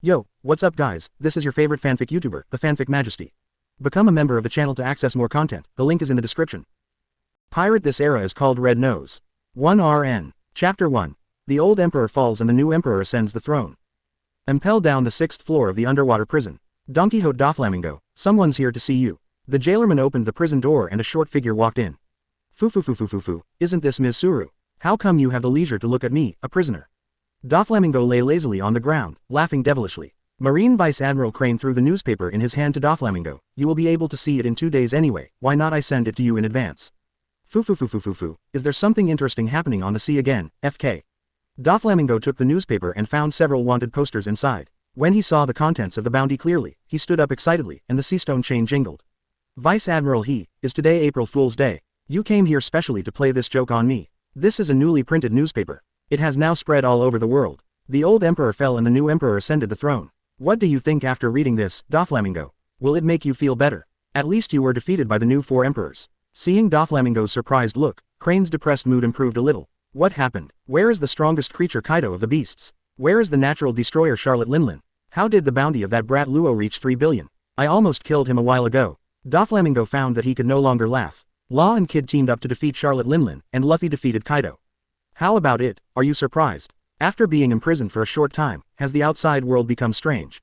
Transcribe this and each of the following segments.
Yo, what's up guys, this is your favorite fanfic YouTuber, the Fanfic Majesty. Become a member of the channel to access more content, the link is in the description. Pirate this era is called Red Nose. 1RN. Chapter 1. The old emperor falls and the new emperor ascends the throne. Impelled down the 6th floor of the underwater prison. Don Quixote Doflamingo, someone's here to see you. The jailerman opened the prison door and a short figure walked in. Foo, isn't this Ms. Suru? How come you have the leisure to look at me, a prisoner? Doflamingo lay lazily on the ground, laughing devilishly. Marine Vice Admiral Crane threw the newspaper in his hand to Doflamingo. You will be able to see it in 2 days anyway, why not I send it to you in advance? Foo, is there something interesting happening on the sea again, FK? Doflamingo took the newspaper and found several wanted posters inside. When he saw the contents of the bounty clearly, he stood up excitedly and the seastone chain jingled. Vice Admiral is today April Fool's Day. You came here specially to play this joke on me. This is a newly printed newspaper. It has now spread all over the world. The old emperor fell and the new emperor ascended the throne. What do you think after reading this, Doflamingo? Will it make you feel better? At least you were defeated by the new 4 emperors. Seeing Doflamingo's surprised look, Crane's depressed mood improved a little. What happened? Where is the strongest creature Kaido of the beasts? Where is the natural destroyer Charlotte Linlin? How did the bounty of that brat Luo reach 3 billion? I almost killed him a while ago. Doflamingo found that he could no longer laugh. Law and Kid teamed up to defeat Charlotte Linlin, and Luffy defeated Kaido. How about it, are you surprised? After being imprisoned for a short time, has the outside world become strange?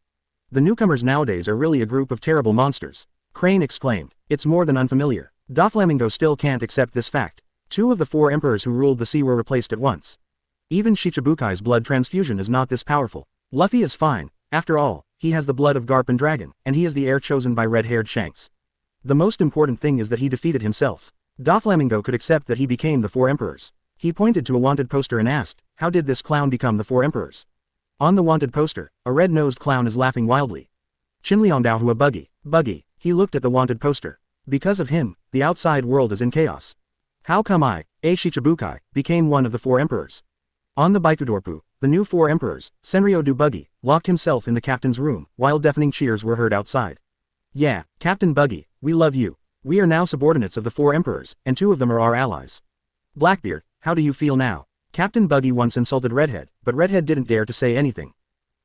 The newcomers nowadays are really a group of terrible monsters. Crane exclaimed. It's more than unfamiliar. Doflamingo still can't accept this fact. 2 of the 4 emperors who ruled the sea were replaced at once. Even Shichibukai's blood transfusion is not this powerful. Luffy is fine, after all, he has the blood of Garp and Dragon, and he is the heir chosen by red-haired Shanks. The most important thing is that he defeated himself. Doflamingo could accept that he became the 4 emperors. He pointed to a wanted poster and asked, how did this clown become the 4 emperors? On the wanted poster, a red-nosed clown is laughing wildly. Chinliangdaohua Buggy, he looked at the wanted poster. Because of him, the outside world is in chaos. How come I, Shichibukai, became one of the 4 emperors? On the Baikudorpu, the new 4 emperors, Senryo do Buggy, locked himself in the captain's room, while deafening cheers were heard outside. Yeah, Captain Buggy, we love you. We are now subordinates of the 4 emperors, and 2 of them are our allies. Blackbeard, how do you feel now? Captain Buggy once insulted Redhead, but Redhead didn't dare to say anything.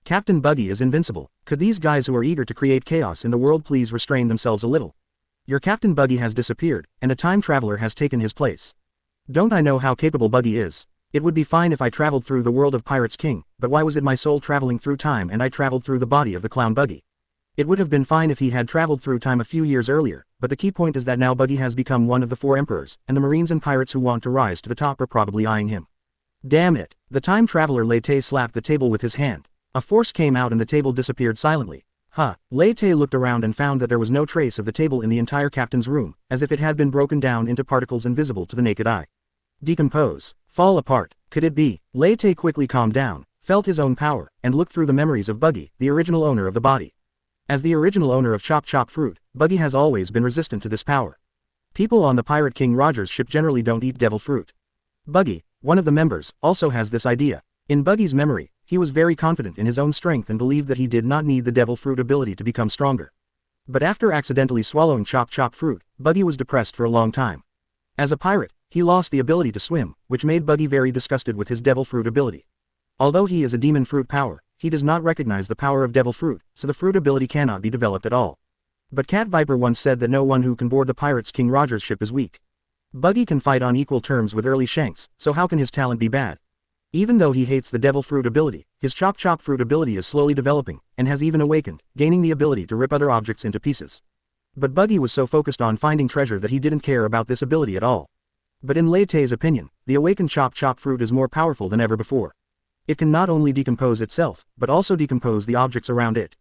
Captain Buggy is invincible. Could these guys who are eager to create chaos in the world please restrain themselves a little? Your Captain Buggy has disappeared, and a time traveler has taken his place. Don't I know how capable Buggy is? It would be fine if I traveled through the world of Pirates King, but why was it my soul traveling through time and I traveled through the body of the clown Buggy? It would have been fine if he had traveled through time a few years earlier, but the key point is that now Buggy has become one of the 4 emperors, and the marines and pirates who want to rise to the top are probably eyeing him. Damn it! The time traveler Lei Te slapped the table with his hand. A force came out and the table disappeared silently. Lei Te looked around and found that there was no trace of the table in the entire captain's room, as if it had been broken down into particles invisible to the naked eye. Decompose. Fall apart. Could it be? Lei Te quickly calmed down, felt his own power, and looked through the memories of Buggy, the original owner of the body. As the original owner of Chop Chop Fruit, Buggy has always been resistant to this power. People on the Pirate King Roger's ship generally don't eat devil fruit. Buggy, one of the members, also has this idea. In Buggy's memory, he was very confident in his own strength and believed that he did not need the devil fruit ability to become stronger. But after accidentally swallowing Chop Chop Fruit, Buggy was depressed for a long time. As a pirate, he lost the ability to swim, which made Buggy very disgusted with his devil fruit ability. Although he is a demon fruit power, he does not recognize the power of devil fruit, so the fruit ability cannot be developed at all. But Cat Viper once said that no one who can board the Pirates King Roger's ship is weak. Buggy can fight on equal terms with early Shanks, so how can his talent be bad? Even though he hates the devil fruit ability, his Chop Chop Fruit ability is slowly developing, and has even awakened, gaining the ability to rip other objects into pieces. But Buggy was so focused on finding treasure that he didn't care about this ability at all. But in Lei Te's opinion, the awakened Chop Chop Fruit is more powerful than ever before. It can not only decompose itself, but also decompose the objects around it.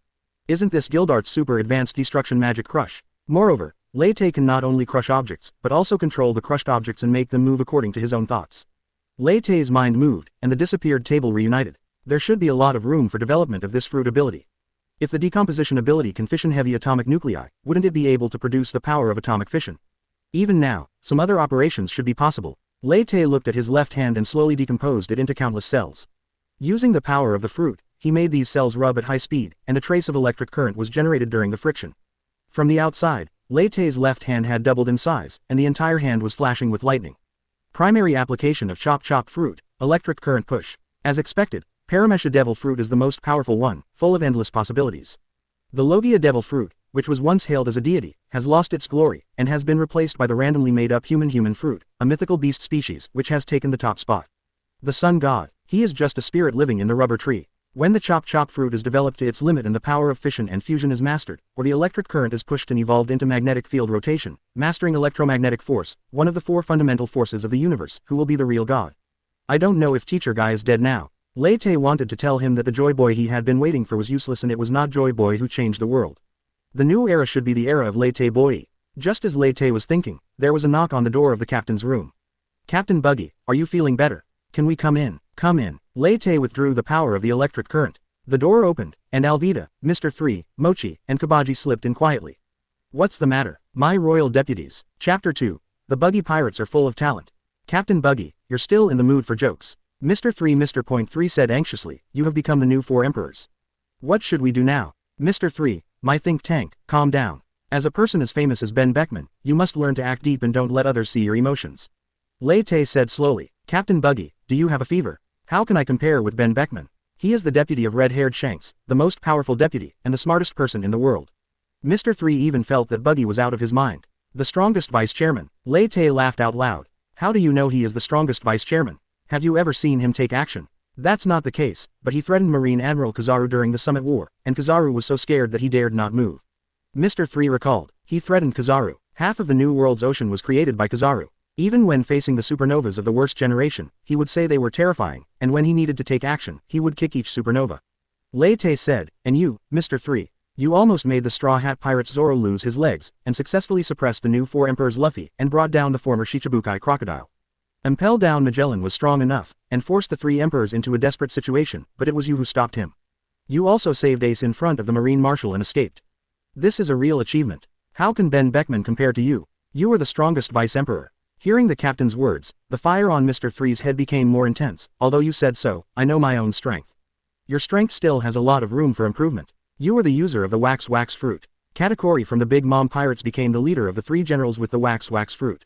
Isn't this Gildart's super advanced destruction magic crush? Moreover, Lei Te can not only crush objects, but also control the crushed objects and make them move according to his own thoughts. Lei Te's mind moved, and the disappeared table reunited. There should be a lot of room for development of this fruit ability. If the decomposition ability can fission heavy atomic nuclei, wouldn't it be able to produce the power of atomic fission? Even now, some other operations should be possible. Lei Te looked at his left hand and slowly decomposed it into countless cells. Using the power of the fruit, he made these cells rub at high speed, and a trace of electric current was generated during the friction. From the outside, Lei Te's left hand had doubled in size, and the entire hand was flashing with lightning. Primary application of Chop Chop Fruit, electric current push. As expected, Paramecia Devil Fruit is the most powerful one, full of endless possibilities. The Logia Devil Fruit, which was once hailed as a deity, has lost its glory, and has been replaced by the randomly made-up human fruit, a mythical beast species which has taken the top spot. The Sun God, he is just a spirit living in the rubber tree. When the Chop fruit is developed to its limit and the power of fission and fusion is mastered, or the electric current is pushed and evolved into magnetic field rotation, mastering electromagnetic force, one of the 4 fundamental forces of the universe, who will be the real God? I don't know if Teacher Guy is dead now. Lei Te wanted to tell him that the Joy Boy he had been waiting for was useless and it was not Joy Boy who changed the world. The new era should be the era of Lei Te Boy. Just as Lei Te was thinking, there was a knock on the door of the captain's room. Captain Buggy, are you feeling better? Can we come in? Come in. Lei Te withdrew the power of the electric current. The door opened, and Alvida, Mr. 3, Mochi, and Kabaji slipped in quietly. What's the matter, my royal deputies? Chapter 2. The Buggy Pirates are full of talent. Captain Buggy, you're still in the mood for jokes. Mr. 3 Mr. Point 3 said anxiously, you have become the new 4 emperors. What should we do now? Mr. 3, my think tank, calm down. As a person as famous as Ben Beckman, you must learn to act deep and don't let others see your emotions. Lei Te said slowly, Captain Buggy, do you have a fever? How can I compare with Ben Beckman? He is the deputy of red-haired Shanks, the most powerful deputy, and the smartest person in the world. Mr. 3 even felt that Buggy was out of his mind. The strongest vice chairman. Lei Te laughed out loud. How do you know he is the strongest vice chairman? Have you ever seen him take action? That's not the case, but he threatened Marine Admiral Kizaru during the Summit War, and Kizaru was so scared that he dared not move. Mr. 3 recalled, he threatened Kizaru. Half of the New World's ocean was created by Kizaru. Even when facing the supernovas of the worst generation, he would say they were terrifying, and when he needed to take action, he would kick each supernova. Lei Te said, and you, Mr. 3, you almost made the Straw Hat Pirate's Zoro lose his legs, and successfully suppressed the new 4 Emperors Luffy, and brought down the former Shichibukai crocodile. Impel Down Magellan was strong enough, and forced the 3 emperors into a desperate situation, but it was you who stopped him. You also saved Ace in front of the Marine Marshal and escaped. This is a real achievement. How can Ben Beckman compare to you? You are the strongest Vice Emperor. Hearing the captain's words, the fire on Mr. 3's head became more intense. Although you said so, I know my own strength. Your strength still has a lot of room for improvement. You are the user of the wax fruit. Katakuri from the Big Mom Pirates became the leader of the 3 generals with the wax fruit.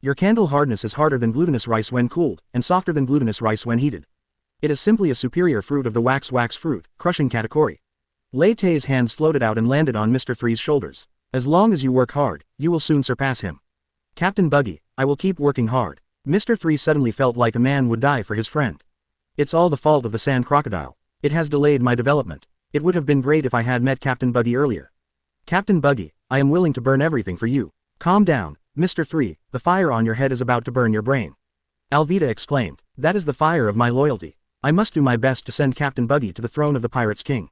Your candle hardness is harder than glutinous rice when cooled, and softer than glutinous rice when heated. It is simply a superior fruit of the wax fruit, crushing Katakuri. Lei Te's hands floated out and landed on Mr. 3's shoulders. As long as you work hard, you will soon surpass him. Captain Buggy, I will keep working hard. Mr. 3 suddenly felt like a man would die for his friend. It's all the fault of the sand crocodile. It has delayed my development. It would have been great if I had met Captain Buggy earlier. Captain Buggy, I am willing to burn everything for you. Calm down, Mr. 3, the fire on your head is about to burn your brain. Alvida exclaimed, that is the fire of my loyalty. I must do my best to send Captain Buggy to the throne of the Pirates King.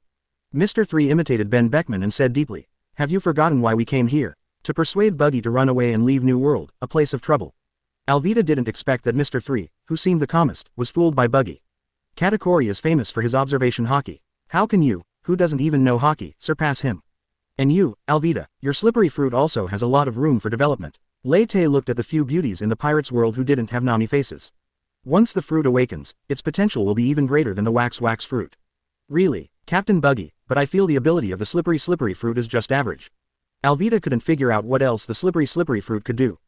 Mr. 3 imitated Ben Beckman and said deeply, have you forgotten why we came here? To persuade Buggy to run away and leave New World, a place of trouble. Alvida didn't expect that Mr. 3, who seemed the calmest, was fooled by Buggy. Katakuri is famous for his observation hockey. How can you, who doesn't even know hockey, surpass him? And you, Alvida, your slippery fruit also has a lot of room for development. Lei Te looked at the few beauties in the pirates' world who didn't have Nami faces. Once the fruit awakens, its potential will be even greater than the wax fruit. Really, Captain Buggy, but I feel the ability of the slippery fruit is just average. Alvida couldn't figure out what else the slippery fruit could do.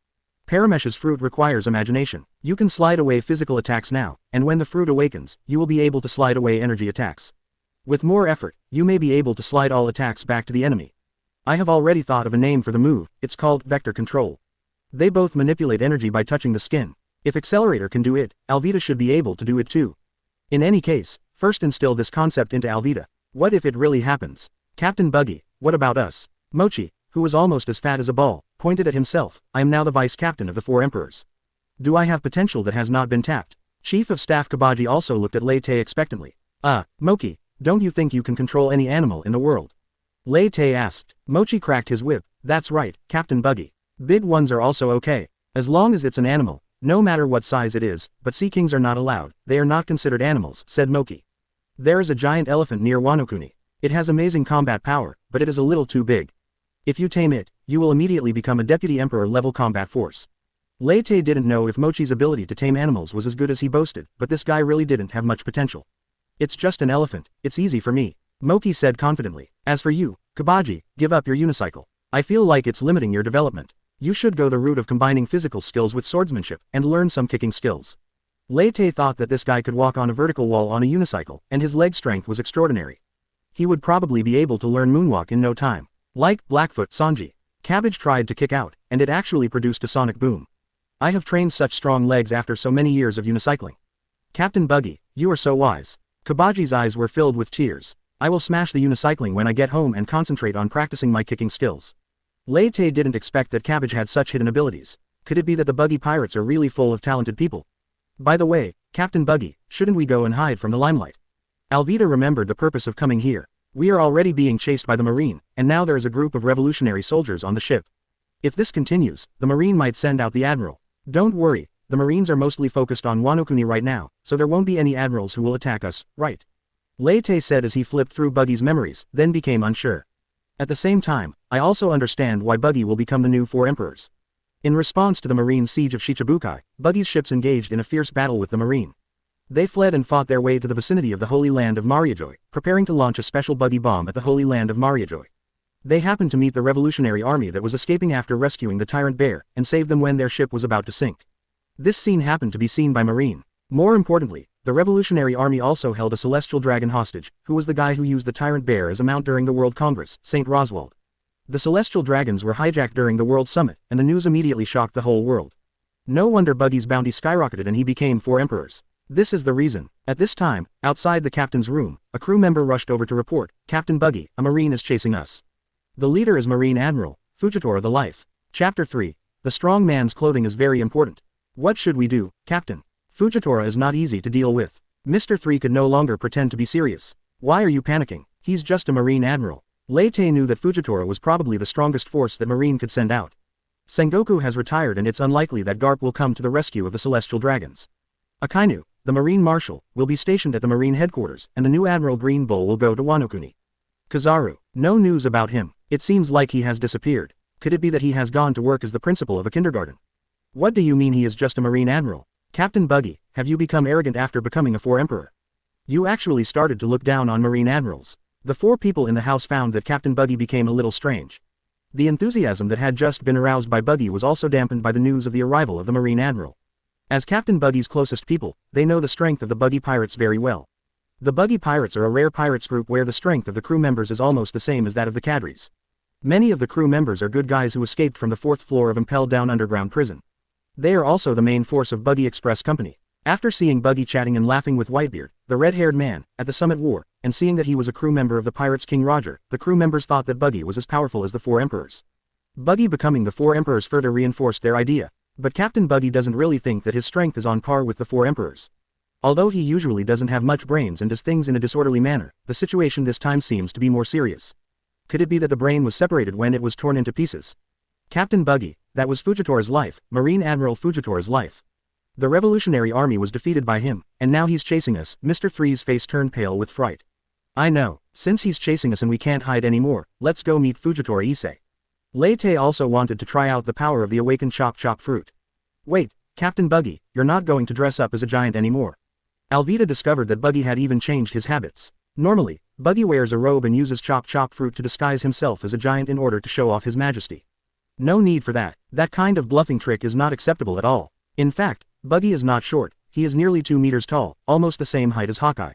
Paramecia's fruit requires imagination. You can slide away physical attacks now, and when the fruit awakens, you will be able to slide away energy attacks. With more effort, you may be able to slide all attacks back to the enemy. I have already thought of a name for the move, it's called vector control. They both manipulate energy by touching the skin. If Accelerator can do it, Alvida should be able to do it too. In any case, first instill this concept into Alvida. What if it really happens? Captain Buggy, what about us? Mochi, who was almost as fat as a ball, pointed at himself, I am now the vice captain of the 4 emperors. Do I have potential that has not been tapped? Chief of Staff Kabaji also looked at Lei Te expectantly. Mochi, don't you think you can control any animal in the world? Lei Te asked. Mochi cracked his whip, that's right, Captain Buggy. Big ones are also okay. As long as it's an animal, no matter what size it is, but sea kings are not allowed, they are not considered animals, said Mochi. There is a giant elephant near Wano. It has amazing combat power, but it is a little too big. If you tame it, you will immediately become a deputy emperor level combat force. Lei Te didn't know if Mochi's ability to tame animals was as good as he boasted, but this guy really didn't have much potential. It's just an elephant, it's easy for me. Mochi said confidently. As for you, Kabaji, give up your unicycle. I feel like it's limiting your development. You should go the route of combining physical skills with swordsmanship, and learn some kicking skills. Lei Te thought that this guy could walk on a vertical wall on a unicycle, and his leg strength was extraordinary. He would probably be able to learn moonwalk in no time. Like Blackfoot Sanji. Cabbage tried to kick out, and it actually produced a sonic boom. I have trained such strong legs after so many years of unicycling. Captain Buggy, you are so wise. Kabaji's eyes were filled with tears. I will smash the unicycling when I get home and concentrate on practicing my kicking skills. Lei Te didn't expect that Cabbage had such hidden abilities. Could it be that the Buggy Pirates are really full of talented people? By the way, Captain Buggy, shouldn't we go and hide from the limelight? Alvida remembered the purpose of coming here. We are already being chased by the Marine, and now there is a group of revolutionary soldiers on the ship. If this continues, the Marine might send out the Admiral. Don't worry, the Marines are mostly focused on Wano Kuni right now, so there won't be any admirals who will attack us, right? Lei Te said as he flipped through Buggy's memories, then became unsure. At the same time, I also understand why Buggy will become the new four emperors. In response to the Marine siege of Shichibukai, Buggy's ships engaged in a fierce battle with the Marine. They fled and fought their way to the vicinity of the Holy Land of Mariajoy, preparing to launch a special Buggy bomb at the Holy Land of Mariajoy. They happened to meet the revolutionary army that was escaping after rescuing the tyrant bear, and saved them when their ship was about to sink. This scene happened to be seen by Marine. More importantly, the revolutionary army also held a celestial dragon hostage, who was the guy who used the tyrant bear as a mount during the World Congress, St. Roswald. The celestial dragons were hijacked during the World Summit, and the news immediately shocked the whole world. No wonder Buggy's bounty skyrocketed and he became four emperors. This is the reason. At this time, outside the captain's room, a crew member rushed over to report, Captain Buggy, a Marine is chasing us. The leader is Marine Admiral Fujitora the Life. Chapter 3. The strong man's clothing is very important. What should we do, Captain? Fujitora is not easy to deal with. Mr. 3 could no longer pretend to be serious. Why are you panicking? He's just a Marine Admiral. Lei Te knew that Fujitora was probably the strongest force that Marine could send out. Sengoku has retired and it's unlikely that Garp will come to the rescue of the celestial dragons. Akainu, the Marine Marshal, will be stationed at the Marine headquarters, and the new Admiral Green Bull will go to Wano Kuni. Kizaru, no news about him. It seems like he has disappeared. Could it be that he has gone to work as the principal of a kindergarten? What do you mean he is just a Marine Admiral? Captain Buggy, have you become arrogant after becoming a four emperor? You actually started to look down on Marine Admirals. The four people in the house found that Captain Buggy became a little strange. The enthusiasm that had just been aroused by Buggy was also dampened by the news of the arrival of the Marine Admiral. As Captain Buggy's closest people, they know the strength of the Buggy Pirates very well. The Buggy Pirates are a rare pirates group where the strength of the crew members is almost the same as that of the cadres. Many of the crew members are good guys who escaped from the fourth floor of Impel Down underground prison. They are also the main force of Buggy Express Company. After seeing Buggy chatting and laughing with Whitebeard, the red-haired man, at the Summit War, and seeing that he was a crew member of the Pirates King Roger, the crew members thought that Buggy was as powerful as the four emperors. Buggy becoming the four emperors further reinforced their idea, but Captain Buggy doesn't really think that his strength is on par with the four emperors. Although he usually doesn't have much brains and does things in a disorderly manner, the situation this time seems to be more serious. Could it be that the brain was separated when it was torn into pieces? Captain Buggy, that was Fujitora's life, Marine Admiral Fujitora's life. The revolutionary army was defeated by him, and now he's chasing us. Mr. 3's face turned pale with fright. I know, since he's chasing us and we can't hide anymore, let's go meet Fujitora Issei. Lei Te also wanted to try out the power of the awakened chop chop fruit. Wait, Captain Buggy, you're not going to dress up as a giant anymore. Alvida discovered that Buggy had even changed his habits. Normally, Buggy wears a robe and uses chop chop fruit to disguise himself as a giant in order to show off his majesty. No need for that. That kind of bluffing trick is not acceptable at all. In fact, Buggy is not short, he is nearly 2 meters tall, almost the same height as Hawkeye.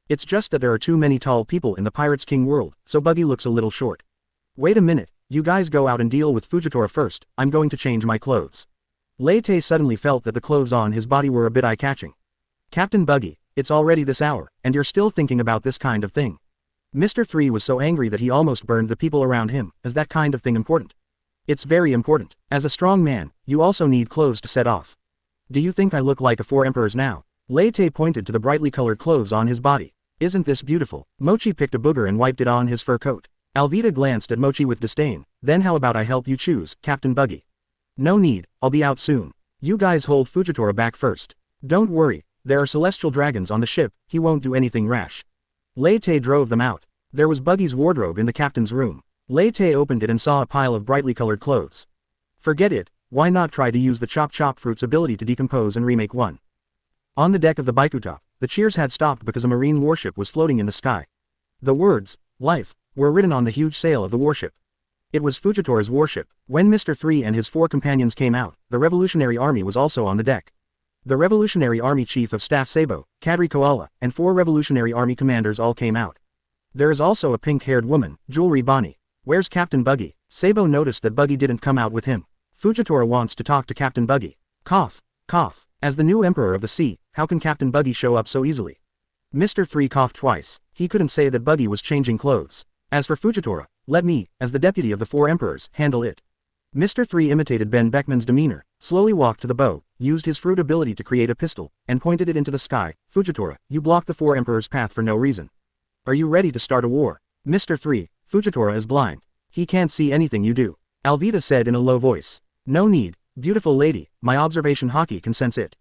It's just that there are too many tall people in the Pirates King world, so Buggy looks a little short. Wait a minute, you guys go out and deal with Fujitora first, I'm going to change my clothes. Lei Te suddenly felt that the clothes on his body were a bit eye-catching. Captain Buggy, it's already this hour, and you're still thinking about this kind of thing. Mr. 3 was so angry that he almost burned the people around him. Is that kind of thing important? It's very important. As a strong man, you also need clothes to set off. Do you think I look like a four emperors now? Lei Te pointed to the brightly colored clothes on his body. Isn't this beautiful? Mochi picked a booger and wiped it on his fur coat. Alvida glanced at Mochi with disdain. Then how about I help you choose, Captain Buggy? No need, I'll be out soon. You guys hold Fujitora back first. Don't worry, there are celestial dragons on the ship, he won't do anything rash. Lei Te drove them out. There was Buggy's wardrobe in the captain's room. Lei Te opened it and saw a pile of brightly colored clothes. Forget it, why not try to use the chop chop fruit's ability to decompose and remake one? On the deck of the Baikuta, the cheers had stopped because a marine warship was floating in the sky. The words, life, were written on the huge sail of the warship. It was Fujitora's warship. When Mr. 3 and his 4 companions came out, the revolutionary army was also on the deck. The Revolutionary Army Chief of Staff Sabo, Kadri Koala, and 4 Revolutionary Army commanders all came out. There is also a pink-haired woman, Jewelry Bonnie. Where's Captain Buggy? Sabo noticed that Buggy didn't come out with him. Fujitora wants to talk to Captain Buggy. Cough, cough. As the new Emperor of the Sea, how can Captain Buggy show up so easily? Mr. 3 coughed twice. He couldn't say that Buggy was changing clothes. As for Fujitora, let me, as the deputy of the 4 emperors, handle it. Mr. 3 imitated Ben Beckman's demeanor, slowly walked to the bow, used his fruit ability to create a pistol, and pointed it into the sky. Fujitora, you blocked the 4 emperors' path for no reason. Are you ready to start a war? Mr. 3, Fujitora is blind. He can't see anything you do. Alvida said in a low voice. No need, beautiful lady, my observation hockey can sense it.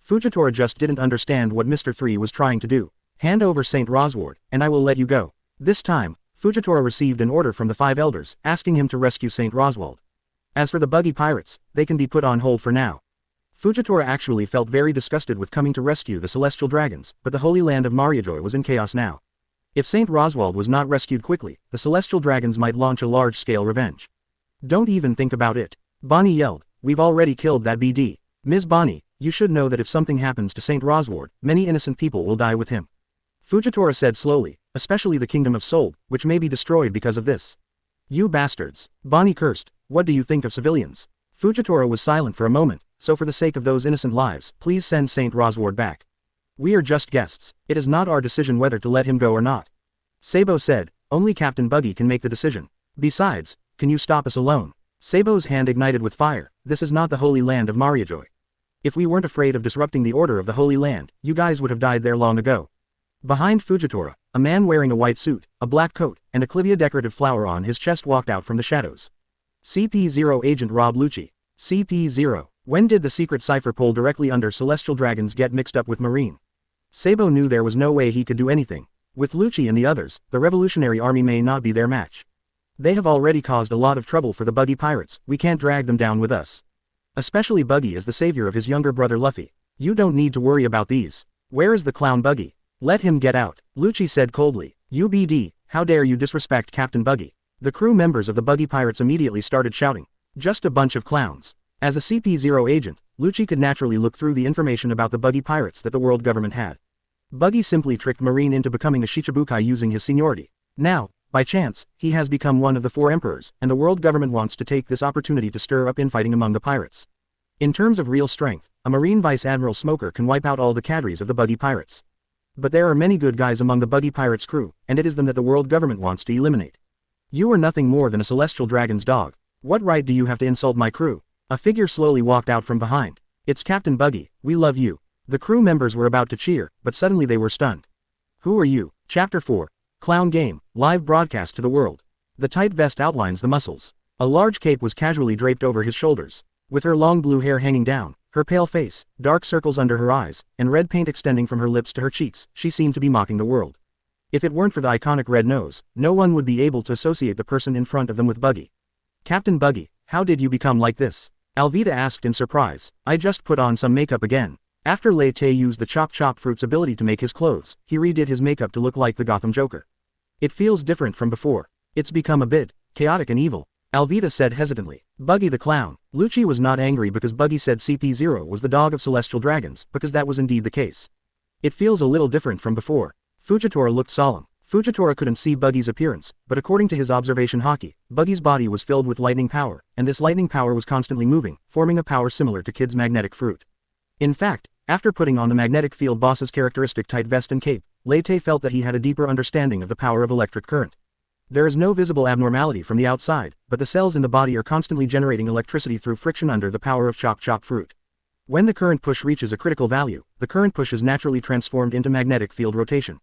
Fujitora just didn't understand what Mr. 3 was trying to do. Hand over St. Rosward, and I will let you go. This time, Fujitora received an order from the 5 elders, asking him to rescue St. Roswald. As for the Buggy Pirates, they can be put on hold for now. Fujitora actually felt very disgusted with coming to rescue the Celestial Dragons, but the Holy Land of Mariajoy was in chaos now. If St. Roswald was not rescued quickly, the Celestial Dragons might launch a large-scale revenge. Don't even think about it. Bonnie yelled, we've already killed that BD. Ms. Bonnie, you should know that if something happens to St. Rosward, many innocent people will die with him. Fujitora said slowly, especially the Kingdom of Seoul, which may be destroyed because of this. You bastards. Bonnie cursed, what do you think of civilians? Fujitora was silent for a moment, so for the sake of those innocent lives, please send St. Rosward back. We are just guests, it is not our decision whether to let him go or not. Sabo said, only Captain Buggy can make the decision. Besides, can you stop us alone? Sabo's hand ignited with fire, this is not the Holy Land of Mariajoy. If we weren't afraid of disrupting the order of the Holy Land, you guys would have died there long ago. Behind Fujitora, a man wearing a white suit, a black coat, and a clivia decorative flower on his chest walked out from the shadows. CP0 Agent Rob Lucci. CP0. When did the secret cipher pole directly under Celestial Dragons get mixed up with Marine? Sabo knew there was no way he could do anything. With Lucci and the others, the Revolutionary Army may not be their match. They have already caused a lot of trouble for the Buggy Pirates, we can't drag them down with us. Especially Buggy as the savior of his younger brother Luffy. You don't need to worry about these. Where is the clown Buggy? Let him get out, Lucci said coldly. UBD, how dare you disrespect Captain Buggy? The crew members of the Buggy Pirates immediately started shouting. Just a bunch of clowns. As a CP0 agent, Lucci could naturally look through the information about the Buggy Pirates that the world government had. Buggy simply tricked Marine into becoming a Shichibukai using his seniority. Now, by chance, he has become one of the 4 emperors, and the world government wants to take this opportunity to stir up infighting among the pirates. In terms of real strength, a Marine Vice Admiral Smoker can wipe out all the cadres of the Buggy Pirates. But there are many good guys among the Buggy Pirates crew, and it is them that the world government wants to eliminate. You are nothing more than a Celestial Dragon's dog. What right do you have to insult my crew? A figure slowly walked out from behind. It's Captain Buggy, we love you. The crew members were about to cheer, but suddenly they were stunned. Who are you? Chapter 4. Clown Game, live broadcast to the world. The tight vest outlines the muscles. A large cape was casually draped over his shoulders. With her long blue hair hanging down, her pale face, dark circles under her eyes, and red paint extending from her lips to her cheeks, she seemed to be mocking the world. If it weren't for the iconic red nose, no one would be able to associate the person in front of them with Buggy. Captain Buggy, how did you become like this? Alvida asked in surprise. I just put on some makeup again. After Lei Te used the Chop Fruit's ability to make his clothes, he redid his makeup to look like the Gotham Joker. It feels different from before. It's become a bit chaotic and evil, Alvida said hesitantly. Buggy the clown. Lucci was not angry because Buggy said CP0 was the dog of Celestial Dragons, because that was indeed the case. It feels a little different from before. Fujitora looked solemn. Fujitora couldn't see Buggy's appearance, but according to his observation hockey, Buggy's body was filled with lightning power, and this lightning power was constantly moving, forming a power similar to Kid's magnetic fruit. In fact, after putting on the magnetic field boss's characteristic tight vest and cape, Lei Te felt that he had a deeper understanding of the power of electric current. There is no visible abnormality from the outside, but the cells in the body are constantly generating electricity through friction under the power of Chop Fruit. When the current push reaches a critical value, the current push is naturally transformed into magnetic field rotation.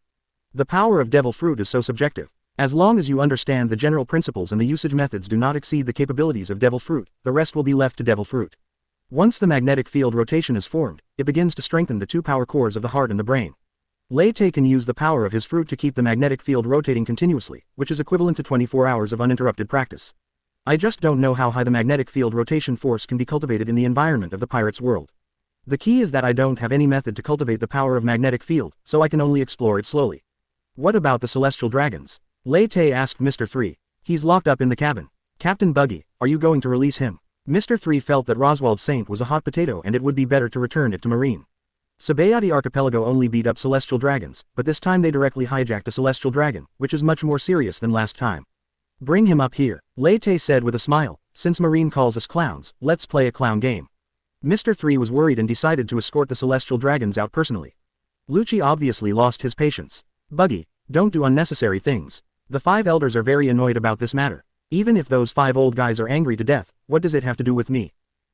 The power of Devil Fruit is so subjective. As long as you understand the general principles and the usage methods do not exceed the capabilities of Devil Fruit, the rest will be left to Devil Fruit. Once the magnetic field rotation is formed, it begins to strengthen the 2 power cores of the heart and the brain. Lei Te can use the power of his fruit to keep the magnetic field rotating continuously, which is equivalent to 24 hours of uninterrupted practice. I just don't know how high the magnetic field rotation force can be cultivated in the environment of the pirate's world. The key is that I don't have any method to cultivate the power of magnetic field, so I can only explore it slowly. What about the Celestial Dragons? Lei Te asked Mr. 3. He's locked up in the cabin. Captain Buggy, are you going to release him? Mr. 3 felt that Roswald Saint was a hot potato and it would be better to return it to Marine. Sabayati Archipelago only beat up celestial dragons, but this time they directly hijacked a celestial dragon, which is much more serious than last time. Bring him up here, Lei Te said with a smile. Since Marine calls us clowns, let's play a clown game. Mr. 3 was worried and decided to escort the celestial dragons out personally. Lucci obviously lost his patience. Buggy, don't do unnecessary things. The 5 elders are very annoyed about this matter. Even if those 5 old guys are angry to death, what does it have to do with me?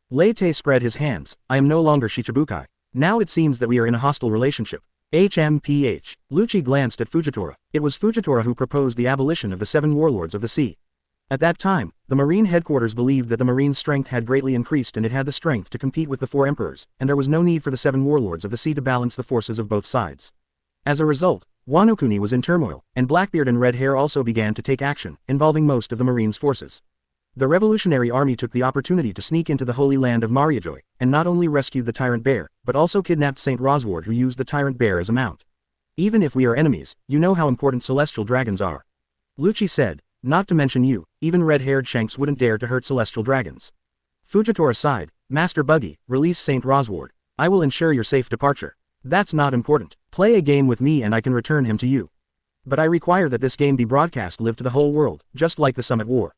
Lei Te spread his hands. I am no longer Shichibukai. Now it seems that we are in a hostile relationship. HMPH. Lucci glanced at Fujitora. It was Fujitora who proposed the abolition of the 7 warlords of the sea. At that time, the Marine headquarters believed that the Marine's strength had greatly increased and it had the strength to compete with the 4 emperors, and there was no need for the 7 warlords of the sea to balance the forces of both sides. As a result, Wano Kuni was in turmoil, and Blackbeard and Red Hair also began to take action, involving most of the Marine's forces. The Revolutionary Army took the opportunity to sneak into the Holy Land of Mariajoy, and not only rescued the Tyrant Bear, but also kidnapped Saint Rosward, who used the Tyrant Bear as a mount. Even if we are enemies, you know how important celestial dragons are. Lucci said, not to mention you, even red-haired Shanks wouldn't dare to hurt celestial dragons. Fujitora sighed, Master Buggy, release Saint Rosward. I will ensure your safe departure. That's not important. Play a game with me and I can return him to you. But I require that this game be broadcast live to the whole world, just like the Summit War.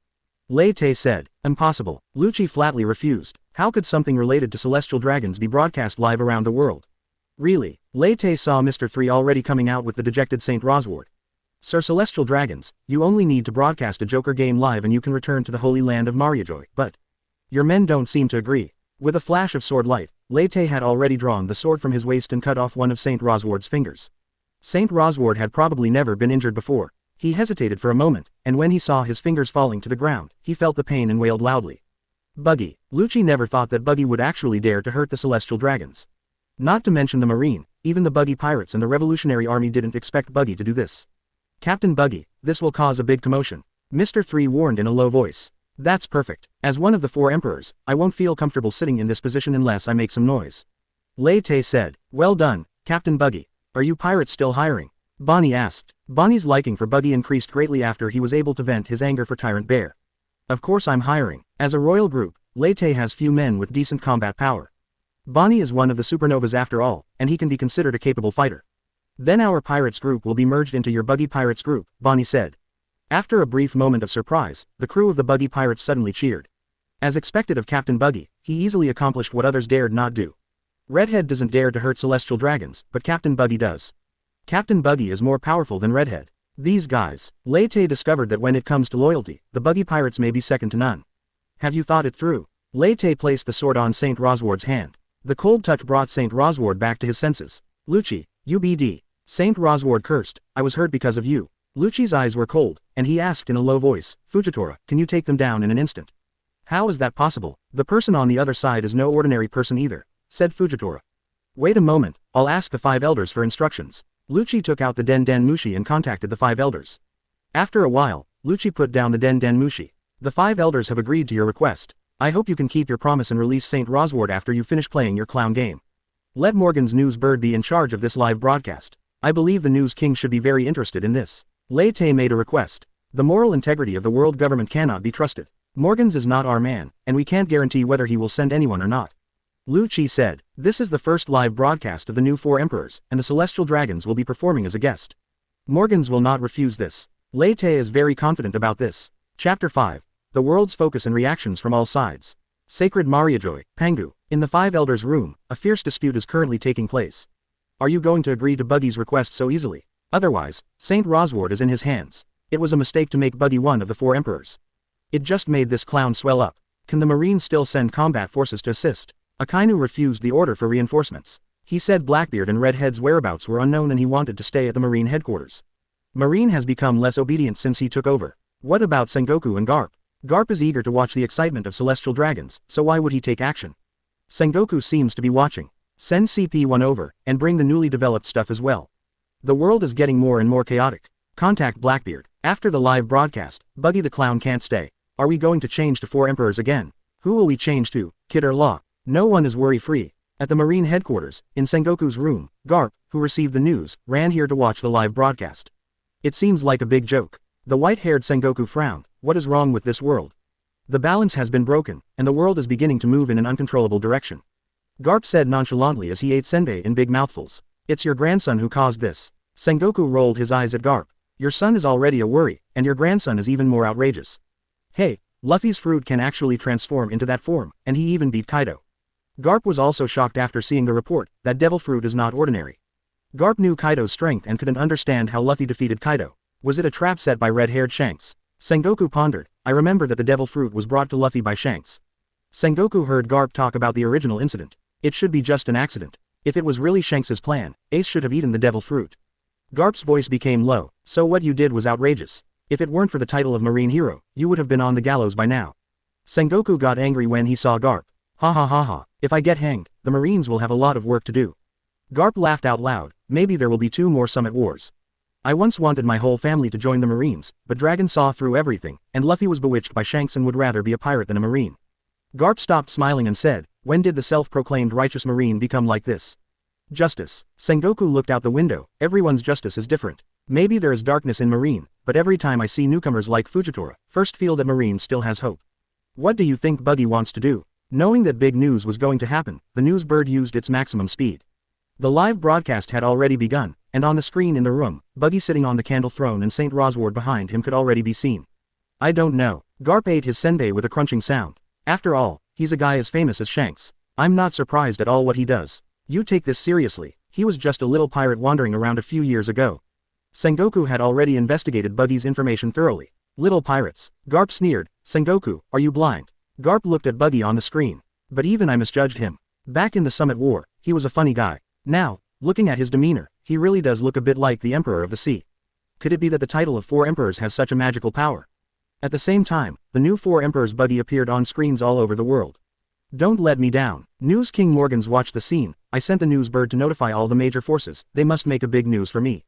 Lei Te said, impossible. Lucci flatly refused. How could something related to celestial dragons be broadcast live around the world? Really? Lei Te saw Mr. 3 already coming out with the dejected Saint Rosward. Sir Celestial Dragons, you only need to broadcast a Joker game live and you can return to the Holy Land of Mariajoy, but your men don't seem to agree. With a flash of sword light, Lei Te had already drawn the sword from his waist and cut off one of Saint Rosward's fingers. Saint Rosward had probably never been injured before. He hesitated for a moment, and when he saw his fingers falling to the ground, he felt the pain and wailed loudly. Buggy. Lucci never thought that Buggy would actually dare to hurt the Celestial Dragons. Not to mention the Marine, even the Buggy Pirates and the Revolutionary Army didn't expect Buggy to do this. Captain Buggy, this will cause a big commotion. Mr. 3 warned in a low voice. That's perfect. As one of the 4 emperors, I won't feel comfortable sitting in this position unless I make some noise. Lei Te said, well done, Captain Buggy. Are you pirates still hiring? Bonnie asked. Bonnie's liking for Buggy increased greatly after he was able to vent his anger for Tyrant Bear. Of course I'm hiring. As a royal group, Lei Te has few men with decent combat power. Bonnie is one of the supernovas after all, and he can be considered a capable fighter. Then our pirates group will be merged into your Buggy Pirates group, Bonnie said. After a brief moment of surprise, the crew of the Buggy Pirates suddenly cheered. As expected of Captain Buggy, he easily accomplished what others dared not do. Redhead doesn't dare to hurt celestial dragons, but Captain Buggy does. Captain Buggy is more powerful than Redhead. These guys. Lei Te discovered that when it comes to loyalty, the Buggy Pirates may be second to none. Have you thought it through? Lei Te placed the sword on Saint Rosward's hand. The cold touch brought Saint Rosward back to his senses. Lucci, UBD. Saint Rosward cursed, I was hurt because of you. Lucci's eyes were cold, and he asked in a low voice, Fujitora, can you take them down in an instant? How is that possible? The person on the other side is no ordinary person either, said Fujitora. Wait a moment, I'll ask the 5 elders for instructions. Lucci took out the Den Den Mushi and contacted the 5 elders. After a while, Lucci put down the Den Den Mushi. The 5 elders have agreed to your request. I hope you can keep your promise and release Saint Rosward after you finish playing your clown game. Let Morgan's news bird be in charge of this live broadcast. I believe the news king should be very interested in this. Lei Te made a request. The moral integrity of the world government cannot be trusted. Morgan's is not our man, and we can't guarantee whether he will send anyone or not. Lucci said, this is the first live broadcast of the new 4 emperors, and the Celestial Dragons will be performing as a guest. Morgan's will not refuse this. Lei Te is very confident about this. Chapter 5. The world's focus and reactions from all sides. Sacred Mariajoy, Pangu. In the 5 elders' room, a fierce dispute is currently taking place. Are you going to agree to Buggy's request so easily? Otherwise, Saint Rosward is in his hands. It was a mistake to make Buggy one of the 4 emperors. It just made this clown swell up. Can the Marines still send combat forces to assist? Akainu refused the order for reinforcements. He said Blackbeard and Redhead's whereabouts were unknown and he wanted to stay at the Marine headquarters. Marine has become less obedient since he took over. What about Sengoku and Garp? Garp is eager to watch the excitement of celestial dragons, so why would he take action? Sengoku seems to be watching. Send CP1 over, and bring the newly developed stuff as well. The world is getting more and more chaotic. Contact Blackbeard. After the live broadcast, Buggy the Clown can't stay. Are we going to change to 4 emperors again? Who will we change to, Kid or Law? No one is worry-free. At the Marine headquarters, in Sengoku's room, Garp, who received the news, ran here to watch the live broadcast. It seems like a big joke. The white-haired Sengoku frowned. What is wrong with this world? The balance has been broken, and the world is beginning to move in an uncontrollable direction. Garp said nonchalantly as he ate senbei in big mouthfuls. It's your grandson who caused this. Sengoku rolled his eyes at Garp. Your son is already a worry, and your grandson is even more outrageous. Hey, Luffy's fruit can actually transform into that form, and he even beat Kaido. Garp was also shocked after seeing the report that devil fruit is not ordinary. Garp knew Kaido's strength and couldn't understand how Luffy defeated Kaido. Was it a trap set by red-haired Shanks? Sengoku pondered. I remember that the devil fruit was brought to Luffy by Shanks. Sengoku heard Garp talk about the original incident. It should be just an accident. If it was really Shanks's plan, Ace should have eaten the devil fruit. Garp's voice became low. So what you did was outrageous. If it weren't for the title of Marine Hero, you would have been on the gallows by now. Sengoku got angry when he saw Garp. Ha ha ha ha, if I get hanged, the Marines will have a lot of work to do. Garp laughed out loud. Maybe there will be 2 more Summit Wars. I once wanted my whole family to join the Marines, but Dragon saw through everything, and Luffy was bewitched by Shanks and would rather be a pirate than a Marine. Garp stopped smiling and said, when did the self-proclaimed righteous Marine become like this? Justice. Sengoku looked out the window. Everyone's justice is different. Maybe there is darkness in Marine, but every time I see newcomers like Fujitora, first feel that Marine still has hope. What do you think Buggy wants to do? Knowing that big news was going to happen, the news bird used its maximum speed. The live broadcast had already begun, and on the screen in the room, Buggy sitting on the candle throne and Saint Rosward behind him could already be seen. I don't know. Garp ate his senbei with a crunching sound. After all, he's a guy as famous as Shanks. I'm not surprised at all what he does. You take this seriously, he was just a little pirate wandering around a few years ago. Sengoku had already investigated Buggy's information thoroughly. Little pirates. Garp sneered. Sengoku, are you blind? Garp looked at Buggy on the screen. But even I misjudged him. Back in the Summit War, he was a funny guy. Now, looking at his demeanor, he really does look a bit like the Emperor of the Sea. Could it be that the title of 4 Emperors has such a magical power? At the same time, the new 4 Emperors Buggy appeared on screens all over the world. Don't let me down. News King Morgans watched the scene. I sent the news bird to notify all the major forces. They must make a big news for me.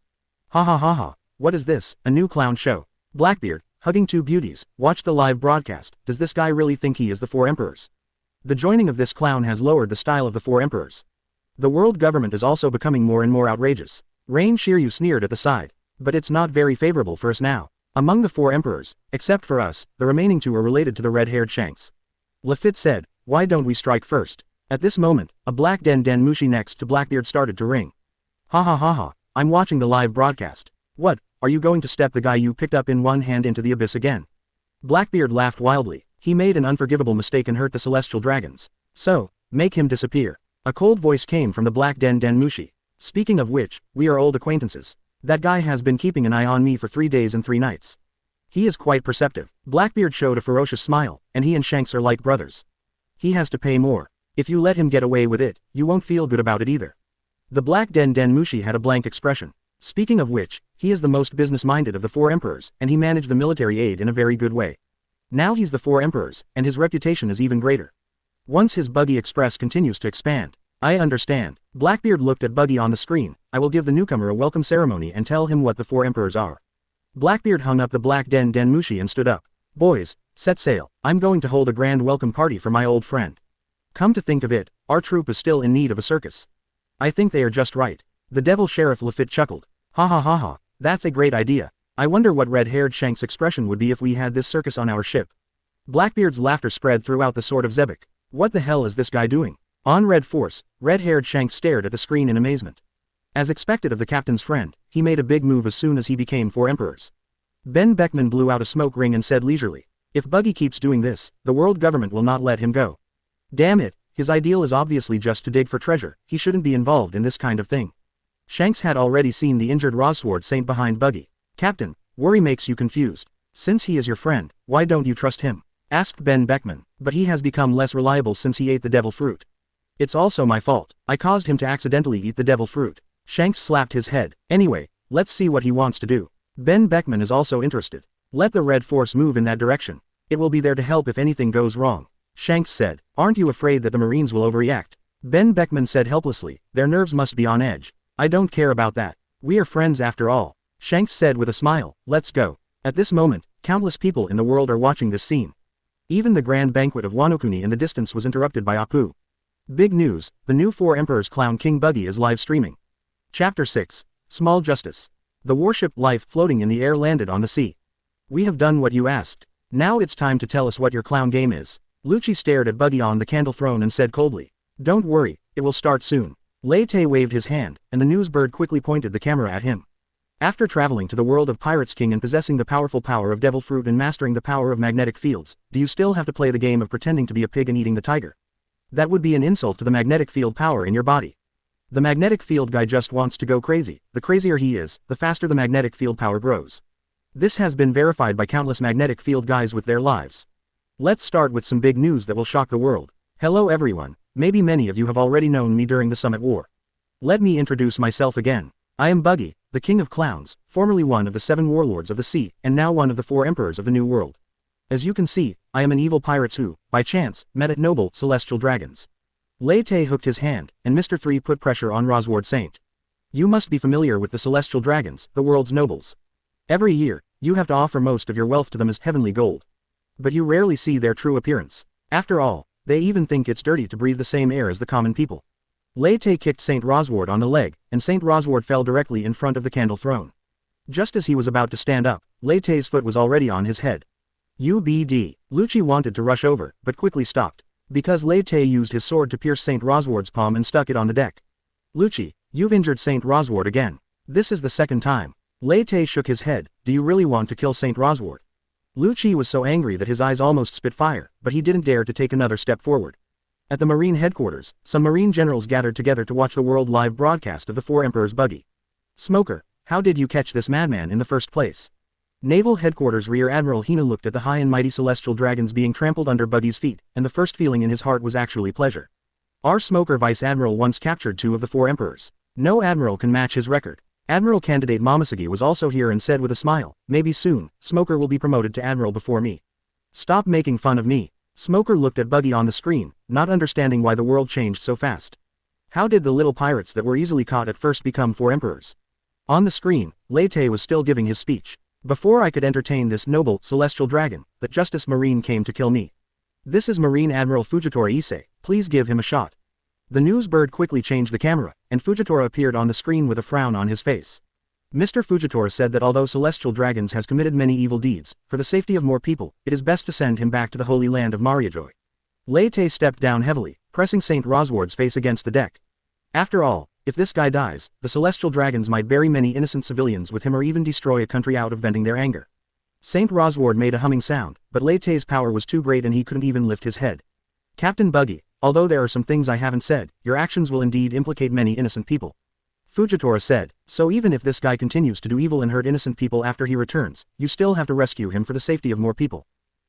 Ha ha ha ha. What is this? A new clown show? Blackbeard, hugging 2 beauties, watched the live broadcast. Does this guy really think he is the 4 Emperors? The joining of this clown has lowered the style of the 4 Emperors. The world government is also becoming more and more outrageous. Rain Shiryu sneered at the side. But it's not very favorable for us now. Among the 4 Emperors, except for us, the remaining 2 are related to the red-haired Shanks. Lafitte said, why don't we strike first? At this moment, a black den mushi next to Blackbeard started to ring. Ha ha ha ha, I'm watching the live broadcast. What, are you going to step the guy you picked up in one hand into the abyss again? Blackbeard laughed wildly. He made an unforgivable mistake and hurt the celestial dragons. So, make him disappear. A cold voice came from the black den mushi. Speaking of which, we are old acquaintances. That guy has been keeping an eye on me for 3 days and 3 nights. He is quite perceptive. Blackbeard showed a ferocious smile, and he and Shanks are like brothers. He has to pay more. If you let him get away with it, you won't feel good about it either. The black den mushi had a blank expression. Speaking of which, he is the most business-minded of the 4 Emperors, and he managed the military aid in a very good way. Now he's the 4 Emperors, and his reputation is even greater. Once his Buggy Express continues to expand. I understand. Blackbeard looked at Buggy on the screen. I will give the newcomer a welcome ceremony and tell him what the 4 Emperors are. Blackbeard hung up the black den mushi and stood up. Boys, set sail. I'm going to hold a grand welcome party for my old friend. Come to think of it, our troop is still in need of a circus. I think they are just right. The devil sheriff Lafitte chuckled. Ha ha ha ha, that's a great idea. I wonder what red-haired Shanks' expression would be if we had this circus on our ship. Blackbeard's laughter spread throughout the sword of Zebek. What the hell is this guy doing? On Red Force, red-haired Shanks stared at the screen in amazement. As expected of the captain's friend, he made a big move as soon as he became 4 Emperors. Ben Beckman blew out a smoke ring and said leisurely, if Buggy keeps doing this, the world government will not let him go. Damn it, his ideal is obviously just to dig for treasure, he shouldn't be involved in this kind of thing. Shanks had already seen the injured Rosward Saint behind Buggy. Captain, worry makes you confused. Since he is your friend, why don't you trust him? Asked Ben Beckman, but he has become less reliable since he ate the devil fruit. It's also my fault. I caused him to accidentally eat the devil fruit. Shanks slapped his head. Anyway, let's see what he wants to do. Ben Beckman is also interested. Let the Red Force move in that direction. It will be there to help if anything goes wrong. Shanks said, aren't you afraid that the Marines will overreact? Ben Beckman said helplessly, their nerves must be on edge. I don't care about that. We are friends after all. Shanks said with a smile, let's go. At this moment, countless people in the world are watching this scene. Even the grand banquet of Wano in the distance was interrupted by Apu. Big news, the new 4 Emperors clown King Buggy is live streaming. Chapter 6. Small Justice. The warship Life floating in the air landed on the sea. We have done what you asked. Now it's time to tell us what your clown game is. Lucci stared at Buggy on the candle throne and said coldly. Don't worry, it will start soon. Lei Te waved his hand, and the newsbird quickly pointed the camera at him. After traveling to the world of Pirates King and possessing the powerful power of Devil Fruit and mastering the power of magnetic fields, do you still have to play the game of pretending to be a pig and eating the tiger? That would be an insult to the magnetic field power in your body. The magnetic field guy just wants to go crazy. The crazier he is, the faster the magnetic field power grows. This has been verified by countless magnetic field guys with their lives. Let's start with some big news that will shock the world. Hello everyone, maybe many of you have already known me during the Summit War. Let me introduce myself again. I am Buggy, the King of Clowns, formerly one of the 7 warlords of the sea, and now one of the 4 emperors of the New World. As you can see, I am an evil pirate who, by chance, met at noble celestial dragons. Lei Te hooked his hand, and Mr. 3 put pressure on Rosward Saint. You must be familiar with the celestial dragons, the world's nobles. Every year, you have to offer most of your wealth to them as heavenly gold. But you rarely see their true appearance. After all, they even think it's dirty to breathe the same air as the common people. Lei Te kicked Saint Rosward on the leg, and Saint Rosward fell directly in front of the candle throne. Just as he was about to stand up, Lei Te's foot was already on his head. UBD. Lucci wanted to rush over, but quickly stopped. Because Lei Te used his sword to pierce Saint Rosward's palm and stuck it on the deck. Lucci, you've injured Saint Rosward again. This is the second time. Lei Te shook his head. Do you really want to kill Saint Rosward? Lucci was so angry that his eyes almost spit fire, but he didn't dare to take another step forward. At the Marine headquarters, some Marine generals gathered together to watch the world live broadcast of the 4 Emperors Buggy. Smoker, how did you catch this madman in the first place? Naval headquarters Rear Admiral Hina looked at the high and mighty celestial dragons being trampled under Buggy's feet, and the first feeling in his heart was actually pleasure. Our Smoker Vice Admiral once captured 2 of the 4 Emperors. No admiral can match his record. Admiral candidate Momonosuke was also here and said with a smile, maybe soon, Smoker will be promoted to admiral before me. Stop making fun of me. Smoker looked at Buggy on the screen, not understanding why the world changed so fast. How did the little pirates that were easily caught at first become 4 emperors? On the screen, Lei Te was still giving his speech. Before I could entertain this noble, celestial dragon, the Justice Marine came to kill me. This is Marine Admiral Fujitora Issei, please give him a shot. The newsbird quickly changed the camera, and Fujitora appeared on the screen with a frown on his face. Mr. Fujitora said that although Celestial Dragons has committed many evil deeds, for the safety of more people, it is best to send him back to the Holy Land of Mariajoy. Lei Te stepped down heavily, pressing Saint Rosward's face against the deck. After all, if this guy dies, the Celestial Dragons might bury many innocent civilians with him or even destroy a country out of venting their anger. Saint Rosward made a humming sound, but Lei Te's power was too great and he couldn't even lift his head. Captain Buggy, although there are some things I haven't said, your actions will indeed implicate many innocent people. Fujitora said, so even if this guy continues to do evil and hurt innocent people after he returns, you still have to rescue him for the safety of more people.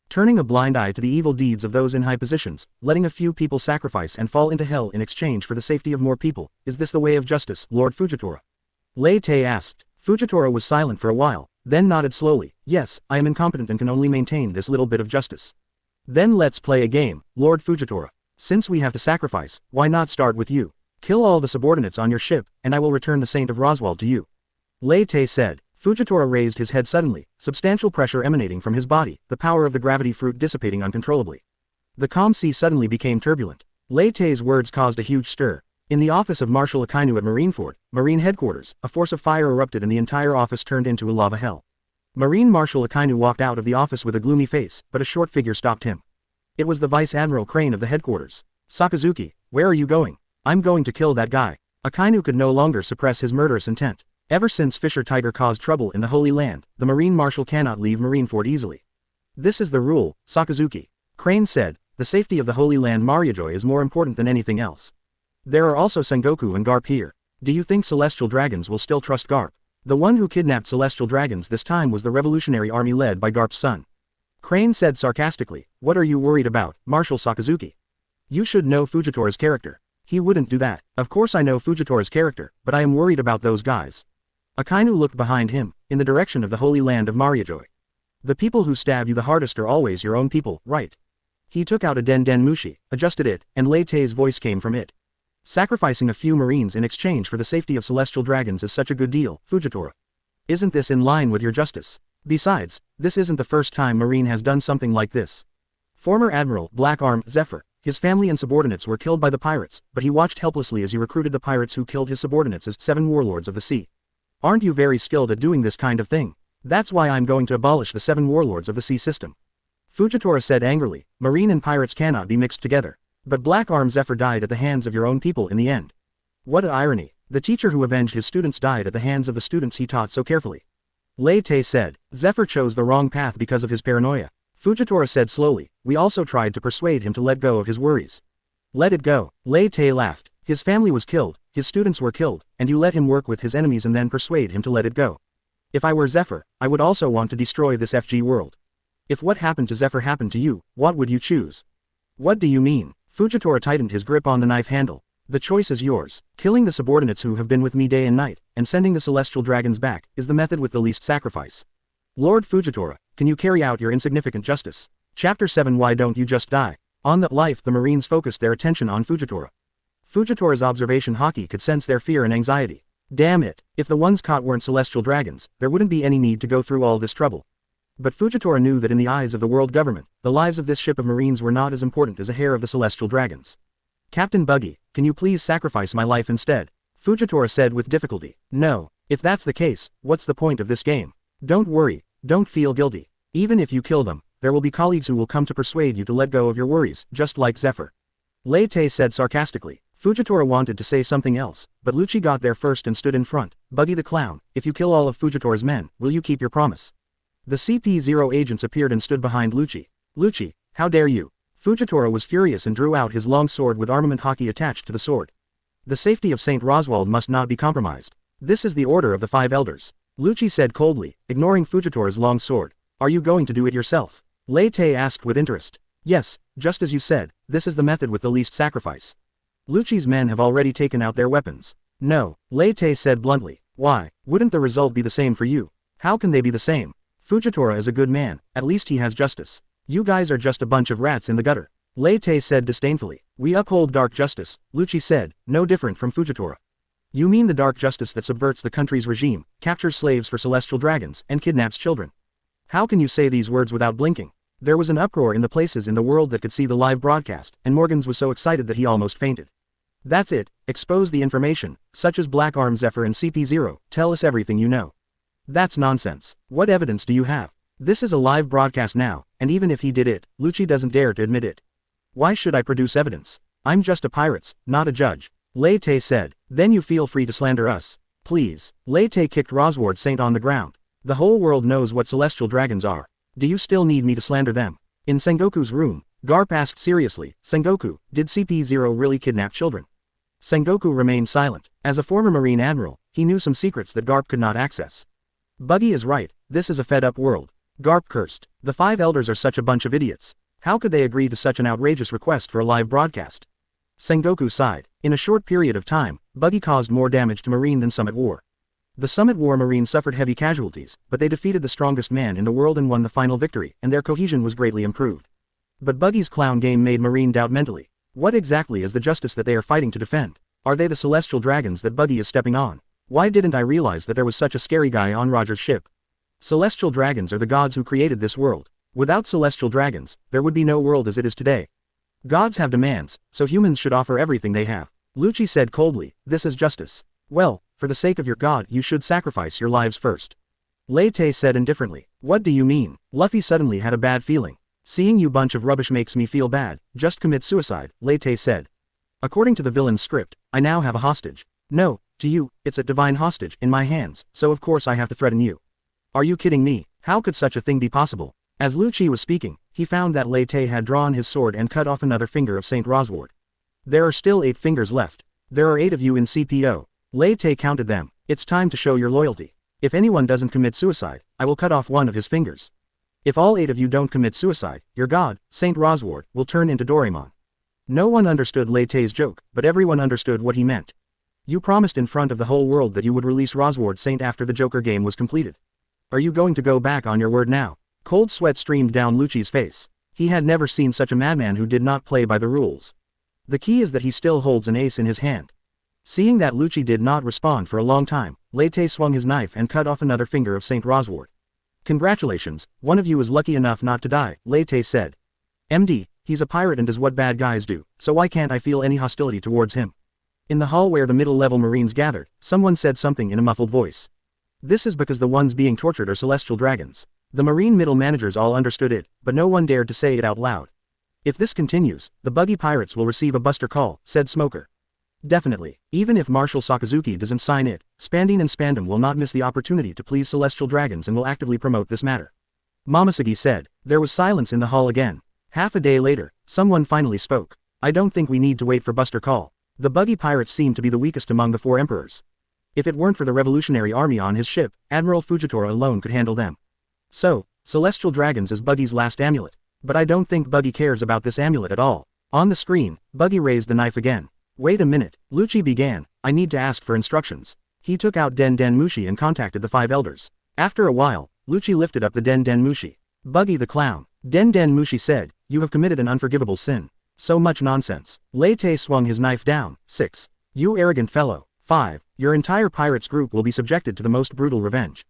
Turning a blind eye to the evil deeds of those in high positions, letting a few people sacrifice and fall into hell in exchange for the safety of more people, is this the way of justice, Lord Fujitora? Lei Te asked. Fujitora was silent for a while, then nodded slowly, yes, I am incompetent and can only maintain this little bit of justice. Then let's play a game, Lord Fujitora. Since we have to sacrifice, why not start with you? Kill all the subordinates on your ship, and I will return the Saint of Roswald to you. Lei Te said. Fujitora raised his head suddenly, substantial pressure emanating from his body, the power of the gravity fruit dissipating uncontrollably. The calm sea suddenly became turbulent. Lei Te's words caused a huge stir. In the office of Marshal Akainu at Marineford, Marine headquarters, a force of fire erupted and the entire office turned into a lava hell. Marine Marshal Akainu walked out of the office with a gloomy face, but a short figure stopped him. It was the Vice Admiral Crane of the headquarters. Sakazuki, where are you going? I'm going to kill that guy. Akainu could no longer suppress his murderous intent. Ever since Fisher Tiger caused trouble in the Holy Land, the Marine Marshal cannot leave Marineford easily. This is the rule, Sakazuki. Crane said, the safety of the Holy Land Mariajoy is more important than anything else. There are also Sengoku and Garp here. Do you think Celestial Dragons will still trust Garp? The one who kidnapped Celestial Dragons this time was the Revolutionary Army led by Garp's son. Crane said sarcastically, what are you worried about, Marshal Sakazuki? You should know Fujitora's character. He wouldn't do that. Of course I know Fujitora's character, but I am worried about those guys. Akainu looked behind him, in the direction of the Holy Land of Mariajoy. The people who stab you the hardest are always your own people, right? He took out a Den Den Mushi, adjusted it, and Lei Te's voice came from it. Sacrificing a few Marines in exchange for the safety of Celestial Dragons is such a good deal, Fujitora. Isn't this in line with your justice? Besides, this isn't the first time Marine has done something like this. Former Admiral Black Arm Zephyr, his family and subordinates were killed by the pirates, but he watched helplessly as he recruited the pirates who killed his subordinates as 7 warlords of the sea. Aren't you very skilled at doing this kind of thing? That's why I'm going to abolish the 7 warlords of the sea system. Fujitora said angrily, Marine and pirates cannot be mixed together. But Black Arm Zephyr died at the hands of your own people in the end. What a irony. The teacher who avenged his students died at the hands of the students he taught so carefully. Lei Te said, Zephyr chose the wrong path because of his paranoia. Fujitora said slowly, we also tried to persuade him to let go of his worries. Let it go. Lei Te laughed. His family was killed, his students were killed, and you let him work with his enemies and then persuade him to let it go. If I were Zephyr, I would also want to destroy this FG world. If what happened to Zephyr happened to you, what would you choose? What do you mean? Fujitora tightened his grip on the knife handle. The choice is yours. Killing the subordinates who have been with me day and night, and sending the celestial dragons back, is the method with the least sacrifice. Lord Fujitora, can you carry out your insignificant justice? Chapter 7 Why don't you just die? On that life the Marines focused their attention on Fujitora. Fujitora's observation haki could sense their fear and anxiety. Damn it, if the ones caught weren't celestial dragons, there wouldn't be any need to go through all this trouble. But Fujitora knew that in the eyes of the world government, the lives of this ship of Marines were not as important as a hair of the celestial dragons. Captain Buggy, can you please sacrifice my life instead? Fujitora said with difficulty. No, if that's the case, what's the point of this game? Don't worry, don't feel guilty. Even if you kill them, there will be colleagues who will come to persuade you to let go of your worries, just like Zephyr. Lei Te said sarcastically. Fujitora wanted to say something else, but Lucci got there first and stood in front. Buggy the Clown, if you kill all of Fujitora's men, will you keep your promise? The CP0 agents appeared and stood behind Lucci. Lucci, how dare you? Fujitora was furious and drew out his long sword with armament haki attached to the sword. The safety of St. Roswald must not be compromised. This is the order of the 5 elders. Lucci said coldly, ignoring Fujitora's long sword. Are you going to do it yourself? Lei Te asked with interest. Yes, just as you said, this is the method with the least sacrifice. Lucci's men have already taken out their weapons. No, Lei Te said bluntly. Why, wouldn't the result be the same for you? How can they be the same? Fujitora is a good man, at least he has justice. You guys are just a bunch of rats in the gutter. Lei Te said disdainfully. We uphold dark justice, Lucci said, no different from Fujitora. You mean the dark justice that subverts the country's regime, captures slaves for celestial dragons, and kidnaps children? How can you say these words without blinking? There was an uproar in the places in the world that could see the live broadcast, and Morgans was so excited that he almost fainted. That's it, expose the information, such as Black Arm Zephyr and CP0, tell us everything you know. That's nonsense. What evidence do you have? This is a live broadcast now, and even if he did it, Lucci doesn't dare to admit it. Why should I produce evidence? I'm just a pirate, not a judge. Lei Te said, then you feel free to slander us. Please. Lei Te kicked Rosward Saint on the ground. The whole world knows what celestial dragons are. Do you still need me to slander them? In Sengoku's room, Garp asked seriously, Sengoku, did CP0 really kidnap children? Sengoku remained silent. As a former Marine Admiral, he knew some secrets that Garp could not access. Buggy is right, this is a fed-up world. Garp cursed. The 5 elders are such a bunch of idiots. How could they agree to such an outrageous request for a live broadcast? Sengoku sighed. In a short period of time, Buggy caused more damage to Marine than Summit War. The Summit War Marine suffered heavy casualties, but they defeated the strongest man in the world and won the final victory, and their cohesion was greatly improved. But Buggy's clown game made Marine doubt mentally. What exactly is the justice that they are fighting to defend? Are they the celestial dragons that Buggy is stepping on? Why didn't I realize that there was such a scary guy on Roger's ship? Celestial dragons are the gods who created this world. Without celestial dragons, there would be no world as it is today. Gods have demands, so humans should offer everything they have. Lucci said coldly, this is justice. Well, for the sake of your god you should sacrifice your lives first. Lei Te said indifferently. What do you mean? Luffy suddenly had a bad feeling. Seeing you bunch of rubbish makes me feel bad, just commit suicide, Lei Te said. According to the villain's script, I now have a hostage. No, to you, it's a divine hostage in my hands, so of course I have to threaten you. Are you kidding me? How could such a thing be possible? As Lucci was speaking, he found that Lei Te had drawn his sword and cut off another finger of St. Rosward. There are still 8 fingers left. There are 8 of you in CPO. Lei Te counted them. It's time to show your loyalty. If anyone doesn't commit suicide, I will cut off one of his fingers. If all 8 of you don't commit suicide, your god, St. Rosward, will turn into Doraemon. No one understood Lei Te's joke, but everyone understood what he meant. You promised in front of the whole world that you would release Rosward Saint after the Joker game was completed. Are you going to go back on your word now? Cold sweat streamed down Lucci's face. He had never seen such a madman who did not play by the rules. The key is that he still holds an ace in his hand. Seeing that Lucci did not respond for a long time, Lei Te swung his knife and cut off another finger of St. Rosward. Congratulations, one of you is lucky enough not to die, Lei Te said. MD, he's a pirate and does what bad guys do, so why can't I feel any hostility towards him? In the hall where the middle-level Marines gathered, someone said something in a muffled voice. This is because the ones being tortured are celestial dragons. The Marine middle managers all understood it, but no one dared to say it out loud. If this continues, the Buggy Pirates will receive a buster call, said Smoker. Definitely. Even if Marshal Sakazuki doesn't sign it, Spandine and Spandam will not miss the opportunity to please celestial dragons and will actively promote this matter. Momonosuke said. There was silence in the hall again. Half a day later, someone finally spoke. I don't think we need to wait for buster call. The Buggy Pirates seem to be the weakest among the 4 emperors. If it weren't for the Revolutionary Army on his ship, Admiral Fujitora alone could handle them. So, celestial dragons is Buggy's last amulet. But I don't think Buggy cares about this amulet at all. On the screen, Buggy raised the knife again. Wait a minute, Lucci began. I need to ask for instructions. He took out Den Den Mushi and contacted the 5 elders. After a while, Lucci lifted up the Den Den Mushi. Buggy the clown. Den Den Mushi said, you have committed an unforgivable sin. So much nonsense. Lei Te swung his knife down. 6. You arrogant fellow. 5. Your entire pirates group will be subjected to the most brutal revenge.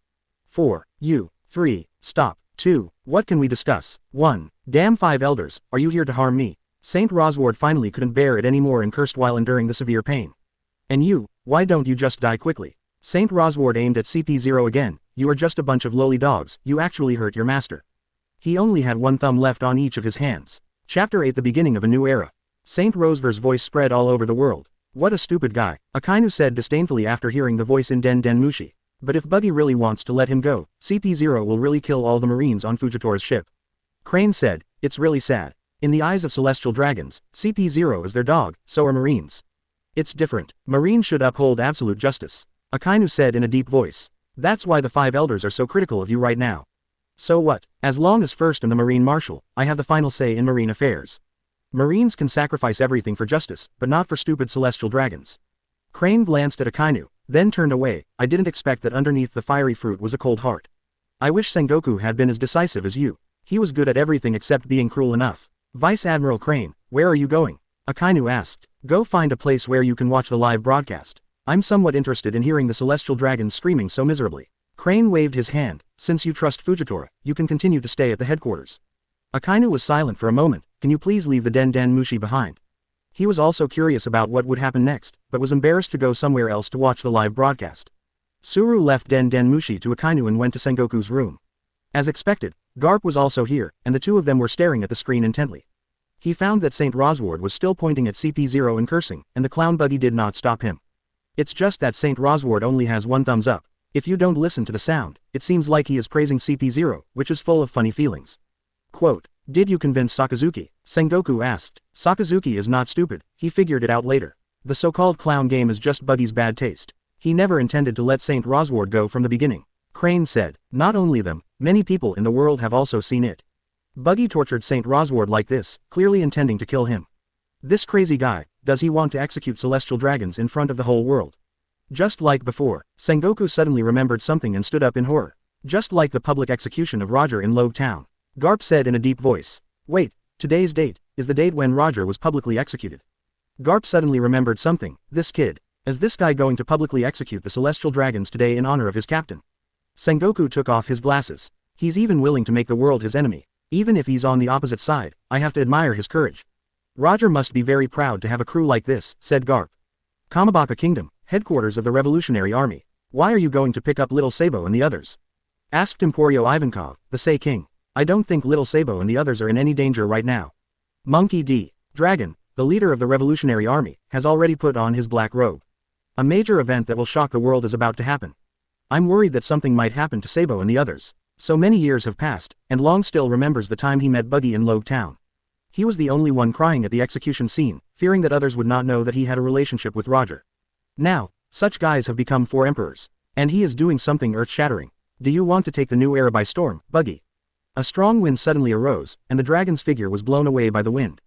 4. You. 3. Stop. 2. What can we discuss? 1. Damn 5 elders, are you here to harm me? Saint Rosward finally couldn't bear it anymore and cursed while enduring the severe pain. And you, why don't you just die quickly? Saint Rosward aimed at CP0 again. You are just a bunch of lowly dogs, you actually hurt your master. He only had 1 thumb left on each of his hands. Chapter 8. The beginning of a new era. Saint Rosever's voice spread all over the world. What a stupid guy, Akainu said disdainfully after hearing the voice in Den Den Mushi. But if Buggy really wants to let him go, CP0 will really kill all the Marines on Fujitora's ship. Crane said, it's really sad. In the eyes of celestial dragons, CP0 is their dog, so are Marines. It's different. Marines should uphold absolute justice. Akainu said in a deep voice. That's why the 5 elders are so critical of you right now. So what? As long as first I'm the Marine Marshal, I have the final say in Marine affairs. Marines can sacrifice everything for justice, but not for stupid celestial dragons. Crane glanced at Akainu, then turned away. I didn't expect that underneath the fiery fruit was a cold heart. I wish Sengoku had been as decisive as you. He was good at everything except being cruel enough. Vice Admiral Crane, where are you going? Akainu asked. Go find a place where you can watch the live broadcast. I'm somewhat interested in hearing the celestial dragons screaming so miserably. Crane waved his hand. Since you trust Fujitora, you can continue to stay at the headquarters. Akainu was silent for a moment. Can you please leave the Den Den Mushi behind? He was also curious about what would happen next, but was embarrassed to go somewhere else to watch the live broadcast. Suru left Den Den Mushi to Akainu and went to Sengoku's room. As expected, Garp was also here, and the two of them were staring at the screen intently. He found that Saint Rosward was still pointing at CP0 and cursing, and the clown Buggy did not stop him. It's just that Saint Rosward only has 1 thumbs up. If you don't listen to the sound, it seems like he is praising CP0, which is full of funny feelings. Quote, did you convince Sakazuki? Sengoku asked. Sakazuki is not stupid, he figured it out later. The so-called clown game is just Buggy's bad taste. He never intended to let Saint Rosward go from the beginning. Crane said, not only them, many people in the world have also seen it. Buggy tortured Saint Rosward like this, clearly intending to kill him. This crazy guy, does he want to execute celestial dragons in front of the whole world? Just like before, Sengoku suddenly remembered something and stood up in horror. Just like the public execution of Roger in Logue Town. Garp said in a deep voice. Wait, today's date is the date when Roger was publicly executed. Garp suddenly remembered something. This kid. Is this guy going to publicly execute the celestial dragons today in honor of his captain? Sengoku took off his glasses. He's even willing to make the world his enemy. Even if he's on the opposite side, I have to admire his courage. Roger must be very proud to have a crew like this, said Garp. Kamabaka Kingdom, headquarters of the Revolutionary Army. Why are you going to pick up Little Sabo and the others? Asked Emporio Ivankov, the Sei King. I don't think Little Sabo and the others are in any danger right now. Monkey D. Dragon, the leader of the Revolutionary Army, has already put on his black robe. A major event that will shock the world is about to happen. I'm worried that something might happen to Sabo and the others. So many years have passed, and Long still remembers the time he met Buggy in Logue Town. He was the only one crying at the execution scene, fearing that others would not know that he had a relationship with Roger. Now, such guys have become 4 emperors. And he is doing something earth-shattering. Do you want to take the new era by storm, Buggy? A strong wind suddenly arose, and the dragon's figure was blown away by the wind.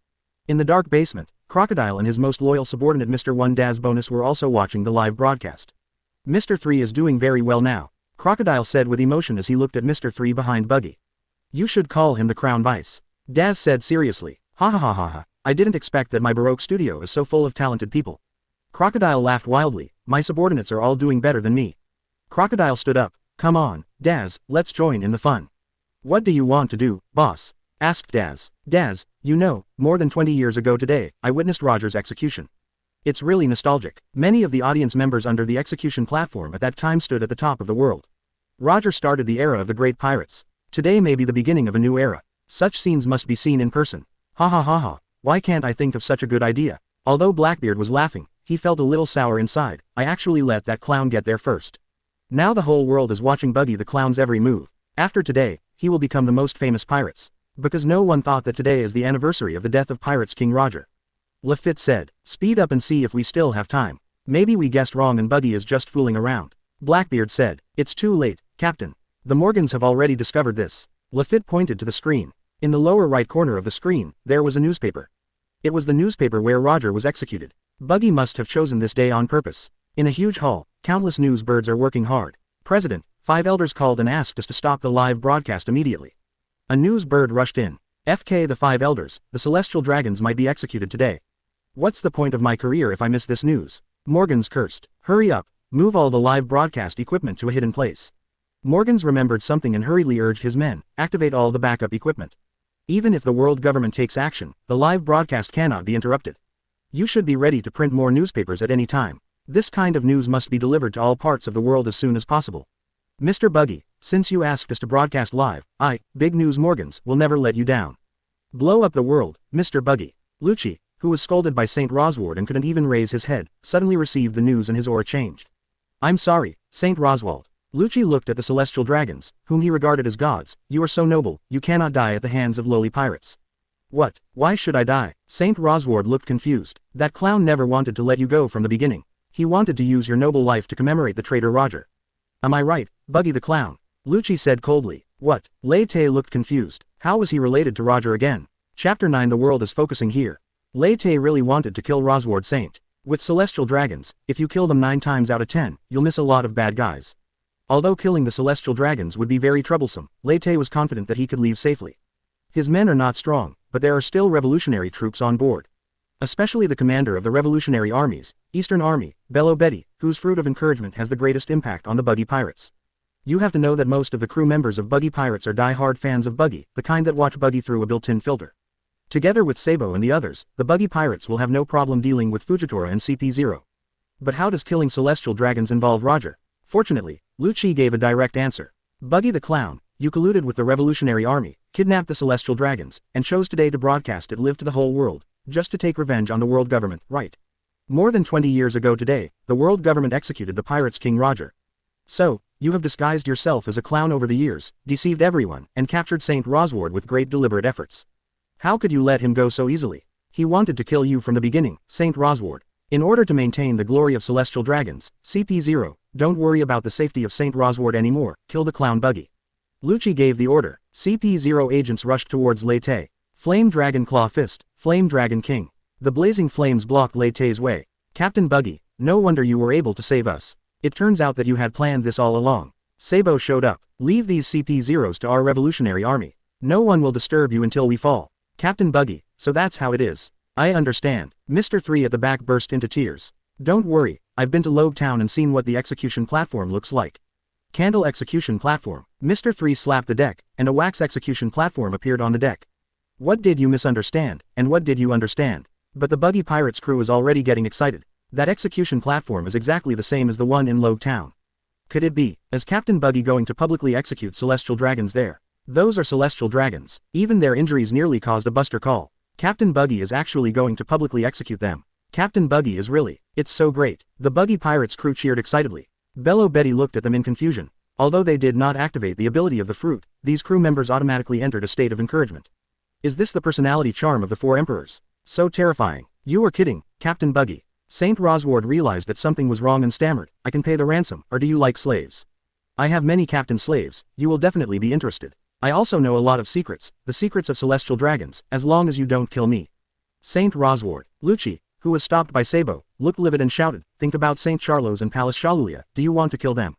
In the dark basement, Crocodile and his most loyal subordinate Mr. 1 Daz Bonus were also watching the live broadcast. Mr. 3 is doing very well now, Crocodile said with emotion as he looked at Mr. 3 behind Buggy. You should call him the Crown Vice. Daz said seriously. Ha ha ha ha ha, I didn't expect that my Baroque studio is so full of talented people. Crocodile laughed wildly. My subordinates are all doing better than me. Crocodile stood up. Come on, Daz, let's join in the fun. What do you want to do, boss? Asked Daz. Daz, you know, more than 20 years ago today, I witnessed Roger's execution. It's really nostalgic. Many of the audience members under the execution platform at that time stood at the top of the world. Roger started the era of the great pirates. Today may be the beginning of a new era. Such scenes must be seen in person. Ha ha ha ha, why can't I think of such a good idea? Although Blackbeard was laughing, he felt a little sour inside. I actually let that clown get there first. Now the whole world is watching Buggy the Clown's every move. After today, he will become the most famous pirates. Because no one thought that today is the anniversary of the death of Pirates King Roger. Lafitte said, speed up and see if we still have time. Maybe we guessed wrong and Buggy is just fooling around. Blackbeard said, it's too late, Captain. The Morgans have already discovered this. Lafitte pointed to the screen. In the lower right corner of the screen, there was a newspaper. It was the newspaper where Roger was executed. Buggy must have chosen this day on purpose. In a huge hall, countless news birds are working hard. President, 5 elders called and asked us to stop the live broadcast immediately. A news bird rushed in. FK the 5 elders, the celestial dragons might be executed today. What's the point of my career if I miss this news? Morgans cursed. Hurry up, move all the live broadcast equipment to a hidden place. Morgans remembered something and hurriedly urged his men, activate all the backup equipment. Even if the world government takes action, the live broadcast cannot be interrupted. You should be ready to print more newspapers at any time. This kind of news must be delivered to all parts of the world as soon as possible. Mr. Buggy, since you asked us to broadcast live, Big News Morgans, will never let you down. Blow up the world, Mr. Buggy. Lucci, who was scolded by St. Roswald and couldn't even raise his head, suddenly received the news and his aura changed. I'm sorry, St. Roswald. Lucci looked at the celestial dragons, whom he regarded as gods. You are so noble, you cannot die at the hands of lowly pirates. What? Why should I die? St. Roswald looked confused. That clown never wanted to let you go from the beginning. He wanted to use your noble life to commemorate the traitor Roger. Am I right, Buggy the Clown? Lucci said coldly. What? Lei Te looked confused. How was he related to Roger again? Chapter 9. The world is focusing here. Lei Te really wanted to kill Roswald Saint. With celestial dragons, if you kill them 9 times out of 10, you'll miss a lot of bad guys. Although killing the celestial dragons would be very troublesome, Lei Te was confident that he could leave safely. His men are not strong, but there are still revolutionary troops on board. Especially the commander of the revolutionary armies, Eastern Army, Bello Betty, whose fruit of encouragement has the greatest impact on the Buggy Pirates. You have to know that most of the crew members of Buggy Pirates are die-hard fans of Buggy, the kind that watch Buggy through a built-in filter. Together with Sabo and the others, the Buggy Pirates will have no problem dealing with Fujitora and CP0. But how does killing celestial dragons involve Roger? Fortunately, Lucci gave a direct answer. Buggy the Clown, you colluded with the revolutionary army, kidnapped the celestial dragons, and chose today to broadcast it live to the whole world, just to take revenge on the world government, right? More than 20 years ago today, the world government executed the pirates King Roger. So, you have disguised yourself as a clown over the years, deceived everyone, and captured St. Roswald with great deliberate efforts. How could you let him go so easily? He wanted to kill you from the beginning, St. Roswald. In order to maintain the glory of celestial dragons, CP0, don't worry about the safety of St. Roswald anymore, kill the clown Buggy. Lucci gave the order. CP0 agents rushed towards Lei Te. Flame Dragon Claw Fist, Flame Dragon King. The blazing flames blocked Lei Te's way. Captain Buggy, no wonder you were able to save us. It turns out that you had planned this all along. Sabo showed up. Leave these CP0s to our revolutionary army. No one will disturb you until we fall. Captain Buggy, so that's how it is. I understand. Mr. 3 at the back burst into tears. Don't worry, I've been to Logue Town and seen what the execution platform looks like. Candle execution platform. Mr. 3 slapped the deck, and a wax execution platform appeared on the deck. What did you misunderstand, and what did you understand? But the Buggy Pirates crew is already getting excited. That execution platform is exactly the same as the one in Logue Town. Could it be, is Captain Buggy going to publicly execute celestial dragons there? Those are celestial dragons. Even their injuries nearly caused a buster call. Captain Buggy is actually going to publicly execute them. Captain Buggy is really, it's so great. The Buggy Pirates crew cheered excitedly. Bello Betty looked at them in confusion. Although they did not activate the ability of the fruit, these crew members automatically entered a state of encouragement. Is this the personality charm of the 4 emperors? So terrifying. You are kidding, Captain Buggy. St. Roswald realized that something was wrong and stammered, I can pay the ransom, or do you like slaves? I have many captain slaves, you will definitely be interested. I also know a lot of secrets, the secrets of celestial dragons, as long as you don't kill me. St. Roswald. Lucci, who was stopped by Sabo, looked livid and shouted, think about St. Charlos and Palace Shalulia, do you want to kill them?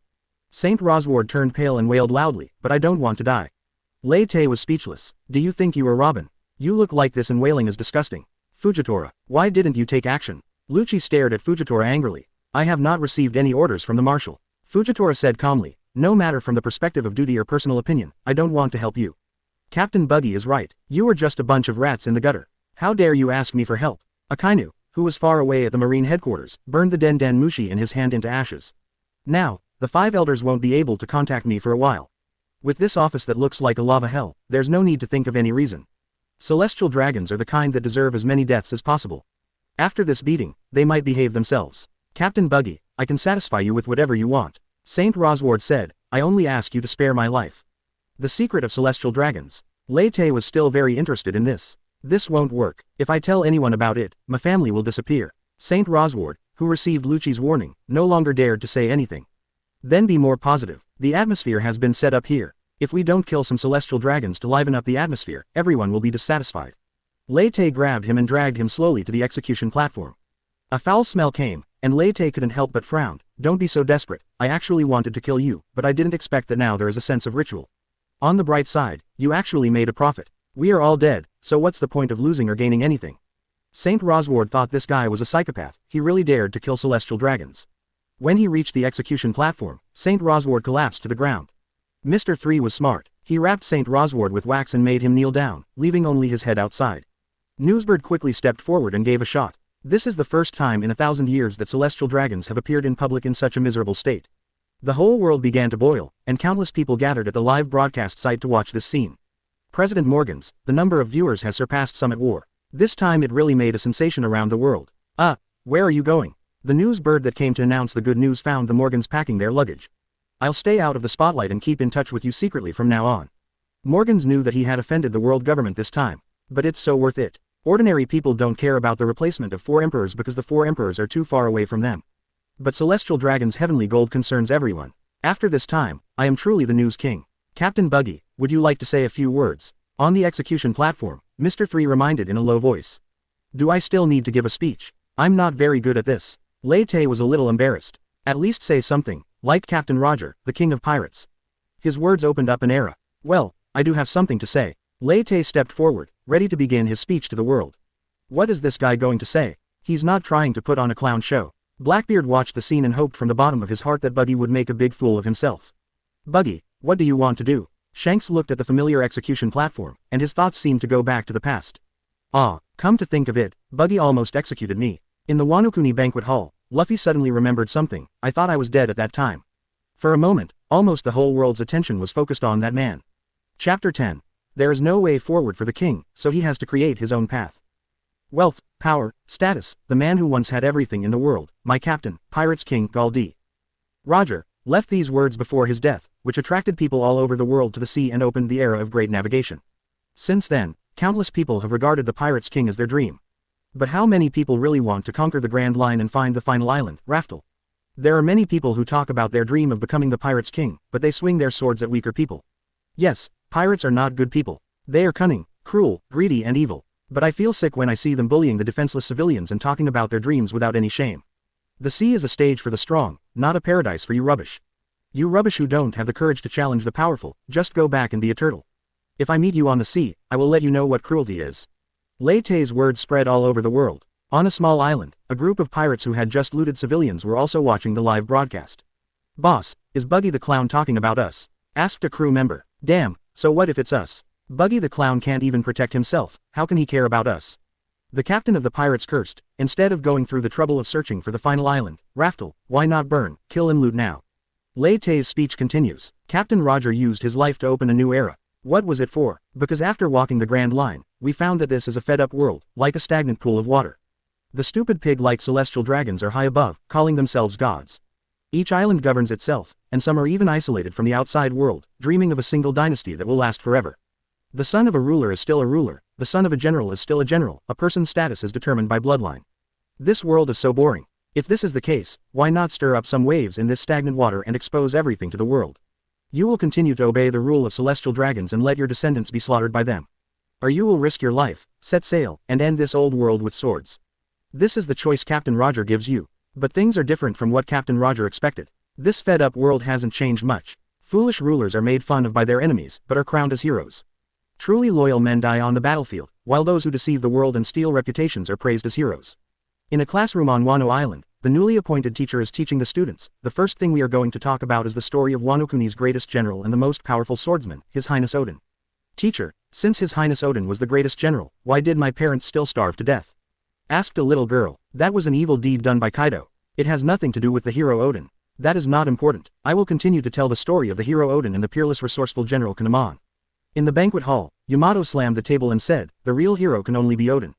St. Roswald turned pale and wailed loudly, but I don't want to die. Lei Te was speechless. Do you think you are Robin? You look like this and wailing is disgusting. Fujitora, why didn't you take action? Lucci stared at Fujitora angrily. I have not received any orders from the marshal. Fujitora said calmly, no matter from the perspective of duty or personal opinion, I don't want to help you. Captain Buggy is right, you are just a bunch of rats in the gutter. How dare you ask me for help? Akainu, who was far away at the marine headquarters, burned the Den Den Mushi in his hand into ashes. Now, the 5 elders won't be able to contact me for a while. With this office that looks like a lava hell, there's no need to think of any reason. Celestial dragons are the kind that deserve as many deaths as possible. After this beating, they might behave themselves. Captain Buggy, I can satisfy you with whatever you want. Saint Rosward said, I only ask you to spare my life. The secret of celestial dragons. Lei Te was still very interested in this. This won't work. If I tell anyone about it, my family will disappear. Saint Rosward, who received Lucci's warning, no longer dared to say anything. Then be more positive. The atmosphere has been set up here. If we don't kill some celestial dragons to liven up the atmosphere, everyone will be dissatisfied. Lei Te grabbed him and dragged him slowly to the execution platform. A foul smell came, and Lei Te couldn't help but frown. Don't be so desperate. I actually wanted to kill you, but I didn't expect that now there is a sense of ritual. On the bright side, you actually made a profit. We are all dead, so what's the point of losing or gaining anything? Saint Rosward thought this guy was a psychopath. He really dared to kill celestial dragons. When he reached the execution platform, Saint Rosward collapsed to the ground. Mr. 3 was smart. He wrapped Saint Rosward with wax and made him kneel down, leaving only his head outside. Newsbird quickly stepped forward and gave a shot. This is the first time in 1,000 years that celestial dragons have appeared in public in such a miserable state. The whole world began to boil, and countless people gathered at the live broadcast site to watch this scene. President Morgan's, the number of viewers has surpassed some at war. This time it really made a sensation around the world. Where are you going? The news bird that came to announce the good news found the Morgans packing their luggage. I'll stay out of the spotlight and keep in touch with you secretly from now on. Morgans knew that he had offended the world government this time. But it's so worth it. Ordinary people don't care about the replacement of 4 emperors because the 4 emperors are too far away from them. But Celestial Dragon's heavenly gold concerns everyone. After this time, I am truly the news king. Captain Buggy, would you like to say a few words? On the execution platform, Mr. 3 reminded in a low voice. Do I still need to give a speech? I'm not very good at this. Lei Te was a little embarrassed. At least say something, like Captain Roger, the king of pirates. His words opened up an era. Well, I do have something to say. Lei Te stepped forward, ready to begin his speech to the world. What is this guy going to say? He's not trying to put on a clown show. Blackbeard watched the scene and hoped from the bottom of his heart that Buggy would make a big fool of himself. Buggy, what do you want to do? Shanks looked at the familiar execution platform, and his thoughts seemed to go back to the past. Come to think of it, Buggy almost executed me. In the Wano banquet hall, Luffy suddenly remembered something. I thought I was dead at that time. For a moment, almost the whole world's attention was focused on that man. Chapter 10. There is no way forward for the king, so he has to create his own path. Wealth, power, status, the man who once had everything in the world, my captain, Pirates King Galdi. Roger, left these words before his death, which attracted people all over the world to the sea and opened the era of great navigation. Since then, countless people have regarded the Pirates King as their dream. But how many people really want to conquer the Grand Line and find the final island, Raftel? There are many people who talk about their dream of becoming the Pirates King, but they swing their swords at weaker people. Yes, pirates are not good people. They are cunning, cruel, greedy and evil. But I feel sick when I see them bullying the defenseless civilians and talking about their dreams without any shame. The sea is a stage for the strong, not a paradise for you rubbish. You rubbish who don't have the courage to challenge the powerful, just go back and be a turtle. If I meet you on the sea, I will let you know what cruelty is. Lei Te's words spread all over the world. On a small island, a group of pirates who had just looted civilians were also watching the live broadcast. Boss, is Buggy the Clown talking about us? Asked a crew member. Damn, so what if it's us? Buggy the Clown can't even protect himself, how can he care about us? The captain of the pirates cursed. Instead of going through the trouble of searching for the final island, Raftel, why not burn, kill and loot now? Lei Te's speech continues. Captain Roger used his life to open a new era. What was it for? Because after walking the Grand Line, we found that this is a fed-up world, like a stagnant pool of water. The stupid pig-like celestial dragons are high above, calling themselves gods. Each island governs itself, and some are even isolated from the outside world, dreaming of a single dynasty that will last forever. The son of a ruler is still a ruler, the son of a general is still a general, a person's status is determined by bloodline. This world is so boring. If this is the case, why not stir up some waves in this stagnant water and expose everything to the world? You will continue to obey the rule of celestial dragons and let your descendants be slaughtered by them. Or you will risk your life, set sail, and end this old world with swords. This is the choice Captain Roger gives you. But things are different from what Captain Roger expected. This fed-up world hasn't changed much. Foolish rulers are made fun of by their enemies, but are crowned as heroes. Truly loyal men die on the battlefield, while those who deceive the world and steal reputations are praised as heroes. In a classroom on Wano Island, the newly appointed teacher is teaching the students. The first thing we are going to talk about is the story of Wano-kuni's greatest general and the most powerful swordsman, His Highness Oden. Teacher, since His Highness Oden was the greatest general, why did my parents still starve to death? Asked a little girl. That was an evil deed done by Kaido. It has nothing to do with the hero Oden. That is not important. I will continue to tell the story of the hero Oden and the peerless resourceful General Kinemon. In the banquet hall, Yamato slammed the table and said, the real hero can only be Oden.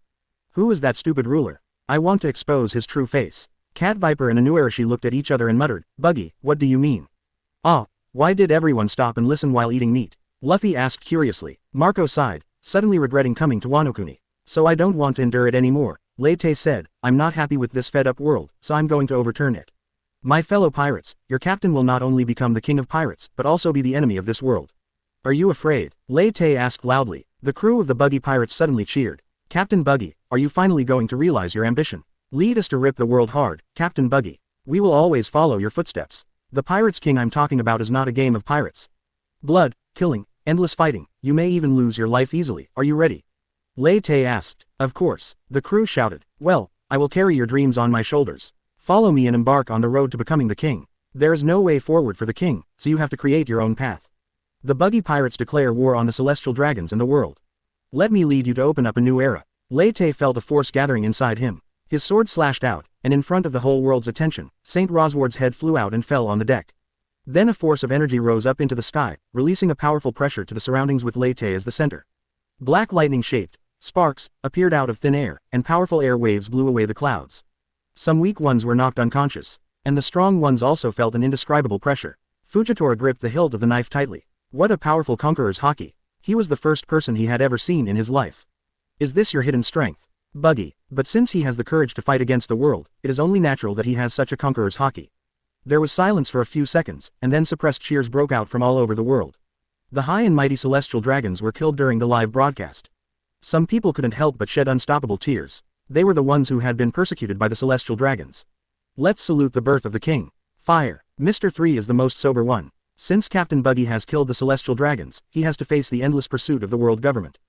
Who is that stupid ruler? I want to expose his true face. Cat Viper and Inuarashi looked at each other and muttered, Buggy, what do you mean? Ah, why did everyone stop and listen while eating meat? Luffy asked curiously. Marco sighed, suddenly regretting coming to Wano Kuni. So I don't want to endure it anymore. Lei Te said, I'm not happy with this fed-up world, so I'm going to overturn it. My fellow pirates, your captain will not only become the king of pirates, but also be the enemy of this world. Are you afraid? Lei Te asked loudly. The crew of the Buggy Pirates suddenly cheered. Captain Buggy, are you finally going to realize your ambition? Lead us to rip the world hard, Captain Buggy. We will always follow your footsteps. The Pirates King I'm talking about is not a game of pirates. Blood, killing, endless fighting, you may even lose your life easily. Are you ready? Lei Te asked. Of course. The crew shouted. Well, I will carry your dreams on my shoulders. Follow me and embark on the road to becoming the king. There is no way forward for the king, so you have to create your own path. The Buggy Pirates declare war on the celestial dragons and the world. Let me lead you to open up a new era. Lei Te felt a force gathering inside him. His sword slashed out, and in front of the whole world's attention, Saint Rosward's head flew out and fell on the deck. Then a force of energy rose up into the sky, releasing a powerful pressure to the surroundings with Lei Te as the center. Black lightning-shaped sparks appeared out of thin air, and powerful air waves blew away the clouds. Some weak ones were knocked unconscious, and the strong ones also felt an indescribable pressure. Fujitora gripped the hilt of the knife tightly. What a powerful conqueror's haki. He was the first person he had ever seen in his life. Is this your hidden strength? Buggy. But since he has the courage to fight against the world, it is only natural that he has such a conqueror's haki. There was silence for a few seconds, and then suppressed cheers broke out from all over the world. The high and mighty celestial dragons were killed during the live broadcast. Some people couldn't help but shed unstoppable tears. They were the ones who had been persecuted by the celestial dragons. Let's salute the birth of the king. Fire. Mr. 3 is the most sober one. Since Captain Buggy has killed the celestial dragons, he has to face the endless pursuit of the world government.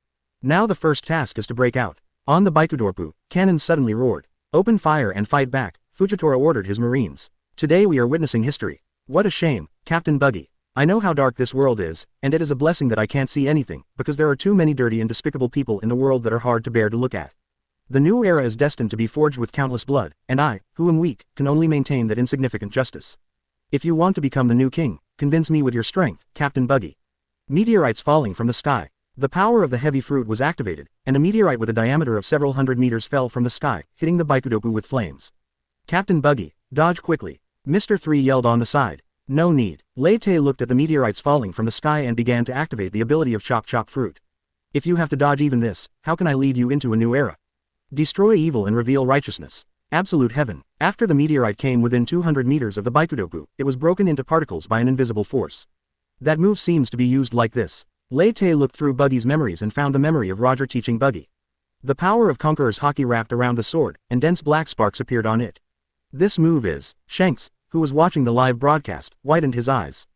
Now the first task is to break out. On the Baikudorpu, cannons suddenly roared. Open fire and fight back, Fujitora ordered his marines. Today we are witnessing history. What a shame, Captain Buggy. I know how dark this world is, and it is a blessing that I can't see anything, because there are too many dirty and despicable people in the world that are hard to bear to look at. The new era is destined to be forged with countless blood, and I, who am weak, can only maintain that insignificant justice. If you want to become the new king, convince me with your strength, Captain Buggy. Meteorites falling from the sky. The power of the heavy fruit was activated, and a meteorite with a diameter of several hundred meters fell from the sky, hitting the Baikudopu with flames. Captain Buggy, dodge quickly. Mr. 3 yelled on the side. No need. Lei Te looked at the meteorites falling from the sky and began to activate the ability of Chop Chop Fruit. If you have to dodge even this, how can I lead you into a new era? Destroy evil and reveal righteousness. Absolute heaven. After the meteorite came within 200 meters of the Baikudopu, it was broken into particles by an invisible force. That move seems to be used like this. Lei Te looked through Buggy's memories and found the memory of Roger teaching Buggy. The power of Conqueror's haki wrapped around the sword, and dense black sparks appeared on it. This move is. Shanks, who was watching the live broadcast, widened his eyes.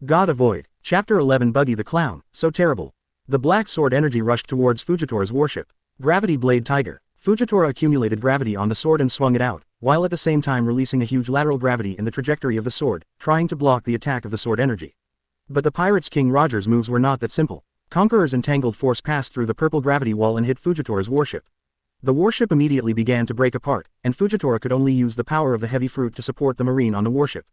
God avoid. Chapter 11 Buggy the Clown, so terrible. The black sword energy rushed towards Fujitora's warship. Gravity Blade Tiger. Fujitora accumulated gravity on the sword and swung it out, while at the same time releasing a huge lateral gravity in the trajectory of the sword, trying to block the attack of the sword energy. But the Pirates King Roger's moves were not that simple. Conqueror's entangled force passed through the purple gravity wall and hit Fujitora's warship. The warship immediately began to break apart, and Fujitora could only use the power of the heavy fruit to support the marine on the warship.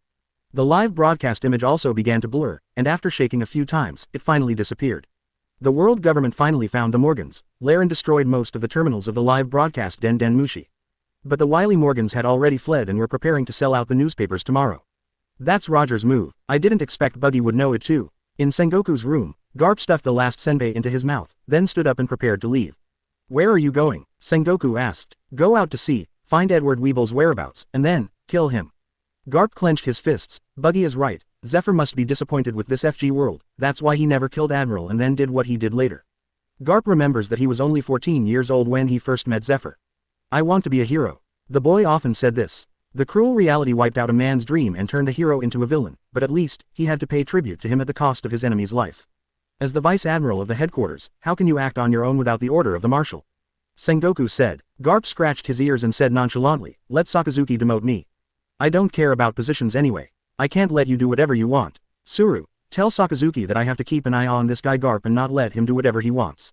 The live broadcast image also began to blur, and after shaking a few times, it finally disappeared. The world government finally found the Morgans, lair and destroyed most of the terminals of the live broadcast Den Den Mushi. But the wily Morgans had already fled and were preparing to sell out the newspapers tomorrow. That's Roger's move. I didn't expect Buggy would know it too. In Sengoku's room, Garp stuffed the last senbei into his mouth, then stood up and prepared to leave. Where are you going? Sengoku asked. Go out to sea, find Edward Weeble's whereabouts, and then, kill him. Garp clenched his fists. Buggy is right. Zephyr must be disappointed with this FG world, that's why he never killed Admiral and then did what he did later. Garp remembers that he was only 14 years old when he first met Zephyr. I want to be a hero. The boy often said this. The cruel reality wiped out a man's dream and turned a hero into a villain, but at least, he had to pay tribute to him at the cost of his enemy's life. As the Vice Admiral of the headquarters, how can you act on your own without the order of the Marshal? Sengoku said. Garp scratched his ears and said nonchalantly, let Sakazuki demote me. I don't care about positions anyway. I can't let you do whatever you want. Suru, tell Sakazuki that I have to keep an eye on this guy Garp and not let him do whatever he wants.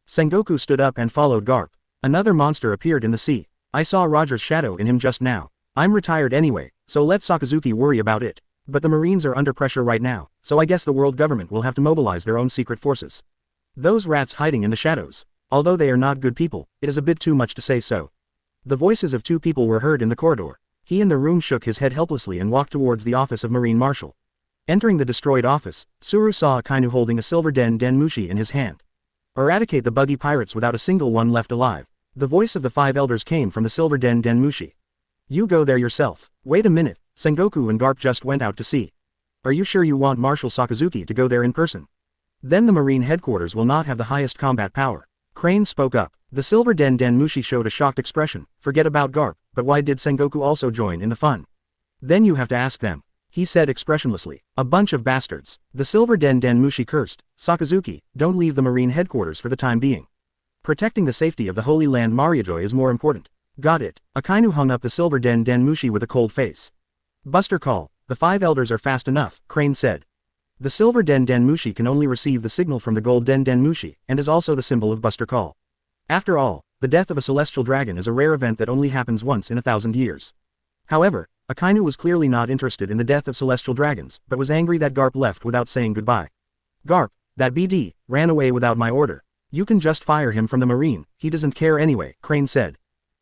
Sengoku stood up and followed Garp. Another monster appeared in the sea. I saw Roger's shadow in him just now. I'm retired anyway, so let Sakazuki worry about it. But the Marines are under pressure right now, so I guess the world government will have to mobilize their own secret forces. Those rats hiding in the shadows. Although they are not good people, it is a bit too much to say so. The voices of two people were heard in the corridor. He in the room shook his head helplessly and walked towards the office of Marine Marshal. Entering the destroyed office, Tsuru saw Akainu holding a silver den mushi in his hand. Eradicate the buggy pirates without a single one left alive. The voice of the five elders came from the silver den mushi. You go there yourself. Wait a minute, Sengoku and Garp just went out to see. Are you sure you want Marshal Sakazuki to go there in person? Then the Marine headquarters will not have the highest combat power. Crane spoke up. The silver den mushi showed a shocked expression. Forget about Garp, but why did Sengoku also join in the fun? Then you have to ask them. He said expressionlessly. A bunch of bastards. The silver den mushi cursed. Sakazuki, don't leave the Marine headquarters for the time being. Protecting the safety of the Holy Land Mariajoy is more important. Got it. Akainu hung up the silver den mushi with a cold face. Buster call. The five elders are fast enough, Crane said. The silver den mushi can only receive the signal from the gold den mushi, and is also the symbol of Buster call. After all, the death of a celestial dragon is a rare event that only happens once in 1,000 years. However, Akainu was clearly not interested in the death of celestial dragons, but was angry that Garp left without saying goodbye. Garp, that BD, ran away without my order. You can just fire him from the Marine, he doesn't care anyway, Crane said.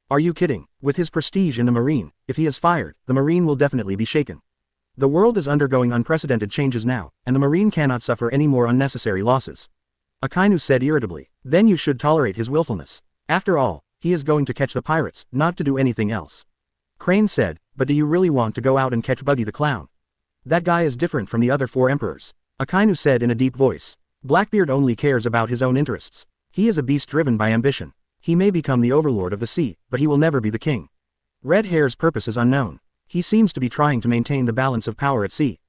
Are you kidding? With his prestige in the Marine, if he is fired, the Marine will definitely be shaken. The world is undergoing unprecedented changes now, and the Marine cannot suffer any more unnecessary losses. Akainu said irritably. Then you should tolerate his willfulness. After all, he is going to catch the pirates, not to do anything else. Crane said, but do you really want to go out and catch Buggy the Clown? That guy is different from the other four emperors. Akainu said in a deep voice. Blackbeard only cares about his own interests. He is a beast driven by ambition. He may become the overlord of the sea, but he will never be the king. Red Hair's purpose is unknown. He seems to be trying to maintain the balance of power at sea.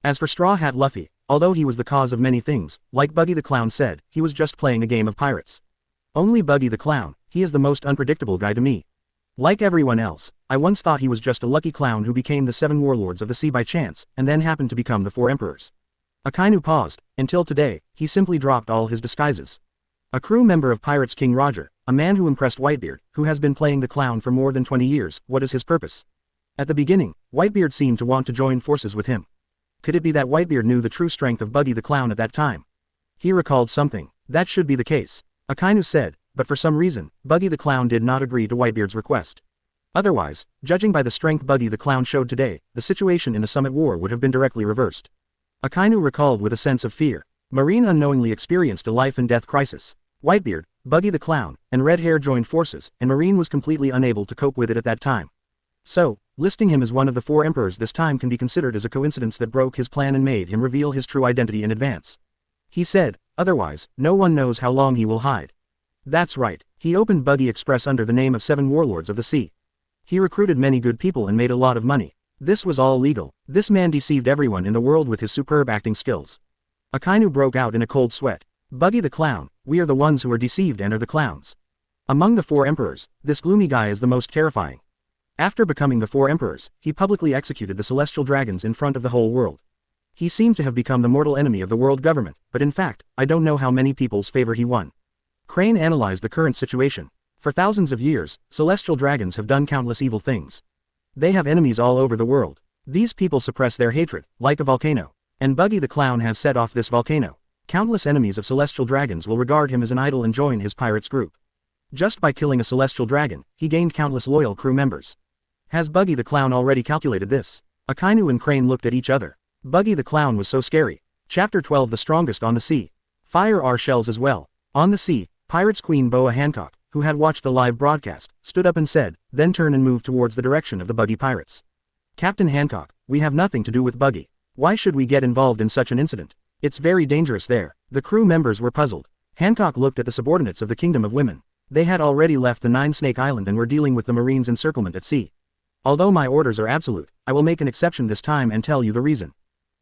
As for Straw Hat Luffy, although he was the cause of many things, like Buggy the Clown said, he was just playing a game of pirates. Only Buggy the Clown, he is the most unpredictable guy to me. Like everyone else, I once thought he was just a lucky clown who became the 7 warlords of the sea by chance, and then happened to become the 4 emperors. Akainu paused. Until today, he simply dropped all his disguises. A crew member of Pirates King Roger, a man who impressed Whitebeard, who has been playing the clown for more than 20 years, what is his purpose? At the beginning, Whitebeard seemed to want to join forces with him. Could it be that Whitebeard knew the true strength of Buggy the Clown at that time? He recalled something. That should be the case. Akainu said, but for some reason, Buggy the Clown did not agree to Whitebeard's request. Otherwise, judging by the strength Buggy the Clown showed today, the situation in the Summit War would have been directly reversed. Akainu recalled with a sense of fear. Marine unknowingly experienced a life and death crisis. Whitebeard, Buggy the Clown, and Red Hair joined forces, and Marine was completely unable to cope with it at that time. So, listing him as one of the 4 emperors this time can be considered as a coincidence that broke his plan and made him reveal his true identity in advance. He said, otherwise, no one knows how long he will hide. That's right, he opened Buggy Express under the name of 7 warlords of the sea. He recruited many good people and made a lot of money. This was all legal. This man deceived everyone in the world with his superb acting skills. Akainu broke out in a cold sweat. Buggy the Clown, we are the ones who are deceived and are the clowns. Among the 4 emperors, this gloomy guy is the most terrifying. After becoming the 4 emperors, he publicly executed the celestial dragons in front of the whole world. He seemed to have become the mortal enemy of the world government, but in fact, I don't know how many people's favor he won. Crane analyzed the current situation. For thousands of years, celestial dragons have done countless evil things. They have enemies all over the world. These people suppress their hatred, like a volcano. And Buggy the Clown has set off this volcano. Countless enemies of celestial dragons will regard him as an idol and join his pirates group. Just by killing a celestial dragon, he gained countless loyal crew members. Has Buggy the Clown already calculated this? Akainu and Crane looked at each other. Buggy the Clown was so scary. Chapter 12 The Strongest on the Sea. Fire our shells as well. On the sea, Pirates Queen Boa Hancock, who had watched the live broadcast, stood up and said, then turned and moved towards the direction of the Buggy pirates. Captain Hancock, we have nothing to do with Buggy. Why should we get involved in such an incident? It's very dangerous there. The crew members were puzzled. Hancock looked at the subordinates of the Kingdom of Women. They had already left the 9-Snake Island and were dealing with the Marines' encirclement at sea. Although my orders are absolute, I will make an exception this time and tell you the reason.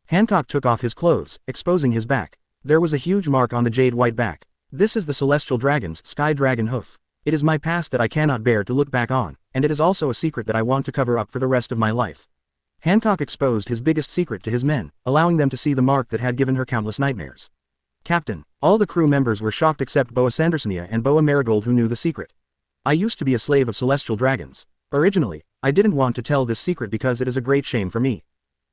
Hancock took off his clothes, exposing his back. There was a huge mark on the jade white back. This is the celestial dragon's sky dragon hoof. It is my past that I cannot bear to look back on, and it is also a secret that I want to cover up for the rest of my life. Hancock exposed his biggest secret to his men, allowing them to see the mark that had given her countless nightmares. Captain, all the crew members were shocked except Boa Sandersonia and Boa Marigold who knew the secret. I used to be a slave of celestial dragons. Originally, I didn't want to tell this secret because it is a great shame for me.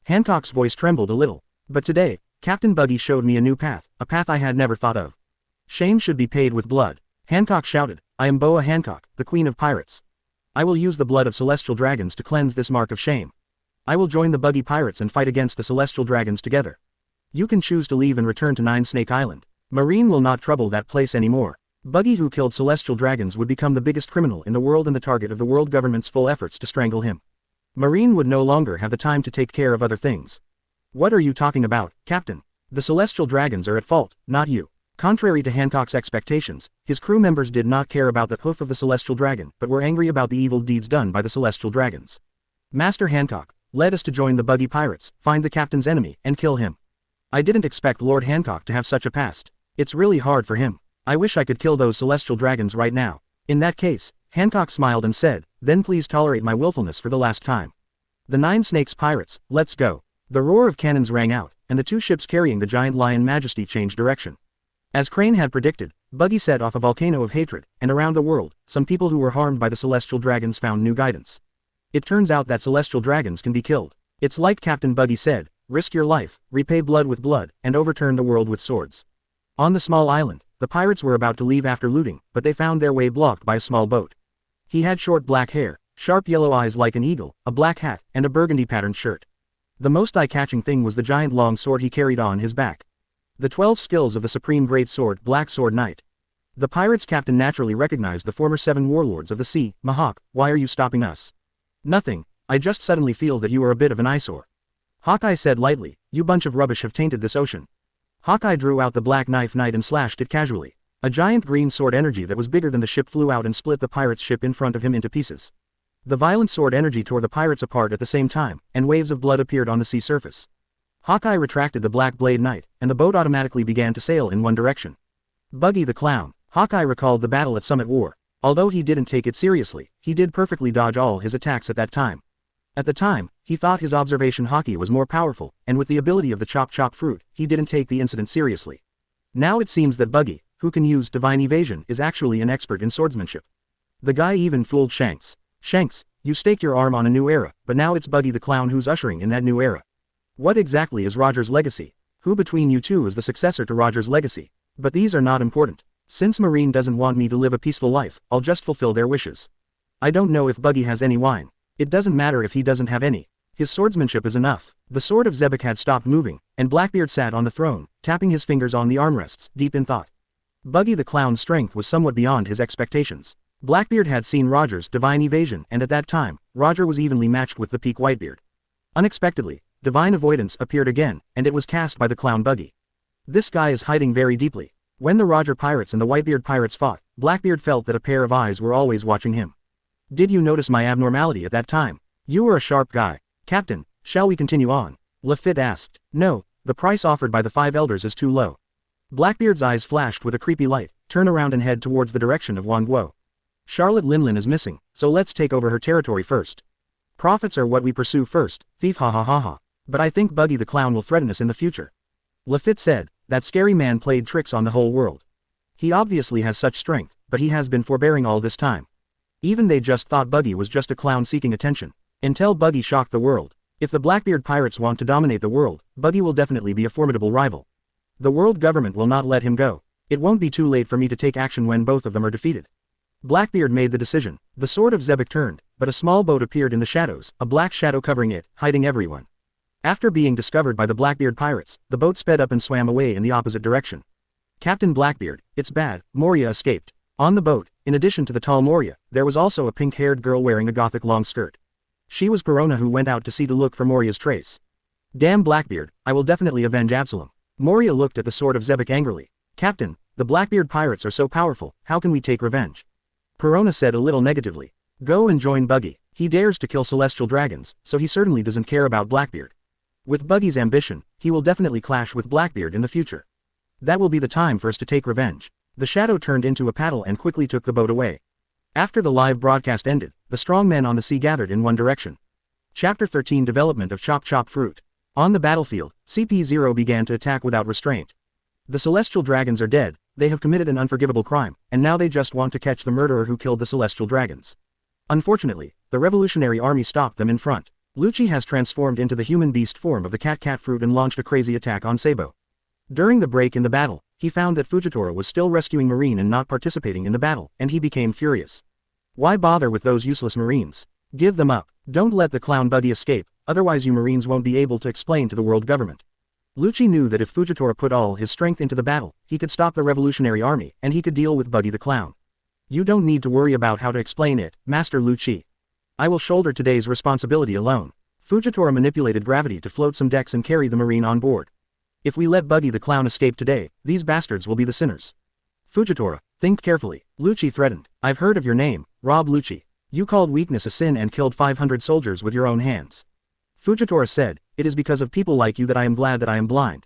Hancock's voice trembled a little. But today, Captain Buggy showed me a new path, a path I had never thought of. Shame should be paid with blood. Hancock shouted, I am Boa Hancock, the Queen of Pirates. I will use the blood of celestial dragons to cleanse this mark of shame. I will join the Buggy Pirates and fight against the celestial dragons together. You can choose to leave and return to Nine Snake Island. Marine will not trouble that place anymore. Buggy, who killed celestial dragons, would become the biggest criminal in the world and the target of the world government's full efforts to strangle him. Marine would no longer have the time to take care of other things. What are you talking about, Captain? The celestial dragons are at fault, not you. Contrary to Hancock's expectations, his crew members did not care about the hoof of the celestial dragon, but were angry about the evil deeds done by the celestial dragons. Master Hancock led us to join the Buggy Pirates, find the captain's enemy, and kill him. I didn't expect Lord Hancock to have such a past. It's really hard for him. I wish I could kill those celestial dragons right now. In that case, Hancock smiled and said, then please tolerate my willfulness for the last time. The Nine Snakes Pirates, let's go. The roar of cannons rang out, and the two ships carrying the giant lion Majesty changed direction. As Crane had predicted, Buggy set off a volcano of hatred, and around the world, some people who were harmed by the celestial dragons found new guidance. It turns out that celestial dragons can be killed. It's like Captain Buggy said, risk your life, repay blood with blood, and overturn the world with swords. On the small island, the pirates were about to leave after looting, but they found their way blocked by a small boat. He had short black hair, sharp yellow eyes like an eagle, a black hat, and a burgundy-patterned shirt. The most eye-catching thing was the giant long sword he carried on his back. The 12 skills of the Supreme Great Sword, Black Sword Knight. The pirate's captain naturally recognized the former 7 warlords of the sea. Mahawk, why are you stopping us? Nothing, I just suddenly feel that you are a bit of an eyesore. Hawkeye said lightly, you bunch of rubbish have tainted this ocean. Hawkeye drew out the black knife and slashed it casually. A giant green sword energy that was bigger than the ship flew out and split the pirate's ship in front of him into pieces. The violent sword energy tore the pirates apart at the same time, and waves of blood appeared on the sea surface. Hawkeye retracted the black blade knight, and the boat automatically began to sail in one direction. Buggy the Clown. Hawkeye recalled the battle at Summit War. Although he didn't take it seriously, he did perfectly dodge all his attacks at that time. At the time, he thought his observation haki was more powerful, and with the ability of the Chop Chop fruit, he didn't take the incident seriously. Now it seems that Buggy, who can use divine evasion, is actually an expert in swordsmanship. The guy even fooled Shanks. Shanks, you staked your arm on a new era, but now it's Buggy the Clown who's ushering in that new era. What exactly is Roger's legacy? Who between you two is the successor to Roger's legacy? But these are not important. Since Marine doesn't want me to live a peaceful life, I'll just fulfill their wishes. I don't know if Buggy has any wine. It doesn't matter if he doesn't have any. His swordsmanship is enough. The sword of Zebek had stopped moving, and Blackbeard sat on the throne, tapping his fingers on the armrests, deep in thought. Buggy the Clown's strength was somewhat beyond his expectations. Blackbeard had seen Roger's divine evasion, and at that time, Roger was evenly matched with the peak Whitebeard. Unexpectedly, divine avoidance appeared again, and it was cast by the clown Buggy. This guy is hiding very deeply. When the Roger pirates and the Whitebeard pirates fought, Blackbeard felt that a pair of eyes were always watching him. Did you notice my abnormality at that time? You were a sharp guy. Captain, shall we continue on? Lafitte asked. No, the price offered by the 5 elders is too low. Blackbeard's eyes flashed with a creepy light. Turn around and head towards the direction of Wangguo. Charlotte Linlin is missing, so let's take over her territory first. Profits are what we pursue first, thief ha ha ha ha. But I think Buggy the Clown will threaten us in the future. Lafitte said, that scary man played tricks on the whole world. He obviously has such strength, but he has been forbearing all this time. Even they just thought Buggy was just a clown seeking attention. Until Buggy shocked the world. If the Blackbeard pirates want to dominate the world, Buggy will definitely be a formidable rival. The world government will not let him go. It won't be too late for me to take action when both of them are defeated. Blackbeard made the decision. The sword of Zebek turned, but a small boat appeared in the shadows, a black shadow covering it, hiding everyone. After being discovered by the Blackbeard pirates, the boat sped up and swam away in the opposite direction. Captain Blackbeard, it's bad, Moria escaped. On the boat, in addition to the tall Moria, there was also a pink-haired girl wearing a gothic long skirt. She was Perona, who went out to sea to look for Moria's trace. Damn Blackbeard, I will definitely avenge Absalom. Moria looked at the sword of Zebek angrily. Captain, the Blackbeard pirates are so powerful, how can we take revenge? Perona said a little negatively. Go and join Buggy. He dares to kill celestial dragons, so he certainly doesn't care about Blackbeard. With Buggy's ambition, he will definitely clash with Blackbeard in the future. That will be the time for us to take revenge. The shadow turned into a paddle and quickly took the boat away. After the live broadcast ended, the strong men on the sea gathered in one direction. Chapter 13 Development of Chop Chop Fruit. On the battlefield, CP0 began to attack without restraint. The celestial dragons are dead, they have committed an unforgivable crime, and now they just want to catch the murderer who killed the celestial dragons. Unfortunately, the revolutionary army stopped them in front. Lucci has transformed into the human beast form of the cat fruit and launched a crazy attack on Sabo. During the break in the battle, he found that Fujitora was still rescuing Marine and not participating in the battle, and he became furious. Why bother with those useless Marines? Give them up. Don't let the clown Buggy escape, otherwise you Marines won't be able to explain to the world government. Lucci knew that if Fujitora put all his strength into the battle, he could stop the revolutionary army, and he could deal with Buggy the clown. You don't need to worry about how to explain it, Master Lucci. I will shoulder today's responsibility alone. Fujitora manipulated gravity to float some decks and carry the Marine on board. If we let Buggy the clown escape today, these bastards will be the sinners. Fujitora, think carefully, Lucci threatened. I've heard of your name, Rob Lucci. You called weakness a sin and killed 500 soldiers with your own hands. Fujitora said, it is because of people like you that I am glad that I am blind.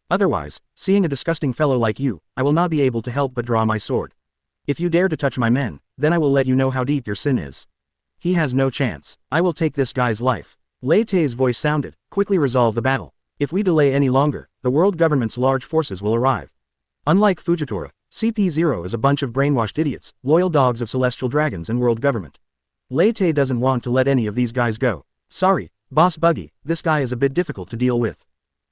Otherwise, seeing a disgusting fellow like you, I will not be able to help but draw my sword. If you dare to touch my men, then I will let you know how deep your sin is. He has no chance. I will take this guy's life. Lei Te's voice sounded, quickly resolve the battle. If we delay any longer, the world government's large forces will arrive. Unlike Fujitora, CP0 is a bunch of brainwashed idiots, loyal dogs of celestial dragons and world government. Lei Te doesn't want to let any of these guys go. Sorry, Boss Buggy, this guy is a bit difficult to deal with.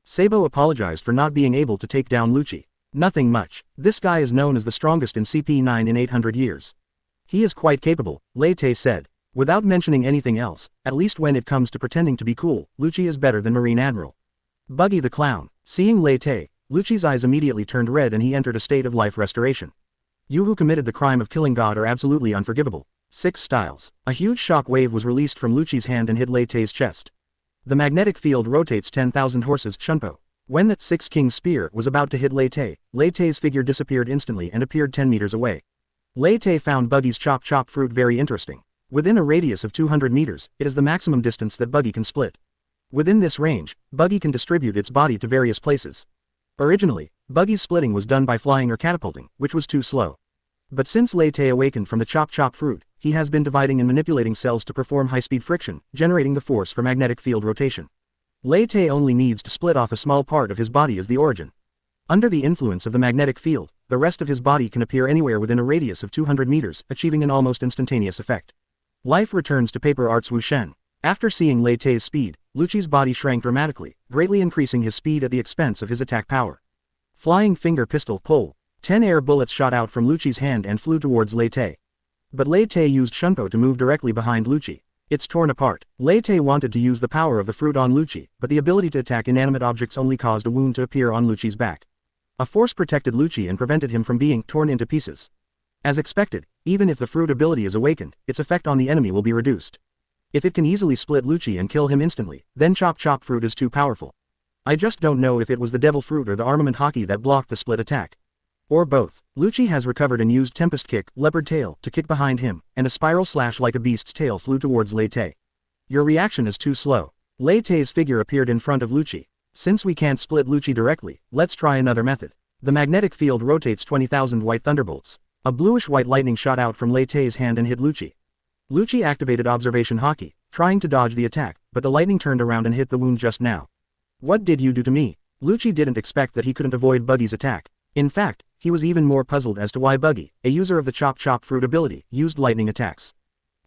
Sabo apologized for not being able to take down Lucci. Nothing much. This guy is known as the strongest in CP9 in 800 years. He is quite capable, Lei Te said. Without mentioning anything else, at least when it comes to pretending to be cool, Lucci is better than Marine Admiral. Buggy the clown. Seeing Lei Te, Lucci's eyes immediately turned red and he entered a state of life restoration. You who committed the crime of killing God are absolutely unforgivable. 6 styles. A huge shock wave was released from Lucci's hand and hit Lei Te's chest. The magnetic field rotates 10,000 horses Shunpo. When that 6 King spear was about to hit Lei Te's figure disappeared instantly and appeared 10 meters away. Lei Te found Buggy's chop fruit very interesting. Within a radius of 200 meters, it is the maximum distance that Buggy can split. Within this range, Buggy can distribute its body to various places. Originally, Buggy's splitting was done by flying or catapulting, which was too slow. But since Lei Te awakened from the chop fruit, he has been dividing and manipulating cells to perform high-speed friction, generating the force for magnetic field rotation. Lei Te only needs to split off a small part of his body as the origin. Under the influence of the magnetic field, the rest of his body can appear anywhere within a radius of 200 meters, achieving an almost instantaneous effect. Life returns to paper arts Wu Shen. After seeing Lei Te's speed, Lucci's body shrank dramatically, greatly increasing his speed at the expense of his attack power. Flying finger pistol pull. 10 air bullets shot out from Lucci's hand and flew towards Lei Te. But Lei Te used Shunpo to move directly behind Lucci. It's torn apart. Lei Te wanted to use the power of the fruit on Lucci, but the ability to attack inanimate objects only caused a wound to appear on Lucci's back. A force protected Lucci and prevented him from being torn into pieces. As expected, even if the fruit ability is awakened, its effect on the enemy will be reduced. If it can easily split Lucci and kill him instantly, then chop fruit is too powerful. I just don't know if it was the devil fruit or the armament hockey that blocked the split attack. Or both. Lucci has recovered and used Tempest Kick, Leopard Tail, to kick behind him, and a spiral slash like a beast's tail flew towards Lei Te. Your reaction is too slow. Lei Te's figure appeared in front of Lucci. Since we can't split Lucci directly, let's try another method. The magnetic field rotates 20,000 white thunderbolts. A bluish-white lightning shot out from Lei Te's hand and hit Lucci. Lucci activated Observation Hockey, trying to dodge the attack, but the lightning turned around and hit the wound just now. What did you do to me? Lucci didn't expect that he couldn't avoid Buggy's attack. In fact, he was even more puzzled as to why Buggy, a user of the chop fruit ability, used lightning attacks.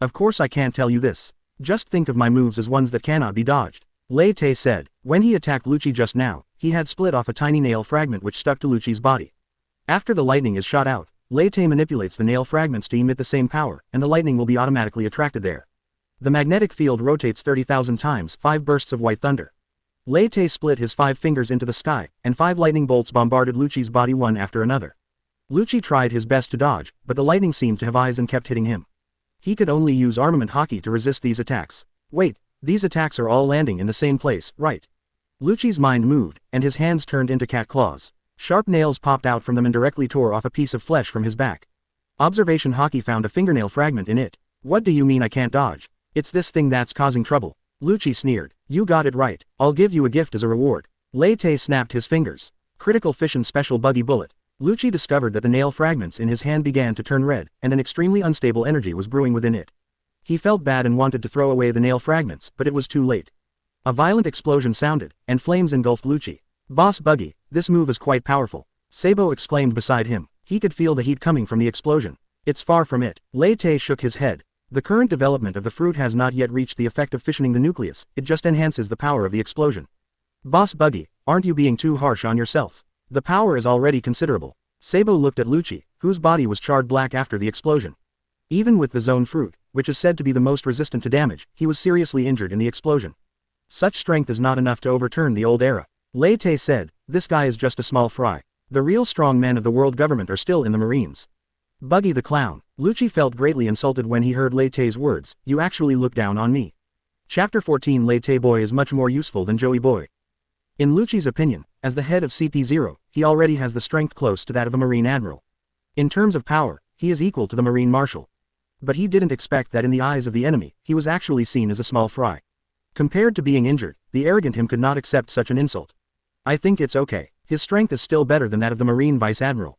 Of course I can't tell you this. Just think of my moves as ones that cannot be dodged. Lei Te said. When he attacked Lucci just now, he had split off a tiny nail fragment which stuck to Lucci's body. After the lightning is shot out, Lei Te manipulates the nail fragments to emit the same power, and the lightning will be automatically attracted there. The magnetic field rotates 30,000 times, 5 bursts of white thunder. Lei Te split his 5 fingers into the sky, and 5 lightning bolts bombarded Lucci's body one after another. Lucci tried his best to dodge, but the lightning seemed to have eyes and kept hitting him. He could only use armament hockey to resist these attacks. Wait, these attacks are all landing in the same place, right? Lucci's mind moved, and his hands turned into cat claws. Sharp nails popped out from them and directly tore off a piece of flesh from his back. Observation Hockey found a fingernail fragment in it. What do you mean I can't dodge? It's this thing that's causing trouble. Lucci sneered. You got it right. I'll give you a gift as a reward. Lei Te snapped his fingers. Critical Fission Special Buggy Bullet. Lucci discovered that the nail fragments in his hand began to turn red, and an extremely unstable energy was brewing within it. He felt bad and wanted to throw away the nail fragments, but it was too late. A violent explosion sounded, and flames engulfed Lucci. Boss Buggy, this move is quite powerful. Sabo exclaimed beside him. He could feel the heat coming from the explosion. It's far from it. Lei Te shook his head. The current development of the fruit has not yet reached the effect of fissioning the nucleus, it just enhances the power of the explosion. Boss Buggy, aren't you being too harsh on yourself? The power is already considerable. Sabo looked at Lucci, whose body was charred black after the explosion. Even with the zone fruit, which is said to be the most resistant to damage, he was seriously injured in the explosion. Such strength is not enough to overturn the old era. Lei Te said, this guy is just a small fry. The real strong men of the world government are still in the Marines. Buggy the clown. Lucci felt greatly insulted when he heard Lei Te's words, you actually look down on me. Chapter 14 Lei Te Boy is much more useful than Joey Boy. In Lucci's opinion, as the head of CP0, he already has the strength close to that of a Marine Admiral. In terms of power, he is equal to the Marine Marshal. But he didn't expect that in the eyes of the enemy, he was actually seen as a small fry. Compared to being injured, the arrogant him could not accept such an insult. I think it's okay. His strength is still better than that of the Marine Vice Admiral.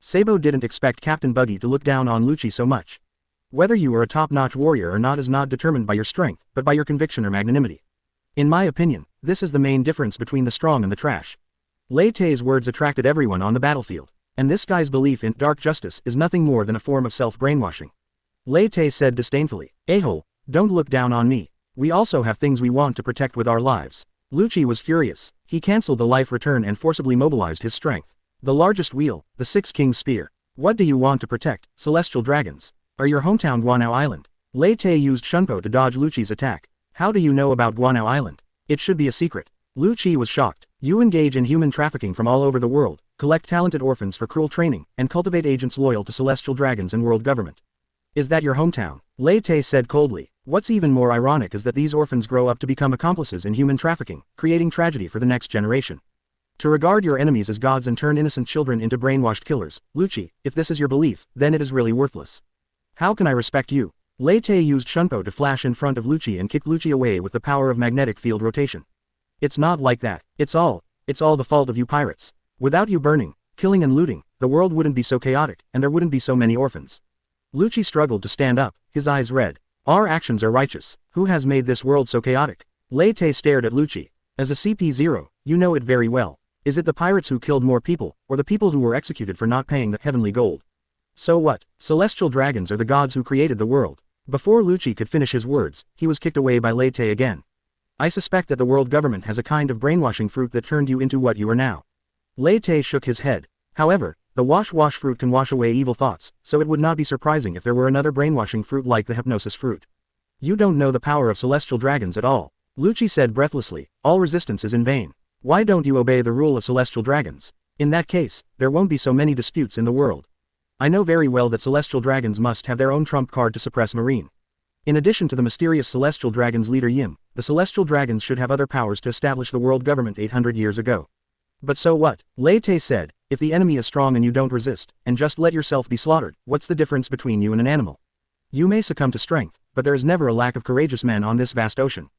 Sabo didn't expect Captain Buggy to look down on Lucci so much. Whether you are a top-notch warrior or not is not determined by your strength, but by your conviction or magnanimity. In my opinion, this is the main difference between the strong and the trash. Lei Te's words attracted everyone on the battlefield, and this guy's belief in dark justice is nothing more than a form of self-brainwashing. Lei Te said disdainfully, a-hole, don't look down on me. We also have things we want to protect with our lives. Lucci was furious. He cancelled the life return and forcibly mobilized his strength. The largest wheel, the Six Kings Spear. What do you want to protect, celestial dragons? Or your hometown Wano Island? Lei Te used Shunpo to dodge Lucci's attack. How do you know about Wano Island? It should be a secret. Lucci was shocked. You engage in human trafficking from all over the world, collect talented orphans for cruel training, and cultivate agents loyal to celestial dragons and world government. Is that your hometown? Lei Te said coldly. What's even more ironic is that these orphans grow up to become accomplices in human trafficking, creating tragedy for the next generation. To regard your enemies as gods and turn innocent children into brainwashed killers, Lucci, if this is your belief, then it is really worthless. How can I respect you? Lei Te used Shunpo to flash in front of Lucci and kicked Lucci away with the power of magnetic field rotation. It's not like that. It's all the fault of you pirates. Without you burning, killing and looting, the world wouldn't be so chaotic, and there wouldn't be so many orphans. Lucci struggled to stand up, his eyes red. Our actions are righteous. Who has made this world so chaotic? Lei Te stared at Lucci. As a CP0, you know it very well. Is it the pirates who killed more people, or the people who were executed for not paying the heavenly gold? So what? Celestial dragons are the gods who created the world. Before Lucci could finish his words, he was kicked away by Lei Te again. I suspect that the world government has a kind of brainwashing fruit that turned you into what you are now. Lei Te shook his head. However, the wash fruit can wash away evil thoughts, so it would not be surprising if there were another brainwashing fruit like the hypnosis fruit. You don't know the power of celestial dragons at all. Lucci said breathlessly, all resistance is in vain. Why don't you obey the rule of celestial dragons? In that case, there won't be so many disputes in the world. I know very well that celestial dragons must have their own trump card to suppress Marine. In addition to the mysterious celestial dragons leader Yim, the celestial dragons should have other powers to establish the world government 800 years ago. But so what? Lei Te said, if the enemy is strong and you don't resist, and just let yourself be slaughtered, what's the difference between you and an animal? You may succumb to strength, but there is never a lack of courageous men on this vast ocean.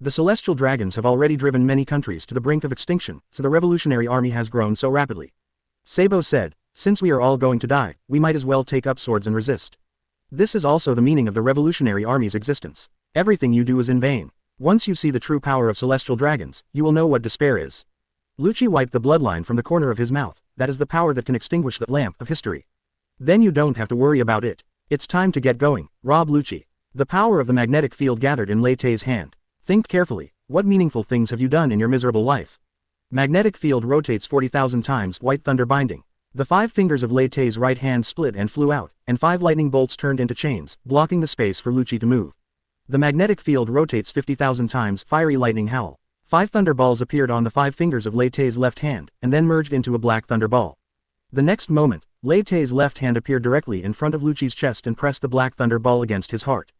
The celestial dragons have already driven many countries to the brink of extinction, so the revolutionary army has grown so rapidly. Sabo said, since we are all going to die, we might as well take up swords and resist. This is also the meaning of the revolutionary army's existence. Everything you do is in vain. Once you see the true power of celestial dragons, you will know what despair is. Lucci wiped the bloodline from the corner of his mouth. That is the power that can extinguish the lamp of history. Then you don't have to worry about it. It's time to get going, Rob Lucci. The power of the magnetic field gathered in Lei Te's hand. Think carefully, what meaningful things have you done in your miserable life? Magnetic field rotates 40,000 times, white thunder binding. The 5 fingers of Lei Te's right hand split and flew out, and 5 lightning bolts turned into chains, blocking the space for Lucci to move. The magnetic field rotates 50,000 times, fiery lightning howl. 5 thunderballs appeared on the 5 fingers of Lei Te's left hand, and then merged into a black thunderball. The next moment, Lei Te's left hand appeared directly in front of Lucci's chest and pressed the black thunderball against his heart.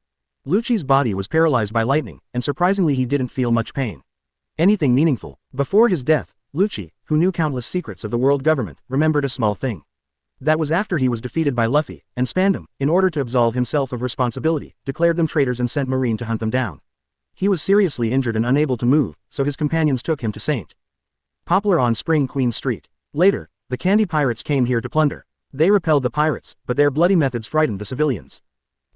Lucci's body was paralyzed by lightning, and surprisingly he didn't feel much pain. Anything meaningful. Before his death, Lucci, who knew countless secrets of the world government, remembered a small thing. That was after he was defeated by Luffy, and Spandam, in order to absolve himself of responsibility, declared them traitors and sent Marine to hunt them down. He was seriously injured and unable to move, so his companions took him to St. Poplar on Spring Queen Street. Later, the candy pirates came here to plunder. They repelled the pirates, but their bloody methods frightened the civilians.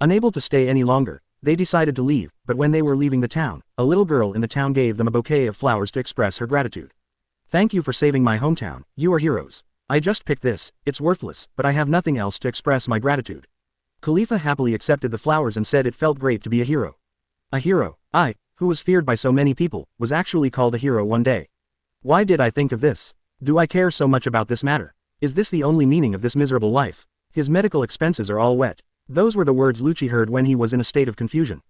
Unable to stay any longer, they decided to leave, but when they were leaving the town, a little girl in the town gave them a bouquet of flowers to express her gratitude. Thank you for saving my hometown, you are heroes. I just picked this, it's worthless, but I have nothing else to express my gratitude. Khalifa happily accepted the flowers and said it felt great to be a hero. A hero, who was feared by so many people, was actually called a hero one day. Why did I think of this? Do I care so much about this matter? Is this the only meaning of this miserable life? His medical expenses are all wet. Those were the words Lucci heard when he was in a state of confusion.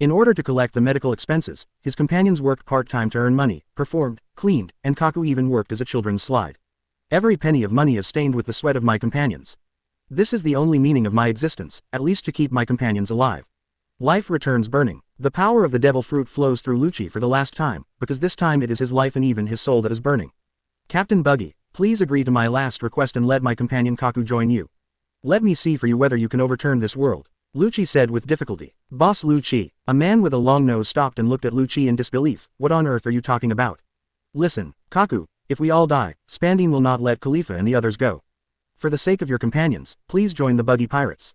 In order to collect the medical expenses, his companions worked part-time to earn money, performed, cleaned, and Kaku even worked as a children's slide. Every penny of money is stained with the sweat of my companions. This is the only meaning of my existence, at least to keep my companions alive. Life returns burning. The power of the devil fruit flows through Lucci for the last time, because this time it is his life and even his soul that is burning. Captain Buggy, please agree to my last request and let my companion Kaku join you. Let me see for you whether you can overturn this world, Lucci said with difficulty. Boss Lucci, a man with a long nose stopped and looked at Lucci in disbelief. What on earth are you talking about? Listen, Kaku, if we all die, Spandine will not let Khalifa and the others go. For the sake of your companions, please join the Buggy Pirates.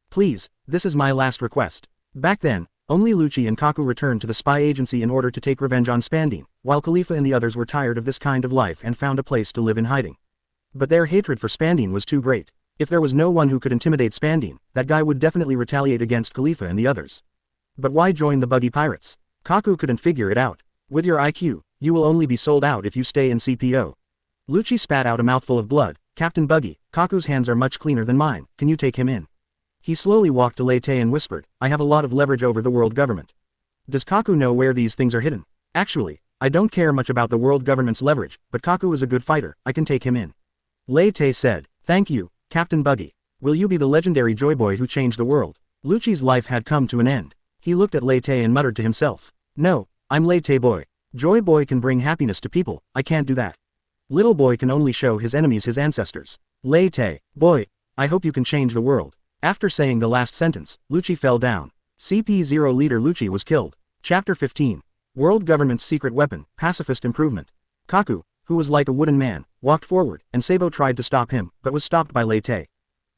Please, this is my last request. Back then, only Lucci and Kaku returned to the spy agency in order to take revenge on Spandine, while Khalifa and the others were tired of this kind of life and found a place to live in hiding. But their hatred for Spandine was too great. If there was no one who could intimidate Spandine, that guy would definitely retaliate against Khalifa and the others. But why join the Buggy Pirates? Kaku couldn't figure it out. With your IQ, you will only be sold out if you stay in CPO. Lucci spat out a mouthful of blood. Captain Buggy, Kaku's hands are much cleaner than mine, can you take him in? He slowly walked to Lei Te and whispered, I have a lot of leverage over the world government. Does Kaku know where these things are hidden? Actually, I don't care much about the world government's leverage, but Kaku is a good fighter, I can take him in. Lei Te said, thank you, Captain Buggy. Will you be the legendary Joy Boy who changed the world? Lucci's life had come to an end. He looked at Lei Te and muttered to himself. No, I'm Lei Te Boy. Joy Boy can bring happiness to people, I can't do that. Little Boy can only show his enemies his ancestors. Lei Te, boy, I hope you can change the world. After saying the last sentence, Lucci fell down. CP0 leader Lucci was killed. Chapter 15. World Government's Secret Weapon, Pacifist Improvement. Kaku, who was like a wooden man, walked forward, and Sabo tried to stop him, but was stopped by Lei Te.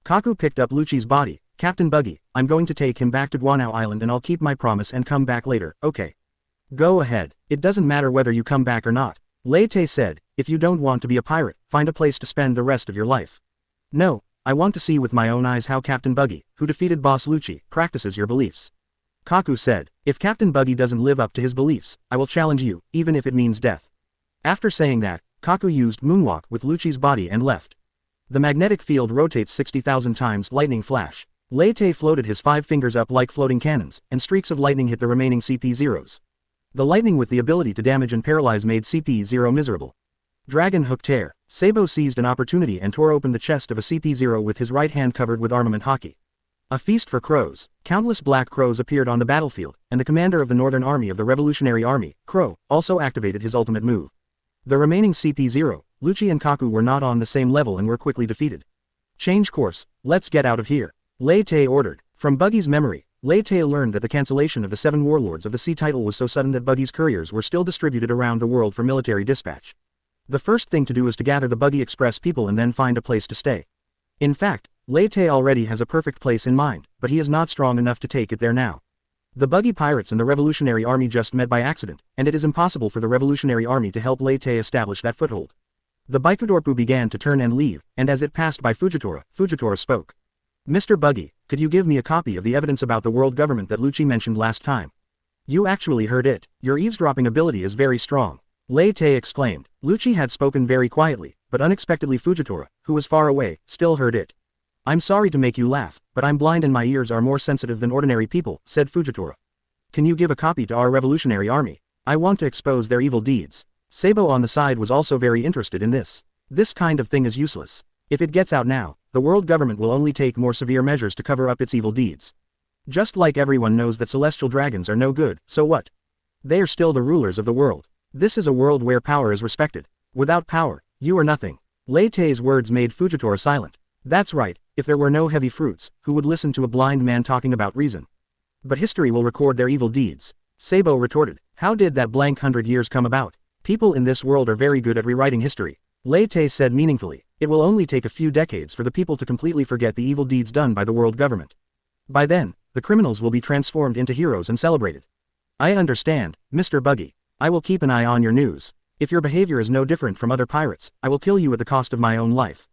Kaku picked up Lucci's body. Captain Buggy, I'm going to take him back to Wano Island and I'll keep my promise and come back later, okay? Go ahead, it doesn't matter whether you come back or not. Lei Te said, if you don't want to be a pirate, find a place to spend the rest of your life. No, I want to see with my own eyes how Captain Buggy, who defeated Boss Lucci, practices your beliefs. Kaku said, if Captain Buggy doesn't live up to his beliefs, I will challenge you, even if it means death. After saying that, Kaku used Moonwalk with Lucci's body and left. The magnetic field rotates 60,000 times lightning flash. Lei Te floated his 5 fingers up like floating cannons, and streaks of lightning hit the remaining CP0s. The lightning with the ability to damage and paralyze made CP0 miserable. Dragon Hook Tear. Sabo seized an opportunity and tore open the chest of a CP0 with his right hand covered with armament hockey. A feast for crows. Countless black crows appeared on the battlefield, and the commander of the Northern Army of the Revolutionary Army, Crow, also activated his ultimate move. The remaining CP0, Lucci and Kaku were not on the same level and were quickly defeated. Change course, let's get out of here. Lei Te ordered. From Buggy's memory, Lei Te learned that the cancellation of the 7 warlords of the sea title was so sudden that Buggy's couriers were still distributed around the world for military dispatch. The first thing to do is to gather the Buggy Express people and then find a place to stay. In fact, Lei Te already has a perfect place in mind, but he is not strong enough to take it there now. The Buggy Pirates and the Revolutionary Army just met by accident, and it is impossible for the Revolutionary Army to help Lei Te establish that foothold. The Baikudorpu began to turn and leave, and as it passed by Fujitora, Fujitora spoke. Mr. Buggy, could you give me a copy of the evidence about the world government that Lucci mentioned last time? You actually heard it. Your eavesdropping ability is very strong. Lei Te exclaimed. Lucci had spoken very quietly, but unexpectedly Fujitora, who was far away, still heard it. I'm sorry to make you laugh, but I'm blind and my ears are more sensitive than ordinary people, said Fujitora. Can you give a copy to our Revolutionary Army? I want to expose their evil deeds. Sabo on the side was also very interested in this. This kind of thing is useless. If it gets out now, the world government will only take more severe measures to cover up its evil deeds. Just like everyone knows that celestial dragons are no good, so what? They are still the rulers of the world. This is a world where power is respected. Without power, you are nothing. Lei Te's words made Fujitora silent. That's right, if there were no heavy fruits, who would listen to a blind man talking about reason? But history will record their evil deeds. Sabo retorted. How did that blank 100 years come about? People in this world are very good at rewriting history. Lei Te said meaningfully. It will only take a few decades for the people to completely forget the evil deeds done by the world government. By then, the criminals will be transformed into heroes and celebrated. I understand, Mr. Buggy. I will keep an eye on your news. If your behavior is no different from other pirates, I will kill you at the cost of my own life.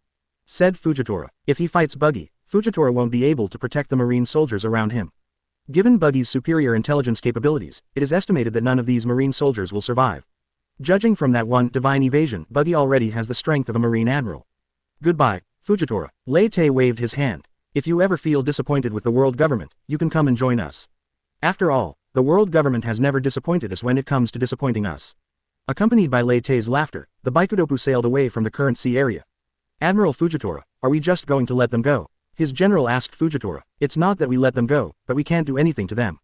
Said Fujitora. If he fights Buggy, Fujitora won't be able to protect the marine soldiers around him. Given Buggy's superior intelligence capabilities, it is estimated that none of these marine soldiers will survive. Judging from that one divine evasion, Buggy already has the strength of a marine admiral. Goodbye, Fujitora. Lei Te waved his hand. If you ever feel disappointed with the world government, you can come and join us. After all, the world government has never disappointed us when it comes to disappointing us. Accompanied by Lei Te's laughter, the Baikudopu sailed away from the current sea area. Admiral Fujitora, are we just going to let them go? His general asked Fujitora. It's not that we let them go, but we can't do anything to them.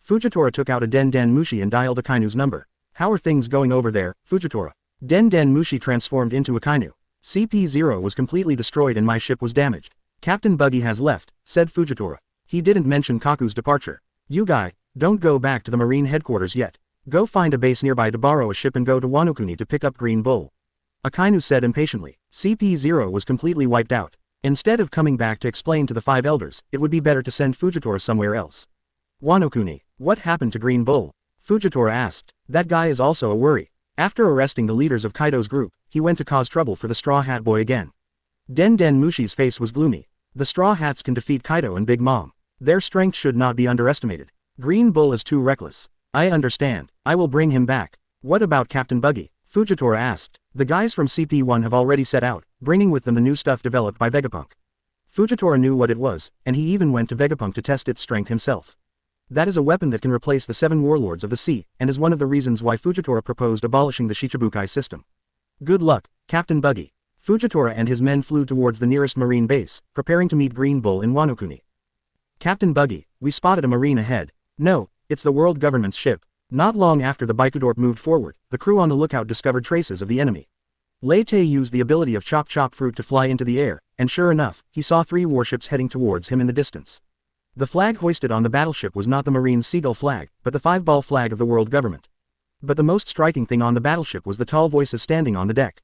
Fujitora took out a Den Den Mushi and dialed Akainu's number. How are things going over there, Fujitora? Den Den Mushi transformed into Akainu. CP-0 was completely destroyed and my ship was damaged. Captain Buggy has left, said Fujitora. He didn't mention Kaku's departure. You guy, don't go back to the marine headquarters yet. Go find a base nearby to borrow a ship and go to Wano to pick up Green Bull. Akainu said impatiently. CP-0 was completely wiped out. Instead of coming back to explain to the 5 elders, it would be better to send Fujitora somewhere else. Wano, what happened to Green Bull? Fujitora asked. That guy is also a worry. After arresting the leaders of Kaido's group, he went to cause trouble for the Straw Hat Boy again. Den Den Mushi's face was gloomy. The Straw Hats can defeat Kaido and Big Mom. Their strength should not be underestimated. Green Bull is too reckless. I understand. I will bring him back. What about Captain Buggy? Fujitora asked. The guys from CP1 have already set out, bringing with them the new stuff developed by Vegapunk. Fujitora knew what it was, and he even went to Vegapunk to test its strength himself. That is a weapon that can replace the 7 warlords of the sea, and is one of the reasons why Fujitora proposed abolishing the Shichibukai system. Good luck, Captain Buggy. Fujitora and his men flew towards the nearest marine base, preparing to meet Green Bull in Wano. Captain Buggy, we spotted a marine ahead. No, it's the world government's ship. Not long after the Baikudorp moved forward, the crew on the lookout discovered traces of the enemy. Lei Te used the ability of Chop Chop Fruit to fly into the air, and sure enough, he saw 3 warships heading towards him in the distance. The flag hoisted on the battleship was not the Marine's seagull flag, but the 5-ball flag of the world government. But the most striking thing on the battleship was the tall voices standing on the deck.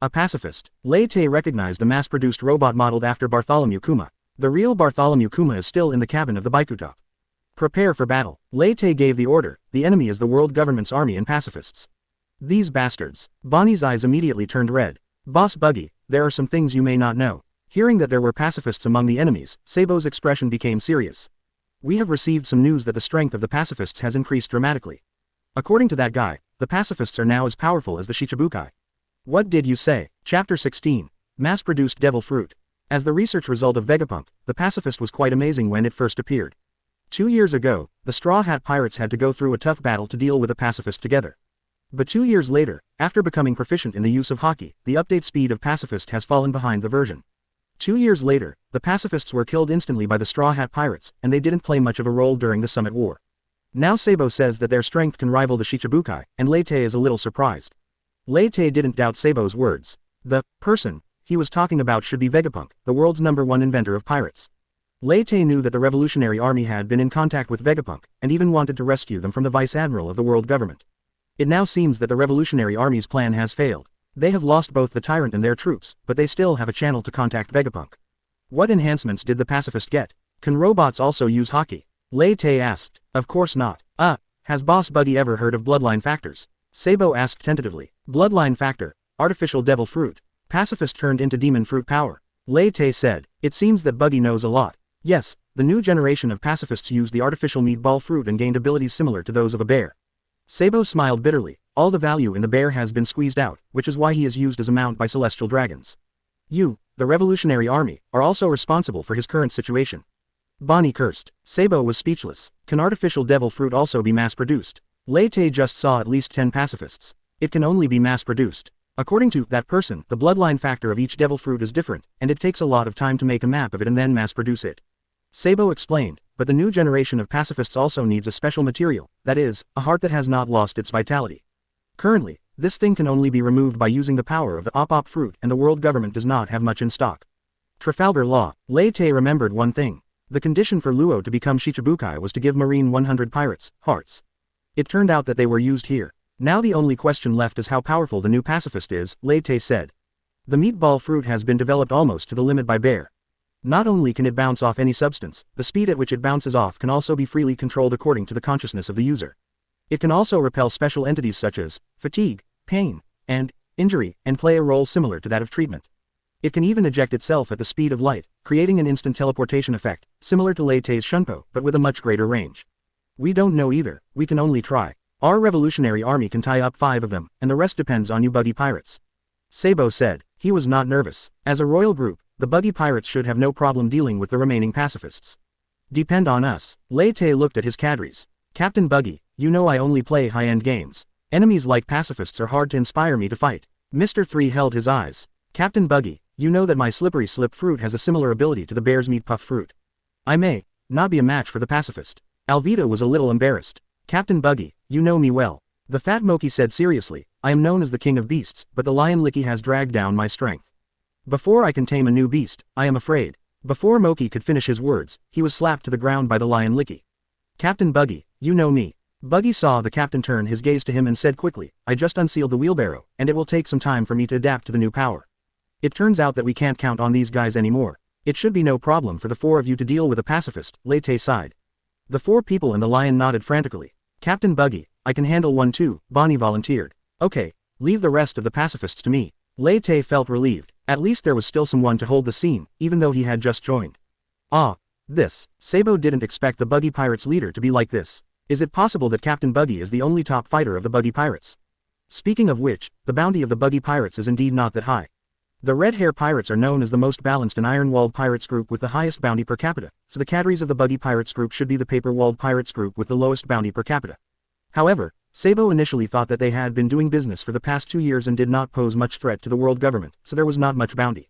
A pacifist. Lei Te recognized a mass-produced robot modeled after Bartholomew Kuma. The real Bartholomew Kuma is still in the cabin of the Baikutop. Prepare for battle. Lei Te gave the order. The enemy is the world government's army and pacifists. These bastards. Bonnie's eyes immediately turned red. Boss Buggy, there are some things you may not know. Hearing that there were pacifists among the enemies, Sabo's expression became serious. We have received some news that the strength of the pacifists has increased dramatically. According to that guy, the pacifists are now as powerful as the Shichibukai. What did you say? Chapter 16. Mass-produced devil fruit. As the research result of Vegapunk, the pacifist was quite amazing when it first appeared. 2 years ago, the Straw Hat Pirates had to go through a tough battle to deal with a pacifist together. But 2 years later, after becoming proficient in the use of Haki, the update speed of pacifist has fallen behind the version. 2 years later, the pacifists were killed instantly by the Straw Hat Pirates, and they didn't play much of a role during the Summit War. Now Sabo says that their strength can rival the Shichibukai, and Lei Te is a little surprised. Lei Te didn't doubt Sabo's words. The person he was talking about should be Vegapunk, the world's #1 inventor of pirates. Lei Te knew that the Revolutionary Army had been in contact with Vegapunk, and even wanted to rescue them from the Vice Admiral of the world government. It now seems that the Revolutionary Army's plan has failed. They have lost both the tyrant and their troops, but they still have a channel to contact Vegapunk. What enhancements did the pacifist get? Can robots also use Haki? Lei Te asked. Of course not. Has Boss Buggy ever heard of bloodline factors? Sabo asked tentatively. Bloodline factor, artificial devil fruit. Pacifist turned into demon fruit power. Lei Te said. It seems that Buggy knows a lot. Yes, the new generation of pacifists used the artificial meatball fruit and gained abilities similar to those of a bear. Sabo smiled bitterly. All the value in the bear has been squeezed out, which is why he is used as a mount by celestial dragons. You, the Revolutionary Army, are also responsible for his current situation. Bonnie cursed. Sabo was speechless. Can artificial devil fruit also be mass-produced? Lei Te just saw at least 10 pacifists. It can only be mass-produced. According to that person, the bloodline factor of each devil fruit is different, and it takes a lot of time to make a map of it and then mass-produce it. Sabo explained, but the new generation of pacifists also needs a special material, that is, a heart that has not lost its vitality. Currently, this thing can only be removed by using the power of the op-op fruit, and the world government does not have much in stock. Trafalgar Law. Lei Te remembered one thing. The condition for Luo to become Shichibukai was to give Marine 100 pirates hearts. It turned out that they were used here. Now the only question left is how powerful the new pacifist is, Lei Te said. The meatball fruit has been developed almost to the limit by Bear. Not only can it bounce off any substance, the speed at which it bounces off can also be freely controlled according to the consciousness of the user. It can also repel special entities such as fatigue, pain, and injury, and play a role similar to that of treatment. It can even eject itself at the speed of light, creating an instant teleportation effect, similar to Lei Te's Shunpo, but with a much greater range. We don't know either, we can only try. Our revolutionary army can tie up 5 of them, and the rest depends on you Buggy Pirates. Sabo said. He was not nervous. As a royal group, the Buggy Pirates should have no problem dealing with the remaining pacifists. Depend on us. Lei Te looked at his cadres. Captain Buggy, you know I only play high-end games. Enemies like pacifists are hard to inspire me to fight. Mr. 3 held his eyes. Captain Buggy, you know that my slippery slip fruit has a similar ability to the bear's meat puff fruit. I may not be a match for the pacifist. Alvita was a little embarrassed. Captain Buggy, you know me well. The fat Moki said seriously, I am known as the king of beasts, but the lion Licky has dragged down my strength. Before I can tame a new beast, I am afraid. Before Moki could finish his words, he was slapped to the ground by the lion Licky. Captain Buggy, you know me. Buggy saw the captain turn his gaze to him and said quickly, I just unsealed the wheelbarrow, and it will take some time for me to adapt to the new power. It turns out that we can't count on these guys anymore. It should be no problem for the 4 of you to deal with a pacifist, Lei Te sighed. The 4 people in the lion nodded frantically. Captain Buggy, I can handle one too, Bonnie volunteered. Okay, leave the rest of the pacifists to me. Lei Te felt relieved. At least there was still someone to hold the scene, even though he had just joined. Sabo didn't expect the Buggy Pirates leader to be like this. Is it possible that Captain Buggy is the only top fighter of the Buggy Pirates? Speaking of which, the bounty of the Buggy Pirates is indeed not that high. The Red Hair Pirates are known as the most balanced and iron-walled pirates group with the highest bounty per capita, so the cadres of the Buggy Pirates group should be the paper-walled pirates group with the lowest bounty per capita. However, Sabo initially thought that they had been doing business for the past 2 years and did not pose much threat to the world government, so there was not much bounty.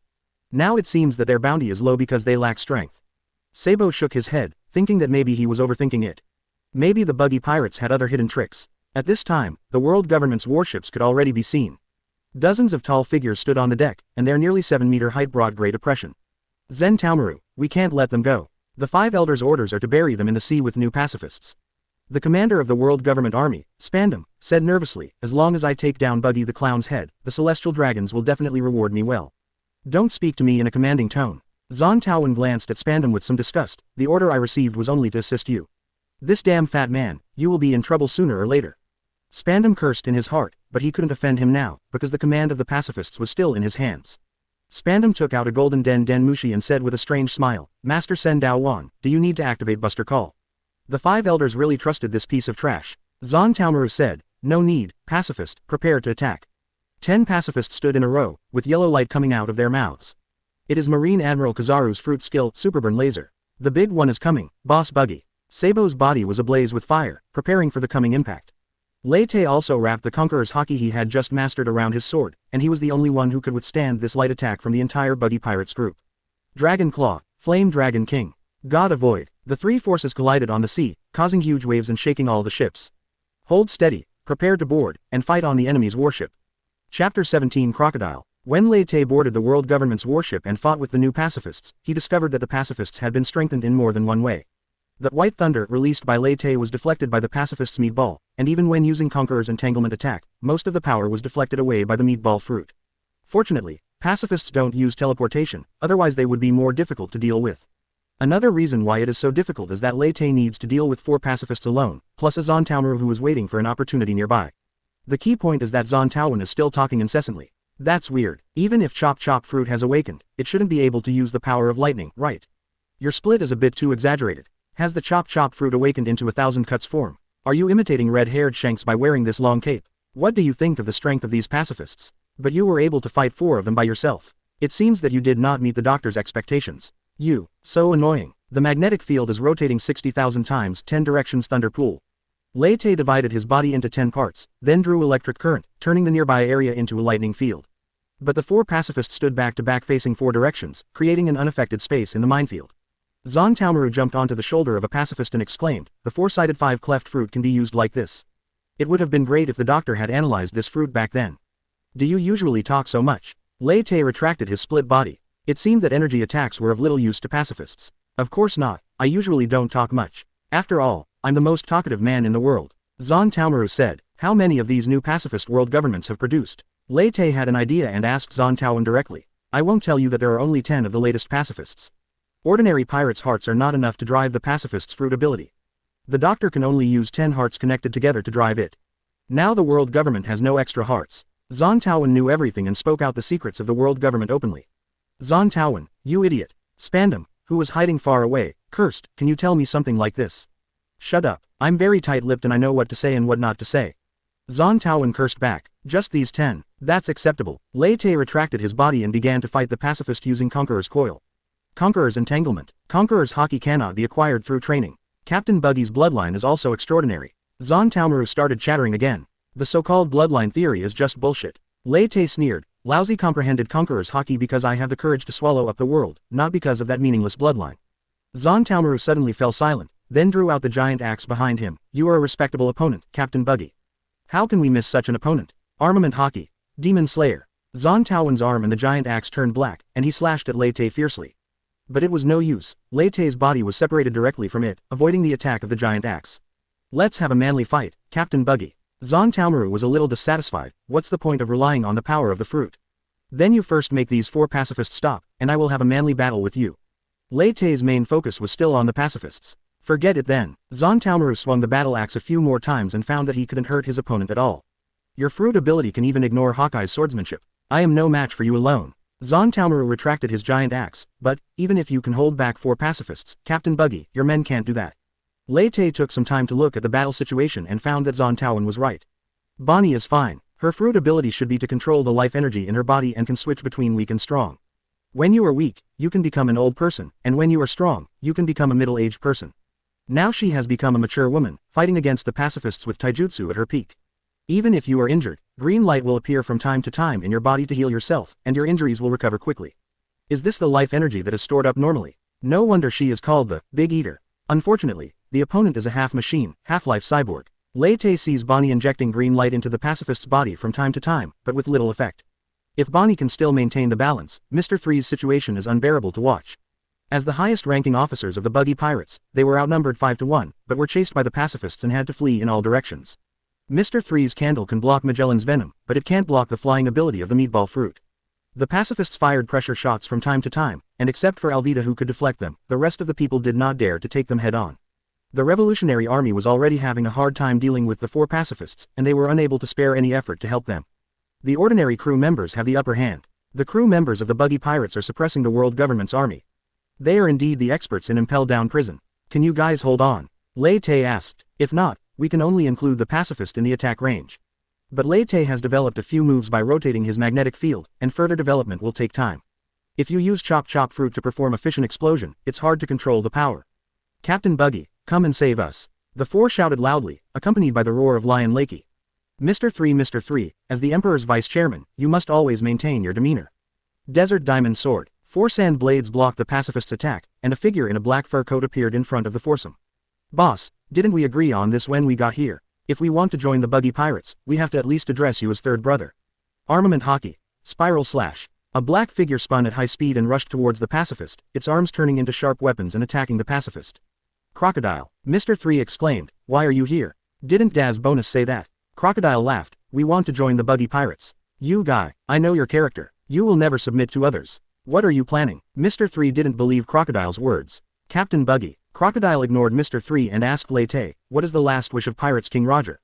Now it seems that their bounty is low because they lack strength. Sabo shook his head, thinking that maybe he was overthinking it. Maybe the Buggy Pirates had other hidden tricks. At this time, the world government's warships could already be seen. Dozens of tall figures stood on the deck, and their nearly 7-meter height brought great oppression. Zen Taomaru, we can't let them go. The 5 elders' orders are to bury them in the sea with new pacifists. The commander of the world government army, Spandam, said nervously, as long as I take down Buggy the Clown's head, the celestial dragons will definitely reward me well. Don't speak to me in a commanding tone. Zon Taowen glanced at Spandam with some disgust. The order I received was only to assist you. This damn fat man, you will be in trouble sooner or later. Spandam cursed in his heart, but he couldn't offend him now, because the command of the pacifists was still in his hands. Spandam took out a golden Den Mushi and said with a strange smile, Master Sen Dao Wan, do you need to activate Buster Call? The 5 elders really trusted this piece of trash. Zon Taomaru said, no need, pacifist, prepare to attack. 10 pacifists stood in a row, with yellow light coming out of their mouths. It is Marine Admiral Kizaru's fruit skill, Superburn Laser. The big one is coming, Boss Buggy. Sabo's body was ablaze with fire, preparing for the coming impact. Lei Te also wrapped the Conqueror's haki he had just mastered around his sword, and he was the only one who could withstand this light attack from the entire Buggy Pirates group. Dragon Claw, Flame Dragon King. God avoid. The 3 forces collided on the sea, causing huge waves and shaking all the ships. Hold steady, prepare to board, and fight on the enemy's warship. Chapter 17 Crocodile. When Lei Te boarded the world government's warship and fought with the new pacifists, he discovered that the pacifists had been strengthened in more than one way. The white thunder released by Lei Te was deflected by the pacifists' meatball, and even when using Conqueror's entanglement attack, most of the power was deflected away by the meatball fruit. Fortunately, pacifists don't use teleportation, otherwise they would be more difficult to deal with. Another reason why it is so difficult is that Lei Te needs to deal with 4 pacifists alone, plus a Zon Taomaru who is waiting for an opportunity nearby. The key point is that Zon Taowen is still talking incessantly. That's weird. Even if Chop Chop Fruit has awakened, it shouldn't be able to use the power of lightning, right? Your split is a bit too exaggerated. Has the Chop Chop Fruit awakened into 1,000 Cuts form? Are you imitating red-haired Shanks by wearing this long cape? What do you think of the strength of these pacifists? But you were able to fight 4 of them by yourself. It seems that you did not meet the doctor's expectations. So annoying. The magnetic field is rotating 60,000 times 10 directions Thunder Pool. Lei Te divided his body into 10 parts, then drew electric current, turning the nearby area into a lightning field. But the 4 pacifists stood back to back facing 4 directions, creating an unaffected space in the minefield. Zon Taomaru jumped onto the shoulder of a pacifist and exclaimed, the 4-sided 5-cleft fruit can be used like this. It would have been great if the doctor had analyzed this fruit back then. Do you usually talk so much? Lei Te retracted his split body. It seemed that energy attacks were of little use to pacifists. Of course not, I usually don't talk much. After all, I'm the most talkative man in the world. Zon Taomaru said, how many of these new pacifist world governments have produced? Lei Te had an idea and asked Zon Taowen directly. I won't tell you that there are only 10 of the latest pacifists. Ordinary pirates' hearts are not enough to drive the pacifist's fruit ability. The doctor can only use 10 hearts connected together to drive it. Now the world government has no extra hearts. Zon Taowen knew everything and spoke out the secrets of the world government openly. Zon Taowen, you idiot. Spandam, who was hiding far away, cursed, can you tell me something like this? Shut up, I'm very tight-lipped and I know what to say and what not to say. Zon Taowen cursed back, just these 10, that's acceptable. Lei Te retracted his body and began to fight the pacifist using Conqueror's Coil. Conqueror's Entanglement. Conqueror's Haki cannot be acquired through training. Captain Buggy's bloodline is also extraordinary. Zon Taomaru started chattering again. The so-called bloodline theory is just bullshit. Lei Te sneered, lousy comprehended Conqueror's Haki because I have the courage to swallow up the world, not because of that meaningless bloodline. Zon Taomaru suddenly fell silent, then drew out the giant axe behind him. You are a respectable opponent, Captain Buggy. How can we miss such an opponent? Armament Haki. Demon Slayer. Zon Taowen's arm and the giant axe turned black, and he slashed at Lei Te fiercely. But it was no use. Lei Te's body was separated directly from it, avoiding the attack of the giant axe. Let's have a manly fight, Captain Buggy. Zon Taomaru was a little dissatisfied. What's the point of relying on the power of the fruit? Then you first make these 4 pacifists stop, and I will have a manly battle with you. Lei Te's main focus was still on the pacifists. Forget it then. Zon Taomaru swung the battle axe a few more times and found that he couldn't hurt his opponent at all. Your fruit ability can even ignore Hawkeye's swordsmanship. I am no match for you alone. Zon Taomaru retracted his giant axe, but, even if you can hold back 4 pacifists, Captain Buggy, your men can't do that. Lei Te took some time to look at the battle situation and found that Zon Taowen was right. Bonnie is fine. Her fruit ability should be to control the life energy in her body and can switch between weak and strong. When you are weak, you can become an old person, and when you are strong, you can become a middle-aged person. Now she has become a mature woman, fighting against the pacifists with taijutsu at her peak. Even if you are injured, green light will appear from time to time in your body to heal yourself, and your injuries will recover quickly. Is this the life energy that is stored up normally? No wonder she is called the Big Eater. Unfortunately, the opponent is a half-machine, half-life cyborg. Lei Te sees Bonnie injecting green light into the pacifist's body from time to time, but with little effect. If Bonnie can still maintain the balance, Mr. Three's situation is unbearable to watch. As the highest-ranking officers of the Buggy Pirates, they were outnumbered 5-1, but were chased by the pacifists and had to flee in all directions. Mr. Three's candle can block Magellan's venom, but it can't block the flying ability of the meatball fruit. The pacifists fired pressure shots from time to time, and except for Alvida who could deflect them, the rest of the people did not dare to take them head-on. The Revolutionary Army was already having a hard time dealing with the 4 pacifists, and they were unable to spare any effort to help them. The ordinary crew members have the upper hand. The crew members of the Buggy Pirates are suppressing the world government's army. They are indeed the experts in impel-down prison. Can you guys hold on? Lei Te asked. If not, we can only include the pacifist in the attack range. But Lei Te has developed a few moves by rotating his magnetic field, and further development will take time. If you use Chop Chop Fruit to perform a fission explosion, it's hard to control the power. Captain Buggy, come and save us. The 4 shouted loudly, accompanied by the roar of Lion Lakey. Mr. Three, as the Emperor's vice-chairman, you must always maintain your demeanor. Desert Diamond Sword. 4 sand blades blocked the pacifist's attack, and a figure in a black fur coat appeared in front of the foursome. Boss, didn't we agree on this when we got here? If we want to join the Buggy Pirates, we have to at least address you as third brother. Armament Hockey. Spiral Slash. A black figure spun at high speed and rushed towards the pacifist, its arms turning into sharp weapons and attacking the pacifist. Crocodile. Mr. 3 exclaimed, why are you here? Didn't Daz Bonus say that? Crocodile laughed, we want to join the Buggy Pirates. You guy, I know your character. You will never submit to others. What are you planning? Mr. 3 didn't believe Crocodile's words. Captain Buggy. Crocodile ignored Mr. 3 and asked Lei Te, what is the last wish of Pirates King Roger?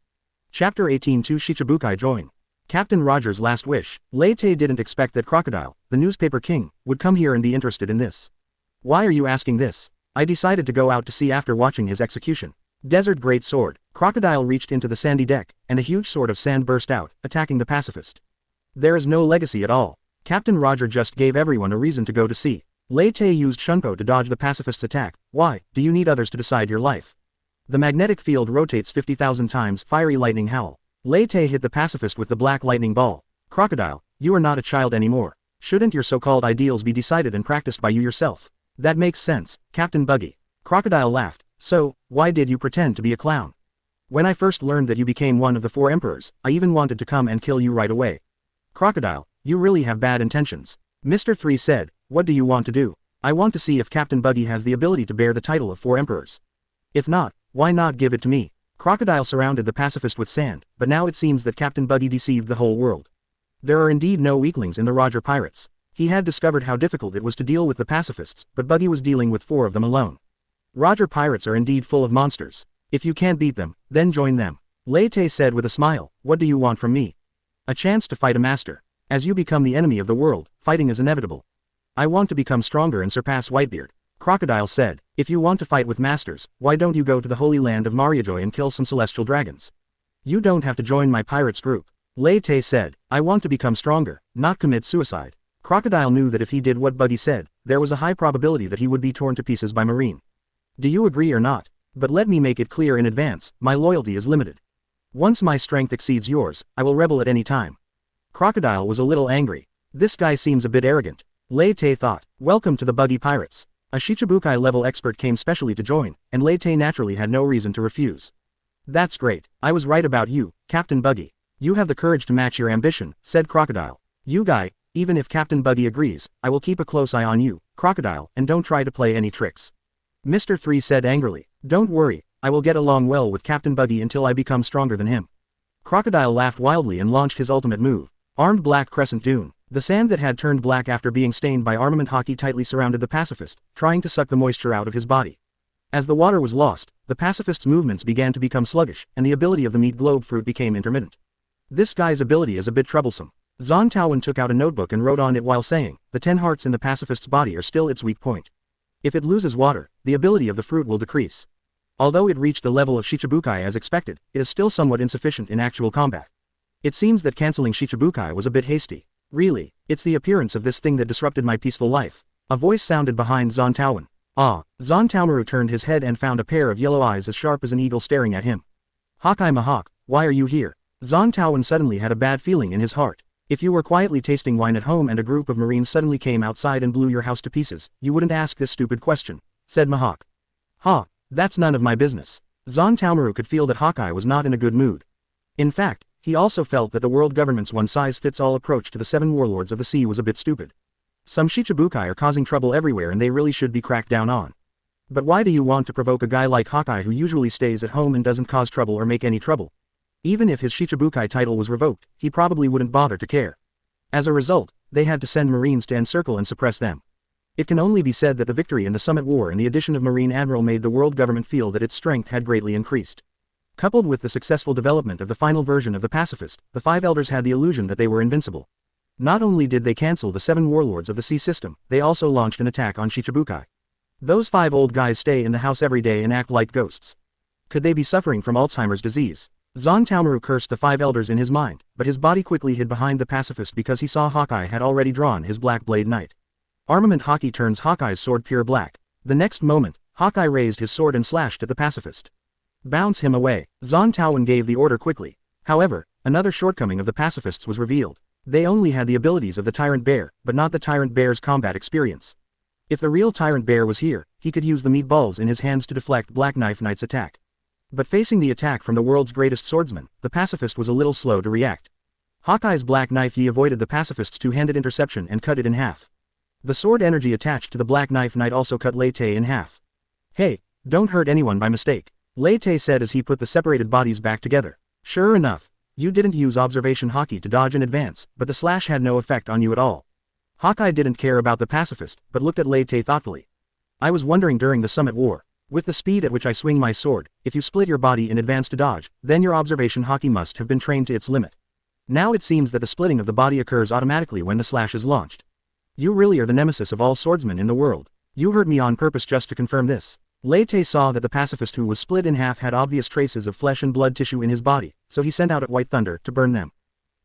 Chapter 18 To Shichibukai Join. Captain Roger's last wish. Lei Te didn't expect that Crocodile, the newspaper king, would come here and be interested in this. Why are you asking this? I decided to go out to sea after watching his execution. Desert Great Sword. Crocodile reached into the sandy deck, and a huge sword of sand burst out, attacking the pacifist. There is no legacy at all. Captain Roger just gave everyone a reason to go to sea. Lei Te used Shunko to dodge the pacifist's attack. Why, do you need others to decide your life? The magnetic field rotates 50,000 times. Fiery lightning howl. Lei Te hit the pacifist with the black lightning ball. Crocodile, you are not a child anymore. Shouldn't your so-called ideals be decided and practiced by you yourself? That makes sense, Captain Buggy. Crocodile laughed. So, why did you pretend to be a clown? When I first learned that you became one of the 4 emperors, I even wanted to come and kill you right away. Crocodile, you really have bad intentions. Mr. 3 said, what do you want to do? I want to see if Captain Buggy has the ability to bear the title of 4 emperors. If not, why not give it to me? Crocodile surrounded the pacifist with sand, but now it seems that Captain Buggy deceived the whole world. There are indeed no weaklings in the Roger Pirates. He had discovered how difficult it was to deal with the pacifists, but Buggy was dealing with 4 of them alone. Roger Pirates are indeed full of monsters. If you can't beat them, then join them. Lei Te said with a smile, what do you want from me? A chance to fight a master. As you become the enemy of the world, fighting is inevitable. I want to become stronger and surpass Whitebeard. Crocodile said, if you want to fight with masters, why don't you go to the holy land of Mariajoy and kill some celestial dragons? You don't have to join my pirates group. Lei Te said, I want to become stronger, not commit suicide. Crocodile knew that if he did what Buggy said, there was a high probability that he would be torn to pieces by Marine. Do you agree or not? But let me make it clear in advance, my loyalty is limited. Once my strength exceeds yours, I will rebel at any time. Crocodile was a little angry. This guy seems a bit arrogant. Lei Te thought, welcome to the Buggy Pirates. A Shichibukai level expert came specially to join, and Lei Te naturally had no reason to refuse. That's great, I was right about you, Captain Buggy. You have the courage to match your ambition, said Crocodile. You guy, even if Captain Buggy agrees, I will keep a close eye on you, Crocodile, and don't try to play any tricks. Mr. 3 said angrily, don't worry, I will get along well with Captain Buggy until I become stronger than him. Crocodile laughed wildly and launched his ultimate move. Armed Black Crescent Dune. The sand that had turned black after being stained by armament hockey tightly surrounded the pacifist, trying to suck the moisture out of his body. As the water was lost, the pacifist's movements began to become sluggish, and the ability of the meat globe fruit became intermittent. This guy's ability is a bit troublesome. Zon Taowen took out a notebook and wrote on it while saying, the 10 hearts in the pacifist's body are still its weak point. If it loses water, the ability of the fruit will decrease. Although it reached the level of Shichibukai as expected, it is still somewhat insufficient in actual combat. It seems that canceling Shichibukai was a bit hasty. Really, it's the appearance of this thing that disrupted my peaceful life. A voice sounded behind Zon Taowen. Ah, Zon Taomaru turned his head and found a pair of yellow eyes as sharp as an eagle staring at him. Hawkeye Mahawk, why are you here? Zon Taowen suddenly had a bad feeling in his heart. If you were quietly tasting wine at home and a group of Marines suddenly came outside and blew your house to pieces, you wouldn't ask this stupid question, said Mahawk. Ha, that's none of my business. Zon Taomaru could feel that Hawkeye was not in a good mood. In fact, he also felt that the world government's one-size-fits-all approach to the 7 warlords of the sea was a bit stupid. Some Shichibukai are causing trouble everywhere and they really should be cracked down on. But why do you want to provoke a guy like Hawkeye who usually stays at home and doesn't cause trouble or make any trouble? Even if his Shichibukai title was revoked, he probably wouldn't bother to care. As a result, they had to send Marines to encircle and suppress them. It can only be said that the victory in the Summit War and the addition of Marine Admiral made the world government feel that its strength had greatly increased. Coupled with the successful development of the final version of the Pacifist, the 5 elders had the illusion that they were invincible. Not only did they cancel the 7 warlords of the sea system, they also launched an attack on Shichibukai. Those 5 old guys stay in the house every day and act like ghosts. Could they be suffering from Alzheimer's disease? Zon Taomaru cursed the 5 elders in his mind, but his body quickly hid behind the pacifist because he saw Hawkeye had already drawn his Black Blade Knight. Armament hockey turns Hawkeye's sword pure black. The next moment, Hawkeye raised his sword and slashed at the pacifist. Bounce him away. Zon Taowen gave the order quickly. However, another shortcoming of the pacifists was revealed. They only had the abilities of the Tyrant Bear, but not the Tyrant Bear's combat experience. If the real Tyrant Bear was here, he could use the meatballs in his hands to deflect Black Knife Knight's attack. But facing the attack from the world's greatest swordsman, the pacifist was a little slow to react. Hawkeye's Black Knife he avoided the pacifist's two-handed interception and cut it in half. The sword energy attached to the Black Knife Knight also cut Lei Te in half. Hey, don't hurt anyone by mistake, Lei Te said as he put the separated bodies back together. Sure enough, you didn't use observation hockey to dodge in advance, but the slash had no effect on you at all. Hawkeye didn't care about the pacifist, but looked at Lei Te thoughtfully. I was wondering during the Summit War. With the speed at which I swing my sword, if you split your body in advance to dodge, then your observation hockey must have been trained to its limit. Now it seems that the splitting of the body occurs automatically when the slash is launched. You really are the nemesis of all swordsmen in the world. You hurt me on purpose just to confirm this. Lei Te saw that the pacifist who was split in half had obvious traces of flesh and blood tissue in his body, so he sent out a White Thunder to burn them.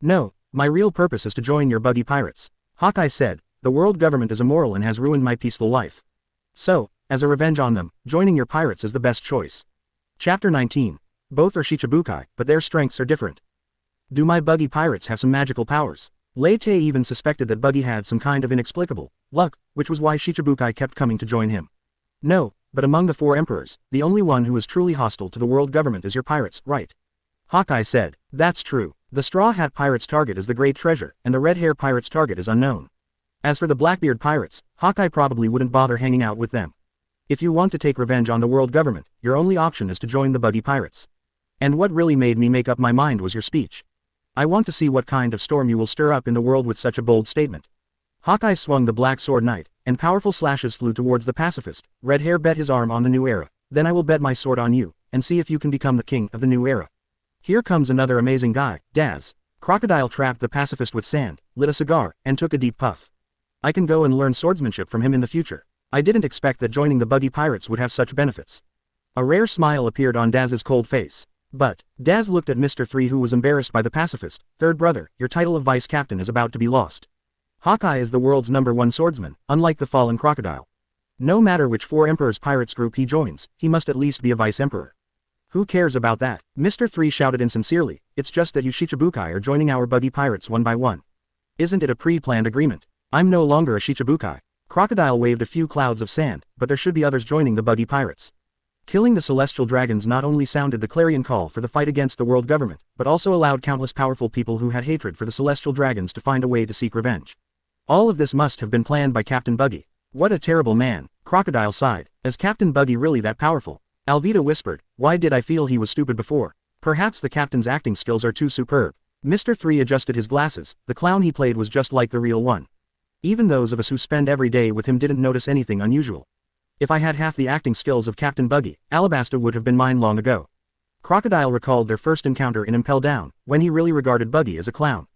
No, my real purpose is to join your Buggy Pirates. Hawkeye said, the world government is immoral and has ruined my peaceful life. So, as a revenge on them, joining your pirates is the best choice. Chapter 19. Both are Shichibukai, but their strengths are different. Do my Buggy Pirates have some magical powers? Lei Te even suspected that Buggy had some kind of inexplicable luck, which was why Shichibukai kept coming to join him. No, but among the 4 emperors, the only one who is truly hostile to the world government is your pirates, right? Hawkeye said, that's true. The Straw Hat Pirates' target is the Great Treasure, and the Red Hair Pirates' target is unknown. As for the Blackbeard Pirates, Hawkeye probably wouldn't bother hanging out with them. If you want to take revenge on the world government, your only option is to join the Buggy Pirates. And what really made me make up my mind was your speech. I want to see what kind of storm you will stir up in the world with such a bold statement. Hawkeye swung the Black Sword Knight, and powerful slashes flew towards the pacifist. Red Hair bet his arm on the new era. Then I will bet my sword on you, and see if you can become the king of the new era. Here comes another amazing guy, Daz. Crocodile trapped the pacifist with sand, lit a cigar, and took a deep puff. I can go and learn swordsmanship from him in the future. I didn't expect that joining the Buggy Pirates would have such benefits. A rare smile appeared on Daz's cold face. But, Daz looked at Mr. 3, who was embarrassed by the pacifist. Third brother, your title of vice captain is about to be lost. Hawkeye is the world's #1 swordsman, unlike the fallen crocodile. No matter which 4 Emperors Pirates group he joins, he must at least be a vice emperor. Who cares about that? Mr. 3 shouted insincerely, it's just that you Shichibukai are joining our Buggy Pirates one by one. Isn't it a pre-planned agreement? I'm no longer a Shichibukai. Crocodile waved a few clouds of sand, but there should be others joining the Buggy Pirates. Killing the celestial dragons not only sounded the clarion call for the fight against the world government, but also allowed countless powerful people who had hatred for the celestial dragons to find a way to seek revenge. All of this must have been planned by Captain Buggy. What a terrible man, Crocodile sighed. Is Captain Buggy really that powerful? Alvida whispered, why did I feel he was stupid before? Perhaps the captain's acting skills are too superb. Mr. 3 adjusted his glasses, the clown he played was just like the real one. Even those of us who spend every day with him didn't notice anything unusual. If I had half the acting skills of Captain Buggy, Alabasta would have been mine long ago. Crocodile recalled their first encounter in Impel Down, when he really regarded Buggy as a clown.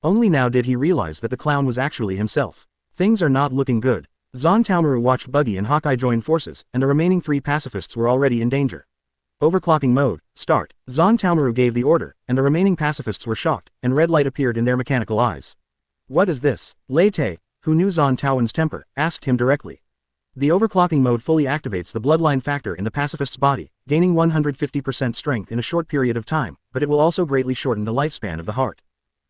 Only now did he realize that the clown was actually himself. Things are not looking good. Zon Taomaru watched Buggy and Hawkeye join forces, and the remaining 3 pacifists were already in danger. Overclocking mode, start. Zon Taomaru gave the order, and the remaining pacifists were shocked, and red light appeared in their mechanical eyes. What is this? Lei Te, who knew Zon Taowen's temper, asked him directly. The overclocking mode fully activates the bloodline factor in the pacifist's body, gaining 150% strength in a short period of time, but it will also greatly shorten the lifespan of the heart.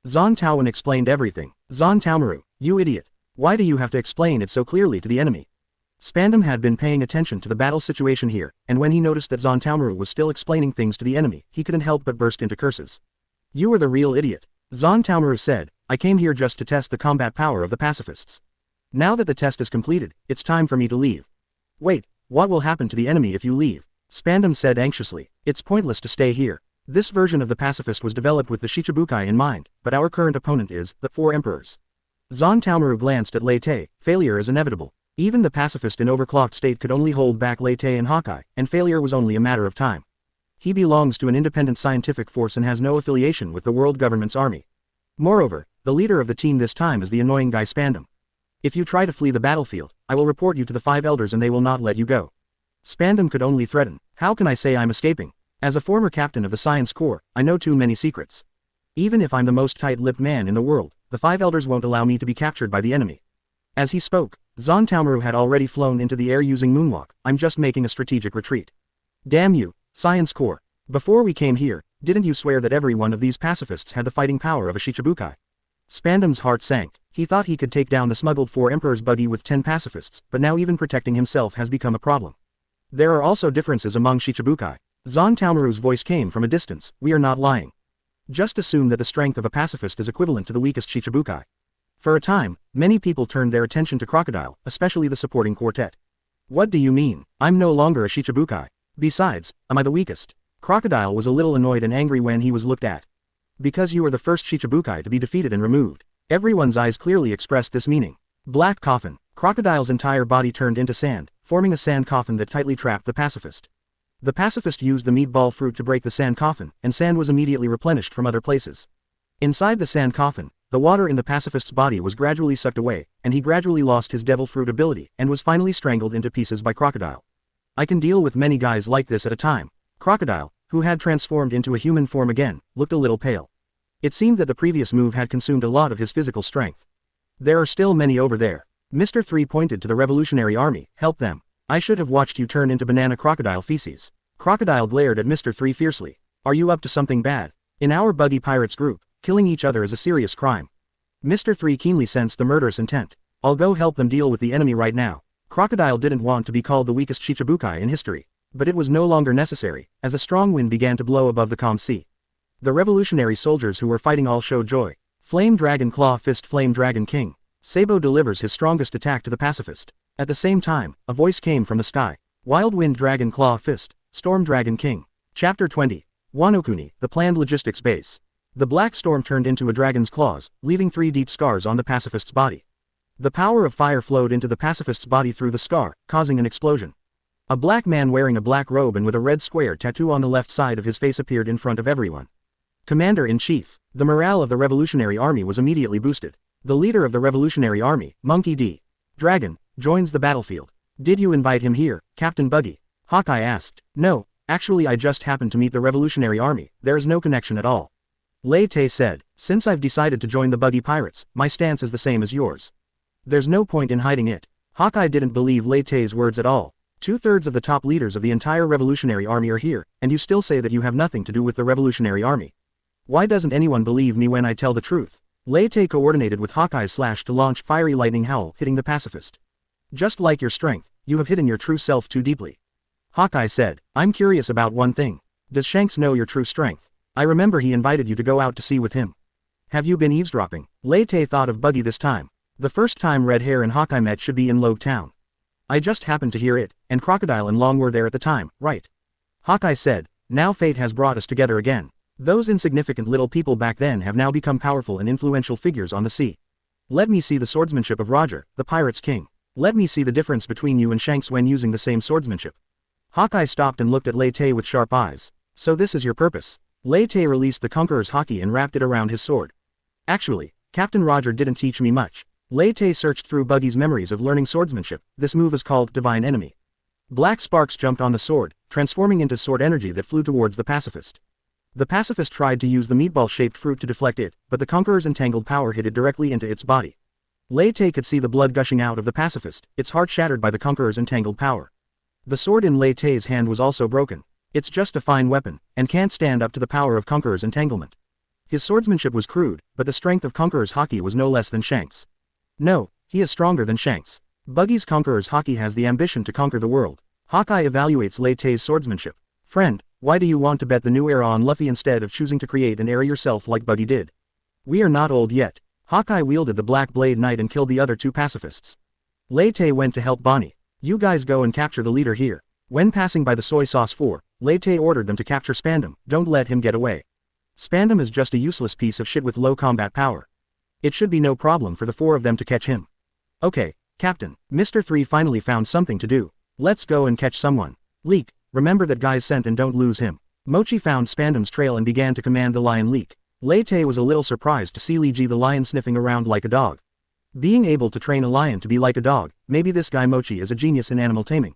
Zon Taowen explained everything. Zon Taomaru, you idiot. Why do you have to explain it so clearly to the enemy? Spandam had been paying attention to the battle situation here, and when he noticed that Zon Taomaru was still explaining things to the enemy, he couldn't help but burst into curses. You are the real idiot. Zon Taomaru said, I came here just to test the combat power of the pacifists. Now that the test is completed, it's time for me to leave. Wait, what will happen to the enemy if you leave? Spandam said anxiously, it's pointless to stay here. This version of the pacifist was developed with the Shichibukai in mind, but our current opponent is the 4 emperors. Zon Taomaru glanced at Lei Te. Failure is inevitable. Even the pacifist in overclocked state could only hold back Lei Te and Hawkeye, and failure was only a matter of time. He belongs to an independent scientific force and has no affiliation with the world government's army. Moreover, the leader of the team this time is the annoying guy Spandam. If you try to flee the battlefield, I will report you to the 5 elders and they will not let you go. Spandam could only threaten. How can I say I'm escaping? As a former captain of the Science Corps, I know too many secrets. Even if I'm the most tight-lipped man in the world, the 5 elders won't allow me to be captured by the enemy. As he spoke, Zon Taomaru had already flown into the air using moonwalk. I'm just making a strategic retreat. Damn you, Science Corps. Before we came here, didn't you swear that every one of these pacifists had the fighting power of a Shichibukai? Spandam's heart sank. He thought he could take down the smuggled 4 Emperors Buggy with 10 pacifists, but now even protecting himself has become a problem. There are also differences among Shichibukai. Zon Taomaru's voice came from a distance, we are not lying. Just assume that the strength of a pacifist is equivalent to the weakest Shichibukai. For a time, many people turned their attention to Crocodile, especially the supporting quartet. What do you mean? I'm no longer a Shichibukai. Besides, am I the weakest? Crocodile was a little annoyed and angry when he was looked at. Because you are the first Shichibukai to be defeated and removed. Everyone's eyes clearly expressed this meaning. Black coffin. Crocodile's entire body turned into sand, forming a sand coffin that tightly trapped the pacifist. The pacifist used the meatball fruit to break the sand coffin, and sand was immediately replenished from other places. Inside the sand coffin, the water in the pacifist's body was gradually sucked away, and he gradually lost his devil fruit ability, and was finally strangled into pieces by Crocodile. I can deal with many guys like this at a time. Crocodile, who had transformed into a human form again, looked a little pale. It seemed that the previous move had consumed a lot of his physical strength. There are still many over there. Mr. 3 pointed to the Revolutionary Army, help them. I should have watched you turn into banana crocodile feces. Crocodile glared at Mr. 3 fiercely. Are you up to something bad? In our Buggy Pirates group, killing each other is a serious crime. Mr. 3 keenly sensed the murderous intent. I'll go help them deal with the enemy right now. Crocodile didn't want to be called the weakest Shichibukai in history. But it was no longer necessary, as a strong wind began to blow above the calm sea. The revolutionary soldiers who were fighting all showed joy. Flame Dragon Claw Fist Flame Dragon King. Sabo delivers his strongest attack to the pacifist. At the same time, a voice came from the sky. Wild Wind Dragon Claw Fist, Storm Dragon King. Chapter 20. Wano-kuni, the planned logistics base. The black storm turned into a dragon's claws, leaving 3 deep scars on the pacifist's body. The power of fire flowed into the pacifist's body through the scar, causing an explosion. A black man wearing a black robe and with a red square tattoo on the left side of his face appeared in front of everyone. Commander-in-Chief. The morale of the Revolutionary Army was immediately boosted. The leader of the Revolutionary Army, Monkey D. Dragon, joins the battlefield. Did you invite him here, Captain Buggy? Hawkeye asked. No, actually I just happened to meet the Revolutionary Army, there is no connection at all. Lei Te said, since I've decided to join the Buggy Pirates, my stance is the same as yours. There's no point in hiding it. Hawkeye didn't believe Lei Te's words at all. 2/3 of the top leaders of the entire Revolutionary Army are here, and you still say that you have nothing to do with the Revolutionary Army. Why doesn't anyone believe me when I tell the truth? Lei Te coordinated with Hawkeye's slash to launch fiery lightning howl, hitting the Pacifist. Just like your strength, you have hidden your true self too deeply. Hawkeye said, I'm curious about one thing. Does Shanks know your true strength? I remember he invited you to go out to sea with him. Have you been eavesdropping? Lei Te thought of Buggy this time. The first time Red Hair and Hawkeye met should be in Logue Town. I just happened to hear it, and Crocodile and Long were there at the time, right? Hawkeye said, now fate has brought us together again. Those insignificant little people back then have now become powerful and influential figures on the sea. Let me see the swordsmanship of Roger, the pirate's king. Let me see the difference between you and Shanks when using the same swordsmanship. Hawkeye stopped and looked at Lei Te with sharp eyes. So this is your purpose. Lei Te released the Conqueror's haki and wrapped it around his sword. Actually, Captain Roger didn't teach me much. Lei Te searched through Buggy's memories of learning swordsmanship. This move is called Divine Enemy. Black sparks jumped on the sword, transforming into sword energy that flew towards the Pacifist. The Pacifist tried to use the meatball-shaped fruit to deflect it, but the Conqueror's entangled power hit it directly into its body. Lei Te could see the blood gushing out of the Pacifist, its heart shattered by the Conqueror's entangled power. The sword in Lei Te's hand was also broken. It's just a fine weapon, and can't stand up to the power of Conqueror's entanglement. His swordsmanship was crude, but the strength of Conqueror's haki was no less than Shanks. No, he is stronger than Shanks. Buggy's Conqueror's haki has the ambition to conquer the world. Hawkeye evaluates Lei Te's swordsmanship. Friend, why do you want to bet the new era on Luffy instead of choosing to create an era yourself like Buggy did? We are not old yet. Hawkeye wielded the Black Blade Knight and killed the other two Pacifists. Lei Te went to help Bonnie. You guys go and capture the leader here. When passing by the soy sauce 4, Lei Te ordered them to capture Spandam, don't let him get away. Spandam is just a useless piece of shit with low combat power. It should be no problem for the 4 of them to catch him. Okay, Captain, Mr. 3 finally found something to do. Let's go and catch someone. Leek, remember that guy's scent and don't lose him. Mochi found Spandam's trail and began to command the lion Leek. Lei Te was a little surprised to see Li Ji the lion sniffing around like a dog. Being able to train a lion to be like a dog, maybe this guy Mochi is a genius in animal taming.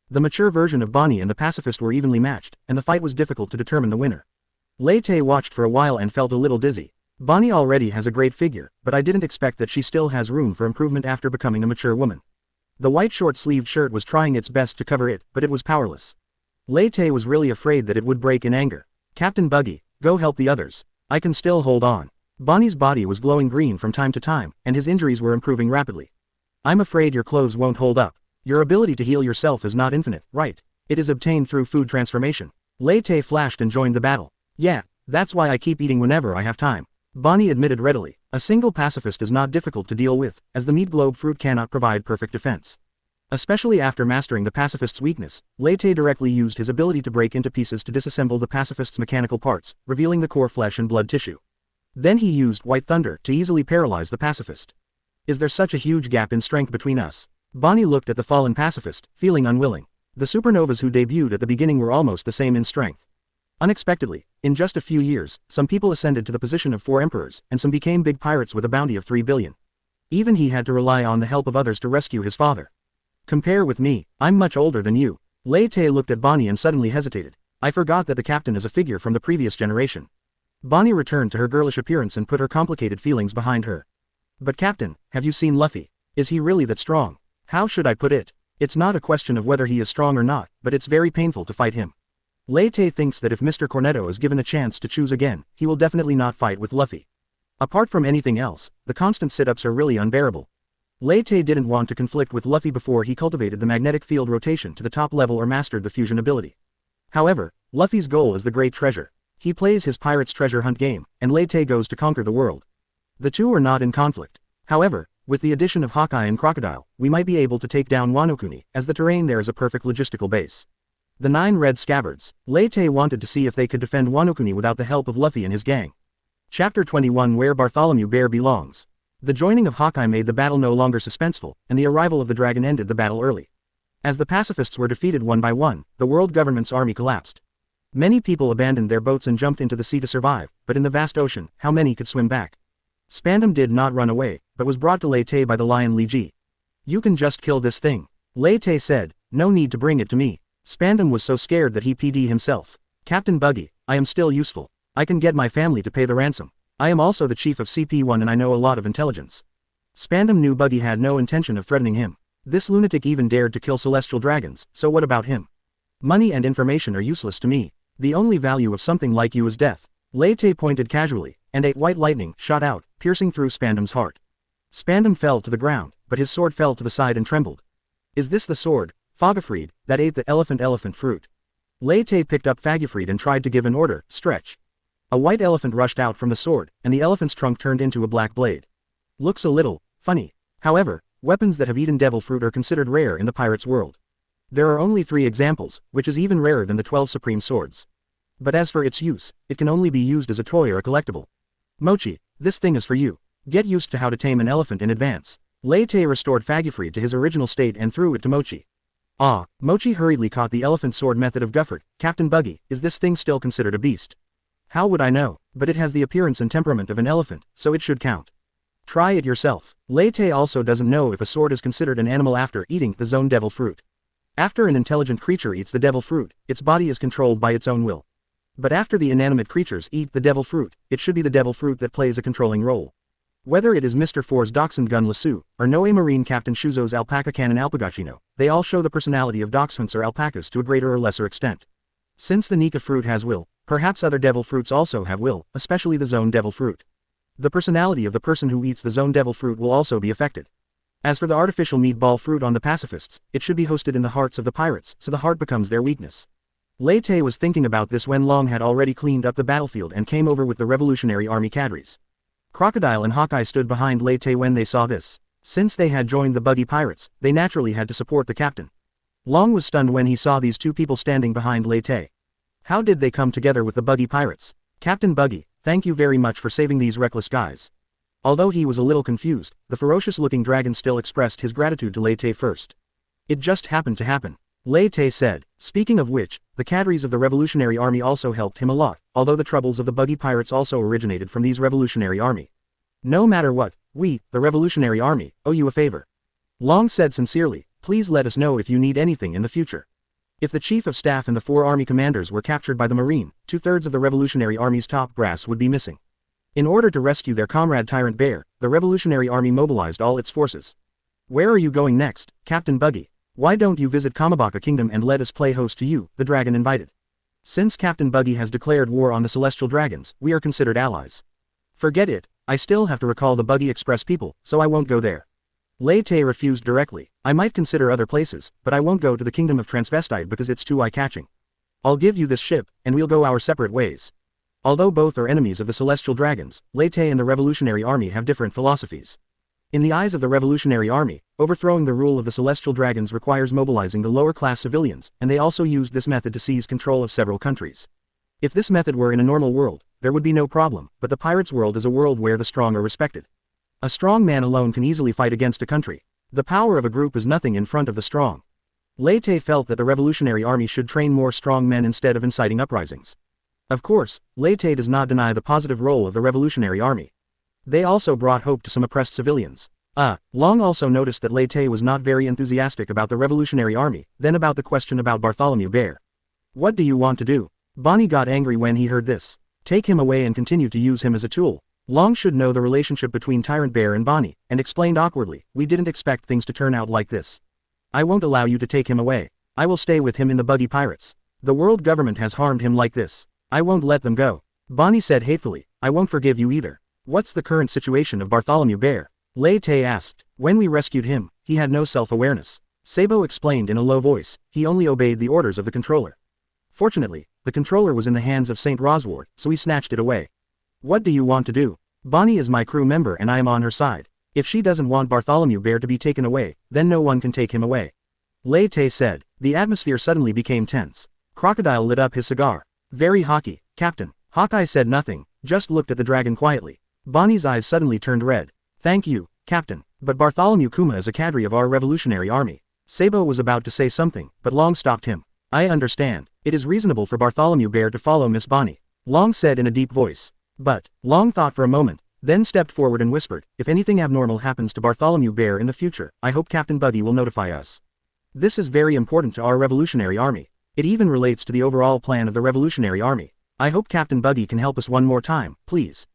The mature version of Bonnie and the Pacifist were evenly matched, and the fight was difficult to determine the winner. Lei Te watched for a while and felt a little dizzy. Bonnie already has a great figure, but I didn't expect that she still has room for improvement after becoming a mature woman. The white short-sleeved shirt was trying its best to cover it, but it was powerless. Lei Te was really afraid that it would break in anger. Captain Buggy, go help the others. I can still hold on. Bonnie's body was glowing green from time to time, and his injuries were improving rapidly. I'm afraid your clothes won't hold up. Your ability to heal yourself is not infinite, right? It is obtained through food transformation. Lei Te flashed and joined the battle. Yeah, that's why I keep eating whenever I have time. Bonnie admitted readily. A single pacifist is not difficult to deal with, as the meat globe fruit cannot provide perfect defense. Especially after mastering the pacifist's weakness, Lei Te directly used his ability to break into pieces to disassemble the pacifist's mechanical parts, revealing the core flesh and blood tissue. Then he used White Thunder to easily paralyze the pacifist. Is there such a huge gap in strength between us? Bonnie looked at the fallen pacifist, feeling unwilling. The supernovas who debuted at the beginning were almost the same in strength. Unexpectedly, in just a few years, some people ascended to the position of 4 emperors, and some became big pirates with a bounty of 3 billion. Even he had to rely on the help of others to rescue his father. Compare with me, I'm much older than you. Lei Te looked at Bonnie and suddenly hesitated. I forgot that the captain is a figure from the previous generation. Bonnie returned to her girlish appearance and put her complicated feelings behind her. But Captain, have you seen Luffy? Is he really that strong? How should I put it? It's not a question of whether he is strong or not, but it's very painful to fight him. Lei Te thinks that if Mr. Cornetto is given a chance to choose again, he will definitely not fight with Luffy. Apart from anything else, the constant sit-ups are really unbearable. Lei Te didn't want to conflict with Luffy before he cultivated the magnetic field rotation to the top level or mastered the fusion ability. However, Luffy's goal is the great treasure. He plays his pirate's treasure hunt game, and Lei Te goes to conquer the world. The two are not in conflict. However, with the addition of Hawkeye and Crocodile, we might be able to take down Wano Kuni, as the terrain there is a perfect logistical base. The 9 red scabbards. Lei Te wanted to see if they could defend Wano Kuni without the help of Luffy and his gang. Chapter 21 Where Bartholomew Bear Belongs. The joining of Hawkeye made the battle no longer suspenseful, and the arrival of the dragon ended the battle early. As the pacifists were defeated one by one, the world government's army collapsed. Many people abandoned their boats and jumped into the sea to survive, but in the vast ocean, how many could swim back? Spandam did not run away, but was brought to Lei Te by the lion Li Ji. You can just kill this thing. Lei Te said, no need to bring it to me. Spandam was so scared that he PD himself. Captain Buggy, I am still useful. I can get my family to pay the ransom. I am also the chief of CP1 and I know a lot of intelligence. Spandam knew Buggy had no intention of threatening him. This lunatic even dared to kill celestial dragons, so what about him? Money and information are useless to me. The only value of something like you is death. Lei Te pointed casually, and a white lightning shot out, piercing through Spandam's heart. Spandam fell to the ground, but his sword fell to the side and trembled. Is this the sword, Fagafried, that ate the elephant fruit? Lei Te picked up Fagafried and tried to give an order, stretch. A white elephant rushed out from the sword, and the elephant's trunk turned into a black blade. Looks a little funny. However, weapons that have eaten devil fruit are considered rare in the pirates' world. There are only 3 examples, which is even rarer than the 12 supreme swords. But as for its use, it can only be used as a toy or a collectible. Mochi, this thing is for you. Get used to how to tame an elephant in advance. Lei Te restored Fagafried to his original state and threw it to Mochi. Ah, Mochi hurriedly caught the elephant sword method of Gufford. Captain Buggy, is this thing still considered a beast? How would I know? But it has the appearance and temperament of an elephant, so it should count. Try it yourself. Lei Te also doesn't know if a sword is considered an animal after eating the zone devil fruit. After an intelligent creature eats the devil fruit, its body is controlled by its own will. But after the inanimate creatures eat the devil fruit, it should be the devil fruit that plays a controlling role. Whether it is Mr. Four's Dachshund Gun Lasso, or Noe Marine Captain Shuzo's Alpaca Cannon Alpagachino, they all show the personality of dachshunds or alpacas to a greater or lesser extent. Since the Nika fruit has will, perhaps other devil fruits also have will, especially the zone devil fruit. The personality of the person who eats the zone devil fruit will also be affected. As for the artificial meatball fruit on the pacifists, it should be hosted in the hearts of the pirates, so the heart becomes their weakness. Lei Te was thinking about this when Long had already cleaned up the battlefield and came over with the Revolutionary Army cadres. Crocodile and Hawkeye stood behind Lei Te when they saw this. Since they had joined the Buggy Pirates, they naturally had to support the captain. Long was stunned when he saw these 2 people standing behind Lei Te. How did they come together with the Buggy Pirates? Captain Buggy, thank you very much for saving these reckless guys. Although he was a little confused, the ferocious-looking dragon still expressed his gratitude to Lei Te first. It just happened to happen. Lei Te said. Speaking of which, the cadres of the Revolutionary Army also helped him a lot, although the troubles of the Buggy Pirates also originated from these Revolutionary Army. No matter what, we, the Revolutionary Army, owe you a favor. Long said sincerely, please let us know if you need anything in the future. If the Chief of Staff and the 4 army commanders were captured by the Marine, 2/3 of the Revolutionary Army's top brass would be missing. In order to rescue their comrade Tyrant Bear, the Revolutionary Army mobilized all its forces. Where are you going next, Captain Buggy? Why don't you visit Kamabaka Kingdom and let us play host to you, the dragon invited. Since Captain Buggy has declared war on the Celestial Dragons, we are considered allies. Forget it, I still have to recall the Buggy Express people, so I won't go there. Lei Te refused directly. I might consider other places, but I won't go to the Kingdom of Transvestite because it's too eye-catching. I'll give you this ship, and we'll go our separate ways. Although both are enemies of the Celestial Dragons, Lei Te and the Revolutionary Army have different philosophies. In the eyes of the Revolutionary Army, overthrowing the rule of the Celestial Dragons requires mobilizing the lower-class civilians, and they also used this method to seize control of several countries. If this method were in a normal world, there would be no problem, but the pirates' world is a world where the strong are respected. A strong man alone can easily fight against a country. The power of a group is nothing in front of the strong. Lei Te felt that the Revolutionary Army should train more strong men instead of inciting uprisings. Of course, Lei Te does not deny the positive role of the Revolutionary Army. They also brought hope to some oppressed civilians. Long also noticed that Lei Te was not very enthusiastic about the Revolutionary Army, then about the question about Bartholomew Bear. What do you want to do? Bonnie got angry when he heard this. Take him away and continue to use him as a tool. Long should know the relationship between Tyrant Bear and Bonnie, and explained awkwardly, we didn't expect things to turn out like this. I won't allow you to take him away. I will stay with him in the Buggy Pirates. The world government has harmed him like this. I won't let them go. Bonnie said hatefully, I won't forgive you either. What's the current situation of Bartholomew Bear? Lei Te asked. When we rescued him, he had no self-awareness. Sabo explained in a low voice, he only obeyed the orders of the controller. Fortunately, the controller was in the hands of St. Rosward, so he snatched it away. What do you want to do? Bonnie is my crew member and I am on her side. If she doesn't want Bartholomew Bear to be taken away, then no one can take him away. Lei Te said. The atmosphere suddenly became tense. Crocodile lit up his cigar. Very hockey, Captain. Hawkeye said nothing, just looked at the dragon quietly. Bonnie's eyes suddenly turned red. Thank you, Captain. But Bartholomew Kuma is a cadre of our Revolutionary Army. Sabo was about to say something, but Long stopped him. I understand. It is reasonable for Bartholomew Bear to follow Miss Bonnie. Long said in a deep voice. But, Long thought for a moment, then stepped forward and whispered, "If anything abnormal happens to Bartholomew Bear in the future, I hope Captain Buggy will notify us. This is very important to our Revolutionary Army. It even relates to the overall plan of the Revolutionary Army. I hope Captain Buggy can help us one more time, please."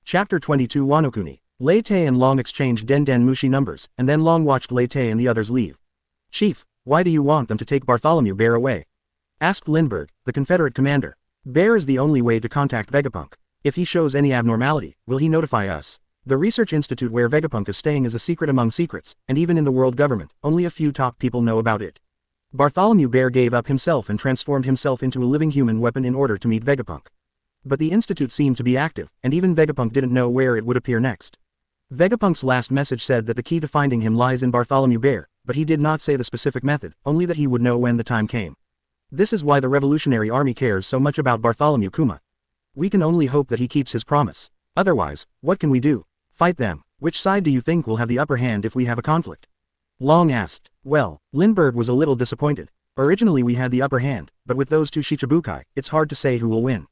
Chapter 22 Wano-kuni. Lei Te and Long exchanged Den Mushi numbers, and then Long watched Lei Te and the others leave. "Chief, why do you want them to take Bartholomew Bear away?" asked Lindbergh, the Confederate commander. "Bear is the only way to contact Vegapunk. If he shows any abnormality, will he notify us? The research institute where Vegapunk is staying is a secret among secrets, and even in the world government, only a few top people know about it. Bartholomew Bear gave up himself and transformed himself into a living human weapon in order to meet Vegapunk. But the institute seemed to be active, and even Vegapunk didn't know where it would appear next. Vegapunk's last message said that the key to finding him lies in Bartholomew Bear, but he did not say the specific method, only that he would know when the time came. This is why the Revolutionary Army cares so much about Bartholomew Kuma. We can only hope that he keeps his promise. Otherwise, what can we do? Fight them. Which side do you think will have the upper hand if we have a conflict? Long asked. Well, Lindbergh was a little disappointed. Originally we had the upper hand, but with those two Shichibukai, it's hard to say who will win.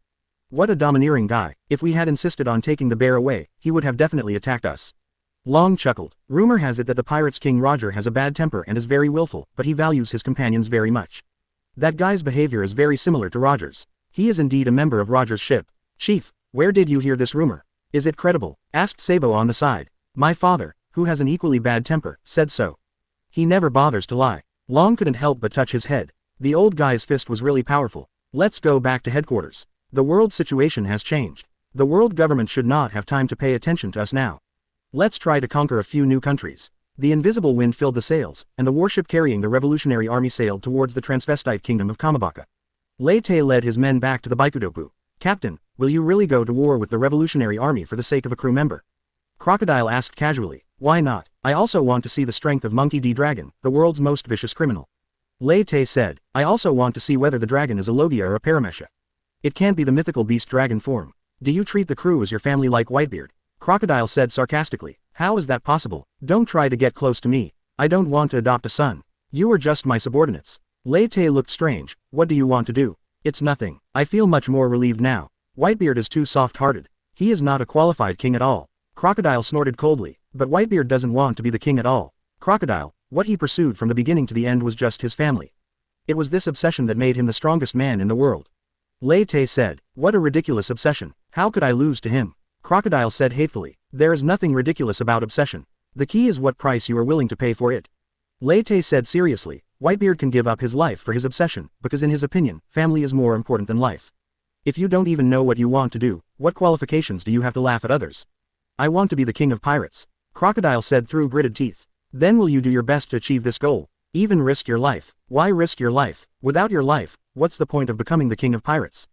What a domineering guy. If we had insisted on taking the bear away, he would have definitely attacked us. Long chuckled. Rumor has it that the pirate's King Roger has a bad temper and is very willful, but he values his companions very much. That guy's behavior is very similar to Roger's. He is indeed a member of Roger's ship. Chief, where did you hear this rumor? Is it credible? Asked Sabo on the side. My father, who has an equally bad temper, said so. He never bothers to lie. Long couldn't help but touch his head. The old guy's fist was really powerful. Let's go back to headquarters. The world situation has changed. The world government should not have time to pay attention to us now. Let's try to conquer a few new countries. The invisible wind filled the sails, and the warship carrying the Revolutionary Army sailed towards the transvestite kingdom of Kamabaka. Lei Te led his men back to the Baikudopu. Captain, will you really go to war with the Revolutionary Army for the sake of a crew member? Crocodile asked casually. Why not? I also want to see the strength of Monkey D. Dragon, the world's most vicious criminal. Lei Te said, I also want to see whether the dragon is a Logia or a Paramecia. It can't be the mythical beast dragon form. Do you treat the crew as your family like Whitebeard? Crocodile said sarcastically. How is that possible? Don't try to get close to me. I don't want to adopt a son. You are just my subordinates. Lei Te looked strange. What do you want to do? It's nothing. I feel much more relieved now. Whitebeard is too soft-hearted. He is not a qualified king at all. Crocodile snorted coldly. But Whitebeard doesn't want to be the king at all. Crocodile, what he pursued from the beginning to the end was just his family. It was this obsession that made him the strongest man in the world. Lei Te said, what a ridiculous obsession. How could I lose to him? Crocodile said hatefully. There is nothing ridiculous about obsession. The key is what price you are willing to pay for it. Lei Te said seriously, Whitebeard can give up his life for his obsession, because in his opinion, family is more important than life. If you don't even know what you want to do, what qualifications do you have to laugh at others? I want to be the king of pirates. Crocodile said through gritted teeth. Then will you do your best to achieve this goal? Even risk your life? Why risk your life? Without your life, what's the point of becoming the king of pirates?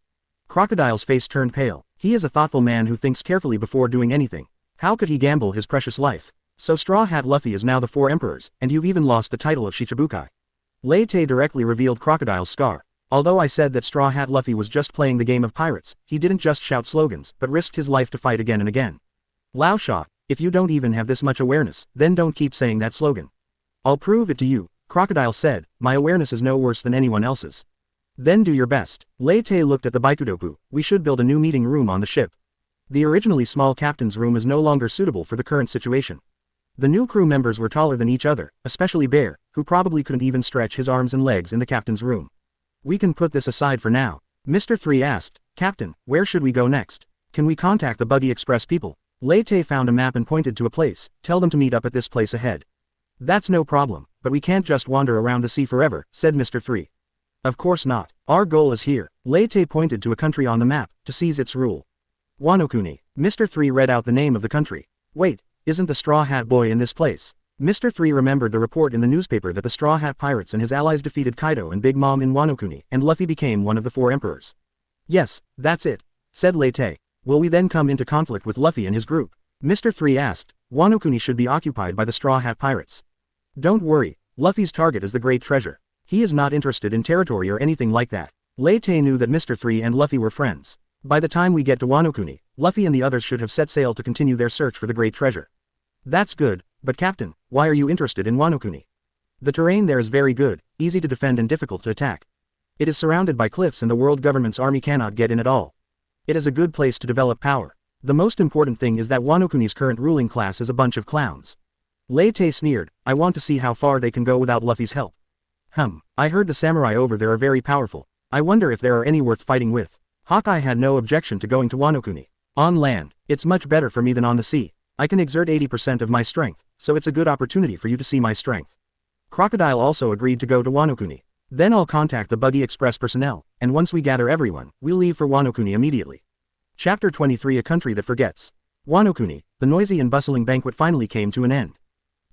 Crocodile's face turned pale. He is a thoughtful man who thinks carefully before doing anything. How could he gamble his precious life? So Straw Hat Luffy is now the 4 emperors, and you've even lost the title of Shichibukai. Lei Te directly revealed Crocodile's scar. Although I said that Straw Hat Luffy was just playing the game of pirates, he didn't just shout slogans, but risked his life to fight again and again. Lao Sha, if you don't even have this much awareness, then don't keep saying that slogan. I'll prove it to you, Crocodile said, my awareness is no worse than anyone else's. Then do your best. Lei Te looked at the Baikudopu. We should build a new meeting room on the ship. The originally small captain's room is no longer suitable for the current situation. The new crew members were taller than each other, especially Bear, who probably couldn't even stretch his arms and legs in the captain's room. We can put this aside for now. Mr. 3 asked, Captain, where should we go next? Can we contact the Buggy Express people? Lei Te found a map and pointed to a place. Tell them to meet up at this place ahead. That's no problem, but we can't just wander around the sea forever, said Mr. 3. Of course not. Our goal is here. Lei Te pointed to a country on the map, to seize its rule. Wano-kuni. Mr. 3 read out the name of the country. Wait, isn't the Straw Hat Boy in this place? Mr. 3 remembered the report in the newspaper that the Straw Hat Pirates and his allies defeated Kaido and Big Mom in Wano-kuni, and Luffy became one of the 4 emperors. Yes, that's it, said Lei Te. Will we then come into conflict with Luffy and his group? Mr. 3 asked. Wano-kuni should be occupied by the Straw Hat Pirates. Don't worry, Luffy's target is the Great Treasure. He is not interested in territory or anything like that. Lei Te knew that Mr. 3 and Luffy were friends. By the time we get to Wano-kuni, Luffy and the others should have set sail to continue their search for the Great Treasure. That's good, but Captain, why are you interested in Wano-kuni? The terrain there is very good, easy to defend and difficult to attack. It is surrounded by cliffs and the world government's army cannot get in at all. It is a good place to develop power. The most important thing is that Wano Kuni's current ruling class is a bunch of clowns. Lei Te sneered, I want to see how far they can go without Luffy's help. I heard the samurai over there are very powerful. I wonder if there are any worth fighting with. Hawkeye had no objection to going to Wano Kuni. On land, it's much better for me than on the sea. I can exert 80% of my strength, so it's a good opportunity for you to see my strength. Crocodile also agreed to go to Wano Kuni. Then I'll contact the Buggy Express personnel, and once we gather everyone, we'll leave for Wano Kuni immediately. Chapter 23 A Country That Forgets. Wano Kuni, the noisy and bustling banquet finally came to an end.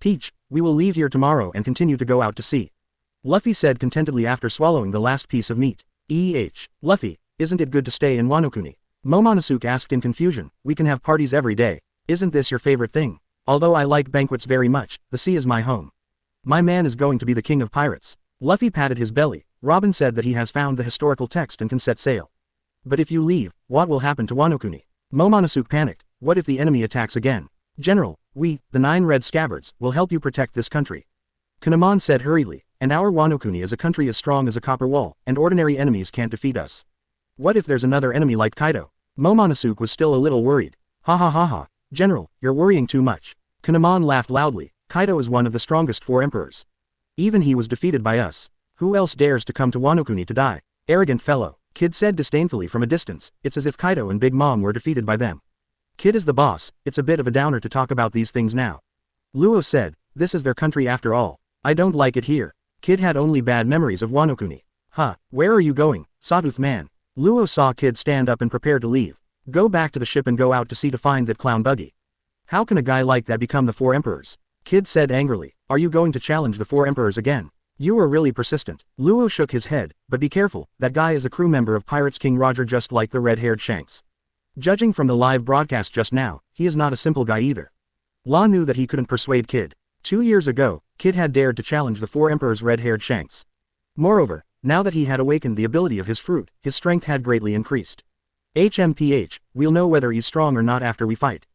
Peach, we will leave here tomorrow and continue to go out to sea. Luffy said contentedly after swallowing the last piece of meat. Luffy, isn't it good to stay in Wano Kuni? Momonosuke asked in confusion, we can have parties every day. Isn't this your favorite thing? Although I like banquets very much, the sea is my home. My man is going to be the king of pirates. Luffy patted his belly. Robin said that he has found the historical text and can set sail. But if you leave, what will happen to Wano Kuni? Momonosuke panicked. What if the enemy attacks again? General, we, the 9 red scabbards, will help you protect this country. Kinemon said hurriedly, and our Wano Kuni is a country as strong as a copper wall, and ordinary enemies can't defeat us. What if there's another enemy like Kaido? Momonosuke was still a little worried. Ha ha ha ha. General, you're worrying too much. Kinemon laughed loudly. Kaido is one of the strongest 4 emperors. Even he was defeated by us. Who else dares to come to Wano Kuni to die? Arrogant fellow, Kid said disdainfully from a distance. It's as if Kaido and Big Mom were defeated by them. Kid is the boss, it's a bit of a downer to talk about these things now. Luo said, this is their country after all. I don't like it here. Kid had only bad memories of Wano Kuni. Where are you going, Sawtooth man? Luo saw Kid stand up and prepare to leave. Go back to the ship and go out to sea to find that clown Buggy. How can a guy like that become the 4 emperors? Kid said angrily, are you going to challenge the 4 emperors again? You are really persistent. Luo shook his head, but be careful, that guy is a crew member of Pirates King Roger just like the red-haired Shanks. Judging from the live broadcast just now, he is not a simple guy either. Law knew that he couldn't persuade Kid. 2 years ago, Kid had dared to challenge the 4 emperors red-haired Shanks. Moreover, now that he had awakened the ability of his fruit, his strength had greatly increased. HMPH, we'll know whether he's strong or not after we fight.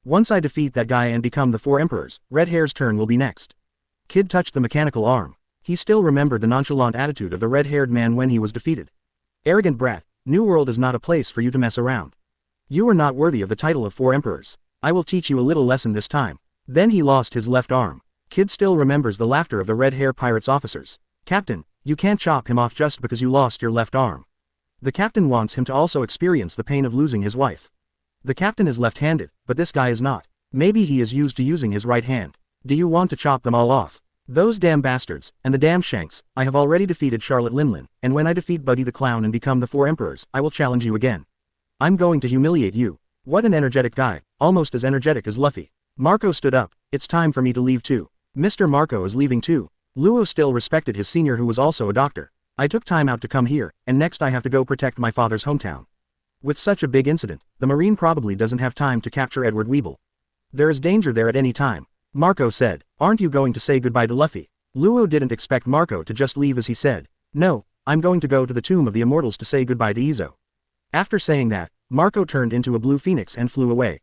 Once I defeat that guy and become the 4 emperors, Red Hair's turn will be next. Kid touched the mechanical arm. He still remembered the nonchalant attitude of the red-haired man when he was defeated. Arrogant brat, New World is not a place for you to mess around. You are not worthy of the title of 4 emperors. I will teach you a little lesson this time. Then he lost his left arm. Kid still remembers the laughter of the Red Hair Pirates officers. Captain, you can't chop him off just because you lost your left arm. The captain wants him to also experience the pain of losing his wife. The captain is left-handed, but this guy is not. Maybe he is used to using his right hand. Do you want to chop them all off? Those damn bastards, and the damn Shanks. I have already defeated Charlotte Linlin, and when I defeat Buggy the Clown and become the 4 emperors, I will challenge you again. I'm going to humiliate you. What an energetic guy, almost as energetic as Luffy. Marco stood up. It's time for me to leave too. Mr. Marco is leaving too. Luo still respected his senior who was also a doctor. I took time out to come here, and next I have to go protect my father's hometown. With such a big incident, the Marine probably doesn't have time to capture Edward Weeble. There is danger there at any time. Marco said, aren't you going to say goodbye to Luffy? Luo didn't expect Marco to just leave as he said, no, I'm going to go to the Tomb of the Immortals to say goodbye to Izo. After saying that, Marco turned into a blue phoenix and flew away.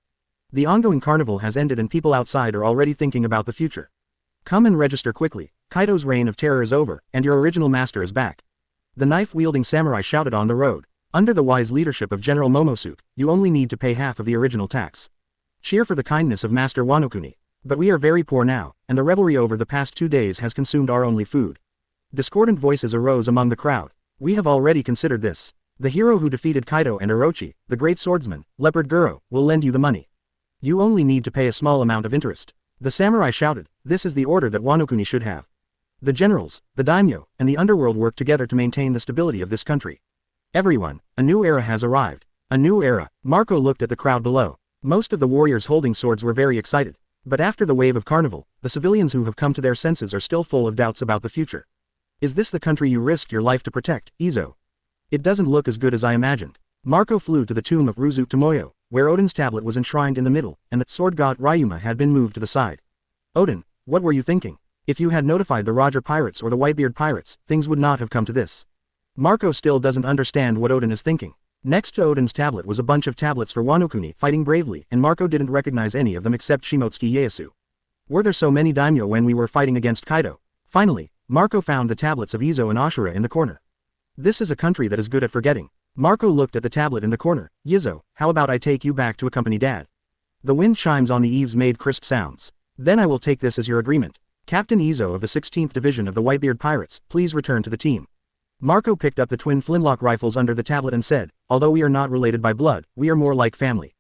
The ongoing carnival has ended and people outside are already thinking about the future. Come and register quickly, Kaido's reign of terror is over, and your original master is back. The knife-wielding samurai shouted on the road. Under the wise leadership of General Momonosuke, you only need to pay half of the original tax. Cheer for the kindness of Master Wano Kuni. But we are very poor now, and the revelry over the past 2 days has consumed our only food. Discordant voices arose among the crowd. We have already considered this. The hero who defeated Kaido and Orochi, the great swordsman, Leopard Guro, will lend you the money. You only need to pay a small amount of interest. The samurai shouted, this is the order that Wano Kuni should have. The generals, the daimyo, and the underworld work together to maintain the stability of this country. Everyone, a new era has arrived. A new era. Marco looked at the crowd below. Most of the warriors holding swords were very excited. But after the wave of carnival, the civilians who have come to their senses are still full of doubts about the future. Is this the country you risked your life to protect, Izo? It doesn't look as good as I imagined. Marco flew to the tomb of Ruzu Tomoyo, where Oden's tablet was enshrined in the middle, and the sword god Ryuma had been moved to the side. Oden, what were you thinking? If you had notified the Roger Pirates or the Whitebeard Pirates, things would not have come to this. Marco still doesn't understand what Oden is thinking. Next to Oden's tablet was a bunch of tablets for Wano Kuni fighting bravely, and Marco didn't recognize any of them except Shimotsuki Ieyasu. Were there so many daimyo when we were fighting against Kaido? Finally, Marco found the tablets of Izo and Ashura in the corner. This is a country that is good at forgetting. Marco looked at the tablet in the corner. Yizzo, how about I take you back to accompany Dad? The wind chimes on the eaves made crisp sounds. Then I will take this as your agreement. Captain Izzo of the 16th Division of the Whitebeard Pirates, please return to the team. Marco picked up the twin flintlock rifles under the tablet and said, although we are not related by blood, we are more like family.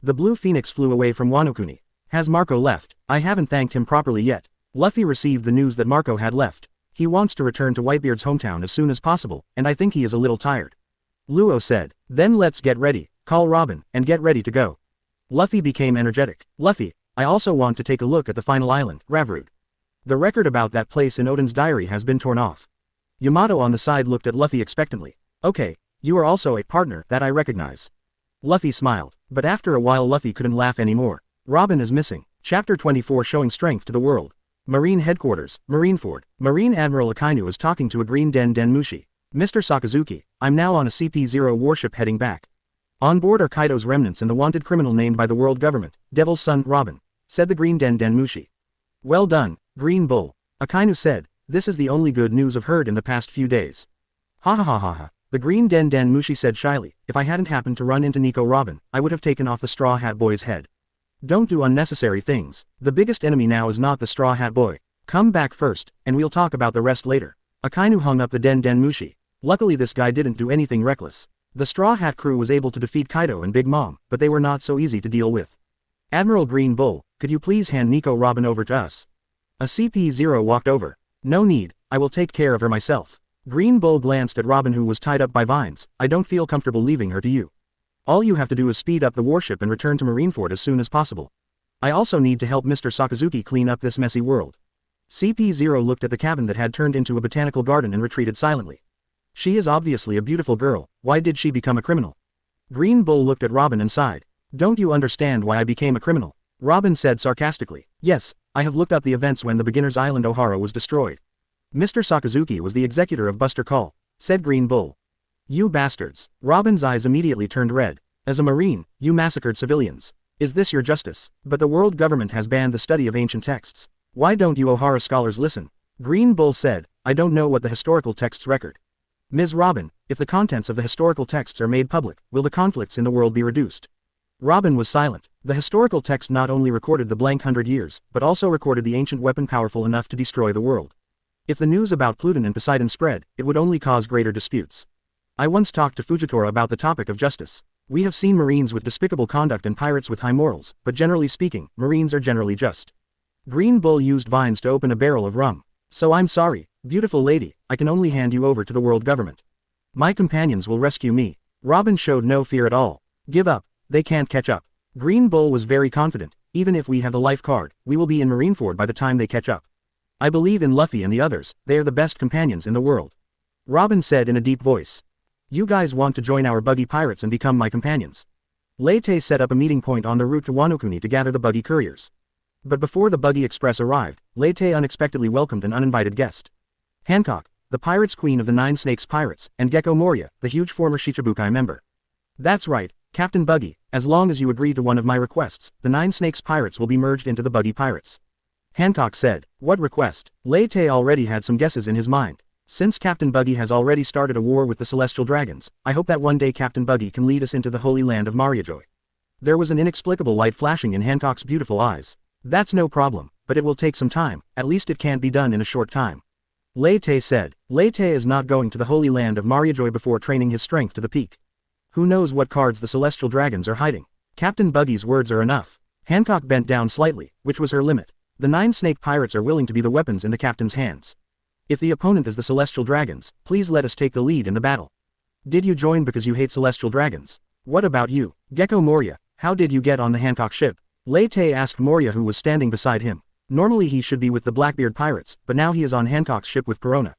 The blue phoenix flew away from Wano-kuni. Has Marco left? I haven't thanked him properly yet. Luffy received the news that Marco had left. He wants to return to Whitebeard's hometown as soon as possible, and I think he is a little tired. Luo said, then let's get ready, call Robin, and get ready to go. Luffy became energetic. Luffy, I also want to take a look at the final island, Ravrude. The record about that place in Oden's diary has been torn off. Yamato on the side looked at Luffy expectantly. Okay, you are also a partner that I recognize. Luffy smiled, but after a while Luffy couldn't laugh anymore. Robin is missing. Chapter 24 showing strength to the world. Marine Headquarters, Marineford. Marine Admiral Akainu is talking to a Green Den Mushi. Mr. Sakazuki, I'm now on a CP-0 warship heading back. On board are Kaido's remnants and the wanted criminal named by the world government, Devil's Son Robin, said the Green Den Mushi. Well done, Green Bull. Akainu said, this is the only good news I've heard in the past few days. Ha ha ha ha ha. The Green Den Mushi said shyly, if I hadn't happened to run into Nico Robin, I would have taken off the Straw Hat Boy's head. Don't do unnecessary things. The biggest enemy now is not the Straw Hat Boy. Come back first, and we'll talk about the rest later. Akainu hung up the Den Mushi. Luckily this guy didn't do anything reckless. The Straw Hat crew was able to defeat Kaido and Big Mom, but they were not so easy to deal with. Admiral Green Bull, could you please hand Nico Robin over to us? A CP-0 walked over. No need, I will take care of her myself. Green Bull glanced at Robin who was tied up by vines. I don't feel comfortable leaving her to you. All you have to do is speed up the warship and return to Marineford as soon as possible. I also need to help Mr. Sakazuki clean up this messy world. CP-0 looked at the cabin that had turned into a botanical garden and retreated silently. She is obviously a beautiful girl, why did she become a criminal? Green Bull looked at Robin and sighed. Don't you understand why I became a criminal? Robin said sarcastically. Yes, I have looked up the events when the beginner's island Ohara was destroyed. Mr. Sakazuki was the executor of Buster Call, said Green Bull. You bastards. Robin's eyes immediately turned red. As a marine, you massacred civilians. Is this your justice? But the world government has banned the study of ancient texts. Why don't you Ohara scholars listen? Green Bull said, I don't know what the historical texts record. Ms. Robin, if the contents of the historical texts are made public, will the conflicts in the world be reduced? Robin was silent. The historical text not only recorded the blank 100 years, but also recorded the ancient weapon powerful enough to destroy the world. If the news about Pluton and Poseidon spread, it would only cause greater disputes. I once talked to Fujitora about the topic of justice. We have seen Marines with despicable conduct and pirates with high morals, but generally speaking, Marines are generally just. Green Bull used vines to open a barrel of rum. So I'm sorry, beautiful lady, I can only hand you over to the world government. My companions will rescue me. Robin showed no fear at all. Give up, they can't catch up. Green Bull was very confident, even if we have the life card, we will be in Marineford by the time they catch up. I believe in Luffy and the others, they are the best companions in the world. Robin said in a deep voice. You guys want to join our buggy pirates and become my companions. Lei Te set up a meeting point on the route to Wano-kuni to gather the buggy couriers. But before the buggy express arrived, Lei Te unexpectedly welcomed an uninvited guest. Hancock, the Pirates Queen of the Nine Snakes Pirates, and Gecko Moria, the huge former Shichibukai member. That's right, Captain Buggy, as long as you agree to one of my requests, the Nine Snakes Pirates will be merged into the Buggy Pirates. Hancock said, what request? Lei Te already had some guesses in his mind. Since Captain Buggy has already started a war with the Celestial Dragons, I hope that one day Captain Buggy can lead us into the holy land of Mariajoy. There was an inexplicable light flashing in Hancock's beautiful eyes. That's no problem, but it will take some time, at least it can't be done in a short time. Lei Te said, Lei Te is not going to the holy land of Mariajoy before training his strength to the peak. Who knows what cards the Celestial Dragons are hiding? Captain Buggy's words are enough. Hancock bent down slightly, which was her limit. The Nine Snake Pirates are willing to be the weapons in the captain's hands. If the opponent is the Celestial Dragons, please let us take the lead in the battle. Did you join because you hate Celestial Dragons? What about you, Gecko Moria, how did you get on the Hancock ship? Lei Te asked Moria who was standing beside him. Normally he should be with the Blackbeard Pirates, but now he is on Hancock's ship with Perona.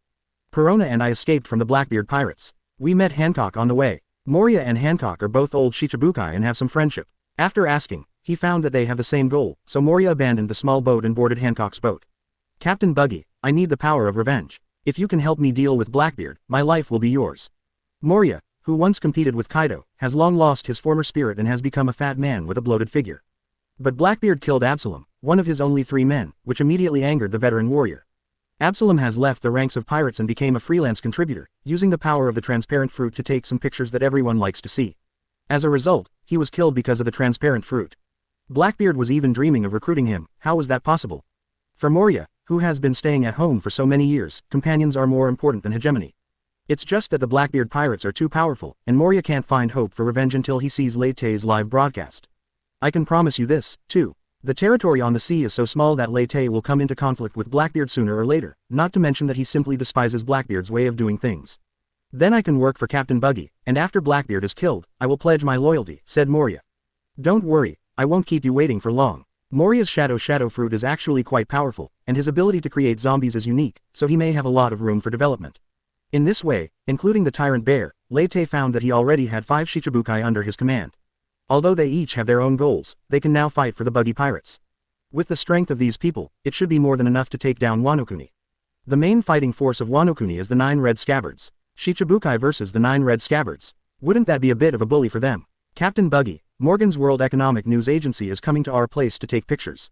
Perona and I escaped from the Blackbeard Pirates. We met Hancock on the way. Moria and Hancock are both old Shichibukai and have some friendship. After asking, he found that they have the same goal, so Moria abandoned the small boat and boarded Hancock's boat. Captain Buggy, I need the power of revenge. If you can help me deal with Blackbeard, my life will be yours. Moria, who once competed with Kaido, has long lost his former spirit and has become a fat man with a bloated figure. But Blackbeard killed Absalom, one of his only 3 men, which immediately angered the veteran warrior. Absalom has left the ranks of pirates and became a freelance contributor, using the power of the transparent fruit to take some pictures that everyone likes to see. As a result, he was killed because of the transparent fruit. Blackbeard was even dreaming of recruiting him. How was that possible? For Moria, who has been staying at home for so many years, companions are more important than hegemony. It's just that the Blackbeard pirates are too powerful, and Moria can't find hope for revenge until he sees Lei Te's live broadcast. I can promise you this, too. The territory on the sea is so small that Lei Te will come into conflict with Blackbeard sooner or later, not to mention that he simply despises Blackbeard's way of doing things. Then I can work for Captain Buggy, and after Blackbeard is killed, I will pledge my loyalty, said Moria. Don't worry, I won't keep you waiting for long. Moria's shadow fruit is actually quite powerful, and his ability to create zombies is unique, so he may have a lot of room for development. In this way, including the Tyrant Bear, Lei Te found that he already had 5 Shichibukai under his command. Although they each have their own goals, they can now fight for the Buggy Pirates. With the strength of these people, it should be more than enough to take down Wano. The main fighting force of Wano is the 9 Red Scabbards. Shichibukai versus the 9 Red Scabbards. Wouldn't that be a bit of a bully for them? Captain Buggy, Morgan's World Economic News Agency is coming to our place to take pictures.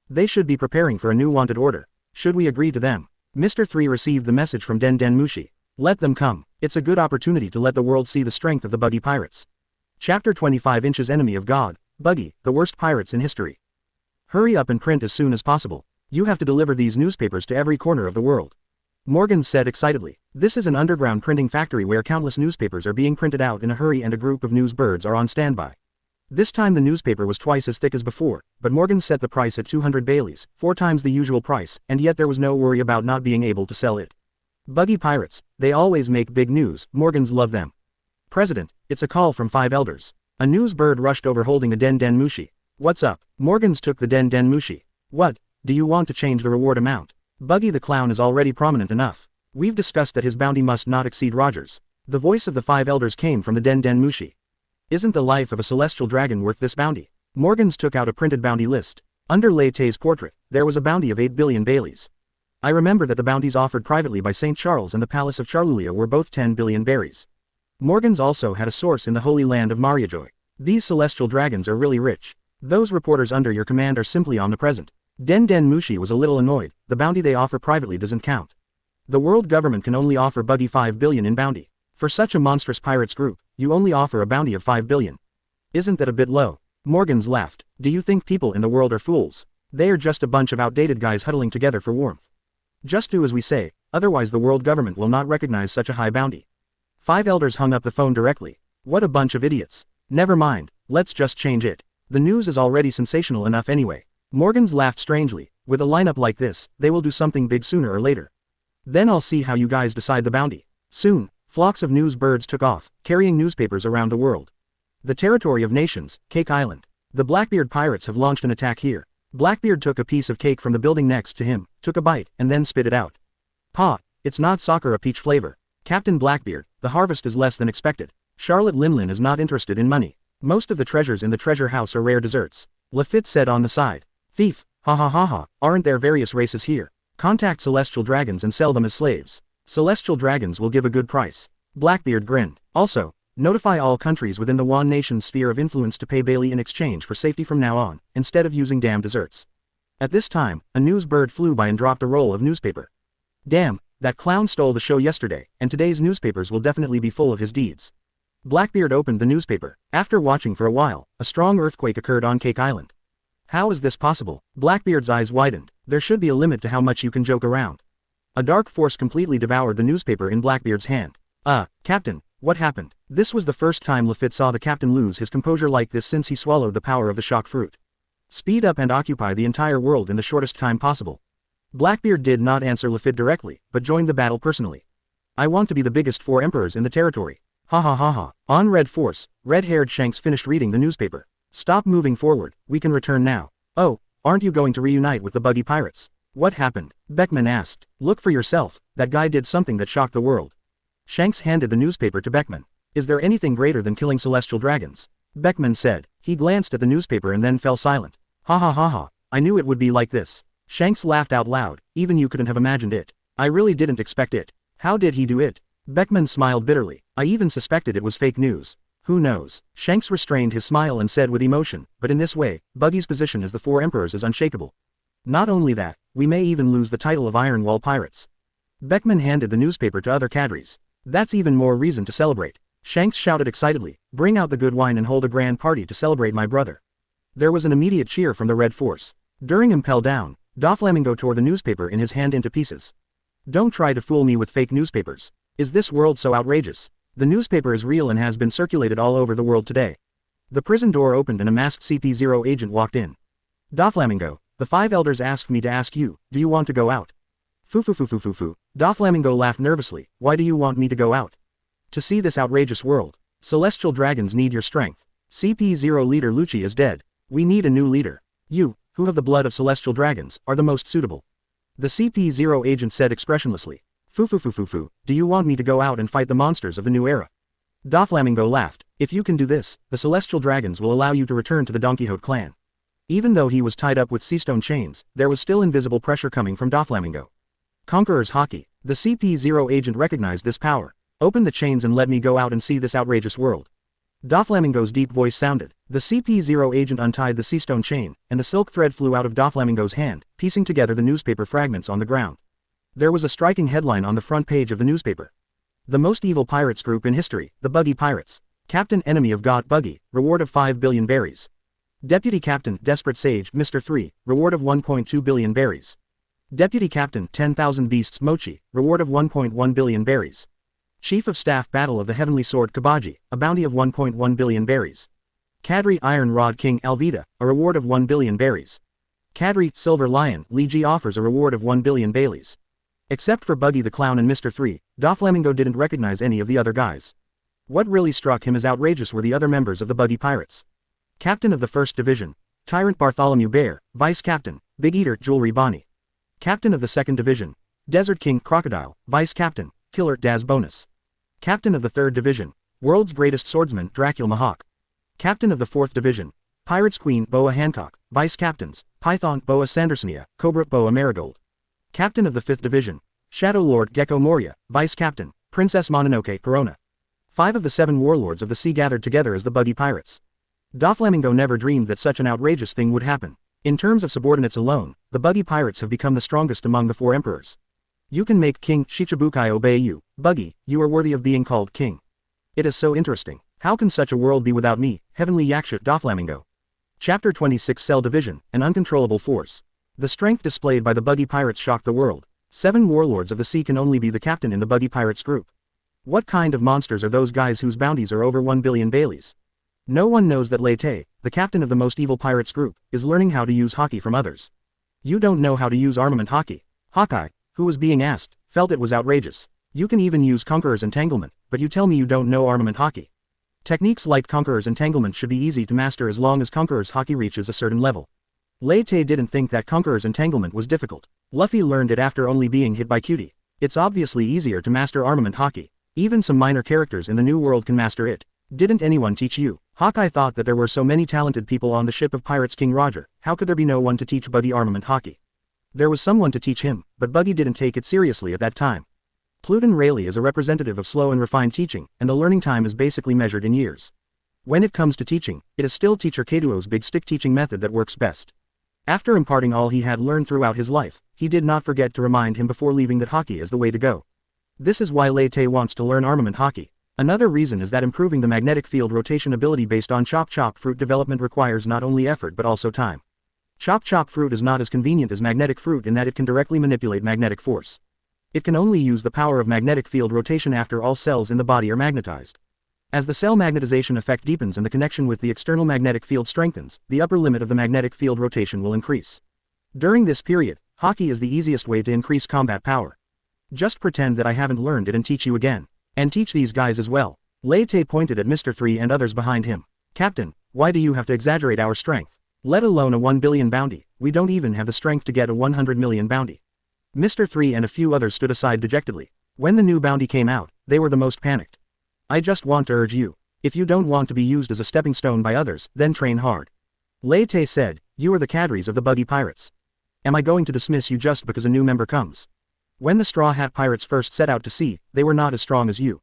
They should be preparing for a new wanted order. Should we agree to them? Mr. 3 received the message from Den Mushi. Let them come. It's a good opportunity to let the world see the strength of the Buggy Pirates. Chapter 25 Inches Enemy of God, Buggy, the worst pirates in history. Hurry up and print as soon as possible. You have to deliver these newspapers to every corner of the world. Morgan said excitedly. This is an underground printing factory where countless newspapers are being printed out in a hurry and a group of news birds are on standby. This time the newspaper was twice as thick as before, but Morgan set the price at 200 Baileys, 4 times the usual price, and yet there was no worry about not being able to sell it. Buggy Pirates, they always make big news, Morgans love them. President, it's a call from 5 elders. A news bird rushed over holding a Den Mushi. What's up? Morgans took the Den Mushi. What? Do you want to change the reward amount? Buggy the Clown is already prominent enough. We've discussed that his bounty must not exceed Roger's. The voice of the 5 elders came from the Den Mushi. Isn't the life of a celestial dragon worth this bounty? Morgans took out a printed bounty list. Under Lei Te's portrait, there was a bounty of 8 billion Baileys. I remember that the bounties offered privately by St. Charles and the Palace of Charlulia were both 10 billion berries. Morgans also had a source in the Holy Land of Mariajoy. These celestial dragons are really rich. Those reporters under your command are simply omnipresent. Den Mushi was a little annoyed. The bounty they offer privately doesn't count. The world government can only offer Buggy 5 billion in bounty. For such a monstrous pirates group, you only offer a bounty of 5 billion. Isn't that a bit low? Morgans laughed. Do you think people in the world are fools? They are just a bunch of outdated guys huddling together for warmth. Just do as we say, otherwise the world government will not recognize such a high bounty. 5 elders hung up the phone directly. What a bunch of idiots. Never mind, let's just change it. The news is already sensational enough anyway. Morgans laughed strangely. With a lineup like this, they will do something big sooner or later. Then I'll see how you guys decide the bounty. Soon, flocks of news birds took off, carrying newspapers around the world. The territory of nations, Cake Island. The Blackbeard pirates have launched an attack here. Blackbeard took a piece of cake from the building next to him, took a bite, and then spit it out. Pa, it's not Sakura peach flavor. Captain Blackbeard, the harvest is less than expected. Charlotte Linlin is not interested in money. Most of the treasures in the treasure house are rare desserts. Lafitte said on the side. Thief, ha ha ha ha, aren't there various races here? Contact celestial dragons and sell them as slaves. Celestial dragons will give a good price. Blackbeard grinned. Also, notify all countries within the Wan Nation's sphere of influence to pay Bailey in exchange for safety from now on, instead of using damn desserts. At this time, a news bird flew by and dropped a roll of newspaper. Damn, that clown stole the show yesterday, and today's newspapers will definitely be full of his deeds. Blackbeard opened the newspaper. After watching for a while, a strong earthquake occurred on Cake Island. How is this possible? Blackbeard's eyes widened. There should be a limit to how much you can joke around. A dark force completely devoured the newspaper in Blackbeard's hand. Captain, what happened? This was the first time Lafitte saw the captain lose his composure like this since he swallowed the power of the shock fruit. Speed up and occupy the entire world in the shortest time possible. Blackbeard did not answer Lafitte directly, but joined the battle personally. I want to be the biggest 4 emperors in the territory. Ha ha ha ha. On Red Force, red-haired Shanks finished reading the newspaper. Stop moving forward, we can return now. Oh, aren't you going to reunite with the Buggy Pirates? What happened? Beckman asked. Look for yourself, that guy did something that shocked the world. Shanks handed the newspaper to Beckman. Is there anything greater than killing celestial dragons? Beckman said. He glanced at the newspaper and then fell silent. Ha ha ha ha, I knew it would be like this. Shanks laughed out loud. Even you couldn't have imagined it. I really didn't expect it. How did he do it? Beckman smiled bitterly. I even suspected it was fake news. Who knows? Shanks restrained his smile and said with emotion, but in this way, Buggy's position as the 4 emperors is unshakable. Not only that, we may even lose the title of Iron Wall Pirates. Beckman handed the newspaper to other cadres. That's even more reason to celebrate. Shanks shouted excitedly, bring out the good wine and hold a grand party to celebrate my brother. There was an immediate cheer from the Red Force. During impel down, Doflamingo tore the newspaper in his hand into pieces. Don't try to fool me with fake newspapers. Is this world so outrageous? The newspaper is real and has been circulated all over the world today. The prison door opened and a masked CP0 agent walked in. Doflamingo, the 5 elders asked me to ask you, do you want to go out? Foo. Doflamingo laughed nervously, why do you want me to go out? To see this outrageous world. Celestial dragons need your strength. CP0 leader Lucci is dead. We need a new leader. You, who have the blood of celestial dragons, are the most suitable. The CP0 agent said expressionlessly. Foo. Do you want me to go out and fight the monsters of the new era? Doflamingo laughed. If you can do this, the celestial dragons will allow you to return to the Don Quixote clan. Even though he was tied up with seastone chains, there was still invisible pressure coming from Doflamingo. Conqueror's Haki. The CP0 agent recognized this power. Open the chains and let me go out and see this outrageous world. Doflamingo's deep voice sounded. The CP0 agent untied the seastone chain, and the silk thread flew out of Doflamingo's hand, piecing together the newspaper fragments on the ground. There was a striking headline on the front page of the newspaper. The most evil pirates group in history, the Buggy Pirates. Captain Enemy of God Buggy, reward of 5 billion berries. Deputy Captain Desperate Sage Mr. 3, reward of 1.2 billion berries. Deputy Captain 10,000 Beasts Mochi, reward of 1.1 billion berries. Chief of Staff Battle of the Heavenly Sword Kabaji, a bounty of 1.1 billion berries. Cadre Iron Rod King Alvida, a reward of 1 billion berries. Cadre Silver Lion Li Ji offers a reward of 1 billion Baileys. Except for Buggy the Clown and Mr. 3, Doflamingo didn't recognize any of the other guys. What really struck him as outrageous were the other members of the Buggy Pirates. Captain of the 1st Division, Tyrant Bartholomew Bear, Vice Captain, Big Eater Jewelry Bonnie. Captain of the 2nd Division, Desert King Crocodile, Vice Captain, Killer Daz Bonus. Captain of the 3rd Division, World's Greatest Swordsman Dracula Mahawk. Captain of the 4th Division, Pirates Queen Boa Hancock, Vice Captains, Python Boa Sandersonia, Cobra Boa Marigold. Captain of the 5th Division, Shadow Lord Gecko Moria, Vice Captain, Princess Mononoke Corona. 5 of the 7 warlords of the sea gathered together as the Buggy Pirates. Doflamingo never dreamed that such an outrageous thing would happen. In terms of subordinates alone, the Buggy Pirates have become the strongest among the 4 emperors. You can make King Shichibukai obey you, Buggy, you are worthy of being called king. It is so interesting. How can such a world be without me, Heavenly Yaksha Doflamingo? Chapter 26 Cell Division, an uncontrollable force. The strength displayed by the Buggy Pirates shocked the world. 7 warlords of the sea can only be the captain in the Buggy Pirates group. What kind of monsters are those guys whose bounties are over 1 billion Baileys? No one knows that Lei Te, the captain of the most evil pirates group, is learning how to use Haki from others. You don't know how to use armament Haki. Hawkeye, who was being asked, felt it was outrageous. You can even use Conqueror's Entanglement, but you tell me you don't know armament Haki. Techniques like Conqueror's Entanglement should be easy to master as long as Conqueror's Haki reaches a certain level. Lei Te didn't think that Conqueror's Entanglement was difficult. Luffy learned it after only being hit by Cutie. It's obviously easier to master armament Haki. Even some minor characters in the New World can master it. Didn't anyone teach you? Hawkeye thought that there were so many talented people on the ship of Pirates King Roger, how could there be no one to teach Buggy armament Haki? There was someone to teach him, but Buggy didn't take it seriously at that time. Pluton Rayleigh is a representative of slow and refined teaching, and the learning time is basically measured in years. When it comes to teaching, it is still teacher Keiduo's big stick teaching method that works best. After imparting all he had learned throughout his life, he did not forget to remind him before leaving that Haki is the way to go. This is why Lei Te wants to learn armament Haki. Another reason is that improving the magnetic field rotation ability based on Chop Chop Fruit development requires not only effort but also time. Chop Chop Fruit is not as convenient as magnetic fruit in that it can directly manipulate magnetic force. It can only use the power of magnetic field rotation after all cells in the body are magnetized. As the cell magnetization effect deepens and the connection with the external magnetic field strengthens, the upper limit of the magnetic field rotation will increase. During this period, Haki is the easiest way to increase combat power. Just pretend that I haven't learned it and teach you again. And teach these guys as well. Lei Te pointed at Mr. 3 and others behind him. Captain, why do you have to exaggerate our strength? Let alone a 1 billion bounty, we don't even have the strength to get a 100 million bounty. Mr. 3 and a few others stood aside dejectedly. When the new bounty came out, they were the most panicked. I just want to urge you. If you don't want to be used as a stepping stone by others, then train hard. Lei Te said, you are the cadres of the Buggy Pirates. Am I going to dismiss you just because a new member comes? When the Straw Hat Pirates first set out to sea, they were not as strong as you.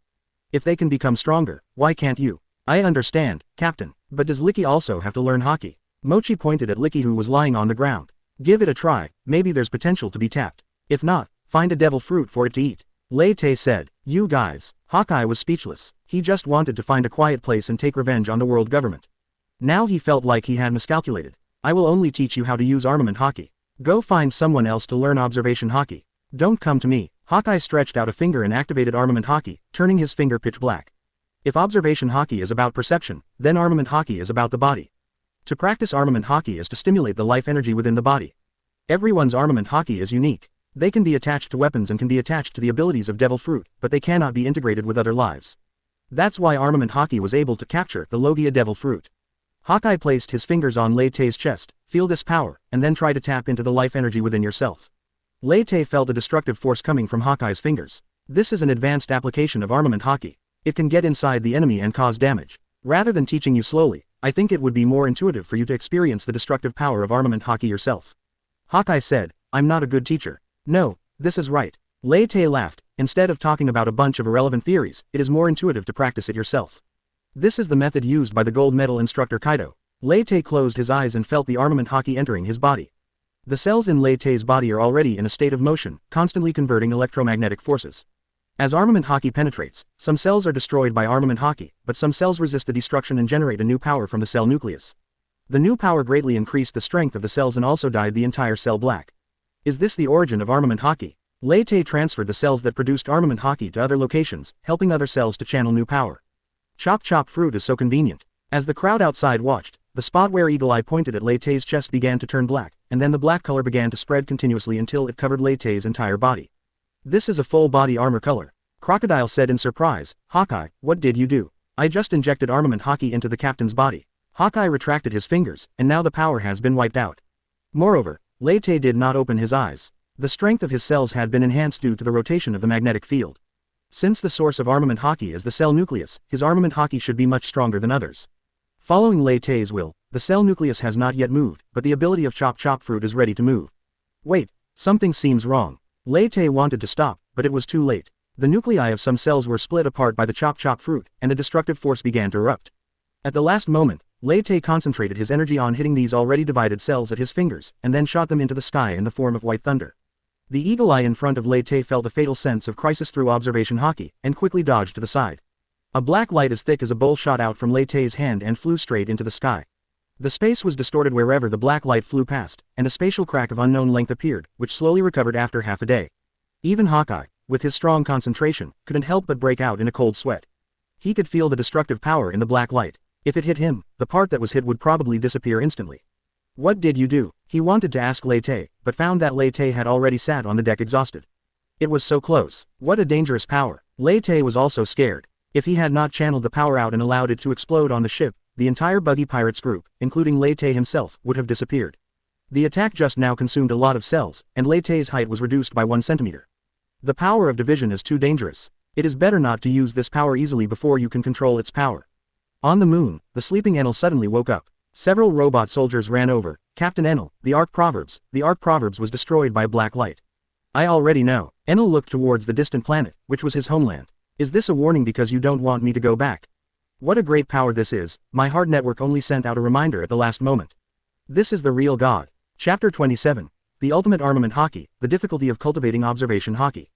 If they can become stronger, why can't you? I understand, Captain, but does Licky also have to learn Haki? Mochi pointed at Licky who was lying on the ground. Give it a try, maybe there's potential to be tapped. If not, find a devil fruit for it to eat. Lei Te said. You guys. Hawkeye was speechless. He just wanted to find a quiet place and take revenge on the world government. Now he felt like he had miscalculated. I will only teach you how to use armament hockey. Go find someone else to learn observation hockey. Don't come to me. Hawkeye stretched out a finger and activated armament hockey, turning his finger pitch black. If observation hockey is about perception, then armament hockey is about the body. To practice armament hockey is to stimulate the life energy within the body. Everyone's armament hockey is unique. They can be attached to weapons and can be attached to the abilities of devil fruit, but they cannot be integrated with other lives. That's why armament hockey was able to capture the Logia devil fruit. Hawkeye placed his fingers on Lei Te's chest, feel this power, and then try to tap into the life energy within yourself. Lei Te felt a destructive force coming from Hawkeye's fingers. This is an advanced application of armament hockey. It can get inside the enemy and cause damage. Rather than teaching you slowly, I think it would be more intuitive for you to experience the destructive power of armament hockey yourself. Hawkeye said, I'm not a good teacher. No, this is right. Lei Te laughed. Instead of talking about a bunch of irrelevant theories, it is more intuitive to practice it yourself. This is the method used by the gold medal instructor Kaido. Lei Te closed his eyes and felt the armament hockey entering his body. The cells in Lei Te's body are already in a state of motion, constantly converting electromagnetic forces. As armament hockey penetrates, some cells are destroyed by armament hockey, but some cells resist the destruction and generate a new power from the cell nucleus. The new power greatly increased the strength of the cells and also dyed the entire cell black. Is this the origin of armament hockey? Lei Te transferred the cells that produced armament hockey to other locations, helping other cells to channel new power. Chop chop fruit is so convenient. As the crowd outside watched, the spot where Eagle Eye pointed at Lei Te's chest began to turn black, and then the black color began to spread continuously until it covered Lei Te's entire body. This is a full body armor color. Crocodile said in surprise, Hawkeye, what did you do? I just injected armament hockey into the captain's body. Hawkeye retracted his fingers, and now the power has been wiped out. Moreover, Lei Te did not open his eyes. The strength of his cells had been enhanced due to the rotation of the magnetic field. Since the source of armament hockey is the cell nucleus, his armament hockey should be much stronger than others. Following Lei Te's will, the cell nucleus has not yet moved, but the ability of chop chop fruit is ready to move. Wait, something seems wrong. Lei Te wanted to stop, but it was too late. The nuclei of some cells were split apart by the chop chop fruit, and a destructive force began to erupt. At the last moment, Lei Te concentrated his energy on hitting these already divided cells at his fingers, and then shot them into the sky in the form of white thunder. The eagle eye in front of Lei Te felt a fatal sense of crisis through observation hockey, and quickly dodged to the side. A black light as thick as a bowl shot out from Lei Te's hand and flew straight into the sky. The space was distorted wherever the black light flew past, and a spatial crack of unknown length appeared, which slowly recovered after half a day. Even Hawkeye, with his strong concentration, couldn't help but break out in a cold sweat. He could feel the destructive power in the black light. If it hit him, the part that was hit would probably disappear instantly. What did you do? He wanted to ask Lei Te, but found that Lei Te had already sat on the deck exhausted. It was so close. What a dangerous power. Lei Te was also scared. If he had not channeled the power out and allowed it to explode on the ship, the entire Buggy Pirates group, including Lei Te himself, would have disappeared. The attack just now consumed a lot of cells, and Lei Te's height was reduced by 1 centimeter. The power of division is too dangerous. It is better not to use this power easily before you can control its power. On the moon, the sleeping Enel suddenly woke up. Several robot soldiers ran over. Captain Enel, the Ark Proverbs was destroyed by black light. I already know. Enel looked towards the distant planet, which was his homeland. Is this a warning because you don't want me to go back? What a great power this is. My hard network only sent out a reminder at the last moment. This is the real God. Chapter 27. The Ultimate Armament Hockey, the difficulty of cultivating observation hockey.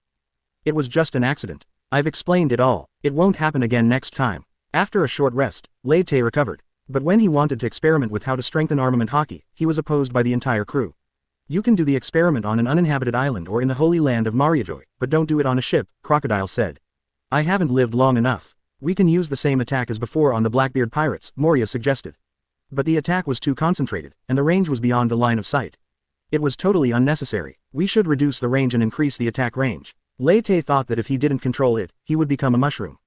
It was just an accident. I've explained it all. It won't happen again next time. After a short rest, Lei Te recovered. But when he wanted to experiment with how to strengthen armament hockey, he was opposed by the entire crew. You can do the experiment on an uninhabited island or in the holy land of Mariajoy, but don't do it on a ship, Crocodile said. I haven't lived long enough. We can use the same attack as before on the Blackbeard pirates, Moria suggested. But the attack was too concentrated, and the range was beyond the line of sight. It was totally unnecessary. We should reduce the range and increase the attack range. Lei Te thought that if he didn't control it, he would become a mushroom.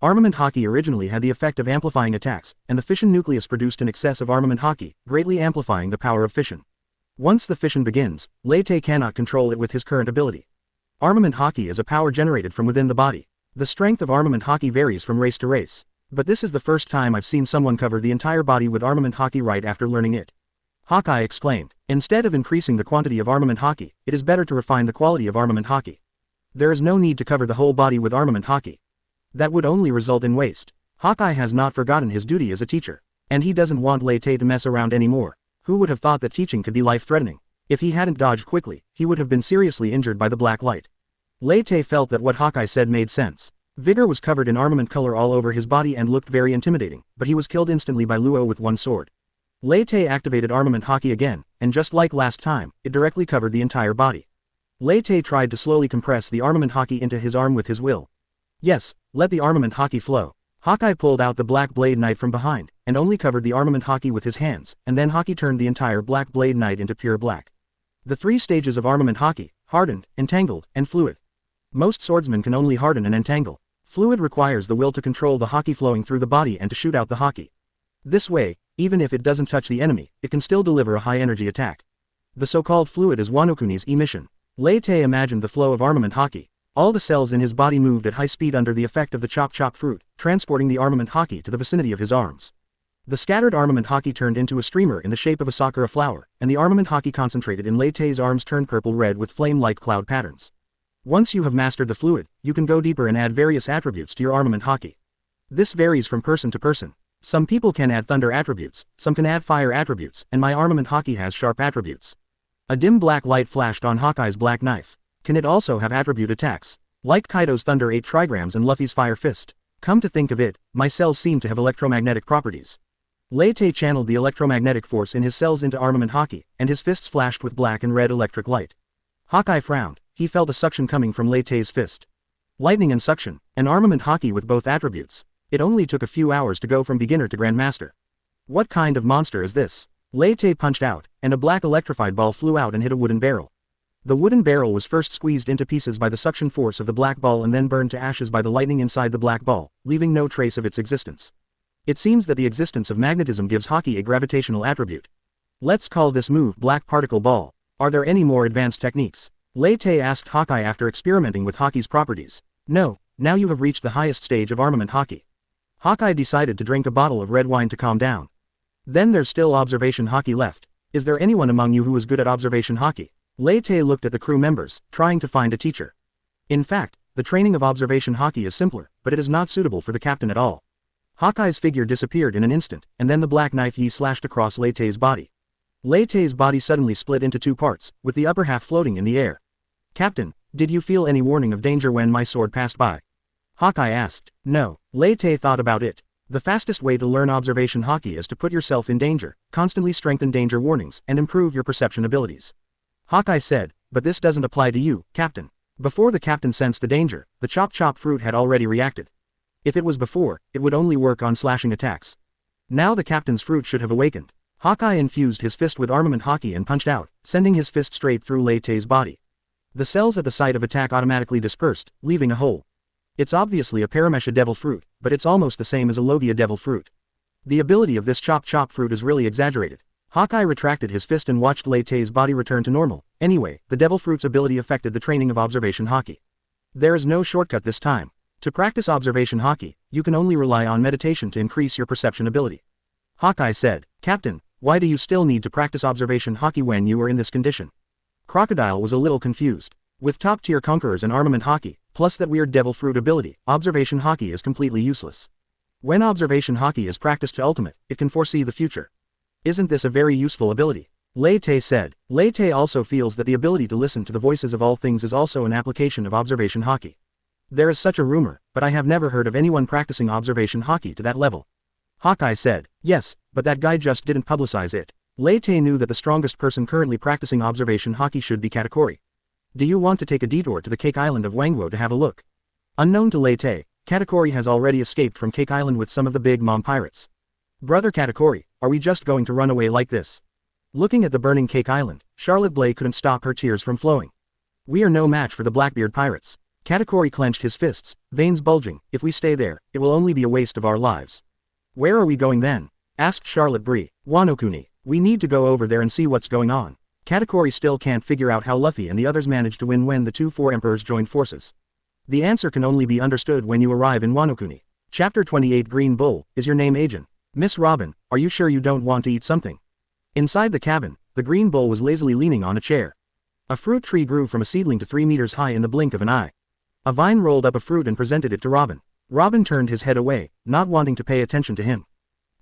Armament hockey originally had the effect of amplifying attacks, and the fission nucleus produced an excess of armament hockey, greatly amplifying the power of fission. Once the fission begins, Lei Te cannot control it with his current ability. Armament hockey is a power generated from within the body. The strength of armament hockey varies from race to race. But this is the first time I've seen someone cover the entire body with armament hockey right after learning it. Hawkeye exclaimed. Instead of increasing the quantity of armament hockey, it is better to refine the quality of armament hockey. There is no need to cover the whole body with armament hockey. That would only result in waste. Hawkeye has not forgotten his duty as a teacher. And he doesn't want Lei Te to mess around anymore. Who would have thought that teaching could be life-threatening? If he hadn't dodged quickly, he would have been seriously injured by the black light. Lei Te felt that what Hawkeye said made sense. Vigor was covered in armament color all over his body and looked very intimidating, but he was killed instantly by Luo with one sword. Lei Te activated armament haki again, and just like last time, it directly covered the entire body. Lei Te tried to slowly compress the armament haki into his arm with his will. Yes, let the armament haki flow. Hawkeye pulled out the Black Blade Knight from behind, and only covered the armament haki with his hands, and then Haki turned the entire Black Blade Knight into pure black. The 3 stages of armament haki: hardened, entangled, and fluid. Most swordsmen can only harden and entangle. Fluid requires the will to control the haki flowing through the body and to shoot out the haki. This way, even if it doesn't touch the enemy, it can still deliver a high-energy attack. The so-called fluid is Wanokuni's emission. Lei Te imagined the flow of armament haki. All the cells in his body moved at high speed under the effect of the chop-chop fruit, transporting the armament haki to the vicinity of his arms. The scattered armament haki turned into a streamer in the shape of a sakura flower, and the armament haki concentrated in Lei Te's arms turned purple-red with flame-like cloud patterns. Once you have mastered the fluid, you can go deeper and add various attributes to your armament haki. This varies from person to person. Some people can add thunder attributes, some can add fire attributes, and my armament haki has sharp attributes. A dim black light flashed on Hawkeye's black knife. Can it also have attribute attacks? Like Kaido's Thunder 8 trigrams and Luffy's Fire Fist. Come to think of it, my cells seem to have electromagnetic properties. Lei Te channeled the electromagnetic force in his cells into armament haki, and his fists flashed with black and red electric light. Hawkeye frowned. He felt a suction coming from Lei Te's fist. Lightning and suction, an armament haki with both attributes. It only took a few hours to go from beginner to grandmaster. What kind of monster is this? Lei Te punched out, and a black electrified ball flew out and hit a wooden barrel. The wooden barrel was first squeezed into pieces by the suction force of the black ball and then burned to ashes by the lightning inside the black ball, leaving no trace of its existence. It seems that the existence of magnetism gives haki a gravitational attribute. Let's call this move Black Particle Ball. Are there any more advanced techniques? Lei Te asked Hawkeye after experimenting with haki's properties. No, now you have reached the highest stage of armament haki. Hawkeye decided to drink a bottle of red wine to calm down. Then there's still observation haki left. Is there anyone among you who is good at observation haki? Lei Te looked at the crew members, trying to find a teacher. In fact, the training of observation haki is simpler, but it is not suitable for the captain at all. Hawkeye's figure disappeared in an instant, and then the black knife he slashed across Lei Te's body. Lei Te's body suddenly split into 2 parts, with the upper half floating in the air. Captain, did you feel any warning of danger when my sword passed by? Hawkeye asked. No. Lei Te thought about it. The fastest way to learn observation haki is to put yourself in danger, constantly strengthen danger warnings, and improve your perception abilities. Hawkeye said, but this doesn't apply to you, Captain. Before the captain sensed the danger, the chop-chop fruit had already reacted. If it was before, it would only work on slashing attacks. Now the captain's fruit should have awakened. Hawkeye infused his fist with armament haki and punched out, sending his fist straight through Lei Te's body. The cells at the site of attack automatically dispersed, leaving a hole. It's obviously a Paramecia devil fruit, but it's almost the same as a Logia devil fruit. The ability of this chop-chop fruit is really exaggerated. Hawkeye retracted his fist and watched Lei Te's body return to normal. Anyway, the devil fruit's ability affected the training of observation haki. There is no shortcut this time. To practice observation haki, you can only rely on meditation to increase your perception ability. Hawkeye said, Captain, why do you still need to practice observation haki when you are in this condition? Crocodile was a little confused. With top-tier conquerors and armament haki, plus that weird devil fruit ability, observation haki is completely useless. When observation haki is practiced to ultimate, it can foresee the future. Isn't this a very useful ability? Lei Te said. Lei Te also feels that the ability to listen to the voices of all things is also an application of observation haki. There is such a rumor, but I have never heard of anyone practicing observation haki to that level. Hawkeye said, yes, but that guy just didn't publicize it. Lei Te knew that the strongest person currently practicing observation haki should be Katakuri. Do you want to take a detour to the Cake Island of Wangwo to have a look? Unknown to Lei Te, Katakuri has already escaped from Cake Island with some of the big mom pirates. Brother Katakuri, are we just going to run away like this? Looking at the burning Cake Island, Charlotte Blay couldn't stop her tears from flowing. We are no match for the Blackbeard pirates. Katakuri clenched his fists, veins bulging. If we stay there, it will only be a waste of our lives. Where are we going then? Asked Charlotte Bree. Wano-kuni, we need to go over there and see what's going on. Katakuri still can't figure out how Luffy and the others managed to win when the 4 emperors joined forces. The answer can only be understood when you arrive in Wano-kuni. Chapter 28 Green Bull, is your name Agent? Miss Robin, are you sure you don't want to eat something? Inside the cabin, the Green Bull was lazily leaning on a chair. A fruit tree grew from a seedling to 3 meters high in the blink of an eye. A vine rolled up a fruit and presented it to Robin. Robin turned his head away, not wanting to pay attention to him.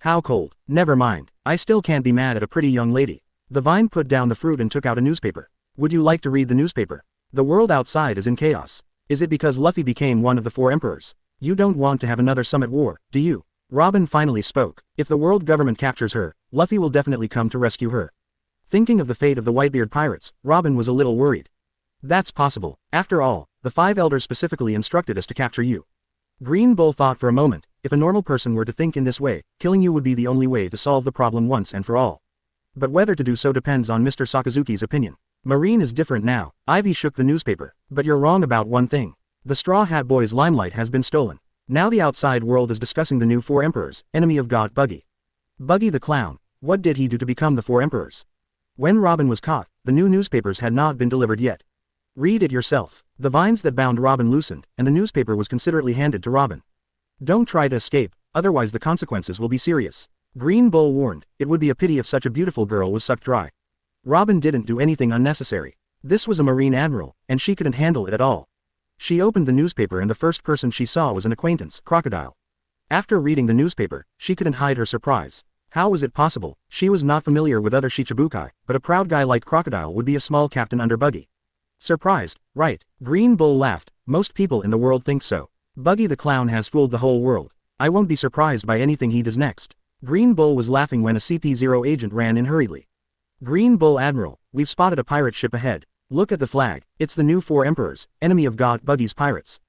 How cold. Never mind, I still can't be mad at a pretty young lady. The vine put down the fruit and took out a newspaper. Would you like to read the newspaper? The world outside is in chaos. Is it because Luffy became one of the 4 emperors? You don't want to have another summit war, do you? Robin finally spoke. If the world government captures her, Luffy will definitely come to rescue her. Thinking of the fate of the Whitebeard pirates, Robin was a little worried. That's possible. After all, the 5 elders specifically instructed us to capture you. Green Bull thought for a moment. If a normal person were to think in this way, killing you would be the only way to solve the problem once and for all. But whether to do so depends on Mr. Sakazuki's opinion. Marine is different now. Ivy shook the newspaper. But you're wrong about one thing. The Straw Hat Boy's limelight has been stolen. Now the outside world is discussing the new 4 emperors, enemy of God Buggy. Buggy the clown. What did he do to become the 4 emperors? When Robin was caught, the new newspapers had not been delivered yet. Read it yourself. The vines that bound Robin loosened, and the newspaper was considerately handed to Robin. Don't try to escape, otherwise the consequences will be serious. Green Bull warned. It would be a pity if such a beautiful girl was sucked dry. Robin didn't do anything unnecessary. This was a Marine Admiral, and she couldn't handle it at all. She opened the newspaper and the first person she saw was an acquaintance, Crocodile. After reading the newspaper, she couldn't hide her surprise. How was it possible? She was not familiar with other Shichibukai, but a proud guy like Crocodile would be a small captain under Buggy. Surprised, right? Green Bull laughed. Most people in the world think so. Buggy the clown has fooled the whole world. I won't be surprised by anything he does next. Green Bull was laughing when a CP0 agent ran in hurriedly. Green Bull Admiral, we've spotted a pirate ship ahead. Look at the flag. It's the new 4 emperors, enemy of God Buggy's pirates.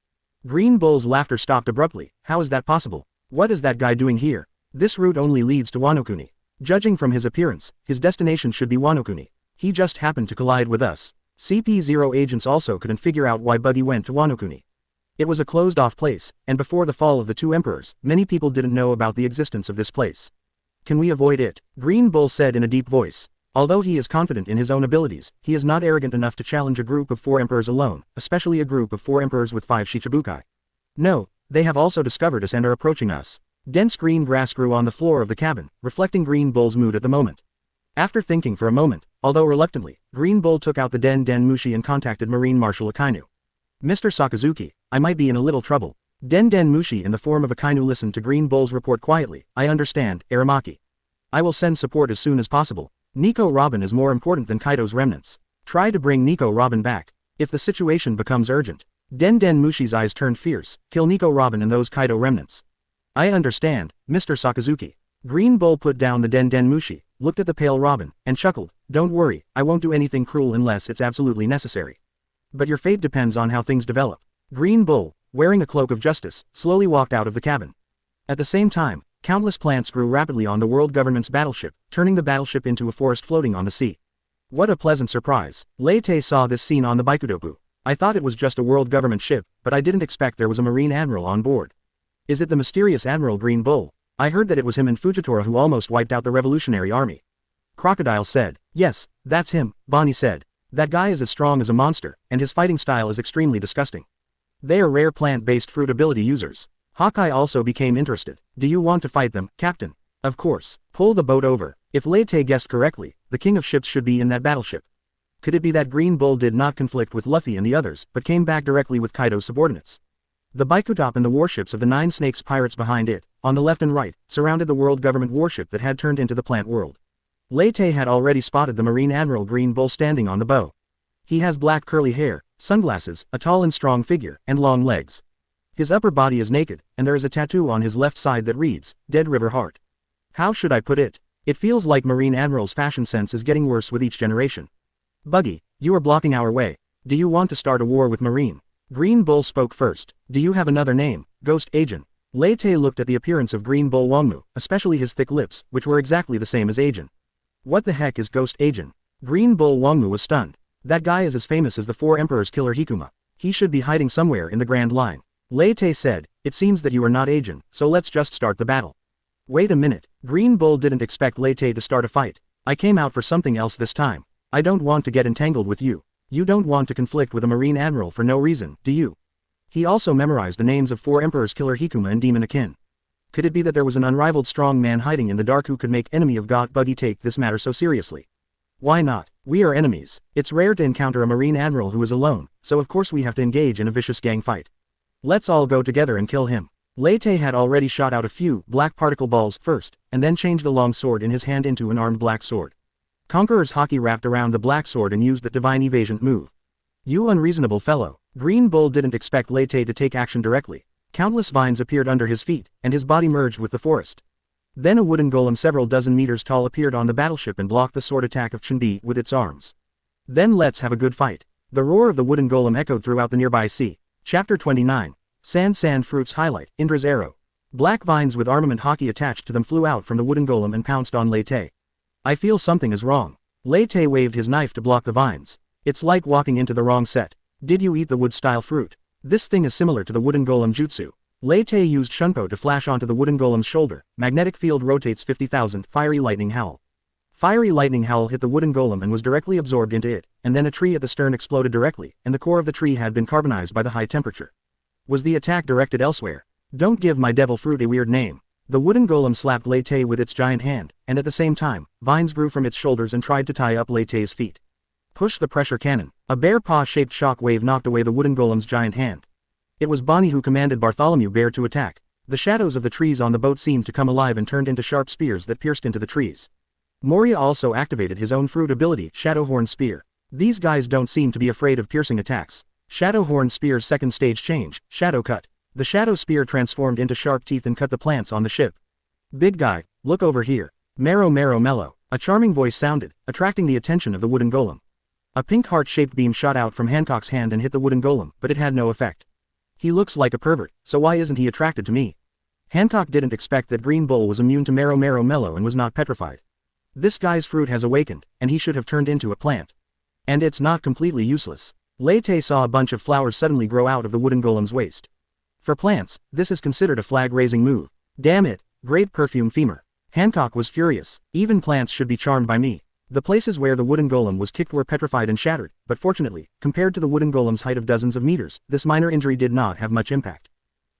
Green Bull's laughter stopped abruptly. How is that possible? What is that guy doing here? This route only leads to Wano. Judging from his appearance, his destination should be Wano. He just happened to collide with us. CP0 agents also couldn't figure out why Buggy went to Wano. It was a closed-off place, and before the fall of the 2 emperors, many people didn't know about the existence of this place. Can we avoid it? Green Bull said in a deep voice. Although he is confident in his own abilities, he is not arrogant enough to challenge a group of 4 emperors alone, especially a group of 4 emperors with 5 Shichibukai. No, they have also discovered us and are approaching us. Dense green grass grew on the floor of the cabin, reflecting Green Bull's mood at the moment. After thinking for a moment, although reluctantly, Green Bull took out the Den Den Mushi and contacted Marine Marshal Akainu. Mr. Sakazuki, I might be in a little trouble. Den Den Mushi in the form of Akainu listened to Green Bull's report quietly. I understand, Aramaki. I will send support as soon as possible. Nico Robin is more important than Kaido's remnants. Try to bring Nico Robin back. If the situation becomes urgent. Den Den Mushi's eyes turned fierce. Kill Nico Robin and those Kaido remnants. I understand, Mr. Sakazuki. Green Bull put down the Den Den Mushi, looked at the pale Robin, and chuckled. Don't worry, I won't do anything cruel unless it's absolutely necessary. But your fate depends on how things develop. Green Bull, wearing a cloak of justice, slowly walked out of the cabin. At the same time, countless plants grew rapidly on the world government's battleship, turning the battleship into a forest floating on the sea. What a pleasant surprise. Lei Te saw this scene on the Baikudoku. I thought it was just a world government ship, but I didn't expect there was a Marine Admiral on board. Is it the mysterious Admiral Green Bull? I heard that it was him and Fujitora who almost wiped out the Revolutionary Army. Crocodile said. Yes, that's him, Bonnie said. That guy is as strong as a monster, and his fighting style is extremely disgusting. They are rare plant-based fruit ability users. Hawkeye also became interested. Do you want to fight them, Captain? Of course. Pull the boat over. If Lei Te guessed correctly, the king of ships should be in that battleship. Could it be that Green Bull did not conflict with Luffy and the others, but came back directly with Kaido's subordinates? The Baikutop and the warships of the 9 Snakes pirates behind it, on the left and right, surrounded the world government warship that had turned into the plant world. Lei Te had already spotted the Marine Admiral Green Bull standing on the bow. He has black curly hair, sunglasses, a tall and strong figure, and long legs. His upper body is naked, and there is a tattoo on his left side that reads, Dead River Heart. How should I put it? It feels like Marine Admiral's fashion sense is getting worse with each generation. Buggy, you are blocking our way. Do you want to start a war with Marine? Green Bull spoke first. Do you have another name, Ghost Agent? Lei Te looked at the appearance of Green Bull Wangmu, especially his thick lips, which were exactly the same as Agent. What the heck is Ghost Agent? Green Bull Wangmu was stunned. That guy is as famous as the 4 Emperors killer Hikuma. He should be hiding somewhere in the Grand Line. Lei Te said, it seems that you are not Agent, so let's just start the battle. Wait a minute. Green Bull didn't expect Lei Te to start a fight. I came out for something else this time. I don't want to get entangled with you. You don't want to conflict with a Marine Admiral for no reason, do you? He also memorized the names of 4 Emperors killer Hikuma and Demon Akin. Could it be that there was an unrivaled strong man hiding in the dark who could make enemy of God Buggy take this matter so seriously? Why not? We are enemies. It's rare to encounter a Marine Admiral who is alone, so of course we have to engage in a vicious gang fight. Let's all go together and kill him. Lei Te had already shot out a few black particle balls first, and then changed the long sword in his hand into an armed black sword. Conqueror's haki wrapped around the black sword and used the divine evasion move. You unreasonable fellow. Green Bull didn't expect Lei Te to take action directly. Countless vines appeared under his feet, and his body merged with the forest. Then a wooden golem several dozen meters tall appeared on the battleship and blocked the sword attack of Chunbi with its arms. Then let's have a good fight. The roar of the wooden golem echoed throughout the nearby sea. Chapter 29. Sand Fruits Highlight, Indra's Arrow. Black vines with armament haki attached to them flew out from the wooden golem and pounced on Lei Te. I feel something is wrong. Lei Te waved his knife to block the vines. It's like walking into the wrong set. Did you eat the wood-style fruit? This thing is similar to the wooden golem jutsu. Lei Te used Shunpo to flash onto the wooden golem's shoulder. Magnetic field rotates 50,000. Fiery lightning howl. Fiery lightning howl hit the wooden golem and was directly absorbed into it, and then a tree at the stern exploded directly, and the core of the tree had been carbonized by the high temperature. Was the attack directed elsewhere? Don't give my devil fruit a weird name. The wooden golem slapped Lei Te with its giant hand, and at the same time, vines grew from its shoulders and tried to tie up Lei Te's feet. Push the pressure cannon. A bear paw-shaped shock wave knocked away the wooden golem's giant hand. It was Bonnie who commanded Bartholomew Bear to attack. The shadows of the trees on the boat seemed to come alive and turned into sharp spears that pierced into the trees. Moria also activated his own fruit ability, Shadowhorn Spear. These guys don't seem to be afraid of piercing attacks. Shadowhorn Spear's second stage change, Shadow Cut. The Shadow Spear transformed into sharp teeth and cut the plants on the ship. Big guy, look over here. Marrow Mellow. A charming voice sounded, attracting the attention of the wooden golem. A pink heart-shaped beam shot out from Hancock's hand and hit the wooden golem, but it had no effect. He looks like a pervert, so why isn't he attracted to me? Hancock didn't expect that Green Bull was immune to Marrow Mellow and was not petrified. This guy's fruit has awakened, and he should have turned into a plant. And it's not completely useless. Lei Te saw a bunch of flowers suddenly grow out of the wooden golem's waist. For plants, this is considered a flag-raising move. Damn it, great perfume femur. Hancock was furious. Even plants should be charmed by me. The places where the wooden golem was kicked were petrified and shattered, but fortunately, compared to the wooden golem's height of dozens of meters, this minor injury did not have much impact.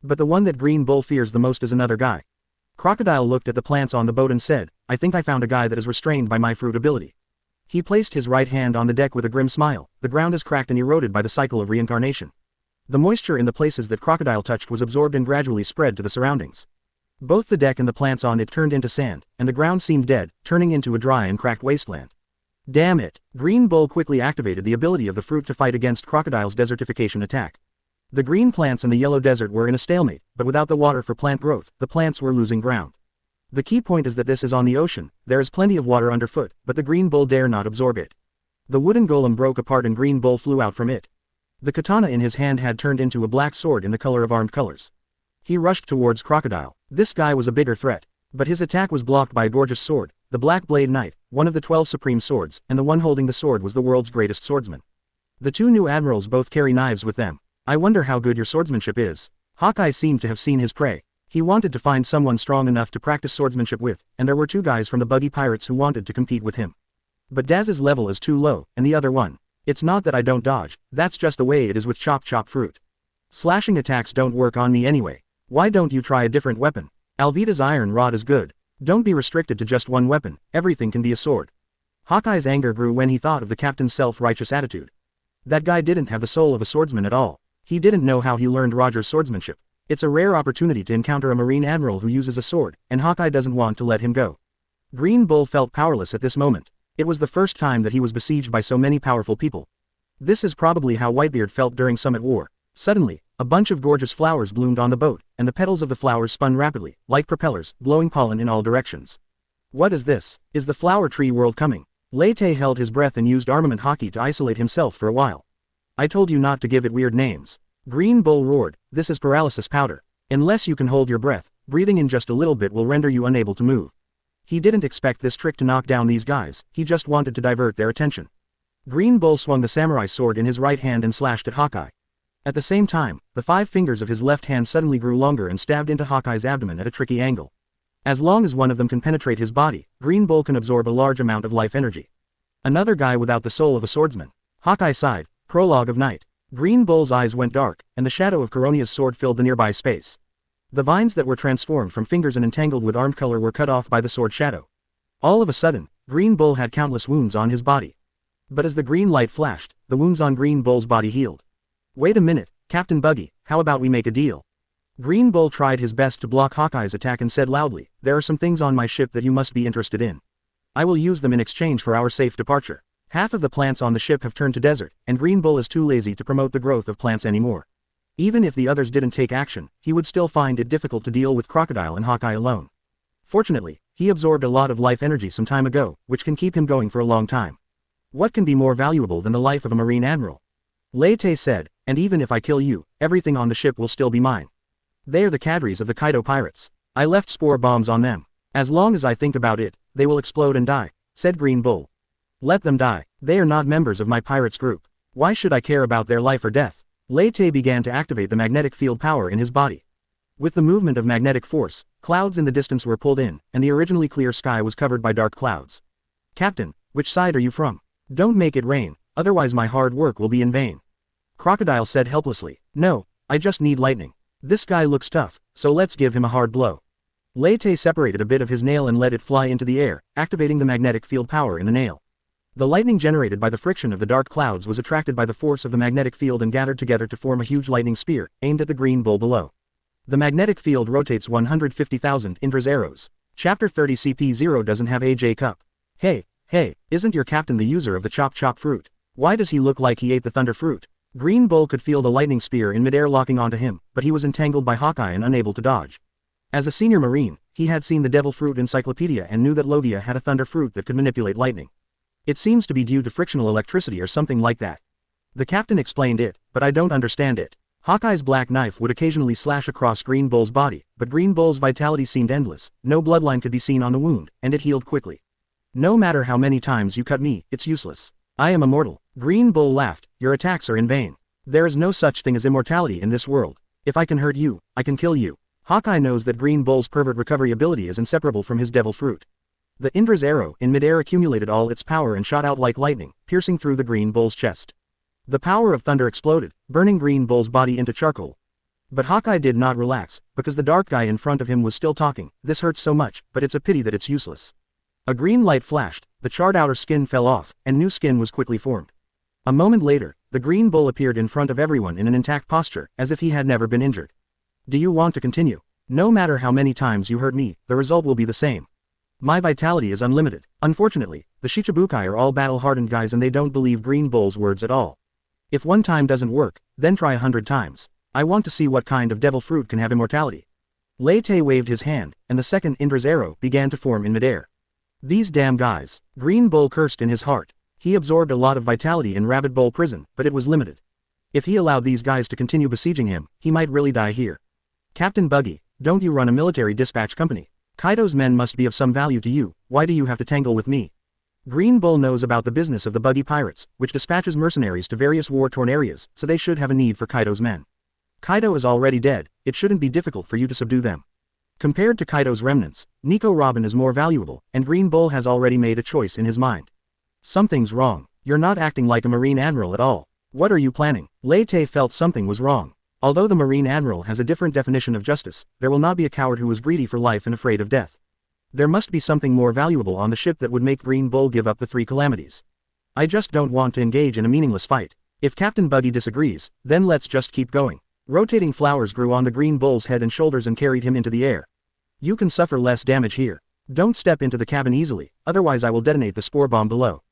But the one that Green Bull fears the most is another guy. Crocodile looked at the plants on the boat and said, I think I found a guy that is restrained by my fruit ability. He placed his right hand on the deck with a grim smile. The ground is cracked and eroded by the cycle of reincarnation. The moisture in the places that Crocodile touched was absorbed and gradually spread to the surroundings. Both the deck and the plants on it turned into sand, and the ground seemed dead, turning into a dry and cracked wasteland. Damn it! Green Bull quickly activated the ability of the fruit to fight against Crocodile's desertification attack. The green plants in the yellow desert were in a stalemate, but without the water for plant growth, the plants were losing ground. The key point is that this is on the ocean. There is plenty of water underfoot, but the Green Bull dare not absorb it. The wooden golem broke apart and Green Bull flew out from it. The katana in his hand had turned into a black sword in the color of armed colors. He rushed towards Crocodile. This guy was a bigger threat. But his attack was blocked by a gorgeous sword, the Black Blade Knight, one of the 12 supreme swords, and the one holding the sword was the world's greatest swordsman. The two new admirals both carry knives with them. I wonder how good your swordsmanship is. Hawkeye seemed to have seen his prey. He wanted to find someone strong enough to practice swordsmanship with, and there were two guys from the Buggy Pirates who wanted to compete with him. But Daz's level is too low, and the other one. It's not that I don't dodge, that's just the way it is with chop fruit. Slashing attacks don't work on me anyway. Why don't you try a different weapon? Alvida's iron rod is good. Don't be restricted to just one weapon, everything can be a sword. Hawkeye's anger grew when he thought of the captain's self-righteous attitude. That guy didn't have the soul of a swordsman at all. He didn't know how he learned Roger's swordsmanship. It's a rare opportunity to encounter a Marine admiral who uses a sword, and Hawkeye doesn't want to let him go. Green Bull felt powerless at this moment. It was the first time that he was besieged by so many powerful people. This is probably how Whitebeard felt during Summit War. Suddenly, a bunch of gorgeous flowers bloomed on the boat, and the petals of the flowers spun rapidly, like propellers, blowing pollen in all directions. What is this? Is the flower tree world coming? Lei Te held his breath and used armament haki to isolate himself for a while. I told you not to give it weird names. Green Bull roared, this is paralysis powder. Unless you can hold your breath, breathing in just a little bit will render you unable to move. He didn't expect this trick to knock down these guys, he just wanted to divert their attention. Green Bull swung the samurai sword in his right hand and slashed at Hawkeye. At the same time, the 5 fingers of his left hand suddenly grew longer and stabbed into Hawkeye's abdomen at a tricky angle. As long as one of them can penetrate his body, Green Bull can absorb a large amount of life energy. Another guy without the soul of a swordsman. Hawkeye sighed. Prologue of night. Green Bull's eyes went dark, and the shadow of Coronia's sword filled the nearby space. The vines that were transformed from fingers and entangled with armed color were cut off by the sword shadow. All of a sudden, Green Bull had countless wounds on his body. But as the green light flashed, the wounds on Green Bull's body healed. Wait a minute, Captain Buggy, how about we make a deal? Green Bull tried his best to block Hawkeye's attack and said loudly, there are some things on my ship that you must be interested in. I will use them in exchange for our safe departure. Half of the plants on the ship have turned to desert, and Green Bull is too lazy to promote the growth of plants anymore. Even if the others didn't take action, he would still find it difficult to deal with Crocodile and Hawkeye alone. Fortunately, he absorbed a lot of life energy some time ago, which can keep him going for a long time. What can be more valuable than the life of a Marine Admiral? Lei Te said, and even if I kill you, everything on the ship will still be mine. They are the cadres of the Kaido pirates. I left spore bombs on them. As long as I think about it, they will explode and die, said Green Bull. Let them die. They are not members of my pirates group. Why should I care about their life or death? Lei Te began to activate the magnetic field power in his body. With the movement of magnetic force, clouds in the distance were pulled in, and the originally clear sky was covered by dark clouds. Captain, which side are you from? Don't make it rain, otherwise my hard work will be in vain. Crocodile said helplessly. No, I just need lightning. This guy looks tough, so let's give him a hard blow. Lei Te separated a bit of his nail and let it fly into the air, activating the magnetic field power in the nail. The lightning generated by the friction of the dark clouds was attracted by the force of the magnetic field and gathered together to form a huge lightning spear, aimed at the Green Bull below. The magnetic field rotates 150,000 Indra's arrows. Chapter 30 CP0 doesn't have AJ Cup. Hey, isn't your captain the user of the chop fruit? Why does he look like he ate the thunder fruit? Green Bull could feel the lightning spear in midair locking onto him, but he was entangled by Hawkeye and unable to dodge. As a senior Marine, he had seen the Devil Fruit Encyclopedia and knew that Logia had a thunder fruit that could manipulate lightning. It seems to be due to frictional electricity or something like that. The captain explained it, but I don't understand it. Hawkeye's black knife would occasionally slash across Green Bull's body, but Green Bull's vitality seemed endless, no bloodline could be seen on the wound, and it healed quickly. No matter how many times you cut me, it's useless. I am immortal. Green Bull laughed, your attacks are in vain. There is no such thing as immortality in this world. If I can hurt you, I can kill you. Hawkeye knows that Green Bull's pervert recovery ability is inseparable from his devil fruit. The Indra's arrow in midair accumulated all its power and shot out like lightning, piercing through the Green Bull's chest. The power of thunder exploded, burning Green Bull's body into charcoal. But Hawkeye did not relax, because the dark guy in front of him was still talking. This hurts so much, but it's a pity that it's useless. A green light flashed, the charred outer skin fell off, and new skin was quickly formed. A moment later, the Green Bull appeared in front of everyone in an intact posture, as if he had never been injured. Do you want to continue? No matter how many times you hurt me, the result will be the same. My vitality is unlimited. Unfortunately, the Shichibukai are all battle-hardened guys and they don't believe Green Bull's words at all. If one time doesn't work, then try 100 times. I want to see what kind of devil fruit can have immortality. Lei Te waved his hand, and the second Indra's arrow began to form in midair. These damn guys. Green Bull cursed in his heart. He absorbed a lot of vitality in Rabbit Bowl Prison, but it was limited. If he allowed these guys to continue besieging him, he might really die here. Captain Buggy, don't you run a military dispatch company? Kaido's men must be of some value to you, why do you have to tangle with me? Green Bull knows about the business of the Buggy Pirates, which dispatches mercenaries to various war-torn areas, so they should have a need for Kaido's men. Kaido is already dead, it shouldn't be difficult for you to subdue them. Compared to Kaido's remnants, Nico Robin is more valuable, and Green Bull has already made a choice in his mind. Something's wrong. You're not acting like a Marine Admiral at all. What are you planning? Lei Te felt something was wrong. Although the Marine Admiral has a different definition of justice, there will not be a coward who is greedy for life and afraid of death. There must be something more valuable on the ship that would make Green Bull give up the three calamities. I just don't want to engage in a meaningless fight. If Captain Buggy disagrees, then let's just keep going. Rotating flowers grew on the Green Bull's head and shoulders and carried him into the air. You can suffer less damage here. Don't step into the cabin easily, otherwise I will detonate the spore bomb below.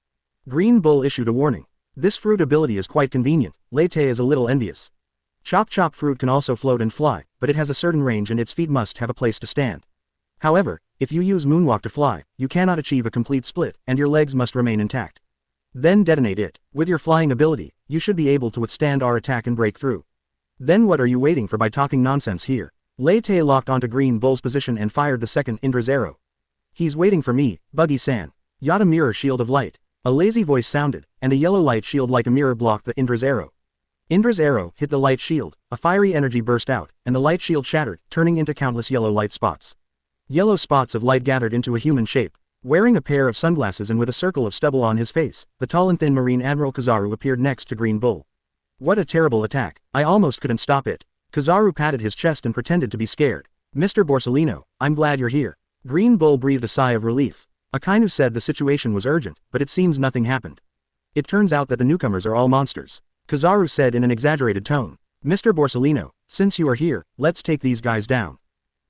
Green Bull issued a warning. This fruit ability is quite convenient. Lei Te is a little envious. Chop fruit can also float and fly, but it has a certain range and its feet must have a place to stand. However, if you use moonwalk to fly, you cannot achieve a complete split, and your legs must remain intact. Then detonate it. With your flying ability, you should be able to withstand our attack and break through. Then what are you waiting for by talking nonsense here? Lei Te locked onto Green Bull's position and fired the second Indra's arrow. He's waiting for me, Buggy-san. Yada mirror shield of light. A lazy voice sounded, and a yellow light shield like a mirror blocked the Indra's arrow. Indra's arrow hit the light shield, a fiery energy burst out, and the light shield shattered, turning into countless yellow light spots. Yellow spots of light gathered into a human shape. Wearing a pair of sunglasses and with a circle of stubble on his face, the tall and thin Marine Admiral Kizaru appeared next to Green Bull. What a terrible attack. I almost couldn't stop it. Kizaru patted his chest and pretended to be scared. Mr. Borsellino, I'm glad you're here. Green Bull breathed a sigh of relief. Akainu said the situation was urgent, but it seems nothing happened. It turns out that the newcomers are all monsters. Kizaru said in an exaggerated tone. Mr. Borsellino, since you are here, let's take these guys down.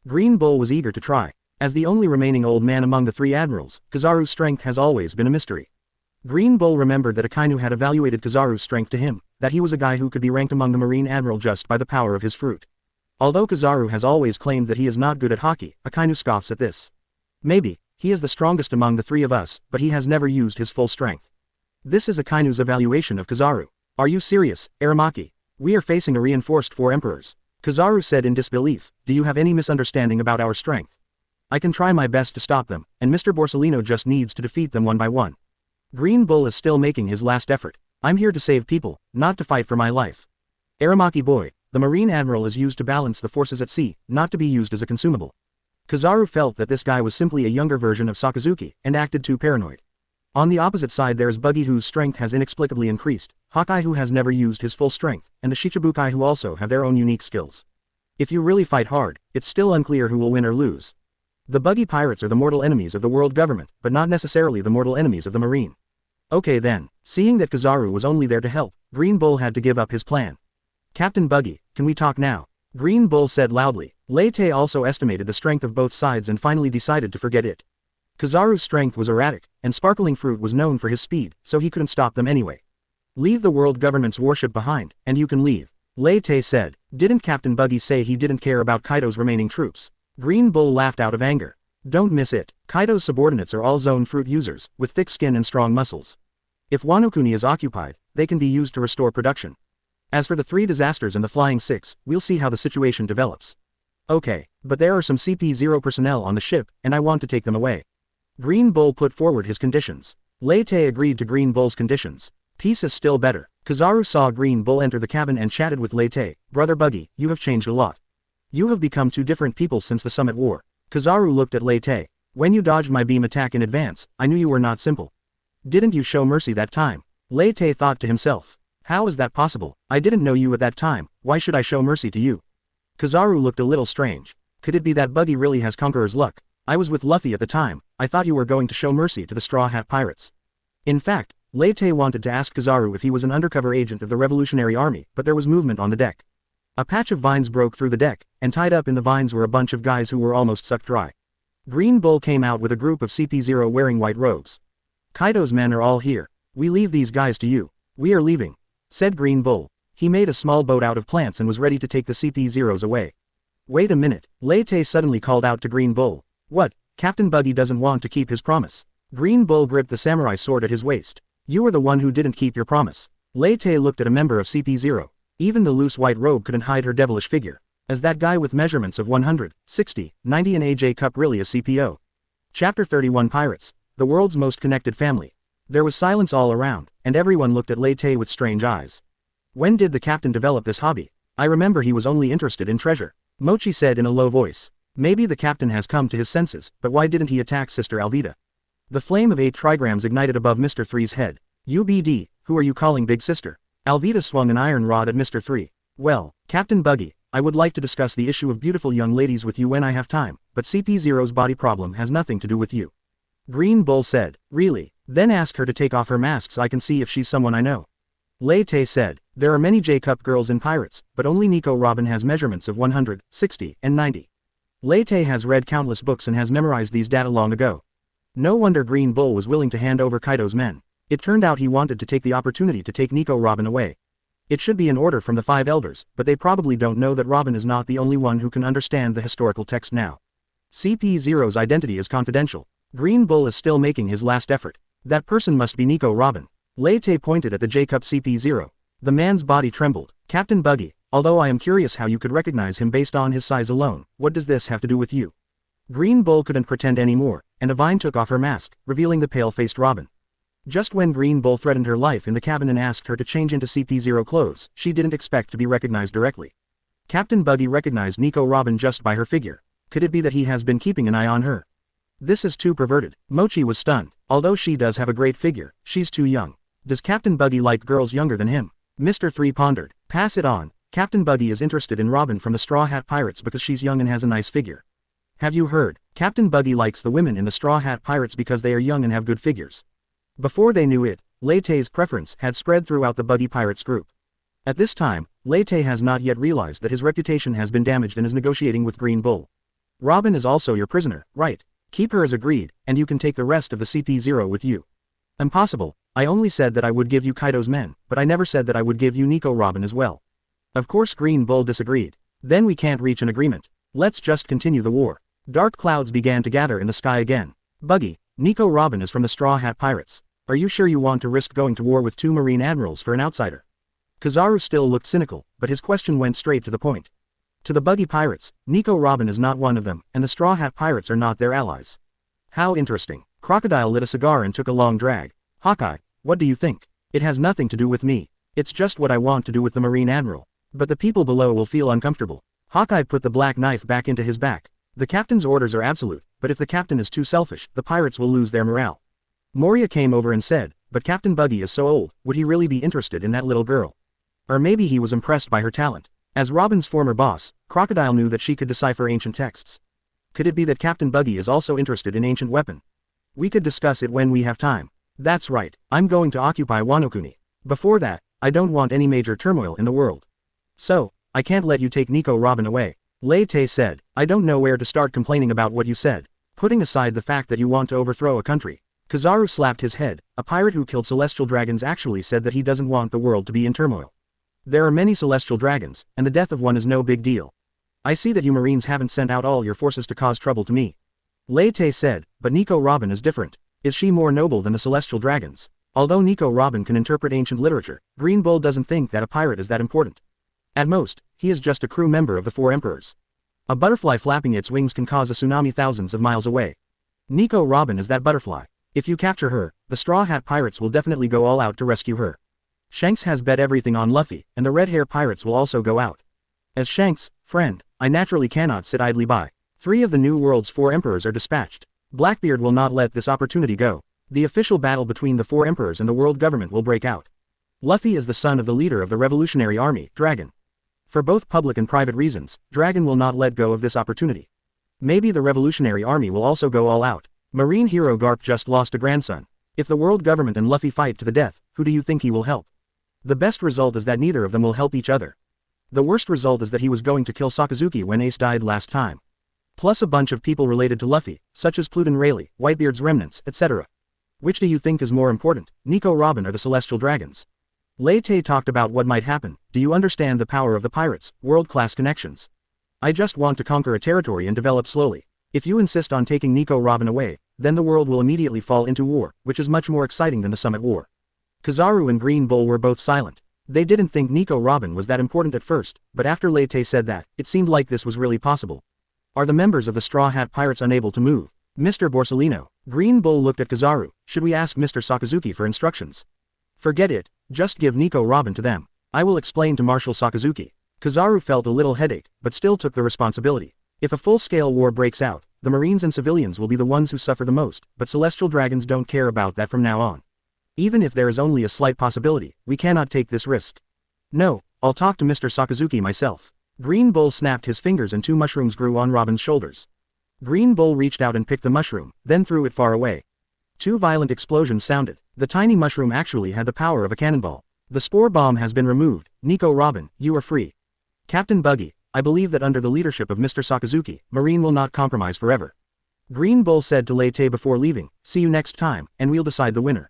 Green Bull was eager to try. As the only remaining old man among the three admirals, Kizaru's strength has always been a mystery. Green Bull remembered that Akainu had evaluated Kizaru's strength to him, that he was a guy who could be ranked among the Marine Admiral just by the power of his fruit. Although Kizaru has always claimed that he is not good at hockey, Akainu scoffs at this. Maybe, he is the strongest among the three of us, but he has never used his full strength. This is Akainu's evaluation of Kizaru. Are you serious, Aramaki? We are facing a reinforced 4 emperors. Kizaru said in disbelief, do you have any misunderstanding about our strength? I can try my best to stop them, and Mr. Borsellino just needs to defeat them one by one. Green Bull is still making his last effort. I'm here to save people, not to fight for my life. Aramaki boy, the Marine Admiral is used to balance the forces at sea, not to be used as a consumable. Kizaru felt that this guy was simply a younger version of Sakazuki, and acted too paranoid. On the opposite side there is Buggy whose strength has inexplicably increased, Hawkeye who has never used his full strength, and the Shichibukai who also have their own unique skills. If you really fight hard, it's still unclear who will win or lose. The Buggy Pirates are the mortal enemies of the world government, but not necessarily the mortal enemies of the Marine. Okay then, seeing that Kizaru was only there to help, Green Bull had to give up his plan. Captain Buggy, can we talk now? Green Bull said loudly. Lei Te also estimated the strength of both sides and finally decided to forget it. Kizaru's strength was erratic, and Sparkling Fruit was known for his speed, so he couldn't stop them anyway. Leave the world government's warship behind, and you can leave. Lei Te said. Didn't Captain Buggy say he didn't care about Kaido's remaining troops? Green Bull laughed out of anger. Don't miss it. Kaido's subordinates are all zone fruit users, with thick skin and strong muscles. If Wano Kuni is occupied, they can be used to restore production. As for the 3 disasters and the Flying 6, we'll see how the situation develops. Okay, but there are some CP0 personnel on the ship, and I want to take them away. Green Bull put forward his conditions. Lei Te agreed to Green Bull's conditions. Peace is still better. Kizaru saw Green Bull enter the cabin and chatted with Lei Te. Brother Buggy, you have changed a lot. You have become 2 different people since the Summit War. Kizaru looked at Lei Te. When you dodged my beam attack in advance, I knew you were not simple. Didn't you show mercy that time? Lei Te thought to himself. How is that possible? I didn't know you at that time, why should I show mercy to you? Kizaru looked a little strange. Could it be that Buggy really has Conqueror's luck? I was with Luffy at the time, I thought you were going to show mercy to the Straw Hat Pirates. In fact, Lei Te wanted to ask Kizaru if he was an undercover agent of the Revolutionary Army, but there was movement on the deck. A patch of vines broke through the deck, and tied up in the vines were a bunch of guys who were almost sucked dry. Green Bull came out with a group of CP0 wearing white robes. Kaido's men are all here. We leave these guys to you. We are leaving, said Green Bull. He made a small boat out of plants and was ready to take the CP0s away. Wait a minute, Lei Te suddenly called out to Green Bull. What? Captain Buggy doesn't want to keep his promise. Green Bull gripped the samurai sword at his waist. You are the one who didn't keep your promise. Lei Te looked at a member of CP0. Even the loose white robe couldn't hide her devilish figure. As that guy with measurements of 100, 60, 90 and AJ Cup really a CPO. Chapter 31 Pirates, the world's most connected family. There was silence all around, and everyone looked at Lei Te with strange eyes. When did the captain develop this hobby? I remember he was only interested in treasure. Mochi said in a low voice. Maybe the captain has come to his senses, but why didn't he attack Sister Alvida? The flame of 8 trigrams ignited above Mr. 3's head. UBD, who are you calling Big Sister? Alvida swung an iron rod at Mr. 3. Well, Captain Buggy, I would like to discuss the issue of beautiful young ladies with you when I have time, but CP0's body problem has nothing to do with you. Green Bull said. Really? Then ask her to take off her mask so I can see if she's someone I know. Lei Te said. There are many J-Cup girls in Pirates, but only Nico Robin has measurements of 100, 60, and 90. Lei Te has read countless books and has memorized these data long ago. No wonder Green Bull was willing to hand over Kaido's men. It turned out he wanted to take the opportunity to take Nico Robin away. It should be an order from the 5 elders, but they probably don't know that Robin is not the only one who can understand the historical text now. CP0's identity is confidential. Green Bull is still making his last effort. That person must be Nico Robin. Lei Te pointed at the J-Cup CP0. The man's body trembled. Captain Buggy, although I am curious how you could recognize him based on his size alone, what does this have to do with you? Green Bull couldn't pretend anymore, and a vine took off her mask, revealing the pale-faced Robin. Just when Green Bull threatened her life in the cabin and asked her to change into CP0 clothes, she didn't expect to be recognized directly. Captain Buggy recognized Nico Robin just by her figure. Could it be that he has been keeping an eye on her? This is too perverted. Mochi was stunned. Although she does have a great figure, she's too young. Does Captain Buggy like girls younger than him? Mr. 3 pondered. Pass it on. Captain Buggy is interested in Robin from the Straw Hat Pirates because she's young and has a nice figure. Have you heard? Captain Buggy likes the women in the Straw Hat Pirates because they are young and have good figures. Before they knew it, Lei Te's preference had spread throughout the Buggy Pirates group. At this time, Lei Te has not yet realized that his reputation has been damaged and is negotiating with Green Bull. Robin is also your prisoner, right? Keep her as agreed, and you can take the rest of the CP0 with you. Impossible. I only said that I would give you Kaido's men, but I never said that I would give you Nico Robin as well. Of course Green Bull disagreed. Then we can't reach an agreement. Let's just continue the war. Dark clouds began to gather in the sky again. Buggy, Nico Robin is from the Straw Hat Pirates. Are you sure you want to risk going to war with 2 Marine admirals for an outsider? Kizaru still looked cynical, but his question went straight to the point. To the Buggy Pirates, Nico Robin is not one of them, and the Straw Hat Pirates are not their allies. How interesting. Crocodile lit a cigar and took a long drag. Hawkeye, what do you think? It has nothing to do with me. It's just what I want to do with the Marine Admiral. But the people below will feel uncomfortable. Hawkeye put the black knife back into his back. The captain's orders are absolute, but if the captain is too selfish, the pirates will lose their morale. Moria came over and said, but Captain Buggy is so old, would he really be interested in that little girl? Or maybe he was impressed by her talent. As Robin's former boss, Crocodile knew that she could decipher ancient texts. Could it be that Captain Buggy is also interested in ancient weapon? We could discuss it when we have time. That's right, I'm going to occupy Wano. Before that, I don't want any major turmoil in the world. So, I can't let you take Nico Robin away. Lei Te said, I don't know where to start complaining about what you said. Putting aside the fact that you want to overthrow a country. Kizaru slapped his head. A pirate who killed celestial dragons actually said that he doesn't want the world to be in turmoil. There are many celestial dragons, and the death of one is no big deal. I see that you Marines haven't sent out all your forces to cause trouble to me. Lei Te said, but Nico Robin is different. Is she more noble than the celestial dragons? Although Nico Robin can interpret ancient literature, Green Bull doesn't think that a pirate is that important. At most, he is just a crew member of the 4 emperors. A butterfly flapping its wings can cause a tsunami thousands of miles away. Nico Robin is that butterfly. If you capture her, the Straw Hat Pirates will definitely go all out to rescue her. Shanks has bet everything on Luffy, and the Red Hair Pirates will also go out. As Shanks' friend, I naturally cannot sit idly by. 3 of the New World's 4 emperors are dispatched. Blackbeard will not let this opportunity go. The official battle between the 4 emperors and the world government will break out. Luffy is the son of the leader of the Revolutionary Army, Dragon. For both public and private reasons, Dragon will not let go of this opportunity. Maybe the Revolutionary Army will also go all out. Marine hero Garp just lost a grandson. If the world government and Luffy fight to the death, who do you think he will help? The best result is that neither of them will help each other. The worst result is that he was going to kill Sakazuki when Ace died last time. Plus a bunch of people related to Luffy, such as Pluton Rayleigh, Whitebeard's remnants, etc. Which do you think is more important, Nico Robin or the Celestial Dragons? Lei Te talked about what might happen. Do you understand the power of the pirates, world-class connections? I just want to conquer a territory and develop slowly. If you insist on taking Nico Robin away, then the world will immediately fall into war, which is much more exciting than the Summit War. Kizaru and Green Bull were both silent. They didn't think Nico Robin was that important at first, but after Lei Te said that, it seemed like this was really possible. Are the members of the Straw Hat Pirates unable to move? Mr. Borsellino. Green Bull looked at Kizaru. Should we ask Mr. Sakazuki for instructions? Forget it. Just give Nico Robin to them. I will explain to Marshal Sakazuki. Kizaru felt a little headache, but still took the responsibility. If a full-scale war breaks out, the Marines and civilians will be the ones who suffer the most, but Celestial Dragons don't care about that from now on. Even if there is only a slight possibility, we cannot take this risk. No, I'll talk to Mr. Sakazuki myself. Green Bull snapped his fingers and 2 mushrooms grew on Robin's shoulders. Green Bull reached out and picked the mushroom, then threw it far away. 2 violent explosions sounded. The tiny mushroom actually had the power of a cannonball. The spore bomb has been removed. Nico Robin, you are free. Captain Buggy, I believe that under the leadership of Mr. Sakazuki, Marine will not compromise forever. Green Bull said to Lei Te before leaving, see you next time, and we'll decide the winner.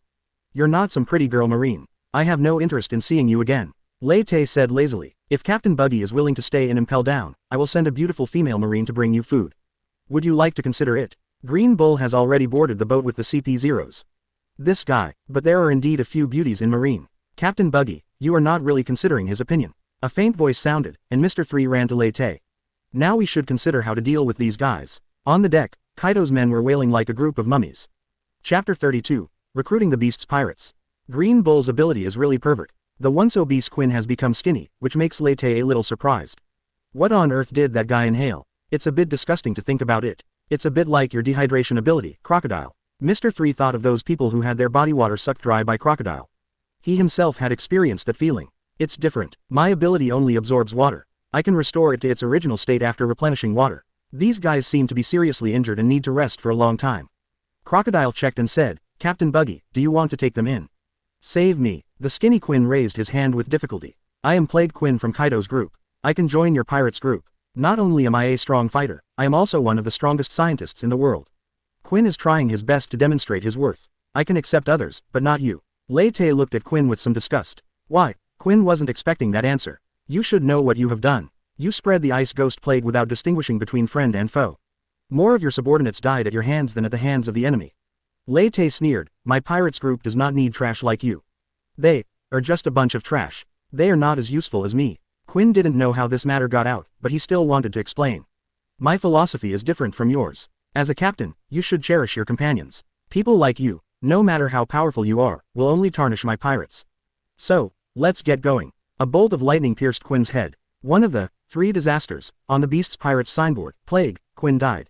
You're not some pretty girl Marine. I have no interest in seeing you again. Lei Te said lazily, if Captain Buggy is willing to stay and impel down, I will send a beautiful female Marine to bring you food. Would you like to consider it? Green Bull has already boarded the boat with the CP0s. This guy, but there are indeed a few beauties in Marine. Captain Buggy, you are not really considering his opinion. A faint voice sounded, and Mr. 3 ran to Lei Te. Now we should consider how to deal with these guys. On the deck, Kaido's men were wailing like a group of mummies. Chapter 32, Recruiting the Beast's Pirates. Green Bull's ability is really pervert. The once-obese Quinn has become skinny, which makes Lei Te a little surprised. What on earth did that guy inhale? It's a bit disgusting to think about it. It's a bit like your dehydration ability, Crocodile. Mr. 3 thought of those people who had their body water sucked dry by Crocodile. He himself had experienced that feeling. It's different. My ability only absorbs water. I can restore it to its original state after replenishing water. These guys seem to be seriously injured and need to rest for a long time. Crocodile checked and said, Captain Buggy, do you want to take them in? Save me. The skinny Quinn raised his hand with difficulty. I am Plague Quinn from Kaido's group. I can join your pirates group. Not only am I a strong fighter, I am also one of the strongest scientists in the world. Quinn is trying his best to demonstrate his worth. I can accept others, but not you. Lei Te looked at Quinn with some disgust. Why? Quinn wasn't expecting that answer. You should know what you have done. You spread the ice ghost plague without distinguishing between friend and foe. More of your subordinates died at your hands than at the hands of the enemy. Lei Te sneered, my pirates group does not need trash like you. They are just a bunch of trash. They are not as useful as me. Quinn didn't know how this matter got out, but he still wanted to explain. My philosophy is different from yours. As a captain, you should cherish your companions. People like you, no matter how powerful you are, will only tarnish my pirates. So, let's get going. A bolt of lightning pierced Quinn's head. One of the 3 disasters on the Beast's Pirates signboard, plague, Quinn died.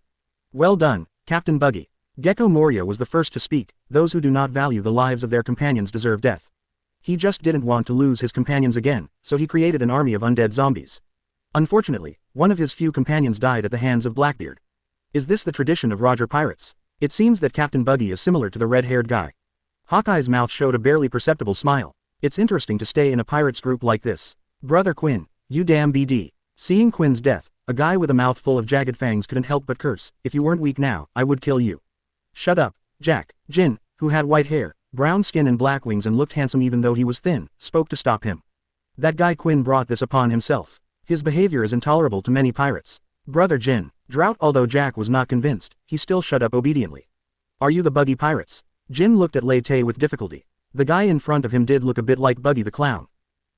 Well done, Captain Buggy. Gecko Moria was the first to speak. Those who do not value the lives of their companions deserve death. He just didn't want to lose his companions again, so he created an army of undead zombies. Unfortunately, one of his few companions died at the hands of Blackbeard. Is this the tradition of Roger Pirates? It seems that Captain Buggy is similar to the red-haired guy. Hawkeye's mouth showed a barely perceptible smile. It's interesting to stay in a pirates group like this. Brother Quinn, you damn BD. Seeing Quinn's death, a guy with a mouth full of jagged fangs couldn't help but curse. If you weren't weak now, I would kill you. Shut up, Jack. Jin, who had white hair, brown skin and black wings and looked handsome even though he was thin, spoke to stop him. That guy Quinn brought this upon himself. His behavior is intolerable to many pirates. Brother Jin, Drought. Although Jack was not convinced, he still shut up obediently. Are you the Buggy Pirates? Jin looked at Lei Te with difficulty. The guy in front of him did look a bit like Buggy the Clown.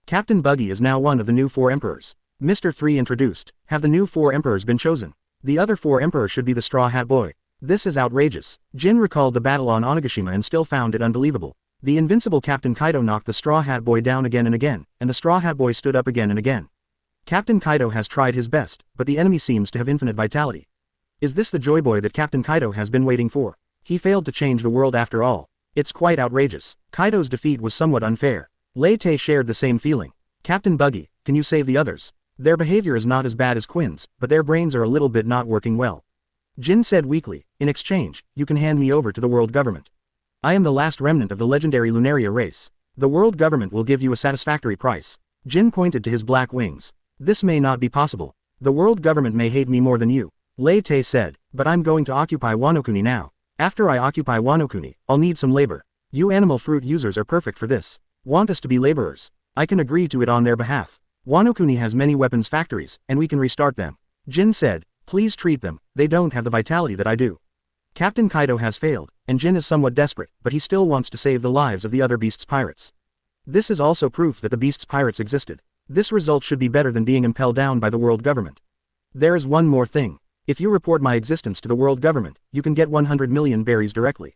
Captain Buggy is now one of the new 4 emperors. Mr. 3 introduced. Have the new 4 emperors been chosen? The other 4 emperors should be the Straw Hat Boy. This is outrageous. Jin recalled the battle on Onigashima and still found it unbelievable. The invincible Captain Kaido knocked the Straw Hat Boy down again and again, and the Straw Hat Boy stood up again and again. Captain Kaido has tried his best, but the enemy seems to have infinite vitality. Is this the Joy Boy that Captain Kaido has been waiting for? He failed to change the world after all. It's quite outrageous. Kaido's defeat was somewhat unfair. Lei Te shared the same feeling. Captain Buggy, can you save the others? Their behavior is not as bad as Quinn's, but their brains are a little bit not working well. Jin said weakly, in exchange, you can hand me over to the world government. I am the last remnant of the legendary Lunaria race. The world government will give you a satisfactory price. Jin pointed to his black wings. This may not be possible. The world government may hate me more than you. Lei Te said, but I'm going to occupy Wano-kuni now. After I occupy Wano-kuni, I'll need some labor. You animal fruit users are perfect for this. Want us to be laborers? I can agree to it on their behalf. Wano-kuni has many weapons factories, and we can restart them. Jin said, please treat them, they don't have the vitality that I do. Captain Kaido has failed, and Jin is somewhat desperate, but he still wants to save the lives of the other Beast's pirates. This is also proof that the Beast's pirates existed. This result should be better than being impelled down by the world government. There is one more thing. If you report my existence to the world government, you can get 100 million berries directly.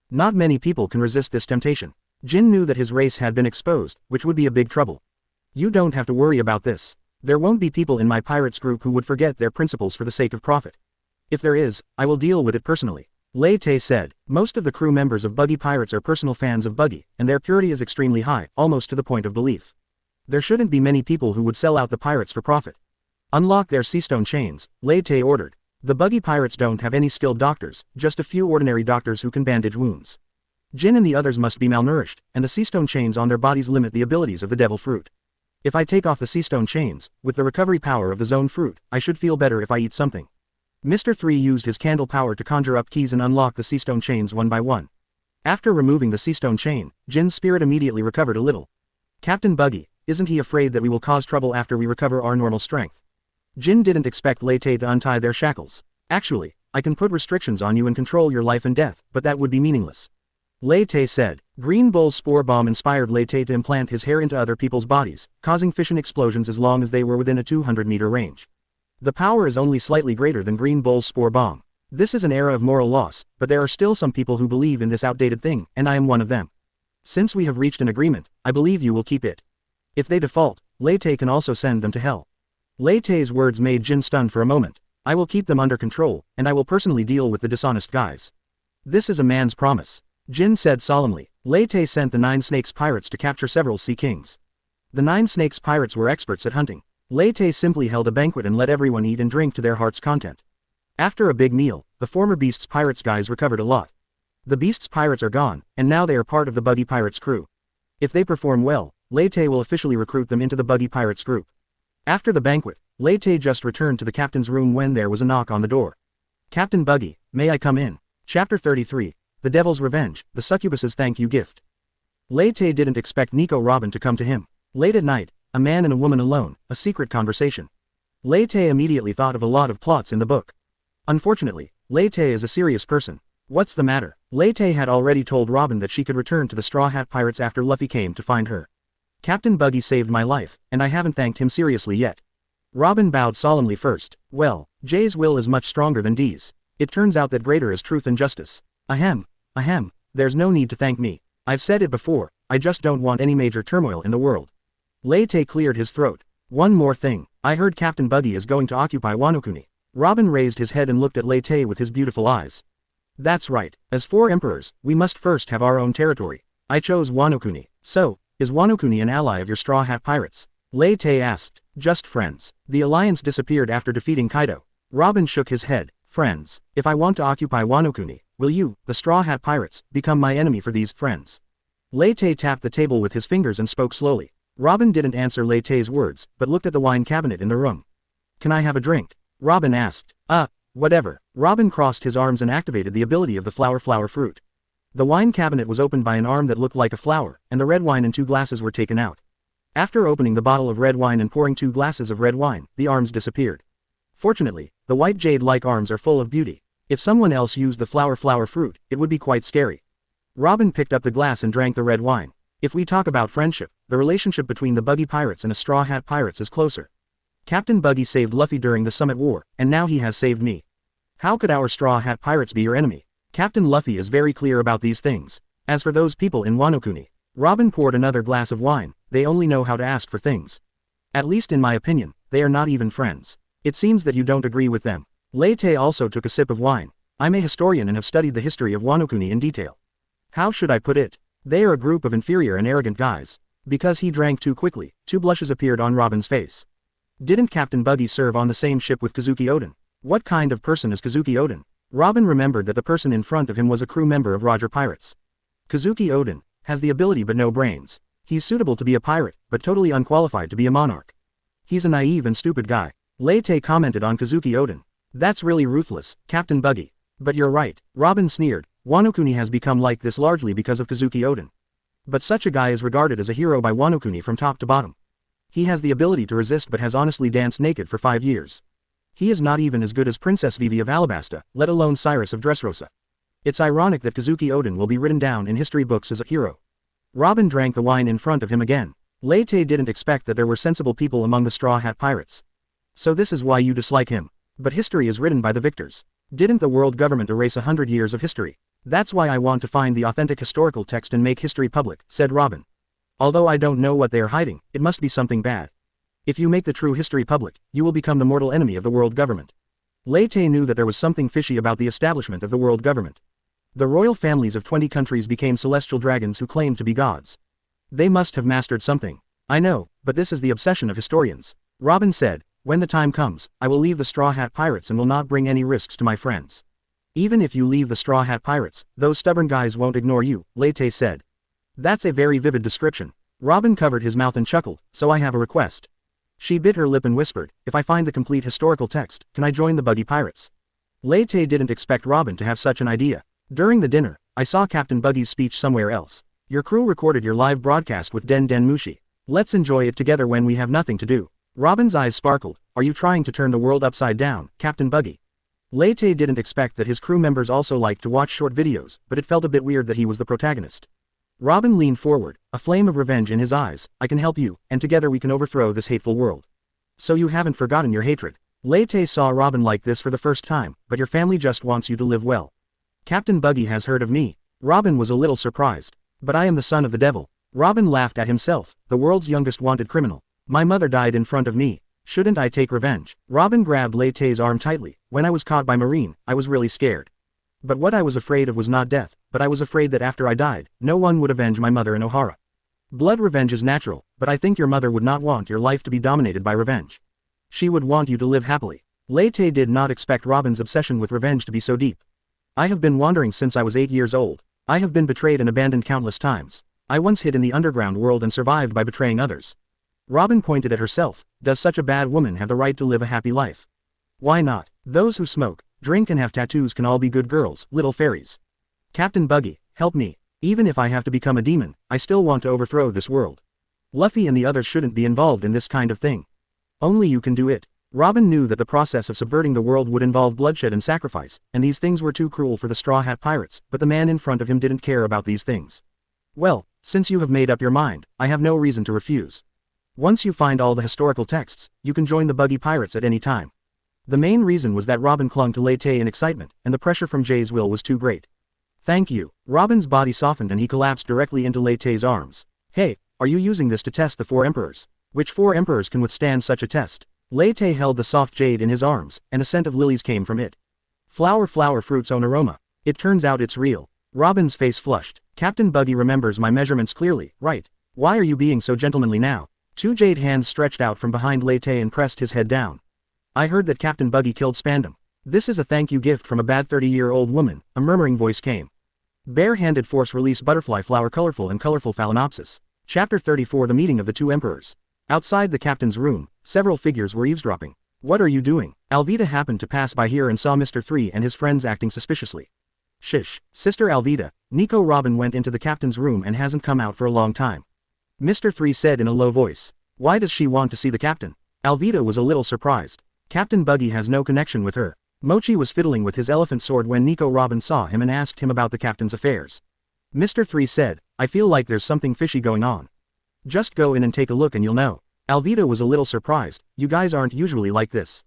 Not many people can resist this temptation. Jin knew that his race had been exposed, which would be a big trouble. You don't have to worry about this. There won't be people in my pirates group who would forget their principles for the sake of profit. If there is, I will deal with it personally. Lei Te said, most of the crew members of Buggy Pirates are personal fans of Buggy, and their purity is extremely high, almost to the point of belief. There shouldn't be many people who would sell out the pirates for profit. Unlock their seastone chains, Lei Te ordered. The Buggy Pirates don't have any skilled doctors, just a few ordinary doctors who can bandage wounds. Jin and the others must be malnourished, and the seastone chains on their bodies limit the abilities of the devil fruit. If I take off the seastone chains, with the recovery power of the zone fruit, I should feel better if I eat something. Mr. 3 used his candle power to conjure up keys and unlock the seastone chains one by one. After removing the seastone chain, Jin's spirit immediately recovered a little. Captain Buggy, isn't he afraid that we will cause trouble after we recover our normal strength? Jin didn't expect Lei Te to untie their shackles. Actually, I can put restrictions on you and control your life and death, but that would be meaningless. Lei Te said. Green Bull's spore bomb inspired Lei Te to implant his hair into other people's bodies, causing fission explosions as long as they were within a 200-meter range. The power is only slightly greater than Green Bull's spore bomb. This is an era of moral loss, but there are still some people who believe in this outdated thing, and I am one of them. Since we have reached an agreement, I believe you will keep it. If they default, Lei Te can also send them to hell. Lei Te's words made Jin stunned for a moment. I will keep them under control, and I will personally deal with the dishonest guys. This is a man's promise. Jin said solemnly. Lei Te sent the 9 Snakes pirates to capture several sea kings. The 9 Snakes pirates were experts at hunting. Lei Te simply held a banquet and let everyone eat and drink to their heart's content. After a big meal, the former Beast's Pirates guys recovered a lot. The Beast's Pirates are gone, and now they are part of the Buggy Pirates crew. If they perform well, Lei Te will officially recruit them into the Buggy Pirates group. After the banquet, Lei Te just returned to the captain's room when there was a knock on the door. Captain Buggy, may I come in? Chapter 33. The Devil's Revenge, the Succubus's Thank You Gift. Lei Te didn't expect Nico Robin to come to him. Late at night, a man and a woman alone, a secret conversation. Lei Te immediately thought of a lot of plots in the book. Unfortunately, Lei Te is a serious person. What's the matter? Lei Te had already told Robin that she could return to the Straw Hat Pirates after Luffy came to find her. Captain Buggy saved my life, and I haven't thanked him seriously yet. Robin bowed solemnly first. Well, J's will is much stronger than D's. It turns out that greater is truth and justice. Ahem, there's no need to thank me. I've said it before, I just don't want any major turmoil in the world. Lei Te cleared his throat. One more thing, I heard Captain Buggy is going to occupy Wano. Robin raised his head and looked at Lei Te with his beautiful eyes. That's right, as 4 emperors, we must first have our own territory. I chose Wano. So, is Wano an ally of your Straw Hat Pirates? Lei Te asked. Just friends. The alliance disappeared after defeating Kaido. Robin shook his head. Friends. If I want to occupy Wano, will you, the Straw Hat Pirates, become my enemy for these friends? Lei Te tapped the table with his fingers and spoke slowly. Robin didn't answer Lei Te's words, but looked at the wine cabinet in the room. Can I have a drink? Robin asked. Whatever. Robin crossed his arms and activated the ability of the flower fruit. The wine cabinet was opened by an arm that looked like a flower, and the red wine in 2 glasses were taken out. After opening the bottle of red wine and pouring 2 glasses of red wine, the arms disappeared. Fortunately, the white jade-like arms are full of beauty. If someone else used the flower fruit, it would be quite scary. Robin picked up the glass and drank the red wine. If we talk about friendship, the relationship between the Buggy Pirates and the Straw Hat Pirates is closer. Captain Buggy saved Luffy during the Summit War, and now he has saved me. How could our Straw Hat Pirates be your enemy? Captain Luffy is very clear about these things. As for those people in Wano, Robin poured another glass of wine. They only know how to ask for things. At least in my opinion, they are not even friends. It seems that you don't agree with them. Lei Te also took a sip of wine. I'm a historian and have studied the history of Wano in detail. How should I put it? They are a group of inferior and arrogant guys. Because he drank too quickly, 2 blushes appeared on Robin's face. Didn't Captain Buggy serve on the same ship with Kazuki Oden? What kind of person is Kazuki Oden? Robin remembered that the person in front of him was a crew member of Roger Pirates. Kazuki Oden has the ability but no brains. He's suitable to be a pirate, but totally unqualified to be a monarch. He's a naive and stupid guy. Lei Te commented on Kazuki Oden. That's really ruthless, Captain Buggy. But you're right, Robin sneered. Wano has become like this largely because of Kazuki Oden. But such a guy is regarded as a hero by Wano from top to bottom. He has the ability to resist but has honestly danced naked for 5 years. He is not even as good as Princess Vivi of Alabasta, let alone Cyrus of Dressrosa. It's ironic that Kazuki Oden will be written down in history books as a hero. Robin drank the wine in front of him again. Lei Te didn't expect that there were sensible people among the Straw Hat Pirates. So this is why you dislike him. But history is written by the victors. Didn't the world government erase 100 years of history? That's why I want to find the authentic historical text and make history public, said Robin. Although I don't know what they are hiding, it must be something bad. If you make the true history public, you will become the mortal enemy of the world government. Lei Te knew that there was something fishy about the establishment of the world government. The royal families of 20 countries became celestial dragons who claimed to be gods. They must have mastered something. I know, but this is the obsession of historians. Robin said, when the time comes, I will leave the Straw Hat Pirates and will not bring any risks to my friends. Even if you leave the Straw Hat Pirates, those stubborn guys won't ignore you, Lei Te said. That's a very vivid description. Robin covered his mouth and chuckled, so I have a request. She bit her lip and whispered, if I find the complete historical text, can I join the Buggy Pirates? Lei Te didn't expect Robin to have such an idea. During the dinner, I saw Captain Buggy's speech somewhere else. Your crew recorded your live broadcast with Den Mushi. Let's enjoy it together when we have nothing to do. Robin's eyes sparkled. Are you trying to turn the world upside down, Captain Buggy? Lei Te didn't expect that his crew members also liked to watch short videos, but it felt a bit weird that he was the protagonist. Robin leaned forward, a flame of revenge in his eyes. I can help you, and together we can overthrow this hateful world. So you haven't forgotten your hatred. Lei Te saw Robin like this for the first time, but your family just wants you to live well. Captain Buggy has heard of me. Robin was a little surprised. But I am the son of the devil. Robin laughed at himself, the world's youngest wanted criminal. My mother died in front of me. Shouldn't I take revenge? Robin grabbed Lei Te's arm tightly. When I was caught by Marine, I was really scared. But what I was afraid of was not death, but I was afraid that after I died, no one would avenge my mother in Ohara. Blood revenge is natural, but I think your mother would not want your life to be dominated by revenge. She would want you to live happily. Lei Te did not expect Robin's obsession with revenge to be so deep. I have been wandering since I was 8 years old. I have been betrayed and abandoned countless times. I once hid in the underground world and survived by betraying others. Robin pointed at herself. Does such a bad woman have the right to live a happy life? Why not? Those who smoke, drink and have tattoos can all be good girls, little fairies. Captain Buggy, help me. Even if I have to become a demon, I still want to overthrow this world. Luffy and the others shouldn't be involved in this kind of thing. Only you can do it. Robin knew that the process of subverting the world would involve bloodshed and sacrifice, and these things were too cruel for the Straw Hat Pirates, but the man in front of him didn't care about these things. Well, since you have made up your mind, I have no reason to refuse. Once you find all the historical texts, you can join the Buggy Pirates at any time. The main reason was that Robin clung to Lei Te in excitement, and the pressure from Jay's will was too great. Thank you. Robin's body softened and he collapsed directly into Lei Te's arms. Hey, are you using this to test the 4 emperors? Which 4 emperors can withstand such a test? Lei Te held the soft jade in his arms, and a scent of lilies came from it. Flower fruit's own aroma. It turns out it's real. Robin's face flushed. Captain Buggy remembers my measurements clearly, right? Why are you being so gentlemanly now? 2 jade hands stretched out from behind Lei Te and pressed his head down. I heard that Captain Buggy killed Spandam. This is a thank you gift from a bad 30-year-old woman, a murmuring voice came. Bare-handed force release butterfly flower colorful phalaenopsis. Chapter 34 The Meeting of the 2 Emperors. Outside the captain's room, several figures were eavesdropping. What are you doing? Alvida happened to pass by here and saw Mr. 3 and his friends acting suspiciously. Shish, Sister Alvida, Nico Robin went into the captain's room and hasn't come out for a long time. Mr. 3 said in a low voice. Why does she want to see the captain? Alvida was a little surprised. Captain Buggy has no connection with her. Mochi was fiddling with his elephant sword when Nico Robin saw him and asked him about the captain's affairs. Mr. 3 said, I feel like there's something fishy going on. Just go in and take a look and you'll know. Alvida was a little surprised. You guys aren't usually like this.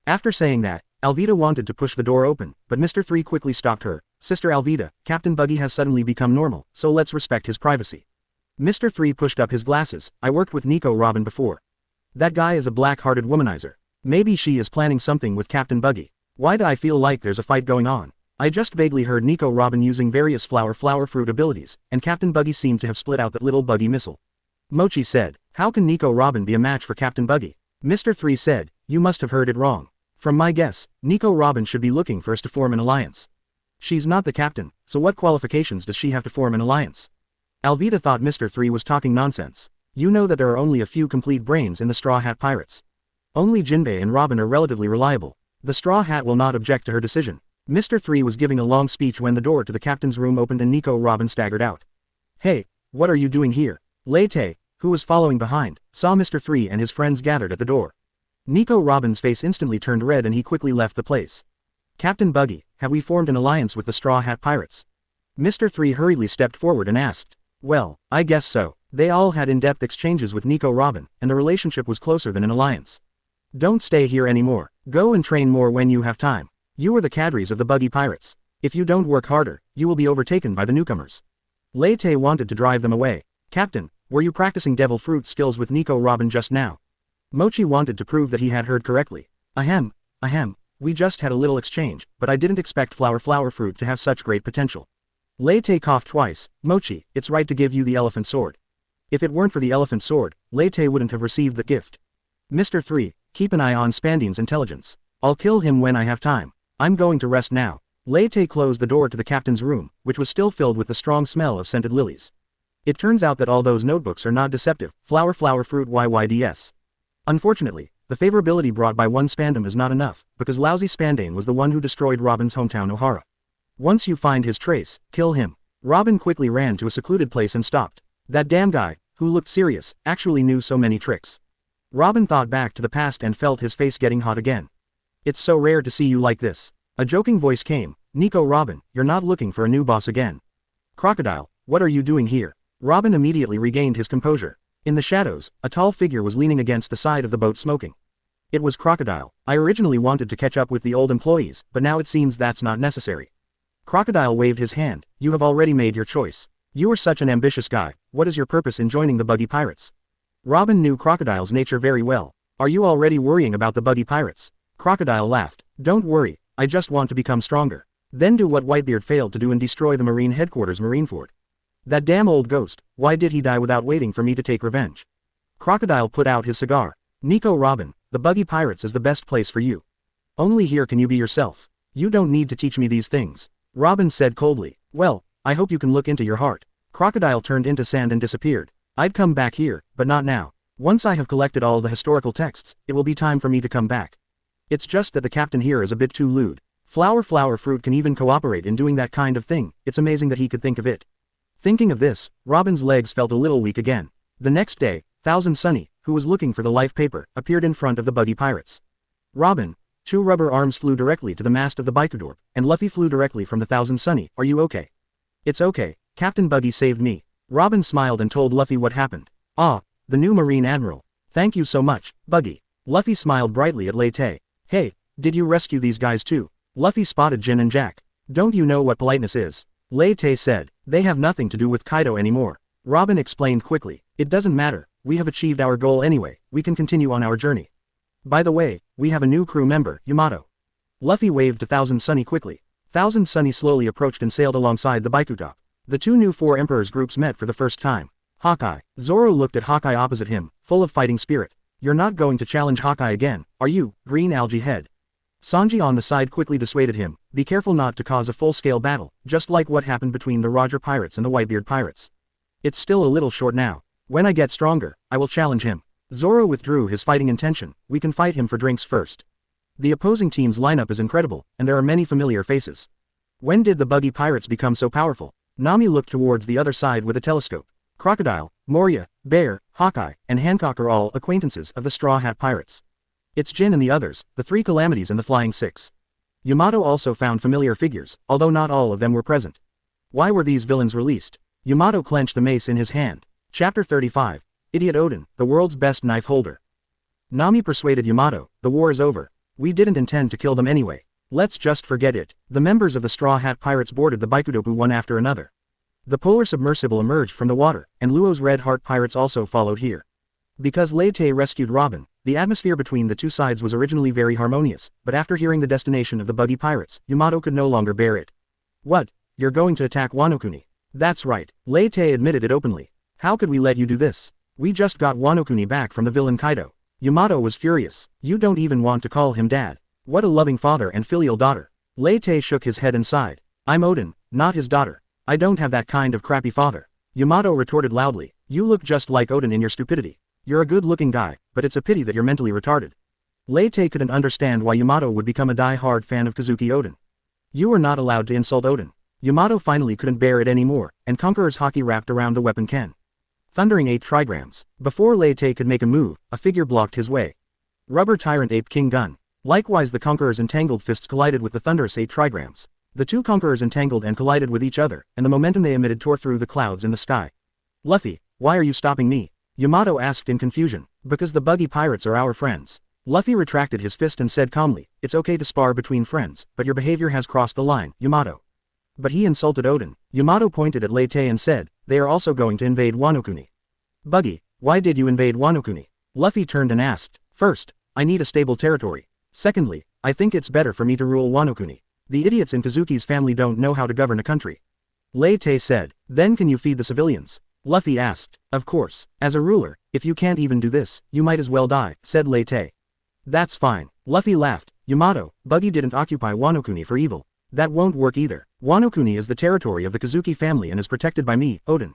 After saying that, Alvida wanted to push the door open, but Mr. 3 quickly stopped her. Sister Alvida, Captain Buggy has suddenly become normal, so let's respect his privacy. Mr. 3 pushed up his glasses. I worked with Nico Robin before. That guy is a black-hearted womanizer. Maybe she is planning something with Captain Buggy. Why do I feel like there's a fight going on? I just vaguely heard Nico Robin using various flower fruit abilities, and Captain Buggy seemed to have split out that little buggy missile. Mochi said, how can Nico Robin be a match for Captain Buggy? Mr. 3 said, you must have heard it wrong. From my guess, Nico Robin should be looking for us to form an alliance. She's not the captain, so what qualifications does she have to form an alliance? Alvida thought Mr. 3 was talking nonsense. You know that there are only a few complete brains in the Straw Hat Pirates. Only Jinbei and Robin are relatively reliable. The Straw Hat will not object to her decision. Mr. 3 was giving a long speech when the door to the captain's room opened and Nico Robin staggered out. Hey, what are you doing here? Lei Te, who was following behind, saw Mr. 3 and his friends gathered at the door. Nico Robin's face instantly turned red and he quickly left the place. Captain Buggy, have we formed an alliance with the Straw Hat Pirates? Mr. 3 hurriedly stepped forward and asked. Well, I guess so. They all had in-depth exchanges with Nico Robin, and the relationship was closer than an alliance. Don't stay here anymore. Go and train more when you have time. You are the cadres of the Buggy Pirates. If you don't work harder, you will be overtaken by the newcomers. Lei Te wanted to drive them away. Captain, were you practicing devil fruit skills with Nico Robin just now? Mochi wanted to prove that he had heard correctly. Ahem, we just had a little exchange, but I didn't expect flower fruit to have such great potential. Lei Te coughed twice. Mochi, it's right to give you the elephant sword. If it weren't for the elephant sword, Lei Te wouldn't have received the gift. Mr. 3, keep an eye on Spandam's intelligence. I'll kill him when I have time. I'm going to rest now. Lei Te closed the door to the captain's room, which was still filled with the strong smell of scented lilies. It turns out that all those notebooks are not deceptive. Flower fruit YYDS. Unfortunately, the favorability brought by one Spandam is not enough, because lousy Spandam was the one who destroyed Robin's hometown Ohara. Once you find his trace, kill him. Robin quickly ran to a secluded place and stopped. That damn guy, who looked serious, actually knew so many tricks. Robin thought back to the past and felt his face getting hot again. It's so rare to see you like this. A joking voice came. Nico Robin, you're not looking for a new boss again. Crocodile, what are you doing here? Robin immediately regained his composure. In the shadows, a tall figure was leaning against the side of the boat smoking. It was Crocodile. I originally wanted to catch up with the old employees, but now it seems that's not necessary. Crocodile waved his hand. You have already made your choice. You are such an ambitious guy. What is your purpose in joining the Buggy Pirates? Robin knew Crocodile's nature very well. Are you already worrying about the Buggy Pirates? Crocodile laughed. Don't worry, I just want to become stronger. Then do what Whitebeard failed to do and destroy the Marine headquarters Marineford. That damn old ghost, why did he die without waiting for me to take revenge? Crocodile put out his cigar. Nico Robin, the Buggy Pirates is the best place for you. Only here can you be yourself. You don't need to teach me these things. Robin said coldly. Well, I hope you can look into your heart. Crocodile turned into sand and disappeared. I'd come back here, but not now. Once I have collected all the historical texts, it will be time for me to come back. It's just that the captain here is a bit too lewd. Flower Fruit can even cooperate in doing that kind of thing, it's amazing that he could think of it. Thinking of this, Robin's legs felt a little weak again. The next day, Thousand Sunny, who was looking for the life paper, appeared in front of the Buggy Pirates. Robin, 2 rubber arms flew directly to the mast of the Bikudor, and Luffy flew directly from the Thousand Sunny. Are you okay? It's okay, Captain Buggy saved me. Robin smiled and told Luffy what happened. Ah, the new Marine Admiral. Thank you so much, Buggy. Luffy smiled brightly at Lei Te. Hey, did you rescue these guys too? Luffy spotted Jin and Jack. Don't you know what politeness is? Lei Te said, they have nothing to do with Kaido anymore. Robin explained quickly, it doesn't matter, we have achieved our goal anyway, we can continue on our journey. By the way, we have a new crew member, Yamato. Luffy waved to Thousand Sunny quickly. Thousand Sunny slowly approached and sailed alongside the Bikutop. The 2 new 4 Emperors groups met for the first time. Hawkeye. Zoro looked at Hawkeye opposite him, full of fighting spirit. You're not going to challenge Hawkeye again, are you, Green Algae Head? Sanji on the side quickly dissuaded him, be careful not to cause a full-scale battle, just like what happened between the Roger Pirates and the Whitebeard Pirates. It's still a little short now. When I get stronger, I will challenge him. Zoro withdrew his fighting intention, we can fight him for drinks first. The opposing team's lineup is incredible, and there are many familiar faces. When did the Buggy Pirates become so powerful? Nami looked towards the other side with a telescope. Crocodile, Moria, Bear, Hawkeye, and Hancock are all acquaintances of the Straw Hat Pirates. It's Jin and the others, the 3 Calamities and the Flying 6. Yamato also found familiar figures, although not all of them were present. Why were these villains released? Yamato clenched the mace in his hand. Chapter 35. Idiot Oden, the world's best knife holder. Nami persuaded Yamato, the war is over. We didn't intend to kill them anyway. Let's just forget it. The members of the Straw Hat Pirates boarded the Bikudopu one after another. The polar submersible emerged from the water, and Luo's Red Heart Pirates also followed here. Because Lei Te rescued Robin, the atmosphere between the 2 sides was originally very harmonious, but after hearing the destination of the Buggy Pirates, Yamato could no longer bear it. What? You're going to attack Wano-kuni? That's right, Lei Te admitted it openly. How could we let you do this? We just got Wano-kuni back from the villain Kaido. Yamato was furious. You don't even want to call him dad. What a loving father and filial daughter. Lei Te shook his head and sighed. I'm Oden, not his daughter. I don't have that kind of crappy father. Yamato retorted loudly. You look just like Oden in your stupidity. You're a good-looking guy, but it's a pity that you're mentally retarded. Lei Te couldn't understand why Yamato would become a die-hard fan of Kazuki Oden. You are not allowed to insult Oden. Yamato finally couldn't bear it anymore, and Conqueror's haki wrapped around the weapon Ken. Thundering 8 trigrams. Before Lei Te could make a move, a figure blocked his way. Rubber Tyrant Ape King Gun. Likewise the Conqueror's entangled fists collided with the thunderous 8 trigrams. The 2 Conquerors entangled and collided with each other, and the momentum they emitted tore through the clouds in the sky. Luffy, why are you stopping me? Yamato asked in confusion. Because the Buggy Pirates are our friends. Luffy retracted his fist and said calmly, it's okay to spar between friends, but your behavior has crossed the line, Yamato. But he insulted Oden. Yamato pointed at Lei Te and said, they are also going to invade Wano-kuni. Buggy, why did you invade Wano-kuni? Luffy turned and asked, first, I need a stable territory. Secondly, I think it's better for me to rule Wano-kuni. The idiots in Kazuki's family don't know how to govern a country. Lei Te said, then can you feed the civilians? Luffy asked, of course, as a ruler, if you can't even do this, you might as well die, said Lei Te. That's fine. Luffy laughed. Yamato, Buggy didn't occupy Wano-kuni for evil. That won't work either. Wano-kuni is the territory of the Kazuki family and is protected by me, Oden.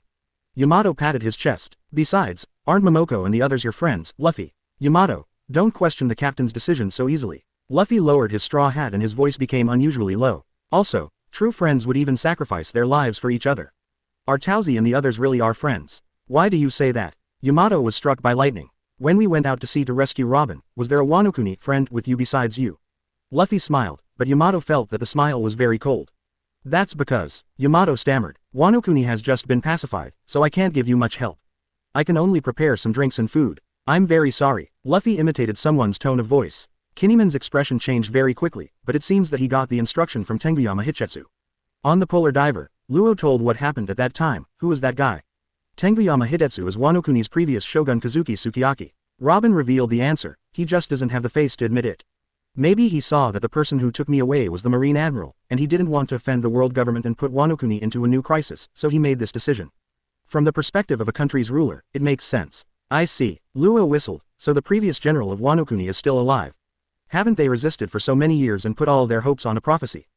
Yamato patted his chest. Besides, aren't Momoko and the others your friends, Luffy? Yamato, don't question the captain's decision so easily. Luffy lowered his straw hat and his voice became unusually low. Also, true friends would even sacrifice their lives for each other. Are Tauzi and the others really our friends? Why do you say that? Yamato was struck by lightning. When we went out to sea to rescue Robin, was there a Wano-kuni friend with you besides you? Luffy smiled, but Yamato felt that the smile was very cold. That's because, Yamato stammered, Wano-kuni has just been pacified, so I can't give you much help. I can only prepare some drinks and food. I'm very sorry. Luffy imitated someone's tone of voice. Kinemon's expression changed very quickly, but it seems that he got the instruction from Tenguyama Hitchetsu. On the Polar Diver, Luo told what happened at that time. Who is that guy? Tenguyama Hitetsu is Wano-kuni's previous shogun Kazuki Sukiyaki. Robin revealed the answer, he just doesn't have the face to admit it. Maybe he saw that the person who took me away was the Marine Admiral, and he didn't want to offend the world government and put Wano-kuni into a new crisis, so he made this decision. From the perspective of a country's ruler, it makes sense. I see. Luo whistled, so the previous general of Wano-kuni is still alive. Haven't they resisted for so many years and put all their hopes on a prophecy?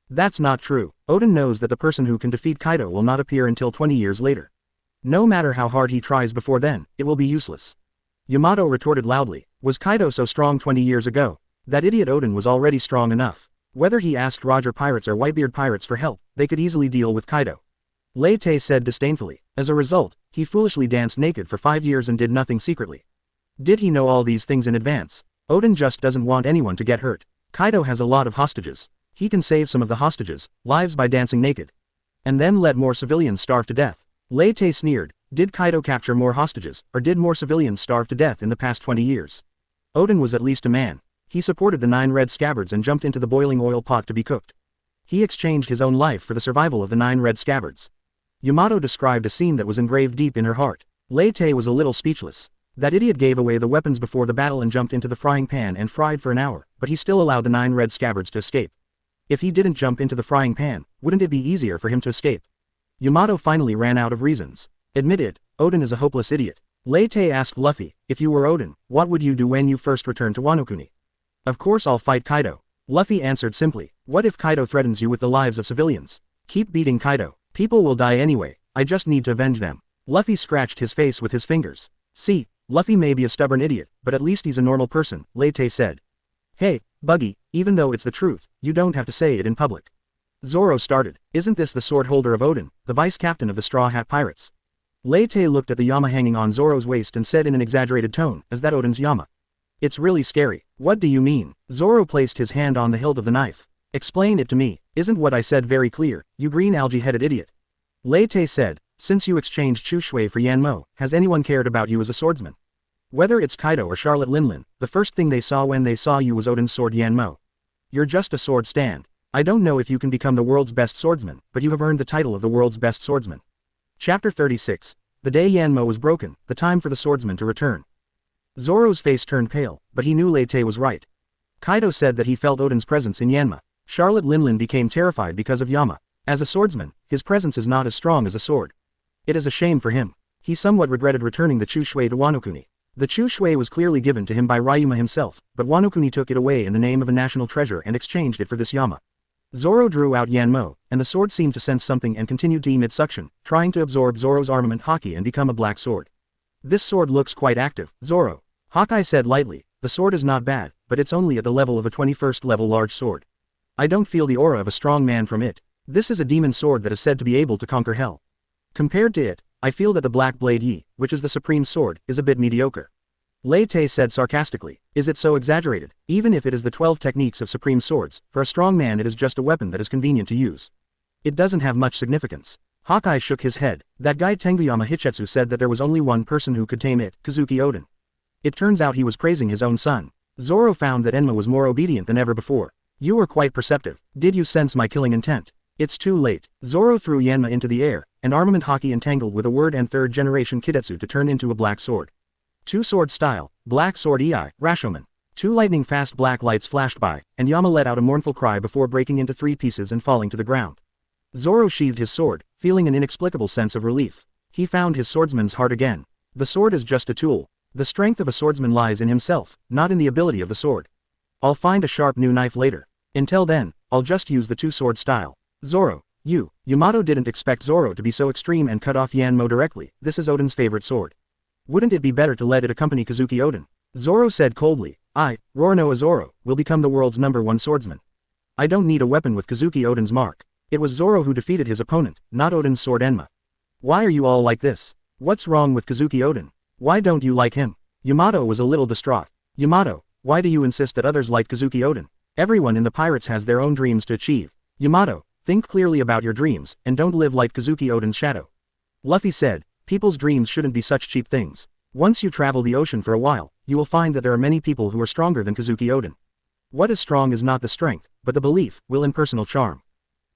That's not true. Oden knows that the person who can defeat Kaido will not appear until 20 years later. No matter how hard he tries before then, it will be useless. Yamato retorted loudly. Was Kaido so strong 20 years ago? That idiot Oden was already strong enough. Whether he asked Roger Pirates or Whitebeard Pirates for help, they could easily deal with Kaido. Lei Te said disdainfully. As a result, he foolishly danced naked for 5 years and did nothing secretly. Did he know all these things in advance? Oden just doesn't want anyone to get hurt. Kaido has a lot of hostages. He can save some of the hostages' lives by dancing naked. And then let more civilians starve to death. Lei Te sneered. Did Kaido capture more hostages, or did more civilians starve to death in the past 20 years? Oden was at least a man. He supported the 9 red scabbards and jumped into the boiling oil pot to be cooked. He exchanged his own life for the survival of the 9 red scabbards. Yamato described a scene that was engraved deep in her heart. Lei Te was a little speechless. That idiot gave away the weapons before the battle and jumped into the frying pan and fried for an hour, but he still allowed the 9 red scabbards to escape. If he didn't jump into the frying pan, wouldn't it be easier for him to escape? Yamato finally ran out of reasons. Admit it, Oden is a hopeless idiot. Lei Te asked Luffy, if you were Oden, what would you do when you first return to Wano Kuni? Of course I'll fight Kaido. Luffy answered simply. What if Kaido threatens you with the lives of civilians? Keep beating Kaido. People will die anyway, I just need to avenge them. Luffy scratched his face with his fingers. See, Luffy may be a stubborn idiot, but at least he's a normal person, Lei Te said. Hey, Buggy, even though it's the truth, you don't have to say it in public. Zoro started. Isn't this the sword holder of Oden, the vice captain of the Straw Hat Pirates? Lei Te looked at the Yama hanging on Zoro's waist and said in an exaggerated tone, is that Oden's Yama? It's really scary. What do you mean? Zoro placed his hand on the hilt of the knife. Explain it to me. Isn't what I said very clear, you green algae-headed idiot? Lei Te said, since you exchanged Chu Shui for Yanmo, has anyone cared about you as a swordsman? Whether it's Kaido or Charlotte Linlin, the first thing they saw when they saw you was Oden's sword Yanmo. You're just a sword stand. I don't know if you can become the world's best swordsman, but you have earned the title of the world's best swordsman. Chapter 36. The day Yanmo was broken, the time for the swordsman to return. Zoro's face turned pale, but he knew Lei Te was right. Kaido said that he felt Oden's presence in Yanma. Charlotte Linlin became terrified because of Yama. As a swordsman, his presence is not as strong as a sword. It is a shame for him. He somewhat regretted returning the Chu Shui to Wano Kuni. The Chu Shui was clearly given to him by Ryuma himself, but Wano Kuni took it away in the name of a national treasure and exchanged it for this Yama. Zoro drew out Yanmo, and the sword seemed to sense something and continued to emit suction, trying to absorb Zoro's armament haki and become a black sword. This sword looks quite active, Zoro. Hawkeye said lightly, the sword is not bad, but it's only at the level of a 21st level large sword. I don't feel the aura of a strong man from it. This is a demon sword that is said to be able to conquer hell. Compared to it, I feel that the Black Blade Yi, which is the supreme sword, is a bit mediocre. Lei Te said sarcastically, is it so exaggerated? Even if it is the 12 techniques of supreme swords, for a strong man it is just a weapon that is convenient to use. It doesn't have much significance. Hawkeye shook his head. That guy Tenguyama Hichetsu said that there was only one person who could tame it, Kazuki Oden. It turns out he was praising his own son. Zoro found that Enma was more obedient than ever before. You were quite perceptive. Did you sense my killing intent? It's too late. Zoro threw Yanma into the air, and armament haki entangled with a word and third generation Kidetsu to turn into a black sword. Two-sword style, black sword Ei, Rashomon. 2 lightning-fast black lights flashed by, and Yama let out a mournful cry before breaking into 3 pieces and falling to the ground. Zoro sheathed his sword, feeling an inexplicable sense of relief. He found his swordsman's heart again. The sword is just a tool. The strength of a swordsman lies in himself, not in the ability of the sword. I'll find a sharp new knife later. Until then, I'll just use the 2-sword style. Zoro, you. Yamato didn't expect Zoro to be so extreme and cut off Yanmo directly. This is Oden's favorite sword. Wouldn't it be better to let it accompany Kazuki Oden? Zoro said coldly, I, Roronoa Zoro, will become the world's #1 swordsman. I don't need a weapon with Kazuki Oden's mark. It was Zoro who defeated his opponent, not Oden's sword Enma. Why are you all like this? What's wrong with Kazuki Oden? Why don't you like him? Yamato was a little distraught. Yamato, why do you insist that others like Kazuki Oden? Everyone in the pirates has their own dreams to achieve. Yamato, think clearly about your dreams, and don't live like Kazuki Oden's shadow. Luffy said, people's dreams shouldn't be such cheap things. Once you travel the ocean for a while, you will find that there are many people who are stronger than Kazuki Oden. What is strong is not the strength, but the belief, will and personal charm.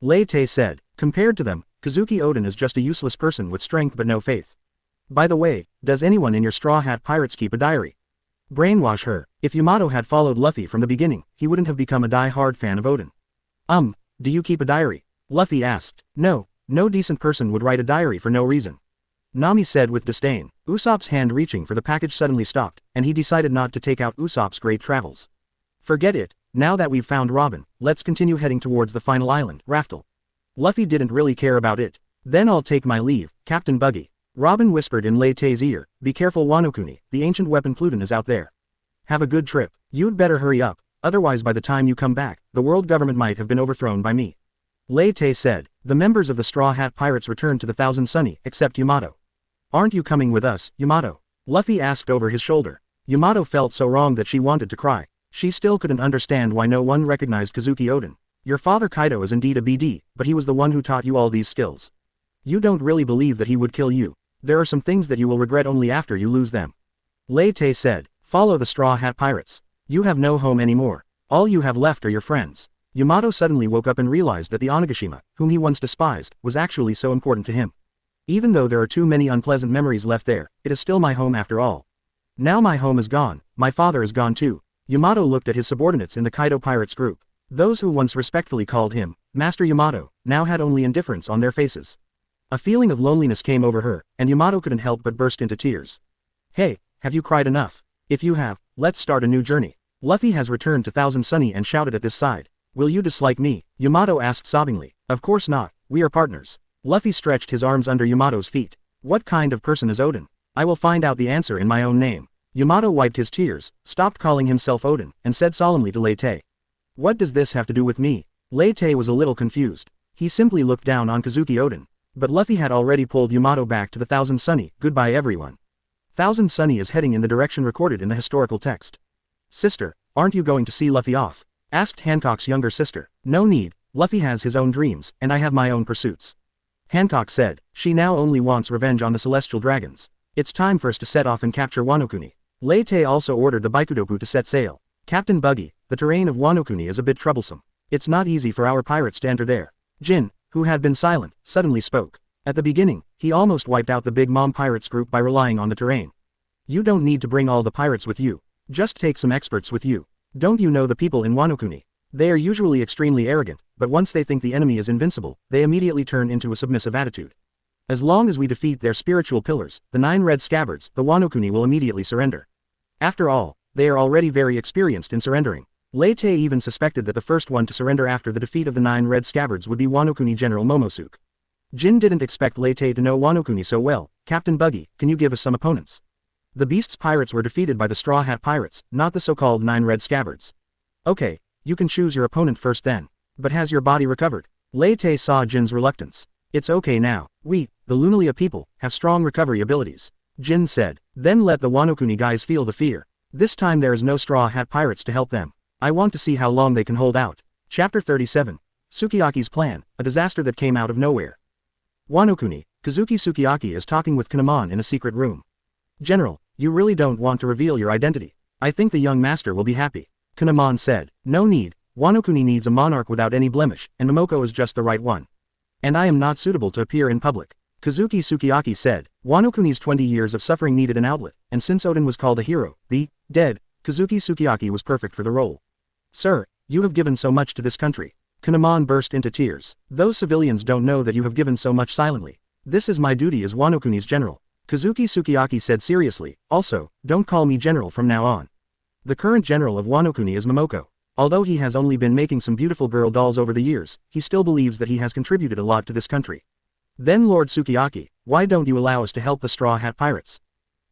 Lei Te said, compared to them, Kazuki Oden is just a useless person with strength but no faith. By the way, does anyone in your Straw Hat Pirates keep a diary? Brainwash her. If Yamato had followed Luffy from the beginning, he wouldn't have become a die-hard fan of Oden. Do you keep a diary? Luffy asked. No, no decent person would write a diary for no reason. Nami said with disdain. Usopp's hand reaching for the package suddenly stopped, and he decided not to take out Usopp's great travels. Forget it, now that we've found Robin, let's continue heading towards the final island, Raftel. Luffy didn't really care about it. Then I'll take my leave, Captain Buggy. Robin whispered in Lei Te's ear, be careful Wano-kuni, the ancient weapon Pluton is out there. Have a good trip. You'd better hurry up, otherwise by the time you come back, the world government might have been overthrown by me. Lei Te said. The members of the Straw Hat Pirates returned to the Thousand Sunny, except Yamato. Aren't you coming with us, Yamato? Luffy asked over his shoulder. Yamato felt so wrong that she wanted to cry. She still couldn't understand why no one recognized Kazuki Oden. Your father Kaido is indeed a BD, but he was the one who taught you all these skills. You don't really believe that he would kill you. There are some things that you will regret only after you lose them. Lei Te said. Follow the Straw Hat Pirates. You have no home anymore. All you have left are your friends. Yamato suddenly woke up and realized that the Onigashima, whom he once despised, was actually so important to him. Even though there are too many unpleasant memories left there, it is still my home after all. Now my home is gone, my father is gone too. Yamato looked at his subordinates in the Kaido Pirates group. Those who once respectfully called him Master Yamato, now had only indifference on their faces. A feeling of loneliness came over her, and Yamato couldn't help but burst into tears. Hey, have you cried enough? If you have, let's start a new journey. Luffy has returned to Thousand Sunny and shouted at this side. Will you dislike me? Yamato asked sobbingly. Of course not, we are partners. Luffy stretched his arms under Yamato's feet. What kind of person is Oden? I will find out the answer in my own name. Yamato wiped his tears, stopped calling himself Oden, and said solemnly to Lei Te. What does this have to do with me? Lei Te was a little confused. He simply looked down on Kazuki Oden. But Luffy had already pulled Yamato back to the Thousand Sunny. Goodbye everyone. Thousand Sunny is heading in the direction recorded in the historical text. Sister, aren't you going to see Luffy off? Asked Hancock's younger sister. No need, Luffy has his own dreams, and I have my own pursuits. Hancock said. She now only wants revenge on the celestial dragons. It's time for us to set off and capture Wano-kuni. Lei Te also ordered the Baikudoku to set sail. Captain Buggy, the terrain of Wano-kuni is a bit troublesome. It's not easy for our pirates to enter there. Jin, who had been silent, suddenly spoke. At the beginning, he almost wiped out the Big Mom Pirates group by relying on the terrain. You don't need to bring all the pirates with you. Just take some experts with you. Don't you know the people in Wano-kuni? They are usually extremely arrogant, but once they think the enemy is invincible, they immediately turn into a submissive attitude. As long as we defeat their spiritual pillars, the 9 red scabbards, the Wano-kuni will immediately surrender. After all, they are already very experienced in surrendering. Lei Te even suspected that the first one to surrender after the defeat of the 9 red scabbards would be Wano-kuni General Momonosuke. Jin didn't expect Lei Te to know Wano-kuni so well. Captain Buggy, can you give us some opponents? The Beast's pirates were defeated by the Straw Hat Pirates, not the so-called 9 red scabbards. Okay, you can choose your opponent first then. But has your body recovered? Lei Te saw Jin's reluctance. It's okay now. We, the Lunalia people, have strong recovery abilities. Jin said. Then let the Wano-kuni guys feel the fear. This time there is no Straw Hat Pirates to help them. I want to see how long they can hold out. Chapter 37. Sukiyaki's Plan, a disaster that came out of nowhere. Wano-kuni, Kazuki Sukiyaki is talking with Kinemon in a secret room. General, you really don't want to reveal your identity. I think the young master will be happy. Kinemon said. No need, Wano-kuni needs a monarch without any blemish, and Momoko is just the right one. And I am not suitable to appear in public. Kazuki Sukiyaki said. Wano-kuni's 20 years of suffering needed an outlet, and since Oden was called a hero, the dead, Kazuki Sukiyaki was perfect for the role. Sir, you have given so much to this country. Kinemon burst into tears. Those civilians don't know that you have given so much silently. This is my duty as Wano-kuni's general. Kazuki Sukiyaki said seriously. Also, don't call me general from now on. The current general of Wano-kuni is Momoko. Although he has only been making some beautiful girl dolls over the years, he still believes that he has contributed a lot to this country. Then Lord Sukiyaki, why don't you allow us to help the Straw Hat Pirates?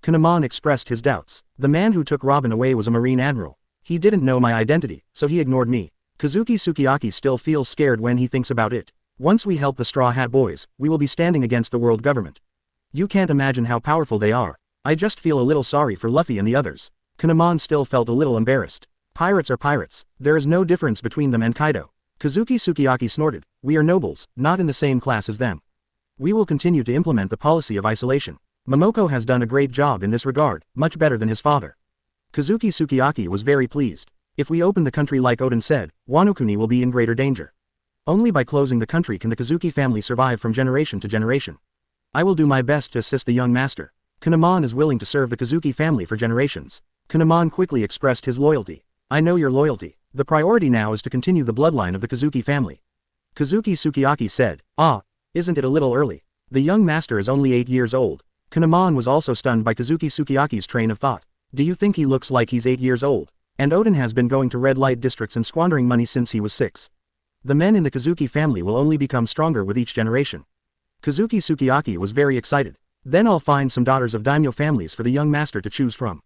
Kinemon expressed his doubts. The man who took Robin away was a Marine Admiral. He didn't know my identity, so he ignored me. Kazuki Sukiyaki still feels scared when he thinks about it. Once we help the Straw Hat Boys, we will be standing against the world government. You can't imagine how powerful they are. I just feel a little sorry for Luffy and the others. Kinemon still felt a little embarrassed. Pirates are pirates. There is no difference between them and Kaido. Kazuki Sukiyaki snorted. We are nobles, not in the same class as them. We will continue to implement the policy of isolation. Momoko has done a great job in this regard, much better than his father. Kazuki Sukiyaki was very pleased. If we open the country like Oden said, Wano-kuni will be in greater danger. Only by closing the country can the Kazuki family survive from generation to generation. I will do my best to assist the young master. Kinemon is willing to serve the Kazuki family for generations. Kinemon quickly expressed his loyalty. I know your loyalty. The priority now is to continue the bloodline of the Kazuki family. Kazuki Sukiyaki said. Isn't it a little early? The young master is only 8 years old. Kinemon was also stunned by Kazuki Sukiyaki's train of thought. Do you think he looks like he's 8 years old? And Oden has been going to red light districts and squandering money since he was 6. The men in the Kazuki family will only become stronger with each generation. Kazuki Sukiyaki was very excited. Then I'll find some daughters of daimyo families for the young master to choose from.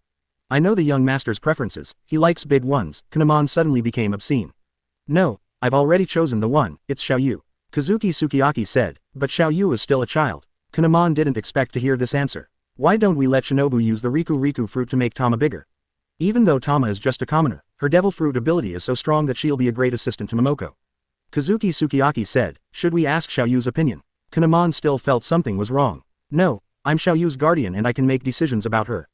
I know the young master's preferences, he likes big ones. Kinemon suddenly became obscene. No, I've already chosen the one, it's Xiaoyu. Kazuki Sukiyaki said, but Xiaoyu is still a child. Kinemon didn't expect to hear this answer. Why don't we let Shinobu use the Riku fruit to make Tama bigger? Even though Tama is just a commoner, her devil fruit ability is so strong that she'll be a great assistant to Momoko. Kazuki Sukiyaki said, should we ask Xiaoyu's opinion? Kinemon still felt something was wrong. No, I'm Xiaoyu's guardian and I can make decisions about her.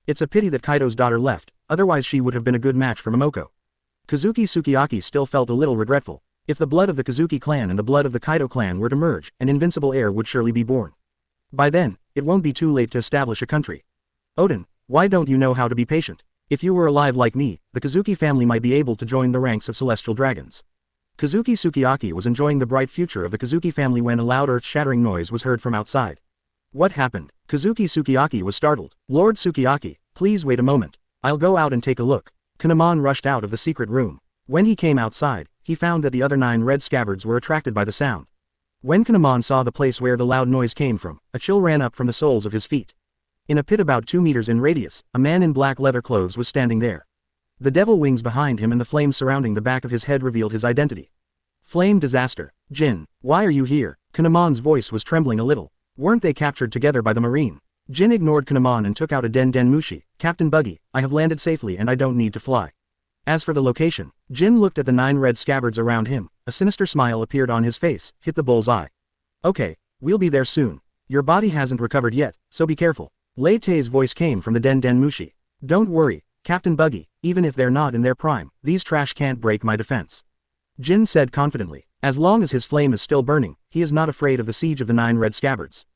It's a pity that Kaido's daughter left, otherwise she would have been a good match for Momoko. Kazuki Sukiyaki still felt a little regretful. If the blood of the Kazuki clan and the blood of the Kaido clan were to merge, an invincible heir would surely be born. By then, it won't be too late to establish a country. Oden, why don't you know how to be patient? If you were alive like me, the Kazuki family might be able to join the ranks of celestial dragons. Kazuki Sukiyaki was enjoying the bright future of the Kazuki family when a loud earth-shattering noise was heard from outside. What happened? Kazuki Sukiyaki was startled. Lord Sukiyaki, please wait a moment. I'll go out and take a look. Kinemon rushed out of the secret room. When he came outside, he found that the other 9 red scabbards were attracted by the sound. When Kinemon saw the place where the loud noise came from, a chill ran up from the soles of his feet. In a pit about 2 meters in radius, a man in black leather clothes was standing there. The devil wings behind him and the flames surrounding the back of his head revealed his identity. Flame Disaster. Jin, why are you here? Kinemon's voice was trembling a little. Weren't they captured together by the marine? Jin ignored Kinemon and took out a Den Mushi. Captain Buggy, I have landed safely and I don't need to fly. As for the location, Jin looked at the 9 red scabbards around him, a sinister smile appeared on his face, hit the bull's eye. Okay, we'll be there soon. Your body hasn't recovered yet, so be careful. Lei Te's voice came from the Den Mushi. Don't worry, Captain Buggy, even if they're not in their prime, these trash can't break my defense. Jin said confidently, as long as his flame is still burning, he is not afraid of the siege of the 9 red scabbards.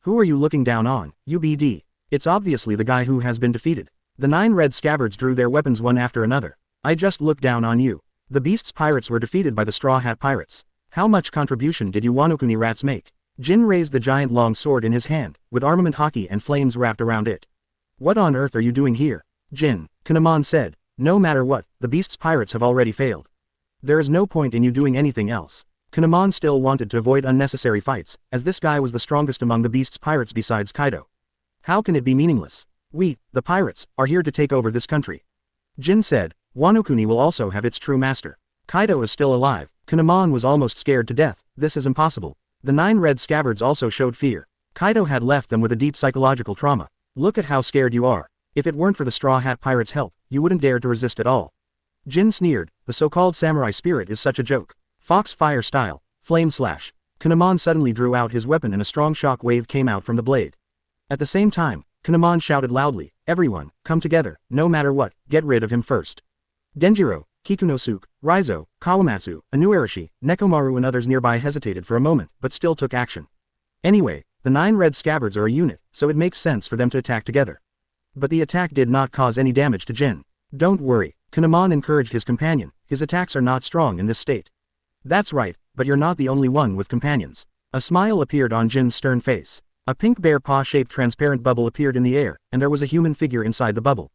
Who are you looking down on, UBD? It's obviously the guy who has been defeated. The 9 red scabbards drew their weapons one after another. I just looked down on you. The Beast's pirates were defeated by the Straw Hat Pirates. How much contribution did you Wano-kuni rats make? Jin raised the giant long sword in his hand, with armament hockey and flames wrapped around it. What on earth are you doing here? Jin, Kinemon said, no matter what, the Beast's pirates have already failed. There is no point in you doing anything else. Kinemon still wanted to avoid unnecessary fights, as this guy was the strongest among the Beast's pirates besides Kaido. How can it be meaningless? We, the pirates, are here to take over this country. Jin said, Wano-kuni will also have its true master. Kaido is still alive. Kinemon was almost scared to death. This is impossible. The 9 red scabbards also showed fear. Kaido had left them with a deep psychological trauma. Look at how scared you are. If it weren't for the Straw Hat Pirates' help, you wouldn't dare to resist at all. Jin sneered, the so-called samurai spirit is such a joke. Fox fire style, flame slash. Kinemon suddenly drew out his weapon and a strong shock wave came out from the blade. At the same time, Kinemon shouted loudly, everyone, come together, no matter what, get rid of him first. Denjiro, Kikunosuke, Raizo, Kawamatsu, Anuarashi, Nekomaru and others nearby hesitated for a moment, but still took action. Anyway, the 9 red scabbards are a unit, so it makes sense for them to attack together. But the attack did not cause any damage to Jin. Don't worry, Kinemon encouraged his companion, his attacks are not strong in this state. That's right, but you're not the only one with companions. A smile appeared on Jin's stern face. A pink bear paw-shaped transparent bubble appeared in the air, and there was a human figure inside the bubble.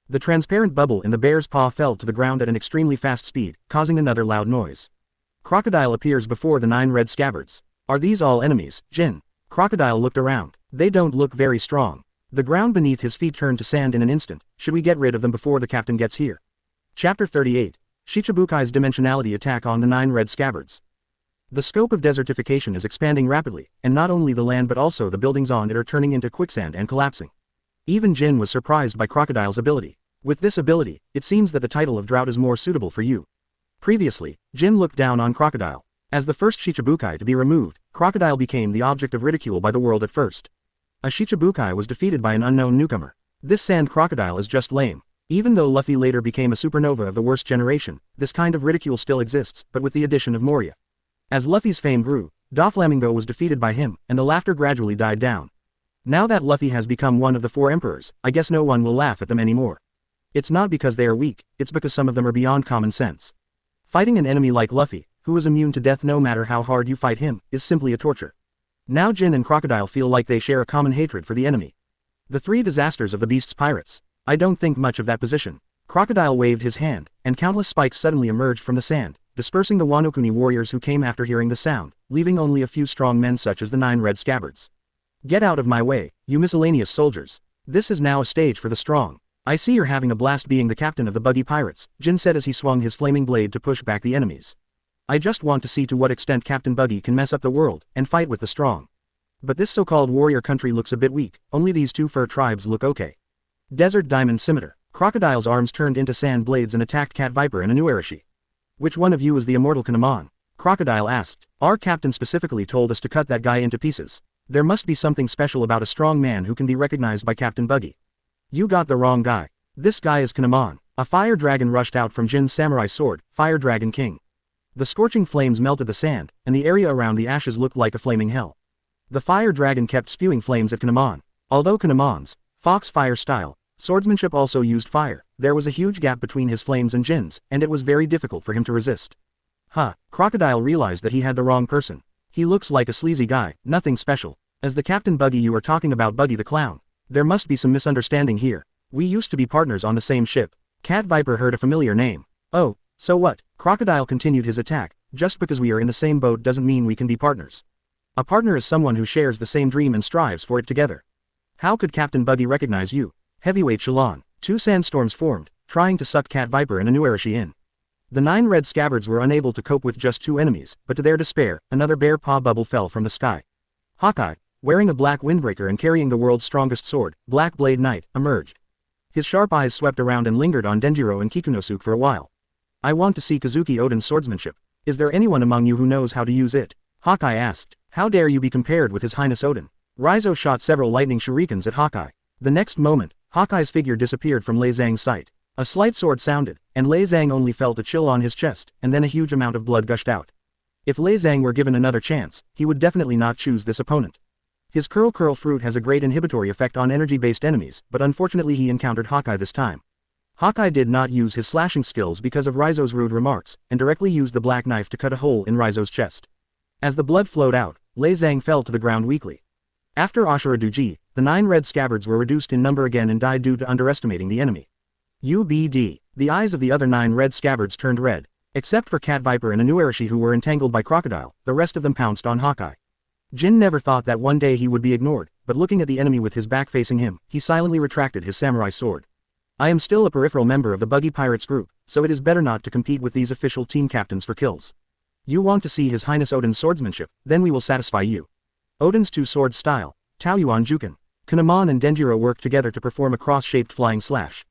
The transparent bubble in the bear's paw fell to the ground at an extremely fast speed, causing another loud noise. Crocodile appears before the 9 red scabbards. Are these all enemies, Jin? Crocodile looked around. They don't look very strong. The ground beneath his feet turned to sand in an instant. Should we get rid of them before the captain gets here? Chapter 38. Shichibukai's Dimensionality Attack on the 9 Red Scabbards. The scope of desertification is expanding rapidly, and not only the land but also the buildings on it are turning into quicksand and collapsing. Even Jin was surprised by Crocodile's ability. With this ability, it seems that the title of drought is more suitable for you. Previously, Jin looked down on Crocodile. As the first Shichibukai to be removed, Crocodile became the object of ridicule by the world at first. A Shichibukai was defeated by an unknown newcomer. This sand crocodile is just lame. Even though Luffy later became a supernova of the worst generation, this kind of ridicule still exists, but with the addition of Moria. As Luffy's fame grew, Doflamingo was defeated by him, and the laughter gradually died down. Now that Luffy has become one of the 4 emperors, I guess no one will laugh at them anymore. It's not because they are weak, it's because some of them are beyond common sense. Fighting an enemy like Luffy, who is immune to death no matter how hard you fight him, is simply a torture. Now Jin and Crocodile feel like they share a common hatred for the enemy. The 3 disasters of the Beast's pirates. I don't think much of that position. Crocodile waved his hand, and countless spikes suddenly emerged from the sand, dispersing the Wano-kuni warriors who came after hearing the sound, leaving only a few strong men such as the 9 red scabbards. Get out of my way, you miscellaneous soldiers. This is now a stage for the strong. I see you're having a blast being the captain of the Buggy Pirates, Jin said as he swung his flaming blade to push back the enemies. I just want to see to what extent Captain Buggy can mess up the world and fight with the strong. But this so-called warrior country looks a bit weak, only these two fur tribes look okay. Desert Diamond Scimitar. Crocodile's arms turned into sand blades and attacked Cat Viper and Inuarashi. Which one of you is the immortal Kinemon? Crocodile asked. Our captain specifically told us to cut that guy into pieces. There must be something special about a strong man who can be recognized by Captain Buggy. You got the wrong guy. This guy is Kinemon. A fire dragon rushed out from Jin's samurai sword, Fire Dragon King. The scorching flames melted the sand, and the area around the ashes looked like a flaming hell. The fire dragon kept spewing flames at Kinemon. Although Kinemon's fox fire style swordsmanship also used fire, there was a huge gap between his flames and Jin's, and it was very difficult for him to resist. Crocodile realized that he had the wrong person. He looks like a sleazy guy, nothing special. As the Captain Buggy you are talking about Buggy the Clown. There must be some misunderstanding here. We used to be partners on the same ship. Cat Viper heard a familiar name. Oh, so what? Crocodile continued his attack. Just because we are in the same boat doesn't mean we can be partners. A partner is someone who shares the same dream and strives for it together. How could Captain Buggy recognize you? Heavyweight Shalon. Two sandstorms formed, trying to suck Cat Viper and Inuarashi in. The 9 red scabbards were unable to cope with just 2 enemies, but to their despair, another bear paw bubble fell from the sky. Hawkeye, wearing a black windbreaker and carrying the world's strongest sword, Black Blade Knight, emerged. His sharp eyes swept around and lingered on Denjiro and Kikunosuke for a while. I want to see Kazuki Oden's swordsmanship. Is there anyone among you who knows how to use it? Hawkeye asked. How dare you be compared with His Highness Oden? Raizo shot several lightning shurikens at Hawkeye. The next moment, Hawkeye's figure disappeared from Lei Zhang's sight. A slight sword sounded, and Lei Zhang only felt a chill on his chest, and then a huge amount of blood gushed out. If Lei Zhang were given another chance, he would definitely not choose this opponent. His Curl fruit has a great inhibitory effect on energy-based enemies, but unfortunately he encountered Hawkeye this time. Hawkeye did not use his slashing skills because of Raizo's rude remarks, and directly used the black knife to cut a hole in Raizo's chest. As the blood flowed out, Lei Zhang fell to the ground weakly. After Ashura Duji, the 9 red scabbards were reduced in number again and died due to underestimating the enemy. UBD. The eyes of the other 9 red scabbards turned red. Except for Cat Viper and Inuarashi who were entangled by Crocodile, the rest of them pounced on Hawkeye. Jin never thought that one day he would be ignored, but looking at the enemy with his back facing him, he silently retracted his samurai sword. I am still a peripheral member of the Buggy Pirates group, so it is better not to compete with these official team captains for kills. You want to see His Highness Oden's swordsmanship, then we will satisfy you. Oden's 2-sword style, Taoyuan Juken. Kinemon and Denjiro worked together to perform a cross-shaped flying slash.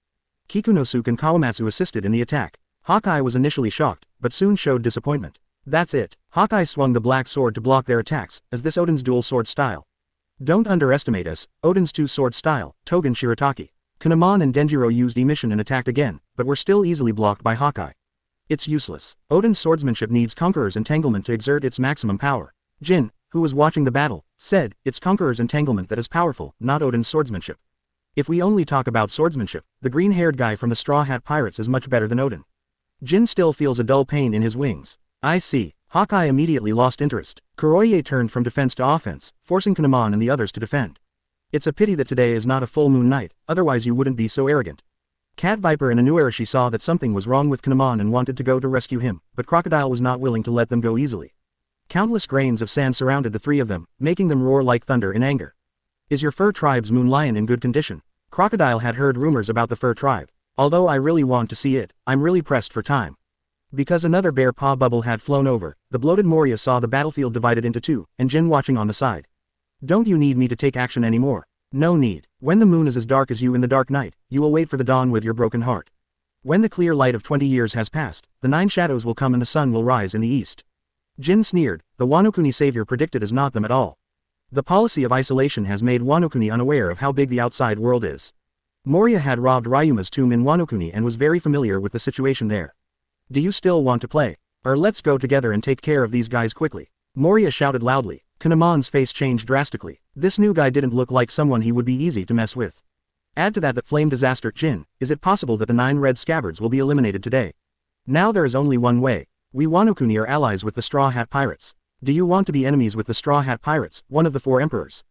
Kikunosuke and Kawamatsu assisted in the attack. Hawkeye was initially shocked, but soon showed disappointment. That's it. Hawkeye swung the black sword to block their attacks, as this Oden's dual sword style. Don't underestimate us, Oden's 2-sword style, Togen Shirataki. Kinemon and Denjiro used emission and attacked again, but were still easily blocked by Hawkeye. It's useless. Oden's swordsmanship needs Conqueror's entanglement to exert its maximum power. Jin, who was watching the battle, said, it's Conqueror's entanglement that is powerful, not Oden's swordsmanship. If we only talk about swordsmanship, the green-haired guy from the Straw Hat Pirates is much better than Oden. Jin still feels a dull pain in his wings. I see. Hawkeye immediately lost interest. Kuroye turned from defense to offense, forcing Kinemon and the others to defend. It's a pity that today is not a full moon night, otherwise you wouldn't be so arrogant. Cat Viper and Inuarashi saw that something was wrong with Kinemon and wanted to go to rescue him, but Crocodile was not willing to let them go easily. Countless grains of sand surrounded the 3 of them, making them roar like thunder in anger. Is your fur tribe's moon lion in good condition? Crocodile had heard rumors about the fur tribe. Although I really want to see it, I'm really pressed for time. Because another bear paw bubble had flown over, the bloated Moria saw the battlefield divided into 2, and Jin watching on the side. Don't you need me to take action anymore? No need. When the moon is as dark as you in the dark night, you will wait for the dawn with your broken heart. When the clear light of 20 years has passed, the 9 shadows will come and the sun will rise in the east. Jin sneered. The Wano-kuni savior predicted is not them at all. The policy of isolation has made Wano-kuni unaware of how big the outside world is. Moria had robbed Ryuma's tomb in Wano-kuni and was very familiar with the situation there. Do you still want to play? Or let's go together and take care of these guys quickly. Moria shouted loudly. Kinemon's face changed drastically. This new guy didn't look like someone he would be easy to mess with. Add to that flame disaster Jin, is it possible that the 9 red scabbards will be eliminated today? Now there is only one way. We Wano-kuni are allies with the Straw Hat Pirates. Do you want to be enemies with the Straw Hat Pirates, one of the 4 emperors?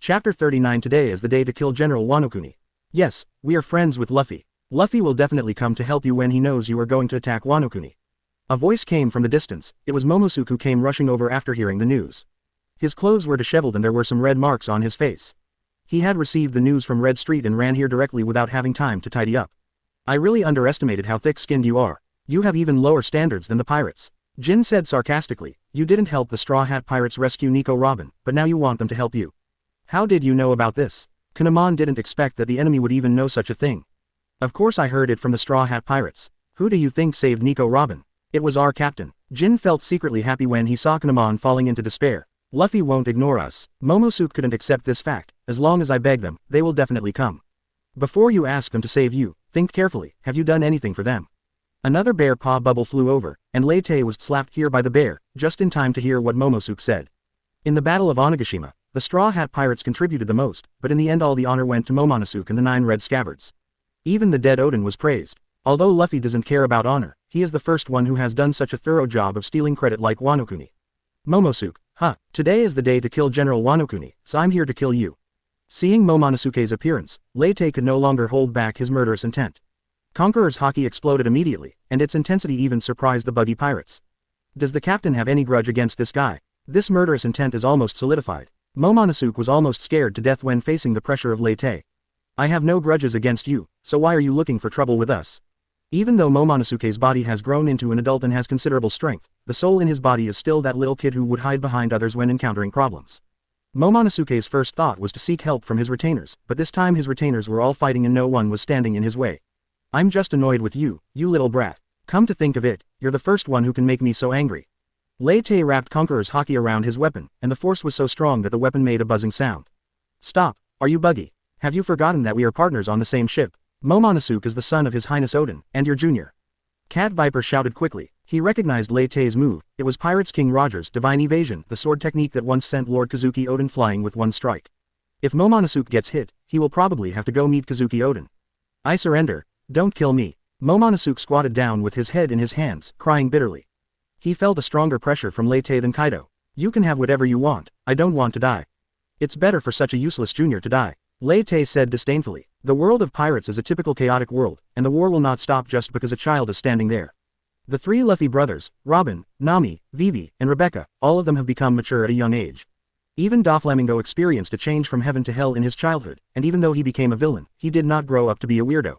Chapter 39. Today is the day to kill General Wano-kuni. Yes, we are friends with Luffy. Luffy will definitely come to help you when he knows you are going to attack Wano-kuni. A voice came from the distance. It was Momonosuke who came rushing over after hearing the news. His clothes were disheveled and there were some red marks on his face. He had received the news from Red Street and ran here directly without having time to tidy up. I really underestimated how thick-skinned you are. You have even lower standards than the pirates. Jin said sarcastically, you didn't help the Straw Hat Pirates rescue Nico Robin, but now you want them to help you. How did you know about this? Kinemon didn't expect that the enemy would even know such a thing. Of course I heard it from the Straw Hat Pirates. Who do you think saved Nico Robin? It was our captain. Jin felt secretly happy when he saw Kinemon falling into despair. Luffy won't ignore us. Momonosuke couldn't accept this fact. As long as I beg them, they will definitely come. Before you ask them to save you, think carefully, have you done anything for them? Another bear paw bubble flew over, and Lei Te was slapped here by the bear, just in time to hear what Momonosuke said. In the Battle of Onigashima, the Straw Hat Pirates contributed the most, but in the end all the honor went to Momonosuke and the 9 red scabbards. Even the dead Oden was praised. Although Luffy doesn't care about honor, he is the first one who has done such a thorough job of stealing credit like Wano. Momonosuke, today is the day to kill General Wano, so I'm here to kill you. Seeing Momonosuke's appearance, Lei Te could no longer hold back his murderous intent. Conqueror's haki exploded immediately, and its intensity even surprised the Buggy Pirates. Does the captain have any grudge against this guy? This murderous intent is almost solidified. Momonosuke was almost scared to death when facing the pressure of Lei Te. I have no grudges against you, so why are you looking for trouble with us? Even though Momonosuke's body has grown into an adult and has considerable strength, the soul in his body is still that little kid who would hide behind others when encountering problems. Momonosuke's first thought was to seek help from his retainers, but this time his retainers were all fighting and no one was standing in his way. I'm just annoyed with you, you little brat. Come to think of it, you're the first one who can make me so angry. Lei Te wrapped Conqueror's haki around his weapon, and the force was so strong that the weapon made a buzzing sound. Stop, are you Buggy? Have you forgotten that we are partners on the same ship? Momonosuke is the son of His Highness Oden, and your junior. Cat Viper shouted quickly. He recognized Lei Te's move. It was Pirates King Roger's Divine Evasion, the sword technique that once sent Lord Kazuki Oden flying with one strike. If Momonosuke gets hit, he will probably have to go meet Kazuki Oden. I surrender, don't kill me. Momonosuke squatted down with his head in his hands, crying bitterly. He felt a stronger pressure from Lei Te than Kaido. You can have whatever you want, I don't want to die. It's better for such a useless junior to die. Lei Te said disdainfully. The world of pirates is a typical chaotic world, and the war will not stop just because a child is standing there. The 3 Luffy brothers, Robin, Nami, Vivi, and Rebecca, all of them have become mature at a young age. Even Doflamingo experienced a change from heaven to hell in his childhood, and even though he became a villain, he did not grow up to be a weirdo.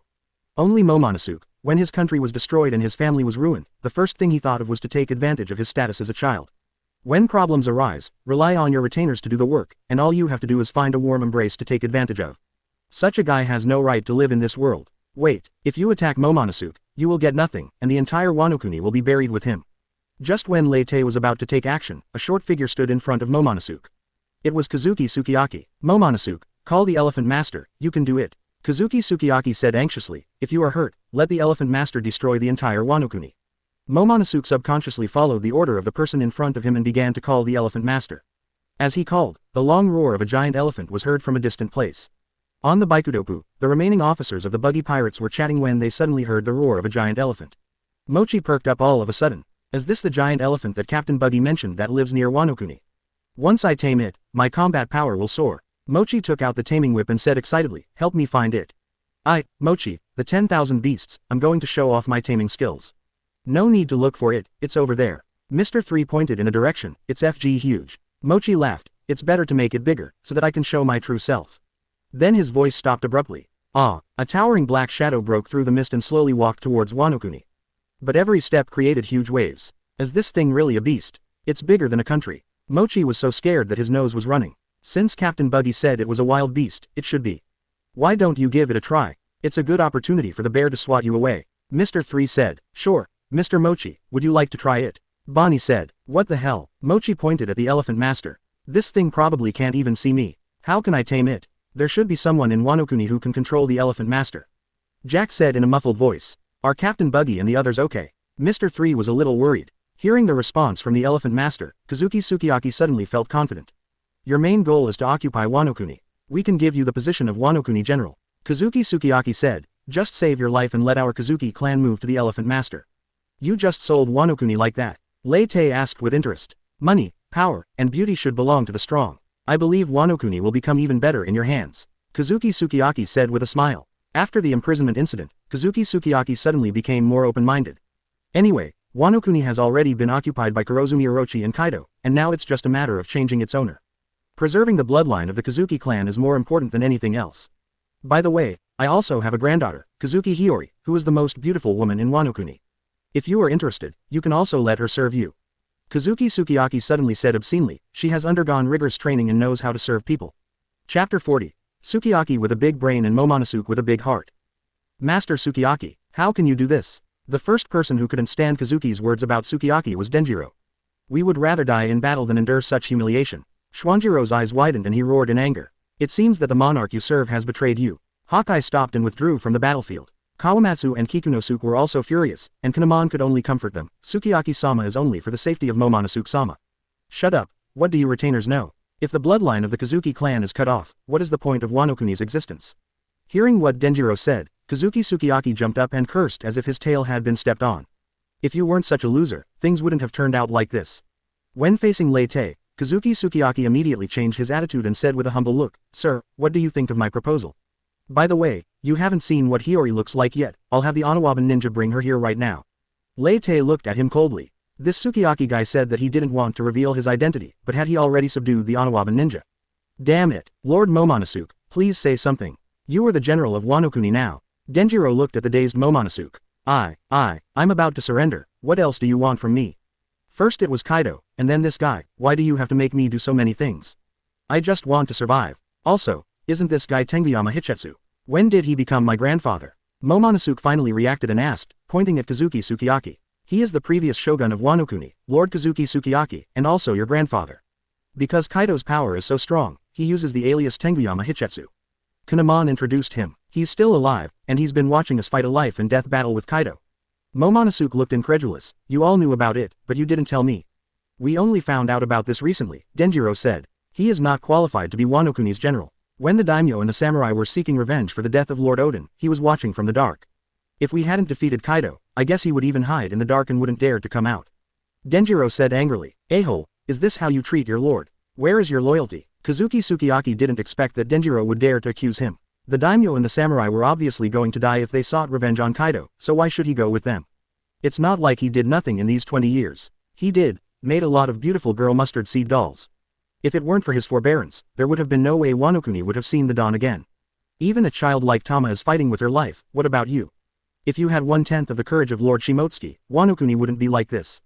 Only Momonosuke, when his country was destroyed and his family was ruined, the first thing he thought of was to take advantage of his status as a child. When problems arise, rely on your retainers to do the work, and all you have to do is find a warm embrace to take advantage of. Such a guy has no right to live in this world. Wait, if you attack Momonosuke, you will get nothing, and the entire Wano will be buried with him. Just when Lei Te was about to take action, a short figure stood in front of Momonosuke. It was Kazuki Sukiyaki. Momonosuke, call the Elephant Master, you can do it. Kazuki Sukiyaki said anxiously, if you are hurt, let the Elephant Master destroy the entire Wano. Momonosuke subconsciously followed the order of the person in front of him and began to call the Elephant Master. As he called, the long roar of a giant elephant was heard from a distant place. On the Baikudopu, the remaining officers of the Buggy Pirates were chatting when they suddenly heard the roar of a giant elephant. Mochi perked up all of a sudden. Is this the giant elephant that Captain Buggy mentioned that lives near Wano? Once I tame it, my combat power will soar. Mochi took out the taming whip and said excitedly, help me find it. Mochi, the 10,000 beasts, I'm going to show off my taming skills. No need to look for it, it's over there. Mr. 3 pointed in a direction, it's FG huge. Mochi laughed, it's better to make it bigger, so that I can show my true self. Then his voice stopped abruptly. A towering black shadow broke through the mist and slowly walked towards Wano. But every step created huge waves. Is this thing really a beast? It's bigger than a country. Mochi was so scared that his nose was running. Since Captain Buggy said it was a wild beast, it should be. Why don't you give it a try? It's a good opportunity for the bear to swat you away. Mr. 3 said, sure, Mr. Mochi, would you like to try it? Bonnie said, what the hell? Mochi pointed at the Elephant Master. This thing probably can't even see me. How can I tame it? There should be someone in Wano who can control the Elephant Master. Jack said in a muffled voice. Are Captain Buggy and the others okay? Mr. 3 was a little worried. Hearing the response from the Elephant Master, Kazuki Sukiyaki suddenly felt confident. Your main goal is to occupy Wano. We can give you the position of Wano General. Kazuki Sukiyaki said, just save your life and let our Kazuki clan move to the Elephant Master. You just sold Wano like that? Lei Te asked with interest. Money, power, and beauty should belong to the strong. I believe Wano will become even better in your hands. Kazuki Sukiyaki said with a smile. After the imprisonment incident, Kazuki Sukiyaki suddenly became more open-minded. Anyway, Wano Kuni has already been occupied by Kurozumi Orochi and Kaido, and now it's just a matter of changing its owner. Preserving the bloodline of the Kazuki clan is more important than anything else. By the way, I also have a granddaughter, Kazuki Hiyori, who is the most beautiful woman in Wano Kuni. If you are interested, you can also let her serve you. Kazuki Sukiyaki suddenly said obscenely, she has undergone rigorous training and knows how to serve people. Chapter 40. Sukiyaki with a big brain and Momonosuke with a big heart. Master Sukiyaki, how can you do this? The first person who couldn't stand Kazuki's words about Sukiyaki was Denjiro. We would rather die in battle than endure such humiliation. Schwanjiro's eyes widened and he roared in anger. It seems that the monarch you serve has betrayed you. Hawkeye stopped and withdrew from the battlefield. Kawamatsu and Kikunosuke were also furious, and Kinemon could only comfort them. Sukiyaki-sama is only for the safety of Momonosuke-sama. Shut up, what do you retainers know? If the bloodline of the Kazuki clan is cut off, what is the point of Wano Kuni's existence? Hearing what Denjiro said, Kazuki Sukiyaki jumped up and cursed as if his tail had been stepped on. If you weren't such a loser, things wouldn't have turned out like this. When facing Lei Te, Kazuki Sukiyaki immediately changed his attitude and said with a humble look, Sir, what do you think of my proposal? By the way, you haven't seen what Hiyori looks like yet, I'll have the Onawaban ninja bring her here right now. Lei Te looked at him coldly. This Sukiyaki guy said that he didn't want to reveal his identity, but had he already subdued the Onawaban ninja? Damn it, Lord Momonosuke, please say something. You are the general of Wano Kuni now. Denjiro looked at the dazed Momonosuke. I'm about to surrender, what else do you want from me? First it was Kaido, and then this guy, why do you have to make me do so many things? I just want to survive. Also, isn't this guy Tenguyama Hichitsu? When did he become my grandfather? Momonosuke finally reacted and asked, pointing at Kazuki Sukiyaki. He is the previous shogun of Wano Kuni, Lord Kazuki Sukiyaki, and also your grandfather. Because Kaido's power is so strong, he uses the alias Tenguyama Hichitsu. Kinemon introduced him. He's still alive, and he's been watching us fight a life and death battle with Kaido. Momonosuke looked incredulous. You all knew about it, but you didn't tell me. We only found out about this recently, Denjiro said. He is not qualified to be Wano Kuni's general. When the daimyo and the samurai were seeking revenge for the death of Lord Oden, he was watching from the dark. If we hadn't defeated Kaido, I guess he would even hide in the dark and wouldn't dare to come out. Denjiro said angrily, A-hole, is this how you treat your lord? Where is your loyalty? Kazuki Sukiyaki didn't expect that Denjiro would dare to accuse him. The daimyo and the samurai were obviously going to die if they sought revenge on Kaido, so why should he go with them? It's not like he did nothing in these 20 years. He made a lot of beautiful girl mustard seed dolls. If it weren't for his forbearance, there would have been no way Wano Kuni would have seen the dawn again. Even a child like Tama is fighting with her life, what about you? If you had 1/10 of the courage of Lord Shimotsuki, Wano Kuni wouldn't be like this.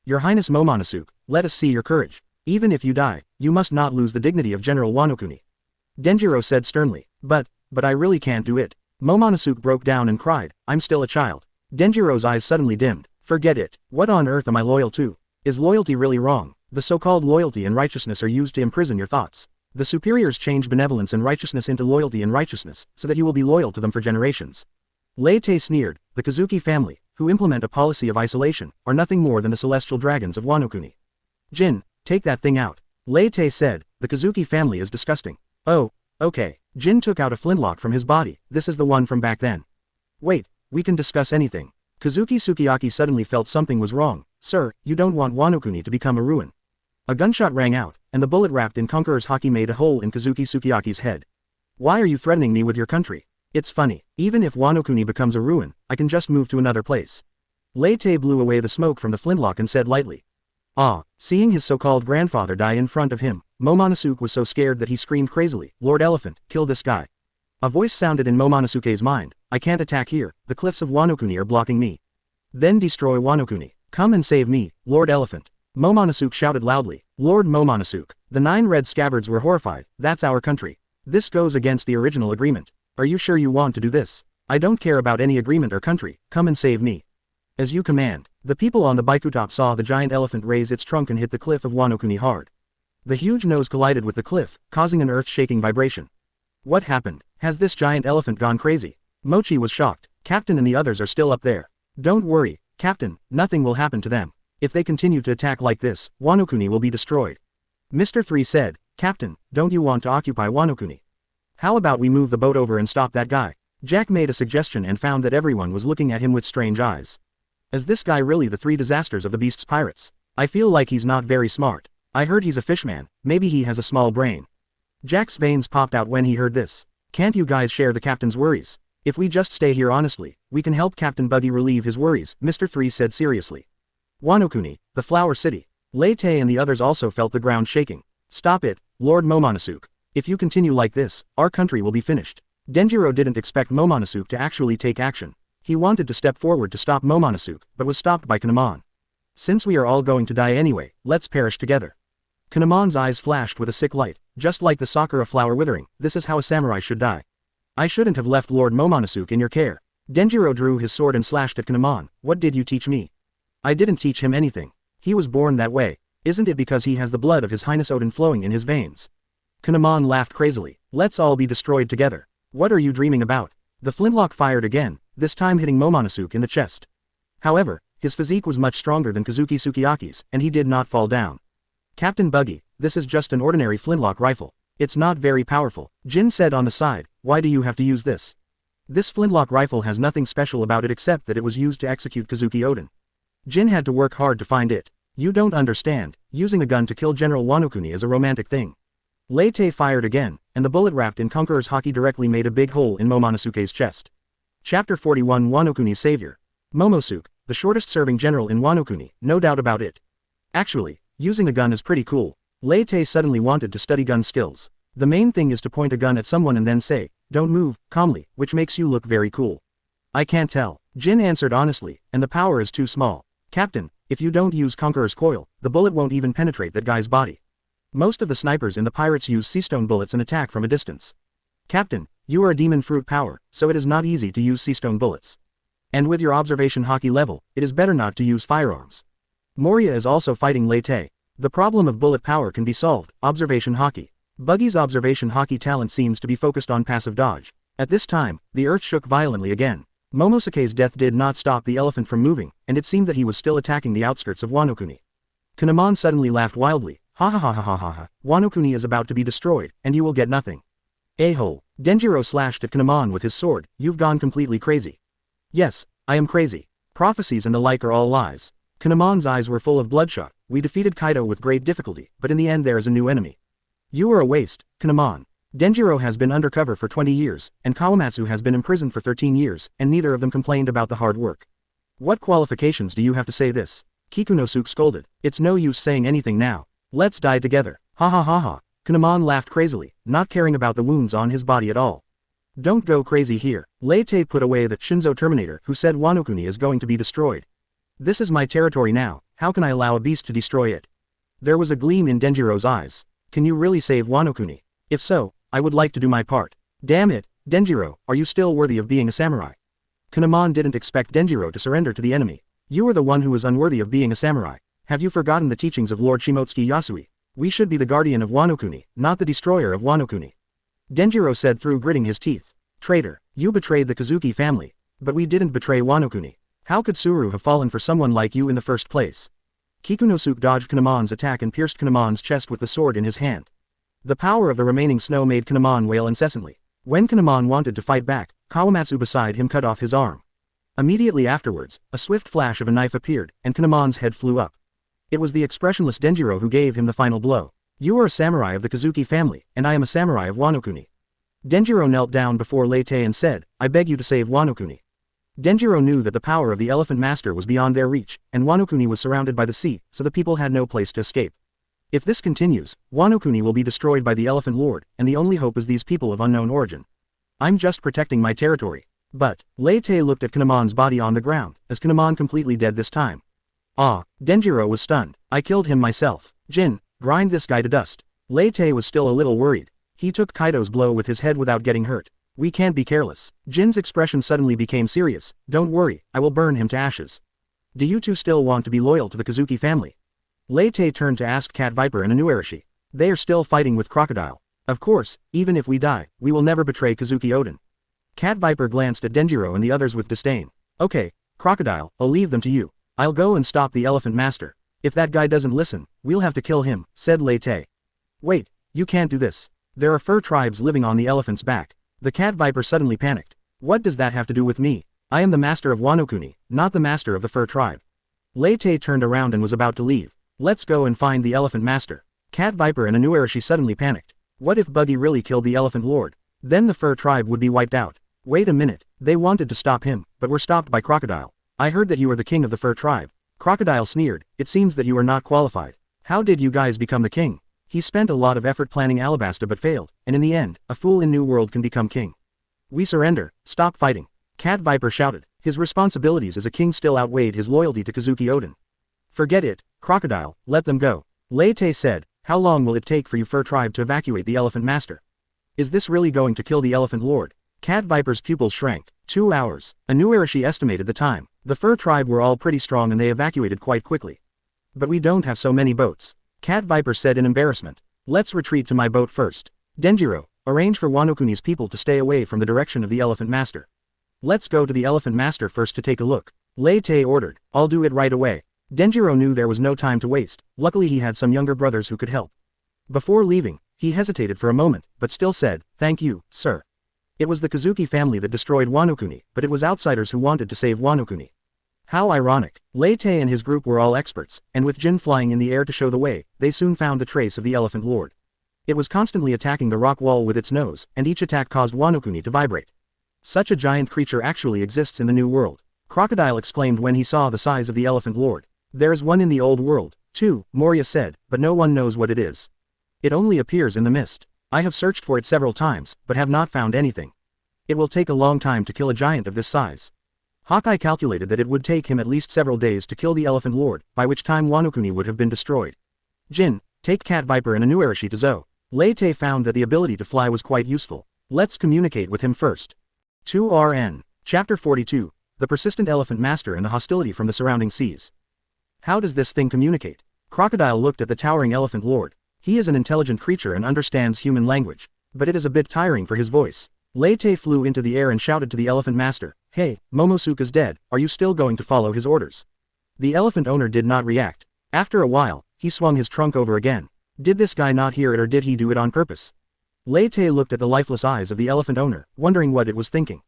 Your Highness Momonosuke, let us see your courage. Even if you die, you must not lose the dignity of General Wano Kuni. Denjiro said sternly, but I really can't do it. Momonosuke broke down and cried, I'm still a child. Denjiro's eyes suddenly dimmed. Forget it, what on earth am I loyal to? Is loyalty really wrong? The so-called loyalty and righteousness are used to imprison your thoughts. The superiors change benevolence and righteousness into loyalty and righteousness, so that you will be loyal to them for generations. Lei Te sneered, the Kazuki family, who implement a policy of isolation, are nothing more than the celestial dragons of Wano Kuni. Jin, take that thing out. Lei Te said, the Kazuki family is disgusting. Oh, okay. Jin took out a flintlock from his body, this is the one from back then. Wait, we can discuss anything. Kazuki Sukiyaki suddenly felt something was wrong. Sir, you don't want Wano Kuni to become a ruin. A gunshot rang out, and the bullet wrapped in Conqueror's haki made a hole in Kazuki Sukiyaki's head. Why are you threatening me with your country? It's funny, even if Wano Kuni becomes a ruin, I can just move to another place. Lei Te blew away the smoke from the flintlock and said lightly. Seeing his so-called grandfather die in front of him, Momonosuke was so scared that he screamed crazily, Lord Elephant, kill this guy. A voice sounded in Momonosuke's mind, I can't attack here, the cliffs of Wano Kuni are blocking me. Then destroy Wano Kuni. Come and save me, Lord Elephant. Momonosuke shouted loudly, Lord Momonosuke. The 9 red scabbards were horrified, that's our country. This goes against the original agreement. Are you sure you want to do this? I don't care about any agreement or country, come and save me. As you command. The people on the Baikutop saw the giant elephant raise its trunk and hit the cliff of Wano Kuni hard. The huge nose collided with the cliff, causing an earth-shaking vibration. What happened? Has this giant elephant gone crazy? Mochi was shocked. Captain and the others are still up there. Don't worry, Captain, nothing will happen to them. If they continue to attack like this, Wano Kuni will be destroyed. Mr. 3 said, Captain, don't you want to occupy Wano Kuni? How about we move the boat over and stop that guy? Jack made a suggestion and found that everyone was looking at him with strange eyes. Is this guy really the 3 disasters of the Beast's pirates? I feel like he's not very smart. I heard he's a fishman, maybe he has a small brain. Jack's veins popped out when he heard this. Can't you guys share the captain's worries? If we just stay here honestly, we can help Captain Buggy relieve his worries, Mr. 3 said seriously. Wano-kuni, the Flower City. Lei Te and the others also felt the ground shaking. Stop it, Lord Momonosuke. If you continue like this, our country will be finished. Denjiro didn't expect Momonosuke to actually take action. He wanted to step forward to stop Momonosuke, but was stopped by Kinemon. Since we are all going to die anyway, let's perish together. Kinemon's eyes flashed with a sick light. Just like the Sakura flower withering, this is how a samurai should die. I shouldn't have left Lord Momonosuke in your care. Denjiro drew his sword and slashed at Kinemon. What did you teach me? I didn't teach him anything. He was born that way. Isn't it because he has the blood of His Highness Oden flowing in his veins? Kinemon laughed crazily. Let's all be destroyed together. What are you dreaming about? The flintlock fired again, this time hitting Momonosuke in the chest. However, his physique was much stronger than Kazuki Sukiyaki's, and he did not fall down. Captain Buggy, this is just an ordinary flintlock rifle. It's not very powerful, Jin said on the side. Why do you have to use this? This flintlock rifle has nothing special about it except that it was used to execute Kazuki Oden. Jin had to work hard to find it. You don't understand, using a gun to kill General Wano-kuni is a romantic thing. Lei Te fired again, and the bullet wrapped in Conqueror's Haki directly made a big hole in Momonosuke's chest. Chapter 41 Wano-kuni's Savior. Momosuke, the shortest serving general in Wano-kuni, no doubt about it. Actually, using a gun is pretty cool. Lei Te suddenly wanted to study gun skills. The main thing is to point a gun at someone and then say, "Don't move," calmly, which makes you look very cool. I can't tell, Jin answered honestly, and the power is too small. Captain, if you don't use Conqueror's Coil, the bullet won't even penetrate that guy's body. Most of the snipers in the pirates use seastone bullets and attack from a distance. Captain, you are a demon fruit power, so it is not easy to use seastone bullets. And with your observation Haki level, it is better not to use firearms. Moria is also fighting Lei Te. The problem of bullet power can be solved, observation Haki. Buggy's observation Haki talent seems to be focused on passive dodge. At this time, the earth shook violently again. Momosuke's death did not stop the elephant from moving, and it seemed that he was still attacking the outskirts of Wano-kuni. Kinemon suddenly laughed wildly. Ha ha ha ha ha ha ha, Wano-kuni is about to be destroyed, and you will get nothing. A-hole. Denjiro slashed at Kinemon with his sword. You've gone completely crazy. Yes, I am crazy. Prophecies and the like are all lies. Kinemon's eyes were full of bloodshot. We defeated Kaido with great difficulty, but in the end there is a new enemy. You are a waste, Kinemon. Denjiro has been undercover for 20 years, and Kawamatsu has been imprisoned for 13 years, and neither of them complained about the hard work. What qualifications do you have to say this? Kikunosuke scolded. It's no use saying anything now. Let's die together. Ha ha ha ha. Kinemon laughed crazily, not caring about the wounds on his body at all. Don't go crazy here. Lei Te put away the Shinzo Terminator who said Wano-kuni is going to be destroyed. This is my territory now, how can I allow a beast to destroy it? There was a gleam in Denjiro's eyes. Can you really save Wano-kuni? If so, I would like to do my part. Damn it, Denjiro, are you still worthy of being a samurai? Kinemon didn't expect Denjiro to surrender to the enemy. You are the one who is unworthy of being a samurai. Have you forgotten the teachings of Lord Shimotsuki Yasui? We should be the guardian of Wano-kuni, not the destroyer of Wano-kuni. Denjiro said through gritting his teeth. Traitor, you betrayed the Kazuki family. But we didn't betray Wano-kuni. How could Tsuru have fallen for someone like you in the first place? Kikunosuke dodged Kinemon's attack and pierced Kinemon's chest with the sword in his hand. The power of the remaining snow made Kinemon wail incessantly. When Kinemon wanted to fight back, Kawamatsu beside him cut off his arm. Immediately afterwards, a swift flash of a knife appeared, and Kinemon's head flew up. It was the expressionless Denjiro who gave him the final blow. You are a samurai of the Kazuki family, and I am a samurai of Wano-kuni. Denjiro knelt down before Lei Te and said, I beg you to save Wano-kuni. Denjiro knew that the power of the Elephant Master was beyond their reach, and Wano-kuni was surrounded by the sea, so the people had no place to escape. If this continues, Wano-kuni will be destroyed by the Elephant Lord, and the only hope is these people of unknown origin. I'm just protecting my territory. But, Lei Te looked at Kinemon's body on the ground, as Kinemon completely dead this time. Ah, Denjiro was stunned. I killed him myself. Jin, grind this guy to dust. Lei Te was still a little worried. He took Kaido's blow with his head without getting hurt. We can't be careless. Jin's expression suddenly became serious. Don't worry, I will burn him to ashes. Do you two still want to be loyal to the Kazuki family? Lei Te turned to ask Cat Viper and Inuarashi. They are still fighting with Crocodile. Of course, even if we die, we will never betray Kazuki Oden. Cat Viper glanced at Denjiro and the others with disdain. Okay, Crocodile, I'll leave them to you. I'll go and stop the Elephant Master. If that guy doesn't listen, we'll have to kill him, said Lei Te. Wait, you can't do this. There are fur tribes living on the elephant's back. The Cat Viper suddenly panicked. What does that have to do with me? I am the master of Wano-kuni, not the master of the fur tribe. Lei Te turned around and was about to leave. Let's go and find the Elephant Master. Cat Viper and Inuarashi suddenly panicked. What if Buggy really killed the Elephant Lord? Then the fur tribe would be wiped out. Wait a minute, they wanted to stop him, but were stopped by Crocodile. I heard that you are the king of the fur tribe. Crocodile sneered, it seems that you are not qualified. How did you guys become the king? He spent a lot of effort planning Alabasta but failed, and in the end, a fool in New World can become king. We surrender, stop fighting. Cat Viper shouted, his responsibilities as a king still outweighed his loyalty to Kozuki Oden. Forget it, Crocodile, let them go. Lei Te said, how long will it take for you Fur Tribe to evacuate the Elephant Master? Is this really going to kill the Elephant Lord? Cat Viper's pupils shrank. 2 hours. Anuarashi estimated the time. The Fur Tribe were all pretty strong and they evacuated quite quickly. But we don't have so many boats. Cat Viper said in embarrassment. Let's retreat to my boat first. Denjiro, arrange for Wano-kuni's people to stay away from the direction of the Elephant Master. Let's go to the Elephant Master first to take a look. Lei Te ordered. I'll do it right away. Denjiro knew there was no time to waste. Luckily he had some younger brothers who could help. Before leaving, he hesitated for a moment, but still said, thank you, sir. It was the Kozuki family that destroyed Wano-kuni, but it was outsiders who wanted to save Wano-kuni. How ironic. Lei Te and his group were all experts, and with Jin flying in the air to show the way, they soon found the trace of the Elephant Lord. It was constantly attacking the rock wall with its nose, and each attack caused Wano-kuni to vibrate. Such a giant creature actually exists in the New World. Crocodile exclaimed when he saw the size of the Elephant Lord. There's one in the Old World, too, Moria said, but no one knows what it is. It only appears in the mist. I have searched for it several times, but have not found anything. It will take a long time to kill a giant of this size. Hawkeye calculated that it would take him at least several days to kill the Elephant Lord, by which time Wano-kuni would have been destroyed. Jin, take Cat Viper and Anuarashi to Zo. Lei Te found that the ability to fly was quite useful. Let's communicate with him first. 2RN. Chapter 42. The Persistent Elephant Master and the Hostility from the Surrounding Seas. How does this thing communicate? Crocodile looked at the towering Elephant Lord. He is an intelligent creature and understands human language, but it is a bit tiring for his voice. Lei Te flew into the air and shouted to the Elephant Master, hey, Momonosuke's dead, are you still going to follow his orders? The elephant owner did not react. After a while, he swung his trunk over again. Did this guy not hear it or did he do it on purpose? Lei Te looked at the lifeless eyes of the elephant owner, wondering what it was thinking.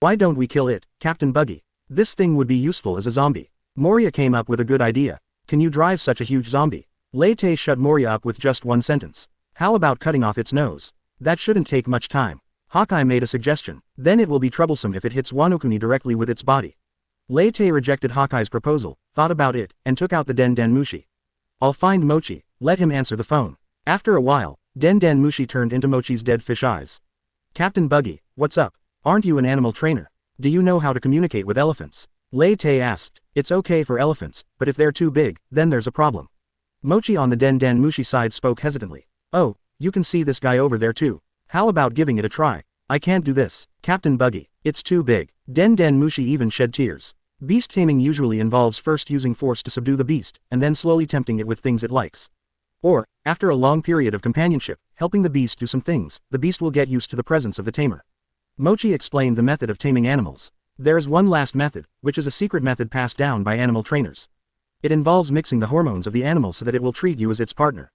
Why don't we kill it, Captain Buggy? This thing would be useful as a zombie. Moria came up with a good idea. Can you drive such a huge zombie? Lei Te shut Moria up with just one sentence. How about cutting off its nose? That shouldn't take much time. Hawkeye made a suggestion. Then it will be troublesome if it hits Wano-kuni directly with its body. Lei Te rejected Hawkeye's proposal, thought about it, and took out the Den Den Mushi. I'll find Mochi, let him answer the phone. After a while, Den Den Mushi turned into Mochi's dead fish eyes. Captain Buggy, what's up? Aren't you an animal trainer? Do you know how to communicate with elephants? Lei Te asked. It's okay for elephants, but if they're too big, then there's a problem. Mochi on the Den Den Mushi side spoke hesitantly. Oh, you can see this guy over there too. How about giving it a try? I can't do this, Captain Buggy. It's too big. Den Den Mushi even shed tears. Beast taming usually involves first using force to subdue the beast, and then slowly tempting it with things it likes. Or, after a long period of companionship, helping the beast do some things, the beast will get used to the presence of the tamer. Mochi explained the method of taming animals. There's one last method, which is a secret method passed down by animal trainers. It involves mixing the hormones of the animal so that it will treat you as its partner.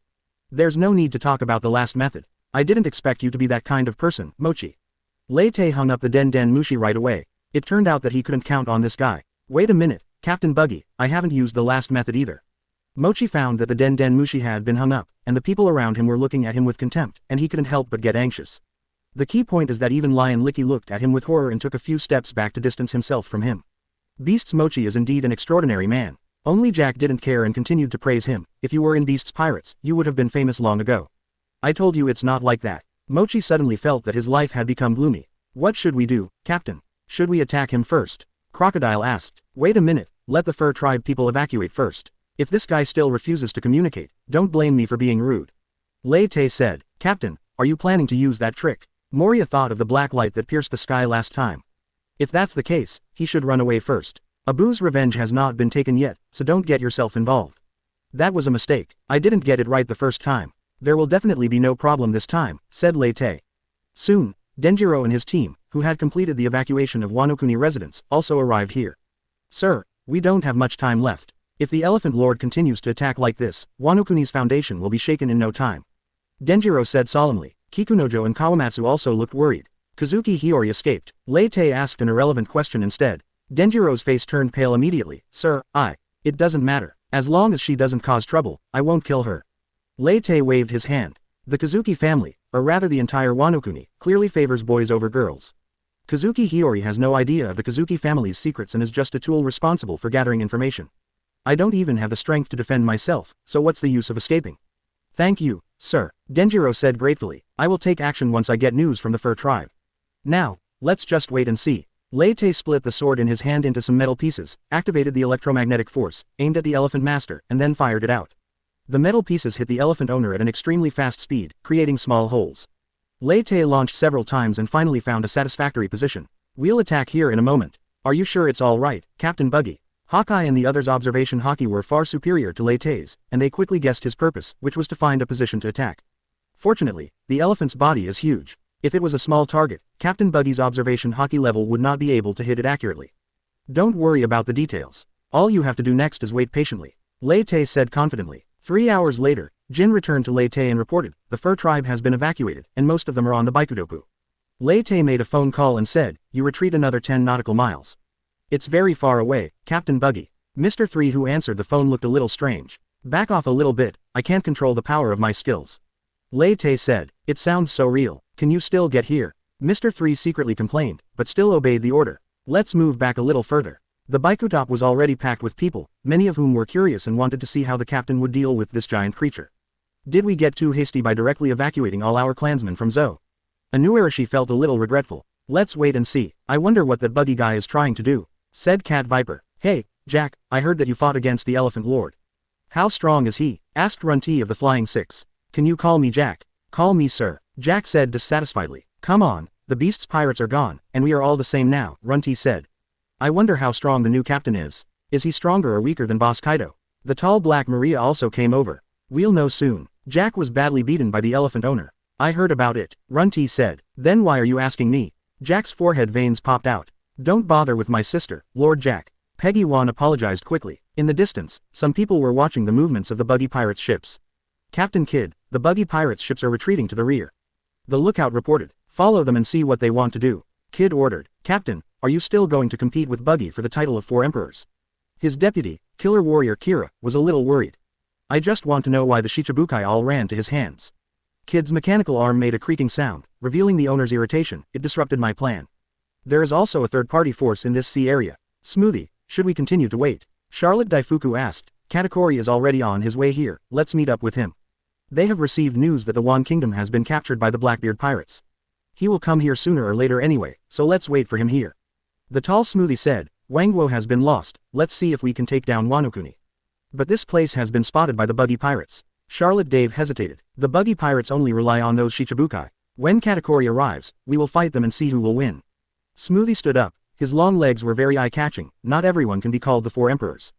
There's no need to talk about the last method. I didn't expect you to be that kind of person, Mochi. Lei Te hung up the Den Den Mushi right away. It turned out that he couldn't count on this guy. Wait a minute, Captain Buggy, I haven't used the last method either. Mochi found that the Den Den Mushi had been hung up, and the people around him were looking at him with contempt, and he couldn't help but get anxious. The key point is that even Lion Licky looked at him with horror and took a few steps back to distance himself from him. Beast's Mochi is indeed an extraordinary man. Only Jack didn't care and continued to praise him. If you were in Beast's Pirates, you would have been famous long ago. I told you it's not like that. Mochi suddenly felt that his life had become gloomy. What should we do, Captain? Should we attack him first? Crocodile asked. Wait a minute, let the Fur Tribe people evacuate first. If this guy still refuses to communicate, don't blame me for being rude. Lei Te said. Captain, are you planning to use that trick? Moria thought of the black light that pierced the sky last time. If that's the case, he should run away first. Abu's revenge has not been taken yet, so don't get yourself involved. That was a mistake. I didn't get it right the first time. There will definitely be no problem this time, said Lei Te. Soon, Denjiro and his team, who had completed the evacuation of Wano-kuni residents, also arrived here. Sir, we don't have much time left. If the Elephant Lord continues to attack like this, Wano-kuni's foundation will be shaken in no time. Denjiro said solemnly. Kikunojo and Kawamatsu also looked worried. Kazuki Hiyori escaped. Lei Te asked an irrelevant question instead. Denjiro's face turned pale immediately. Sir, it doesn't matter. As long as she doesn't cause trouble, I won't kill her. Lei Te waved his hand. The Kazuki family, or rather the entire Wano-kuni, clearly favors boys over girls. Kazuki Hiyori has no idea of the Kazuki family's secrets and is just a tool responsible for gathering information. I don't even have the strength to defend myself, so what's the use of escaping? Thank you, sir, Denjiro said gratefully. I will take action once I get news from the fur tribe. Now, let's just wait and see. Lei Te split the sword in his hand into some metal pieces, activated the electromagnetic force, aimed at the elephant master, and then fired it out. The metal pieces hit the elephant owner at an extremely fast speed, creating small holes. Lei Te launched several times and finally found a satisfactory position. We'll attack here in a moment. Are you sure it's all right, Captain Buggy? Hawkeye and the others' observation Haki were far superior to Lei Te's, and they quickly guessed his purpose, which was to find a position to attack. Fortunately, the elephant's body is huge. If it was a small target, Captain Buggy's observation Haki level would not be able to hit it accurately. Don't worry about the details. All you have to do next is wait patiently, Lei Te said confidently. 3 hours later, Jin returned to Lei Te and reported, the fur tribe has been evacuated, and most of them are on the Baikudopu. Lei Te made a phone call and said, you retreat another 10 nautical miles. It's very far away, Captain Buggy. Mr. 3 who answered the phone looked a little strange. Back off a little bit, I can't control the power of my skills. Lei Te said, it sounds so real, can you still get here? Mr. 3 secretly complained, but still obeyed the order. Let's move back a little further. The Baikutop was already packed with people, many of whom were curious and wanted to see how the captain would deal with this giant creature. Did we get too hasty by directly evacuating all our clansmen from Zou? Inuarashi felt a little regretful. Let's wait and see. I wonder what that Buggy guy is trying to do, said Cat Viper. Hey, Jack, I heard that you fought against the Elephant Lord. How strong is he? Asked Runty of the Flying Six. Can you call me Jack? Call me sir, Jack said dissatisfiedly. Come on, the beast's pirates are gone, and we are all the same now, Runty said. I wonder how strong the new captain is. Is he stronger or weaker than Boss Kaido? The tall Black Maria also came over. We'll know soon. Jack was badly beaten by the elephant owner. I heard about it, Runty said. Then why are you asking me? Jack's forehead veins popped out. Don't bother with my sister, Lord Jack. Peggy Wan apologized quickly. In the distance, some people were watching the movements of the Buggy Pirates ships. Captain Kidd, the Buggy Pirates ships are retreating to the rear. The lookout reported. Follow them and see what they want to do. Kidd ordered. Captain, are you still going to compete with Buggy for the title of 4 emperors? His deputy, Killer Warrior Kira, was a little worried. I just want to know why the Shichibukai all ran to his hands. Kidd's mechanical arm made a creaking sound, revealing the owner's irritation. It disrupted my plan. There is also a third-party force in this sea area. Smoothie, should we continue to wait? Charlotte Daifuku asked. Katakuri is already on his way here, let's meet up with him. They have received news that the Wan Kingdom has been captured by the Blackbeard pirates. He will come here sooner or later anyway, so let's wait for him here. The tall Smoothie said, Wangwo has been lost, let's see if we can take down Wano-kuni. But this place has been spotted by the Buggy Pirates. Charlotte Dave hesitated. The Buggy Pirates only rely on those Shichibukai. When Katakuri arrives, we will fight them and see who will win. Smoothie stood up. His long legs were very eye-catching. Not everyone can be called the 4 emperors.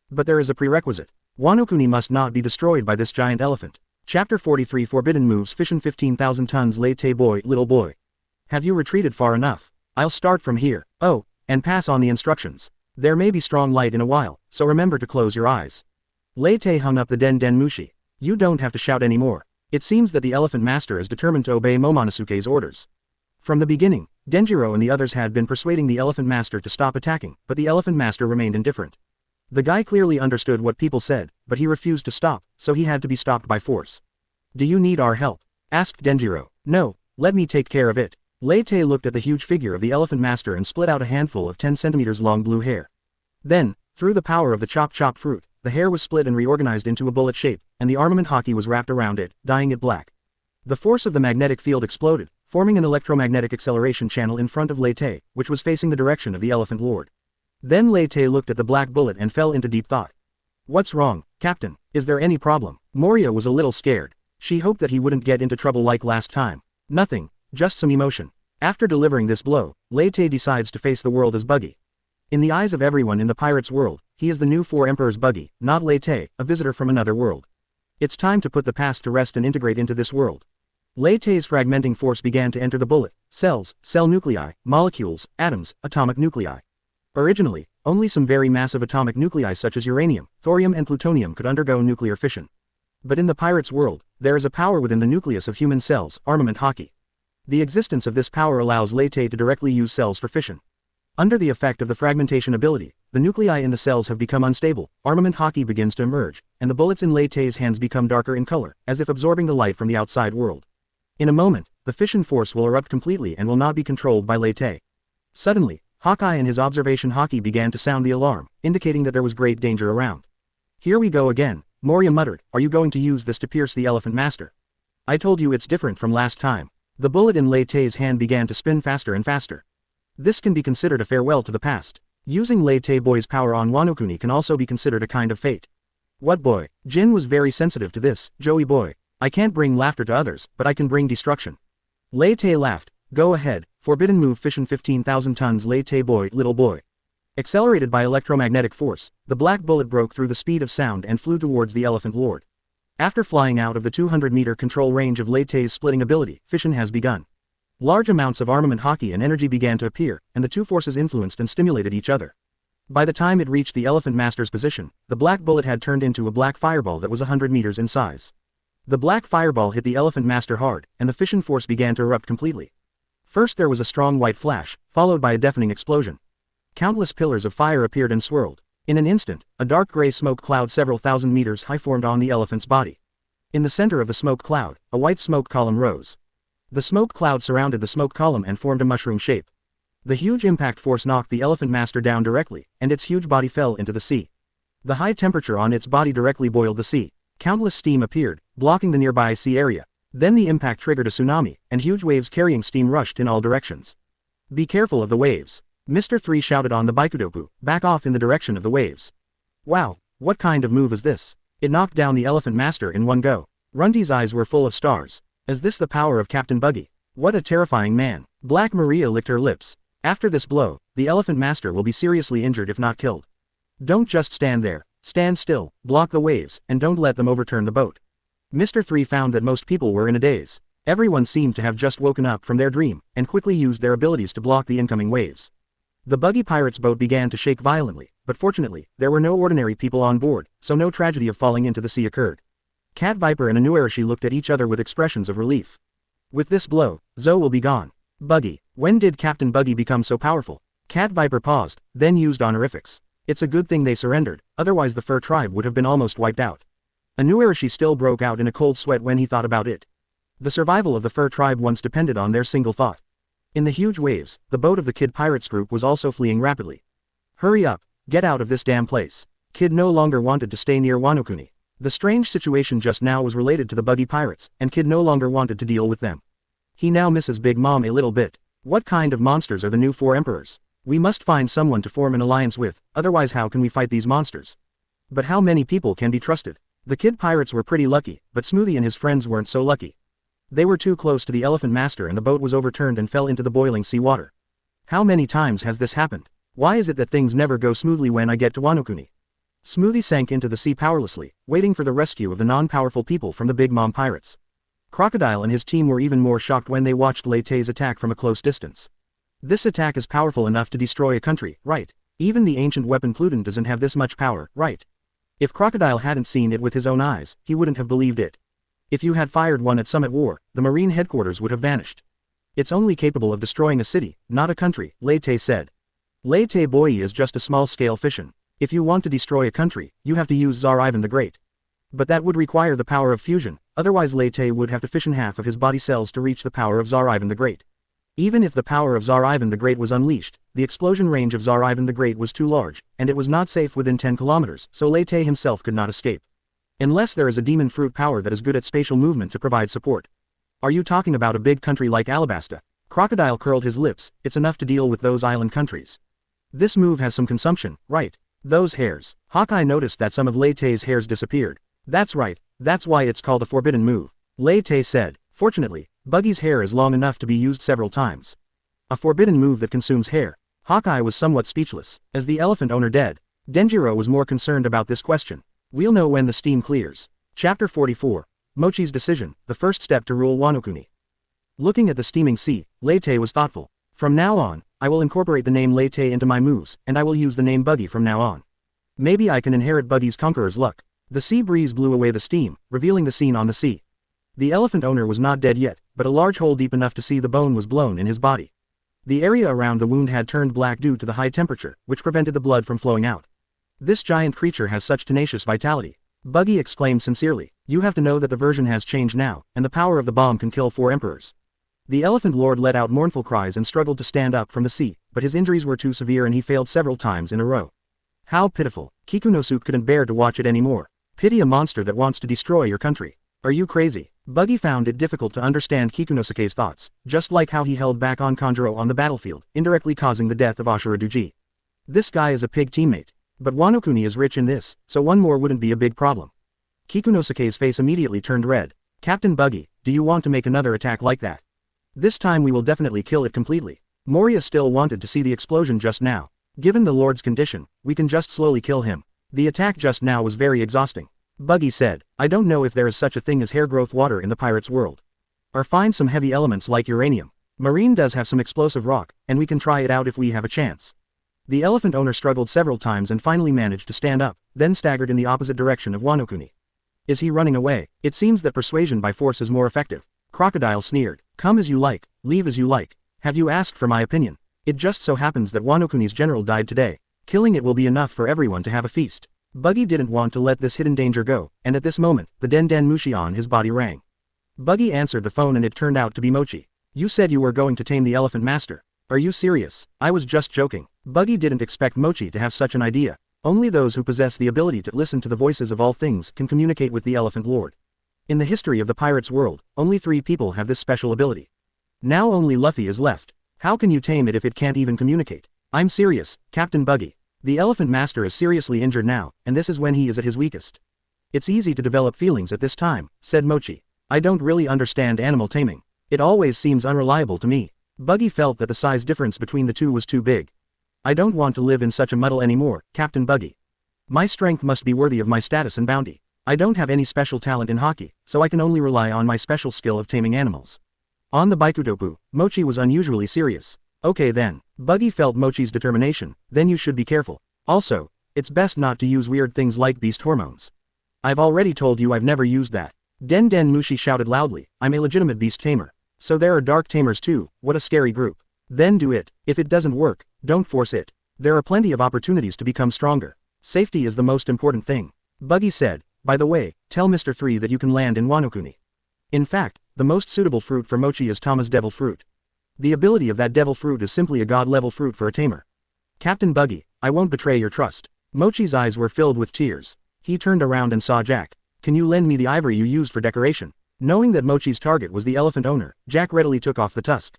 But there is a prerequisite. Wano-kuni must not be destroyed by this giant elephant. Chapter 43 Forbidden Moves Fission 15,000 tons Lei Te Boy Little boy. Have you retreated far enough? I'll start from here. Oh, and pass on the instructions. There may be strong light in a while, so remember to close your eyes. Lei Te hung up the Den Den Mushi. You don't have to shout anymore. It seems that the Elephant Master is determined to obey Momonosuke's orders. From the beginning, Denjiro and the others had been persuading the Elephant Master to stop attacking, but the Elephant Master remained indifferent. The guy clearly understood what people said, but he refused to stop, so he had to be stopped by force. Do you need our help? Asked Denjiro. No, let me take care of it. Lei Te looked at the huge figure of the Elephant Master and split out a handful of 10 centimeters long blue hair. Then, through the power of the chop chop fruit, the hair was split and reorganized into a bullet shape, and the armament Haki was wrapped around it, dyeing it black. The force of the magnetic field exploded, forming an electromagnetic acceleration channel in front of Lei Te, which was facing the direction of the Elephant Lord. Then Lei Te looked at the black bullet and fell into deep thought. What's wrong, Captain? Is there any problem? Moria was a little scared. She hoped that he wouldn't get into trouble like last time. Nothing, just some emotion. After delivering this blow, Lei Te decides to face the world as Buggy. In the eyes of everyone in the pirates' world, he is the new 4 Emperors Buggy, not Lei Te, a visitor from another world. It's time to put the past to rest and integrate into this world. Lei Te's fragmenting force began to enter the bullet, cells, cell nuclei, molecules, atoms, atomic nuclei. Originally, only some very massive atomic nuclei such as uranium, thorium and plutonium could undergo nuclear fission. But in the pirates' world, there is a power within the nucleus of human cells, armament Haki. The existence of this power allows Lei Te to directly use cells for fission. Under the effect of the fragmentation ability, the nuclei in the cells have become unstable, armament Haki begins to emerge, and the bullets in Lei Te's hands become darker in color, as if absorbing the light from the outside world. In a moment, the fission force will erupt completely and will not be controlled by Lei Te. Suddenly, Hawkeye and his observation Haki began to sound the alarm, indicating that there was great danger around. Here we go again, Moria muttered, are you going to use this to pierce the elephant master? I told you it's different from last time. The bullet in Lei Te's hand began to spin faster and faster. This can be considered a farewell to the past. Using Lei Te Boy's power on Wano-kuni can also be considered a kind of fate. What boy? Jin was very sensitive to this, Joey boy. I can't bring laughter to others, but I can bring destruction. Lei Te laughed. Go ahead, forbidden move Fission 15,000 tons Lei Te Boy, little boy. Accelerated by electromagnetic force, the black bullet broke through the speed of sound and flew towards the elephant lord. After flying out of the 200-meter control range of Lei Te's splitting ability, fission has begun. Large amounts of armament hockey and energy began to appear, and the two forces influenced and stimulated each other. By the time it reached the elephant master's position, the black bullet had turned into a black fireball that was 100 meters in size. The black fireball hit the elephant master hard, and the fission force began to erupt completely. First there was a strong white flash, followed by a deafening explosion. Countless pillars of fire appeared and swirled. In an instant, a dark gray smoke cloud several thousand meters high formed on the elephant's body. In the center of the smoke cloud, a white smoke column rose. The smoke cloud surrounded the smoke column and formed a mushroom shape. The huge impact force knocked the elephant master down directly, and its huge body fell into the sea. The high temperature on its body directly boiled the sea. Countless steam appeared, blocking the nearby sea area. Then the impact triggered a tsunami, and huge waves carrying steam rushed in all directions. Be careful of the waves. Mr. 3 shouted on the Baikudoku, back off in the direction of the waves. Wow, what kind of move is this? It knocked down the elephant master in one go. Runty's eyes were full of stars. Is this the power of Captain Buggy? What a terrifying man. Black Maria licked her lips. After this blow, the elephant master will be seriously injured if not killed. Don't just stand there. Stand still, block the waves, and don't let them overturn the boat. Mr. 3 found that most people were in a daze. Everyone seemed to have just woken up from their dream, and quickly used their abilities to block the incoming waves. The Buggy Pirates boat began to shake violently, but fortunately, there were no ordinary people on board, so no tragedy of falling into the sea occurred. Cat Viper and Inuarashi looked at each other with expressions of relief. With this blow, Zoe will be gone. Buggy, when did Captain Buggy become so powerful? Cat Viper paused, then used honorifics. It's a good thing they surrendered, otherwise the Fur tribe would have been almost wiped out. Inuarashi still broke out in a cold sweat when he thought about it. The survival of the Fur tribe once depended on their single thought. In the huge waves, the boat of the Kid Pirates group was also fleeing rapidly. Hurry up, get out of this damn place. Kid no longer wanted to stay near Wano-kuni. The strange situation just now was related to the Buggy Pirates, and Kid no longer wanted to deal with them. He now misses Big Mom a little bit. What kind of monsters are the new 4 emperors? We must find someone to form an alliance with, otherwise how can we fight these monsters? But how many people can be trusted? The Kid Pirates were pretty lucky, but Smoothie and his friends weren't so lucky. They were too close to the elephant master and the boat was overturned and fell into the boiling sea water. How many times has this happened? Why is it that things never go smoothly when I get to Wano-kuni? Smoothie sank into the sea powerlessly, waiting for the rescue of the non-powerful people from the Big Mom Pirates. Crocodile and his team were even more shocked when they watched Lei Te's attack from a close distance. This attack is powerful enough to destroy a country, right? Even the ancient weapon Pluton doesn't have this much power, right? If Crocodile hadn't seen it with his own eyes, he wouldn't have believed it. If you had fired one at Summit War, the Marine headquarters would have vanished. It's only capable of destroying a city, not a country, Lei Te said. Lei Te Boy is just a small-scale fission. If you want to destroy a country, you have to use Tsar Ivan the Great. But that would require the power of fusion, otherwise Lei Te would have to fission half of his body cells to reach the power of Tsar Ivan the Great. Even if the power of Tsar Ivan the Great was unleashed, the explosion range of Tsar Ivan the Great was too large, and it was not safe within 10 kilometers, so Lei Te himself could not escape. Unless there is a demon fruit power that is good at spatial movement to provide support. Are you talking about a big country like Alabasta? Crocodile curled his lips, it's enough to deal with those island countries. This move has some consumption, right? Those hairs. Hawkeye noticed that some of Lei Te's hairs disappeared. That's right, that's why it's called a forbidden move. Lei Te said. Fortunately, Buggy's hair is long enough to be used several times. A forbidden move that consumes hair. Hawkeye was somewhat speechless. As the elephant owner dead, Denjiro was more concerned about this question. We'll know when the steam clears. Chapter 44. Mochi's Decision, the first step to rule Wano-kuni. Looking at the steaming sea, Lei Te was thoughtful. From now on, I will incorporate the name Lei Te into my moves, and I will use the name Buggy from now on. Maybe I can inherit Buggy's conqueror's luck. The sea breeze blew away the steam, revealing the scene on the sea. The elephant owner was not dead yet, but a large hole deep enough to see the bone was blown in his body. The area around the wound had turned black due to the high temperature, which prevented the blood from flowing out. This giant creature has such tenacious vitality. Buggy exclaimed sincerely. You have to know that the version has changed now, and the power of the bomb can kill 4 emperors. The elephant lord let out mournful cries and struggled to stand up from the sea, but his injuries were too severe and he failed several times in a row. How pitiful. Kikunosuke couldn't bear to watch it anymore. Pity a monster that wants to destroy your country. Are you crazy? Buggy found it difficult to understand Kikunosuke's thoughts, just like how he held back on Kanjuro on the battlefield, indirectly causing the death of Ashura Duji. This guy is a pig teammate. But Wano-kuni is rich in this, so one more wouldn't be a big problem. Kikunosuke's face immediately turned red. Captain Buggy, do you want to make another attack like that? This time we will definitely kill it completely. Moria still wanted to see the explosion just now. Given the Lord's condition, we can just slowly kill him. The attack just now was very exhausting. Buggy said, I don't know if there is such a thing as hair growth water in the pirates' world. Or find some heavy elements like uranium. Marine does have some explosive rock, and we can try it out if we have a chance. The elephant owner struggled several times and finally managed to stand up, then staggered in the opposite direction of Wano-kuni. Is he running away? It seems that persuasion by force is more effective. Crocodile sneered. Come as you like, leave as you like. Have you asked for my opinion? It just so happens that Wano-kuni's general died today. Killing it will be enough for everyone to have a feast. Buggy didn't want to let this hidden danger go, and at this moment, the Den Mushi on his body rang. Buggy answered the phone and it turned out to be Mochi. You said you were going to tame the elephant master. Are you serious? I was just joking. Buggy didn't expect Mochi to have such an idea. Only those who possess the ability to listen to the voices of all things can communicate with the Elephant Lord. In the history of the pirates' world, only 3 people have this special ability. Now only Luffy is left. How can you tame it if it can't even communicate? I'm serious, Captain Buggy. The Elephant Master is seriously injured now, and this is when he is at his weakest. It's easy to develop feelings at this time, said Mochi. I don't really understand animal taming. It always seems unreliable to me. Buggy felt that the size difference between the two was too big. I don't want to live in such a muddle anymore, Captain Buggy. My strength must be worthy of my status and bounty. I don't have any special talent in hockey, so I can only rely on my special skill of taming animals. On the Baikutopu, Mochi was unusually serious. Okay then. Buggy felt Mochi's determination, then you should be careful. Also, it's best not to use weird things like beast hormones. I've already told you I've never used that. Den Mushi shouted loudly, I'm a legitimate beast tamer. So there are dark tamers too, what a scary group. Then do it. If it doesn't work, don't force it. There are plenty of opportunities to become stronger. Safety is the most important thing. Buggy said, by the way, tell Mr. 3 that you can land in Wano-kuni. In fact, the most suitable fruit for Mochi is Tama's devil fruit. The ability of that devil fruit is simply a god-level fruit for a tamer. Captain Buggy, I won't betray your trust. Mochi's eyes were filled with tears. He turned around and saw Jack. Can you lend me the ivory you used for decoration? Knowing that Mochi's target was the elephant owner, Jack readily took off the tusk.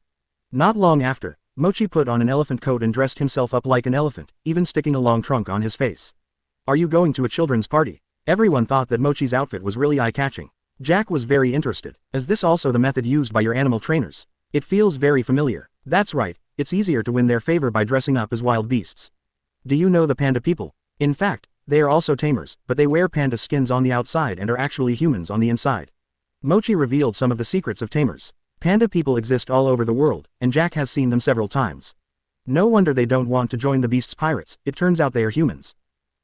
Not long after, Mochi put on an elephant coat and dressed himself up like an elephant, even sticking a long trunk on his face. Are you going to a children's party? Everyone thought that Mochi's outfit was really eye-catching. Jack was very interested. Is this also the method used by your animal trainers? It feels very familiar. That's right, it's easier to win their favor by dressing up as wild beasts. Do you know the panda people? In fact, they are also tamers, but they wear panda skins on the outside and are actually humans on the inside. Mochi revealed some of the secrets of tamers. Panda people exist all over the world, and Jack has seen them several times. No wonder they don't want to join the beast's pirates, it turns out they are humans.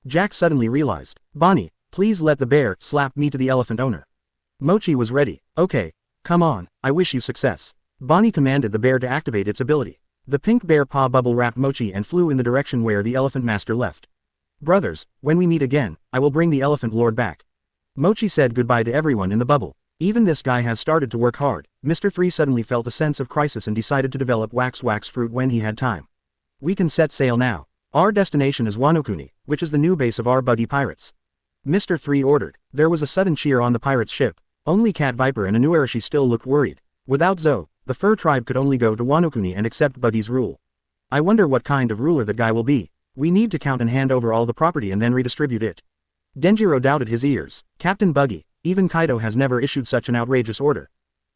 Jack suddenly realized, Bonnie, please let the bear slap me to the elephant owner. Mochi was ready. Okay, come on, I wish you success. Bonnie commanded the bear to activate its ability. The pink bear paw bubble wrapped Mochi and flew in the direction where the elephant master left. Brothers, when we meet again, I will bring the elephant lord back. Mochi said goodbye to everyone in the bubble. Even this guy has started to work hard. Mr. 3 suddenly felt a sense of crisis and decided to develop wax fruit when he had time. We can set sail now. Our destination is Wano-kuni, which is the new base of our Buggy Pirates. Mr. 3 ordered. There was a sudden cheer on the pirate's ship. Only Cat Viper and Inuarashi still looked worried. Without Zoe, the fur tribe could only go to Wano-kuni and accept Buggy's rule. I wonder what kind of ruler that guy will be. We need to count and hand over all the property and then redistribute it. Denjiro doubted his ears. Captain Buggy, even Kaido has never issued such an outrageous order.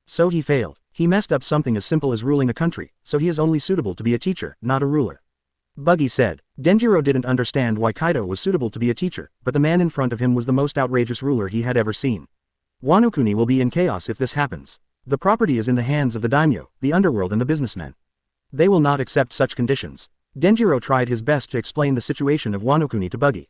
So he failed. He messed up something as simple as ruling a country, so he is only suitable to be a teacher, not a ruler. Buggy said. Denjiro didn't understand why Kaido was suitable to be a teacher, but the man in front of him was the most outrageous ruler he had ever seen. Wano-kuni will be in chaos if this happens. The property is in the hands of the daimyo, the underworld and the businessmen. They will not accept such conditions. Denjiro tried his best to explain the situation of Wano-kuni to Buggy.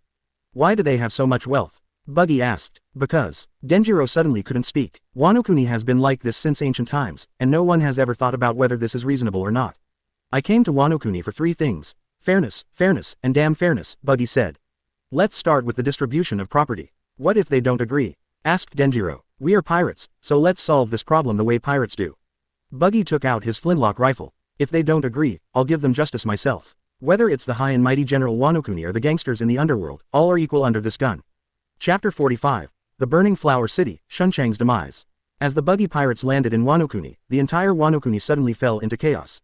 Why do they have so much wealth? Buggy asked. Because. Denjiro suddenly couldn't speak. Wano-kuni has been like this since ancient times, and no one has ever thought about whether this is reasonable or not. I came to Wano-kuni for 3 things. Fairness, and damn fairness, Buggy said. Let's start with the distribution of property. What if they don't agree? Asked Denjiro. We are pirates, so let's solve this problem the way pirates do. Buggy took out his flintlock rifle. If they don't agree, I'll give them justice myself. Whether it's the high and mighty General Wano or the gangsters in the underworld, all are equal under this gun. Chapter 45. The Burning Flower City, Shunchang's Demise. As the buggy pirates landed in Wano, the entire Wano suddenly fell into chaos.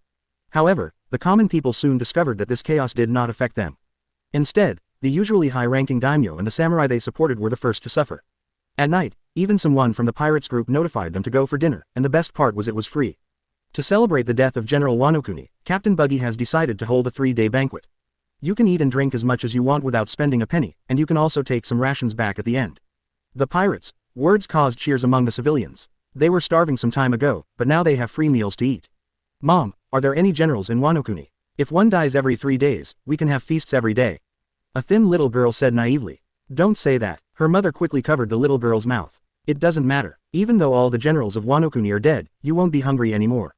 However, the common people soon discovered that this chaos did not affect them. Instead, the usually high-ranking daimyo and the samurai they supported were the first to suffer. At night, even someone from the pirates group notified them to go for dinner, and the best part was it was free. To celebrate the death of General Wano, Captain Buggy has decided to hold a 3-day banquet. You can eat and drink as much as you want without spending a penny, and you can also take some rations back at the end. The pirates' words caused cheers among the civilians. They were starving some time ago, but now they have free meals to eat. Mom, are there any generals in Wano? If one dies every 3 days, we can have feasts every day. A thin little girl said naively. Don't say that. Her mother quickly covered the little girl's mouth. It doesn't matter. Even though all the generals of Wano are dead, you won't be hungry anymore.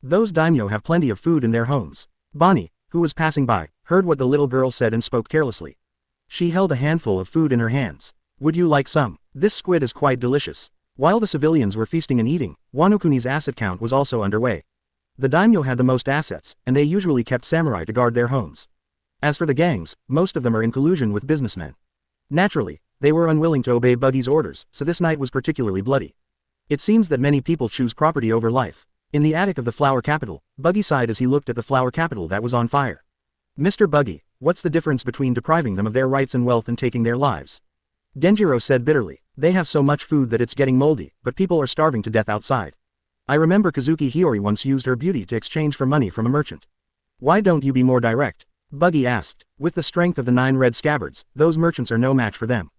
Those daimyo have plenty of food in their homes. Bonnie, who was passing by, heard what the little girl said and spoke carelessly. She held a handful of food in her hands. Would you like some? This squid is quite delicious. While the civilians were feasting and eating, Wano asset count was also underway. The daimyo had the most assets, and they usually kept samurai to guard their homes. As for the gangs, most of them are in collusion with businessmen. Naturally, they were unwilling to obey Buggy's orders, so this night was particularly bloody. It seems that many people choose property over life. In the attic of the flower capital, Buggy sighed as he looked at the flower capital that was on fire. Mr. Buggy, what's the difference between depriving them of their rights and wealth and taking their lives? Denjiro said bitterly. They have so much food that it's getting moldy, but people are starving to death outside. I remember Kazuki Hiyori once used her beauty to exchange for money from a merchant. Why don't you be more direct? Buggy asked. With the strength of the 9 red scabbards, those merchants are no match for them.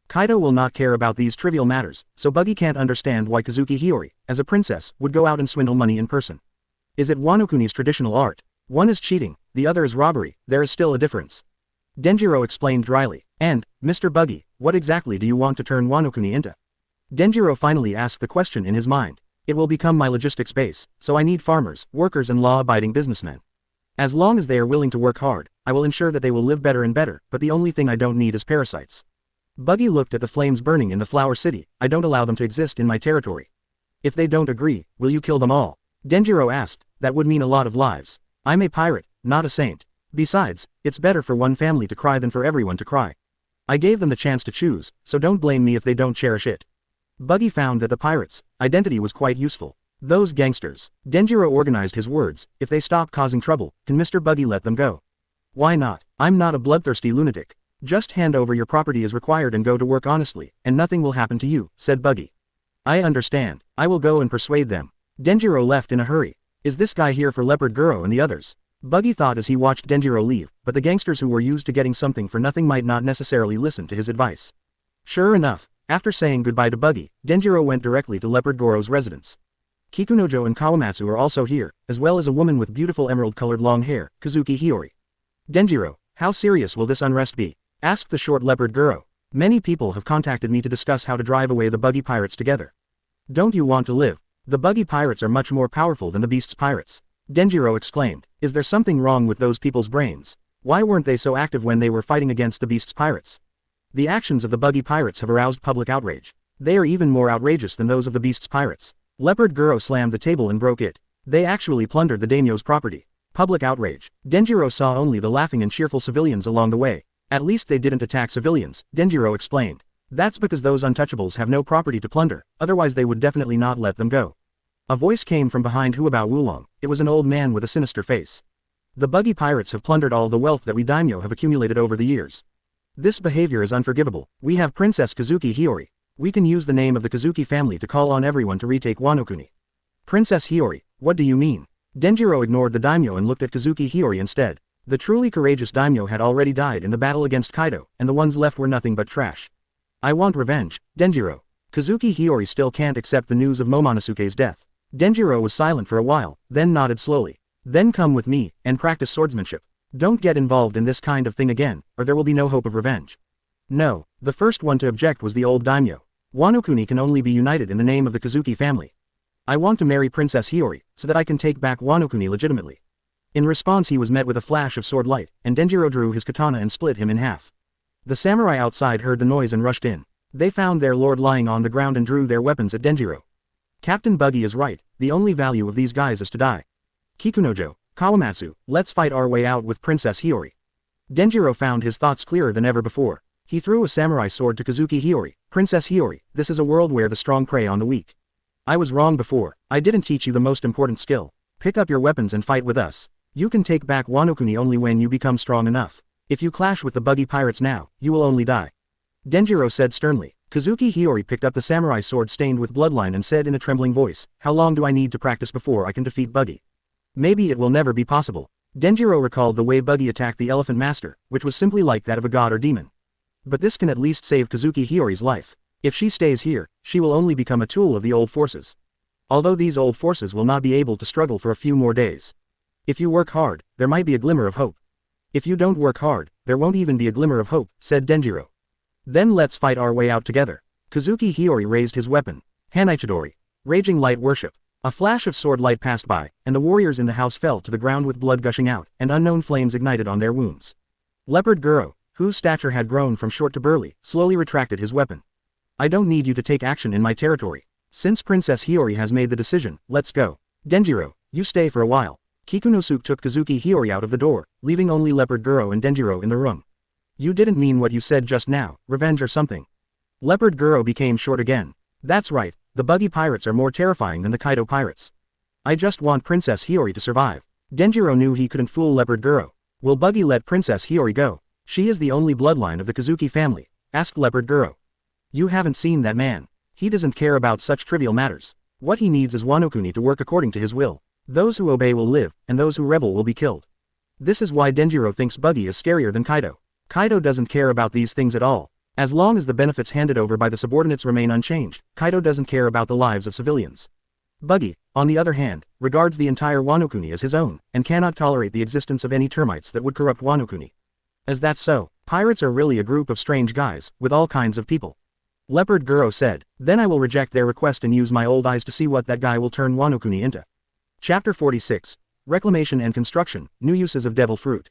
Kaido will not care about these trivial matters, so Buggy can't understand why Kazuki Hiyori, as a princess, would go out and swindle money in person. Is it Wano traditional art? One is cheating, the other is robbery, there is still a difference. Denjiro explained dryly. And, Mr. Buggy, what exactly do you want to turn Wano into? Denjiro finally asked the question in his mind. It will become my logistics base, so I need farmers, workers and law-abiding businessmen. As long as they are willing to work hard, I will ensure that they will live better and better, but the only thing I don't need is parasites. Buggy looked at the flames burning in the flower city. I don't allow them to exist in my territory. If they don't agree, will you kill them all? Denjiro asked. That would mean a lot of lives. I'm a pirate, not a saint. Besides, it's better for one family to cry than for everyone to cry. I gave them the chance to choose, so don't blame me if they don't cherish it. Buggy found that the pirates' identity was quite useful. Those gangsters. Denjiro organized his words. If they stop causing trouble, can Mr. Buggy let them go? Why not? I'm not a bloodthirsty lunatic. Just hand over your property as required and go to work honestly, and nothing will happen to you, said Buggy. I understand. I will go and persuade them. Denjiro left in a hurry. Is this guy here for Leopard Guro and the others? Buggy thought as he watched Denjiro leave, but the gangsters who were used to getting something for nothing might not necessarily listen to his advice. Sure enough, after saying goodbye to Buggy, Denjiro went directly to Leopard Goro's residence. Kikunojo and Kawamatsu are also here, as well as a woman with beautiful emerald-colored long hair, Kazuki Hiyori. Denjiro, how serious will this unrest be? Asked the short Leopard Guro. Many people have contacted me to discuss how to drive away the buggy pirates together. Don't you want to live? The buggy pirates are much more powerful than the beast's pirates. Denjiro exclaimed. Is there something wrong with those people's brains? Why weren't they so active when they were fighting against the beast's pirates? The actions of the buggy pirates have aroused public outrage. They are even more outrageous than those of the beast's pirates. Leopard Guro slammed the table and broke it. They actually plundered the daimyo's property. Public outrage. Denjiro saw only the laughing and cheerful civilians along the way. At least they didn't attack civilians, Denjiro explained. That's because those untouchables have no property to plunder, otherwise they would definitely not let them go. A voice came from behind Huabao Wulong. It was an old man with a sinister face. The buggy pirates have plundered all the wealth that we daimyo have accumulated over the years. This behavior is unforgivable. We have Princess Kazuki Hiyori. We can use the name of the Kazuki family to call on everyone to retake Wano. Princess Hiyori, what do you mean? Denjiro ignored the daimyo and looked at Kazuki Hiyori instead. The truly courageous daimyo had already died in the battle against Kaido, and the ones left were nothing but trash. I want revenge, Denjiro. Kazuki Hiyori still can't accept the news of Momonosuke's death. Denjiro was silent for a while, then nodded slowly. Then come with me, and practice swordsmanship. Don't get involved in this kind of thing again, or there will be no hope of revenge. No, the first one to object was the old daimyo. Wano can only be united in the name of the Kazuki family. I want to marry Princess Hiyori, so that I can take back Wano legitimately. In response he was met with a flash of sword light, and Denjiro drew his katana and split him in half. The samurai outside heard the noise and rushed in. They found their lord lying on the ground and drew their weapons at Denjiro. Captain Buggy is right, the only value of these guys is to die. Kikunojo, Kawamatsu, let's fight our way out with Princess Hiyori. Denjiro found his thoughts clearer than ever before. He threw a samurai sword to Kazuki Hiyori. Princess Hiyori, this is a world where the strong prey on the weak. I was wrong before. I didn't teach you the most important skill. Pick up your weapons and fight with us. You can take back Wano-kuni only when you become strong enough. If you clash with the Buggy Pirates now, you will only die. Denjiro said sternly. Kazuki Hiyori picked up the samurai sword stained with bloodline and said in a trembling voice, how long do I need to practice before I can defeat Buggy? Maybe it will never be possible. Denjiro recalled the way Buggy attacked the Elephant Master, which was simply like that of a god or demon. But this can at least save Kazuki Hiyori's life. If she stays here, she will only become a tool of the old forces. Although these old forces will not be able to struggle for a few more days. If you work hard, there might be a glimmer of hope. If you don't work hard, there won't even be a glimmer of hope, said Denjiro. Then let's fight our way out together. Kazuki Hiyori raised his weapon. Hanaichidori. Raging light worship. A flash of sword light passed by, and the warriors in the house fell to the ground with blood gushing out, and unknown flames ignited on their wounds. Leopard Guro, whose stature had grown from short to burly, slowly retracted his weapon. I don't need you to take action in my territory. Since Princess Hiyori has made the decision, let's go. Denjiro, you stay for a while. Kikunosuke took Kazuki Hiyori out of the door, leaving only Leopard Guro and Denjiro in the room. You didn't mean what you said just now, revenge or something. Leopard Guro became short again. That's right, the Buggy Pirates are more terrifying than the Kaido Pirates. I just want Princess Hiyori to survive. Denjiro knew he couldn't fool Leopard Guro. Will Buggy let Princess Hiyori go? She is the only bloodline of the Kazuki family, asked Leopard Guro. You haven't seen that man. He doesn't care about such trivial matters. What he needs is Wano-kuni to work according to his will. Those who obey will live, and those who rebel will be killed. This is why Denjiro thinks Buggy is scarier than Kaido. Kaido doesn't care about these things at all. As long as the benefits handed over by the subordinates remain unchanged, Kaido doesn't care about the lives of civilians. Buggy, on the other hand, regards the entire Wano-kuni as his own, and cannot tolerate the existence of any termites that would corrupt Wano-kuni. As that's so, pirates are really a group of strange guys, with all kinds of people. Leopard Guro said, then I will reject their request and use my old eyes to see what that guy will turn Wano-kuni into. Chapter 46. Reclamation and Construction, New Uses of Devil Fruit.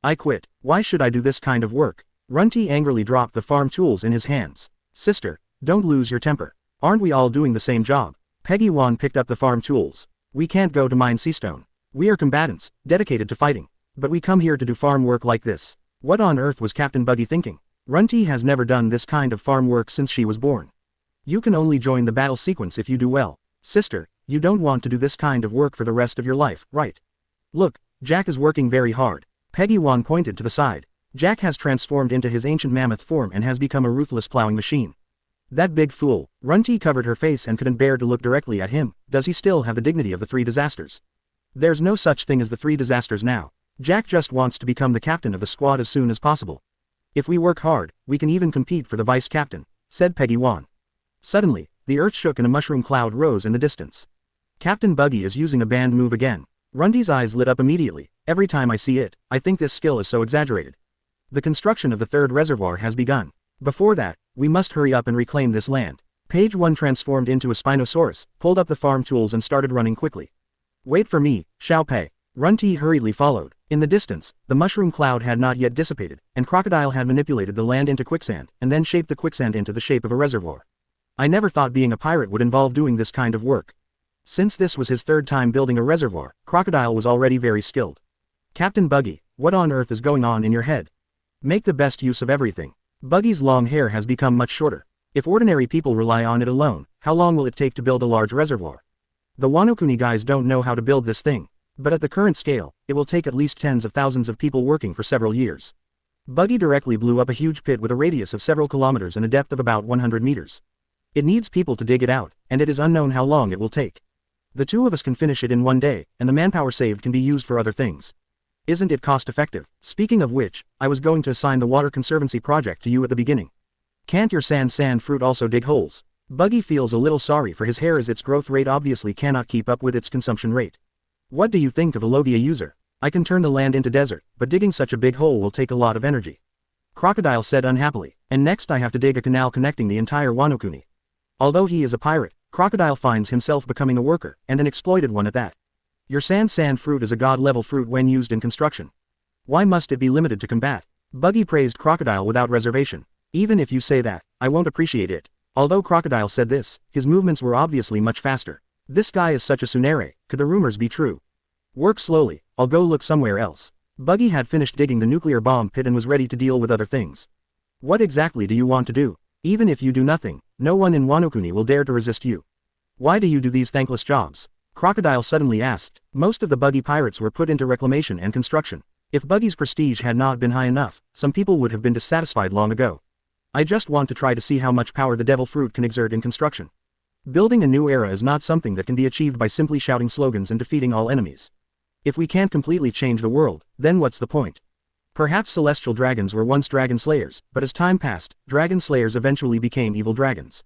I quit. Why should I do this kind of work? Runty angrily dropped the farm tools in his hands. Sister, don't lose your temper. Aren't we all doing the same job? Peggy Wan picked up the farm tools. We can't go to mine seastone. We are combatants, dedicated to fighting. But we come here to do farm work like this. What on earth was Captain Buggy thinking? Runty has never done this kind of farm work since she was born. You can only join the battle sequence if you do well. Sister, you don't want to do this kind of work for the rest of your life, right? Look, Jack is working very hard. Peggy Wan pointed to the side. Jack has transformed into his ancient mammoth form and has become a ruthless plowing machine. That big fool. Runty covered her face and couldn't bear to look directly at him. Does he still have the dignity of the three disasters? There's no such thing as the three disasters now. Jack just wants to become the captain of the squad as soon as possible. If we work hard, we can even compete for the vice captain, said Peggy Wan. Suddenly, the earth shook and a mushroom cloud rose in the distance. Captain Buggy is using a band move again. Runty's eyes lit up immediately. Every time I see it, I think this skill is so exaggerated. The construction of the third reservoir has begun. Before that, we must hurry up and reclaim this land. Page 1 transformed into a Spinosaurus, pulled up the farm tools and started running quickly. Wait for me, Xiao Pei. Runty hurriedly followed. In the distance, the mushroom cloud had not yet dissipated, and Crocodile had manipulated the land into quicksand, and then shaped the quicksand into the shape of a reservoir. I never thought being a pirate would involve doing this kind of work. Since this was his third time building a reservoir, Crocodile was already very skilled. Captain Buggy, what on earth is going on in your head? Make the best use of everything. Buggy's long hair has become much shorter. If ordinary people rely on it alone, how long will it take to build a large reservoir? The Wano-kuni guys don't know how to build this thing. But at the current scale, it will take at least tens of thousands of people working for several years. Buggy directly blew up a huge pit with a radius of several kilometers and a depth of about 100 meters. It needs people to dig it out, and it is unknown how long it will take. The two of us can finish it in one day, and the manpower saved can be used for other things. Isn't it cost-effective? Speaking of which, I was going to assign the Water Conservancy project to you at the beginning. Can't your sand fruit also dig holes? Buggy feels a little sorry for his hair as its growth rate obviously cannot keep up with its consumption rate. What do you think of a Logia user? I can turn the land into desert, but digging such a big hole will take a lot of energy. Crocodile said unhappily, and next I have to dig a canal connecting the entire Wano-kuni. Although he is a pirate, Crocodile finds himself becoming a worker, and an exploited one at that. Your sand fruit is a god-level fruit when used in construction. Why must it be limited to combat? Buggy praised Crocodile without reservation. Even if you say that, I won't appreciate it. Although Crocodile said this, his movements were obviously much faster. This guy is such a tsunere, could the rumors be true? Work slowly, I'll go look somewhere else. Buggy had finished digging the nuclear bomb pit and was ready to deal with other things. What exactly do you want to do? Even if you do nothing, no one in Wano Kuni will dare to resist you. Why do you do these thankless jobs? Crocodile suddenly asked. Most of the Buggy Pirates were put into reclamation and construction. If Buggy's prestige had not been high enough, some people would have been dissatisfied long ago. I just want to try to see how much power the devil fruit can exert in construction. Building a new era is not something that can be achieved by simply shouting slogans and defeating all enemies. If we can't completely change the world, then what's the point? Perhaps celestial dragons were once dragon slayers, but as time passed, dragon slayers eventually became evil dragons.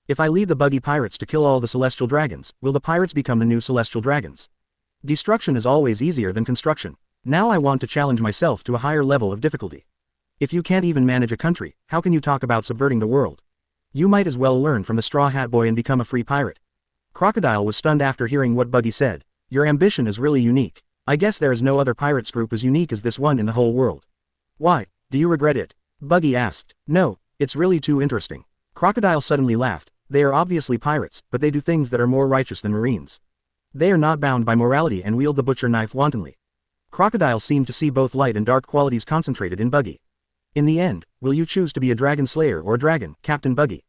If I lead the Buggy Pirates to kill all the celestial dragons, will the pirates become the new celestial dragons? Destruction is always easier than construction. Now I want to challenge myself to a higher level of difficulty. If you can't even manage a country, how can you talk about subverting the world? You might as well learn from the Straw Hat Boy and become a free pirate. Crocodile was stunned after hearing what Buggy said. Your ambition is really unique. I guess there is no other pirates group as unique as this one in the whole world. Why, do you regret it? Buggy asked. No, it's really too interesting. Crocodile suddenly laughed. They are obviously pirates, but they do things that are more righteous than Marines. They are not bound by morality and wield the butcher knife wantonly. Crocodile seemed to see both light and dark qualities concentrated in Buggy. In the end, will you choose to be a dragon slayer or a dragon, Captain Buggy?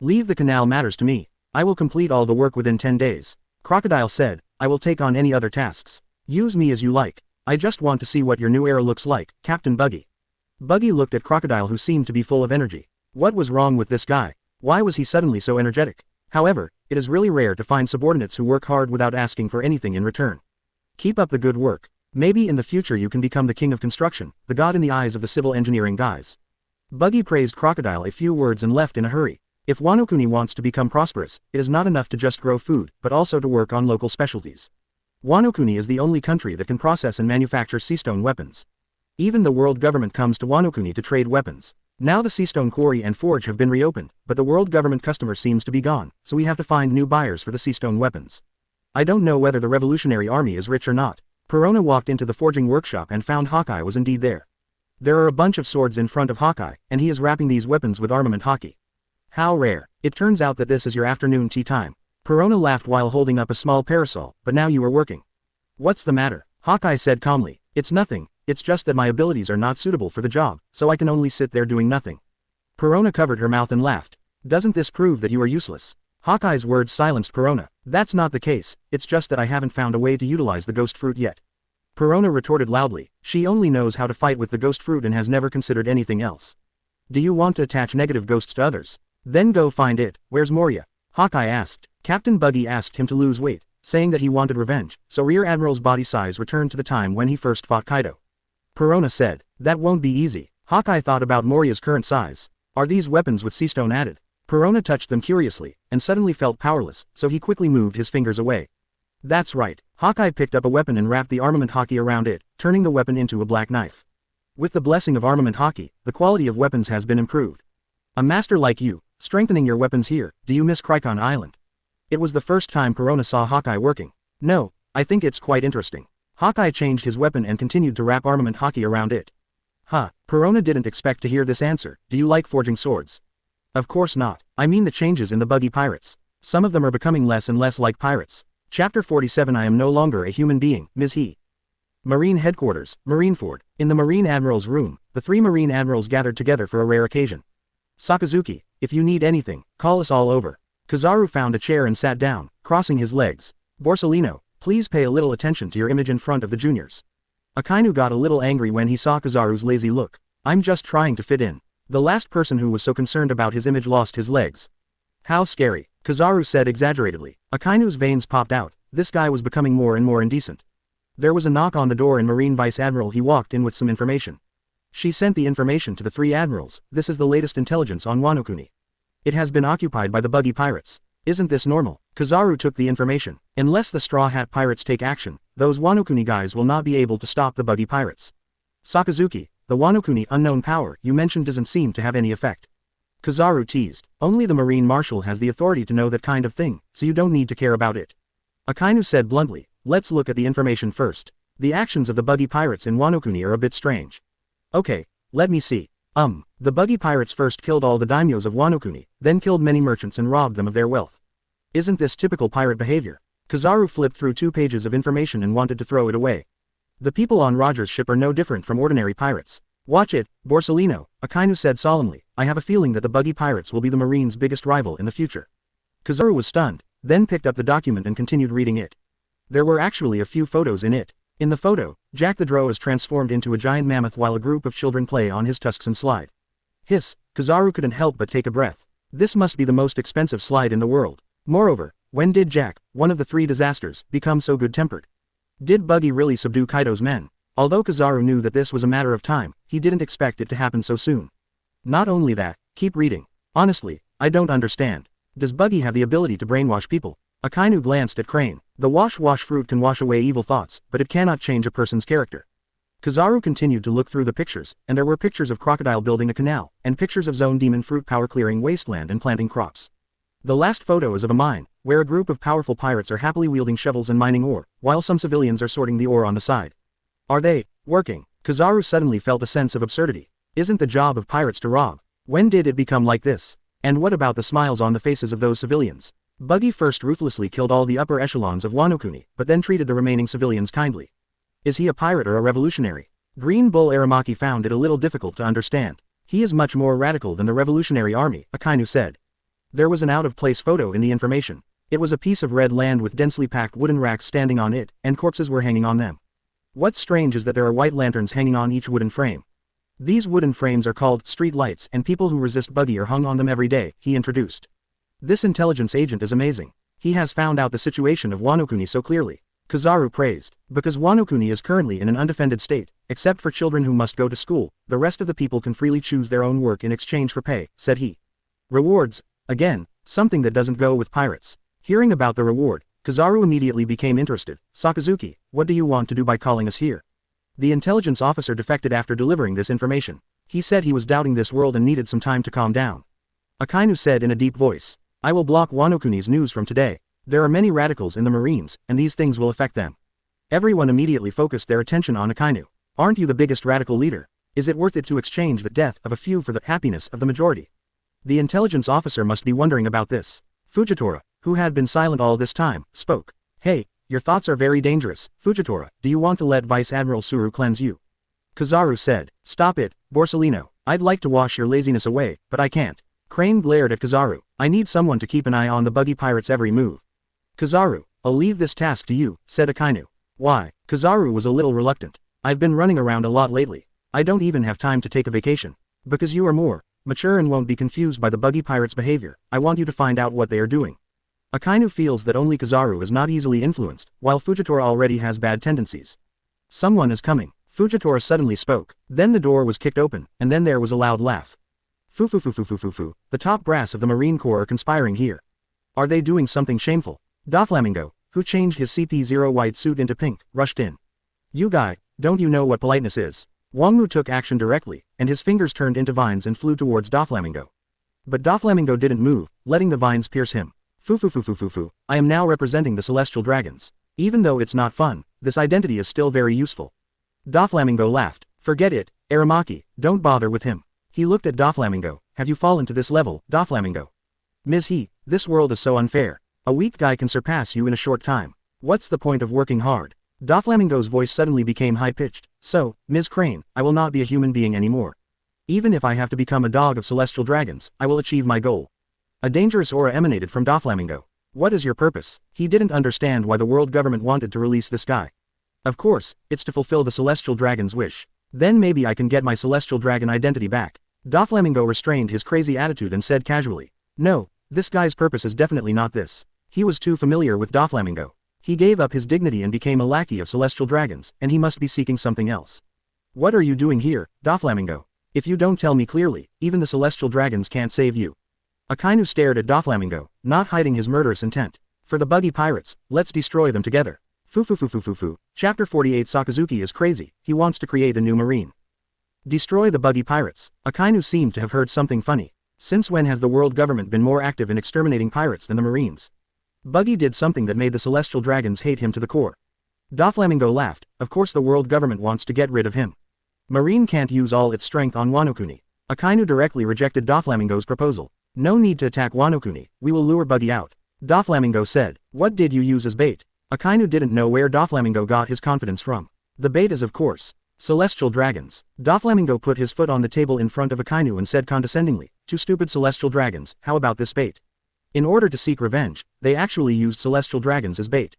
Leave the canal matters to me. I will complete all the work within 10 days. Crocodile said, I will take on any other tasks. Use me as you like. I just want to see what your new era looks like, Captain Buggy. Buggy looked at Crocodile, who seemed to be full of energy. What was wrong with this guy? Why was he suddenly so energetic? However, it is really rare to find subordinates who work hard without asking for anything in return. Keep up the good work. Maybe in the future you can become the king of construction, the god in the eyes of the civil engineering guys. Buggy praised Crocodile a few words and left in a hurry. If Wano Kuni wants to become prosperous, it is not enough to just grow food, but also to work on local specialties. Wano Kuni is the only country that can process and manufacture seastone weapons. Even the world government comes to Wano Kuni to trade weapons. Now the seastone quarry and forge have been reopened, but the world government customer seems to be gone, so we have to find new buyers for the seastone weapons. I don't know whether the Revolutionary Army is rich or not. Perona walked into the forging workshop and found Hawkeye was indeed there. There are a bunch of swords in front of Hawkeye, and he is wrapping these weapons with armament hockey. How rare. It turns out that this is your afternoon tea time. Perona laughed while holding up a small parasol, but now you are working. What's the matter? Hawkeye said calmly. It's nothing, it's just that my abilities are not suitable for the job, so I can only sit there doing nothing. Perona covered her mouth and laughed. Doesn't this prove that you are useless? Hawkeye's words silenced Perona. That's not the case, it's just that I haven't found a way to utilize the ghost fruit yet. Perona retorted loudly. She only knows how to fight with the ghost fruit and has never considered anything else. Do you want to attach negative ghosts to others? Then go find it. Where's Moria? Hawkeye asked. Captain Buggy asked him to lose weight, saying that he wanted revenge, so Rear Admiral's body size returned to the time when he first fought Kaido. Perona said, that won't be easy. Hawkeye thought about Moria's current size. Are these weapons with seastone added? Perona touched them curiously, and suddenly felt powerless, so he quickly moved his fingers away. That's right. Hawkeye picked up a weapon and wrapped the armament hockey around it, turning the weapon into a black knife. With the blessing of armament hockey, the quality of weapons has been improved. A master like you, strengthening your weapons here, do you miss Cricon Island? It was the first time Perona saw Hawkeye working. No, I think it's quite interesting. Hawkeye changed his weapon and continued to wrap armament hockey around it. Huh, Perona didn't expect to hear this answer. Do you like forging swords? Of course not. I mean the changes in the Buggy Pirates. Some of them are becoming less and less like pirates. Chapter 47 I am no longer a human being, Ms. He. Marine Headquarters, Marineford. In the Marine Admiral's room, the 3 Marine Admirals gathered together for a rare occasion. Sakazuki, if you need anything, call us all over. Kizaru found a chair and sat down, crossing his legs. Borsellino, please pay a little attention to your image in front of the juniors. Akainu got a little angry when he saw Kizaru's lazy look. I'm just trying to fit in. The last person who was so concerned about his image lost his legs. How scary, Kizaru said exaggeratedly. Akainu's veins popped out. This guy was becoming more and more indecent. There was a knock on the door and Marine Vice Admiral he walked in with some information. She sent the information to the 3 admirals. This is the latest intelligence on Wano Kuni. It has been occupied by the Buggy Pirates. Isn't this normal? Kizaru took the information. Unless the Straw Hat Pirates take action, those Wano Kuni guys will not be able to stop the Buggy Pirates. Sakazuki, the Wano Kuni unknown power you mentioned doesn't seem to have any effect. Kizaru teased. Only the Marine Marshal has the authority to know that kind of thing, so you don't need to care about it. Akainu said bluntly. Let's look at the information first. The actions of the Buggy Pirates in Wano Kuni are a bit strange. Okay, let me see. The Buggy Pirates first killed all the daimyos of Wano Kuni, then killed many merchants and robbed them of their wealth. Isn't this typical pirate behavior? Kizaru flipped through 2 pages of information and wanted to throw it away. The people on Roger's ship are no different from ordinary pirates. Watch it, Borsalino, Akainu said solemnly. I have a feeling that the Buggy Pirates will be the Marines' biggest rival in the future. Kizaru was stunned, then picked up the document and continued reading it. There were actually a few photos in it. In the photo, Jack the Drow is transformed into a giant mammoth while a group of children play on his tusks and slide. Hiss, Kizaru couldn't help but take a breath. This must be the most expensive slide in the world. Moreover, when did Jack, one of the three disasters, become so good-tempered? Did Buggy really subdue Kaido's men? Although Kizaru knew that this was a matter of time, he didn't expect it to happen so soon. Not only that, keep reading. Honestly, I don't understand. Does Buggy have the ability to brainwash people? Akainu glanced at Crane. The wash-wash fruit can wash away evil thoughts, but it cannot change a person's character. Kizaru continued to look through the pictures, and there were pictures of crocodile building a canal, and pictures of zone demon fruit power clearing wasteland and planting crops. The last photo is of a mine, where a group of powerful pirates are happily wielding shovels and mining ore, while some civilians are sorting the ore on the side. Are they working? Kizaru suddenly felt a sense of absurdity. Isn't the job of pirates to rob? When did it become like this? And what about the smiles on the faces of those civilians? Buggy first ruthlessly killed all the upper echelons of Wano, but then treated the remaining civilians kindly. Is he a pirate or a revolutionary? Green Bull Aramaki found it a little difficult to understand. He is much more radical than the Revolutionary Army, Akainu said. There was an out-of-place photo in the information. It was a piece of red land with densely packed wooden racks standing on it, and corpses were hanging on them. What's strange is that there are white lanterns hanging on each wooden frame. These wooden frames are called street lights, and people who resist Buggy are hung on them every day, he introduced. This intelligence agent is amazing. He has found out the situation of Wano so clearly. Kizaru praised. Because Wano is currently in an undefended state, except for children who must go to school, the rest of the people can freely choose their own work in exchange for pay, said he. Rewards? Again, something that doesn't go with pirates. Hearing about the reward, Kizaru immediately became interested. Sakazuki, what do you want to do by calling us here? The intelligence officer defected after delivering this information. He said he was doubting this world and needed some time to calm down. Akainu said in a deep voice. I will block Wano news from today. There are many radicals in the Marines, and these things will affect them. Everyone immediately focused their attention on Akainu. Aren't you the biggest radical leader? Is it worth it to exchange the death of a few for the happiness of the majority? The intelligence officer must be wondering about this. Fujitora, who had been silent all this time, spoke. Hey, your thoughts are very dangerous. Fujitora, do you want to let Vice Admiral Suru cleanse you? Kizaru said. Stop it, Borsalino. I'd like to wash your laziness away, but I can't. Crane glared at Kizaru. I need someone to keep an eye on the Buggy Pirates' every move. Kizaru, I'll leave this task to you, said Akainu. Why? Kizaru was a little reluctant. I've been running around a lot lately. I don't even have time to take a vacation. Because you are more mature and won't be confused by the Buggy Pirates' behavior, I want you to find out what they are doing. Akainu feels that only Kizaru is not easily influenced, while Fujitora already has bad tendencies. Someone is coming. Fujitora suddenly spoke. Then the door was kicked open, and then there was a loud laugh. Fu. The top brass of the Marine Corps are conspiring here. Are they doing something shameful? Doflamingo, who changed his CP0 white suit into pink, rushed in. You guy, don't you know what politeness is? Wangmu took action directly, and his fingers turned into vines and flew towards Doflamingo. But Doflamingo didn't move, letting the vines pierce him. Fu. I am now representing the Celestial Dragons. Even though it's not fun, this identity is still very useful. Doflamingo laughed. Forget it, Aramaki, don't bother with him. He looked at Doflamingo. Have you fallen to this level, Doflamingo? Ms. He, this world is so unfair. A weak guy can surpass you in a short time. What's the point of working hard? Doflamingo's voice suddenly became high-pitched. So, Ms. Crane, I will not be a human being anymore. Even if I have to become a dog of celestial dragons, I will achieve my goal. A dangerous aura emanated from Doflamingo. What is your purpose? He didn't understand why the world government wanted to release this guy. Of course, it's to fulfill the celestial dragon's wish. Then maybe I can get my celestial dragon identity back. Doflamingo restrained his crazy attitude and said casually. No, this guy's purpose is definitely not this. He was too familiar with Doflamingo. He gave up his dignity and became a lackey of celestial dragons, and he must be seeking something else. What are you doing here, Doflamingo? If you don't tell me clearly, even the celestial dragons can't save you. Akainu stared at Doflamingo, not hiding his murderous intent. For the Buggy Pirates, let's destroy them together. Fu. Chapter 48. Sakazuki is crazy, he wants to create a new marine. Destroy the Buggy Pirates. Akainu seemed to have heard something funny. Since when has the world government been more active in exterminating pirates than the Marines? Buggy did something that made the celestial dragons hate him to the core. Doflamingo laughed. Of course the world government wants to get rid of him. Marine can't use all its strength on Wano. Akainu directly rejected Doflamingo's proposal. No need to attack Wano, we will lure Buggy out. Doflamingo said. What did you use as bait? Akainu didn't know where Doflamingo got his confidence from. The bait is of course, celestial dragons. Doflamingo put his foot on the table in front of Akainu and said condescendingly, "Two stupid celestial dragons, how about this bait?" In order to seek revenge, they actually used celestial dragons as bait.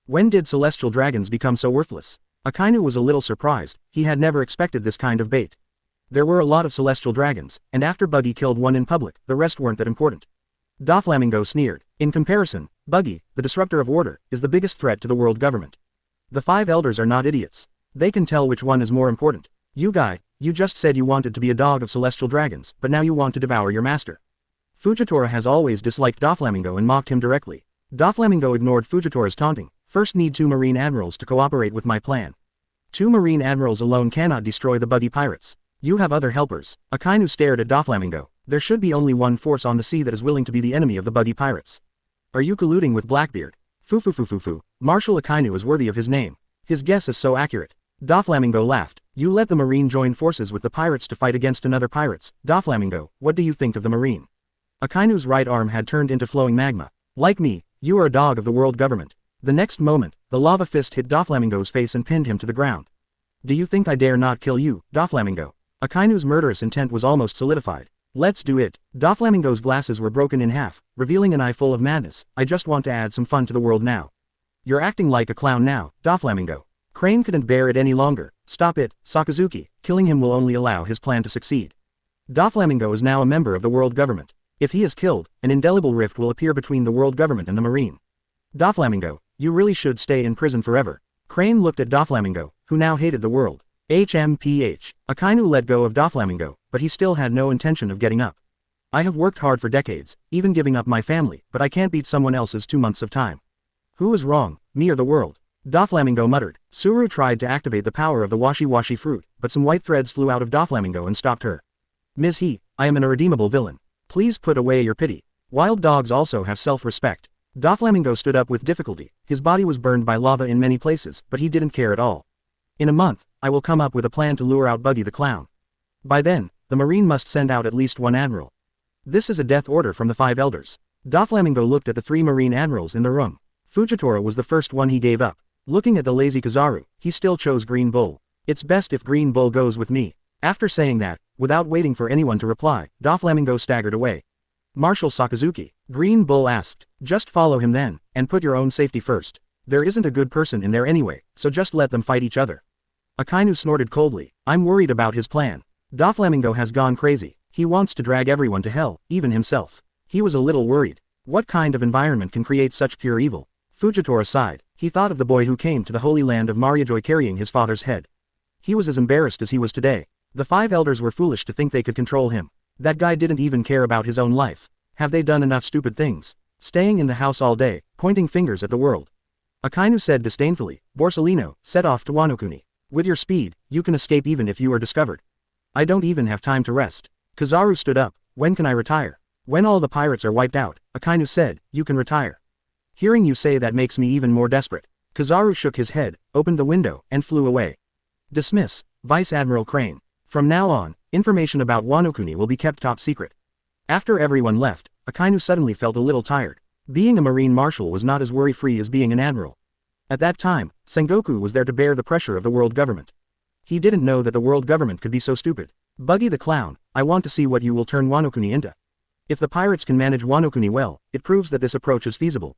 When did celestial dragons become so worthless? Akainu was a little surprised, he had never expected this kind of bait. There were a lot of celestial dragons, and after Buggy killed one in public, the rest weren't that important. Doflamingo sneered. In comparison, Buggy, the disruptor of order, is the biggest threat to the world government. The 5 elders are not idiots. They can tell which one is more important. You guy, you just said you wanted to be a dog of celestial dragons, but now you want to devour your master. Fujitora has always disliked Doflamingo and mocked him directly. Doflamingo ignored Fujitora's taunting. First need 2 Marine Admirals to cooperate with my plan. 2 Marine Admirals alone cannot destroy the Buggy Pirates. You have other helpers. Akainu stared at Doflamingo. There should be only one force on the sea that is willing to be the enemy of the Buggy Pirates. Are you colluding with Blackbeard? Fu. Marshal Akainu is worthy of his name. His guess is so accurate. Doflamingo laughed. You let the Marine join forces with the pirates to fight against another pirates. Doflamingo, what do you think of the Marine? Akainu's right arm had turned into flowing magma. Like me, you are a dog of the world government. The next moment, the lava fist hit Doflamingo's face and pinned him to the ground. Do you think I dare not kill you, Doflamingo? Akainu's murderous intent was almost solidified. Let's do it. Doflamingo's glasses were broken in half, revealing an eye full of madness. I just want to add some fun to the world now. You're acting like a clown now, Doflamingo. Crane couldn't bear it any longer. Stop it, Sakazuki. Killing him will only allow his plan to succeed. Doflamingo is now a member of the world government. If he is killed, an indelible rift will appear between the world government and the Marine. Doflamingo, you really should stay in prison forever. Crane looked at Doflamingo, who now hated the world. HMPH. Akainu let go of Doflamingo, but he still had no intention of getting up. I have worked hard for decades, even giving up my family, but I can't beat someone else's 2 months of time. Who is wrong, me or the world? Doflamingo muttered. Suru tried to activate the power of the washi fruit, but some white threads flew out of Doflamingo and stopped her. Ms. He, I am an irredeemable villain. Please put away your pity. Wild dogs also have self-respect. Doflamingo stood up with difficulty. His body was burned by lava in many places, but he didn't care at all. In a month, I will come up with a plan to lure out Buggy the Clown. By then, the Marine must send out at least 1 admiral. This is a death order from the 5 elders. Doflamingo looked at the 3 Marine admirals in the room. Fujitora was the first one he gave up. Looking at the lazy Kizaru, he still chose Green Bull. It's best if Green Bull goes with me. After saying that, without waiting for anyone to reply, Doflamingo staggered away. Marshal Sakazuki, Green Bull asked, just follow him then, and put your own safety first. There isn't a good person in there anyway, so just let them fight each other. Akainu snorted coldly. I'm worried about his plan. Doflamingo has gone crazy. He wants to drag everyone to hell, even himself. He was a little worried. What kind of environment can create such pure evil? Fujitora sighed. He thought of the boy who came to the holy land of Mariajoy carrying his father's head. He was as embarrassed as he was today. The 5 elders were foolish to think they could control him. That guy didn't even care about his own life. Have they done enough stupid things? Staying in the house all day, pointing fingers at the world. Akainu said disdainfully. Borsalino, set off to Wano. With your speed, you can escape even if you are discovered. I don't even have time to rest. Kizaru stood up. When can I retire? When all the pirates are wiped out, Akainu said, you can retire. Hearing you say that makes me even more desperate. Kizaru shook his head, opened the window, and flew away. Dismiss, Vice Admiral Crane. From now on, information about Wano will be kept top secret. After everyone left, Akainu suddenly felt a little tired. Being a Marine Marshal was not as worry-free as being an Admiral. At that time, Sengoku was there to bear the pressure of the world government. He didn't know that the world government could be so stupid. Buggy the Clown, I want to see what you will turn Wano into. If the pirates can manage Wano well, it proves that this approach is feasible.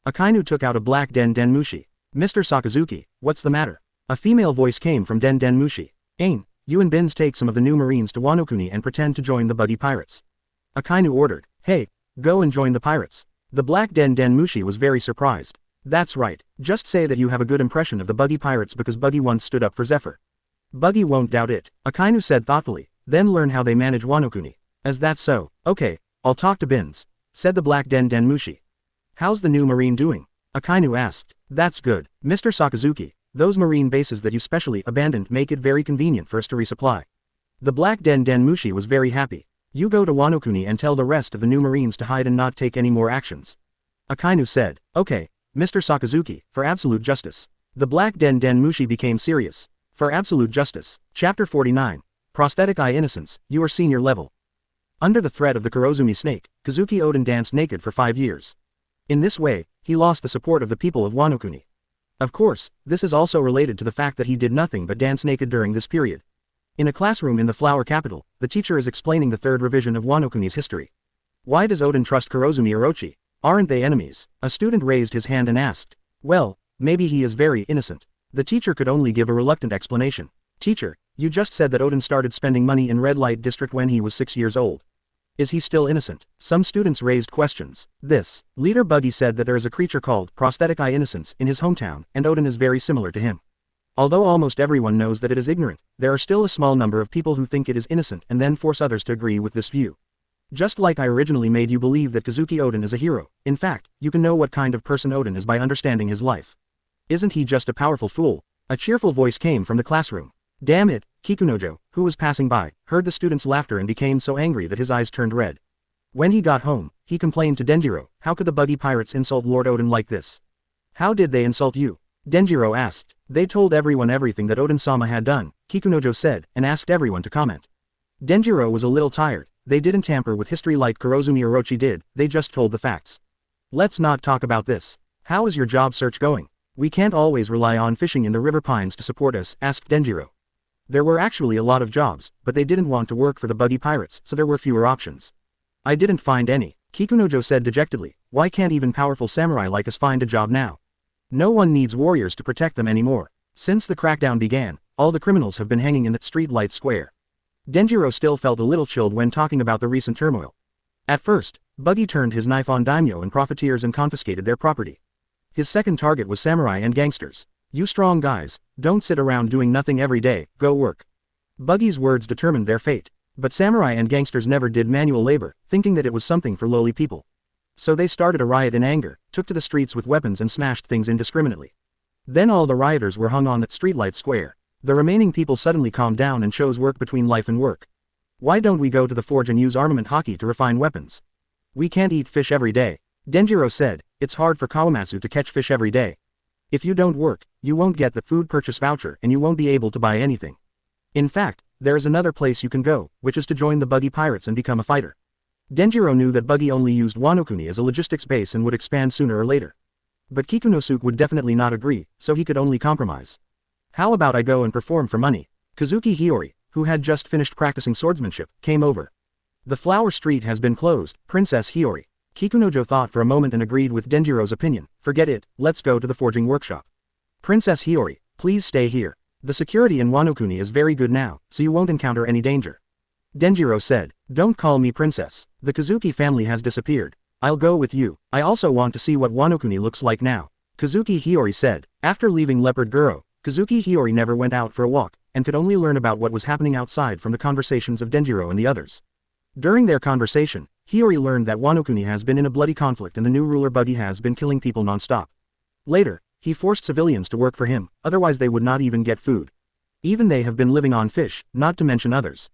Akainu took out a black Den Mushi. Mr. Sakazuki, what's the matter? A female voice came from Den Mushi. Ain, you and Bins take some of the new Marines to Wano and pretend to join the Buggy Pirates. Akainu ordered. Hey, go and join the pirates. The black Den Mushi was very surprised. That's right, just say that you have a good impression of the Buggy Pirates because Buggy once stood up for Zephyr. Buggy won't doubt it, Akainu said thoughtfully, then learn how they manage Wano. As that's so, okay, I'll talk to Bins, said the black Den Mushi. How's the new Marine doing? Akainu asked. That's good, Mr. Sakazuki. Those Marine bases that you specially abandoned make it very convenient for us to resupply. The black Den Mushi was very happy. You go to Wano and tell the rest of the new Marines to hide and not take any more actions. Akainu said. Okay, Mr. Sakazuki, for absolute justice. The black Den Mushi became serious. For absolute justice. Chapter 49. Prosthetic Eye Innocence, you are senior level. Under the threat of the Kurozumi snake, Kazuki Oden danced naked for 5 years. In this way, he lost the support of the people of Wano. Of course, this is also related to the fact that he did nothing but dance naked during this period. In a classroom in the Flower Capital, the teacher is explaining the third revision of Wano-kuni's history. Why does Oden trust Kurozumi Orochi? Aren't they enemies? A student raised his hand and asked. Well, maybe he is very innocent. The teacher could only give a reluctant explanation. Teacher, you just said that Oden started spending money in Red Light District when he was 6 years old. Is he still innocent? Some students raised questions. Leader Buggy said that there is a creature called prosthetic eye innocence in his hometown, and Oden is very similar to him. Although almost everyone knows that it is ignorant, there are still a small number of people who think it is innocent and then force others to agree with this view. Just like I originally made you believe that Kazuki Oden is a hero, in fact, you can know what kind of person Oden is by understanding his life. Isn't he just a powerful fool? A cheerful voice came from the classroom. Damn it, Kikunojo, who was passing by, heard the students' laughter and became so angry that his eyes turned red. When he got home, he complained to Denjiro, how could the Buggy Pirates insult Lord Oden like this? How did they insult you? Denjiro asked. They told everyone everything that Oden-sama had done, Kikunojo said, and asked everyone to comment. Denjiro was a little tired. They didn't tamper with history like Kurozumi Orochi did, they just told the facts. Let's not talk about this. How is your job search going? We can't always rely on fishing in the river pines to support us, asked Denjiro. There were actually a lot of jobs, but they didn't want to work for the Buggy Pirates, so there were fewer options. I didn't find any, Kikunojo said dejectedly. Why can't even powerful samurai like us find a job now? No one needs warriors to protect them anymore. Since the crackdown began, all the criminals have been hanging in that street light square. Denjiro still felt a little chilled when talking about the recent turmoil. At first, Buggy turned his knife on daimyo and profiteers and confiscated their property. His second target was samurai and gangsters. You strong guys, don't sit around doing nothing every day, go work. Buggy's words determined their fate. But samurai and gangsters never did manual labor, thinking that it was something for lowly people. So they started a riot in anger, took to the streets with weapons and smashed things indiscriminately. Then all the rioters were hung on that streetlight square. The remaining people suddenly calmed down and chose work between life and work. Why don't we go to the forge and use armament hockey to refine weapons? We can't eat fish every day. Denjiro said, it's hard for Kawamatsu to catch fish every day. If you don't work, you won't get the food purchase voucher and you won't be able to buy anything. In fact, there is another place you can go, which is to join the Buggy Pirates and become a fighter. Denjiro knew that Buggy only used Wano-kuni as a logistics base and would expand sooner or later. But Kikunosuke would definitely not agree, so he could only compromise. How about I go and perform for money? Kazuki Hiyori, who had just finished practicing swordsmanship, came over. The flower street has been closed, Princess Hiyori. Kikunojo thought for a moment and agreed with Denjiro's opinion. Forget it, let's go to the forging workshop. Princess Hiyori, please stay here. The security in Wano-kuni is very good now, so you won't encounter any danger. Denjiro said, don't call me princess. The Kazuki family has disappeared. I'll go with you. I also want to see what Wano-kuni looks like now. Kazuki Hiyori said. After leaving Leopard Guro, Kazuki Hiyori never went out for a walk, and could only learn about what was happening outside from the conversations of Denjiro and the others. During their conversation, Hiyori learned that Wano-kuni has been in a bloody conflict and the new ruler Buggy has been killing people non-stop. Later, he forced civilians to work for him, otherwise they would not even get food. Even they have been living on fish, not to mention others.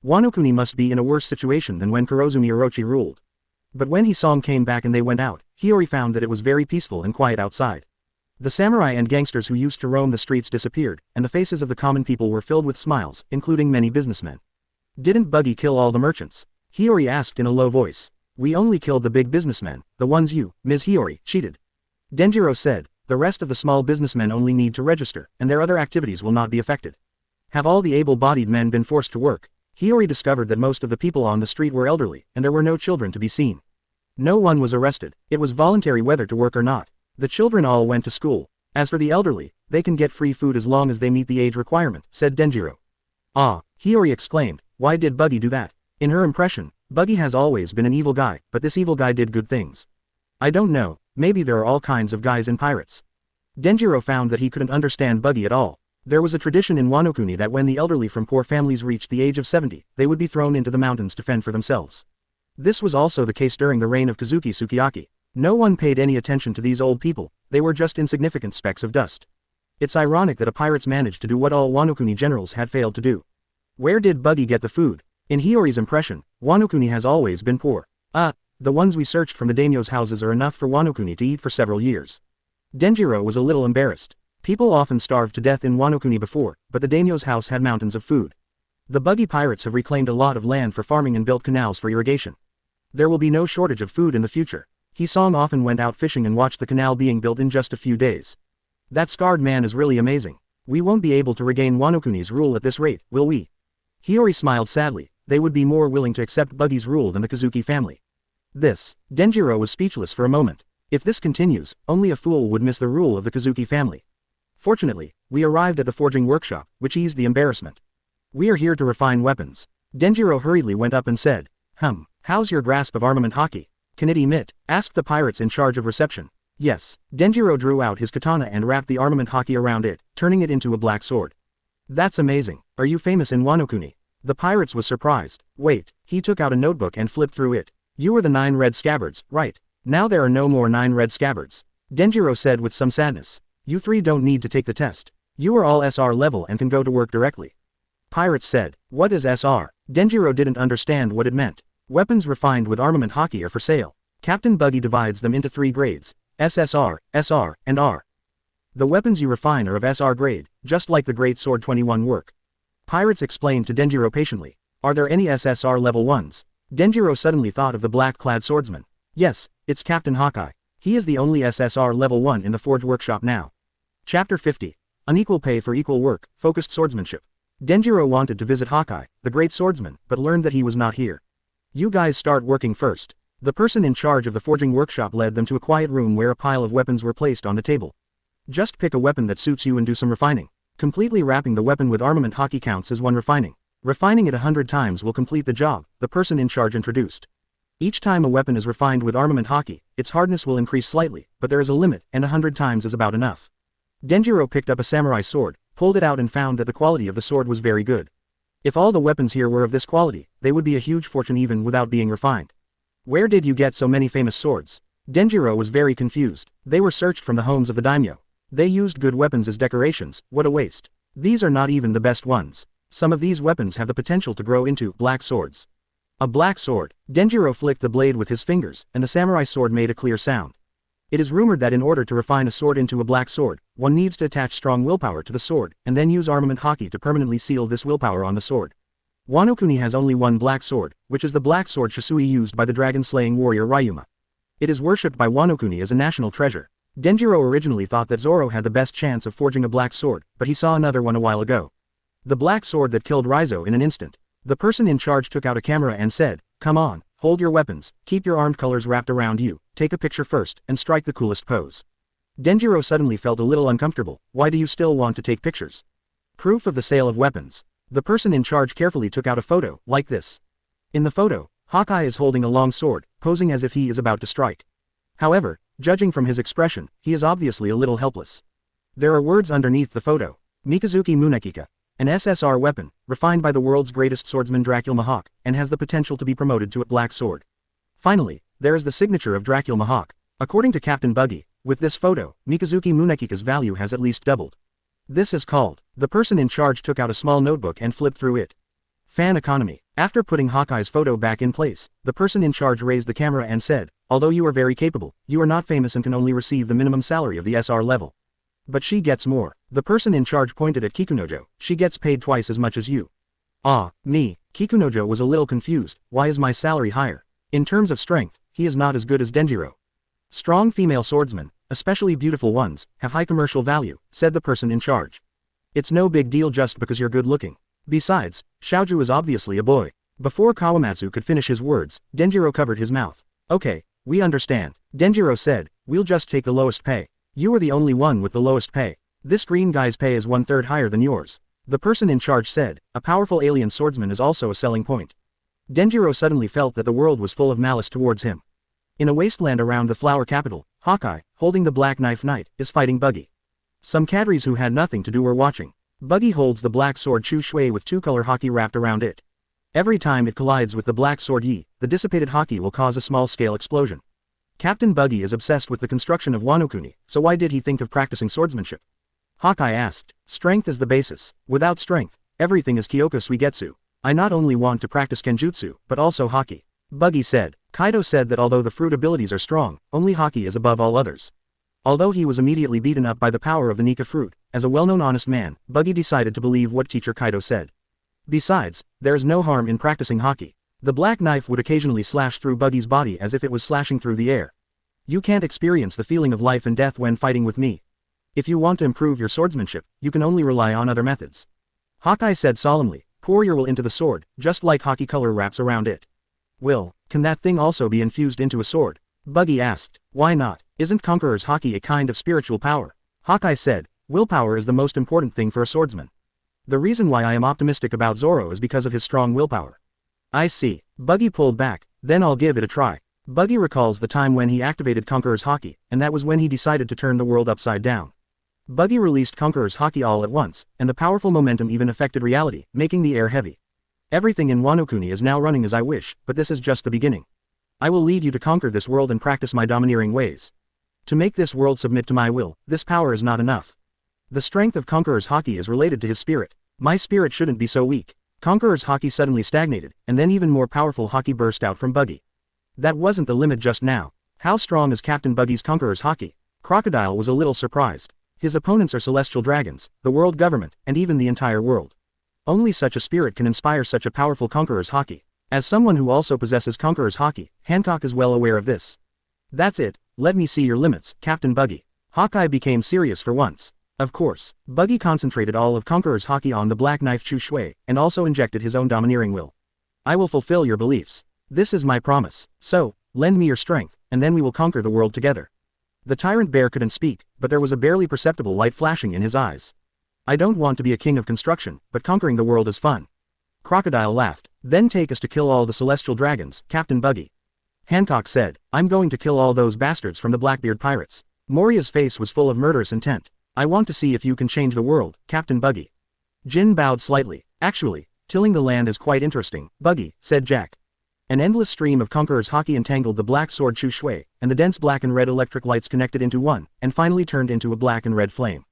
Wano-kuni must be in a worse situation than when Kurozumi Orochi ruled. But when Hisam came back and they went out, Hiyori found that it was very peaceful and quiet outside. The samurai and gangsters who used to roam the streets disappeared, and the faces of the common people were filled with smiles, including many businessmen. Didn't Buggy kill all the merchants? Hiyori asked in a low voice. We only killed the big businessmen, the ones you, Ms. Hiyori, cheated. Denjiro said, the rest of the small businessmen only need to register, and their other activities will not be affected. Have all the able-bodied men been forced to work? Hiyori discovered that most of the people on the street were elderly, and there were no children to be seen. No one was arrested. It was voluntary whether to work or not. The children all went to school. As for the elderly, they can get free food as long as they meet the age requirement, said Denjiro. Ah, Hiyori exclaimed, why did Buggy do that? In her impression, Buggy has always been an evil guy, but this evil guy did good things. I don't know, maybe there are all kinds of guys in pirates. Denjiro found that he couldn't understand Buggy at all. There was a tradition in Wano-kuni that when the elderly from poor families reached the age of 70, they would be thrown into the mountains to fend for themselves. This was also the case during the reign of Kazuki Sukiyaki. No one paid any attention to these old people, they were just insignificant specks of dust. It's ironic that a pirates managed to do what all Wano-kuni generals had failed to do. Where did Buggy get the food? In Hiyori's impression, Wano-kuni has always been poor. The ones we searched from the daimyo's houses are enough for Wano-kuni to eat for several years. Denjiro was a little embarrassed. People often starved to death in Wano-kuni before, but the daimyo's house had mountains of food. The Buggy Pirates have reclaimed a lot of land for farming and built canals for irrigation. There will be no shortage of food in the future. Hisam often went out fishing and watched the canal being built in just a few days. That scarred man is really amazing. We won't be able to regain Wano-kuni's rule at this rate, will we? Hiyori smiled sadly. They would be more willing to accept Buggy's rule than the Kazuki family. Denjiro was speechless for a moment. If this continues, only a fool would miss the rule of the Kazuki family. Fortunately, we arrived at the forging workshop, which eased the embarrassment. We are here to refine weapons. Denjiro hurriedly went up and said, how's your grasp of armament hockey? Can it emit? Asked the pirates in charge of reception. Yes. Denjiro drew out his katana and wrapped the armament hockey around it, turning it into a black sword. That's amazing. Are you famous in Wano-kuni? The pirates was surprised. Wait, he took out a notebook and flipped through it. You are the 9 red scabbards, right? Now there are no more 9 red scabbards. Denjiro said with some sadness. You 3 don't need to take the test. You are all SR level and can go to work directly. Pirates said. What is SR? Denjiro didn't understand what it meant. Weapons refined with armament hockey are for sale. Captain Buggy divides them into 3 grades. SSR, SR, and R. The weapons you refine are of SR grade, just like the Great Sword 21 work. Pirates explained to Denjiro patiently. Are there any SSR level 1s? Denjiro suddenly thought of the black-clad swordsman. Yes, it's Captain Hawkeye. He is the only SSR level 1 in the Forge Workshop now. Chapter 50. Unequal pay for equal work, focused swordsmanship. Denjiro wanted to visit Hawkeye, the great swordsman, but learned that he was not here. You guys start working first. The person in charge of the forging workshop led them to a quiet room where a pile of weapons were placed on the table. Just pick a weapon that suits you and do some refining. Completely wrapping the weapon with armament hockey counts as one refining. Refining it 100 times will complete the job, the person in charge introduced. Each time a weapon is refined with armament hockey, its hardness will increase slightly, but there is a limit, and 100 times is about enough. Denjiro picked up a samurai sword, pulled it out and found that the quality of the sword was very good. If all the weapons here were of this quality, they would be a huge fortune even without being refined. Where did you get so many famous swords? Denjiro was very confused. They were searched from the homes of the daimyo. They used good weapons as decorations, what a waste. These are not even the best ones. Some of these weapons have the potential to grow into black swords. A black sword. Denjiro flicked the blade with his fingers, and the samurai sword made a clear sound. It is rumored that in order to refine a sword into a black sword, one needs to attach strong willpower to the sword, and then use armament hockey to permanently seal this willpower on the sword. Wano-kuni has only one black sword, which is the black sword Shisui used by the dragon-slaying warrior Ryuma. It is worshipped by Wano-kuni as a national treasure. Denjiro originally thought that Zoro had the best chance of forging a black sword, but he saw another one a while ago. The black sword that killed Raizo in an instant. The person in charge took out a camera and said, "Come on, hold your weapons, keep your armed colors wrapped around you, take a picture first, and strike the coolest pose." Denjiro suddenly felt a little uncomfortable. Why do you still want to take pictures? Proof of the sale of weapons. The person in charge carefully took out a photo, like this. In the photo, Hawkeye is holding a long sword, posing as if he is about to strike. However, judging from his expression, he is obviously a little helpless. There are words underneath the photo. Mikazuki Munekika. An SSR weapon, refined by the world's greatest swordsman Dracula Mahawk, and has the potential to be promoted to a black sword. Finally, there is the signature of Dracula Mahawk. According to Captain Buggy, with this photo, Mikazuki Munekika's value has at least doubled. This is called. The person in charge took out a small notebook and flipped through it. Fan economy. After putting Hawkeye's photo back in place, the person in charge raised the camera and said, "Although you are very capable, you are not famous and can only receive the minimum salary of the SR level. But she gets more." The person in charge pointed at Kikunojo. "She gets paid twice as much as you." "Ah, me." Kikunojo was a little confused. Why is my salary higher? In terms of strength, he is not as good as Denjiro. Strong female swordsmen, especially beautiful ones, have high commercial value, said the person in charge. It's no big deal just because you're good looking. Besides, Shaoju is obviously a boy. Before Kawamatsu could finish his words, Denjiro covered his mouth. "Okay, we understand." Denjiro said, "We'll just take the lowest pay. You are the only one with the lowest pay. This green guy's pay is 1/3 higher than yours." The person in charge said, "A powerful alien swordsman is also a selling point." Denjiro suddenly felt that the world was full of malice towards him. In a wasteland around the flower capital, Hawkeye, holding the Black Knife Knight, is fighting Buggy. Some cadres who had nothing to do were watching. Buggy holds the black sword Chu Shui with 2-color hockey wrapped around it. Every time it collides with the black sword Yi, the dissipated hockey will cause a small-scale explosion. Captain Buggy is obsessed with the construction of Wano-kuni, so why did he think of practicing swordsmanship? Hawkeye asked. "Strength is the basis. Without strength, everything is Kyoko Suigetsu. I not only want to practice Kenjutsu, but also hockey." Buggy said. Kaido said that although the fruit abilities are strong, only hockey is above all others. Although he was immediately beaten up by the power of the Nika fruit, as a well-known honest man, Buggy decided to believe what teacher Kaido said. Besides, there is no harm in practicing hockey. The black knife would occasionally slash through Buggy's body as if it was slashing through the air. "You can't experience the feeling of life and death when fighting with me." If you want to improve your swordsmanship, you can only rely on other methods. Hawkeye said solemnly, pour your will into the sword, just like hockey color wraps around it. Will, can that thing also be infused into a sword? Buggy asked. Why not? Isn't Conqueror's Haki a kind of spiritual power? Hawkeye said, willpower is the most important thing for a swordsman. The reason why I am optimistic about Zoro is because of his strong willpower. I see. Buggy pulled back, then I'll give it a try. Buggy recalls the time when he activated Conqueror's Haki, and that was when he decided to turn the world upside down. Buggy released Conqueror's Haki all at once, and the powerful momentum even affected reality, making the air heavy. Everything in Wano Kuni is now running as I wish, but this is just the beginning. I will lead you to conquer this world and practice my domineering ways. To make this world submit to my will, this power is not enough. The strength of Conqueror's Haki is related to his spirit. My spirit shouldn't be so weak. Conqueror's Haki suddenly stagnated, and then even more powerful Haki burst out from Buggy. That wasn't the limit just now. How strong is Captain Buggy's Conqueror's Haki? Crocodile was a little surprised. His opponents are celestial dragons, the world government, and even the entire world. Only such a spirit can inspire such a powerful Conqueror's Haki. As someone who also possesses Conqueror's Haki, Hancock is well aware of this. That's it, let me see your limits, Captain Buggy. Hawkeye became serious for once. Of course, Buggy concentrated all of Conqueror's Haki on the Black Knife Chu Shui, and also injected his own domineering will. I will fulfill your beliefs. This is my promise. So, lend me your strength, and then we will conquer the world together. The tyrant bear couldn't speak, but there was a barely perceptible light flashing in his eyes. I don't want to be a king of construction, but conquering the world is fun. Crocodile laughed. Then take us to kill all the celestial dragons, Captain Buggy. Hancock said, I'm going to kill all those bastards from the Blackbeard pirates. Moria's face was full of murderous intent. I want to see if you can change the world, Captain Buggy. Jin bowed slightly. Actually, tilling the land is quite interesting, Buggy, said Jack. An endless stream of Conqueror's Haki entangled the black sword Chu Shui, and the dense black and red electric lights connected into one, and finally turned into a black and red flame.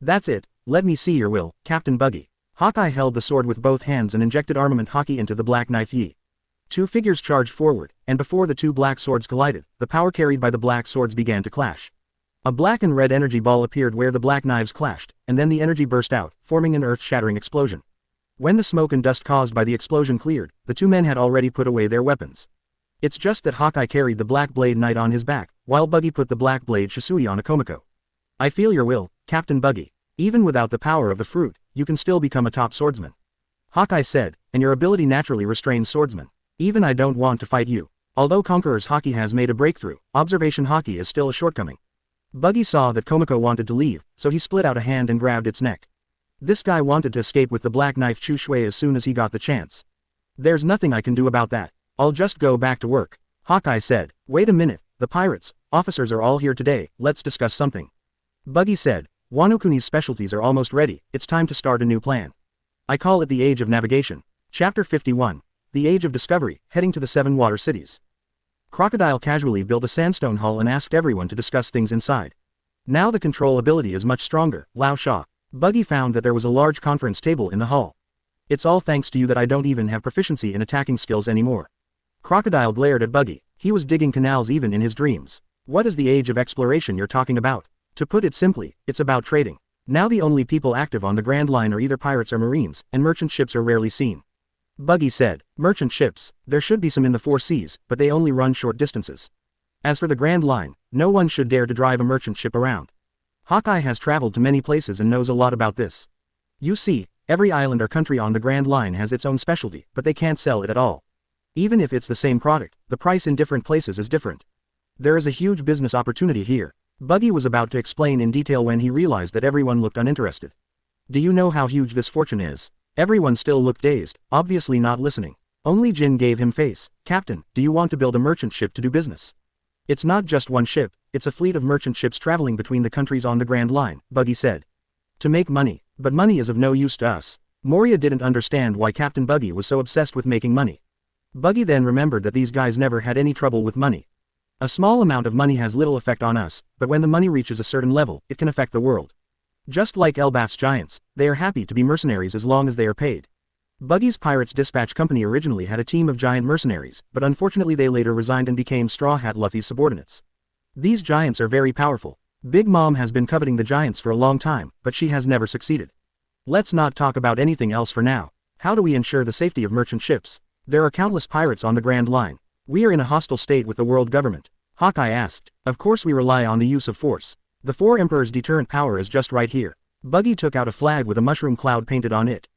That's it, let me see your will, Captain Buggy. Hawkeye held the sword with both hands and injected armament Haki into the black knife Yi. Two figures charged forward, and before the two black swords collided, the power carried by the black swords began to clash. A black and red energy ball appeared where the black knives clashed, and then the energy burst out, forming an earth-shattering explosion. When the smoke and dust caused by the explosion cleared, the two men had already put away their weapons. It's just that Hawkeye carried the Black Blade Knight on his back, while Buggy put the Black Blade Shisui on Akomiko. I feel your will, Captain Buggy. Even without the power of the fruit, you can still become a top swordsman. Hawkeye said, and your ability naturally restrains swordsmen. Even I don't want to fight you. Although Conqueror's Haki has made a breakthrough, observation Haki is still a shortcoming. Buggy saw that Komiko wanted to leave, so he split out a hand and grabbed its neck. This guy wanted to escape with the black knife Chu Shui as soon as he got the chance. There's nothing I can do about that. I'll just go back to work. Hawkeye said, wait a minute, the pirates, officers are all here today, let's discuss something. Buggy said, Wano Kuni's specialties are almost ready, it's time to start a new plan. I call it the Age of Navigation. Chapter 51. The Age of Discovery, heading to the Seven Water Cities. Crocodile casually built a sandstone hull and asked everyone to discuss things inside. Now the control ability is much stronger, Lao Sha. Buggy found that there was a large conference table in the hall. It's all thanks to you that I don't even have proficiency in attacking skills anymore. Crocodile glared at Buggy. He was digging canals even in his dreams. What is the age of exploration you're talking about? To put it simply, it's about trading. Now the only people active on the Grand Line are either pirates or marines, and merchant ships are rarely seen. Buggy said, merchant ships, there should be some in the four seas, but they only run short distances. As for the Grand Line, no one should dare to drive a merchant ship around. Hawkeye has traveled to many places and knows a lot about this. You see, every island or country on the Grand Line has its own specialty, but they can't sell it at all. Even if it's the same product, the price in different places is different. There is a huge business opportunity here. Buggy was about to explain in detail when he realized that everyone looked uninterested. Do you know how huge this fortune is? Everyone still looked dazed, obviously not listening. Only Jin gave him face. Captain, do you want to build a merchant ship to do business? It's not just one ship, it's a fleet of merchant ships traveling between the countries on the Grand Line, Buggy said. To make money. But money is of no use to us. Moria didn't understand why Captain Buggy was so obsessed with making money. Buggy then remembered that these guys never had any trouble with money. A small amount of money has little effect on us, but when the money reaches a certain level, it can affect the world. Just like Elbaf's giants, they are happy to be mercenaries as long as they are paid. Buggy's Pirates Dispatch Company originally had a team of giant mercenaries, but unfortunately they later resigned and became Straw Hat Luffy's subordinates. These giants are very powerful. Big Mom has been coveting the giants for a long time, but she has never succeeded. Let's not talk about anything else for now. How do we ensure the safety of merchant ships? There are countless pirates on the Grand Line. We are in a hostile state with the world government. Hawkeye asked. Of course we rely on the use of force. The four emperors' deterrent power is just right here. Buggy took out a flag with a mushroom cloud painted on it.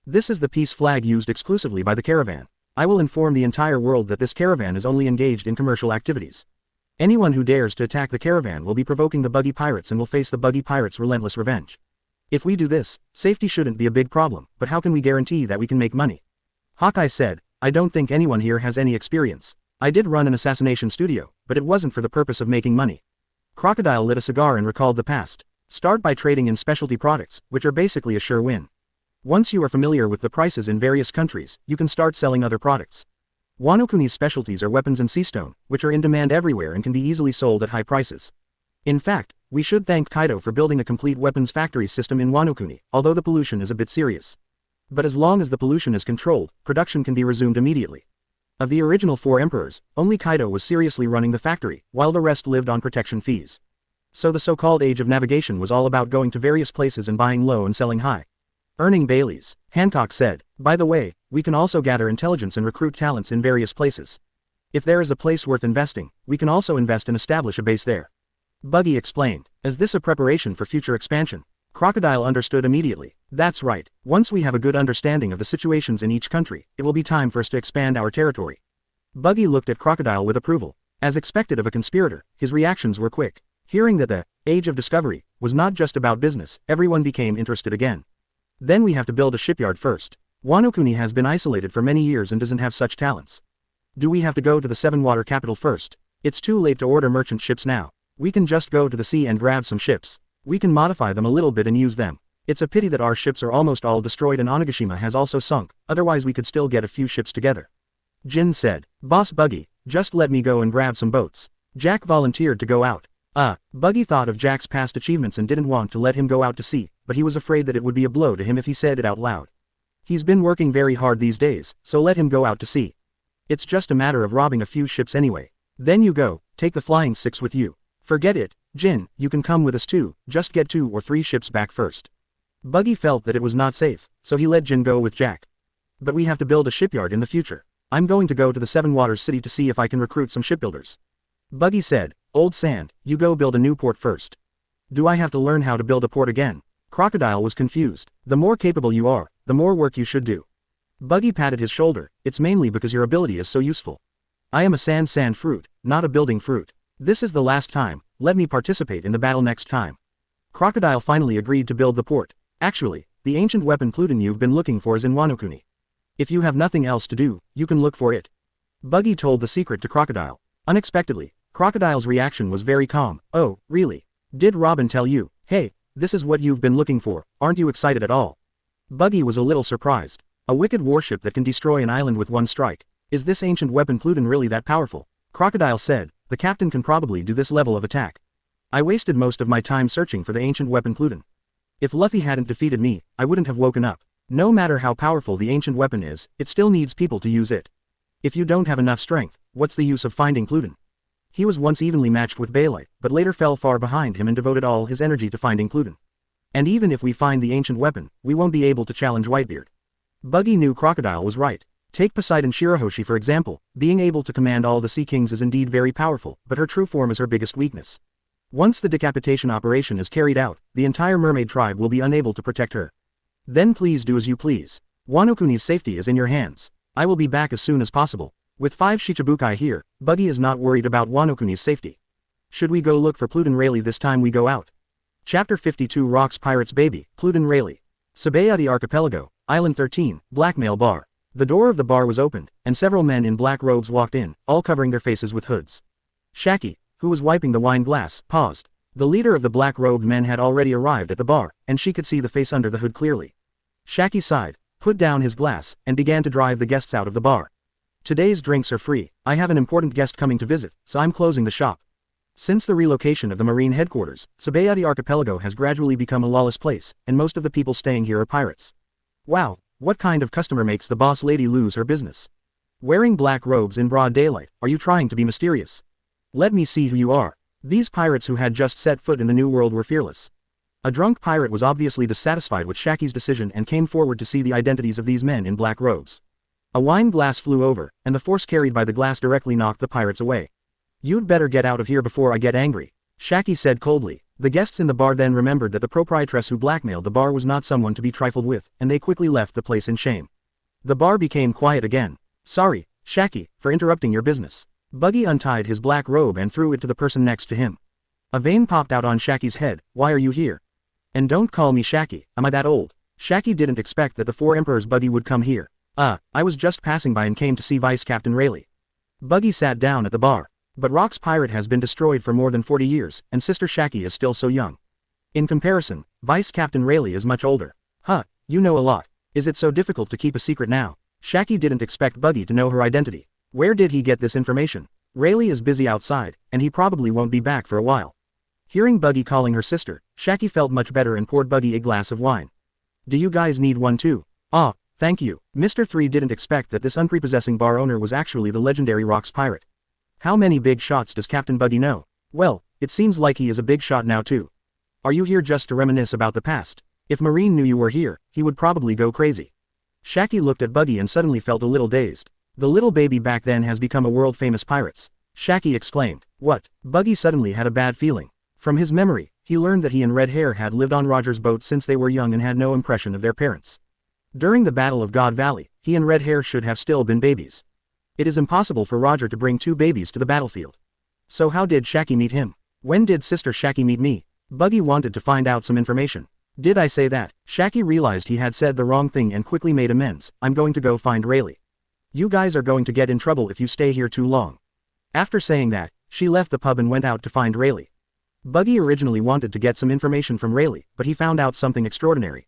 This is the peace flag used exclusively by the caravan. I will inform the entire world that this caravan is only engaged in commercial activities. Anyone who dares to attack the caravan will be provoking the Buggy Pirates and will face the Buggy Pirates' relentless revenge. If we do this, safety shouldn't be a big problem, but how can we guarantee that we can make money? Hawkeye said, I don't think anyone here has any experience. I did run an assassination studio, but it wasn't for the purpose of making money. Crocodile lit a cigar and recalled the past. Start by trading in specialty products, which are basically a sure win. Once you are familiar with the prices in various countries, you can start selling other products. Wano Kuni's specialties are weapons and sea stone, which are in demand everywhere and can be easily sold at high prices. In fact, we should thank Kaido for building a complete weapons factory system in Wano Kuni, although the pollution is a bit serious. But as long as the pollution is controlled, production can be resumed immediately. Of the original four emperors, only Kaido was seriously running the factory, while the rest lived on protection fees. So the so-called age of navigation was all about going to various places and buying low and selling high. Earning Baileys, Hancock said. By the way, we can also gather intelligence and recruit talents in various places. If there is a place worth investing, we can also invest and establish a base there. Buggy explained. Is this a preparation for future expansion? Crocodile understood immediately. That's right. Once we have a good understanding of the situations in each country, it will be time for us to expand our territory. Buggy looked at Crocodile with approval. As expected of a conspirator, his reactions were quick. Hearing that the Age of Discovery was not just about business, everyone became interested again. Then we have to build a shipyard first. Wano Kuni has been isolated for many years and doesn't have such talents. Do we have to go to the Seven Water capital first? It's too late to order merchant ships now. We can just go to the sea and grab some ships. We can modify them a little bit and use them. It's a pity that our ships are almost all destroyed and Onigashima has also sunk, otherwise we could still get a few ships together. Jin said, Boss Buggy, just let me go and grab some boats. Jack volunteered to go out. Buggy thought of Jack's past achievements and didn't want to let him go out to sea, but he was afraid that it would be a blow to him if he said it out loud. He's been working very hard these days, so let him go out to sea. It's just a matter of robbing a few ships anyway. Then you go, take the Flying Six with you. Forget it, Jin, you can come with us too, just get 2 or 3 ships back first. Buggy felt that it was not safe, so he let Jin go with Jack. But we have to build a shipyard in the future. I'm going to go to the Seven Waters City to see if I can recruit some shipbuilders. Buggy said, Old Sand, you go build a new port first. Do I have to learn how to build a port again? Crocodile was confused. The more capable you are, the more work you should do. Buggy patted his shoulder. It's mainly because your ability is so useful. I am a sand fruit, not a building fruit. This is the last time, let me participate in the battle next time. Crocodile finally agreed to build the port. Actually, the ancient weapon Pluton you've been looking for is in Wano Kuni. If you have nothing else to do, you can look for it. Buggy told the secret to Crocodile. Unexpectedly, Crocodile's reaction was very calm. Oh, really? Did Robin tell you? Hey, this is what you've been looking for, aren't you excited at all? Buggy was a little surprised. A wicked warship that can destroy an island with one strike. Is this ancient weapon Pluton really that powerful? Crocodile said, the captain can probably do this level of attack. I wasted most of my time searching for the ancient weapon Pluton. If Luffy hadn't defeated me, I wouldn't have woken up. No matter how powerful the ancient weapon is, it still needs people to use it. If you don't have enough strength, what's the use of finding Pluton? He was once evenly matched with Baelite, but later fell far behind him and devoted all his energy to finding Pluton. And even if we find the ancient weapon, we won't be able to challenge Whitebeard. Buggy knew Crocodile was right. Take Poseidon Shirahoshi for example, being able to command all the Sea Kings is indeed very powerful, but her true form is her biggest weakness. Once the decapitation operation is carried out, the entire mermaid tribe will be unable to protect her. Then please do as you please. Wano Kuni's safety is in your hands. I will be back as soon as possible. With 5 Shichibukai here, Buggy is not worried about Wano Kuni's safety. Should we go look for Pluton Rayleigh this time we go out? Chapter 52 Rocks Pirates Baby, Pluton Rayleigh. Sabayati Archipelago, Island 13, Blackmail Bar. The door of the bar was opened, and several men in black robes walked in, all covering their faces with hoods. Shaki, who was wiping the wine glass, paused. The leader of the black-robed men had already arrived at the bar, and she could see the face under the hood clearly. Shaki sighed, put down his glass, and began to drive the guests out of the bar. Today's drinks are free. I have an important guest coming to visit, so I'm closing the shop. Since the relocation of the Marine headquarters, Sabayati Archipelago has gradually become a lawless place, and most of the people staying here are pirates. Wow, what kind of customer makes the boss lady lose her business? Wearing black robes in broad daylight, are you trying to be mysterious? Let me see who you are. These pirates who had just set foot in the New World were fearless. A drunk pirate was obviously dissatisfied with Shaki's decision and came forward to see the identities of these men in black robes. A wine glass flew over, and the force carried by the glass directly knocked the pirates away. You'd better get out of here before I get angry, Shaki said coldly. The guests in the bar then remembered that the proprietress who blackmailed the bar was not someone to be trifled with, and they quickly left the place in shame. The bar became quiet again. Sorry, Shaki, for interrupting your business. Buggy untied his black robe and threw it to the person next to him. A vein popped out on Shaki's head. Why are you here? And don't call me Shaki, am I that old? Shaki didn't expect that the four emperors Buggy would come here. I was just passing by and came to see Vice Captain Rayleigh. Buggy sat down at the bar. But Rock's pirate has been destroyed for more than 40 years, and Sister Shaki is still so young. In comparison, Vice Captain Rayleigh is much older. You know a lot. Is it so difficult to keep a secret now? Shaki didn't expect Buggy to know her identity. Where did he get this information? Rayleigh is busy outside, and he probably won't be back for a while. Hearing Buggy calling her sister, Shaki felt much better and poured Buggy a glass of wine. Do you guys need one too? Thank you. Mr. 3 didn't expect that this unprepossessing bar owner was actually the legendary Rock's pirate. How many big shots does Captain Buggy know? Well, it seems like he is a big shot now too. Are you here just to reminisce about the past? If Marine knew you were here, he would probably go crazy. Shaki looked at Buggy and suddenly felt a little dazed. The little baby back then has become a world-famous pirate. Shaki exclaimed. What? Buggy suddenly had a bad feeling. From his memory, he learned that he and Red Hair had lived on Roger's boat since they were young and had no impression of their parents. During the Battle of God Valley, he and Red Hair should have still been babies. It is impossible for Roger to bring two babies to the battlefield. So how did Shaki meet him? When did Sister Shaki meet me? Buggy wanted to find out some information. Did I say that? Shaki realized he had said the wrong thing and quickly made amends. I'm going to go find Rayleigh. You guys are going to get in trouble if you stay here too long. After saying that, she left the pub and went out to find Rayleigh. Buggy originally wanted to get some information from Rayleigh, but he found out something extraordinary.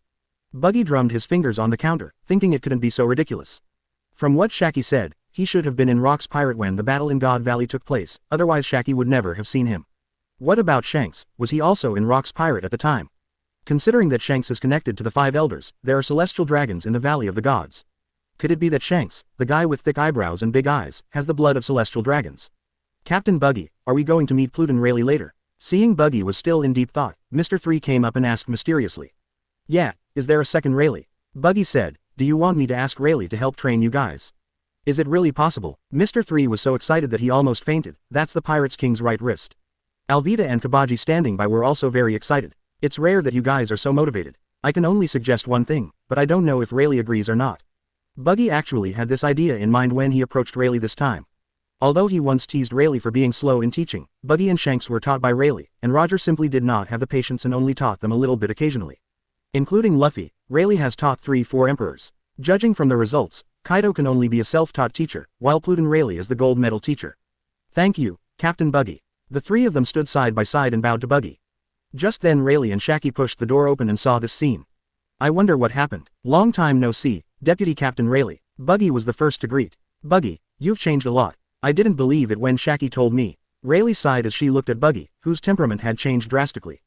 Buggy drummed his fingers on the counter, thinking it couldn't be so ridiculous. From what Shaki said, he should have been in Rock's pirate when the battle in God Valley took place, otherwise Shaki would never have seen him. What about Shanks? Was he also in Rock's pirate at the time? Considering that Shanks is connected to the 5 elders, there are celestial dragons in the Valley of the Gods. Could it be that Shanks, the guy with thick eyebrows and big eyes, has the blood of celestial dragons? Captain Buggy, are we going to meet Pluton Rayleigh later? Seeing Buggy was still in deep thought, Mr. 3 came up and asked mysteriously. Yeah, is there a second Rayleigh? Buggy said, do you want me to ask Rayleigh to help train you guys? Is it really possible? Mr. 3 was so excited that he almost fainted. That's the Pirates King's right wrist. Alvita and Kabaji standing by were also very excited. It's rare that you guys are so motivated. I can only suggest one thing, but I don't know if Rayleigh agrees or not. Buggy actually had this idea in mind when he approached Rayleigh this time. Although he once teased Rayleigh for being slow in teaching, Buggy and Shanks were taught by Rayleigh, and Roger simply did not have the patience and only taught them a little bit occasionally. Including Luffy, Rayleigh has taught 3-4 emperors. Judging from the results, Kaido can only be a self-taught teacher, while Pluton Rayleigh is the gold medal teacher. Thank you, Captain Buggy. The three of them stood side by side and bowed to Buggy. Just then Rayleigh and Shaki pushed the door open and saw this scene. I wonder what happened. Long time no see, Deputy Captain Rayleigh. Buggy was the first to greet. Buggy, you've changed a lot. I didn't believe it when Shaki told me. Rayleigh sighed as she looked at Buggy, whose temperament had changed drastically.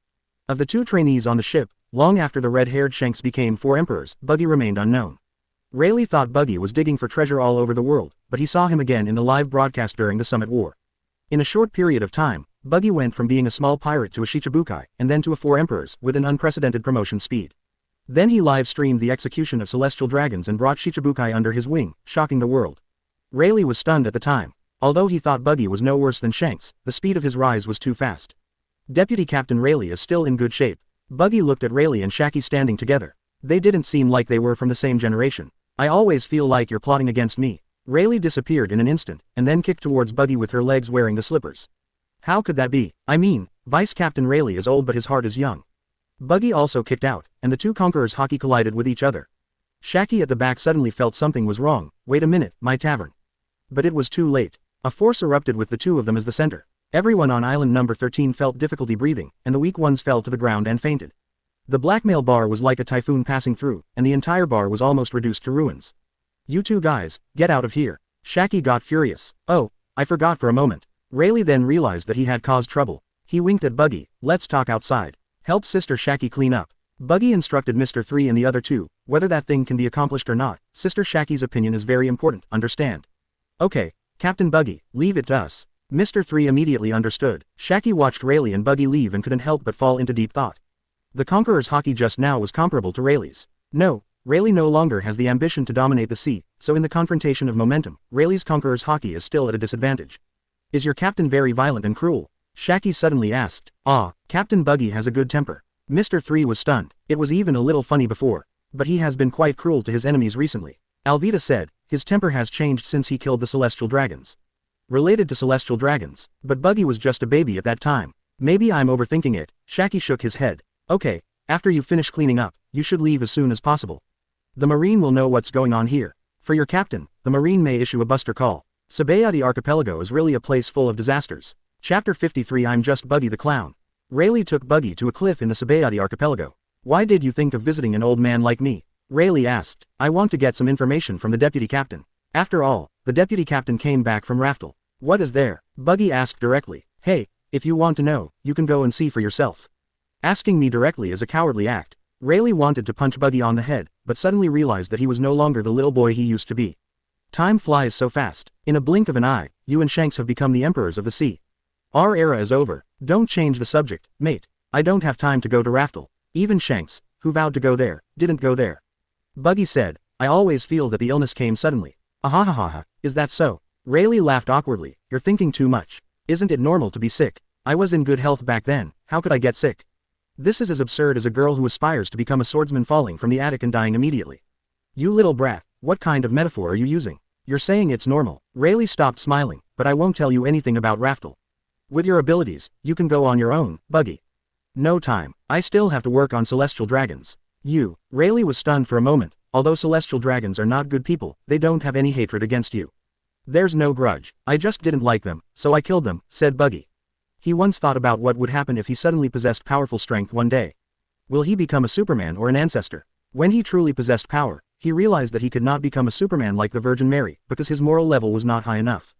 Of the 2 trainees on the ship, long after the red-haired Shanks became 4 emperors, Buggy remained unknown. Rayleigh thought Buggy was digging for treasure all over the world, but he saw him again in the live broadcast during the Summit War. In a short period of time, Buggy went from being a small pirate to a Shichibukai, and then to a 4 emperors, with an unprecedented promotion speed. Then he live-streamed the execution of celestial dragons and brought Shichibukai under his wing, shocking the world. Rayleigh was stunned at the time. Although he thought Buggy was no worse than Shanks, the speed of his rise was too fast. Deputy Captain Rayleigh is still in good shape. Buggy looked at Rayleigh and Shaki standing together. They didn't seem like they were from the same generation. I always feel like you're plotting against me. Rayleigh disappeared in an instant, and then kicked towards Buggy with her legs wearing the slippers. How could that be? I mean, Vice Captain Rayleigh is old but his heart is young. Buggy also kicked out, and the 2 conquerors hockey collided with each other. Shaki at the back suddenly felt something was wrong. Wait a minute, my tavern. But it was too late. A force erupted with the 2 of them as the center. Everyone on island number 13 felt difficulty breathing, and the weak ones fell to the ground and fainted. The blackmail bar was like a typhoon passing through, and the entire bar was almost reduced to ruins. You 2 guys, get out of here. Shaki got furious. Oh, I forgot for a moment. Rayleigh then realized that he had caused trouble. He winked at Buggy. Let's talk outside. Help Sister Shaki clean up. Buggy instructed Mr. 3 and the other 2, whether that thing can be accomplished or not. Sister Shaki's opinion is very important, understand? Okay, Captain Buggy, leave it to us. Mr. 3 immediately understood. Shaki watched Rayleigh and Buggy leave and couldn't help but fall into deep thought. The Conqueror's hockey just now was comparable to Rayleigh's. No, Rayleigh no longer has the ambition to dominate the sea, so in the confrontation of momentum, Rayleigh's Conqueror's hockey is still at a disadvantage. Is your captain very violent and cruel? Shaki suddenly asked. Ah, Captain Buggy has a good temper. Mr. 3 was stunned. It was even a little funny before. But he has been quite cruel to his enemies recently. Alvita said, his temper has changed since he killed the celestial dragons. Related to celestial dragons, but Buggy was just a baby at that time. Maybe I'm overthinking it. Shaggy shook his head. Okay, after you finish cleaning up, you should leave as soon as possible. The Marine will know what's going on here. For your captain, the Marine may issue a buster call. Sabayati Archipelago is really a place full of disasters. Chapter 53 I'm just Buggy the Clown. Rayleigh took Buggy to a cliff in the Sabayati Archipelago. Why did you think of visiting an old man like me? Rayleigh asked. I want to get some information from the deputy captain. After all, the deputy captain came back from Raftel. What is there? Buggy asked directly. Hey, if you want to know, you can go and see for yourself. Asking me directly is a cowardly act. Rayleigh wanted to punch Buggy on the head, but suddenly realized that he was no longer the little boy he used to be. Time flies so fast. In a blink of an eye, you and Shanks have become the emperors of the sea. Our era is over. Don't change the subject, mate. I don't have time to go to Raftel. Even Shanks, who vowed to go there, didn't go there. Buggy said, I always feel that the illness came suddenly. Ahahaha, is that so? Rayleigh laughed awkwardly. You're thinking too much. Isn't it normal to be sick? I was in good health back then, how could I get sick? This is as absurd as a girl who aspires to become a swordsman falling from the attic and dying immediately. You little brat, what kind of metaphor are you using? You're saying it's normal. Rayleigh stopped smiling, but I won't tell you anything about Raftel. With your abilities, you can go on your own, Buggy. No time. I still have to work on celestial dragons. You. Rayleigh was stunned for a moment. Although celestial dragons are not good people, they don't have any hatred against you. There's no grudge. I just didn't like them, so I killed them, said Buggy. He once thought about what would happen if he suddenly possessed powerful strength one day. Will he become a Superman or an ancestor? When he truly possessed power, he realized that he could not become a Superman like the Virgin Mary, because his moral level was not high enough.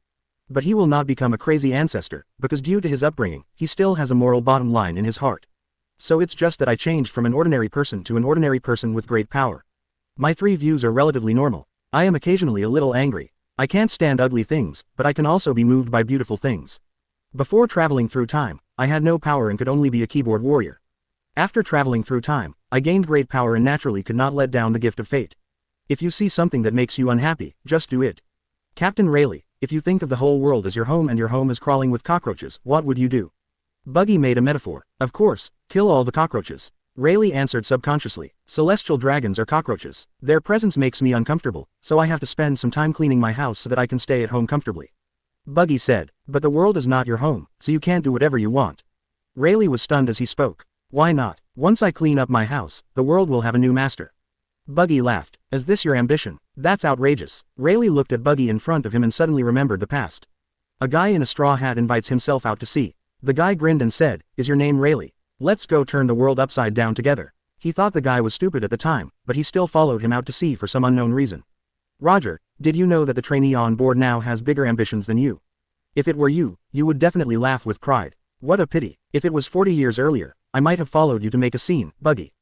But he will not become a crazy ancestor, because due to his upbringing, he still has a moral bottom line in his heart. So it's just that I changed from an ordinary person to an ordinary person with great power. My three views are relatively normal. I am occasionally a little angry. I can't stand ugly things, but I can also be moved by beautiful things. Before traveling through time, I had no power and could only be a keyboard warrior. After traveling through time, I gained great power and naturally could not let down the gift of fate. If you see something that makes you unhappy, just do it. Captain Rayleigh, if you think of the whole world as your home and your home is crawling with cockroaches, what would you do? Buggy made a metaphor. Of course, kill all the cockroaches. Rayleigh answered subconsciously. Celestial dragons are cockroaches. Their presence makes me uncomfortable, so I have to spend some time cleaning my house so that I can stay at home comfortably. Buggy said, but the world is not your home, so you can't do whatever you want. Rayleigh was stunned as he spoke. Why not? Once I clean up my house, the world will have a new master. Buggy laughed. Is this your ambition? That's outrageous. Rayleigh looked at Buggy in front of him and suddenly remembered the past. A guy in a straw hat invites himself out to sea. The guy grinned and said, is your name Rayleigh? Let's go turn the world upside down together. He thought the guy was stupid at the time, but he still followed him out to sea for some unknown reason. Roger, did you know that the trainee on board now has bigger ambitions than you? If it were you, you would definitely laugh with pride. What a pity. If it was 40 years earlier, I might have followed you to make a scene, Buggy.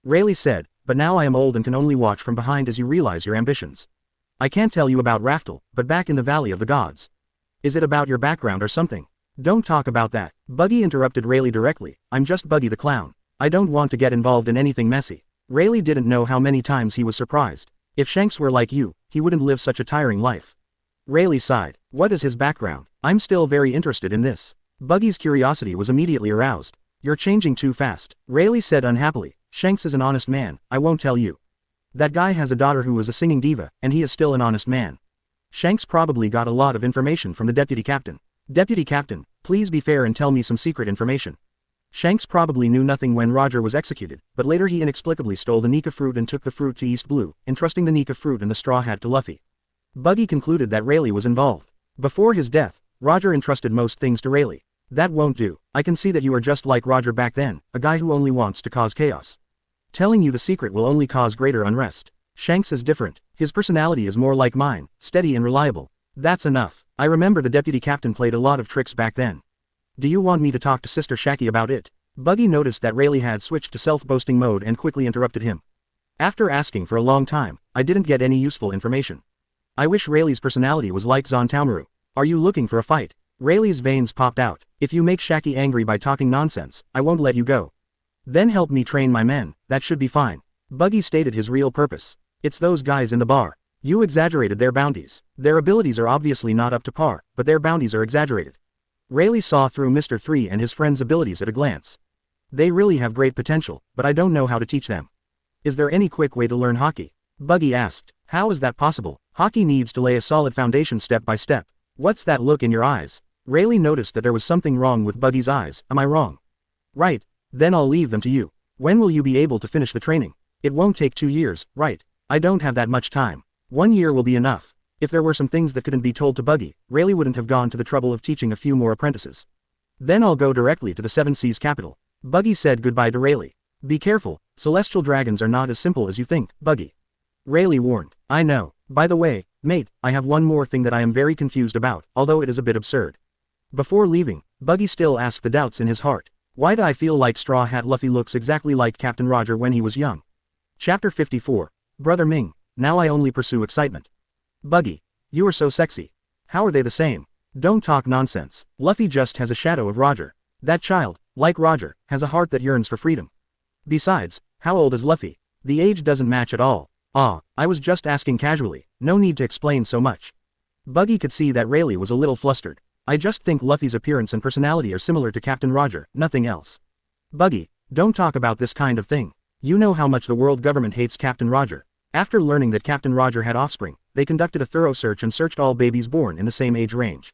Rayleigh said, but now I am old and can only watch from behind as you realize your ambitions. I can't tell you about Raftel, but back in the Valley of the Gods. Is it about your background or something? Don't talk about that. Buggy interrupted Rayleigh directly. I'm just Buggy the Clown. I don't want to get involved in anything messy. Rayleigh didn't know how many times he was surprised. If Shanks were like you, he wouldn't live such a tiring life. Rayleigh sighed. What is his background? I'm still very interested in this. Buggy's curiosity was immediately aroused. You're changing too fast, Rayleigh said unhappily. Shanks is an honest man, I won't tell you. That guy has a daughter who is a singing diva, and he is still an honest man. Shanks probably got a lot of information from the deputy captain. Deputy captain, please be fair and tell me some secret information. Shanks probably knew nothing when Roger was executed, but later he inexplicably stole the Nika fruit and took the fruit to East Blue, entrusting the Nika fruit and the straw hat to Luffy. Buggy concluded that Rayleigh was involved. Before his death, Roger entrusted most things to Rayleigh. That won't do. I can see that you are just like Roger back then, a guy who only wants to cause chaos. Telling you the secret will only cause greater unrest. Shanks is different. His personality is more like mine, steady and reliable. That's enough. I remember the deputy captain played a lot of tricks back then. Do you want me to talk to Sister Shaki about it? Buggy noticed that Rayleigh had switched to self-boasting mode and quickly interrupted him. After asking for a long time, I didn't get any useful information. I wish Rayleigh's personality was like Zontaomaru. Are you looking for a fight? Rayleigh's veins popped out. If you make Shaki angry by talking nonsense, I won't let you go. Then help me train my men, that should be fine. Buggy stated his real purpose. It's those guys in the bar. You exaggerated their bounties. Their abilities are obviously not up to par, but their bounties are exaggerated. Rayleigh saw through Mr. 3 and his friend's abilities at a glance. They really have great potential, but I don't know how to teach them. Is there any quick way to learn hockey? Buggy asked. How is that possible? Hockey needs to lay a solid foundation step by step. What's that look in your eyes? Rayleigh noticed that there was something wrong with Buggy's eyes. Am I wrong? Right. Then I'll leave them to you. When will you be able to finish the training? It won't take 2 years, right? I don't have that much time. 1 year will be enough. If there were some things that couldn't be told to Buggy, Rayleigh wouldn't have gone to the trouble of teaching a few more apprentices. Then I'll go directly to the Seven Seas capital. Buggy said goodbye to Rayleigh. Be careful, celestial dragons are not as simple as you think, Buggy. Rayleigh warned. I know. By the way, mate, I have one more thing that I am very confused about, although it is a bit absurd. Before leaving, Buggy still asked the doubts in his heart. Why do I feel like Straw Hat Luffy looks exactly like Captain Roger when he was young? Chapter 54. Brother Ming, now I only pursue excitement. Buggy. You are so sexy. How are they the same? Don't talk nonsense. Luffy just has a shadow of Roger. That child, like Roger, has a heart that yearns for freedom. Besides, how old is Luffy? The age doesn't match at all. Ah, I was just asking casually, no need to explain so much. Buggy could see that Rayleigh was a little flustered. I just think Luffy's appearance and personality are similar to Captain Roger, nothing else. Buggy, don't talk about this kind of thing. You know how much the world government hates Captain Roger. After learning that Captain Roger had offspring, they conducted a thorough search and searched all babies born in the same age range.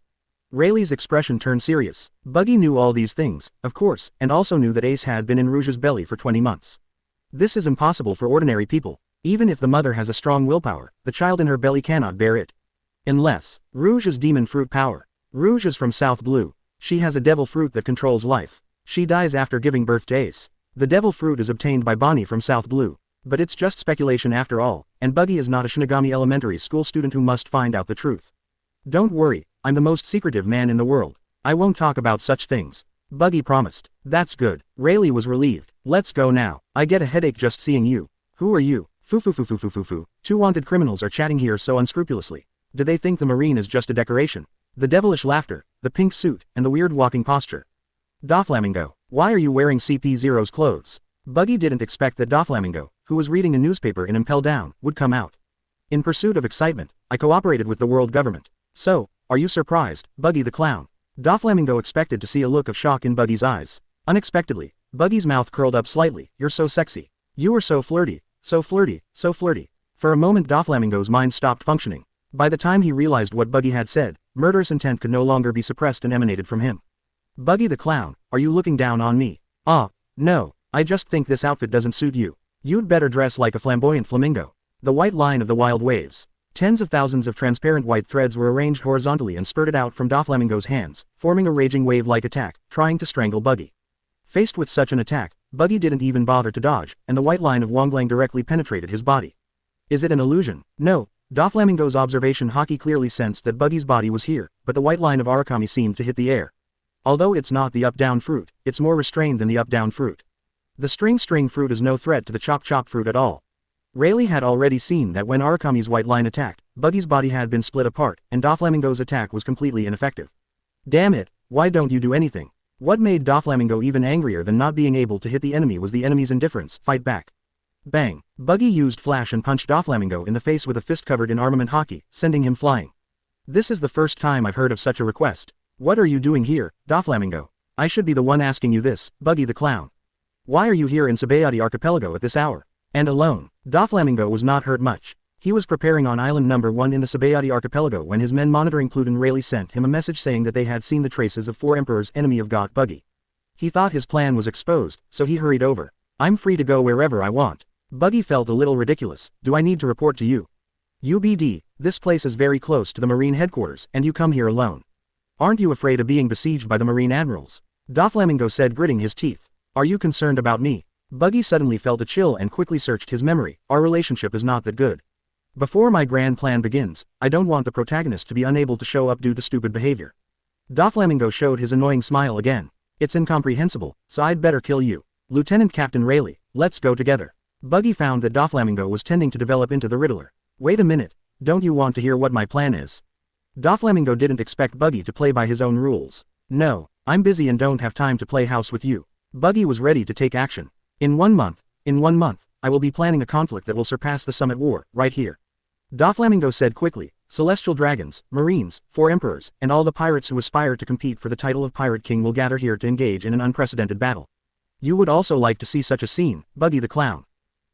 Rayleigh's expression turned serious. Buggy knew all these things, of course, and also knew that Ace had been in Rouge's belly for 20 months. This is impossible for ordinary people. Even if the mother has a strong willpower, the child in her belly cannot bear it. Unless, Rouge is demon fruit power. Rouge is from South Blue. She has a devil fruit that controls life. She dies after giving birth to Ace. The devil fruit is obtained by Bonnie from South Blue. But it's just speculation after all, and Buggy is not a Shinigami Elementary School student who must find out the truth. Don't worry, I'm the most secretive man in the world. I won't talk about such things. Buggy promised. That's good. Rayleigh was relieved. Let's go now. I get a headache just seeing you. Who are you? Foo. 2 wanted criminals are chatting here so unscrupulously. Do they think the marine is just a decoration? The devilish laughter, the pink suit, and the weird walking posture. Doflamingo, why are you wearing CP0's clothes? Buggy didn't expect that Doflamingo, who was reading a newspaper in Impel Down, would come out. In pursuit of excitement, I cooperated with the world government. So, are you surprised, Buggy the clown? Doflamingo expected to see a look of shock in Buggy's eyes. Unexpectedly, Buggy's mouth curled up slightly. You're so sexy. You are so flirty. So flirty, so flirty. For a moment Doflamingo's mind stopped functioning. By the time he realized what Buggy had said, murderous intent could no longer be suppressed and emanated from him. Buggy the clown, are you looking down on me? Ah, no, I just think this outfit doesn't suit you. You'd better dress like a flamboyant flamingo. The white line of the wild waves. Tens of thousands of transparent white threads were arranged horizontally and spurted out from Doflamingo's hands, forming a raging wave-like attack, trying to strangle Buggy. Faced with such an attack, Buggy didn't even bother to dodge, and the white line of Wonglang directly penetrated his body. Is it an illusion? No. Doflamingo's observation Haki clearly sensed that Buggy's body was here, but the white line of Arakami seemed to hit the air. Although it's not the up-down fruit, it's more restrained than the up-down fruit. The string fruit is no threat to the chop fruit at all. Rayleigh had already seen that when Arakami's white line attacked, Buggy's body had been split apart, and Doflamingo's attack was completely ineffective. Damn it, why don't you do anything? What made Doflamingo even angrier than not being able to hit the enemy was the enemy's indifference. Fight back. Bang. Buggy used flash and punched Doflamingo in the face with a fist covered in armament Haki, sending him flying. This is the first time I've heard of such a request. What are you doing here, Doflamingo? I should be the one asking you this, Buggy the clown. Why are you here in Sabayati Archipelago at this hour? And alone. Doflamingo was not hurt much. He was preparing on island number 1 in the Sabayati Archipelago when his men monitoring Pluton Rayleigh sent him a message saying that they had seen the traces of 4 emperors enemy of God Buggy. He thought his plan was exposed, so he hurried over. I'm free to go wherever I want. Buggy felt a little ridiculous. Do I need to report to you? UBD, this place is very close to the Marine headquarters and you come here alone. Aren't you afraid of being besieged by the Marine admirals? Doflamingo said, gritting his teeth. Are you concerned about me? Buggy suddenly felt a chill and quickly searched his memory. Our relationship is not that good. Before my grand plan begins, I don't want the protagonist to be unable to show up due to stupid behavior. Doflamingo showed his annoying smile again. It's incomprehensible, so I'd better kill you. Lieutenant Captain Rayleigh, let's go together. Buggy found that Doflamingo was tending to develop into the Riddler. Wait a minute, don't you want to hear what my plan is? Doflamingo didn't expect Buggy to play by his own rules. No, I'm busy and don't have time to play house with you. Buggy was ready to take action. In 1 month, I will be planning a conflict that will surpass the Summit War, right here. Doflamingo said quickly, Celestial dragons, marines, 4 emperors, and all the pirates who aspire to compete for the title of Pirate King will gather here to engage in an unprecedented battle. You would also like to see such a scene, Buggy the Clown.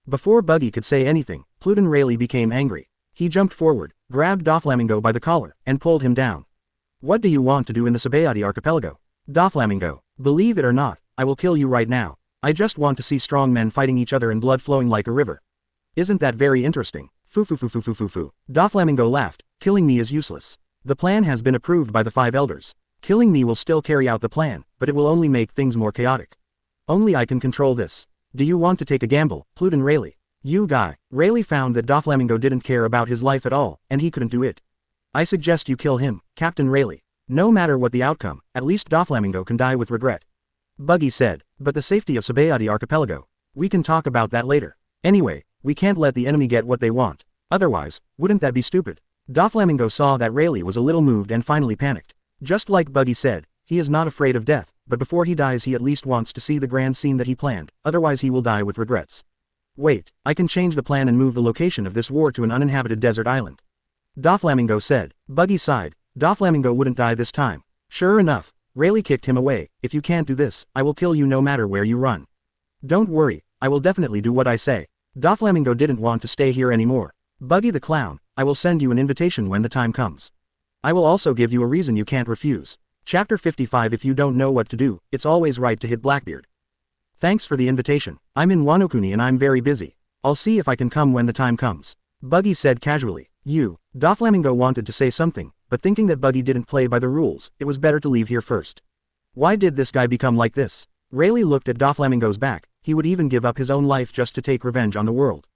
Before Buggy could say anything, Pluton Rayleigh became angry. He jumped forward, grabbed Doflamingo by the collar, and pulled him down. What do you want to do in the Sabayati archipelago? Doflamingo, believe it or not, I will kill you right now. I just want to see strong men fighting each other and blood flowing like a river. Isn't that very interesting? Foo. Doflamingo laughed, killing me is useless. The plan has been approved by the 5 elders. Killing me will still carry out the plan, but it will only make things more chaotic. Only I can control this. Do you want to take a gamble, Pluton Rayleigh? You guy. Rayleigh found that Doflamingo didn't care about his life at all, and he couldn't do it. I suggest you kill him, Captain Rayleigh. No matter what the outcome, at least Doflamingo can die with regret. Buggy said, but the safety of Sabayati archipelago. We can talk about that later. Anyway, we can't let the enemy get what they want. Otherwise, wouldn't that be stupid? Doflamingo saw that Rayleigh was a little moved and finally panicked. Just like Buggy said, he is not afraid of death, but before he dies he at least wants to see the grand scene that he planned, otherwise he will die with regrets. Wait, I can change the plan and move the location of this war to an uninhabited desert island. Doflamingo said. Buggy sighed. Doflamingo wouldn't die this time. Sure enough, Rayleigh kicked him away. If you can't do this, I will kill you no matter where you run. Don't worry, I will definitely do what I say. Doflamingo didn't want to stay here anymore. Buggy the Clown, I will send you an invitation when the time comes. I will also give you a reason you can't refuse. Chapter 55. If you don't know what to do, it's always right to hit Blackbeard. Thanks for the invitation. I'm in Wano and I'm very busy. I'll see if I can come when the time comes. Buggy said casually. Doflamingo wanted to say something, but thinking that Buggy didn't play by the rules, it was better to leave here first. Why did this guy become like this? Rayleigh looked at Doflamingo's back. He would even give up his own life just to take revenge on the world.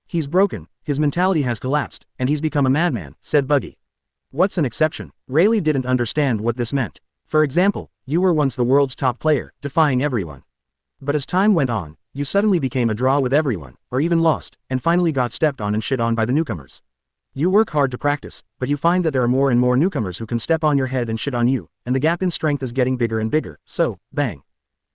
He's broken, his mentality has collapsed, and he's become a madman, said Buggy. What's an exception? Rayleigh didn't understand what this meant. For example, you were once the world's top player, defying everyone. But as time went on, you suddenly became a draw with everyone, or even lost, and finally got stepped on and shit on by the newcomers. You work hard to practice, but you find that there are more and more newcomers who can step on your head and shit on you, and the gap in strength is getting bigger and bigger, so, bang.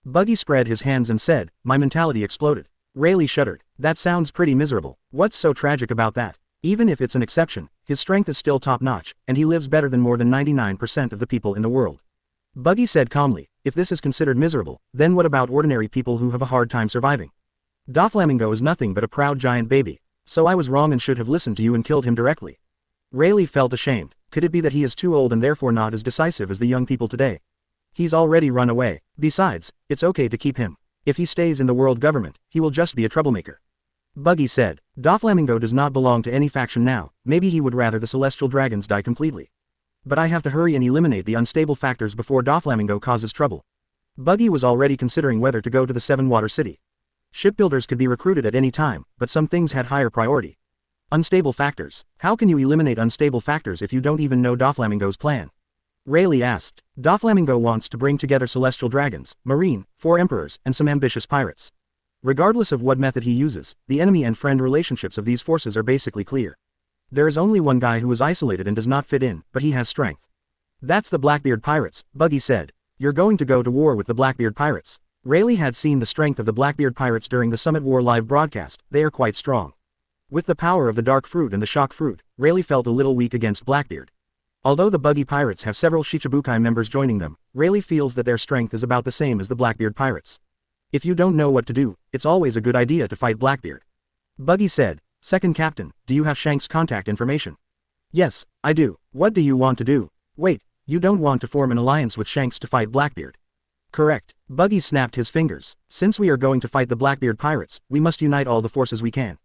Buggy spread his hands and said, my mentality exploded. Rayleigh shuddered. That sounds pretty miserable. What's so tragic about that? Even if it's an exception, his strength is still top-notch, and he lives better than more than 99% of the people in the world. Buggy said calmly, if this is considered miserable, then what about ordinary people who have a hard time surviving? Doflamingo is nothing but a proud giant baby. So I was wrong and should have listened to you and killed him directly. Rayleigh felt ashamed. Could it be that he is too old and therefore not as decisive as the young people today? He's already run away. Besides, it's okay to keep him. If he stays in the world government, he will just be a troublemaker. Buggy said. Doflamingo does not belong to any faction now. Maybe he would rather the celestial dragons die completely. But I have to hurry and eliminate the unstable factors before Doflamingo causes trouble. Buggy was already considering whether to go to the 7-Water City. Shipbuilders could be recruited at any time, but some things had higher priority. Unstable factors. How can you eliminate unstable factors if you don't even know Doflamingo's plan? Rayleigh asked. Doflamingo wants to bring together celestial dragons, marine, 4 emperors, and some ambitious pirates. Regardless of what method he uses, the enemy and friend relationships of these forces are basically clear. There is only one guy who is isolated and does not fit in, but he has strength. That's the Blackbeard Pirates, Buggy said. You're going to go to war with the Blackbeard Pirates. Rayleigh had seen the strength of the Blackbeard Pirates during the Summit War live broadcast. They are quite strong. With the power of the Dark Fruit and the Shock Fruit, Rayleigh felt a little weak against Blackbeard. Although the Buggy Pirates have several Shichibukai members joining them, Rayleigh feels that their strength is about the same as the Blackbeard Pirates. If you don't know what to do, it's always a good idea to fight Blackbeard. Buggy said. Second Captain, do you have Shanks' contact information? Yes, I do. What do you want to do? Wait, you don't want to form an alliance with Shanks to fight Blackbeard? Correct. Buggy snapped his fingers. Since we are going to fight the Blackbeard Pirates, we must unite all the forces we can.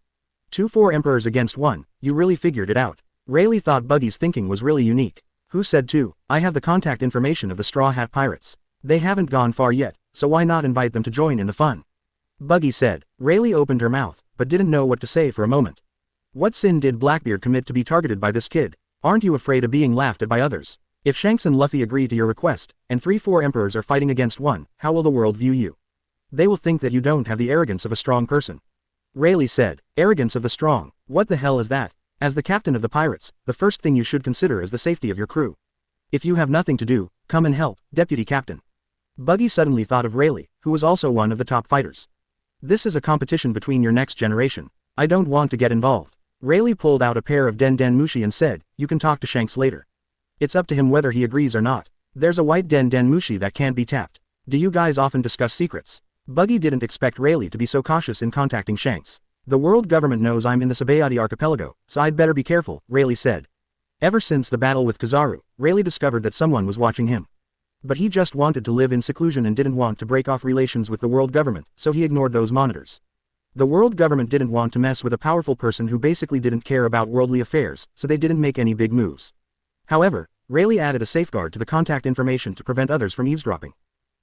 4 emperors against 1, you really figured it out. Rayleigh thought Buggy's thinking was really unique. Who said 2? I have the contact information of the Straw Hat Pirates. They haven't gone far yet, so why not invite them to join in the fun? Buggy said. Rayleigh opened her mouth, but didn't know what to say for a moment. What sin did Blackbeard commit to be targeted by this kid? Aren't you afraid of being laughed at by others? If Shanks and Luffy agree to your request, and 4 emperors are fighting against 1, how will the world view you? They will think that you don't have the arrogance of a strong person. Rayleigh said. Arrogance of the strong. What the hell is that? As the captain of the pirates, the first thing you should consider is the safety of your crew. If you have nothing to do, come and help, Deputy Captain. Buggy suddenly thought of Rayleigh, who was also one of the top fighters. This is a competition between your next generation. I don't want to get involved. Rayleigh pulled out a pair of Den Den Mushi and said, you can talk to Shanks later. It's up to him whether he agrees or not. There's a white Den Den Mushi that can't be tapped. Do you guys often discuss secrets? Buggy didn't expect Rayleigh to be so cautious in contacting Shanks. The world government knows I'm in the Sabayati archipelago, so I'd better be careful, Rayleigh said. Ever since the battle with Kizaru, Rayleigh discovered that someone was watching him. But he just wanted to live in seclusion and didn't want to break off relations with the world government, so he ignored those monitors. The world government didn't want to mess with a powerful person who basically didn't care about worldly affairs, so they didn't make any big moves. However, Rayleigh added a safeguard to the contact information to prevent others from eavesdropping.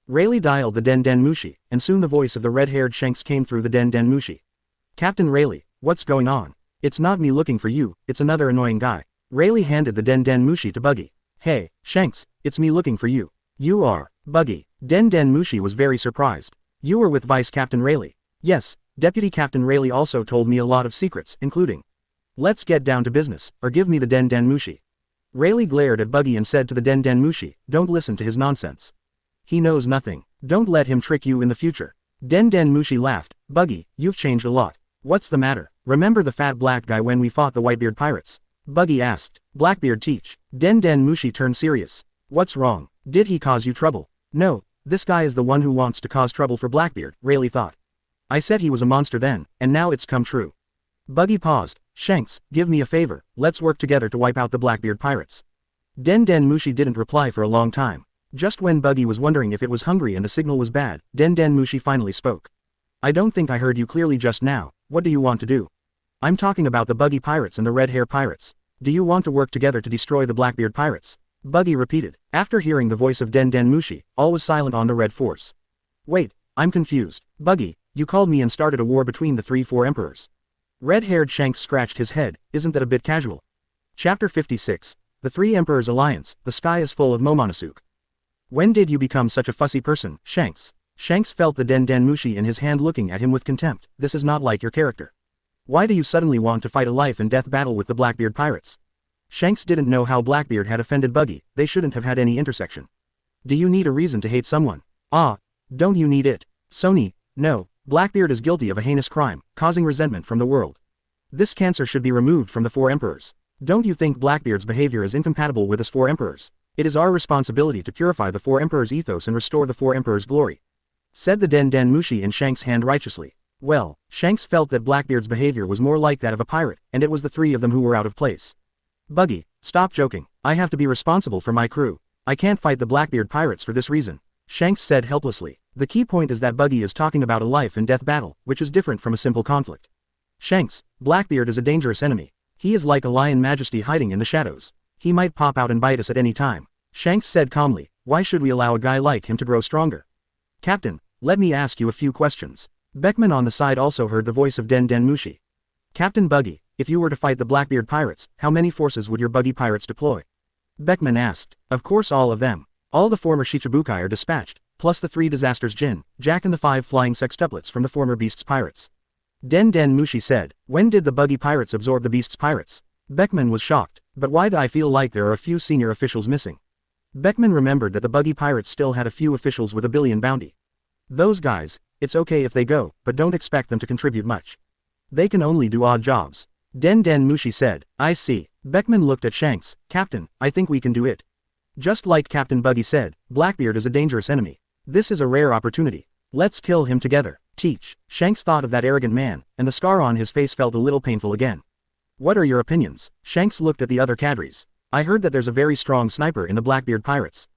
Rayleigh dialed the Den Den Mushi, and soon the voice of the red-haired Shanks came through the Den Den Mushi. Captain Rayleigh, what's going on? It's not me looking for you, it's another annoying guy. Rayleigh handed the Den Den Mushi to Buggy. Hey, Shanks, it's me looking for you. You are, Buggy. Den Den Mushi was very surprised. You were with Vice Captain Rayleigh. Yes, Deputy Captain Rayleigh also told me a lot of secrets, including. Let's get down to business, or give me the Den Den Mushi. Rayleigh glared at Buggy and said to the Den Den Mushi, don't listen to his nonsense. He knows nothing. Don't let him trick you in the future. Den Den Mushi laughed. Buggy, you've changed a lot. What's the matter? Remember the fat black guy when we fought the Whitebeard pirates? Buggy asked. Blackbeard teach. Den Den Mushi turned serious. What's wrong? Did he cause you trouble? No, this guy is the one who wants to cause trouble for Blackbeard, Rayleigh thought. I said he was a monster then, and now it's come true. Buggy paused. Shanks, give me a favor, let's work together to wipe out the Blackbeard pirates. Den Den Mushi didn't reply for a long time. Just when Buggy was wondering if it was hungry and the signal was bad, Den Den Mushi finally spoke. I don't think I heard you clearly just now, what do you want to do? I'm talking about the Buggy Pirates and the Red Hair Pirates. Do you want to work together to destroy the Blackbeard Pirates? Buggy repeated. After hearing the voice of Den Den Mushi, all was silent on the Red Force. Wait, I'm confused. Buggy, you called me and started a war between the 3-4 emperors. Red-haired Shanks scratched his head, isn't that a bit casual? Chapter 56. The Three Emperors Alliance, the sky is full of Momonosuke. When did you become such a fussy person, Shanks? Shanks felt the Den Den Mushi in his hand looking at him with contempt. This is not like your character. Why do you suddenly want to fight a life and death battle with the Blackbeard pirates? Shanks didn't know how Blackbeard had offended Buggy, they shouldn't have had any intersection. Do you need a reason to hate someone? Ah, don't you need it? Sony, no, Blackbeard is guilty of a heinous crime, causing resentment from the world. This cancer should be removed from the 4 emperors. Don't you think Blackbeard's behavior is incompatible with us 4 emperors? It is our responsibility to purify the 4 emperors' ethos and restore the 4 emperors' glory. Said the Den Den Mushi in Shanks' hand righteously. Well, Shanks felt that Blackbeard's behavior was more like that of a pirate, and it was the 3 of them who were out of place. Buggy, stop joking. I have to be responsible for my crew. I can't fight the Blackbeard pirates for this reason. Shanks said helplessly. The key point is that Buggy is talking about a life and death battle, which is different from a simple conflict. Shanks, Blackbeard is a dangerous enemy. He is like a lion majesty hiding in the shadows. He might pop out and bite us at any time. Shanks said calmly, why should we allow a guy like him to grow stronger? Captain, let me ask you a few questions. Beckman on the side also heard the voice of Den Den Mushi. Captain Buggy, if you were to fight the Blackbeard pirates, how many forces would your Buggy pirates deploy? Beckman asked. Of course all of them. All the former Shichibukai are dispatched, plus the 3 disasters Jin, Jack and the 5 flying sextuplets from the former Beast's pirates. Den Den Mushi said, when did the Buggy pirates absorb the Beast's pirates? Beckman was shocked, but why do I feel like there are a few senior officials missing? Beckman remembered that the Buggy pirates still had a few officials with a billion bounty. Those guys, it's okay if they go, but don't expect them to contribute much. They can only do odd jobs. Den Den Mushi said, I see. Beckman looked at Shanks. Captain, I think we can do it. Just like Captain Buggy said, Blackbeard is a dangerous enemy. This is a rare opportunity. Let's kill him together. Teach. Shanks thought of that arrogant man, and the scar on his face felt a little painful again. What are your opinions? Shanks looked at the other cadres. I heard that there's a very strong sniper in the Blackbeard pirates.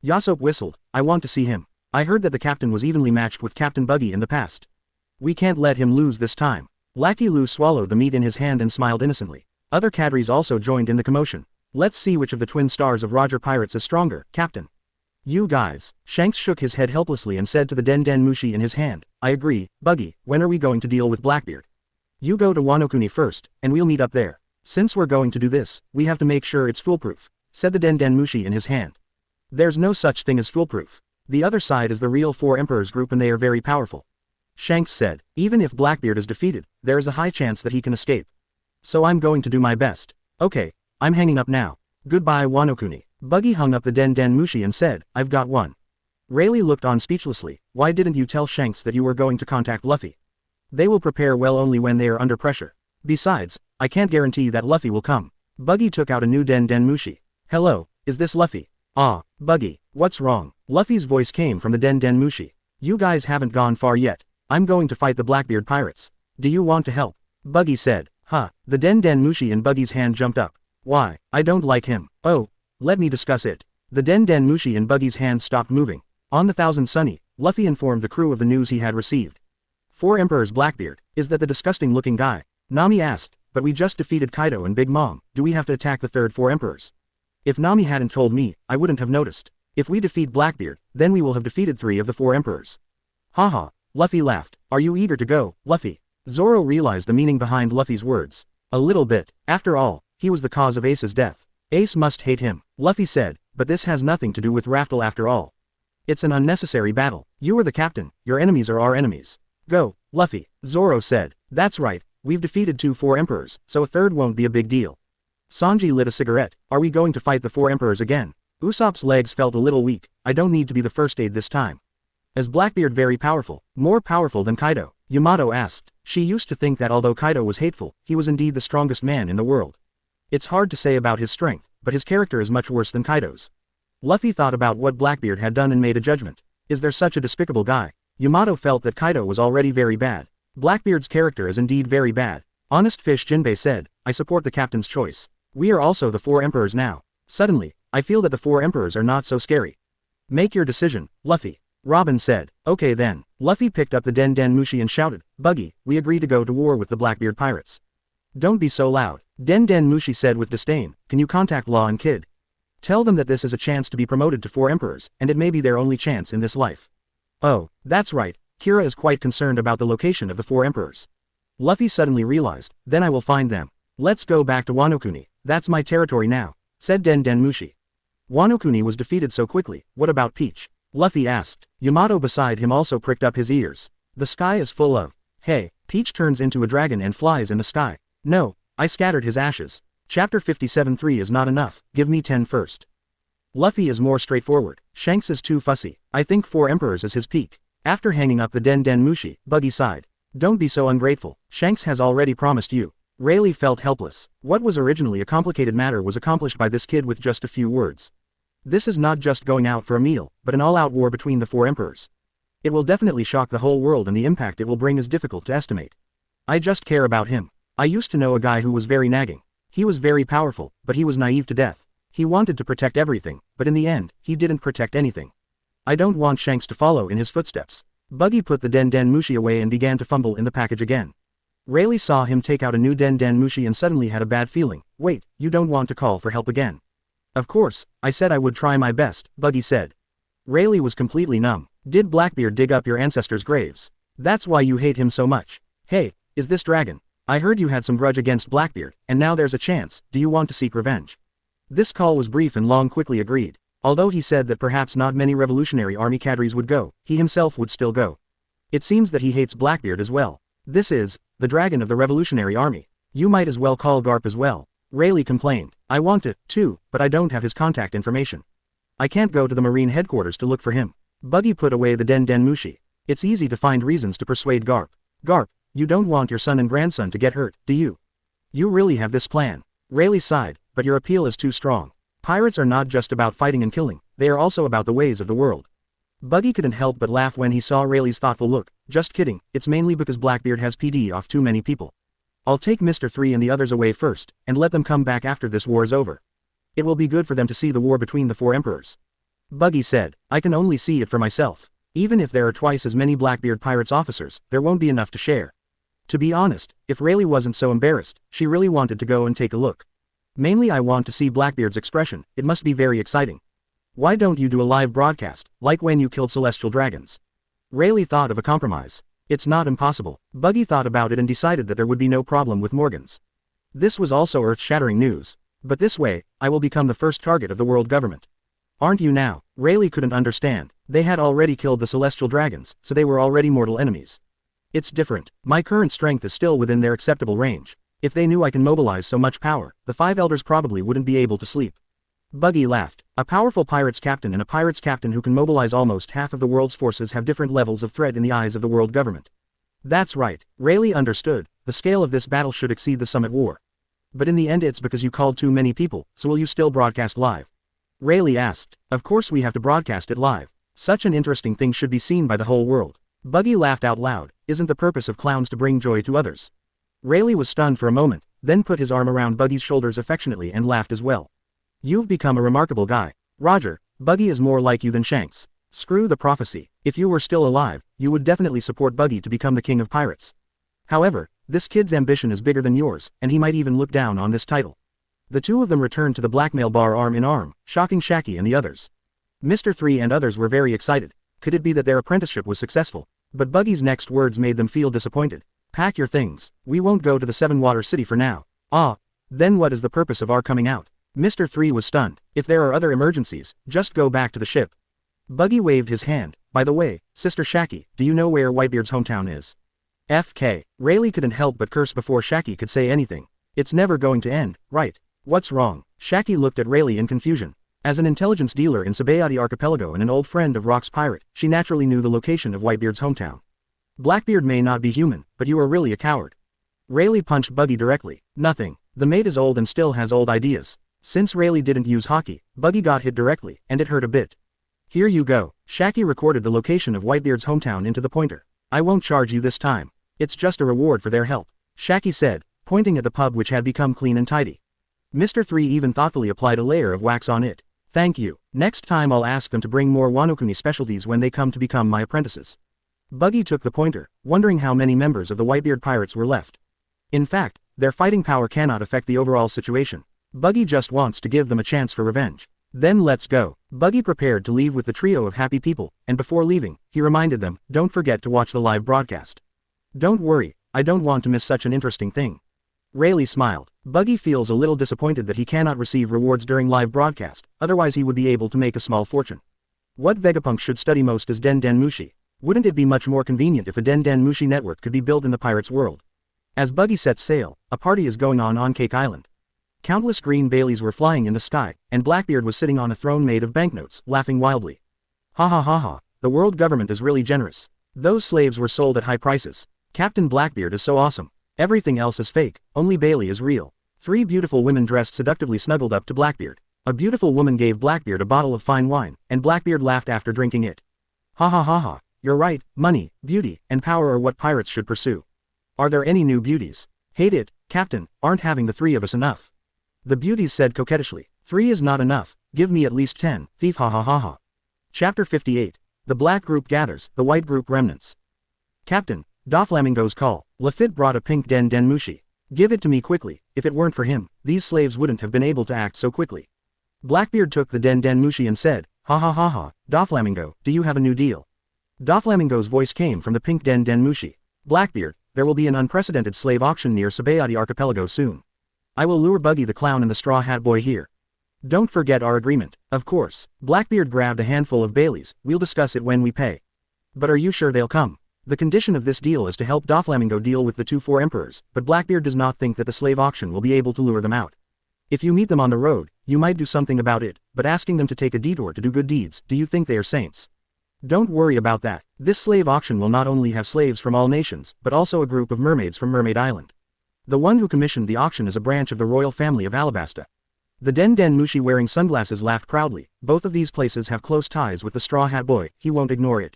Yasop whistled. I want to see him. I heard that the captain was evenly matched with Captain Buggy in the past. We can't let him lose this time. Lackey Lu swallowed the meat in his hand and smiled innocently. Other cadres also joined in the commotion. Let's see which of the twin stars of Roger Pirates is stronger, Captain. You guys. Shanks shook his head helplessly and said to the Den Den Mushi in his hand, I agree, Buggy, when are we going to deal with Blackbeard? You go to Wano first, and we'll meet up there. Since we're going to do this, we have to make sure it's foolproof, said the Den Den Mushi in his hand. There's no such thing as foolproof. The other side is the real 4 emperors group and they are very powerful. Shanks said, even if Blackbeard is defeated, there is a high chance that he can escape. So I'm going to do my best. Okay, I'm hanging up now. Goodbye Wano. Buggy hung up the Den Den Mushi and said, I've got one. Rayleigh looked on speechlessly. Why didn't you tell Shanks that you were going to contact Luffy? They will prepare well only when they are under pressure. Besides, I can't guarantee that Luffy will come. Buggy took out a new Den Den Mushi. Hello, is this Luffy? Ah, Buggy, what's wrong? Luffy's voice came from the Den Den Mushi. You guys haven't gone far yet. I'm going to fight the Blackbeard pirates. Do you want to help? Buggy said. Huh, the Den Den Mushi in Buggy's hand jumped up. Why, I don't like him. Oh, let me discuss it. The Den Den Mushi in Buggy's hand stopped moving. On the Thousand Sunny, Luffy informed the crew of the news he had received. 4 Emperors Blackbeard, is that the disgusting looking guy? Nami asked, but we just defeated Kaido and Big Mom, do we have to attack the third 4 Emperors? If Nami hadn't told me, I wouldn't have noticed. If we defeat Blackbeard, then we will have defeated 3 of the 4 Emperors. Haha, Luffy laughed. Are you eager to go, Luffy? Zoro realized the meaning behind Luffy's words. A little bit. After all, he was the cause of Ace's death. Ace must hate him, Luffy said, but this has nothing to do with Raftel after all. It's an unnecessary battle. You are the captain, your enemies are our enemies. Go, Luffy, Zoro said. That's right, we've defeated 2 4 Emperors, so a third won't be a big deal. Sanji lit a cigarette. Are we going to fight the 4 Emperors again? Usopp's legs felt a little weak. I don't need to be the first aid this time. Is Blackbeard very powerful, more powerful than Kaido? Yamato asked. She used to think that although Kaido was hateful, he was indeed the strongest man in the world. It's hard to say about his strength, but his character is much worse than Kaido's. Luffy thought about what Blackbeard had done and made a judgment. Is there such a despicable guy? Yamato felt that Kaido was already very bad. Blackbeard's character is indeed very bad. Honest Fish Jinbei said, I support the captain's choice. We are also the 4 Emperors now. Suddenly, I feel that the 4 Emperors are not so scary. Make your decision, Luffy. Robin said. Okay then. Luffy picked up the Den Den Mushi and shouted, Buggy, we agree to go to war with the Blackbeard pirates. Don't be so loud. Den Den Mushi said with disdain, can you contact Law and Kid? Tell them that this is a chance to be promoted to 4 Emperors, and it may be their only chance in this life. Oh, that's right, Kira is quite concerned about the location of the 4 Emperors. Luffy suddenly realized, then I will find them. Let's go back to Wano Kuni, that's my territory now, said Den Den Mushi. Wano Kuni was defeated so quickly, what about Peach? Luffy asked. Yamato beside him also pricked up his ears. The sky is full of. Hey, Peach turns into a dragon and flies in the sky. No, I scattered his ashes. Chapter 57:3 is not enough, give me 10 first. Luffy is more straightforward. Shanks is too fussy. I think 4 Emperors is his peak. After hanging up the Den Den Mushi, Buggy sighed. Don't be so ungrateful. Shanks has already promised you. Rayleigh felt helpless. What was originally a complicated matter was accomplished by this kid with just a few words. This is not just going out for a meal, but an all-out war between the 4 Emperors. It will definitely shock the whole world and the impact it will bring is difficult to estimate. I just care about him. I used to know a guy who was very nagging. He was very powerful, but he was naive to death. He wanted to protect everything, but in the end, he didn't protect anything. I don't want Shanks to follow in his footsteps. Buggy put the Den Den Mushi away and began to fumble in the package again. Rayleigh saw him take out a new Den Den Mushi and suddenly had a bad feeling. Wait, you don't want to call for help again? Of course, I said I would try my best, Buggy said. Rayleigh was completely numb. Did Blackbeard dig up your ancestors' graves? That's why you hate him so much. Hey, is this dragon? I heard you had some grudge against Blackbeard, and now there's a chance, do you want to seek revenge? This call was brief and Long quickly agreed. Although he said that perhaps not many Revolutionary Army cadres would go, he himself would still go. It seems that he hates Blackbeard as well. This is, the dragon of the Revolutionary Army. You might as well call Garp as well. Rayleigh complained. I want to, too, but I don't have his contact information. I can't go to the Marine headquarters to look for him. Buggy put away the Den Den Mushi. It's easy to find reasons to persuade Garp. Garp, you don't want your son and grandson to get hurt, do you? You really have this plan. Rayleigh sighed, but your appeal is too strong. Pirates are not just about fighting and killing, they are also about the ways of the world. Buggy couldn't help but laugh when he saw Rayleigh's thoughtful look. Just kidding, it's mainly because Blackbeard has PD off too many people. I'll take Mr. 3 and the others away first, and let them come back after this war is over. It will be good for them to see the war between the 4 Emperors. Buggy said, I can only see it for myself. Even if there are twice as many Blackbeard Pirates officers, there won't be enough to share. To be honest, if Rayleigh wasn't so embarrassed, she really wanted to go and take a look. Mainly I want to see Blackbeard's expression, it must be very exciting. Why don't you do a live broadcast, like when you killed celestial dragons? Rayleigh thought of a compromise. It's not impossible. Buggy thought about it and decided that there would be no problem with Morgans. This was also earth-shattering news. But this way, I will become the first target of the world government. Aren't you now? Rayleigh couldn't understand. They had already killed the celestial dragons, so they were already mortal enemies. It's different. My current strength is still within their acceptable range. If they knew I can mobilize so much power, the 5 elders probably wouldn't be able to sleep. Buggy laughed. A powerful pirates captain and a pirates captain who can mobilize almost half of the world's forces have different levels of threat in the eyes of the world government. That's right. Rayleigh understood. The scale of this battle should exceed the summit war. But in the end it's because you called too many people, so will you still broadcast live? Rayleigh asked. Of course we have to broadcast it live. Such an interesting thing should be seen by the whole world. Buggy laughed out loud. Isn't the purpose of clowns to bring joy to others? Rayleigh was stunned for a moment, then put his arm around Buggy's shoulders affectionately and laughed as well. You've become a remarkable guy. Roger, Buggy is more like you than Shanks. Screw the prophecy. If you were still alive, you would definitely support Buggy to become the king of pirates. However, this kid's ambition is bigger than yours, and he might even look down on this title. The two of them returned to the blackmail bar arm in arm, shocking Shaggy and the others. Mr. 3 and others were very excited. Could it be that their apprenticeship was successful? But Buggy's next words made them feel disappointed. Pack your things. We won't go to the Seven Water City for now. Ah. Then what is the purpose of our coming out? Mr. 3 was stunned. If there are other emergencies, just go back to the ship. Buggy waved his hand. By the way, Sister Shaggy, do you know where Whitebeard's hometown is? FK. Rayleigh couldn't help but curse before Shaggy could say anything. It's never going to end, right? What's wrong? Shaggy looked at Rayleigh in confusion. As an intelligence dealer in Sabayati Archipelago and an old friend of Rock's pirate, she naturally knew the location of Whitebeard's hometown. Blackbeard may not be human, but you are really a coward. Rayleigh punched Buggy directly. Nothing. The mate is old and still has old ideas. Since Rayleigh didn't use hockey, Buggy got hit directly, and it hurt a bit. Here you go. Shaggy recorded the location of Whitebeard's hometown into the pointer. I won't charge you this time. It's just a reward for their help, Shaggy said, pointing at the pub which had become clean and tidy. Mr. 3 even thoughtfully applied a layer of wax on it. Thank you. Next time I'll ask them to bring more Wano-kuni specialties when they come to become my apprentices. Buggy took the pointer, wondering how many members of the Whitebeard pirates were left. In fact, their fighting power cannot affect the overall situation. Buggy just wants to give them a chance for revenge. Then let's go. Buggy prepared to leave with the trio of happy people, and before leaving, he reminded them, don't forget to watch the live broadcast. Don't worry, I don't want to miss such an interesting thing. Rayleigh smiled. Buggy feels a little disappointed that he cannot receive rewards during live broadcast, otherwise he would be able to make a small fortune. What Vegapunk should study most is Den Den Mushi. Wouldn't it be much more convenient if a Den Den Mushi network could be built in the pirates' world? As Buggy sets sail, a party is going on Cake Island. Countless green Baileys were flying in the sky, and Blackbeard was sitting on a throne made of banknotes, laughing wildly. Ha ha ha ha, the world government is really generous. Those slaves were sold at high prices. Captain Blackbeard is so awesome. Everything else is fake, only Bailey is real. 3 beautiful women dressed seductively snuggled up to Blackbeard. A beautiful woman gave Blackbeard a bottle of fine wine, and Blackbeard laughed after drinking it. Ha ha ha ha, you're right, money, beauty, and power are what pirates should pursue. Are there any new beauties? Hate it, Captain, aren't having the 3 of us enough? The beauties said coquettishly. 3 is not enough, give me at least 10, thief ha ha ha ha. Chapter 58. The black group gathers, the white group remnants. Captain, Doflamingo's call. Lafitte brought a pink Den Den Mushi. Give it to me quickly. If it weren't for him, these slaves wouldn't have been able to act so quickly. Blackbeard took the Den Den Mushi and said, ha ha ha ha, Doflamingo, do you have a new deal? Doflamingo's voice came from the pink Den Den Mushi. Blackbeard, there will be an unprecedented slave auction near Sabayati Archipelago soon. I will lure Buggy the Clown and the Straw Hat Boy here. Don't forget our agreement. Of course. Blackbeard grabbed a handful of Baileys. We'll discuss it when we pay. But are you sure they'll come? The condition of this deal is to help Doflamingo deal with the 2 4 emperors, but Blackbeard does not think that the slave auction will be able to lure them out. If you meet them on the road, you might do something about it, but asking them to take a detour to do good deeds, do you think they are saints? Don't worry about that. This slave auction will not only have slaves from all nations, but also a group of mermaids from Mermaid Island. The one who commissioned the auction is a branch of the royal family of Alabasta. The Den Den Mushi wearing sunglasses laughed proudly. Both of these places have close ties with the Straw Hat Boy, he won't ignore it.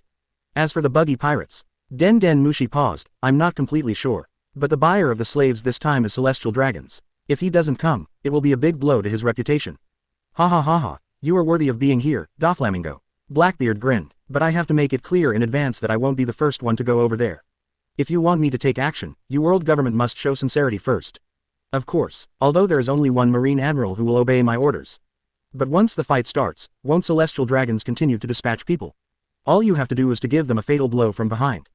As for the Buggy Pirates, Den Den Mushi paused, I'm not completely sure. But the buyer of the slaves this time is Celestial Dragons. If he doesn't come, it will be a big blow to his reputation. Ha ha ha ha, you are worthy of being here, Doflamingo. Blackbeard grinned, but I have to make it clear in advance that I won't be the first one to go over there. If you want me to take action, you world government must show sincerity first. Of course, although there is only one Marine Admiral who will obey my orders. But once the fight starts, won't Celestial Dragons continue to dispatch people? All you have to do is to give them a fatal blow from behind.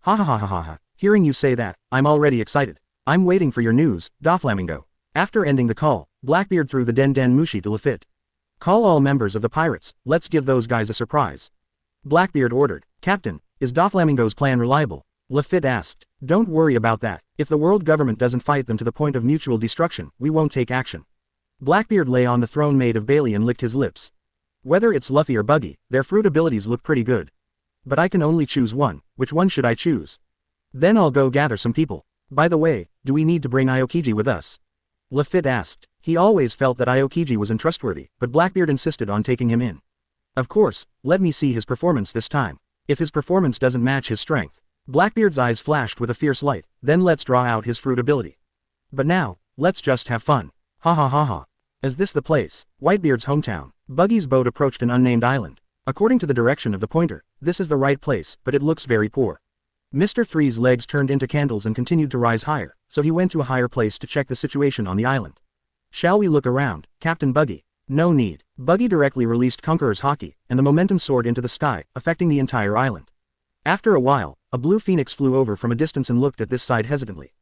Ha ha ha ha ha ha, hearing you say that, I'm already excited. I'm waiting for your news, Doflamingo. After ending the call, Blackbeard threw the Den Den Mushi to Lafitte. Call all members of the pirates, let's give those guys a surprise. Blackbeard ordered. Captain, is Doflamingo's plan reliable? Lafitte asked. Don't worry about that. If the world government doesn't fight them to the point of mutual destruction, we won't take action. Blackbeard lay on the throne made of Bailey and licked his lips. Whether it's Luffy or Buggy, their fruit abilities look pretty good. But I can only choose one. Which one should I choose? Then I'll go gather some people. By the way, do we need to bring Aokiji with us? Lafitte asked. He always felt that Aokiji was untrustworthy, but Blackbeard insisted on taking him in. Of course, let me see his performance this time. If his performance doesn't match his strength. Blackbeard's eyes flashed with a fierce light, then let's draw out his fruit ability. But now, let's just have fun. Ha ha ha ha. Is this the place? Whitebeard's hometown. Buggy's boat approached an unnamed island. According to the direction of the pointer, this is the right place, but it looks very poor. Mr. Three's legs turned into candles and continued to rise higher, so he went to a higher place to check the situation on the island. Shall we look around, Captain Buggy? No need. Buggy directly released Conqueror's Haki, and the momentum soared into the sky, affecting the entire island. After a while, a blue phoenix flew over from a distance and looked at this side hesitantly.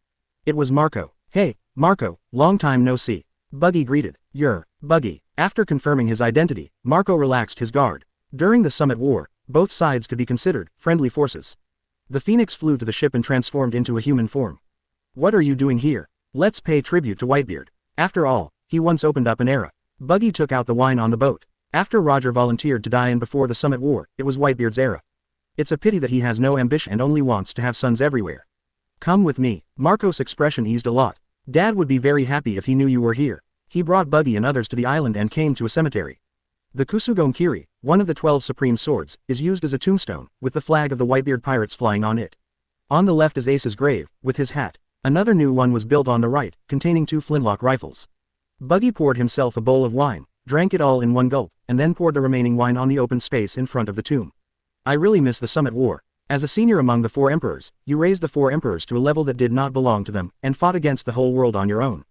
It was Marco. Hey, Marco, long time no see. Buggy greeted. You're Buggy. After confirming his identity, Marco relaxed his guard. During the Summit War, both sides could be considered friendly forces. The phoenix flew to the ship and transformed into a human form. What are you doing here? Let's pay tribute to Whitebeard. After all, he once opened up an era. Buggy took out the wine on the boat. After Roger volunteered to die in before the Summit War, it was Whitebeard's era. It's a pity that he has no ambition and only wants to have sons everywhere. Come with me. Marco's expression eased a lot. Dad would be very happy if he knew you were here. He brought Buggy and others to the island and came to a cemetery. The Kusugome Kiri, one of the 12 supreme swords, is used as a tombstone, with the flag of the Whitebeard Pirates flying on it. On the left is Ace's grave, with his hat. Another new one was built on the right, containing 2 flintlock rifles. Buggy poured himself a bowl of wine, drank it all in one gulp, and then poured the remaining wine on the open space in front of the tomb. I really miss the Summit War. As a senior among the 4 emperors, you raised the 4 emperors to a level that did not belong to them, and fought against the whole world on your own.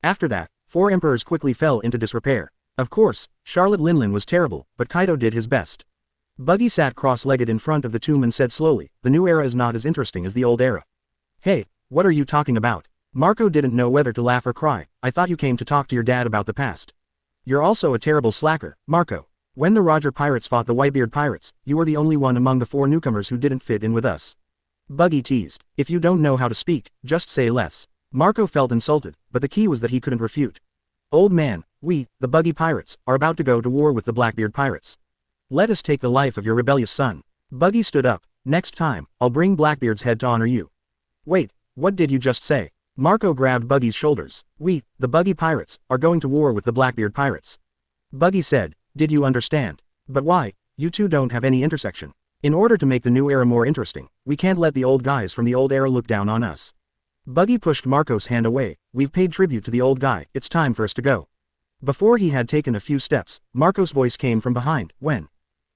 After that, 4 emperors quickly fell into disrepair. Of course, Charlotte Linlin was terrible, but Kaido did his best. Buggy sat cross-legged in front of the tomb and said slowly, the new era is not as interesting as the old era. Hey, what are you talking about? Marco didn't know whether to laugh or cry. I thought you came to talk to your dad about the past. You're also a terrible slacker, Marco. When the Roger Pirates fought the Whitebeard Pirates, you were the only one among the 4 newcomers who didn't fit in with us. Buggy teased. If you don't know how to speak, just say less. Marco felt insulted, but the key was that he couldn't refute. Old man, we, the Buggy Pirates, are about to go to war with the Blackbeard Pirates. Let us take the life of your rebellious son. Buggy stood up. Next time, I'll bring Blackbeard's head to honor you. Wait, what did you just say? Marco grabbed Buggy's shoulders. We, the Buggy Pirates, are going to war with the Blackbeard Pirates. Buggy said, did you understand? But why? You two don't have any intersection. In order to make the new era more interesting, we can't let the old guys from the old era look down on us. Buggy pushed Marco's hand away. We've paid tribute to the old guy, it's time for us to go. Before he had taken a few steps, Marco's voice came from behind. When?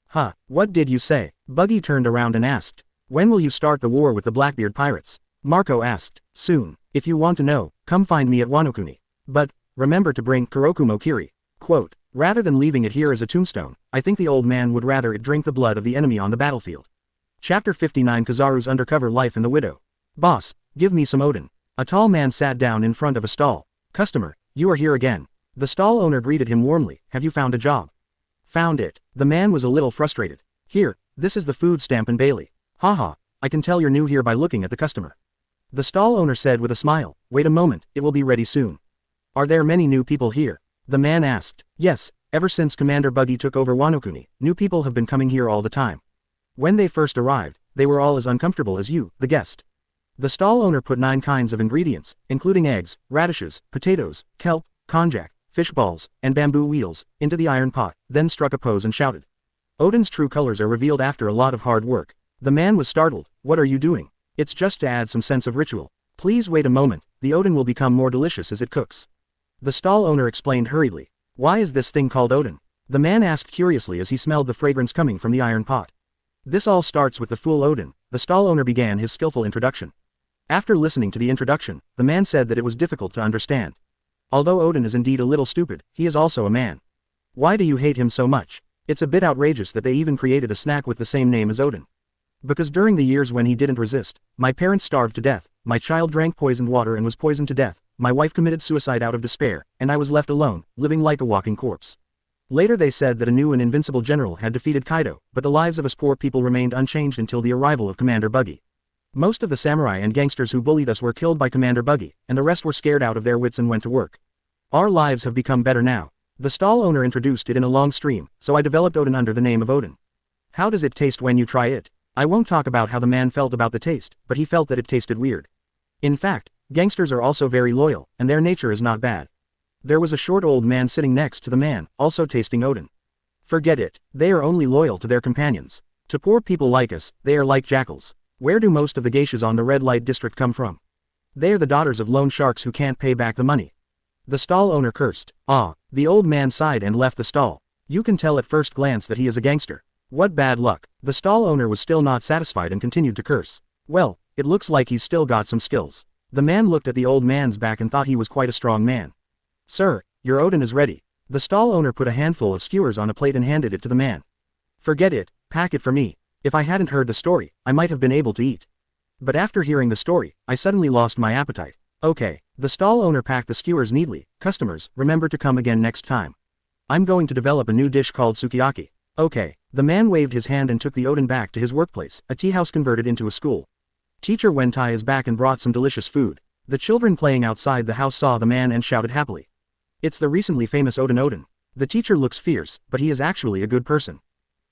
Huh, what did you say? Buggy turned around and asked. When will you start the war with the Blackbeard Pirates? Marco asked. Soon. If you want to know, come find me at Wano. But, remember to bring Kurokumo Kiri. Quote, rather than leaving it here as a tombstone, I think the old man would rather it drink the blood of the enemy on the battlefield. Chapter 59 Kizaru's Undercover Life in the Widow. Boss, give me some Oden. A tall man sat down in front of a stall. Customer, you are here again. The stall owner greeted him warmly. Have you found a job? Found it. The man was a little frustrated. Here, this is the food stamp and Bailey. Haha, I can tell you're new here by looking at the customer. The stall owner said with a smile, wait a moment, it will be ready soon. Are there many new people here? The man asked. Yes, ever since Commander Buggy took over Wano, new people have been coming here all the time. When they first arrived, they were all as uncomfortable as you, the guest. The stall owner put 9 kinds of ingredients, including eggs, radishes, potatoes, kelp, konjac, fish balls, and bamboo wheels, into the iron pot, then struck a pose and shouted. Oden's true colors are revealed after a lot of hard work. The man was startled. What are you doing? It's just to add some sense of ritual. Please wait a moment, the Oden will become more delicious as it cooks. The stall owner explained hurriedly. Why is this thing called Oden? The man asked curiously as he smelled the fragrance coming from the iron pot. This all starts with the fool Oden. The stall owner began his skillful introduction. After listening to the introduction, the man said that it was difficult to understand. Although Oden is indeed a little stupid, he is also a man. Why do you hate him so much? It's a bit outrageous that they even created a snack with the same name as Oden. Because during the years when he didn't resist, my parents starved to death, my child drank poisoned water and was poisoned to death, my wife committed suicide out of despair, and I was left alone, living like a walking corpse. Later they said that a new and invincible general had defeated Kaido, but the lives of us poor people remained unchanged until the arrival of Commander Buggy. Most of the samurai and gangsters who bullied us were killed by Commander Buggy, and the rest were scared out of their wits and went to work. Our lives have become better now. The stall owner introduced it in a long stream, so I developed Oden under the name of Oden. How does it taste when you try it? I won't talk about how the man felt about the taste, but he felt that it tasted weird. In fact, Gangsters are also very loyal, and their nature is not bad. There was a short old man sitting next to the man, also tasting Oden. Forget it, they are only loyal to their companions. To poor people like us, they are like jackals. Where do most of the geishas on the red light district come from? They are the daughters of loan sharks who can't pay back the money. The stall owner cursed. Ah, the old man sighed and left the stall. You can tell at first glance that he is a gangster. What bad luck. The stall owner was still not satisfied and continued to curse. Well, it looks like he's still got some skills. The man looked at the old man's back and thought he was quite a strong man. Sir, your Oden is ready. The stall owner put a handful of skewers on a plate and handed it to the man. Forget it, pack it for me. If I hadn't heard the story, I might have been able to eat. But after hearing the story, I suddenly lost my appetite. Okay. The stall owner packed the skewers neatly. Customers, remember to come again next time. I'm going to develop a new dish called sukiyaki. Okay. The man waved his hand and took the Oden back to his workplace, a tea house converted into a school. Teacher Wentai is back and brought some delicious food. The children playing outside the house saw the man and shouted happily. It's the recently famous Oden. The teacher looks fierce, but he is actually a good person.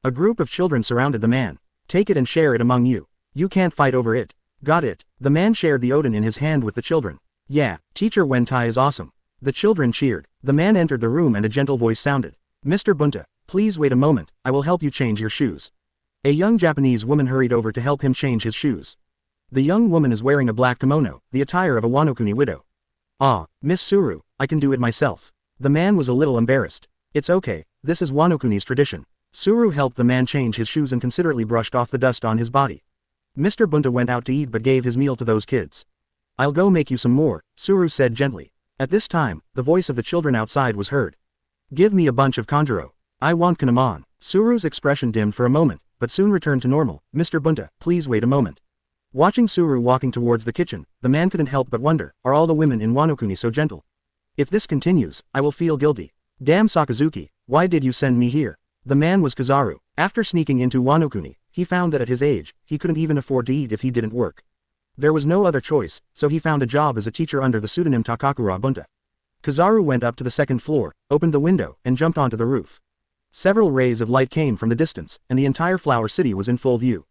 A group of children surrounded the man. Take it and share it among you. You can't fight over it. Got it. The man shared the Oden in his hand with the children. Yeah, Teacher Wentai is awesome. The children cheered. The man entered the room and a gentle voice sounded. Mr. Bunta, please wait a moment, I will help you change your shoes. A young Japanese woman hurried over to help him change his shoes. The young woman is wearing a black kimono, the attire of a Wano-kuni widow. Ah, Miss Suru, I can do it myself. The man was a little embarrassed. It's okay, this is Wano-kuni's tradition. Suru helped the man change his shoes and considerately brushed off the dust on his body. Mr. Bunta went out to eat but gave his meal to those kids. I'll go make you some more, Suru said gently. At this time, the voice of the children outside was heard. Give me a bunch of Conjuro. I want Kanamon. Suru's expression dimmed for a moment, but soon returned to normal. Mr. Bunta, please wait a moment. Watching Suru walking towards the kitchen, the man couldn't help but wonder, are all the women in Wano-kuni so gentle? If this continues, I will feel guilty. Damn Sakazuki, why did you send me here? The man was Kizaru. After sneaking into Wano-kuni, he found that at his age, he couldn't even afford to eat if he didn't work. There was no other choice, so he found a job as a teacher under the pseudonym Takakura Bunta. Kizaru went up to the second floor, opened the window, and jumped onto the roof. Several rays of light came from the distance, and the entire flower city was in full view.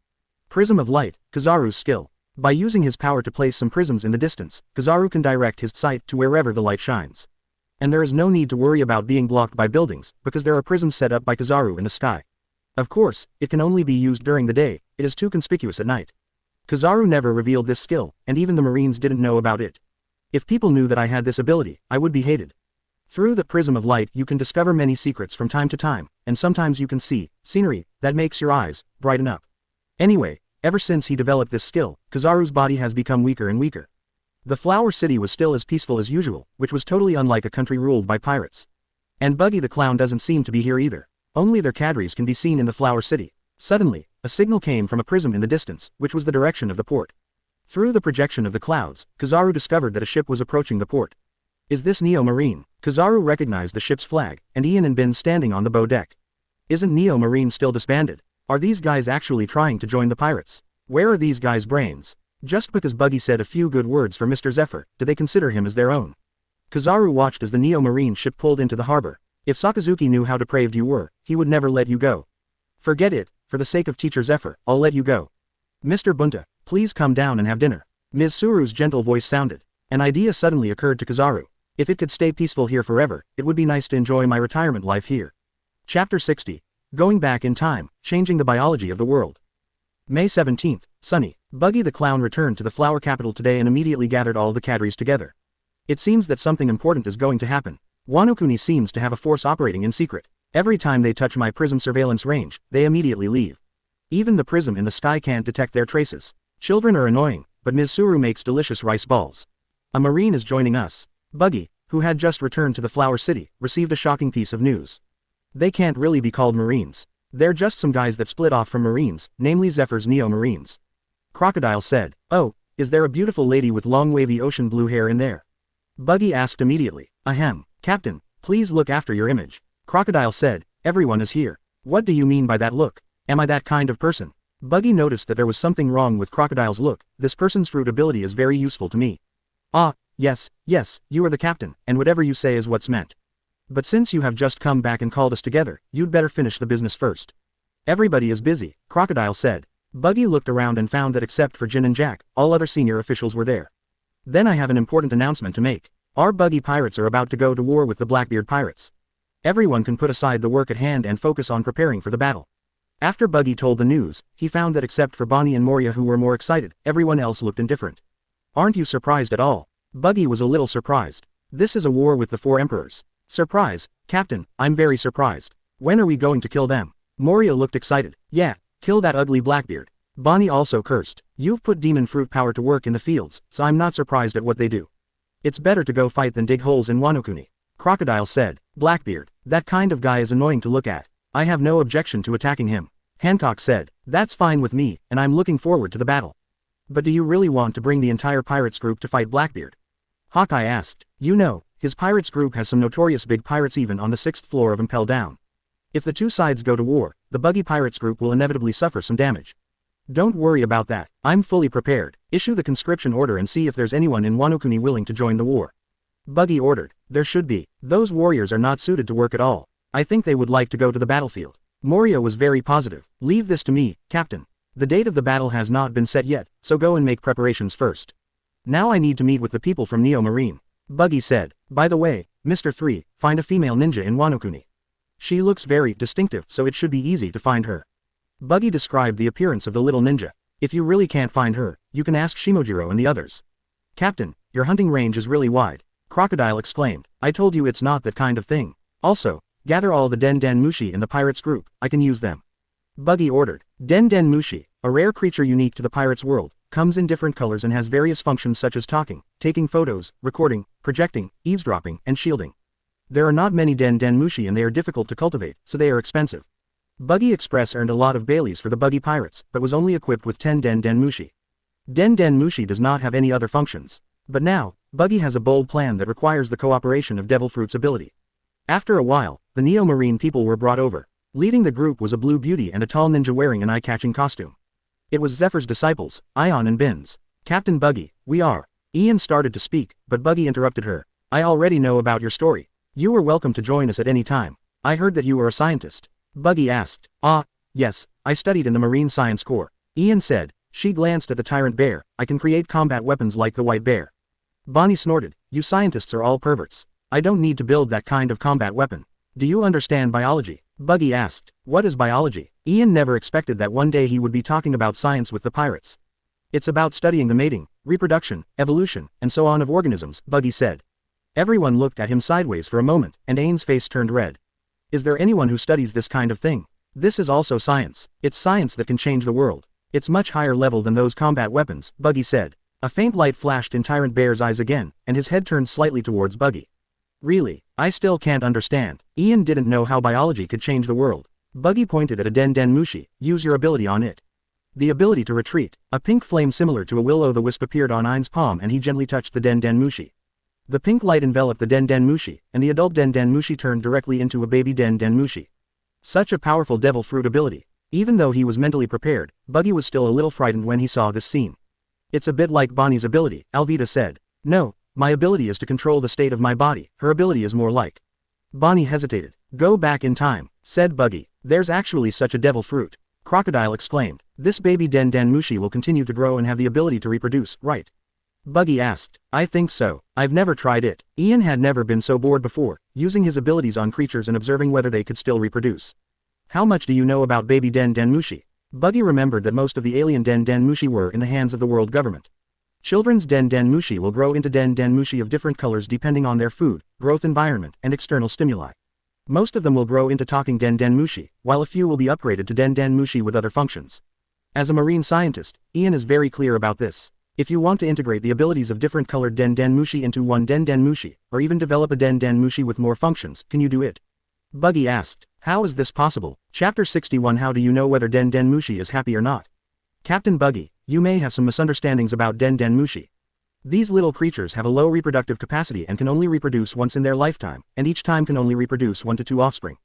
Prism of light, Kizaru's skill. By using his power to place some prisms in the distance, Kizaru can direct his sight to wherever the light shines. And there is no need to worry about being blocked by buildings, because there are prisms set up by Kizaru in the sky. Of course, it can only be used during the day, it is too conspicuous at night. Kizaru never revealed this skill, and even the Marines didn't know about it. If people knew that I had this ability, I would be hated. Through the prism of light you can discover many secrets from time to time, and sometimes you can see scenery that makes your eyes brighten up. Anyway, ever since he developed this skill, Kizaru's body has become weaker and weaker. The flower city was still as peaceful as usual, which was totally unlike a country ruled by pirates. And Buggy the Clown doesn't seem to be here either. Only their cadres can be seen in the flower city. Suddenly, a signal came from a prism in the distance, which was the direction of the port. Through the projection of the clouds, Kizaru discovered that a ship was approaching the port. Is this Neo Marine? Kizaru recognized the ship's flag, and Ian and Ben standing on the bow deck. Isn't Neo Marine still disbanded? Are these guys actually trying to join the pirates? Where are these guys' brains? Just because Buggy said a few good words for Mr. Zephyr, do they consider him as their own? Kizaru watched as the Neo Marine ship pulled into the harbor. If Sakazuki knew how depraved you were, he would never let you go. Forget it, for the sake of Teacher Zephyr, I'll let you go. Mr. Bunta, please come down and have dinner. Ms. Suru's gentle voice sounded. An idea suddenly occurred to Kizaru. If it could stay peaceful here forever, it would be nice to enjoy my retirement life here. Chapter 60. Going back in time, changing the biology of the world. May 17th, sunny. Buggy the Clown returned to the flower capital today and immediately gathered all the cadres together. It seems that something important is going to happen. Wano-kuni seems to have a force operating in secret. Every time they touch my prism surveillance range, they immediately leave. Even the prism in the sky can't detect their traces. Children are annoying, but Ms. Suru makes delicious rice balls. A Marine is joining us. Buggy, who had just returned to the flower city, received a shocking piece of news. They can't really be called Marines. They're just some guys that split off from Marines, namely Zephyr's Neo Marines. Crocodile said, "Oh, is there a beautiful lady with long wavy ocean blue hair in there?" Buggy asked immediately. "Ahem, Captain, please look after your image." Crocodile said, "Everyone is here. What do you mean by that look? Am I that kind of person?" Buggy noticed that there was something wrong with Crocodile's look. This person's fruit ability is very useful to me. "Ah, yes, you are the captain, and whatever you say is what's meant. But since you have just come back and called us together, you'd better finish the business first." "Everybody is busy," Crocodile said. Buggy looked around and found that except for Jin and Jack, all other senior officials were there. Then I have an important announcement to make. Our Buggy Pirates are about to go to war with the Blackbeard Pirates. Everyone can put aside the work at hand and focus on preparing for the battle. After Buggy told the news, he found that except for Bonnie and Moria who were more excited, everyone else looked indifferent. Aren't you surprised at all? Buggy was a little surprised. This is a war with the 4 emperors. Surprise, Captain, I'm very surprised. When are we going to kill them? Moria looked excited. Yeah, kill that ugly Blackbeard. Bonnie also cursed. You've put demon fruit power to work in the fields, so I'm not surprised at what they do. It's better to go fight than dig holes in Wano. Crocodile said. Blackbeard, that kind of guy is annoying to look at. I have no objection to attacking him. Hancock said. That's fine with me, and I'm looking forward to the battle. But do you really want to bring the entire pirates group to fight Blackbeard? Hawkeye asked. You know, his pirates group has some notorious big pirates even on the 6th floor of Impel Down. If the two sides go to war, the Buggy Pirates group will inevitably suffer some damage. Don't worry about that, I'm fully prepared. Issue the conscription order and see if there's anyone in Wano willing to join the war. Buggy ordered. There should be. Those warriors are not suited to work at all. I think they would like to go to the battlefield. Moria was very positive. Leave this to me, Captain. The date of the battle has not been set yet, so go and make preparations first. Now I need to meet with the people from Neo Marine. Buggy said. By the way, Mr. 3, find a female ninja in Wano. She looks very distinctive, so it should be easy to find her. Buggy described the appearance of the little ninja. If you really can't find her, you can ask Shimojiro and the others. Captain, your hunting range is really wide. Crocodile exclaimed. I told you it's not that kind of thing. Also, gather all the Den Den Mushi in the pirates group, I can use them. Buggy ordered. Den Den Mushi, a rare creature unique to the pirates world, comes in different colors and has various functions such as talking, taking photos, recording, projecting, eavesdropping, and shielding. There are not many Den Den Mushi and they are difficult to cultivate, so they are expensive. Buggy Express earned a lot of Baileys for the Buggy Pirates, but was only equipped with 10 Den Den Mushi. Den Den Mushi does not have any other functions. But now, Buggy has a bold plan that requires the cooperation of Devil Fruit's ability. After a while, the Neo Marine people were brought over. Leading the group was a blue beauty and a tall ninja wearing an eye-catching costume. It was Zephyr's disciples, Ion and Binz. Captain Buggy, we are. Ian started to speak, but Buggy interrupted her. I already know about your story. You are welcome to join us at any time. I heard that you were a scientist. Buggy asked. Yes, I studied in the Marine Science Corps. Ian said. She glanced at the tyrant bear. I can create combat weapons like the white bear. Bonnie snorted. You scientists are all perverts. I don't need to build that kind of combat weapon. Do you understand biology? Buggy asked. What is biology? Ian never expected that one day he would be talking about science with the pirates. It's about studying the mating, reproduction, evolution, and so on of organisms, Buggy said. Everyone looked at him sideways for a moment, and Ain's face turned red. Is there anyone who studies this kind of thing? This is also science. It's science that can change the world. It's much higher level than those combat weapons, Buggy said. A faint light flashed in Tyrant Bear's eyes again, and his head turned slightly towards Buggy. Really, I still can't understand. Ian didn't know how biology could change the world. Buggy pointed at a Den Den Mushi. Use your ability on it. The ability to retreat. A pink flame similar to a will-o'-the-wisp appeared on Ain's palm and he gently touched the Den Den Mushi. The pink light enveloped the Den Den Mushi, and the adult Den Den Mushi turned directly into a baby Den Den Mushi. Such a powerful devil fruit ability. Even though he was mentally prepared, Buggy was still a little frightened when he saw this scene. It's a bit like Bonnie's ability, Alvita said. No, my ability is to control the state of my body, her ability is more like. Bonnie hesitated. Go back in time, said Buggy. There's actually such a devil fruit. Crocodile exclaimed. This baby Den Den Mushi will continue to grow and have the ability to reproduce, right? Buggy asked. I think so. I've never tried it. Ian had never been so bored before, using his abilities on creatures and observing whether they could still reproduce. How much do you know about baby Den Den Mushi? Buggy remembered that most of the alien Den Den Mushi were in the hands of the world government. Children's Den Den Mushi will grow into Den Den Mushi of different colors depending on their food, growth environment, and external stimuli. Most of them will grow into talking Den Den Mushi, while a few will be upgraded to Den Den Mushi with other functions. As a marine scientist, Ian is very clear about this. If you want to integrate the abilities of different colored Den Den Mushi into one Den Den Mushi, or even develop a Den Den Mushi with more functions, can you do it? Buggy asked. How is this possible? Chapter 61 How do you know whether Den Den Mushi is happy or not? Captain Buggy, you may have some misunderstandings about Den Den Mushi. These little creatures have a low reproductive capacity and can only reproduce once in their lifetime, and each time can only reproduce 1 to 2 offspring.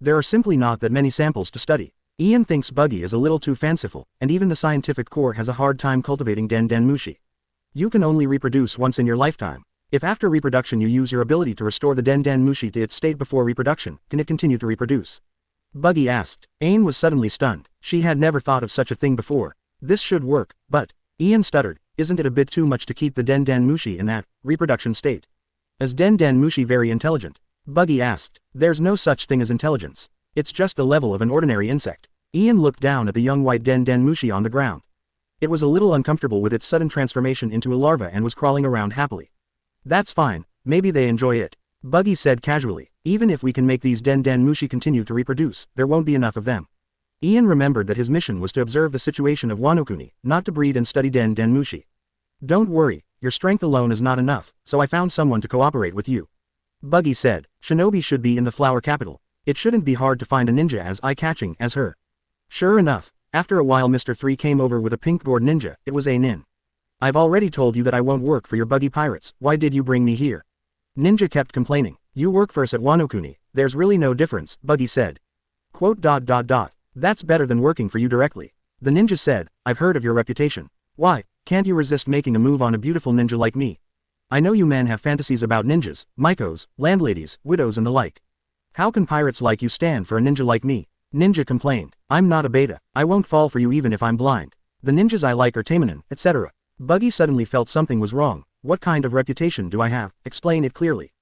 There are simply not that many samples to study. Ian thinks Buggy is a little too fanciful, and even the scientific corps has a hard time cultivating Den Den Mushi. You can only reproduce once in your lifetime. If after reproduction you use your ability to restore the Den Den Mushi to its state before reproduction, can it continue to reproduce? Buggy asked. Ain was suddenly stunned. She had never thought of such a thing before. This should work, but... Ian stuttered. isn't it a bit too much to keep the Den Den Mushi in that reproduction state? Is Den Den Mushi very intelligent? Buggy asked. There's no such thing as intelligence. It's just the level of an ordinary insect. Ian looked down at the young white Den Den Mushi on the ground. It was a little uncomfortable with its sudden transformation into a larva and was crawling around happily. That's fine, maybe they enjoy it. Buggy said casually. Even if we can make these Den Den Mushi continue to reproduce, there won't be enough of them. Ian remembered that his mission was to observe the situation of Wano-kuni, not to breed and study Den Den Mushi. Don't worry, your strength alone is not enough, so I found someone to cooperate with you. Buggy said. Shinobi should be in the flower capital. It shouldn't be hard to find a ninja as eye-catching as her. Sure enough, after a while Mr. 3 came over with a pink gourd ninja. It was a nin. I've already told you that I won't work for your buggy pirates, why did you bring me here? Ninja kept complaining. You work for us at Wano-kuni, there's really no difference, Buggy said. Quote. That's better than working for you directly. The ninja said, I've heard of your reputation. Why, can't you resist making a move on a beautiful ninja like me? I know you men have fantasies about ninjas, Maikos, landladies, widows and the like. How can pirates like you stand for a ninja like me? Ninja complained. I'm not a beta, I won't fall for you even if I'm blind. The ninjas I like are Tamanin, etc. Buggy suddenly felt something was wrong. What kind of reputation do I have? Explain it clearly.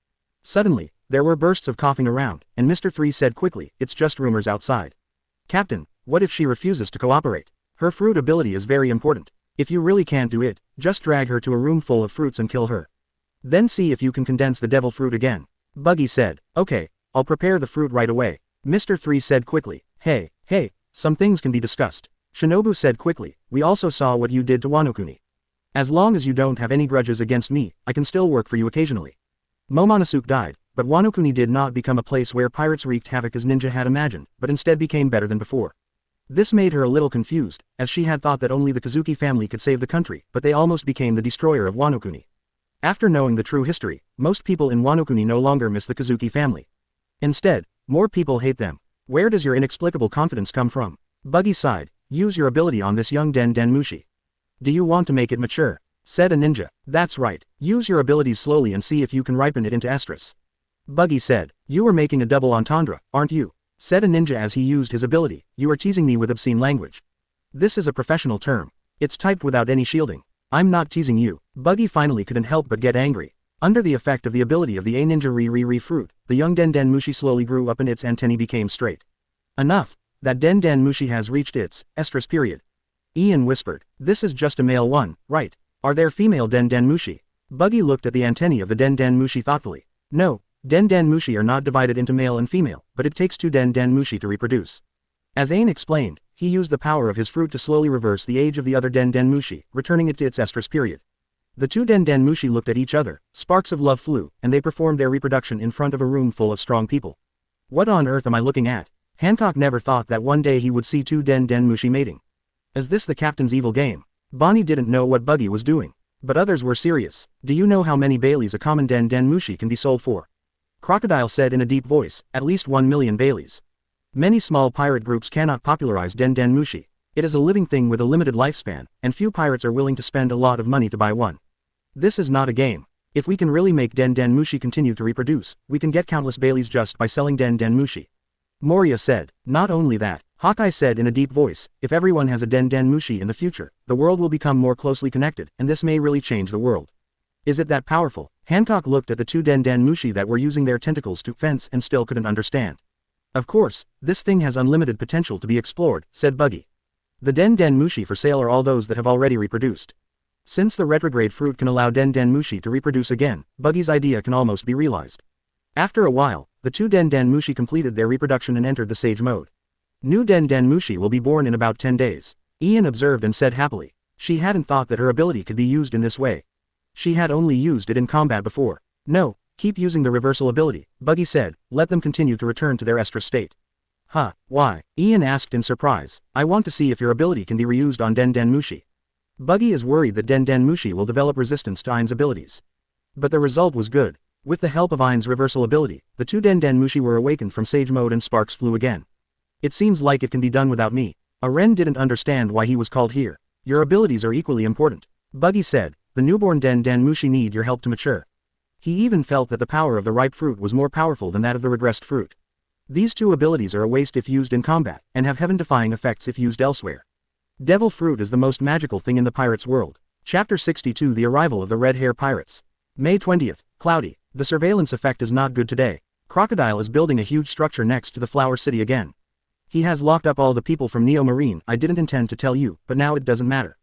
Suddenly, there were bursts of coughing around, and Mr. 3 said quickly, it's just rumors outside. Captain, what if she refuses to cooperate? Her fruit ability is very important. If you really can't do it, just drag her to a room full of fruits and kill her. Then see if you can condense the devil fruit again. Buggy said. Okay, I'll prepare the fruit right away. Mr. 3 said quickly. Hey, some things can be discussed. Shinobu said quickly. We also saw what you did to Wano-kuni. As long as you don't have any grudges against me, I can still work for you occasionally. Momonosuke died, but Wano-kuni did not become a place where pirates wreaked havoc as Ninja had imagined, but instead became better than before. This made her a little confused, as she had thought that only the Kazuki family could save the country, but they almost became the destroyer of Wano-kuni. After knowing the true history, most people in Wano-kuni no longer miss the Kazuki family. Instead, more people hate them. Where does your inexplicable confidence come from? Buggy sighed. Use your ability on this young Den Den Mushi. Do you want to make it mature? Said a ninja. That's right. Use your abilities slowly and see if you can ripen it into estrus. Buggy said. You are making a double entendre, aren't you? Said a ninja as he used his ability. You are teasing me with obscene language. This is a professional term. It's typed without any shielding. I'm not teasing you. Buggy finally couldn't help but get angry. Under the effect of the ability of the A-Ninja Re fruit, the young Den Den Mushi slowly grew up and its antennae became straight. Enough. That Den Den Mushi has reached its estrus period. Ian whispered. This is just a male one, right? Are there female Den Den Mushi? Buggy looked at the antennae of the Den Den Mushi thoughtfully. No, Den Den Mushi are not divided into male and female, but it takes two Den Den Mushi to reproduce. As Ain explained, he used the power of his fruit to slowly reverse the age of the other Den Den Mushi, returning it to its estrus period. The two Den Den Mushi looked at each other, sparks of love flew, and they performed their reproduction in front of a room full of strong people. What on earth am I looking at? Hancock never thought that one day he would see two Den Den Mushi mating. Is this the captain's evil game? Bonnie didn't know what Buggy was doing. But others were serious. Do you know how many Baileys a common Den Den Mushi can be sold for? Crocodile said in a deep voice, at least 1 million Baileys. Many small pirate groups cannot popularize Den Den Mushi. It is a living thing with a limited lifespan, and few pirates are willing to spend a lot of money to buy one. This is not a game. If we can really make Den Den Mushi continue to reproduce, we can get countless Baileys just by selling Den Den Mushi. Moria said. Not only that, Hawkeye said in a deep voice, if everyone has a Den Den Mushi in the future, the world will become more closely connected, and this may really change the world. Is it that powerful? Hancock looked at the two Den Den Mushi that were using their tentacles to fence and still couldn't understand. Of course, this thing has unlimited potential to be explored, said Buggy. The Den Den Mushi for sale are all those that have already reproduced. Since the retrograde fruit can allow Den Den Mushi to reproduce again, Buggy's idea can almost be realized. After a while, the two Den Den Mushi completed their reproduction and entered the sage mode. New Den Den Mushi will be born in about 10 days. Ian observed and said happily. She hadn't thought that her ability could be used in this way. She had only used it in combat before. No, keep using the reversal ability, Buggy said, let them continue to return to their estrus state. Huh, why? Ian asked in surprise. I want to see if your ability can be reused on Den Den Mushi. Buggy is worried that Den Den Mushi will develop resistance to Ain's abilities. But the result was good. With the help of Ain's reversal ability, the two Den Den Mushi were awakened from sage mode and sparks flew again. It seems like it can be done without me. Aren didn't understand why he was called here. Your abilities are equally important. Buggy said, the newborn Den Den Mushi need your help to mature. He even felt that the power of the ripe fruit was more powerful than that of the regressed fruit. These two abilities are a waste if used in combat, and have heaven-defying effects if used elsewhere. Devil fruit is the most magical thing in the pirate's world. Chapter 62 The Arrival of the Red Hair Pirates. May 20th, cloudy. The surveillance effect is not good today. Crocodile is building a huge structure next to the Flower City again. He has locked up all the people from Neo Marine. I didn't intend to tell you, but now it doesn't matter.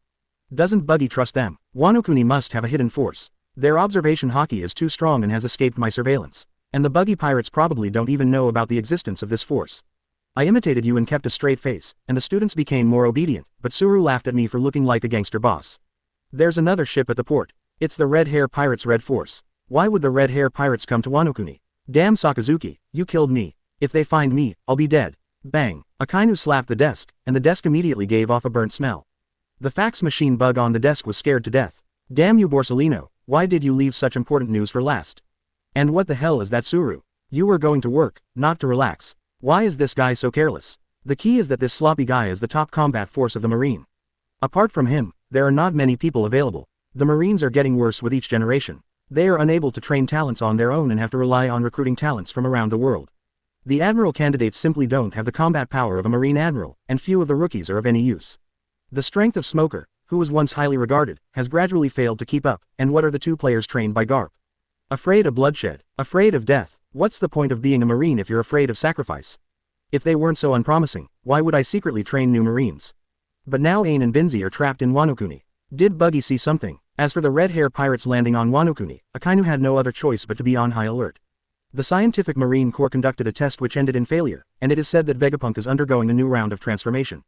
Doesn't Buggy trust them? Wano-kuni must have a hidden force. Their observation hockey is too strong and has escaped my surveillance. And the Buggy Pirates probably don't even know about the existence of this force. I imitated you and kept a straight face, and the students became more obedient, but Suru laughed at me for looking like a gangster boss. There's another ship at the port. It's the Red Hair Pirates' Red Force. Why would the Red Hair Pirates come to Wano-kuni? Damn Sakazuki, you killed me. If they find me, I'll be dead. Bang. Akainu slapped the desk, and the desk immediately gave off a burnt smell. The fax machine bug on the desk was scared to death. Damn you Borsalino, why did you leave such important news for last? And what the hell is that Suru? You were going to work, not to relax. Why is this guy so careless? The key is that this sloppy guy is the top combat force of the Marine. Apart from him, there are not many people available. The Marines are getting worse with each generation. They are unable to train talents on their own and have to rely on recruiting talents from around the world. The Admiral candidates simply don't have the combat power of a Marine Admiral, and few of the rookies are of any use. The strength of Smoker, who was once highly regarded, has gradually failed to keep up, and what are the two players trained by Garp? Afraid of bloodshed, afraid of death. What's the point of being a Marine if you're afraid of sacrifice? If they weren't so unpromising, why would I secretly train new Marines? But now Ain and Binzi are trapped in Wano-kuni. Did Buggy see something? As for the Red Hair Pirates landing on Wano-kuni, Akainu had no other choice but to be on high alert. The Scientific Marine Corps conducted a test which ended in failure, and it is said that Vegapunk is undergoing a new round of transformation.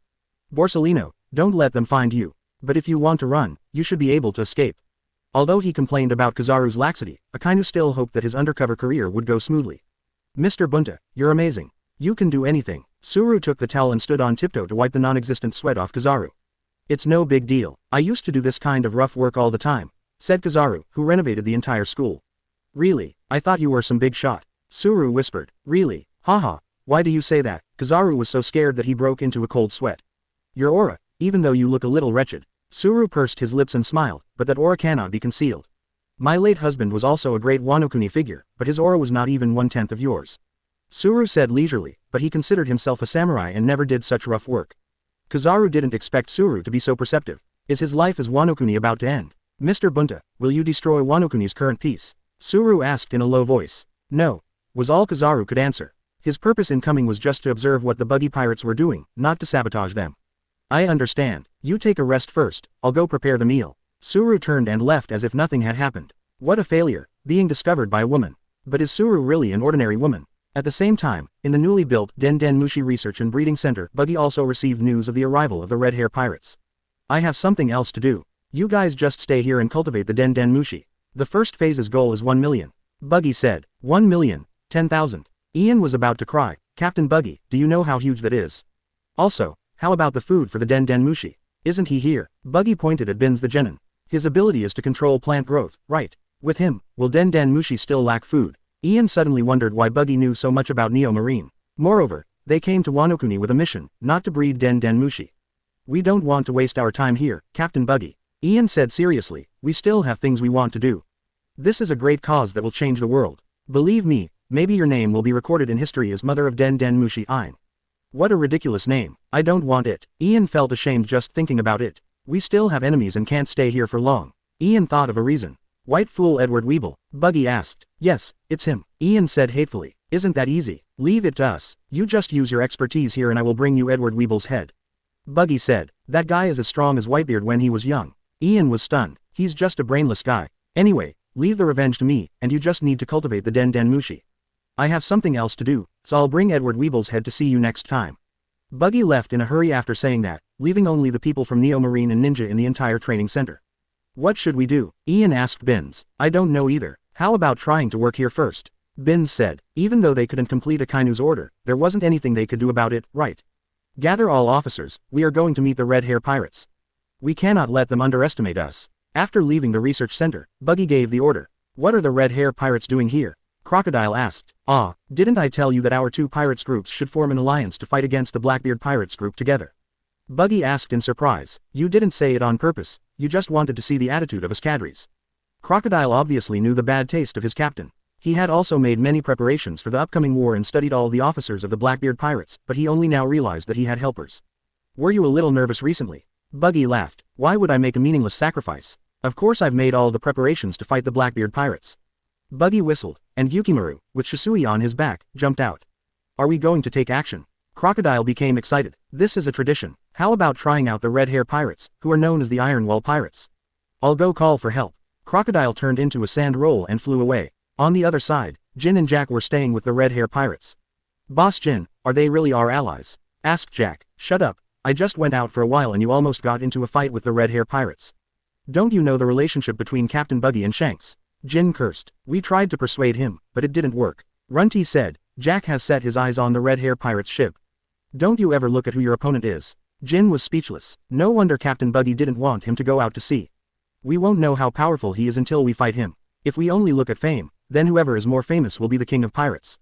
Borsalino, don't let them find you. But if you want to run, you should be able to escape. Although he complained about Kizaru's laxity, Akainu still hoped that his undercover career would go smoothly. Mr. Bunta, you're amazing. You can do anything. Suru took the towel and stood on tiptoe to wipe the non-existent sweat off Kizaru. It's no big deal. I used to do this kind of rough work all the time, said Kizaru, who renovated the entire school. Really? I thought you were some big shot. Suru whispered. Really? Haha. Why do you say that? Kizaru was so scared that he broke into a cold sweat. Your aura, even though you look a little wretched. Suru pursed his lips and smiled, but that aura cannot be concealed. My late husband was also a great Wano-kuni figure, but his aura was not even 1/10 of yours. Suru said leisurely, but he considered himself a samurai and never did such rough work. Kizaru didn't expect Suru to be so perceptive. Is his life as Wano-kuni about to end? Mr. Bunta, will you destroy Wano-kuni's current peace? Suru asked in a low voice. No, was all Kizaru could answer. His purpose in coming was just to observe what the Buggy Pirates were doing, not to sabotage them. I understand. You take a rest first, I'll go prepare the meal. Suru turned and left as if nothing had happened. What a failure, being discovered by a woman. But is Suru really an ordinary woman? At the same time, in the newly built Den Den Mushi Research and Breeding Center, Buggy also received news of the arrival of the Red Hair Pirates. I have something else to do. You guys just stay here and cultivate the Den Den Mushi. The first phase's goal is 1 million. Buggy said. 1 million, 10,000. Ian was about to cry. Captain Buggy, do you know how huge that is? Also, how about the food for the Den Den Mushi? Isn't he here? Buggy pointed at Binz the Genin. His ability is to control plant growth, right? With him, will Den Den Mushi still lack food? Ian suddenly wondered why Buggy knew so much about Neo Marine. Moreover, they came to Wano-kuni with a mission, not to breed Den Den Mushi. We don't want to waste our time here, Captain Buggy. Ian said seriously, we still have things we want to do. This is a great cause that will change the world. Believe me, maybe your name will be recorded in history as Mother of Den Den Mushi Ein. What a ridiculous name. I don't want it. Ian felt ashamed just thinking about it. We still have enemies and can't stay here for long. Ian thought of a reason. White fool Edward Weeble? Buggy asked. Yes, it's him. Ian said hatefully. Isn't that easy? Leave it to us. You just use your expertise here and I will bring you Edward Weeble's head. Buggy said. That guy is as strong as Whitebeard when he was young. Ian was stunned. He's just a brainless guy. Anyway, leave the revenge to me, and you just need to cultivate the Den Den Mushi. I have something else to do, so I'll bring Edward Weeble's head to see you next time. Buggy left in a hurry after saying that, leaving only the people from Neo Marine and Ninja in the entire training center. What should we do? Ian asked Binz. I don't know either. How about trying to work here first? Binz said. Even though they couldn't complete Akainu's order, there wasn't anything they could do about it, right? Gather all officers, we are going to meet the Red Hair Pirates. We cannot let them underestimate us. After leaving the research center, Buggy gave the order. What are the Red Hair Pirates doing here? Crocodile asked. Didn't I tell you that our two pirates groups should form an alliance to fight against the Blackbeard Pirates group together? Buggy asked in surprise. You didn't say it on purpose, you just wanted to see the attitude of us cadres. Crocodile obviously knew the bad taste of his captain. He had also made many preparations for the upcoming war and studied all the officers of the Blackbeard Pirates, but he only now realized that he had helpers. Were you a little nervous recently? Buggy laughed. Why would I make a meaningless sacrifice? Of course I've made all the preparations to fight the Blackbeard pirates. Buggy whistled, and Yukimaru, with Shisui on his back, jumped out. Are we going to take action? Crocodile became excited. This is a tradition. How about trying out the Red Hair Pirates, who are known as the Iron Wall Pirates? I'll go call for help. Crocodile turned into a sand roll and flew away. On the other side, Jin and Jack were staying with the Red Hair Pirates. Boss Jin, are they really our allies? Asked Jack. Shut up, I just went out for a while and you almost got into a fight with the Red Hair Pirates. Don't you know the relationship between Captain Buggy and Shanks? Jin cursed. We tried to persuade him, but it didn't work. Runty said. Jack has set his eyes on the Red Hair Pirates ship. Don't you ever look at who your opponent is. Jin was speechless. No wonder Captain Buggy didn't want him to go out to sea. We won't know how powerful he is until we fight him. If we only look at fame, then whoever is more famous will be the king of pirates.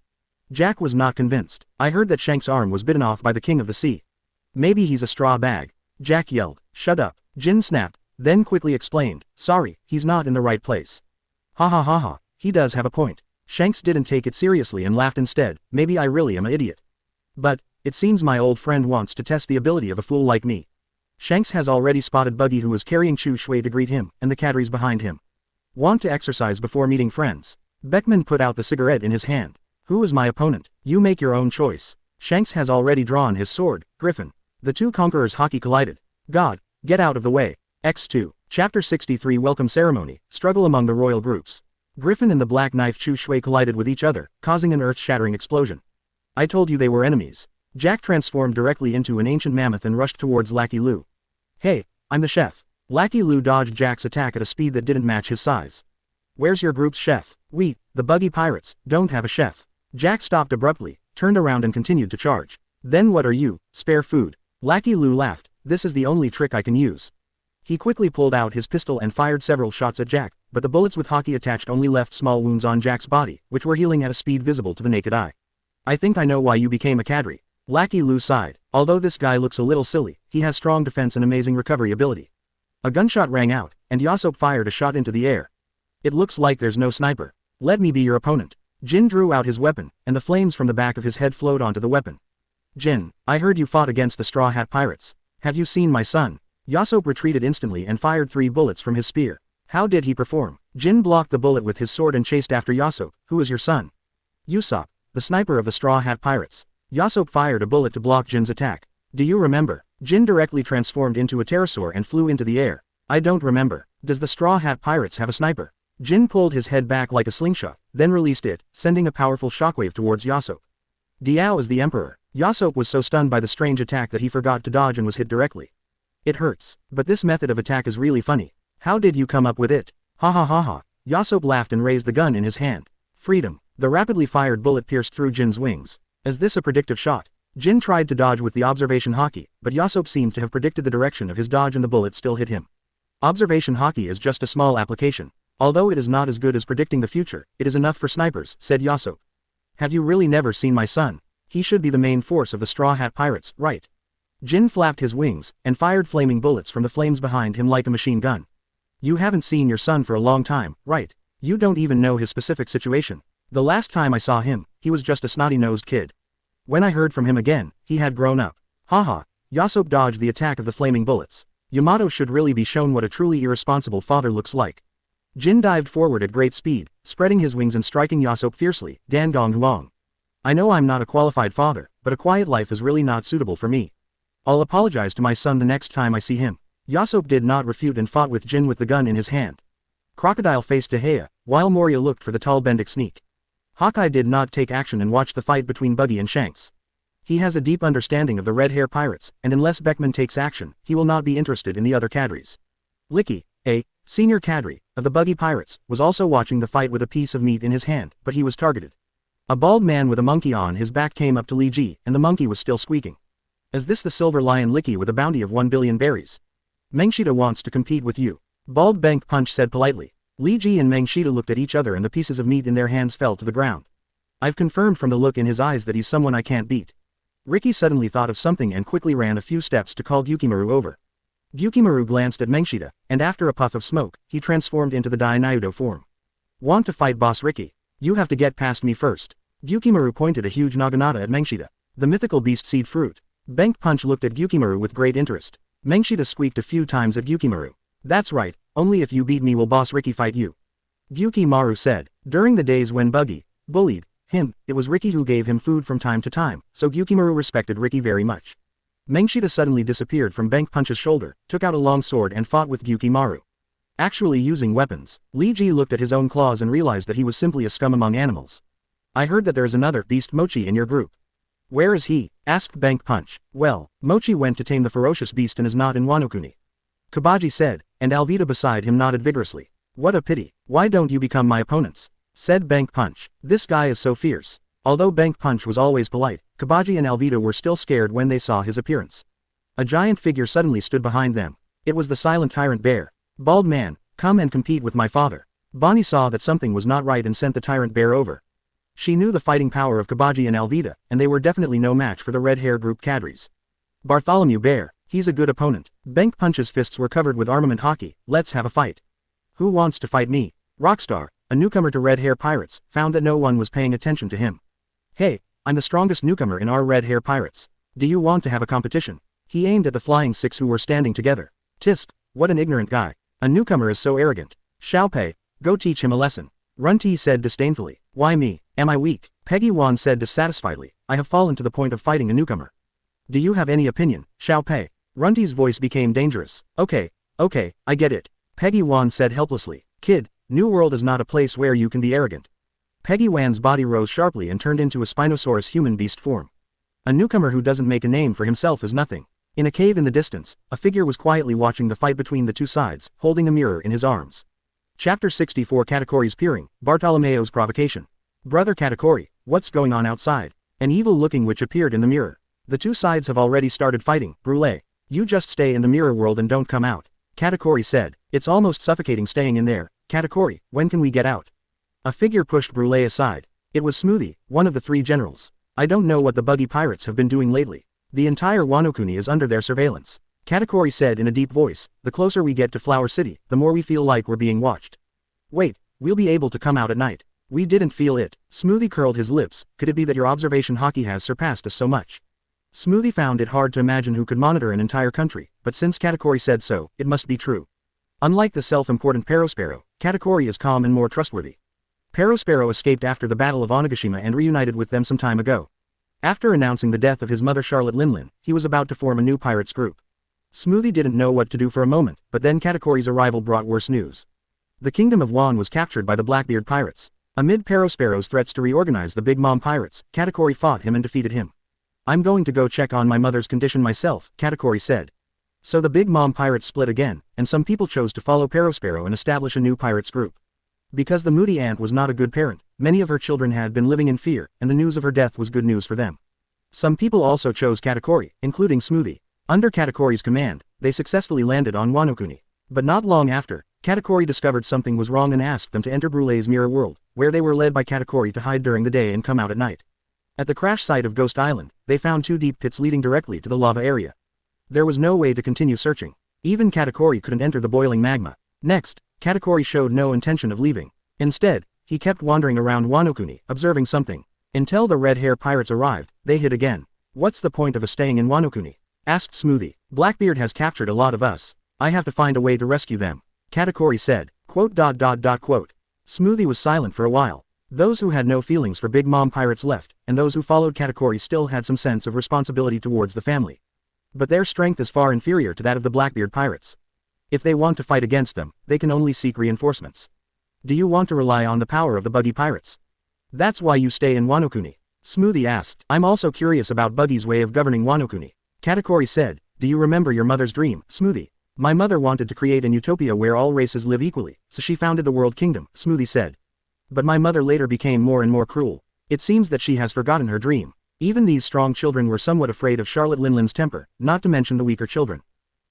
Jack was not convinced. I heard that Shanks' arm was bitten off by the king of the sea. Maybe he's a straw bag. Jack yelled. Shut up. Jin snapped, then quickly explained. Sorry, he's not in the right place. Ha ha ha ha, he does have a point. Shanks didn't take it seriously and laughed instead. Maybe I really am an idiot. But, it seems my old friend wants to test the ability of a fool like me. Shanks has already spotted Buggy, who was carrying Chu Shui to greet him, and the cadres behind him. Want to exercise before meeting friends? Beckman put out the cigarette in his hand. Who is my opponent? You make your own choice. Shanks has already drawn his sword, Griffin. The two conquerors hockey collided. God, get out of the way. X2. Chapter 63 Welcome Ceremony, Struggle Among the Royal Groups. Griffin and the Black Knife Chu Shui collided with each other, causing an earth-shattering explosion. I told you they were enemies. Jack transformed directly into an ancient mammoth and rushed towards Lackey Lu. Hey, I'm the chef. Lackey Lu dodged Jack's attack at a speed that didn't match his size. Where's your group's chef? We, the Buggy Pirates, don't have a chef. Jack stopped abruptly, turned around and continued to charge. Then what are you, spare food? Lackey Lu laughed. This is the only trick I can use. He quickly pulled out his pistol and fired several shots at Jack, but the bullets with hockey attached only left small wounds on Jack's body, which were healing at a speed visible to the naked eye. I think I know why you became a cadre. Lackey Lu sighed. Although this guy looks a little silly, he has strong defense and amazing recovery ability. A gunshot rang out, and Yasop fired a shot into the air. It looks like there's no sniper. Let me be your opponent. Jin drew out his weapon, and the flames from the back of his head flowed onto the weapon. Jin, I heard you fought against the Straw Hat Pirates. Have you seen my son? Yasop retreated instantly and fired 3 bullets from his spear. How did he perform? Jin blocked the bullet with his sword and chased after Yasop. Who is your son? Usopp, the sniper of the Straw Hat Pirates. Yasop fired a bullet to block Jin's attack. Do you remember? Jin directly transformed into a pterosaur and flew into the air. I don't remember. Does the Straw Hat Pirates have a sniper? Jin pulled his head back like a slingshot, then released it, sending a powerful shockwave towards Yasop. Diao is the emperor. Yasop was so stunned by the strange attack that he forgot to dodge and was hit directly. It hurts, but this method of attack is really funny. How did you come up with it? Ha ha ha ha. Yasop laughed and raised the gun in his hand. Freedom. The rapidly fired bullet pierced through Jin's wings. Is this a predictive shot? Jin tried to dodge with the observation hockey, but Yasop seemed to have predicted the direction of his dodge and the bullet still hit him. Observation hockey is just a small application. Although it is not as good as predicting the future, it is enough for snipers, said Yasop. Have you really never seen my son? He should be the main force of the Straw Hat Pirates, right? Jin flapped his wings, and fired flaming bullets from the flames behind him like a machine gun. You haven't seen your son for a long time, right? You don't even know his specific situation. The last time I saw him, he was just a snotty-nosed kid. When I heard from him again, he had grown up. Haha, Yasop dodged the attack of the flaming bullets. Yamato should really be shown what a truly irresponsible father looks like. Jin dived forward at great speed, spreading his wings and striking Yasop fiercely. Dangong Huang. I know I'm not a qualified father, but a quiet life is really not suitable for me. I'll apologize to my son the next time I see him. Yasop did not refute and fought with Jin with the gun in his hand. Crocodile faced Dehaya, while Moria looked for the tall Bendic sneak. Hawkeye did not take action and watched the fight between Buggy and Shanks. He has a deep understanding of the Red Hair Pirates, and unless Beckman takes action, he will not be interested in the other cadres. Licky, a senior cadre of the Buggy Pirates, was also watching the fight with a piece of meat in his hand, but he was targeted. A bald man with a monkey on his back came up to Li Ji, and the monkey was still squeaking. Is this the silver lion Licky with a bounty of 1 billion berries? Mengshita wants to compete with you. Bald Bank Punch said politely. Li Ji and Mengshita looked at each other and the pieces of meat in their hands fell to the ground. I've confirmed from the look in his eyes that he's someone I can't beat. Ricky suddenly thought of something and quickly ran a few steps to call Gyukimaru over. Gyukimaru glanced at Mengshita, and after a puff of smoke, he transformed into the Dai Naruto form. Want to fight Boss Ricky? You have to get past me first. Gyukimaru pointed a huge naginata at Mengshita. The mythical beast seed fruit. Bank Punch looked at Gyukimaru with great interest. Mengshita squeaked a few times at Gyukimaru. That's right, only if you beat me will Boss Ricky fight you. Gyuki Maru said. During the days when Buggy bullied him, it was Ricky who gave him food from time to time, so Gyukimaru respected Ricky very much. Mengshita suddenly disappeared from Bank Punch's shoulder, took out a long sword and fought with Gyukimaru. Actually using weapons, Li Ji looked at his own claws and realized that he was simply a scum among animals. I heard that there is another beast Mochi in your group. Where is he? Asked Bank Punch. Well, Mochi went to tame the ferocious beast and is not in Wano-kuni. Kabaji said, and Alvida beside him nodded vigorously. What a pity. Why don't you become my opponents? Said Bank Punch. This guy is so fierce. Although Bank Punch was always polite, Kabaji and Alvida were still scared when they saw his appearance. A giant figure suddenly stood behind them. It was the silent tyrant bear. Bald man, come and compete with my father. Bonnie saw that something was not right and sent the tyrant bear over. She knew the fighting power of Kabaji and Alvida, and they were definitely no match for the red hair group cadres. Bartholomew Bear, he's a good opponent. Bank Punch's fists were covered with armament hockey. Let's have a fight. Who wants to fight me? Rockstar, a newcomer to Red Hair Pirates, found that no one was paying attention to him. Hey, I'm the strongest newcomer in our Red Hair Pirates. Do you want to have a competition? He aimed at the flying six who were standing together. Tisk, what an ignorant guy. A newcomer is so arrogant. Xiaopei, go teach him a lesson. Runti said disdainfully. Why me? Am I weak? Peggy Wan said dissatisfiedly. I have fallen to the point of fighting a newcomer. Do you have any opinion, Xiaopei? Runti's voice became dangerous. Okay, I get it. Peggy Wan said helplessly. Kid, New World is not a place where you can be arrogant. Peggy Wan's body rose sharply and turned into a Spinosaurus human beast form. A newcomer who doesn't make a name for himself is nothing. In a cave in the distance, a figure was quietly watching the fight between the two sides, holding a mirror in his arms. Chapter 64 Katakori's Peering, Bartolomeo's Provocation. Brother Katakori, what's going on outside? An evil-looking witch appeared in the mirror. The two sides have already started fighting, Brule. You just stay in the mirror world and don't come out. Katakori said. It's almost suffocating staying in there. Katakori, when can we get out? A figure pushed Brule aside. It was Smoothie, one of the three generals. I don't know what the Buggy Pirates have been doing lately. The entire Wano-kuni is under their surveillance. Katakori said in a deep voice, the closer we get to Flower City, the more we feel like we're being watched. Wait, we'll be able to come out at night. We didn't feel it. Smoothie curled his lips. Could it be that your observation hockey has surpassed us so much? Smoothie found it hard to imagine who could monitor an entire country, but since Katakori said so, it must be true. Unlike the self-important Perospero, Katakori is calm and more trustworthy. Perospero escaped after the Battle of Onigashima and reunited with them some time ago. After announcing the death of his mother Charlotte Linlin, he was about to form a new pirates group. Smoothie didn't know what to do for a moment, but then Katakori's arrival brought worse news. The kingdom of Wan was captured by the Blackbeard pirates. Amid Perospero's threats to reorganize the Big Mom pirates, Katakori fought him and defeated him. I'm going to go check on my mother's condition myself, Katakori said. So the Big Mom pirates split again, and some people chose to follow Perospero and establish a new pirates group. Because the moody aunt was not a good parent, many of her children had been living in fear, and the news of her death was good news for them. Some people also chose Katakori, including Smoothie. Under Katakori's command, they successfully landed on Wano-kuni. But not long after, Katakori discovered something was wrong and asked them to enter Brule's mirror world, where they were led by Katakori to hide during the day and come out at night. At the crash site of Ghost Island, they found two deep pits leading directly to the lava area. There was no way to continue searching. Even Katakori couldn't enter the boiling magma. Next, Katakori showed no intention of leaving. Instead, he kept wandering around Wano-kuni, observing something. Until the Red Hair Pirates arrived, they hid again. What's the point of us staying in Wano-kuni? Asked Smoothie. Blackbeard has captured a lot of us. I have to find a way to rescue them. Katakori said. Quote. Smoothie was silent for a while. Those who had no feelings for Big Mom pirates left, and those who followed Katakori still had some sense of responsibility towards the family. But their strength is far inferior to that of the Blackbeard pirates. If they want to fight against them, they can only seek reinforcements. Do you want to rely on the power of the Buggy pirates? That's why you stay in Wano-kuni? Smoothie asked. I'm also curious about Buggy's way of governing Wano-kuni. Katakori said. Do you remember your mother's dream, Smoothie? My mother wanted to create an utopia where all races live equally, so she founded the World Kingdom, Smoothie said. But my mother later became more and more cruel. It seems that she has forgotten her dream. Even these strong children were somewhat afraid of Charlotte Linlin's temper, not to mention the weaker children.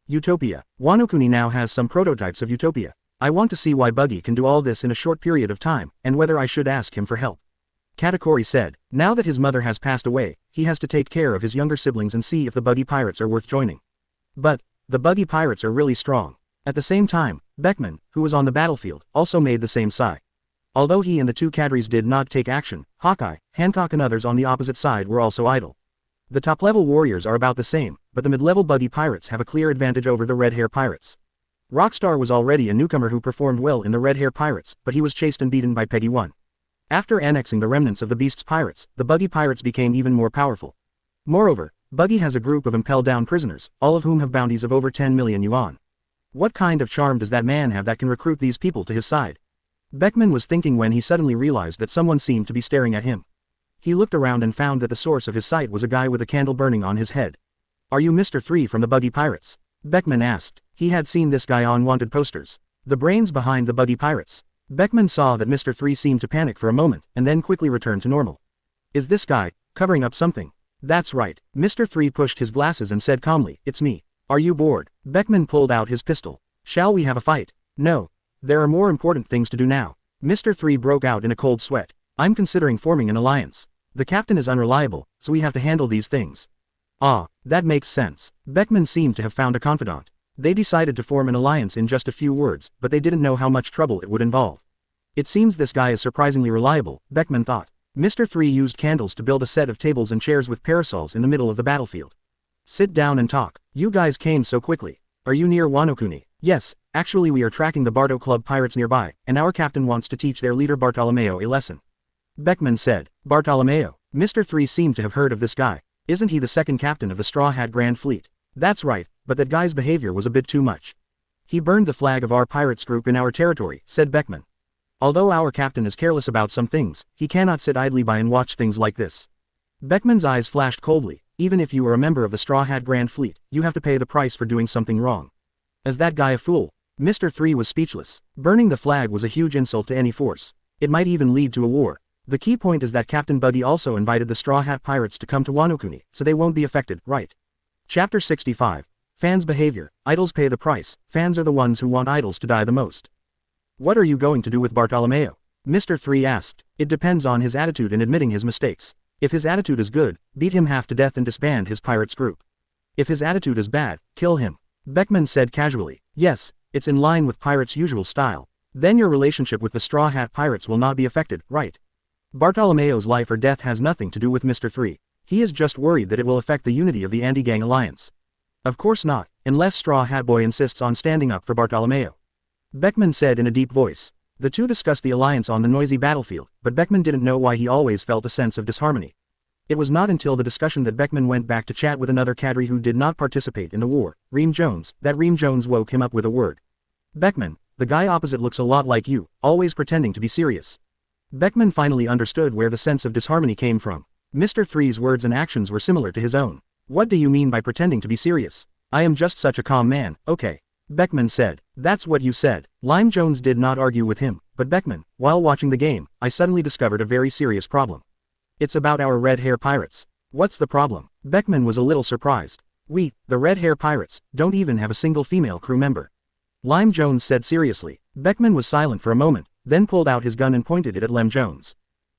Utopia. Wano-kuni now has some prototypes of utopia. I want to see why Buggy can do all this in a short period of time, and whether I should ask him for help. Katakori said. Now that his mother has passed away, he has to take care of his younger siblings and see if the Buggy Pirates are worth joining. But the Buggy Pirates are really strong. At the same time, Beckman, who was on the battlefield, also made the same sigh. Although he and the two cadres did not take action, Hawkeye, Hancock and others on the opposite side were also idle. The top-level warriors are about the same, but the mid-level Buggy Pirates have a clear advantage over the Red Hair Pirates. Rockstar was already a newcomer who performed well in the Red Hair Pirates, but he was chased and beaten by Peggy 1. After annexing the remnants of the Beast's pirates, the Buggy Pirates became even more powerful. Moreover, Buggy has a group of impel-down prisoners, all of whom have bounties of over 10 million yuan. What kind of charm does that man have that can recruit these people to his side? Beckman was thinking when he suddenly realized that someone seemed to be staring at him. He looked around and found that the source of his sight was a guy with a candle burning on his head. "Are you Mr. 3 from the Buggy Pirates?" Beckman asked. He had seen this guy on wanted posters. The brains behind the Buggy Pirates. Beckman saw that Mr. 3 seemed to panic for a moment, and then quickly returned to normal. "Is this guy covering up something?" "That's right." Mr. 3 pushed his glasses and said calmly, "It's me." "Are you bored?" Beckman pulled out his pistol. "Shall we have a fight?" "No. There are more important things to do now." Mr. 3 broke out in a cold sweat. "I'm considering forming an alliance. The captain is unreliable, so we have to handle these things." "Ah, that makes sense." Beckman seemed to have found a confidant. They decided to form an alliance in just a few words, but they didn't know how much trouble it would involve. It seems this guy is surprisingly reliable, Beckman thought. Mr. 3 used candles to build a set of tables and chairs with parasols in the middle of the battlefield. "Sit down and talk. You guys came so quickly. Are you near Wano? "Yes, actually we are tracking the Bardo Club pirates nearby, and our captain wants to teach their leader Bartolomeo a lesson." Beckman said. "Bartolomeo?" Mr. 3 seemed to have heard of this guy. "Isn't he the second captain of the Straw Hat Grand Fleet?" "That's right, but that guy's behavior was a bit too much. He burned the flag of our pirates group in our territory," said Beckman. "Although our captain is careless about some things, he cannot sit idly by and watch things like this." Beckman's eyes flashed coldly. "Even if you are a member of the Straw Hat Grand Fleet, you have to pay the price for doing something wrong. Is that guy a fool?" Mr. 3 was speechless. Burning the flag was a huge insult to any force. It might even lead to a war. The key point is that Captain Buggy also invited the Straw Hat Pirates to come to Wano, so they won't be affected, right? Chapter 65. Fans' Behavior. Idols pay the price. Fans are the ones who want idols to die the most. "What are you going to do with Bartolomeo?" Mr. 3 asked. "It depends on his attitude in admitting his mistakes. If his attitude is good, beat him half to death and disband his pirates group. If his attitude is bad, kill him." Beckman said casually. "Yes, it's in line with pirates' usual style. Then your relationship with the Straw Hat Pirates will not be affected, right? Bartolomeo's life or death has nothing to do with Mr. 3. He is just worried that it will affect the unity of the Anti-Gang Alliance." "Of course not, unless Straw Hat Boy insists on standing up for Bartolomeo," Beckman said in a deep voice. The two discussed the alliance on the noisy battlefield, but Beckman didn't know why he always felt a sense of disharmony. It was not until the discussion that Beckman went back to chat with another cadre who did not participate in the war, Reem Jones, that Reem Jones woke him up with a word. "Beckman, the guy opposite looks a lot like you, always pretending to be serious." Beckman finally understood where the sense of disharmony came from. Mr. 3's words and actions were similar to his own. "What do you mean by pretending to be serious? I am just such a calm man, okay?" Beckman said. "That's what you said." Lime Jones did not argue with him, but Beckman, while watching the game, I suddenly discovered a very serious problem. "It's about our Red Hair Pirates." "What's the problem?" Beckman was a little surprised. "We, the Red Hair Pirates, don't even have a single female crew member," Lime Jones said seriously. Beckman was silent for a moment, then pulled out his gun and pointed it at Lem Jones.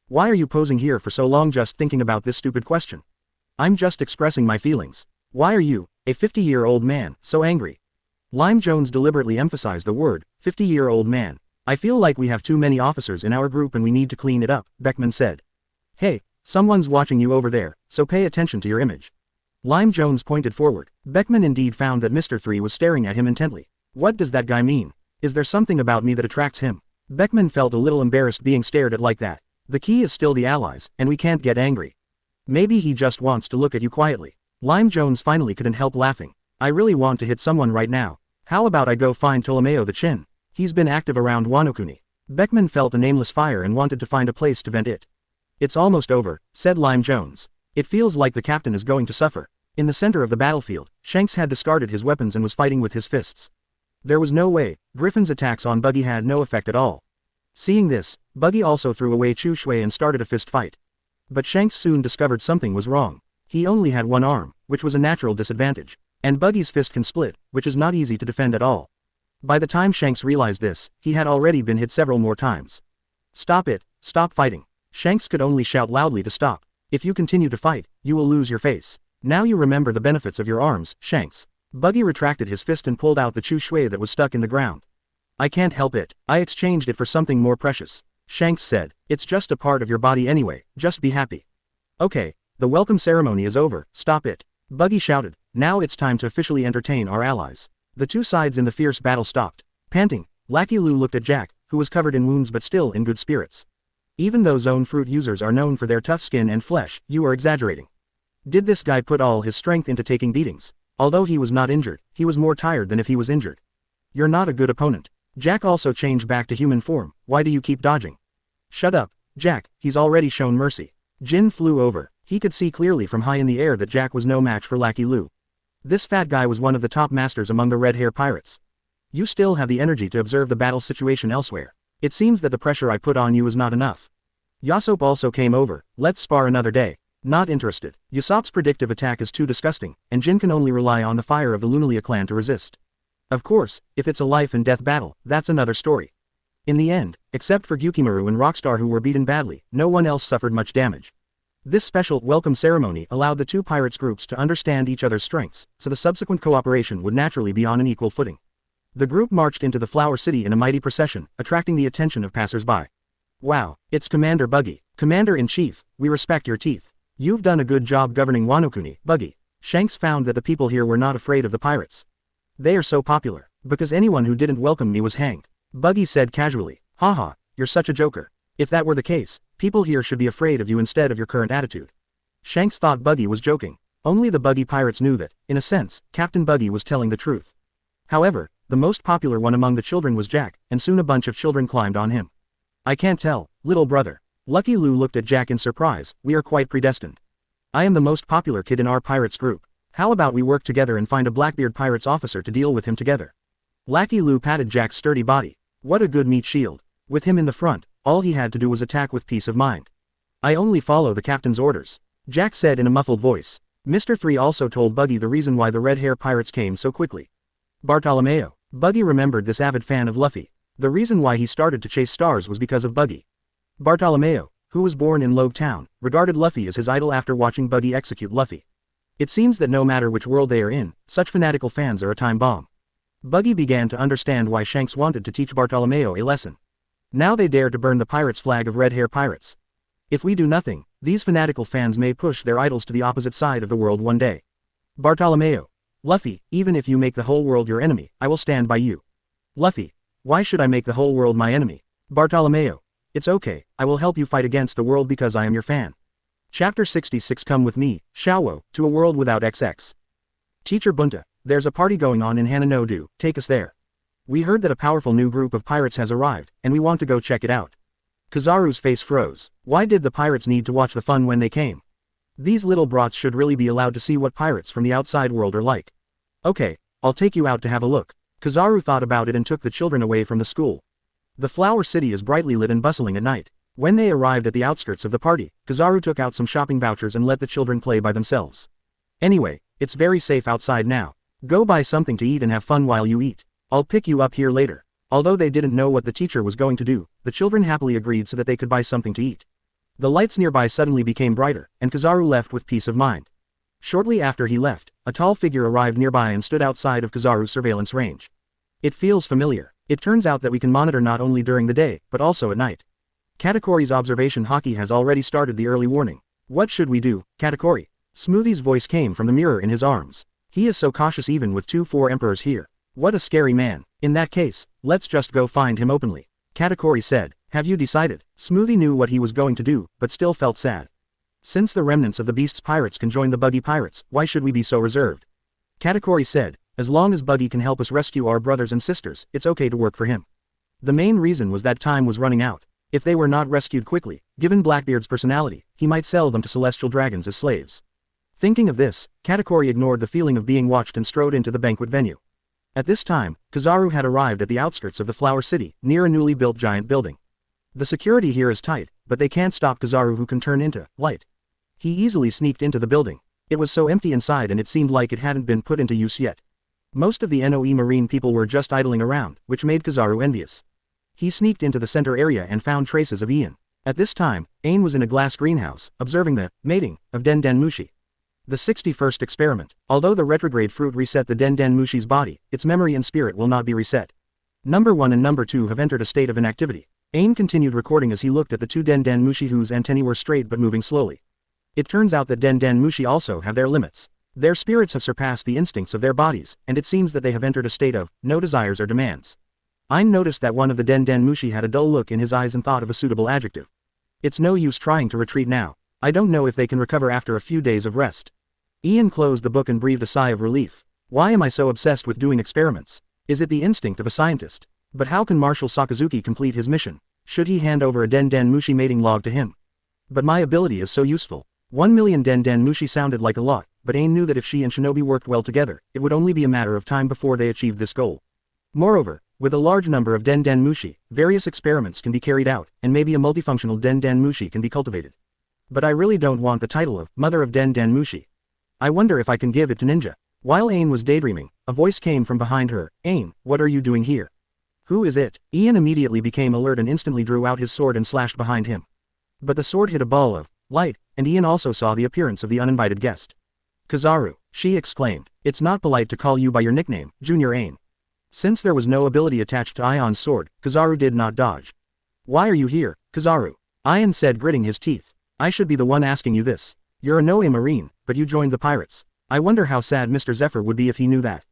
"Why are you posing here for so long just thinking about this stupid question?" "I'm just expressing my feelings." "Why are you, a 50-year-old man, so angry?" Lime Jones deliberately emphasized the word, 50-year-old man. "I feel like we have too many officers in our group and we need to clean it up," Beckman said. "Hey, someone's watching you over there, so pay attention to your image." Lime Jones pointed forward. Beckman indeed found that Mr. 3 was staring at him intently. "What does that guy mean? Is there something about me that attracts him?" Beckman felt a little embarrassed being stared at like that. The key is still the allies, and we can't get angry. Maybe he just wants to look at you quietly. Lime Jones finally couldn't help laughing. "I really want to hit someone right now. How about I go find Ptolomeo the Chin? He's been active around Wano." Beckman felt a nameless fire and wanted to find a place to vent it. "It's almost over," said Lime Jones. "It feels like the captain is going to suffer." In the center of the battlefield, Shanks had discarded his weapons and was fighting with his fists. There was no way. Griffin's attacks on Buggy had no effect at all. Seeing this, Buggy also threw away Chu Shui and started a fist fight. But Shanks soon discovered something was wrong. He only had one arm, which was a natural disadvantage. And Buggy's fist can split, which is not easy to defend at all. By the time Shanks realized this, he had already been hit several more times. "Stop it, stop fighting." Shanks could only shout loudly to stop. "If you continue to fight, you will lose your face. Now you remember the benefits of your arms, Shanks." Buggy retracted his fist and pulled out the Chu Shui that was stuck in the ground. "I can't help it. I exchanged it for something more precious," Shanks said. "It's just a part of your body anyway, just be happy." "Okay, the welcome ceremony is over, stop it," Buggy shouted. "Now it's time to officially entertain our allies." The two sides in the fierce battle stopped. Panting, Lucky Lu looked at Jack, who was covered in wounds but still in good spirits. Even though zone fruit users are known for their tough skin and flesh, you are exaggerating. Did this guy put all his strength into taking beatings? Although he was not injured, he was more tired than if he was injured. You're not a good opponent. Jack also changed back to human form. Why do you keep dodging? Shut up, Jack, he's already shown mercy. Jin flew over. He could see clearly from high in the air that Jack was no match for Lucky Lu. This fat guy was one of the top masters among the Red Hair Pirates. You still have the energy to observe the battle situation elsewhere. It seems that the pressure I put on you is not enough. Yasop also came over. Let's spar another day. Not interested. Yasop's predictive attack is too disgusting, and Jin can only rely on the fire of the Lunalia clan to resist. Of course, if it's a life and death battle, that's another story. In the end, except for Gyukimaru and Rockstar who were beaten badly, no one else suffered much damage. This special welcome ceremony allowed the two pirates groups to understand each other's strengths, so the subsequent cooperation would naturally be on an equal footing. The group marched into the Flower City in a mighty procession, attracting the attention of passers-by. Wow, it's Commander Buggy. Commander-in-Chief, we respect your teeth. You've done a good job governing Wano-kuni, Buggy. Shanks found that the people here were not afraid of the pirates. They are so popular, because anyone who didn't welcome me was hanged. Buggy said casually, haha, you're such a joker. If that were the case, people here should be afraid of you instead of your current attitude. Shanks thought Buggy was joking. Only the Buggy pirates knew that, in a sense, Captain Buggy was telling the truth. However, the most popular one among the children was Jack, and soon a bunch of children climbed on him. I can't tell, little brother. Lucky Lu looked at Jack in surprise. We are quite predestined. I am the most popular kid in our pirates group. How about we work together and find a Blackbeard pirates officer to deal with him together? Lucky Lu patted Jack's sturdy body. What a good meat shield. With him in the front, all he had to do was attack with peace of mind. I only follow the captain's orders, Jack said in a muffled voice. Mr. 3 also told Buggy the reason why the Red Hair Pirates came so quickly. Bartolomeo. Buggy remembered this avid fan of Luffy. The reason why he started to chase stars was because of Buggy. Bartolomeo, who was born in Logue Town, regarded Luffy as his idol after watching Buggy execute Luffy. It seems that no matter which world they are in, such fanatical fans are a time bomb. Buggy began to understand why Shanks wanted to teach Bartolomeo a lesson. Now they dare to burn the pirates' flag of Red Hair Pirates. If we do nothing, these fanatical fans may push their idols to the opposite side of the world one day. Bartolomeo. Luffy, even if you make the whole world your enemy, I will stand by you. Luffy. Why should I make the whole world my enemy? Bartolomeo. It's okay, I will help you fight against the world because I am your fan. Chapter 66 Come with me, Shawo, to a world without XX. Teacher Bunta, there's a party going on in Hananodu, take us there. We heard that a powerful new group of pirates has arrived, and we want to go check it out. Kizaru's face froze. Why did the pirates need to watch the fun when they came? These little brats should really be allowed to see what pirates from the outside world are like. Okay, I'll take you out to have a look. Kizaru thought about it and took the children away from the school. The Flower City is brightly lit and bustling at night. When they arrived at the outskirts of the party, Kizaru took out some shopping vouchers and let the children play by themselves. Anyway, it's very safe outside now. Go buy something to eat and have fun while you eat. I'll pick you up here later. Although they didn't know what the teacher was going to do, the children happily agreed so that they could buy something to eat. The lights nearby suddenly became brighter, and Kizaru left with peace of mind. Shortly after he left, a tall figure arrived nearby and stood outside of Kizaru's surveillance range. It feels familiar. It turns out that we can monitor not only during the day, but also at night. Katakori's observation hockey has already started the early warning. What should we do, Katakori? Smoothie's voice came from the mirror in his arms. He is so cautious even with 2-4 emperors here. What a scary man. In that case, let's just go find him openly. Katakori said, have you decided? Smoothie knew what he was going to do, but still felt sad. Since the remnants of the Beast's pirates can join the Buggy pirates, why should we be so reserved? Katakori said, as long as Buggy can help us rescue our brothers and sisters, it's okay to work for him. The main reason was that time was running out. If they were not rescued quickly, given Blackbeard's personality, he might sell them to celestial dragons as slaves. Thinking of this, Katakori ignored the feeling of being watched and strode into the banquet venue. At this time, Kizaru had arrived at the outskirts of the Flower City, near a newly built giant building. The security here is tight, but they can't stop Kizaru, who can turn into light. He easily sneaked into the building. It was so empty inside and it seemed like it hadn't been put into use yet. Most of the NOE marine people were just idling around, which made Kizaru envious. He sneaked into the center area and found traces of Ian. At this time, Ain was in a glass greenhouse, observing the mating of Den Den Mushi. The 61st experiment. Although the retrograde fruit reset the Den Den Mushi's body, its memory and spirit will not be reset. Number 1 and Number 2 have entered a state of inactivity. Ain continued recording as he looked at the two Den Den Mushi whose antennae were straight but moving slowly. It turns out that Den Den Mushi also have their limits. Their spirits have surpassed the instincts of their bodies, and it seems that they have entered a state of no desires or demands. Ain noticed that one of the Den Den Mushi had a dull look in his eyes and thought of a suitable adjective. It's no use trying to retreat now. I don't know if they can recover after a few days of rest. Ian closed the book and breathed a sigh of relief. Why am I so obsessed with doing experiments? Is it the instinct of a scientist? But how can Marshal Sakazuki complete his mission? Should he hand over a Den Den Mushi mating log to him? But my ability is so useful. 1,000,000 Den Den Mushi sounded like a lot, but Ain knew that if she and Shinobi worked well together, it would only be a matter of time before they achieved this goal. Moreover, with a large number of Den Den Mushi, various experiments can be carried out, and maybe a multifunctional Den Den Mushi can be cultivated. But I really don't want the title of Mother of Den Den Mushi. I wonder if I can give it to Ninja. While Ain was daydreaming, a voice came from behind her. Ain, what are you doing here? Who is it? Ian immediately became alert and instantly drew out his sword and slashed behind him. But the sword hit a ball of light, and Ian also saw the appearance of the uninvited guest. Kizaru, she exclaimed, it's not polite to call you by your nickname, Junior Ain. Since there was no ability attached to Ion's sword, Kizaru did not dodge. Why are you here, Kizaru? Ian said, gritting his teeth. I should be the one asking you this. You're a Noe Marine, but you joined the pirates. I wonder how sad Mr. Zephyr would be if he knew that.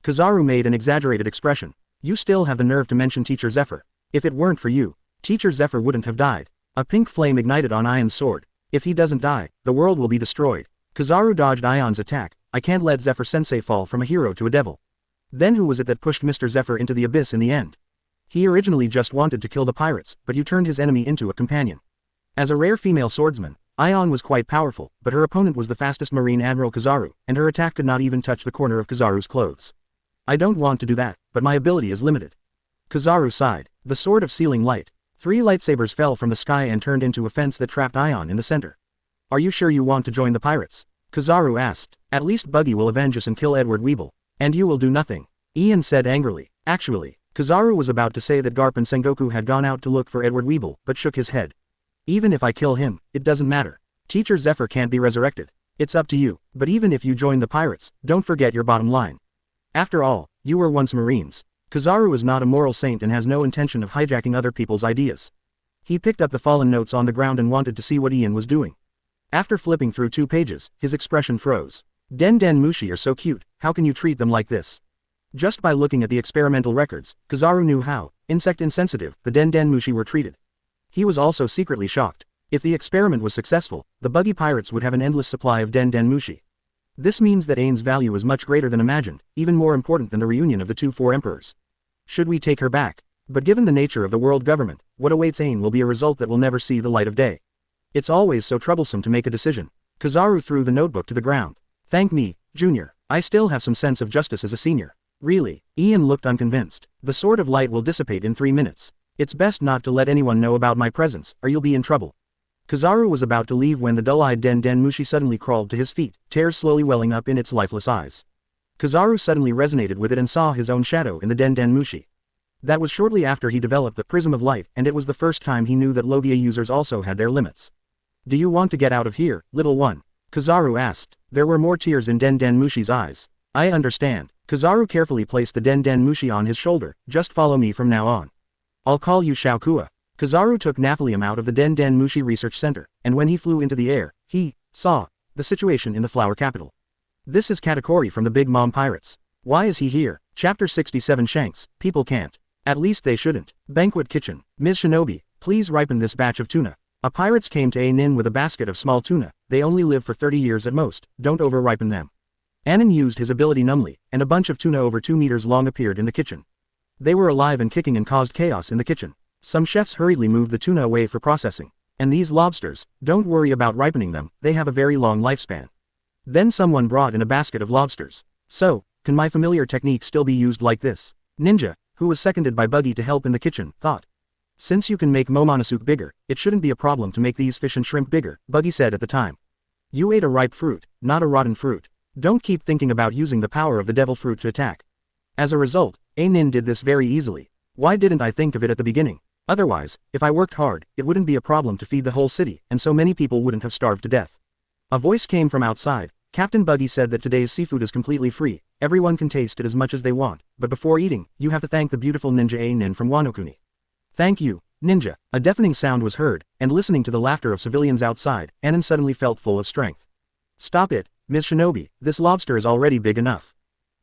Kizaru made an exaggerated expression. You still have the nerve to mention Teacher Zephyr. If it weren't for you, Teacher Zephyr wouldn't have died. A pink flame ignited on Ion's sword. If he doesn't die, the world will be destroyed. Kizaru dodged Ion's attack. I can't let Zephyr-sensei fall from a hero to a devil. Then who was it that pushed Mr. Zephyr into the abyss in the end? He originally just wanted to kill the pirates, but you turned his enemy into a companion. As a rare female swordsman, Ion was quite powerful, but her opponent was the fastest Marine Admiral Kizaru, and her attack could not even touch the corner of Kizaru's clothes. I don't want to do that, but my ability is limited. Kizaru sighed. The sword of sealing light. 3 lightsabers fell from the sky and turned into a fence that trapped Ion in the center. Are you sure you want to join the pirates? Kizaru asked. At least Buggy will avenge us and kill Edward Weeble. And you will do nothing. Ian said angrily. Actually, Kizaru was about to say that Garp and Sengoku had gone out to look for Edward Weeble, but shook his head. Even if I kill him, it doesn't matter. Teacher Zephyr can't be resurrected. It's up to you, but even if you join the pirates, don't forget your bottom line. After all, you were once Marines. Kizaru is not a moral saint and has no intention of hijacking other people's ideas. He picked up the fallen notes on the ground and wanted to see what Ian was doing. After flipping through 2 pages, his expression froze. Den Den Mushi are so cute, how can you treat them like this? Just by looking at the experimental records, Kizaru knew how, insect insensitive, the Den Den Mushi were treated. He was also secretly shocked. If the experiment was successful, the Buggy Pirates would have an endless supply of Den Den Mushi. This means that Ain's value is much greater than imagined, even more important than the reunion of the 2 Four Emperors. Should we take her back? But given the nature of the world government, what awaits Ain will be a result that will never see the light of day. It's always so troublesome to make a decision. Kizaru threw the notebook to the ground. Thank me, Junior. I still have some sense of justice as a senior. Really? Ian looked unconvinced. The sword of light will dissipate in 3 minutes. It's best not to let anyone know about my presence, or you'll be in trouble. Kizaru was about to leave when the dull-eyed Den Den Mushi suddenly crawled to his feet, tears slowly welling up in its lifeless eyes. Kizaru suddenly resonated with it and saw his own shadow in the Den Den Mushi. That was shortly after he developed the Prism of Light, and it was the first time he knew that Logia users also had their limits. Do you want to get out of here, little one? Kizaru asked. There were more tears in Den Den Mushi's eyes. I understand. Kizaru carefully placed the Den Den Mushi on his shoulder. Just follow me from now on. I'll call you Shaokua. Kizaru took Naphtalium out of the Den Den Mushi Research Center, and when he flew into the air, he saw the situation in the flower capital. This is Katakuri from the Big Mom Pirates. Why is he here? Chapter 67 Shanks, people can't. At least they shouldn't. Banquet kitchen. Ms. Shinobi, please ripen this batch of tuna. A pirates came to Anin with a basket of small tuna. They only live for 30 years at most, don't over-ripen them. Anin used his ability numbly, and a bunch of tuna over 2 meters long appeared in the kitchen. They were alive and kicking and caused chaos in the kitchen. Some chefs hurriedly moved the tuna away for processing. And these lobsters, don't worry about ripening them, they have a very long lifespan. Then someone brought in a basket of lobsters. So, can my familiar technique still be used like this? Ninja, who was seconded by Buggy to help in the kitchen, thought. Since you can make Momonosuke bigger, it shouldn't be a problem to make these fish and shrimp bigger, Buggy said at the time. You ate a ripe fruit, not a rotten fruit. Don't keep thinking about using the power of the devil fruit to attack. As a result, Anin did this very easily. Why didn't I think of it at the beginning? Otherwise, if I worked hard, it wouldn't be a problem to feed the whole city, and so many people wouldn't have starved to death. A voice came from outside. Captain Buggy said that today's seafood is completely free. Everyone can taste it as much as they want, but before eating, you have to thank the beautiful ninja Anin from Wano. Thank you, ninja. A deafening sound was heard, and listening to the laughter of civilians outside, Anin suddenly felt full of strength. Stop it, Ms. Shinobi, this lobster is already big enough.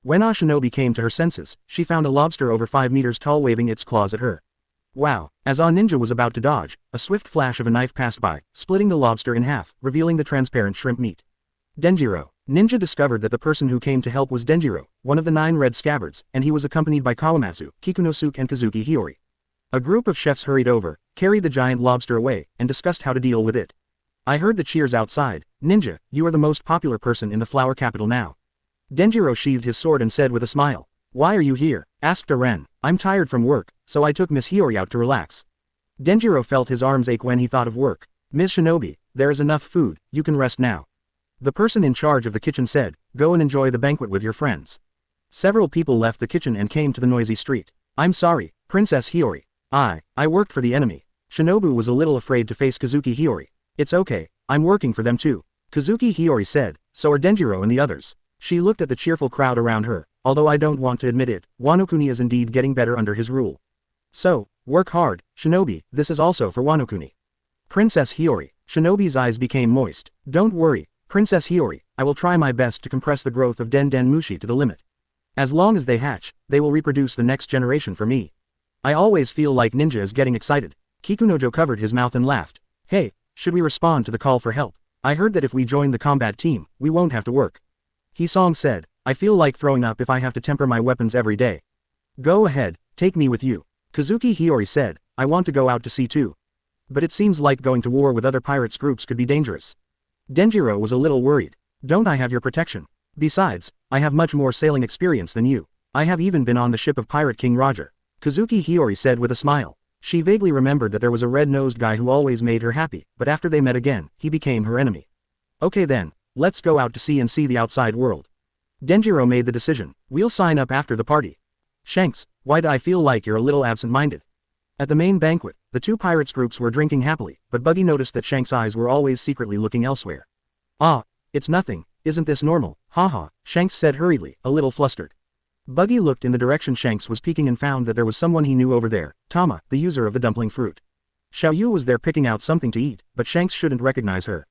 When Shinobi came to her senses, she found a lobster over 5 meters tall waving its claws at her. Wow! As Ninja was about to dodge, a swift flash of a knife passed by, splitting the lobster in half, revealing the transparent shrimp meat. Denjiro. Ninja discovered that the person who came to help was Denjiro, one of the 9 red scabbards, and he was accompanied by Kawamatsu, Kikunosuke and Kazuki Hiyori. A group of chefs hurried over, carried the giant lobster away, and discussed how to deal with it. I heard the cheers outside. Ninja, you are the most popular person in the flower capital now. Denjiro sheathed his sword and said with a smile. Why are you here? Asked Aren. I'm tired from work, so I took Miss Hiyori out to relax. Denjiro felt his arms ache when he thought of work. Ms. Shinobi, there is enough food, you can rest now. The person in charge of the kitchen said, go and enjoy the banquet with your friends. Several people left the kitchen and came to the noisy street. I'm sorry, Princess Hiyori. I worked for the enemy. Shinobu was a little afraid to face Kazuki Hiyori. It's okay, I'm working for them too. Kazuki Hiyori said, so are Denjiro and the others. She looked at the cheerful crowd around her, although I don't want to admit it, Wano-kuni is indeed getting better under his rule. So, work hard, Shinobi, this is also for Wano-kuni. Princess Hiyori. Shinobi's eyes became moist. Don't worry, Princess Hiyori, I will try my best to compress the growth of Den Den Mushi to the limit. As long as they hatch, they will reproduce the next generation for me. I always feel like Ninja is getting excited. Kikunojo covered his mouth and laughed. Hey, should we respond to the call for help? I heard that if we join the combat team, we won't have to work. Hisong said, I feel like throwing up if I have to temper my weapons every day. Go ahead, take me with you. Kazuki Hiyori said, I want to go out to sea too. But it seems like going to war with other pirates groups could be dangerous. Denjiro was a little worried. Don't I have your protection? Besides, I have much more sailing experience than you. I have even been on the ship of Pirate King Roger. Kazuki Hiyori said with a smile. She vaguely remembered that there was a red-nosed guy who always made her happy, but after they met again, he became her enemy. Okay then, let's go out to sea and see the outside world. Denjiro made the decision. We'll sign up after the party. Shanks, why do I feel like you're a little absent-minded? At the main banquet, the 2 pirates groups were drinking happily, but Buggy noticed that Shanks' eyes were always secretly looking elsewhere. It's nothing, isn't this normal? Haha, Shanks said hurriedly, a little flustered. Buggy looked in the direction Shanks was peeking and found that there was someone he knew over there, Tama, the user of the dumpling fruit. Xiaoyu was there picking out something to eat, but Shanks shouldn't recognize her.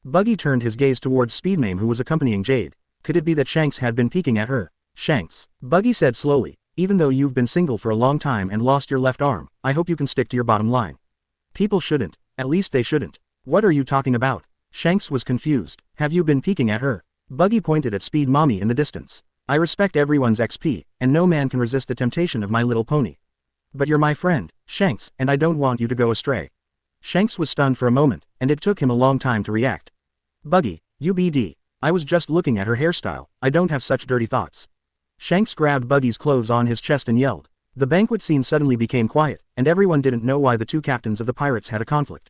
Buggy turned his gaze towards Speedmame who was accompanying Jade. Could it be that Shanks had been peeking at her? Shanks, Buggy said slowly, even though you've been single for a long time and lost your left arm, I hope you can stick to your bottom line. People shouldn't, at least they shouldn't. What are you talking about? Shanks was confused. Have you been peeking at her? Buggy pointed at Speed Mommy in the distance. I respect everyone's XP, and no man can resist the temptation of My Little Pony. But you're my friend, Shanks, and I don't want you to go astray. Shanks was stunned for a moment, and it took him a long time to react. Buggy, UBD. I was just looking at her hairstyle, I don't have such dirty thoughts. Shanks grabbed Buggy's clothes on his chest and yelled. The banquet scene suddenly became quiet, and everyone didn't know why the 2 captains of the pirates had a conflict.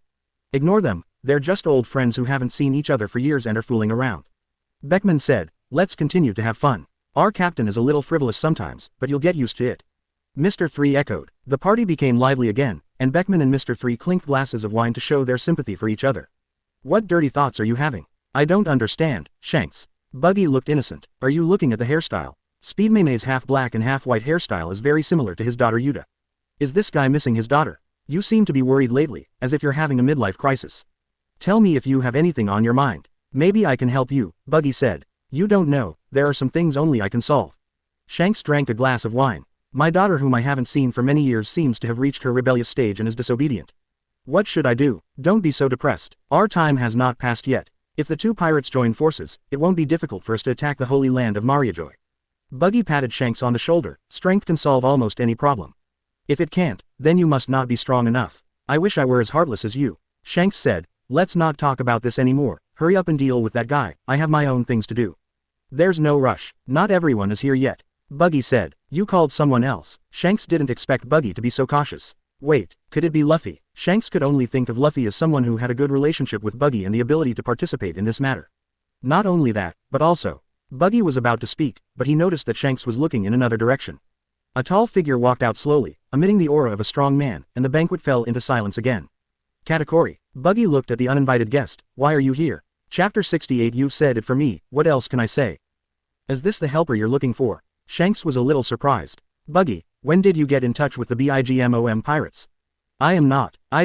Ignore them, they're just old friends who haven't seen each other for years and are fooling around. Beckman said, let's continue to have fun. Our captain is a little frivolous sometimes, but you'll get used to it. Mr. 3 echoed. The party became lively again, and Beckman and Mr. 3 clinked glasses of wine to show their sympathy for each other. What dirty thoughts are you having? I don't understand, Shanks. Buggy looked innocent. Are you looking at the hairstyle? Speedmame's half-black and half-white hairstyle is very similar to his daughter Yuta. Is this guy missing his daughter? You seem to be worried lately, as if you're having a midlife crisis. Tell me if you have anything on your mind. Maybe I can help you, Buggy said. You don't know, there are some things only I can solve. Shanks drank a glass of wine. My daughter whom I haven't seen for many years seems to have reached her rebellious stage and is disobedient. What should I do? Don't be so depressed. Our time has not passed yet. If the 2 pirates join forces, it won't be difficult for us to attack the holy land of Mariajoy. Buggy patted Shanks on the shoulder. Strength can solve almost any problem. If it can't, then you must not be strong enough. I wish I were as heartless as you. Shanks said, let's not talk about this anymore. Hurry up and deal with that guy, I have my own things to do. There's no rush, not everyone is here yet. Buggy said, you called someone else. Shanks didn't expect Buggy to be so cautious. Wait, could it be Luffy? Shanks could only think of Luffy as someone who had a good relationship with Buggy and the ability to participate in this matter. Not only that, but also. Buggy was about to speak, but he noticed that Shanks was looking in another direction. A tall figure walked out slowly, emitting the aura of a strong man, and the banquet fell into silence again. Katakuri. Buggy looked at the uninvited guest. Why are you here? Chapter 68. You've said it for me, what else can I say? Is this the helper you're looking for? Shanks was a little surprised. Buggy, when did you get in touch with the BIGMOM pirates? I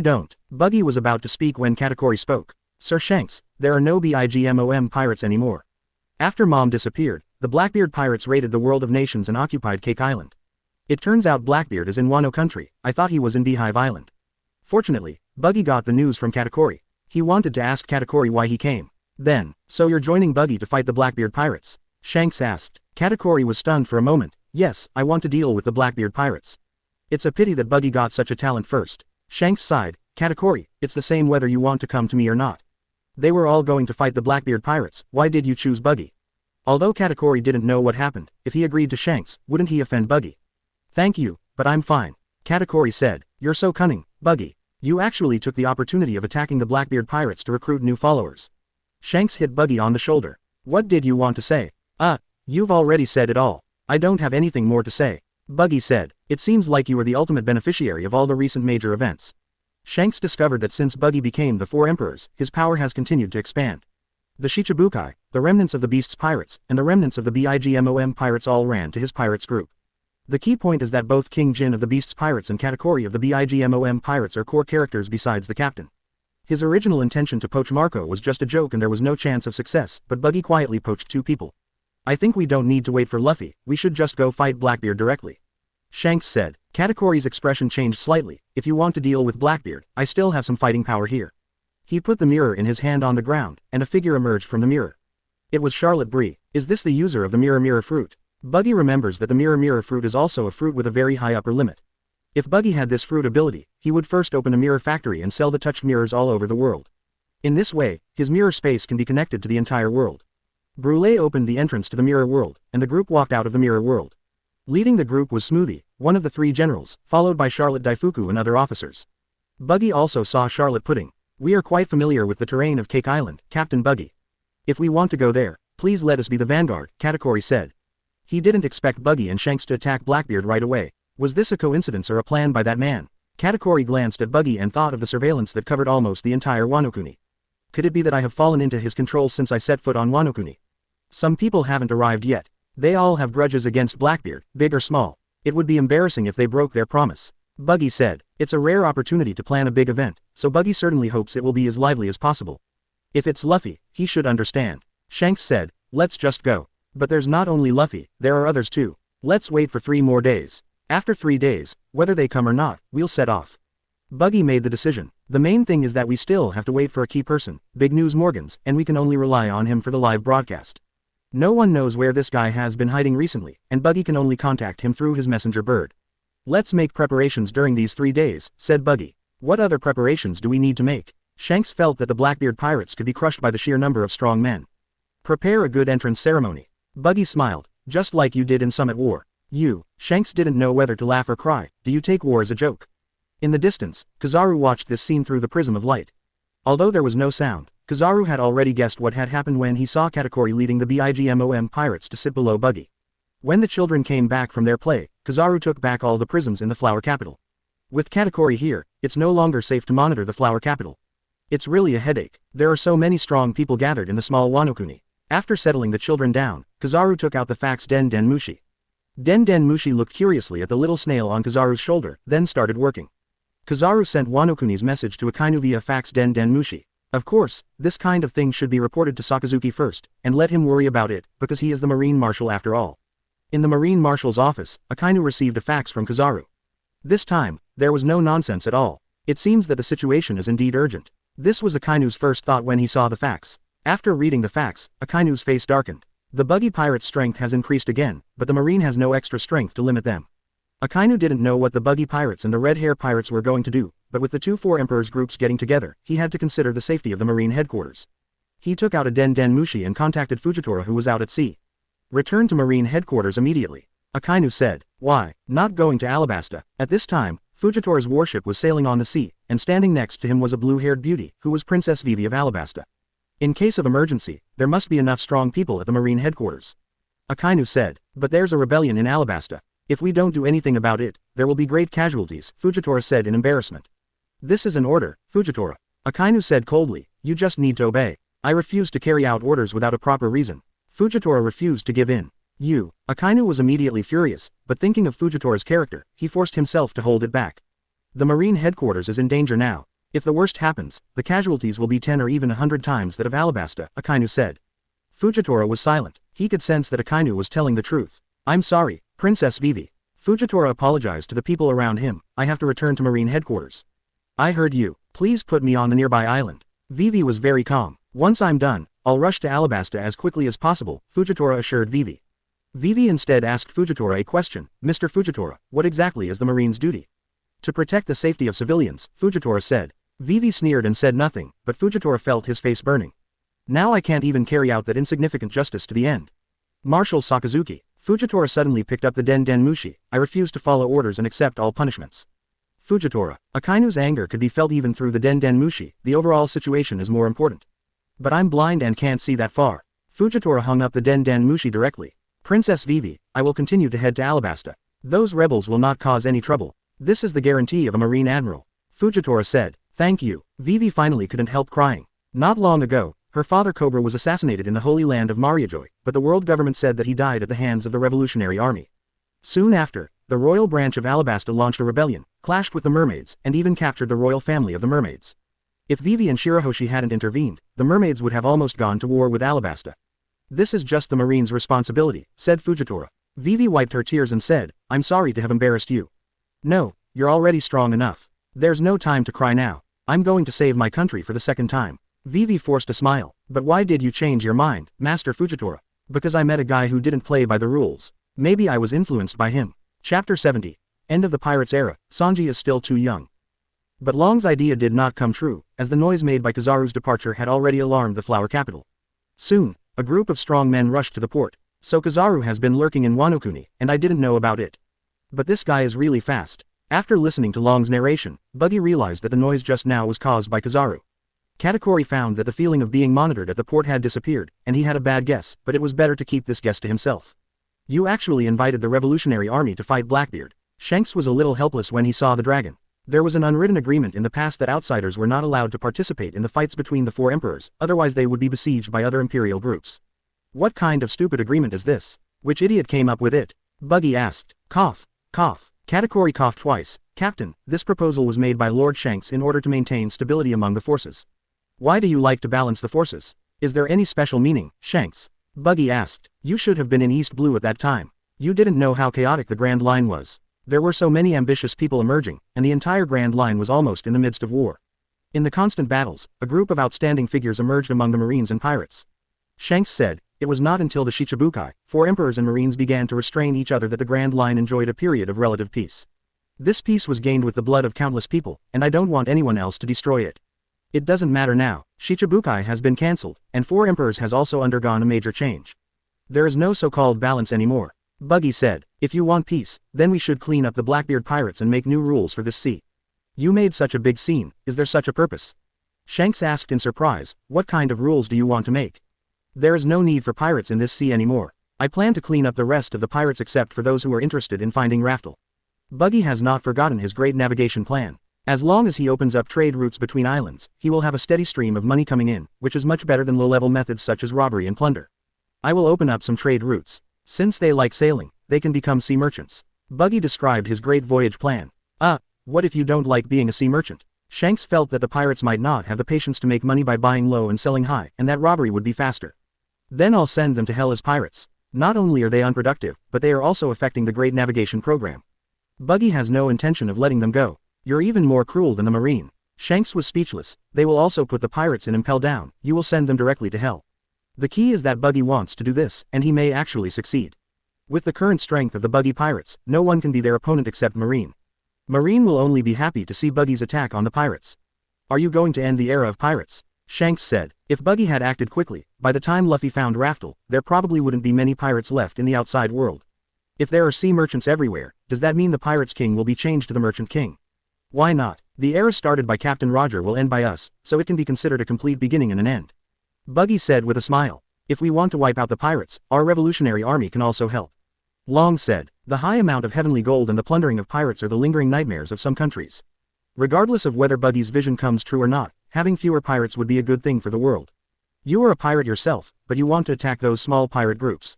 don't. Buggy was about to speak when Katakuri spoke. Sir Shanks, there are no BIGMOM pirates anymore. After Mom disappeared, the Blackbeard pirates raided the world of nations and occupied Cake Island. It turns out Blackbeard is in Wano country. I thought he was in Beehive Island. Fortunately, Buggy got the news from Katakuri. He wanted to ask Katakuri why he came. Then, so you're joining Buggy to fight the Blackbeard pirates? Shanks asked. Katakuri was stunned for a moment. Yes, I want to deal with the Blackbeard pirates. It's a pity that Buggy got such a talent first. Shanks sighed. Katakuri, it's the same whether you want to come to me or not. They were all going to fight the Blackbeard pirates, why did you choose Buggy? Although Katakuri didn't know what happened, if he agreed to Shanks, wouldn't he offend Buggy? Thank you, but I'm fine. Katakuri said. You're so cunning, Buggy. You actually took the opportunity of attacking the Blackbeard pirates to recruit new followers. Shanks hit Buggy on the shoulder. What did you want to say? You've already said it all. I don't have anything more to say. Buggy said. It seems like you were the ultimate beneficiary of all the recent major events. Shanks discovered that since Buggy became the Four Emperors, his power has continued to expand. The Shichibukai, the remnants of the Beast's pirates, and the remnants of the Bigmom pirates all ran to his pirates group. The key point is that both King Jin of the Beast's pirates and Katakuri of the Bigmom pirates are core characters besides the captain. His original intention to poach Marco was just a joke and there was no chance of success, but Buggy quietly poached 2 people. I think we don't need to wait for Luffy, we should just go fight Blackbeard directly. Shanks said. Katakuri's expression changed slightly. If you want to deal with Blackbeard, I still have some fighting power here. He put the mirror in his hand on the ground, and a figure emerged from the mirror. It was Charlotte Bree. Is this the user of the mirror fruit? Buggy remembers that the mirror fruit is also a fruit with a very high upper limit. If Buggy had this fruit ability, he would first open a mirror factory and sell the touched mirrors all over the world. In this way, his mirror space can be connected to the entire world. Brûlé opened the entrance to the mirror world, and the group walked out of the mirror world. Leading the group was Smoothie, one of the 3 generals, followed by Charlotte Daifuku and other officers. Buggy also saw Charlotte Pudding. We are quite familiar with the terrain of Cake Island, Captain Buggy. If we want to go there, please let us be the vanguard, Katakuri said. He didn't expect Buggy and Shanks to attack Blackbeard right away. Was this a coincidence or a plan by that man? Katakuri glanced at Buggy and thought of the surveillance that covered almost the entire Wano-kuni. Could it be that I have fallen into his control since I set foot on Wano-kuni? Some people haven't arrived yet. They all have grudges against Blackbeard, big or small. It would be embarrassing if they broke their promise. Buggy said. It's a rare opportunity to plan a big event, so Buggy certainly hopes it will be as lively as possible. If it's Luffy, he should understand. Shanks said. Let's just go. But there's not only Luffy, there are others too. Let's wait for 3 more days. After 3 days, whether they come or not, we'll set off. Buggy made the decision. The main thing is that we still have to wait for a key person, Big News Morgans, and we can only rely on him for the live broadcast. No one knows where this guy has been hiding recently, and Buggy can only contact him through his messenger bird. Let's make preparations during these 3 days, said Buggy. What other preparations do we need to make? Shanks felt that the Blackbeard pirates could be crushed by the sheer number of strong men. Prepare a good entrance ceremony. Buggy smiled. Just like you did in Summit War. Shanks didn't know whether to laugh or cry. Do you take war as a joke? In the distance, Kizaru watched this scene through the prism of light. Although there was no sound, Kizaru had already guessed what had happened when he saw Katakuri leading the Bigmom pirates to sit below Buggy. When the children came back from their play, Kizaru took back all the prisms in the flower capital. With Katakuri here, it's no longer safe to monitor the flower capital. It's really a headache. There are so many strong people gathered in the small Wano-kuni. After settling the children down, Kizaru took out the fax Den Mushi. Den Mushi looked curiously at the little snail on Kizaru's shoulder, then started working. Kizaru sent Wano-kuni's message to Akainu via fax Den Mushi. Of course, this kind of thing should be reported to Sakazuki first, and let him worry about it, because he is the Marine Marshal after all. In the Marine Marshal's office, Akainu received a fax from Kizaru. This time, there was no nonsense at all. It seems that the situation is indeed urgent. This was Akainu's first thought when he saw the fax. After reading the fax, Akainu's face darkened. The Buggy Pirates' strength has increased again, but the Marine has no extra strength to limit them. Akainu didn't know what the Buggy Pirates and the Red Hair Pirates were going to do, but with the 2 Four Emperors groups getting together, he had to consider the safety of the Marine headquarters. He took out a Den Mushi and contacted Fujitora who was out at sea. Return to Marine headquarters immediately. Akainu said. Why? Not going to Alabasta. At this time, Fujitora's warship was sailing on the sea, and standing next to him was a blue-haired beauty, who was Princess Vivi of Alabasta. In case of emergency, there must be enough strong people at the Marine headquarters. Akainu said. But there's a rebellion in Alabasta. If we don't do anything about it, there will be great casualties, Fujitora said in embarrassment. This is an order, Fujitora. Akainu said coldly. You just need to obey. I refuse to carry out orders without a proper reason. Fujitora refused to give in. Akainu was immediately furious, but thinking of Fujitora's character, he forced himself to hold it back. The Marine headquarters is in danger now. If the worst happens, the casualties will be 10 or even 100 times that of Alabasta, Akainu said. Fujitora was silent. He could sense that Akainu was telling the truth. I'm sorry, Princess Vivi. Fujitora apologized to the people around him. I have to return to Marine headquarters. I heard you. Please put me on the nearby island. Vivi was very calm. Once I'm done, I'll rush to Alabasta as quickly as possible, Fujitora assured Vivi. Vivi instead asked Fujitora a question. Mr. Fujitora, what exactly is the Marine's duty? To protect the safety of civilians, Fujitora said. Vivi sneered and said nothing, but Fujitora felt his face burning. Now I can't even carry out that insignificant justice to the end. Marshal Sakazuki. Fujitora suddenly picked up the Den Den Mushi. I refuse to follow orders and accept all punishments. Fujitora. Akainu's anger could be felt even through the Den Den Mushi. The overall situation is more important. But I'm blind and can't see that far. Fujitora hung up the Den Den Mushi directly. Princess Vivi, I will continue to head to Alabasta. Those rebels will not cause any trouble. This is the guarantee of a Marine Admiral. Fujitora said. Thank you. Vivi finally couldn't help crying. Not long ago, her father Cobra was assassinated in the Holy Land of Mariajoy, but the world government said that he died at the hands of the Revolutionary Army. Soon after, the royal branch of Alabasta launched a rebellion, clashed with the mermaids, and even captured the royal family of the mermaids. If Vivi and Shirahoshi hadn't intervened, the mermaids would have almost gone to war with Alabasta. This is just the Marine's responsibility, said Fujitora. Vivi wiped her tears and said, I'm sorry to have embarrassed you. No, you're already strong enough. There's no time to cry now. I'm going to save my country for the second time. Vivi forced a smile. But why did you change your mind, Master Fujitora? Because I met a guy who didn't play by the rules. Maybe I was influenced by him. Chapter 70. End of the Pirates era. Sanji is still too young. But Long's idea did not come true, as the noise made by Kizaru's departure had already alarmed the flower capital. Soon, a group of strong men rushed to the port. So Kizaru has been lurking in Wano-kuni, and I didn't know about it. But this guy is really fast. After listening to Long's narration, Buggy realized that the noise just now was caused by Kizaru. Katakuri found that the feeling of being monitored at the port had disappeared, and he had a bad guess, but it was better to keep this guess to himself. You actually invited the Revolutionary Army to fight Blackbeard. Shanks was a little helpless when he saw the dragon. There was an unwritten agreement in the past that outsiders were not allowed to participate in the fights between the four emperors, otherwise they would be besieged by other imperial groups. What kind of stupid agreement is this? Which idiot came up with it? Buggy asked. Cough. Cough. Katakuri coughed twice. Captain, this proposal was made by Lord Shanks in order to maintain stability among the forces. Why do you like to balance the forces? Is there any special meaning, Shanks? Buggy asked. You should have been in East Blue at that time. You didn't know how chaotic the Grand Line was. There were so many ambitious people emerging, and the entire Grand Line was almost in the midst of war. In the constant battles, a group of outstanding figures emerged among the Marines and pirates. Shanks said, it was not until the Shichibukai, four emperors and Marines began to restrain each other that the Grand Line enjoyed a period of relative peace. This peace was gained with the blood of countless people, and I don't want anyone else to destroy it. It doesn't matter now. Shichibukai has been cancelled, and four emperors has also undergone a major change. There is no so-called balance anymore. Buggy said, if you want peace, then we should clean up the Blackbeard pirates and make new rules for this sea. You made such a big scene, is there such a purpose? Shanks asked in surprise, what kind of rules do you want to make? There is no need for pirates in this sea anymore. I plan to clean up the rest of the pirates except for those who are interested in finding Raftel. Buggy has not forgotten his great navigation plan. As long as he opens up trade routes between islands, he will have a steady stream of money coming in, which is much better than low-level methods such as robbery and plunder. I will open up some trade routes. Since they like sailing, they can become sea merchants. Buggy described his great voyage plan. What if you don't like being a sea merchant? Shanks felt that the pirates might not have the patience to make money by buying low and selling high, and that robbery would be faster. Then I'll send them to hell as pirates. Not only are they unproductive, but they are also affecting the great navigation program. Buggy has no intention of letting them go. You're even more cruel than the Marine. Shanks was speechless. They will also put the pirates in Impel Down. You will send them directly to hell. The key is that Buggy wants to do this, and he may actually succeed. With the current strength of the Buggy pirates, no one can be their opponent except Marine. Marine will only be happy to see Buggy's attack on the pirates. Are you going to end the era of pirates? Shanks said. If Buggy had acted quickly, by the time Luffy found Raftel, there probably wouldn't be many pirates left in the outside world. If there are sea merchants everywhere, does that mean the Pirates King will be changed to the Merchant King? Why not? The era started by Captain Roger will end by us, so it can be considered a complete beginning and an end. Buggy said with a smile. If we want to wipe out the pirates, our revolutionary army can also help. Long said, the high amount of heavenly gold and the plundering of pirates are the lingering nightmares of some countries. Regardless of whether Buggy's vision comes true or not, having fewer pirates would be a good thing for the world. You are a pirate yourself, but you want to attack those small pirate groups.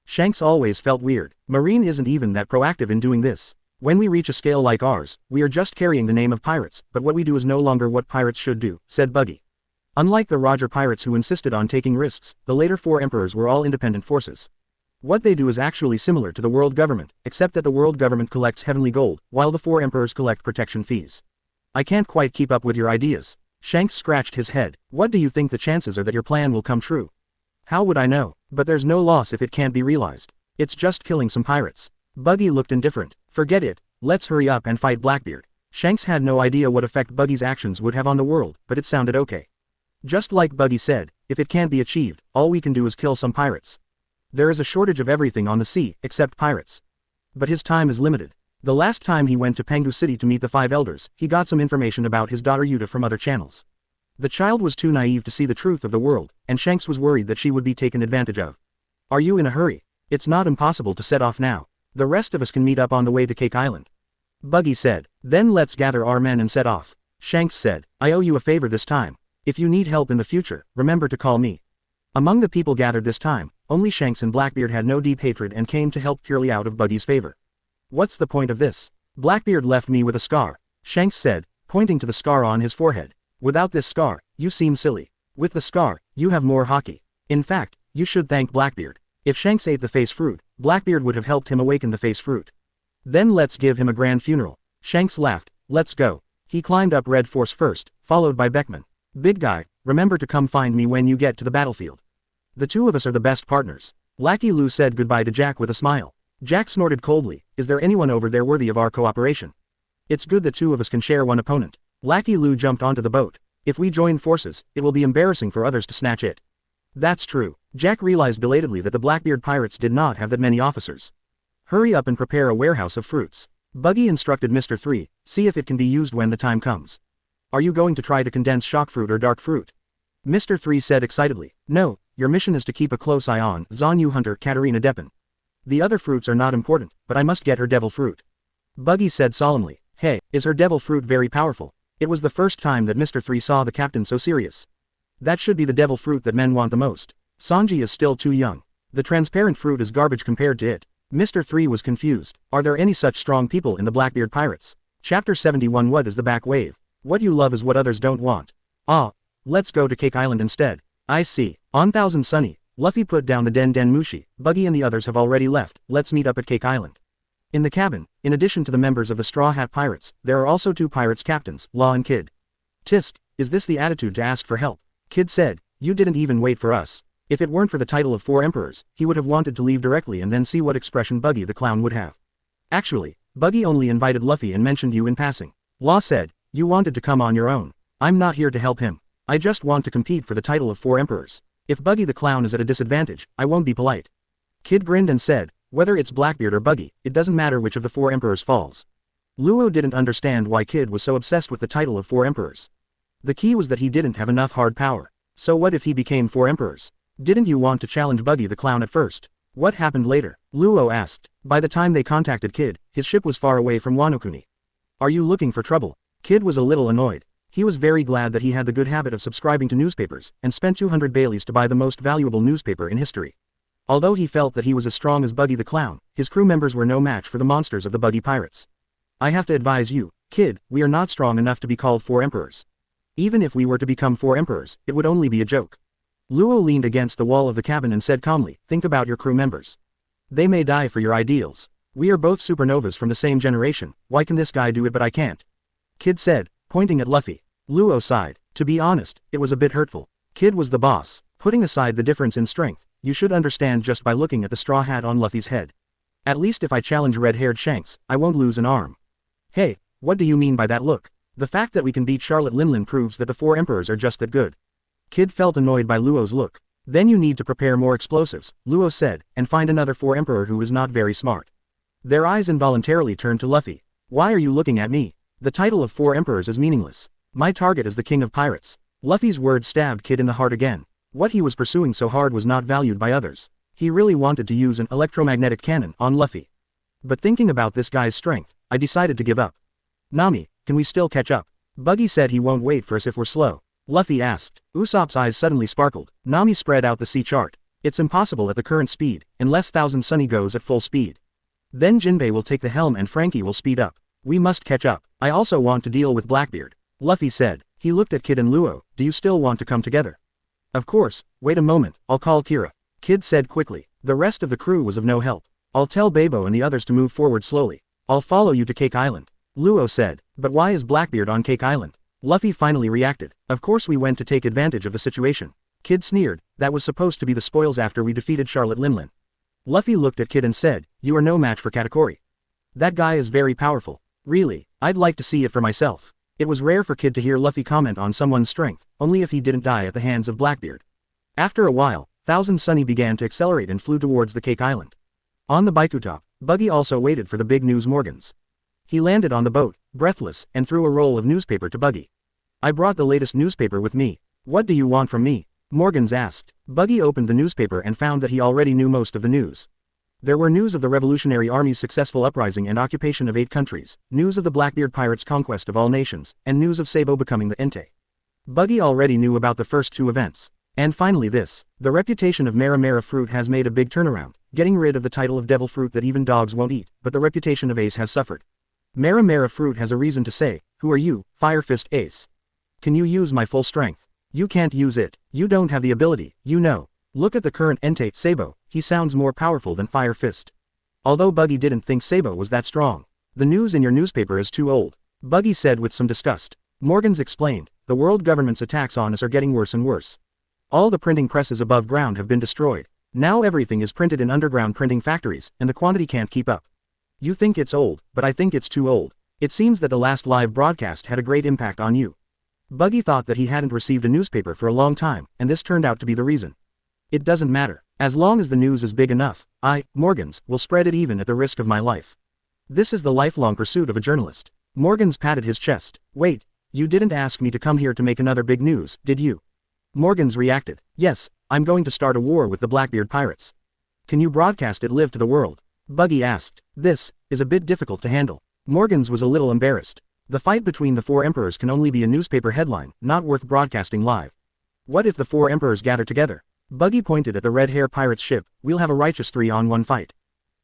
Shanks always felt weird. Marine isn't even that proactive in doing this. When we reach a scale like ours, we are just carrying the name of pirates, but what we do is no longer what pirates should do, said Buggy. Unlike the Roger pirates who insisted on taking risks, the later 4 emperors were all independent forces. What they do is actually similar to the world government, except that the world government collects heavenly gold, while the 4 emperors collect protection fees. I can't quite keep up with your ideas. Shanks scratched his head. What do you think the chances are that your plan will come true? How would I know? But there's no loss if it can't be realized. It's just killing some pirates. Buggy looked indifferent. Forget it, let's hurry up and fight Blackbeard. Shanks had no idea what effect Buggy's actions would have on the world, but it sounded okay. Just like Buggy said, if it can't be achieved, all we can do is kill some pirates. There is a shortage of everything on the sea, except pirates. But his time is limited. The last time he went to Pengu City to meet the 5 elders, he got some information about his daughter Yuta from other channels. The child was too naive to see the truth of the world, and Shanks was worried that she would be taken advantage of. Are you in a hurry? It's not impossible to set off now. The rest of us can meet up on the way to Cake Island. Buggy said. Then let's gather our men and set off. Shanks said. I owe you a favor this time. If you need help in the future, remember to call me. Among the people gathered this time, only Shanks and Blackbeard had no deep hatred and came to help purely out of Buggy's favor. What's the point of this? Blackbeard left me with a scar, Shanks said, pointing to the scar on his forehead. Without this scar, you seem silly. With the scar, you have more hockey. In fact, you should thank Blackbeard. If Shanks ate the face fruit, Blackbeard would have helped him awaken the face fruit. Then let's give him a grand funeral. Shanks laughed. Let's go. He climbed up Red Force first, followed by Beckman. Big guy, remember to come find me when you get to the battlefield. The 2 of us are the best partners. Lackey Lou said goodbye to Jack with a smile. Jack snorted coldly. Is there anyone over there worthy of our cooperation? It's good that 2 of us can share one opponent. Lackey Lou jumped onto the boat. If we join forces, it will be embarrassing for others to snatch it. That's true. Jack realized belatedly that the Blackbeard pirates did not have that many officers. Hurry up and prepare a warehouse of fruits. Buggy instructed Mr. 3, see if it can be used when the time comes. Are you going to try to condense shock fruit or dark fruit? Mr. 3 said excitedly. No, your mission is to keep a close eye on Zanyu Hunter Katarina Deppen. The other fruits are not important, but I must get her devil fruit. Buggy said solemnly. Hey, is her devil fruit very powerful? It was the first time that Mr. 3 saw the captain so serious. That should be the devil fruit that men want the most. Sanji is still too young. The transparent fruit is garbage compared to it. Mr. 3 was confused. Are there any such strong people in the Blackbeard pirates? Chapter 71. What is the back wave? What you love is what others don't want. Ah, let's go to Cake Island instead. I see. On Thousand Sunny, Luffy put down the Den Den Mushi. Buggy and the others have already left. Let's meet up at Cake Island. In the cabin, in addition to the members of the Straw Hat Pirates, there are also 2 pirates captains, Law and Kid. Tisk, is this the attitude to ask for help? Kid said, you didn't even wait for us. If it weren't for the title of 4 emperors, he would have wanted to leave directly and then see what expression Buggy the Clown would have. Actually, Buggy only invited Luffy and mentioned you in passing. Law said, you wanted to come on your own. I'm not here to help him. I just want to compete for the title of 4 emperors. If Buggy the Clown is at a disadvantage, I won't be polite. Kid grinned and said, whether it's Blackbeard or Buggy, it doesn't matter which of the 4 emperors falls. Luo didn't understand why Kid was so obsessed with the title of 4 emperors. The key was that he didn't have enough hard power. So what if he became 4 emperors? Didn't you want to challenge Buggy the Clown at first? What happened later? Luo asked. By the time they contacted Kid, his ship was far away from Wano Kuni. Are you looking for trouble? Kid was a little annoyed. He was very glad that he had the good habit of subscribing to newspapers, and spent 200 Baileys to buy the most valuable newspaper in history. Although he felt that he was as strong as Buggy the Clown, his crew members were no match for the monsters of the Buggy Pirates. I have to advise you, Kid, we are not strong enough to be called 4 emperors. Even if we were to become 4 emperors, it would only be a joke. Luo leaned against the wall of the cabin and said calmly, think about your crew members. They may die for your ideals. We are both supernovas from the same generation, why can this guy do it but I can't? Kid said, pointing at Luffy. Luo sighed. To be honest, it was a bit hurtful. Kid was the boss. Putting aside the difference in strength, you should understand just by looking at the straw hat on Luffy's head. At least if I challenge red-haired Shanks, I won't lose an arm. Hey, what do you mean by that look? The fact that we can beat Charlotte Linlin proves that the 4 emperors are just that good. Kid felt annoyed by Luo's look. Then you need to prepare more explosives, Luo said, and find another 4 emperor who is not very smart. Their eyes involuntarily turned to Luffy. Why are you looking at me? The title of 4 emperors is meaningless. My target is the king of pirates. Luffy's words stabbed Kid in the heart again. What he was pursuing so hard was not valued by others. He really wanted to use an electromagnetic cannon on Luffy. But thinking about this guy's strength, I decided to give up. Nami, can we still catch up? Buggy said he won't wait for us if we're slow. Luffy asked. Usopp's eyes suddenly sparkled. Nami spread out the sea chart. It's impossible at the current speed, unless Thousand Sunny goes at full speed. Then Jinbei will take the helm and Frankie will speed up. We must catch up. I also want to deal with Blackbeard. Luffy said. He looked at Kid and Luo. Do you still want to come together? Of course, wait a moment, I'll call Kira. Kid said quickly. The rest of the crew was of no help. I'll tell Babo and the others to move forward slowly. I'll follow you to Cake Island. Luo said. But why is Blackbeard on Cake Island? Luffy finally reacted. Of course we went to take advantage of the situation. Kid sneered. That was supposed to be the spoils after we defeated Charlotte Linlin. Luffy looked at Kid and said, you are no match for Katakuri. That guy is very powerful. Really, I'd like to see it for myself. It was rare for Kid to hear Luffy comment on someone's strength, only if he didn't die at the hands of Blackbeard. After a while, Thousand Sunny began to accelerate and flew towards the Cake Island. On the Baikutop, Buggy also waited for the big news Morgans. He landed on the boat, breathless, and threw a roll of newspaper to Buggy. I brought the latest newspaper with me. What do you want from me? Morgans asked. Buggy opened the newspaper and found that he already knew most of the news. There were news of the Revolutionary Army's successful uprising and occupation of 8 countries, news of the Blackbeard Pirates' conquest of all nations, and news of Sabo becoming the Entei. Buggy already knew about the first 2 events. And finally this, the reputation of Paramecia fruit has made a big turnaround, getting rid of the title of devil fruit that even dogs won't eat, but the reputation of Ace has suffered. Paramecia fruit has a reason to say, who are you, Fire Fist Ace? Can you use my full strength? You can't use it, you don't have the ability, you know. Look at the current Entei, Sabo, he sounds more powerful than Fire Fist. Although Buggy didn't think Sabo was that strong. The news in your newspaper is too old, Buggy said with some disgust. Morgans explained, the world government's attacks on us are getting worse and worse. All the printing presses above ground have been destroyed. Now everything is printed in underground printing factories, and the quantity can't keep up. You think it's old, but I think it's too old. It seems that the last live broadcast had a great impact on you. Buggy thought that he hadn't received a newspaper for a long time, and this turned out to be the reason. It doesn't matter. As long as the news is big enough, I, Morgans, will spread it even at the risk of my life. This is the lifelong pursuit of a journalist. Morgans patted his chest. Wait, you didn't ask me to come here to make another big news, did you? Morgans reacted. Yes, I'm going to start a war with the Blackbeard Pirates. Can you broadcast it live to the world? Buggy asked. This is a bit difficult to handle. Morgans was a little embarrassed. The fight between the 4 emperors can only be a newspaper headline, not worth broadcasting live. What if the 4 emperors gather together? Buggy pointed at the Red Hair Pirates ship. We'll have a righteous 3-on-1 fight.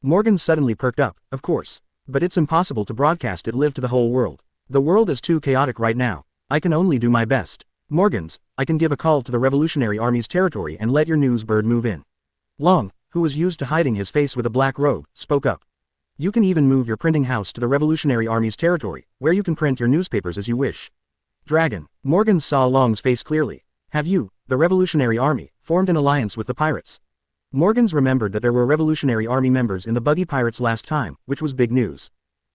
Morgans suddenly perked up. Of course. But it's impossible to broadcast it live to the whole world. The world is too chaotic right now. I can only do my best. Morgans, I can give a call to the Revolutionary Army's territory and let your news bird move in. Long, who was used to hiding his face with a black robe, spoke up. You can even move your printing house to the Revolutionary Army's territory, where you can print your newspapers as you wish. Dragon, Morgans saw Long's face clearly. Have you, the Revolutionary Army, formed an alliance with the pirates? Morgans remembered that there were Revolutionary Army members in the Buggy Pirates last time, which was big news.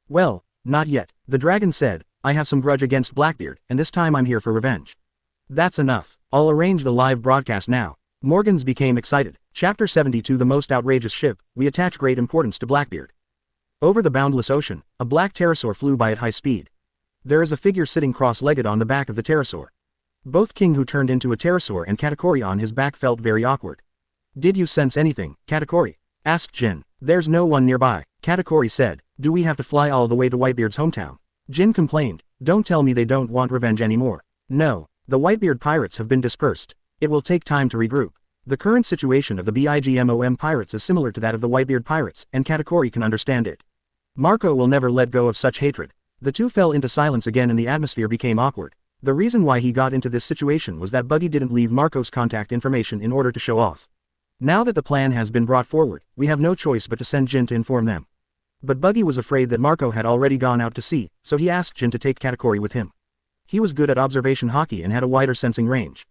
Well, not yet, the dragon said. I have some grudge against Blackbeard, and this time I'm here for revenge. That's enough. I'll arrange the live broadcast now. Morgans became excited. Chapter 72 The Most Outrageous Ship, we attach great importance to Blackbeard. Over the boundless ocean, a black pterosaur flew by at high speed. There is a figure sitting cross-legged on the back of the pterosaur. Both King, who turned into a pterosaur, and Katakuri on his back felt very awkward. Did you sense anything, Katakuri? Asked Jin. There's no one nearby, Katakuri said. Do we have to fly all the way to Whitebeard's hometown? Jin complained. Don't tell me they don't want revenge anymore. No, the Whitebeard pirates have been dispersed. It will take time to regroup. The current situation of the BIGMOM pirates is similar to that of the Whitebeard pirates, and Katakuri can understand it. Marco will never let go of such hatred. The two fell into silence again and the atmosphere became awkward. The reason why he got into this situation was that Buggy didn't leave Marco's contact information in order to show off. Now that the plan has been brought forward, we have no choice but to send Jin to inform them. But Buggy was afraid that Marco had already gone out to sea, so he asked Jin to take Katakuri with him. He was good at observation hockey and had a wider sensing range.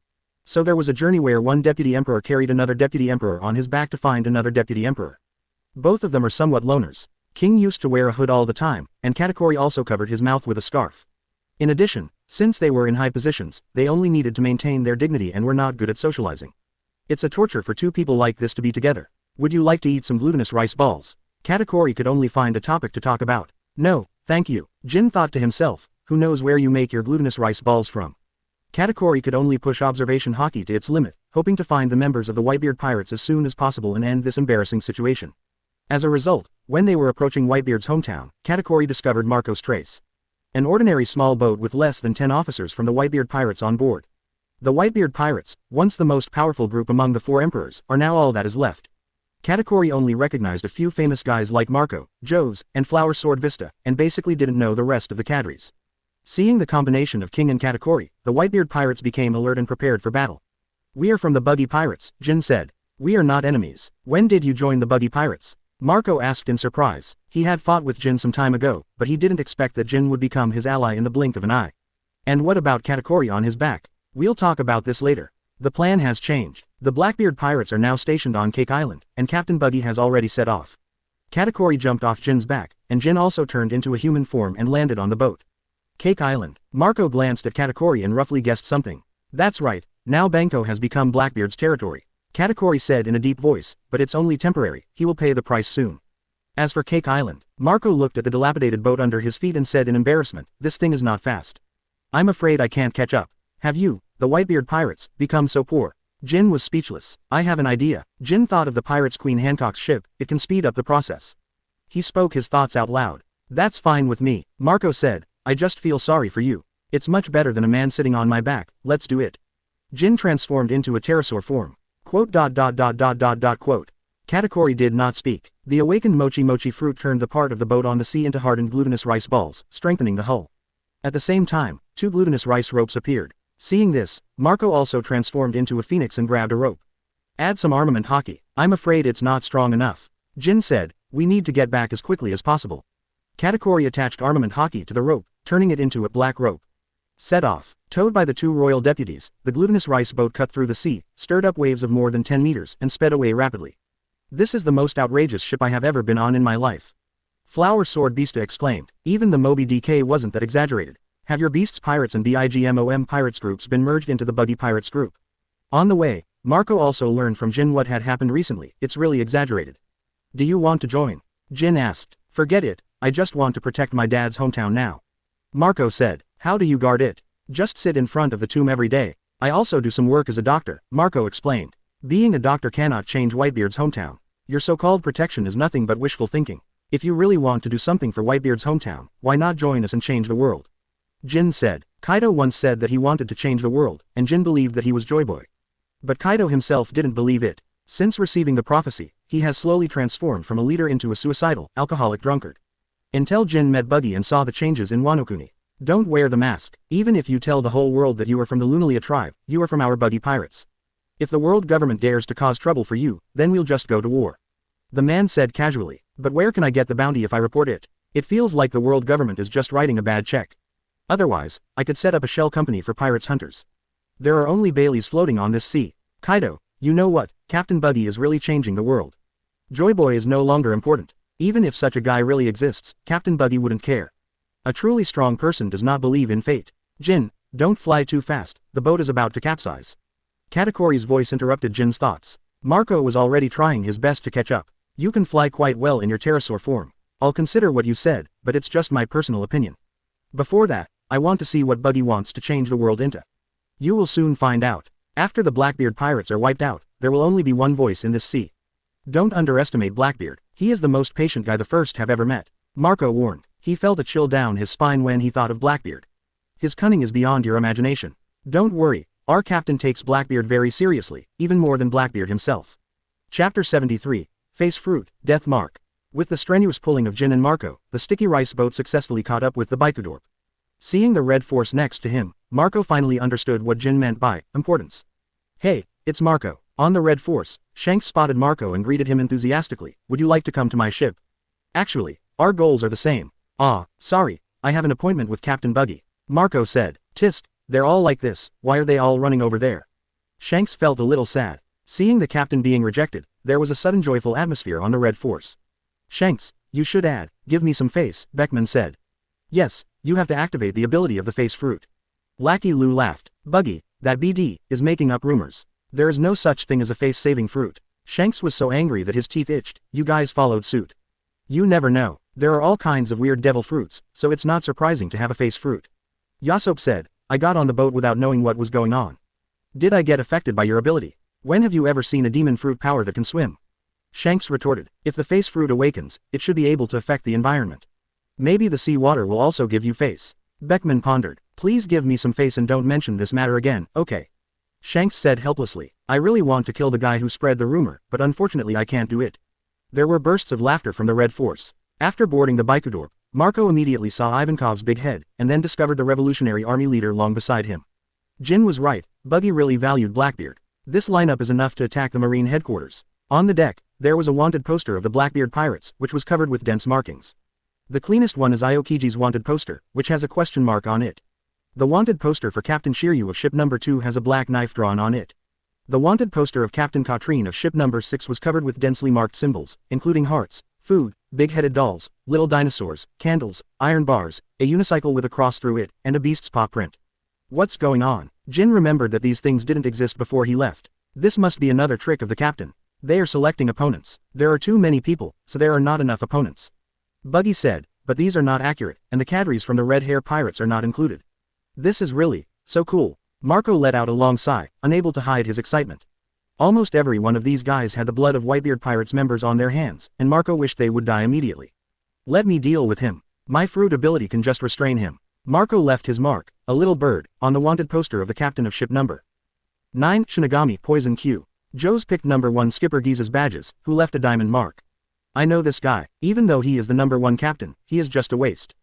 So there was a journey where one deputy emperor carried another deputy emperor on his back to find another deputy emperor. Both of them are somewhat loners. King used to wear a hood all the time, and Katakuri also covered his mouth with a scarf. In addition, since they were in high positions, they only needed to maintain their dignity and were not good at socializing. It's a torture for two people like this to be together. Would you like to eat some glutinous rice balls? Katakuri could only find a topic to talk about. No, thank you. Jin thought to himself, who knows where you make your glutinous rice balls from? Katakuri could only push observation hockey to its limit, hoping to find the members of the Whitebeard Pirates as soon as possible and end this embarrassing situation. As a result, when they were approaching Whitebeard's hometown, Katakuri discovered Marco's trace. An ordinary small boat with less than 10 officers from the Whitebeard Pirates on board. The Whitebeard Pirates, once the most powerful group among the 4 emperors, are now all that is left. Katakuri only recognized a few famous guys like Marco, Jose, and Flower Sword Vista, and basically didn't know the rest of the cadres. Seeing the combination of King and Katakuri, the Whitebeard pirates became alert and prepared for battle. We are from the Buggy Pirates, Jin said. We are not enemies. When did you join the Buggy Pirates? Marco asked in surprise. He had fought with Jin some time ago, but he didn't expect that Jin would become his ally in the blink of an eye. And what about Katakuri on his back? We'll talk about this later. The plan has changed. The Blackbeard pirates are now stationed on Cake Island, and Captain Buggy has already set off. Katakuri jumped off Jin's back, and Jin also turned into a human form and landed on the boat. Cake Island. Marco glanced at Katakuri and roughly guessed something. That's right, now Banco has become Blackbeard's territory. Katakuri said in a deep voice, but it's only temporary, he will pay the price soon. As for Cake Island, Marco looked at the dilapidated boat under his feet and said in embarrassment, this thing is not fast. I'm afraid I can't catch up. Have you, the Whitebeard pirates, become so poor? Jin was speechless. I have an idea. Jin thought of the pirates Queen Hancock's ship, it can speed up the process. He spoke his thoughts out loud. That's fine with me, Marco said, I just feel sorry for you. It's much better than a man sitting on my back, let's do it. Jin transformed into a pterosaur form. Quote. Katakuri did not speak. The awakened mochi fruit turned the part of the boat on the sea into hardened glutinous rice balls, strengthening the hull. At the same time, 2 glutinous rice ropes appeared. Seeing this, Marco also transformed into a phoenix and grabbed a rope. Add some armament hockey. I'm afraid it's not strong enough. Jin said, we need to get back as quickly as possible. Katakuri attached armament hockey to the rope, turning it into a black rope. Set off. Towed by the 2 royal deputies, the glutinous rice boat cut through the sea, stirred up waves of more than 10 meters, and sped away rapidly. This is the most outrageous ship I have ever been on in my life. Flower Sword Beasta exclaimed. Even the Moby DK wasn't that exaggerated. Have your Beasts Pirates and BIGMOM Pirates groups been merged into the Buggy Pirates group? On the way, Marco also learned from Jin what had happened recently. It's really exaggerated. Do you want to join? Jin asked. Forget it, I just want to protect my dad's hometown now. Marco said. How do you guard it? Just sit in front of the tomb every day. I also do some work as a doctor, Marco explained. Being a doctor cannot change Whitebeard's hometown. Your so-called protection is nothing but wishful thinking. If you really want to do something for Whitebeard's hometown, why not join us and change the world? Jin said. Kaido once said that he wanted to change the world, and Jin believed that he was Joy Boy. But Kaido himself didn't believe it. Since receiving the prophecy, he has slowly transformed from a leader into a suicidal, alcoholic drunkard. Until Jin met Buggy and saw the changes in Wano. Don't wear the mask. Even if you tell the whole world that you are from the Lunalia tribe, you are from our Buggy Pirates. If the world government dares to cause trouble for you, then we'll just go to war. The man said casually. But where can I get the bounty if I report it? It feels like the world government is just writing a bad check. Otherwise, I could set up a shell company for pirates hunters. There are only Baileys floating on this sea. Kaido, you know what, Captain Buggy is really changing the world. Joy Boy is no longer important. Even if such a guy really exists, Captain Buggy wouldn't care. A truly strong person does not believe in fate. Jin, don't fly too fast, the boat is about to capsize. Katakuri's voice interrupted Jin's thoughts. Marco was already trying his best to catch up. You can fly quite well in your pterosaur form. I'll consider what you said, but it's just my personal opinion. Before that, I want to see what Buggy wants to change the world into. You will soon find out. After the Blackbeard pirates are wiped out, there will only be one voice in this sea. Don't underestimate Blackbeard, he is the most patient guy the first have ever met. Marco warned. He felt a chill down his spine when he thought of Blackbeard. His cunning is beyond your imagination. Don't worry, our captain takes Blackbeard very seriously, even more than Blackbeard himself. Chapter 73, Face Fruit, Death Mark. With the strenuous pulling of Jin and Marco, the sticky rice boat successfully caught up with the Bikudorp. Seeing the red force next to him, Marco finally understood what Jin meant by importance. Hey, it's Marco. On the red force, Shanks spotted Marco and greeted him enthusiastically. Would you like to come to my ship? Actually, our goals are the same. Ah, sorry, I have an appointment with Captain Buggy. Marco said. Tisk, they're all like this, why are they all running over there? Shanks felt a little sad. Seeing the captain being rejected, there was a sudden joyful atmosphere on the red force. Shanks, you should add, give me some face, Beckman said. Yes, you have to activate the ability of the face fruit. Lackey Lou laughed. Buggy, that BD, is making up rumors. There is no such thing as a face-saving fruit. Shanks was so angry that his teeth itched. You guys followed suit. You never know. There are all kinds of weird devil fruits, so it's not surprising to have a face fruit. Yasop said, I got on the boat without knowing what was going on. Did I get affected by your ability? When have you ever seen a demon fruit power that can swim? Shanks retorted, if the face fruit awakens, it should be able to affect the environment. Maybe the sea water will also give you face. Beckman pondered, please give me some face and don't mention this matter again, okay? Shanks said helplessly, I really want to kill the guy who spread the rumor, but unfortunately I can't do it. There were bursts of laughter from the red force. After boarding the Bikudorp, Marco immediately saw Ivankov's big head, and then discovered the Revolutionary Army leader long beside him. Jin was right, Buggy really valued Blackbeard. This lineup is enough to attack the Marine headquarters. On the deck, there was a wanted poster of the Blackbeard Pirates, which was covered with dense markings. The cleanest one is Aokiji's wanted poster, which has a question mark on it. The wanted poster for Captain Shiryu of ship number 2 has a black knife drawn on it. The wanted poster of Captain Katrine of ship number 6 was covered with densely marked symbols, including hearts, food, big-headed dolls, little dinosaurs, candles, iron bars, a unicycle with a cross through it, and a beast's paw print. What's going on? Jin remembered that these things didn't exist before he left. This must be another trick of the captain. They are selecting opponents. There are too many people, so there are not enough opponents. Buggy said, but these are not accurate, and the cadres from the Red Hair Pirates are not included. This is really so cool. Marco let out a long sigh, unable to hide his excitement. Almost every one of these guys had the blood of Whitebeard Pirates members on their hands, and Marco wished they would die immediately. Let me deal with him. My fruit ability can just restrain him. Marco left his mark, a little bird, on the wanted poster of the captain of ship number 9, Shinigami Poison Q. Joe's picked number 1 Skipper Giza's badges, who left a diamond mark. I know this guy. Even though he is the number 1 captain, he is just a waste.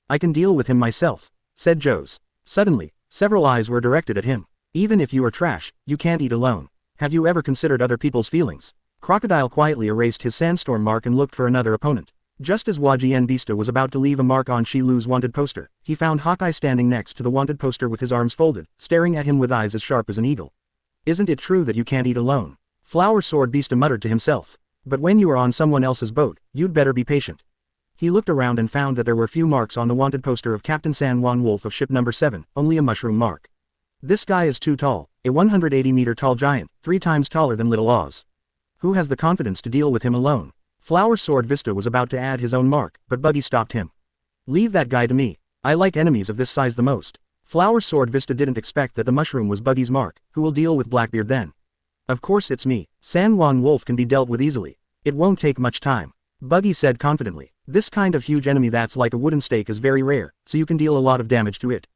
I can deal with him myself, said Joe's. Suddenly, several eyes were directed at him. Even if you are trash, you can't eat alone. Have you ever considered other people's feelings? Crocodile quietly erased his sandstorm mark and looked for another opponent. Just as Wajien Bista was about to leave a mark on Shilu's wanted poster, he found Hawkeye standing next to the wanted poster with his arms folded, staring at him with eyes as sharp as an eagle. Isn't it true that you can't eat alone? Flower Sword Bista muttered to himself. But when you are on someone else's boat, you'd better be patient. He looked around and found that there were few marks on the wanted poster of Captain San Juan Wolf of ship number 7, only a mushroom mark. This guy is too tall, a 180-meter tall giant, 3 times taller than Little Oz. Who has the confidence to deal with him alone? Flower Sword Vista was about to add his own mark, but Buggy stopped him. Leave that guy to me. I like enemies of this size the most. Flower Sword Vista didn't expect that the mushroom was Buggy's mark. Who will deal with Blackbeard then? Of course it's me. San Juan Wolf can be dealt with easily. It won't take much time. Buggy said confidently. This kind of huge enemy that's like a wooden stake is very rare, so you can deal a lot of damage to it.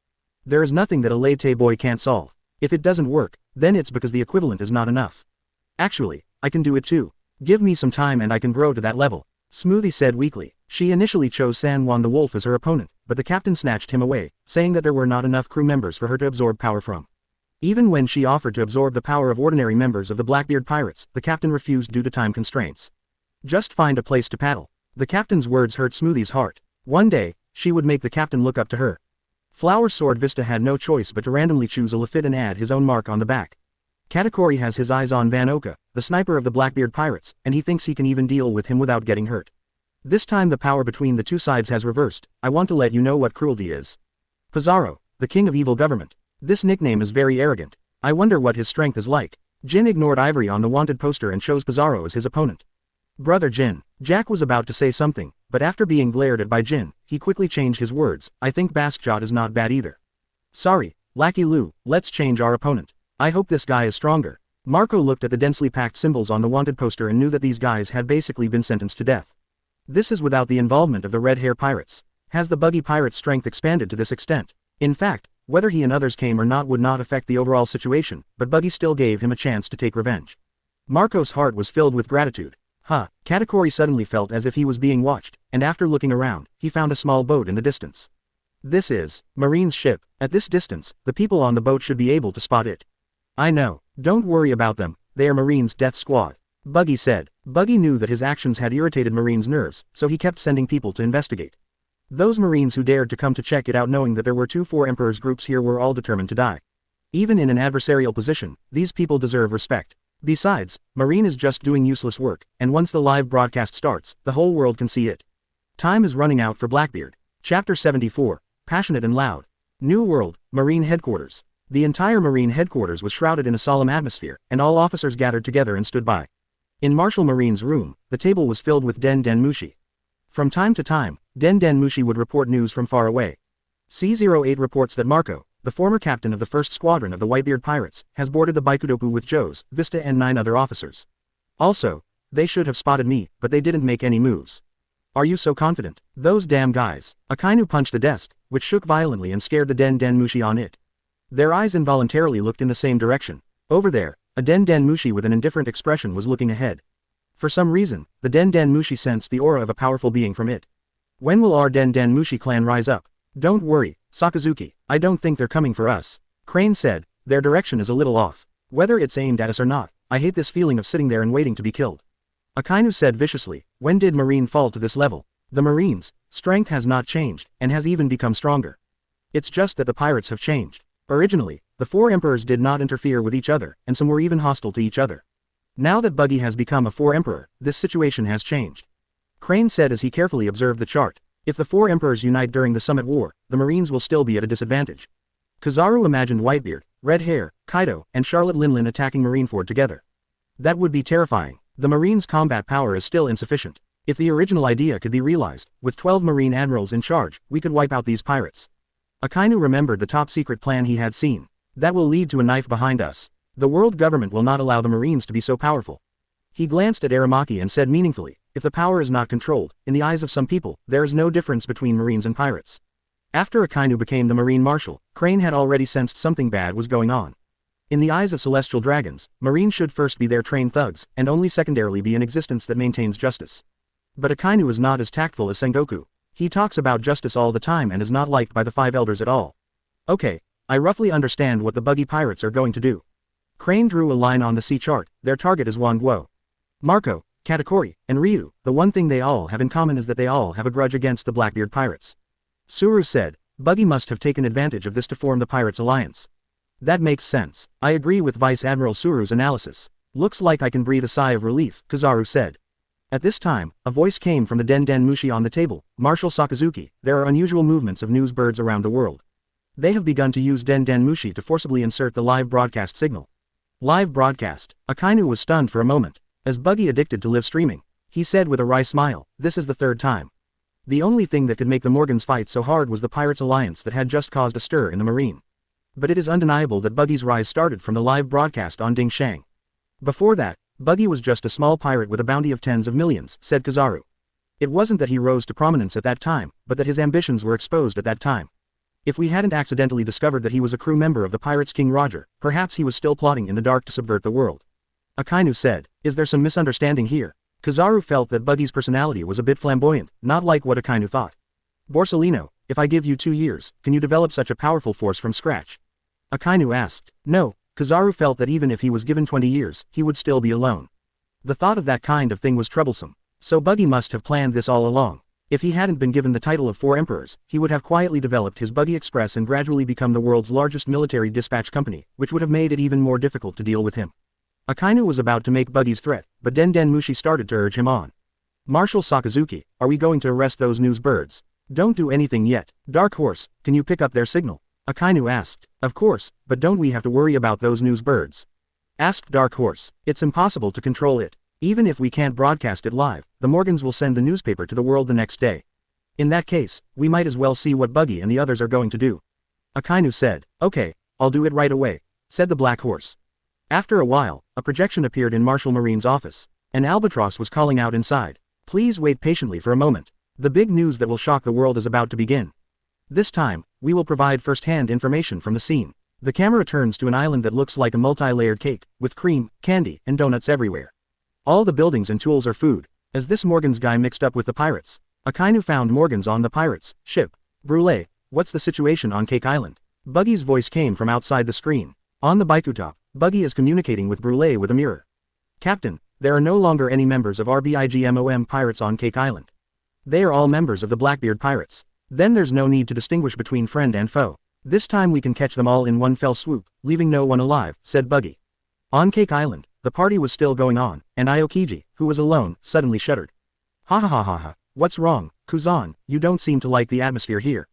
There is nothing that a Lei Te Boy can't solve. If it doesn't work, then it's because the equivalent is not enough. Actually, I can do it too. Give me some time and I can grow to that level. Smoothie said weakly. She initially chose San Juan the Wolf as her opponent, but the captain snatched him away, saying that there were not enough crew members for her to absorb power from. Even when she offered to absorb the power of ordinary members of the Blackbeard Pirates, the captain refused due to time constraints. Just find a place to paddle. The captain's words hurt Smoothie's heart. One day, she would make the captain look up to her. Flower Sword Vista had no choice but to randomly choose a Lafitte and add his own mark on the back. Katakuri has his eyes on Van Oka, the sniper of the Blackbeard Pirates, and he thinks he can even deal with him without getting hurt. This time the power between the two sides has reversed. I want to let you know what cruelty is. Pizarro, the king of evil government. This nickname is very arrogant. I wonder what his strength is like. Jin ignored Ivory on the wanted poster and chose Pizarro as his opponent. Brother Jin. Jack was about to say something, but after being glared at by Jin, he quickly changed his words. I think Baskjot is not bad either. Sorry, Lackey Lou, let's change our opponent. I hope this guy is stronger. Marco looked at the densely packed symbols on the wanted poster and knew that these guys had basically been sentenced to death. This is without the involvement of the Red Hair Pirates. Has the Buggy Pirate's strength expanded to this extent? In fact, whether he and others came or not would not affect the overall situation, but Buggy still gave him a chance to take revenge. Marco's heart was filled with gratitude. Katakuri suddenly felt as if he was being watched, and after looking around, he found a small boat in the distance. This is Marine's ship. At this distance, the people on the boat should be able to spot it. I know. Don't worry about them. They are Marine's death squad. Buggy said. Buggy knew that his actions had irritated Marine's nerves, so he kept sending people to investigate. Those Marines who dared to come to check it out knowing that there were 2 4 Emperor's groups here were all determined to die. Even in an adversarial position, these people deserve respect. Besides, Marine is just doing useless work, and once the live broadcast starts, the whole world can see it. Time is running out for Blackbeard. Chapter 74. Passionate and Loud. New World, Marine Headquarters. The entire Marine Headquarters was shrouded in a solemn atmosphere, and all officers gathered together and stood by. In Marshal Marine's room, the table was filled with Den Den Mushi. From time to time, Den Den Mushi would report news from far away. C-08 reports that Marco, the former captain of the 1st Squadron of the Whitebeard Pirates, has boarded the Baikudoku with Joes, Vista and 9 other officers. Also, they should have spotted me, but they didn't make any moves. Are you so confident? Those damn guys. Akainu punched the desk, which shook violently and scared the Den Den Mushi on it. Their eyes involuntarily looked in the same direction. Over there, a Den Den Mushi with an indifferent expression was looking ahead. For some reason, the Den Den Mushi sensed the aura of a powerful being from it. When will our Den Den Mushi clan rise up? Don't worry, Sakazuki, I don't think they're coming for us. Crane said, their direction is a little off. Whether it's aimed at us or not, I hate this feeling of sitting there and waiting to be killed. Akainu said viciously, when did Marine fall to this level? The Marine's strength has not changed, and has even become stronger. It's just that the pirates have changed. Originally, the four emperors did not interfere with each other, and some were even hostile to each other. Now that Buggy has become a four emperor, this situation has changed. Crane said as he carefully observed the chart. If the four emperors unite during the Summit War, the Marines will still be at a disadvantage. Kizaru imagined Whitebeard, Red Hair, Kaido, and Charlotte Linlin attacking Marineford together. That would be terrifying. The Marines' combat power is still insufficient. If the original idea could be realized, with 12 Marine admirals in charge, we could wipe out these pirates. Akainu remembered the top-secret plan he had seen. That will lead to a knife behind us. The world government will not allow the Marines to be so powerful. He glanced at Aramaki and said meaningfully, if the power is not controlled, in the eyes of some people, there is no difference between Marines and pirates. After Akainu became the Marine Marshal, Crane had already sensed something bad was going on. In the eyes of celestial dragons, Marines should first be their trained thugs, and only secondarily be an existence that maintains justice. But Akainu is not as tactful as Sengoku. He talks about justice all the time and is not liked by the five elders at all. Okay, I roughly understand what the Buggy Pirates are going to do. Crane drew a line on the sea chart. Their target is Wanguo. Marco, Katakuri, and Ryu. The one thing they all have in common is that they all have a grudge against the Blackbeard Pirates. Suru said, Buggy must have taken advantage of this to form the Pirates Alliance. That makes sense. I agree with Vice Admiral Suru's analysis. Looks like I can breathe a sigh of relief, Kizaru said. At this time, a voice came from the Den Den Mushi on the table. Marshal Sakazuki, there are unusual movements of news birds around the world. They have begun to use Den Den Mushi to forcibly insert the live broadcast signal. Live broadcast. Akainu was stunned for a moment. As Buggy addicted to live streaming, he said with a wry smile, this is the third time. The only thing that could make the Morgans fight so hard was the Pirates Alliance that had just caused a stir in the Marine. But it is undeniable that Buggy's rise started from the live broadcast on Ding Shang. Before that, Buggy was just a small pirate with a bounty of tens of millions, said Kizaru. It wasn't that he rose to prominence at that time, but that his ambitions were exposed at that time. If we hadn't accidentally discovered that he was a crew member of the Pirates King Roger, perhaps he was still plotting in the dark to subvert the world. Akainu said, is there some misunderstanding here? Kizaru felt that Buggy's personality was a bit flamboyant, not like what Akainu thought. Borsalino, if I give you 2 years, can you develop such a powerful force from scratch? Akainu asked. No. Kizaru felt that even if he was given 20 years, he would still be alone. The thought of that kind of thing was troublesome. So Buggy must have planned this all along. If he hadn't been given the title of Four Emperors, he would have quietly developed his Buggy Express and gradually become the world's largest military dispatch company, which would have made it even more difficult to deal with him. Akainu was about to make Buggy's threat, but Den Den Mushi started to urge him on. Marshal Sakazuki, are we going to arrest those news birds? Don't do anything yet. Dark Horse, can you pick up their signal? Akainu asked. Of course, but don't we have to worry about those news birds? Asked Dark Horse. It's impossible to control it. Even if we can't broadcast it live, the Morgans will send the newspaper to the world the next day. In that case, we might as well see what Buggy and the others are going to do. Akainu said. Okay, I'll do it right away, said the Black Horse. After a while, a projection appeared in Marshal Marine's office. An albatross was calling out inside. Please wait patiently for a moment. The big news that will shock the world is about to begin. This time, we will provide first-hand information from the scene. The camera turns to an island that looks like a multi-layered cake, with cream, candy, and donuts everywhere. All the buildings and tools are food. As this Morgans guy mixed up with the pirates, Akainu found Morgans on the pirates' ship. Brule, what's the situation on Cake Island? Buggy's voice came from outside the screen. On the Baikutop, Buggy is communicating with Brule with a mirror. Captain, there are no longer any members of RBIGMOM pirates on Cake Island. They are all members of the Blackbeard Pirates. Then there's no need to distinguish between friend and foe. This time we can catch them all in one fell swoop, leaving no one alive, said Buggy. On Cake Island, the party was still going on, and Aokiji, who was alone, suddenly shuddered. Ha ha ha ha ha, what's wrong, Kuzan, you don't seem to like the atmosphere here.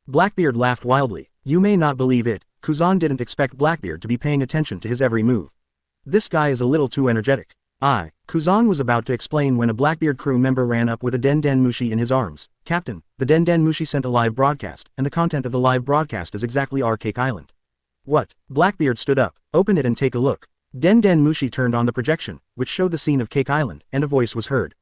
Blackbeard laughed wildly. You may not believe it, Kuzan didn't expect Blackbeard to be paying attention to his every move. This guy is a little too energetic. Kuzan was about to explain when a Blackbeard crew member ran up with a Den Den Mushi in his arms. Captain, the Den Den Mushi sent a live broadcast, and the content of the live broadcast is exactly our Cake Island. What? Blackbeard stood up. Open it and take a look. Den Den Mushi turned on the projection, which showed the scene of Cake Island, and a voice was heard.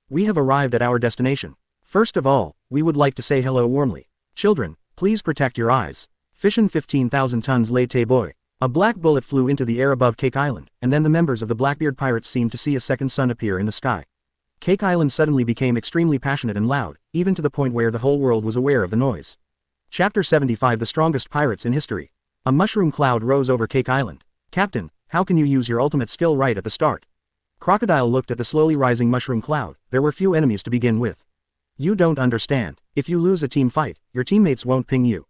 We have arrived at our destination. First of all, we would like to say hello warmly. Children, please protect your eyes. Fission 15,000 tons Lei Te Boy. A black bullet flew into the air above Cake Island, and then the members of the Blackbeard Pirates seemed to see a second sun appear in the sky. Cake Island suddenly became extremely passionate and loud, even to the point where the whole world was aware of the noise. Chapter 75 The Strongest Pirates in History. A mushroom cloud rose over Cake Island. Captain, how can you use your ultimate skill right at the start? Crocodile looked at the slowly rising mushroom cloud. There were few enemies to begin with. You don't understand. If you lose a team fight, your teammates won't ping you.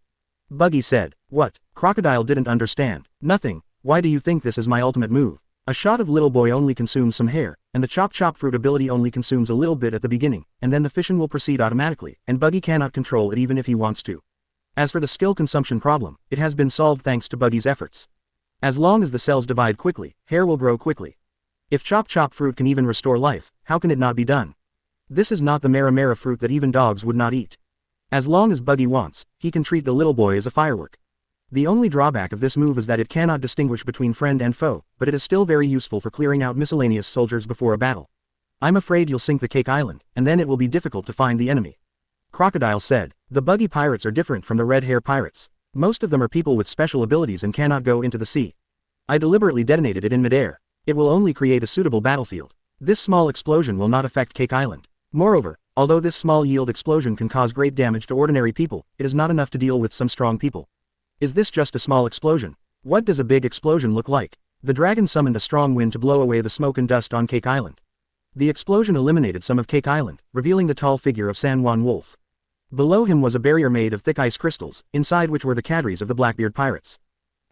Buggy said. What? Crocodile didn't understand. Nothing. Why do you think this is my ultimate move? A shot of Little Boy only consumes some hair, and the Chop Chop Fruit ability only consumes a little bit at the beginning, and then the fission will proceed automatically, and Buggy cannot control it even if he wants to. As for the skill consumption problem, it has been solved thanks to Buggy's efforts. As long as the cells divide quickly, hair will grow quickly. If Chop Chop Fruit can even restore life, how can it not be done? This is not the Mara fruit that even dogs would not eat. As long as Buggy wants, he can treat the Little Boy as a firework. The only drawback of this move is that it cannot distinguish between friend and foe, but it is still very useful for clearing out miscellaneous soldiers before a battle. I'm afraid you'll sink the Cake Island, and then it will be difficult to find the enemy. Crocodile said. The Buggy Pirates are different from the Red Hair Pirates. Most of them are people with special abilities and cannot go into the sea. I deliberately detonated it in midair. It will only create a suitable battlefield. This small explosion will not affect Cake Island. Moreover, although this small yield explosion can cause great damage to ordinary people, it is not enough to deal with some strong people. Is this just a small explosion? What does a big explosion look like? The dragon summoned a strong wind to blow away the smoke and dust on Cake Island. The explosion eliminated some of Cake Island, revealing the tall figure of San Juan Wolf. Below him was a barrier made of thick ice crystals, inside which were the cadres of the Blackbeard Pirates.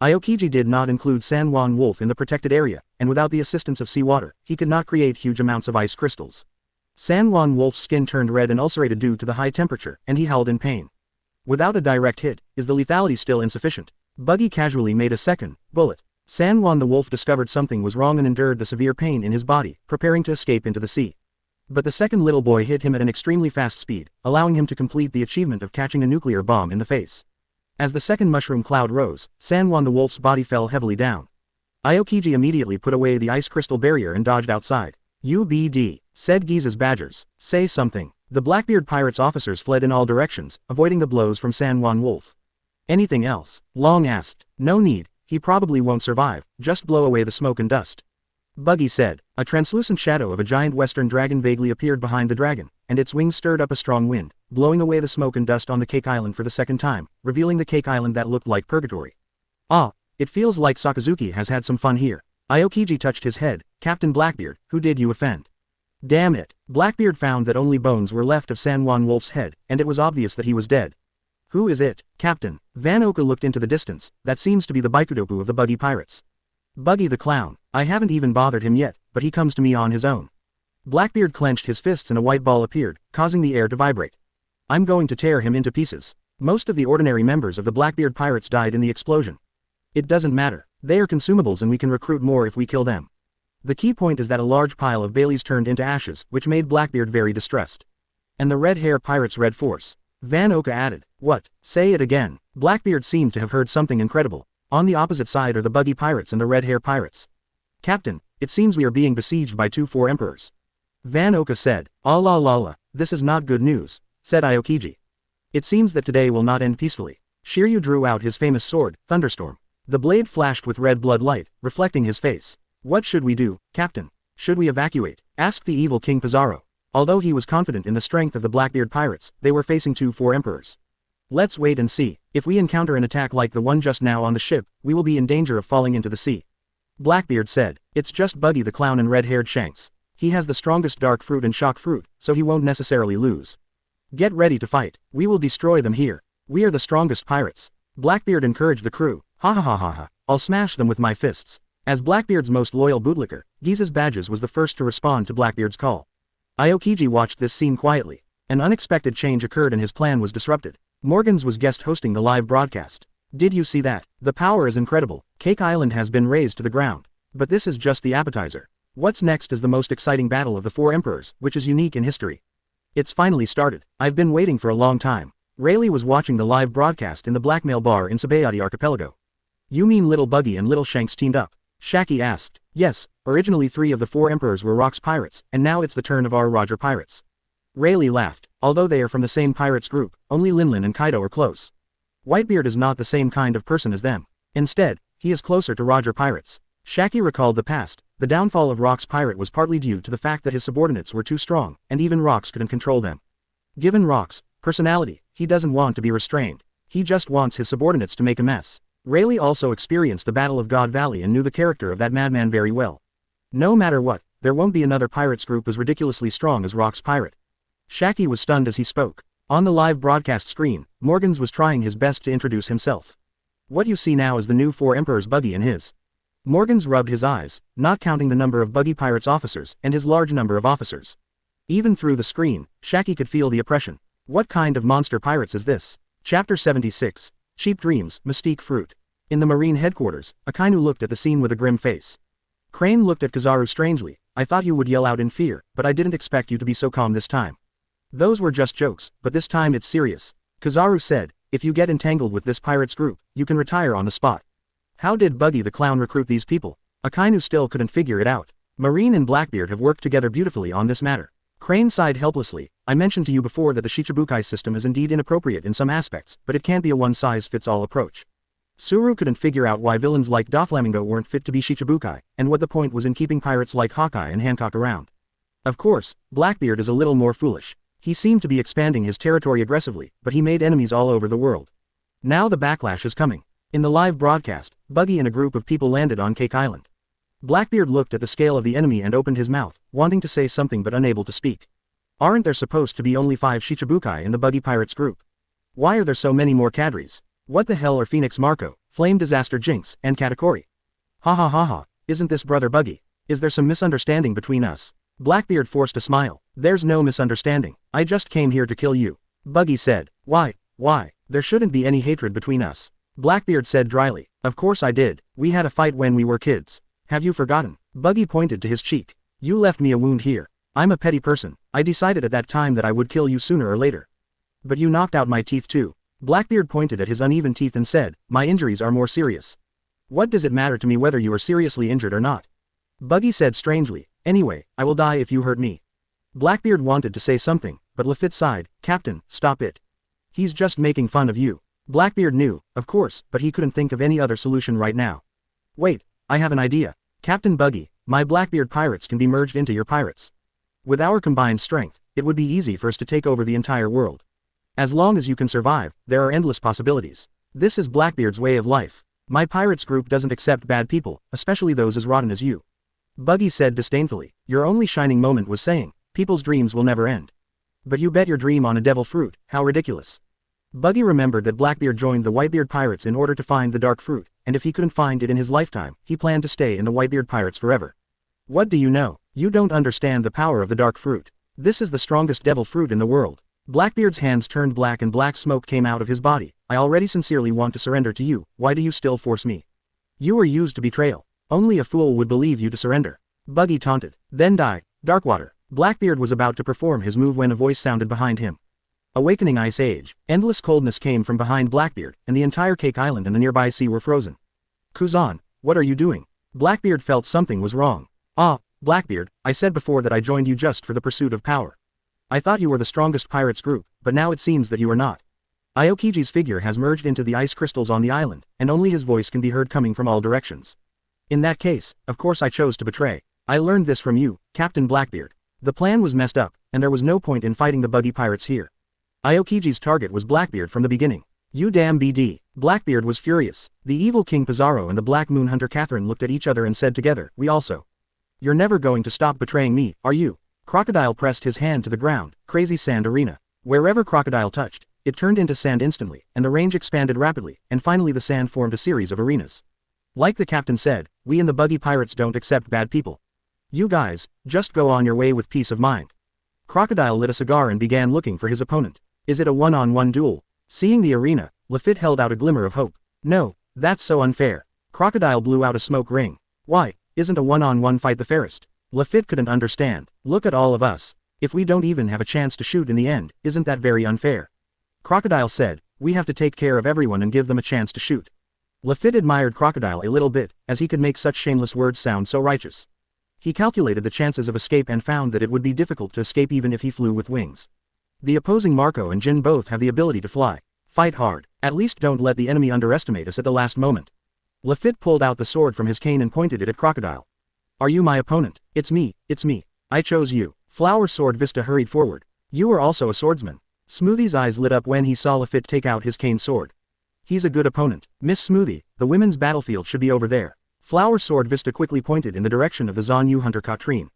Aokiji did not include San Juan Wolf in the protected area, and without the assistance of seawater, he could not create huge amounts of ice crystals. San Juan Wolf's skin turned red and ulcerated due to the high temperature, and he howled in pain. Without a direct hit, is the lethality still insufficient? Buggy casually made a second bullet. San Juan the Wolf discovered something was wrong and endured the severe pain in his body, preparing to escape into the sea. But the second Little Boy hit him at an extremely fast speed, allowing him to complete the achievement of catching a nuclear bomb in the face. As the second mushroom cloud rose, San Juan the Wolf's body fell heavily down. Aokiji immediately put away the ice crystal barrier and dodged outside. UBD, said Giza's badgers, say something. The Blackbeard Pirates officers fled in all directions, avoiding the blows from San Juan Wolf. Anything else? Long asked. No need, he probably won't survive, just blow away the smoke and dust. Buggy said. A translucent shadow of a giant western dragon vaguely appeared behind the dragon, and its wings stirred up a strong wind, blowing away the smoke and dust on the Cake Island for the second time, revealing the Cake Island that looked like purgatory. Ah, it feels like Sakazuki has had some fun here. Aokiji touched his head. Captain Blackbeard, who did you offend? Damn it. Blackbeard found that only bones were left of San Juan Wolf's head, and it was obvious that he was dead. Who is it, Captain? Van Oka looked into the distance. That seems to be the Baikudoku of the Buggy Pirates. Buggy the Clown. I haven't even bothered him yet, but he comes to me on his own. Blackbeard clenched his fists and a white ball appeared, causing the air to vibrate. I'm going to tear him into pieces. Most of the ordinary members of the Blackbeard Pirates died in the explosion. It doesn't matter. They are consumables and we can recruit more if we kill them. The key point is that a large pile of Baileys turned into ashes, which made Blackbeard very distressed. And the Red Hair Pirates' red force. Van Oka added. What? Say it again. Blackbeard seemed to have heard something incredible. On the opposite side are the Buggy Pirates and the Red Hair Pirates. Captain, it seems we are being besieged by 2 4 emperors. Van Oka said. Ah la la la, this is not good news, said Aokiji. It seems that today will not end peacefully. Shiryu drew out his famous sword, Thunderstorm. The blade flashed with red blood light, reflecting his face. What should we do, Captain? Should we evacuate? Asked the evil King Pizarro. Although he was confident in the strength of the Blackbeard Pirates, they were facing 2 4 emperors. Let's wait and see. If we encounter an attack like the one just now on the ship, we will be in danger of falling into the sea. Blackbeard said. It's just Buggy the Clown and red-haired Shanks. He has the strongest dark fruit and shock fruit, so he won't necessarily lose. Get ready to fight. We will destroy them here. We are the strongest pirates. Blackbeard encouraged the crew. Ha ha ha ha ha. I'll smash them with my fists. As Blackbeard's most loyal bootlicker, Giza's Badges was the first to respond to Blackbeard's call. Aokiji watched this scene quietly. An unexpected change occurred and his plan was disrupted. Morgans was guest hosting the live broadcast. Did you see that? The power is incredible. Cake Island has been razed to the ground. But this is just the appetizer. What's next is the most exciting battle of the 4 emperors, which is unique in history. It's finally started. I've been waiting for a long time. Rayleigh was watching the live broadcast in the blackmail bar in Sabayati Archipelago. You mean Little Buggy and Little Shanks teamed up? Shaki asked. Yes, originally 3 of the 4 emperors were Rock's pirates, and now it's the turn of our Roger pirates. Rayleigh laughed. Although they are from the same pirates group, only Linlin and Kaido are close. Whitebeard is not the same kind of person as them. Instead, he is closer to Roger pirates. Shaki recalled the past. The downfall of Rock's pirate was partly due to the fact that his subordinates were too strong, and even Rocks couldn't control them. Given Rock's personality, he doesn't want to be restrained. He just wants his subordinates to make a mess. Rayleigh also experienced the Battle of God Valley and knew the character of that madman very well. No matter what, there won't be another pirates group as ridiculously strong as Rock's pirate. Shaggy was stunned as he spoke. On the live broadcast screen, Morgans was trying his best to introduce himself. What you see now is the new Four Emperors Buggy and his. Morgans rubbed his eyes, not counting the number of Buggy Pirates officers and his large number of officers. Even through the screen, Shaggy could feel the oppression. What kind of monster pirates is this? Chapter 76. Cheap Dreams, Mystique Fruit. In the Marine headquarters, Akainu looked at the scene with a grim face. Crane looked at Kizaru strangely. I thought you would yell out in fear, but I didn't expect you to be so calm this time. Those were just jokes, but this time it's serious. Kizaru said, if you get entangled with this pirates group, you can retire on the spot. How did Buggy the Clown recruit these people? Akainu still couldn't figure it out. Marine and Blackbeard have worked together beautifully on this matter. Crane sighed helplessly. I mentioned to you before that the Shichibukai system is indeed inappropriate in some aspects, but it can't be a one-size-fits-all approach. Suru couldn't figure out why villains like Doflamingo weren't fit to be Shichibukai, and what the point was in keeping pirates like Hawkeye and Hancock around. Of course, Blackbeard is a little more foolish. He seemed to be expanding his territory aggressively, but he made enemies all over the world. Now the backlash is coming. In the live broadcast, Buggy and a group of people landed on Cake Island. Blackbeard looked at the scale of the enemy and opened his mouth, wanting to say something but unable to speak. Aren't there supposed to be only 5 Shichibukai in the Buggy Pirates group? Why are there so many more cadres? What the hell are Phoenix Marco, Flame Disaster Jinx, and Katakori? Ha ha ha ha, isn't this brother Buggy? Is there some misunderstanding between us? Blackbeard forced a smile. There's no misunderstanding. I just came here to kill you. Buggy said. Why? There shouldn't be any hatred between us. Blackbeard said dryly. Of course I did. We had a fight when we were kids. Have you forgotten? Buggy pointed to his cheek. You left me a wound here. I'm a petty person. I decided at that time that I would kill you sooner or later. But you knocked out my teeth too. Blackbeard pointed at his uneven teeth and said, my injuries are more serious. What does it matter to me whether you are seriously injured or not? Buggy said strangely. Anyway, I will die if you hurt me. Blackbeard wanted to say something, but Lafitte sighed. Captain, stop it. He's just making fun of you. Blackbeard knew, of course, but he couldn't think of any other solution right now. Wait, I have an idea. Captain Buggy, my Blackbeard pirates can be merged into your pirates. With our combined strength, it would be easy for us to take over the entire world. As long as you can survive, there are endless possibilities. This is Blackbeard's way of life. My pirates group doesn't accept bad people, especially those as rotten as you. Buggy said disdainfully. Your only shining moment was saying, people's dreams will never end. But you bet your dream on a devil fruit, how ridiculous. Buggy remembered that Blackbeard joined the Whitebeard Pirates in order to find the dark fruit, and if he couldn't find it in his lifetime, he planned to stay in the Whitebeard Pirates forever. What do you know? You don't understand the power of the dark fruit. This is the strongest devil fruit in the world. Blackbeard's hands turned black and black smoke came out of his body. I already sincerely want to surrender to you, why do you still force me? You were used to betrayal. Only a fool would believe you to surrender. Buggy taunted. Then die, Darkwater. Blackbeard was about to perform his move when a voice sounded behind him. Awakening Ice Age. Endless coldness came from behind Blackbeard, and the entire Cake Island and the nearby sea were frozen. Kuzan, what are you doing? Blackbeard felt something was wrong. Ah, Blackbeard, I said before that I joined you just for the pursuit of power. I thought you were the strongest pirates group, but now it seems that you are not. Aokiji's figure has merged into the ice crystals on the island, and only his voice can be heard coming from all directions. In that case, of course I chose to betray. I learned this from you, Captain Blackbeard. The plan was messed up, and there was no point in fighting the Buggy Pirates here. Aokiji's target was Blackbeard from the beginning. You damn BD. Blackbeard was furious. The evil King Pizarro and the Black Moon Hunter Catherine looked at each other and said together, we also. You're never going to stop betraying me, are you? Crocodile pressed his hand to the ground. Crazy Sand Arena. Wherever Crocodile touched, it turned into sand instantly, and the range expanded rapidly, and finally the sand formed a series of arenas. Like the captain said, we in the Buggy Pirates don't accept bad people. You guys, just go on your way with peace of mind. Crocodile lit a cigar and began looking for his opponent. Is it a one-on-one duel? Seeing the arena, Lafitte held out a glimmer of hope. No, that's so unfair. Crocodile blew out a smoke ring. Why, isn't a one-on-one fight the fairest? Lafitte couldn't understand. Look at all of us. If we don't even have a chance to shoot in the end, isn't that very unfair? Crocodile said, we have to take care of everyone and give them a chance to shoot. Lafitte admired Crocodile a little bit, as he could make such shameless words sound so righteous. He calculated the chances of escape and found that it would be difficult to escape even if he flew with wings. The opposing Marco and Jin both have the ability to fly. Fight hard. At least don't let the enemy underestimate us at the last moment. Lafitte pulled out the sword from his cane and pointed it at Crocodile. Are you my opponent? It's me. I chose you. Flower Sword Vista hurried forward. You are also a swordsman. Smoothie's eyes lit up when he saw Luffy take out his cane sword. He's a good opponent. Miss Smoothie, the women's battlefield should be over there. Flower Sword Vista quickly pointed in the direction of the Zanyu hunter Katrine.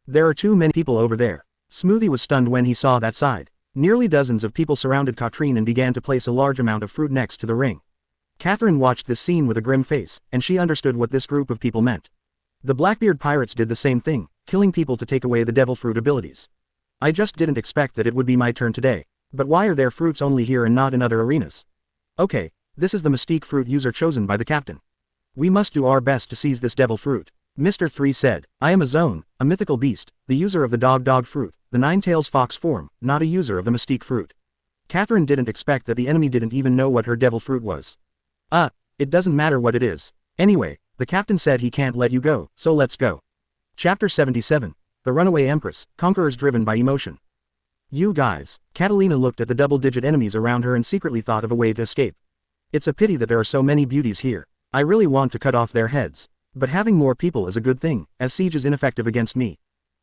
There are too many people over there. Smoothie was stunned when he saw that side. Nearly dozens of people surrounded Katrine and began to place a large amount of fruit next to the ring. Catherine watched this scene with a grim face, and she understood what this group of people meant. The Blackbeard pirates did the same thing, killing people to take away the devil fruit abilities. I just didn't expect that it would be my turn today. But why are there fruits only here and not in other arenas? Okay, this is the mystique fruit user chosen by the captain. We must do our best to seize this devil fruit. Mr. 3 said, I am a zone, a mythical beast, the user of the dog fruit, the nine-tails fox form, not a user of the mystique fruit. Catherine didn't expect that the enemy didn't even know what her devil fruit was. It doesn't matter what it is. Anyway, the captain said he can't let you go, so let's go. Chapter 77. The Runaway Empress, Conquerors Driven by Emotion. You guys. Catalina looked at the double-digit enemies around her and secretly thought of a way to escape. It's a pity that there are so many beauties here. I really want to cut off their heads. But having more people is a good thing, as siege is ineffective against me.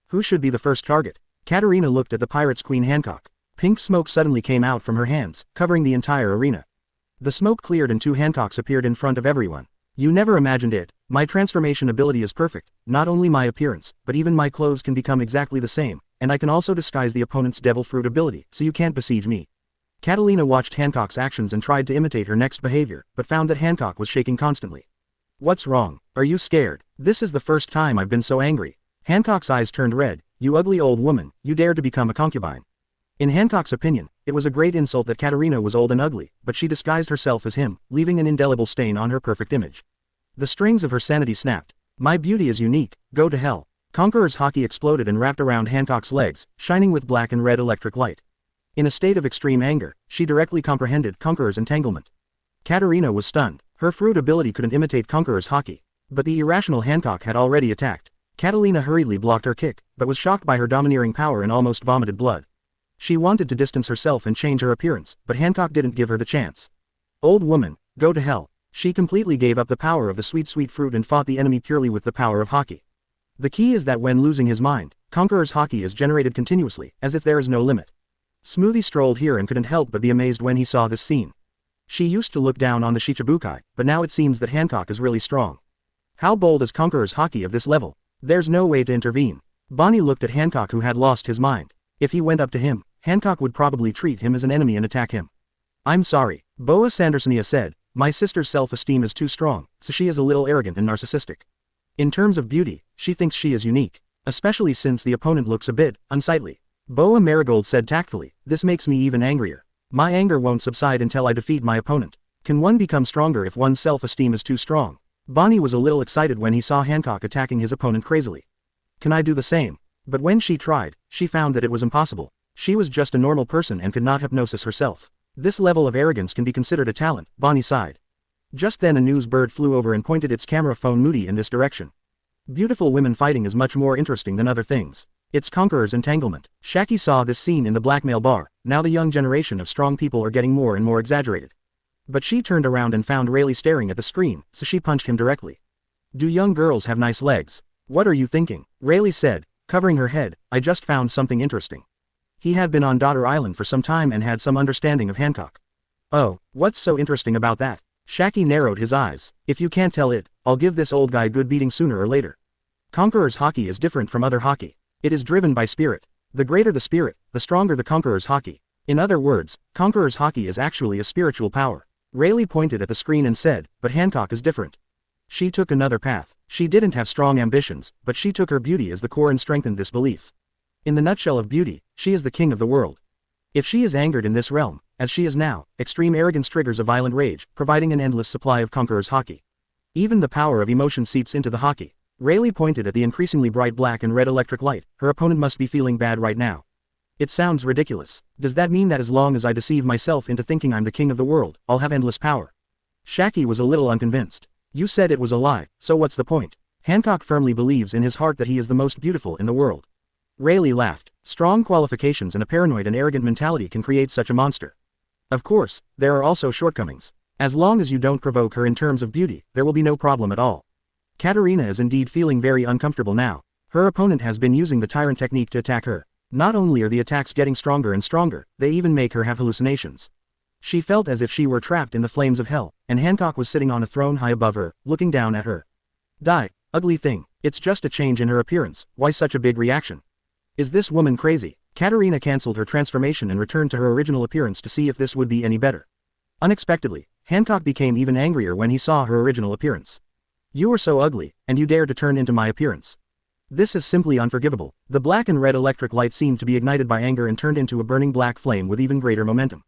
Who should be the first target? Katarina looked at the pirate's Queen Hancock. Pink smoke suddenly came out from her hands, covering the entire arena. The smoke cleared and 2 Hancocks appeared in front of everyone. You never imagined it. My transformation ability is perfect. Not only my appearance, but even my clothes can become exactly the same, and I can also disguise the opponent's devil fruit ability, so you can't besiege me. Catalina watched Hancock's actions and tried to imitate her next behavior, but found that Hancock was shaking constantly. What's wrong? Are you scared? This is the first time I've been so angry. Hancock's eyes turned red. You ugly old woman, you dared to become a concubine. In Hancock's opinion, it was a great insult that Katarina was old and ugly, but she disguised herself as him, leaving an indelible stain on her perfect image. The strings of her sanity snapped. My beauty is unique, go to hell. Conqueror's Haki exploded and wrapped around Hancock's legs, shining with black and red electric light. In a state of extreme anger, she directly comprehended Conqueror's entanglement. Katarina was stunned. Her fruit ability couldn't imitate Conqueror's Haki. But the irrational Hancock had already attacked. Catalina hurriedly blocked her kick, but was shocked by her domineering power and almost vomited blood. She wanted to distance herself and change her appearance, but Hancock didn't give her the chance. Old woman, go to hell. She completely gave up the power of the sweet fruit and fought the enemy purely with the power of Haki. The key is that when losing his mind, Conqueror's Haki is generated continuously, as if there is no limit. Smoothie strolled here and couldn't help but be amazed when he saw this scene. She used to look down on the Shichibukai, but now it seems that Hancock is really strong. How bold is Conqueror's Haki of this level? There's no way to intervene. Bonnie looked at Hancock, who had lost his mind. If he went up to him, Hancock would probably treat him as an enemy and attack him. I'm sorry, Boa Sandersonia said. My sister's self-esteem is too strong, so she is a little arrogant and narcissistic. In terms of beauty, she thinks she is unique, especially since the opponent looks a bit unsightly. Boa Marigold said tactfully, this makes me even angrier. My anger won't subside until I defeat my opponent. Can one become stronger if one's self-esteem is too strong? Bonnie was a little excited when he saw Hancock attacking his opponent crazily. Can I do the same? But when she tried, she found that it was impossible. She was just a normal person and could not hypnosis herself. This level of arrogance can be considered a talent, Bonnie sighed. Just then a news bird flew over and pointed its camera phone moody in this direction. Beautiful women fighting is much more interesting than other things. It's Conqueror's entanglement. Shaki saw this scene in the blackmail bar. Now the young generation of strong people are getting more and more exaggerated. But she turned around and found Rayleigh staring at the screen, so she punched him directly. Do young girls have nice legs? What are you thinking? Rayleigh said, covering her head. I just found something interesting. He had been on Daughter Island for some time and had some understanding of Hancock. Oh, what's so interesting about that? Shaki narrowed his eyes. If you can't tell it, I'll give this old guy a good beating sooner or later. Conqueror's Haki is different from other Haki. It is driven by spirit. The greater the spirit, the stronger the Conqueror's Haki. In other words, Conqueror's Haki is actually a spiritual power. Rayleigh pointed at the screen and said, but Hancock is different. She took another path. She didn't have strong ambitions, but she took her beauty as the core and strengthened this belief. In the nutshell of beauty, she is the king of the world. If she is angered in this realm, as she is now, extreme arrogance triggers a violent rage, providing an endless supply of Conqueror's Haki. Even the power of emotion seeps into the Haki. Rayleigh pointed at the increasingly bright black and red electric light. Her opponent must be feeling bad right now. It sounds ridiculous. Does that mean that as long as I deceive myself into thinking I'm the king of the world, I'll have endless power? Shaki was a little unconvinced. You said it was a lie, so what's the point? Hancock firmly believes in his heart that he is the most beautiful in the world. Rayleigh laughed. Strong qualifications and a paranoid and arrogant mentality can create such a monster. Of course, there are also shortcomings. As long as you don't provoke her in terms of beauty, there will be no problem at all. Katarina is indeed feeling very uncomfortable now. Her opponent has been using the tyrant technique to attack her. Not only are the attacks getting stronger and stronger, they even make her have hallucinations. She felt as if she were trapped in the flames of hell, and Hancock was sitting on a throne high above her, looking down at her. Die, ugly thing, it's just a change in her appearance, why such a big reaction? Is this woman crazy? Katarina cancelled her transformation and returned to her original appearance to see if this would be any better. Unexpectedly, Hancock became even angrier when he saw her original appearance. You are so ugly, and you dare to turn into my appearance. This is simply unforgivable. The black and red electric light seemed to be ignited by anger and turned into a burning black flame with even greater momentum.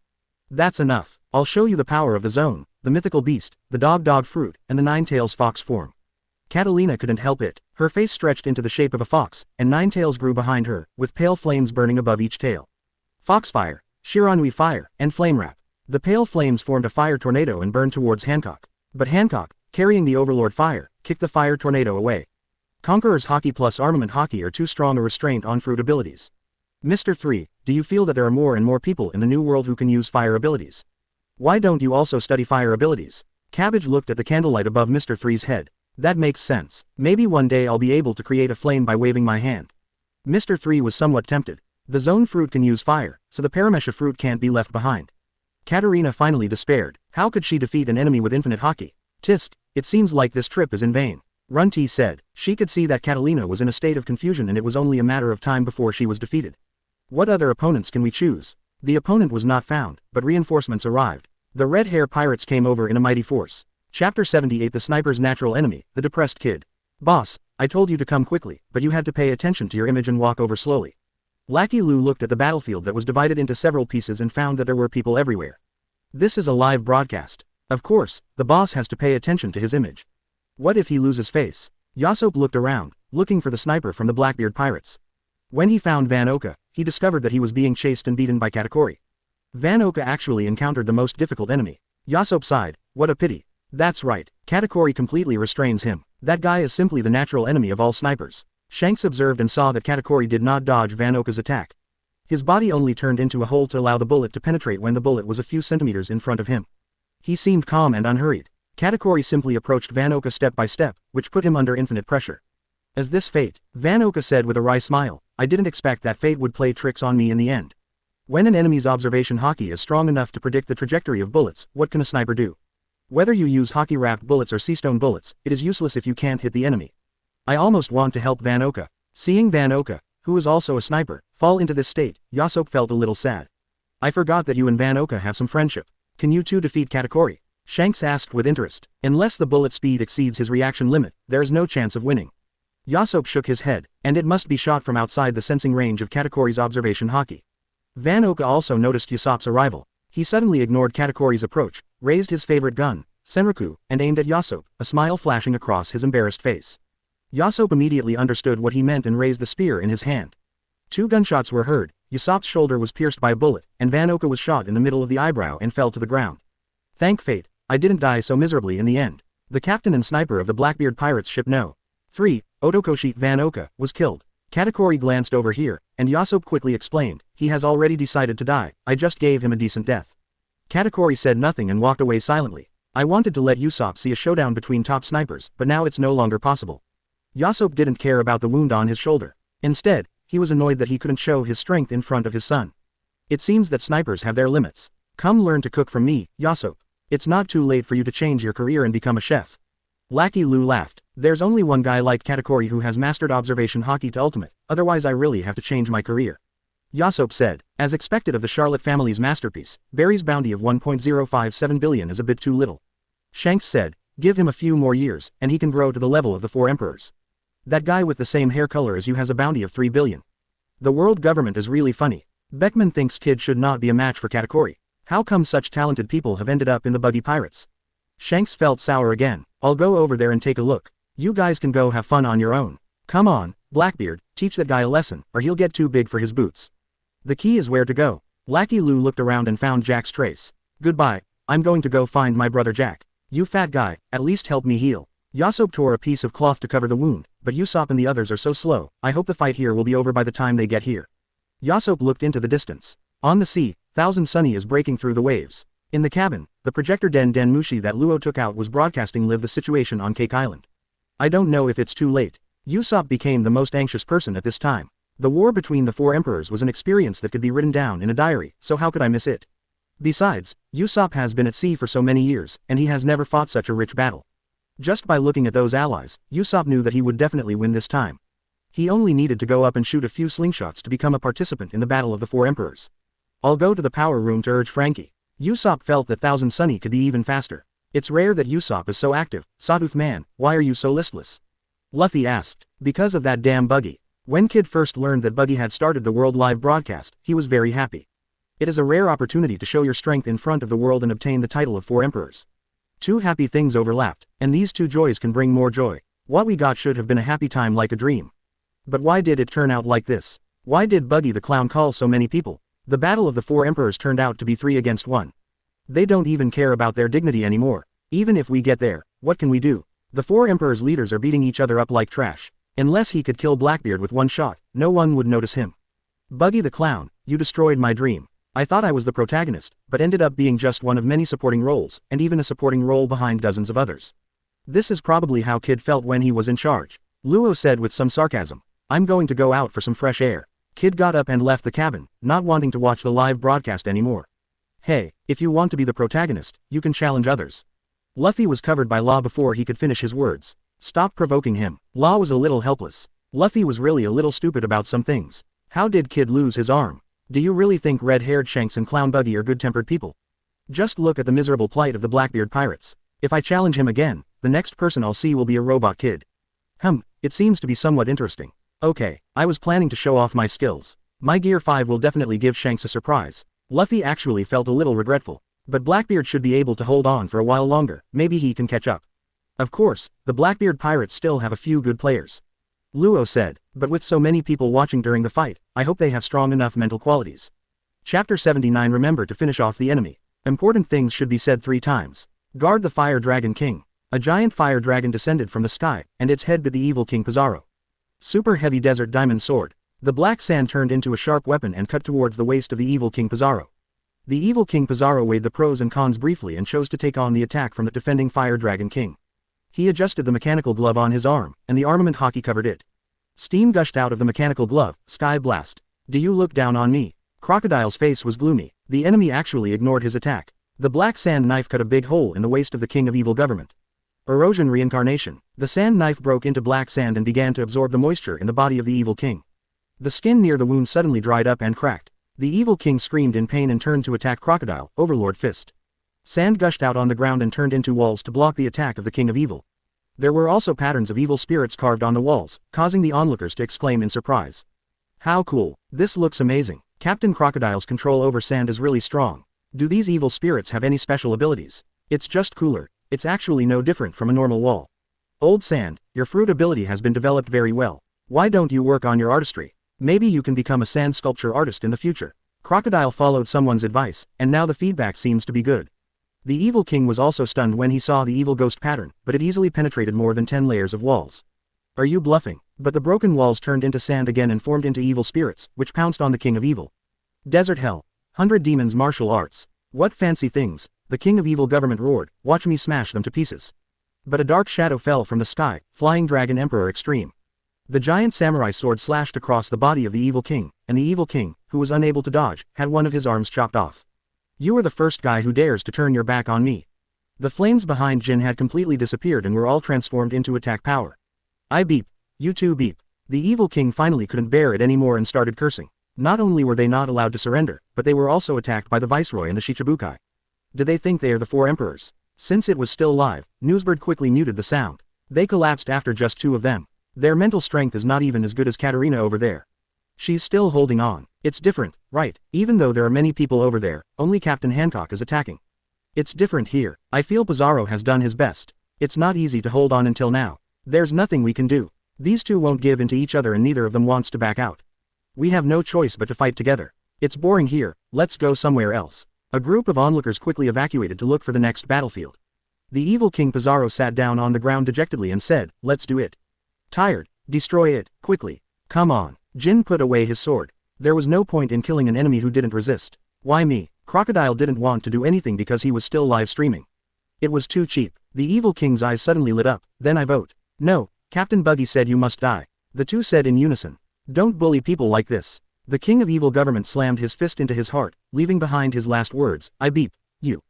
That's enough. I'll show you the power of the zone, the mythical beast, the dog fruit, and the nine-tails fox form. Catalina couldn't help it. Her face stretched into the shape of a fox, and nine tails grew behind her, with pale flames burning above each tail. Foxfire, Shiranui fire, and flame wrap. The pale flames formed a fire tornado and burned towards Hancock. But Hancock, carrying the Overlord fire, kicked the fire tornado away. Conqueror's Haki plus Armament Haki are too strong a restraint on fruit abilities. Mr. 3, do you feel that there are more and more people in the new world who can use fire abilities? Why don't you also study fire abilities? Cabbage looked at the candlelight above Mr. 3's head. That makes sense. Maybe one day I'll be able to create a flame by waving my hand. Mr. 3 was somewhat tempted. The zone fruit can use fire, so the Paramecia fruit can't be left behind. Katarina finally despaired. How could she defeat an enemy with infinite Haki? Tisk, it seems like this trip is in vain. Runty said. She could see that Catalina was in a state of confusion and it was only a matter of time before she was defeated. What other opponents can we choose? The opponent was not found, but reinforcements arrived. The Red Hair Pirates came over in a mighty force. Chapter 78 The Sniper's Natural Enemy, the Depressed Kid. Boss, I told you to come quickly, but you had to pay attention to your image and walk over slowly. Lackey Lu looked at the battlefield that was divided into several pieces and found that there were people everywhere. This is a live broadcast. Of course, the boss has to pay attention to his image. What if he loses face? Yasop looked around, looking for the sniper from the Blackbeard Pirates. When he found Van Oka, he discovered that he was being chased and beaten by Katakuri. Van Oka actually encountered the most difficult enemy. Yasop sighed, what a pity. That's right, Katakuri completely restrains him. That guy is simply the natural enemy of all snipers. Shanks observed and saw that Katakuri did not dodge Van Oka's attack. His body only turned into a hole to allow the bullet to penetrate when the bullet was a few centimeters in front of him. He seemed calm and unhurried. Katakuri simply approached Van Oka step by step, which put him under infinite pressure. Is this fate? Van Oka said with a wry smile. I didn't expect that fate would play tricks on me in the end. When an enemy's observation Haki is strong enough to predict the trajectory of bullets, what can a sniper do? Whether you use Haki-wrapped bullets or Seastone bullets, it is useless if you can't hit the enemy. I almost want to help Van Oka. Seeing Van Oka, who is also a sniper, fall into this state, Yasop felt a little sad. I forgot that you and Van Oka have some friendship. Can you two defeat Katakuri? Shanks asked with interest. Unless the bullet speed exceeds his reaction limit, there is no chance of winning. Yasop shook his head, and it must be shot from outside the sensing range of Katakuri's observation Haki. Van Oka also noticed Yasop's arrival. He suddenly ignored Katakuri's approach, raised his favorite gun, Senraku, and aimed at Yasop, a smile flashing across his embarrassed face. Yasop immediately understood what he meant and raised the spear in his hand. 2 gunshots were heard, Yasop's shoulder was pierced by a bullet, and Van Oka was shot in the middle of the eyebrow and fell to the ground. Thank fate, I didn't die so miserably in the end. The captain and sniper of the Blackbeard Pirates ship No. 3, Otokoshi Van Oka, was killed. Katakuri glanced over here, and Yasop quickly explained, he has already decided to die, I just gave him a decent death. Katakuri said nothing and walked away silently. I wanted to let Yasop see a showdown between top snipers, but now it's no longer possible. Yasop didn't care about the wound on his shoulder. Instead, he was annoyed that he couldn't show his strength in front of his son. It seems that snipers have their limits. Come learn to cook from me, Yasop. It's not too late for you to change your career and become a chef. Lackey Lu laughed. There's only one guy like Katakuri who has mastered observation Haki to ultimate, otherwise I really have to change my career. Yasop said, as expected of the Charlotte family's masterpiece, Barry's bounty of 1.057 billion is a bit too little. Shanks said, give him a few more years, and he can grow to the level of the 4 emperors. That guy with the same hair color as you has a bounty of 3 billion. The world government is really funny. Beckman thinks Kid should not be a match for Katakuri. How come such talented people have ended up in the Buggy Pirates? Shanks felt sour again. I'll go over there and take a look. You guys can go have fun on your own. Come on, Blackbeard, teach that guy a lesson, or he'll get too big for his boots. The key is where to go. Lackey Lu looked around and found Jack's trace. Goodbye, I'm going to go find my brother Jack. You fat guy, at least help me heal. Yasop tore a piece of cloth to cover the wound, but Usopp and the others are so slow, I hope the fight here will be over by the time they get here. Yasop looked into the distance. On the sea, Thousand Sunny is breaking through the waves. In the cabin, the projector Den Mushi that Luo took out was broadcasting live the situation on Cake Island. I don't know if it's too late. Usopp became the most anxious person at this time. The war between the four emperors was an experience that could be written down in a diary, so how could I miss it? Besides, Usopp has been at sea for so many years, and he has never fought such a rich battle. Just by looking at those allies, Usopp knew that he would definitely win this time. He only needed to go up and shoot a few slingshots to become a participant in the Battle of the Four Emperors. I'll go to the power room to urge Frankie. Usopp felt that Thousand Sunny could be even faster. It's rare that Usopp is so active. Sawtooth man, why are you so listless? Luffy asked. Because of that damn Buggy. When Kid first learned that Buggy had started the world live broadcast, he was very happy. It is a rare opportunity to show your strength in front of the world and obtain the title of Four Emperors. Two happy things overlapped, and these two joys can bring more joy. What we got should have been a happy time like a dream. But why did it turn out like this? Why did Buggy the Clown call so many people? The Battle of the Four Emperors turned out to be 3 against 1. They don't even care about their dignity anymore. Even if we get there, what can we do? The Four Emperors' leaders are beating each other up like trash. Unless he could kill Blackbeard with one shot, no one would notice him. Buggy the Clown, you destroyed my dream. I thought I was the protagonist, but ended up being just one of many supporting roles, and even a supporting role behind dozens of others. This is probably how Kid felt when he was in charge. Luo said with some sarcasm. I'm going to go out for some fresh air. Kid got up and left the cabin, not wanting to watch the live broadcast anymore. Hey, if you want to be the protagonist, you can challenge others. Luffy was covered by Law before he could finish his words. Stop provoking him. Law was a little helpless. Luffy was really a little stupid about some things. How did Kid lose his arm? Do you really think red-haired Shanks and Clown Buggy are good-tempered people? Just look at the miserable plight of the Blackbeard pirates. If I challenge him again, the next person I'll see will be a robot kid. It seems to be somewhat interesting. Okay, I was planning to show off my skills. My Gear 5 will definitely give Shanks a surprise. Luffy actually felt a little regretful. But Blackbeard should be able to hold on for a while longer, maybe he can catch up. Of course, the Blackbeard pirates still have a few good players. Luo said, but with so many people watching during the fight, I hope they have strong enough mental qualities. Chapter 79 Remember to finish off the enemy. Important things should be said 3 times. Guard the Fire Dragon King. A giant fire dragon descended from the sky, and its head bit the evil King Pizarro. Super Heavy Desert Diamond Sword. The black sand turned into a sharp weapon and cut towards the waist of the evil King Pizarro. The evil King Pizarro weighed the pros and cons briefly and chose to take on the attack from the defending Fire Dragon King. He adjusted the mechanical glove on his arm, and the armament hockey covered it. Steam gushed out of the mechanical glove. Sky blast. Do you look down on me? Crocodile's face was gloomy. The enemy actually ignored his attack. The black sand knife cut a big hole in the waist of the King of Evil Government. Erosion Reincarnation. The sand knife broke into black sand and began to absorb the moisture in the body of the evil king. The skin near the wound suddenly dried up and cracked. The evil king screamed in pain and turned to attack Crocodile, Overlord Fist. Sand gushed out on the ground and turned into walls to block the attack of the King of Evil. There were also patterns of evil spirits carved on the walls, causing the onlookers to exclaim in surprise. How cool. This looks amazing. Captain Crocodile's control over sand is really strong. Do these evil spirits have any special abilities? It's just cooler. It's actually no different from a normal wall. Old Sand, your fruit ability has been developed very well. Why don't you work on your artistry? Maybe you can become a sand sculpture artist in the future. Crocodile followed someone's advice, and now the feedback seems to be good. The evil king was also stunned when he saw the evil ghost pattern, but it easily penetrated more than 10 layers of walls. Are you bluffing? But the broken walls turned into sand again and formed into evil spirits, which pounced on the King of Evil. Desert Hell. 100 Demons Martial Arts. What fancy things. The King of Evil Government roared, watch me smash them to pieces. But a dark shadow fell from the sky, Flying Dragon Emperor Extreme. The giant samurai sword slashed across the body of the evil king, and the evil king, who was unable to dodge, had one of his arms chopped off. You are the first guy who dares to turn your back on me. The flames behind Jin had completely disappeared and were all transformed into attack power. I beep. You too beep. The evil king finally couldn't bear it anymore and started cursing. Not only were they not allowed to surrender, but they were also attacked by the Viceroy and the Shichibukai. Did they think they are the 4 emperors? Since it was still live, Newsbird quickly muted the sound. They collapsed after just 2 of them. Their mental strength is not even as good as Katarina over there. She's still holding on. It's different, right? Even though there are many people over there, only Captain Hancock is attacking. It's different here. I feel Pizarro has done his best. It's not easy to hold on until now. There's nothing we can do. These two won't give in to each other and neither of them wants to back out. We have no choice but to fight together. It's boring here, let's go somewhere else. A group of onlookers quickly evacuated to look for the next battlefield. The evil King Pizarro sat down on the ground dejectedly and said, let's do it. Tired? Destroy it, quickly. Come on. Jin put away his sword. There was no point in killing an enemy who didn't resist. Why me? Crocodile didn't want to do anything because he was still live streaming. It was too cheap. The evil king's eyes suddenly lit up, then I vote. No, Captain Buggy said you must die. The two said in unison. Don't bully people like this. The king of evil government slammed his fist into his heart, leaving behind his last words, I beep, you.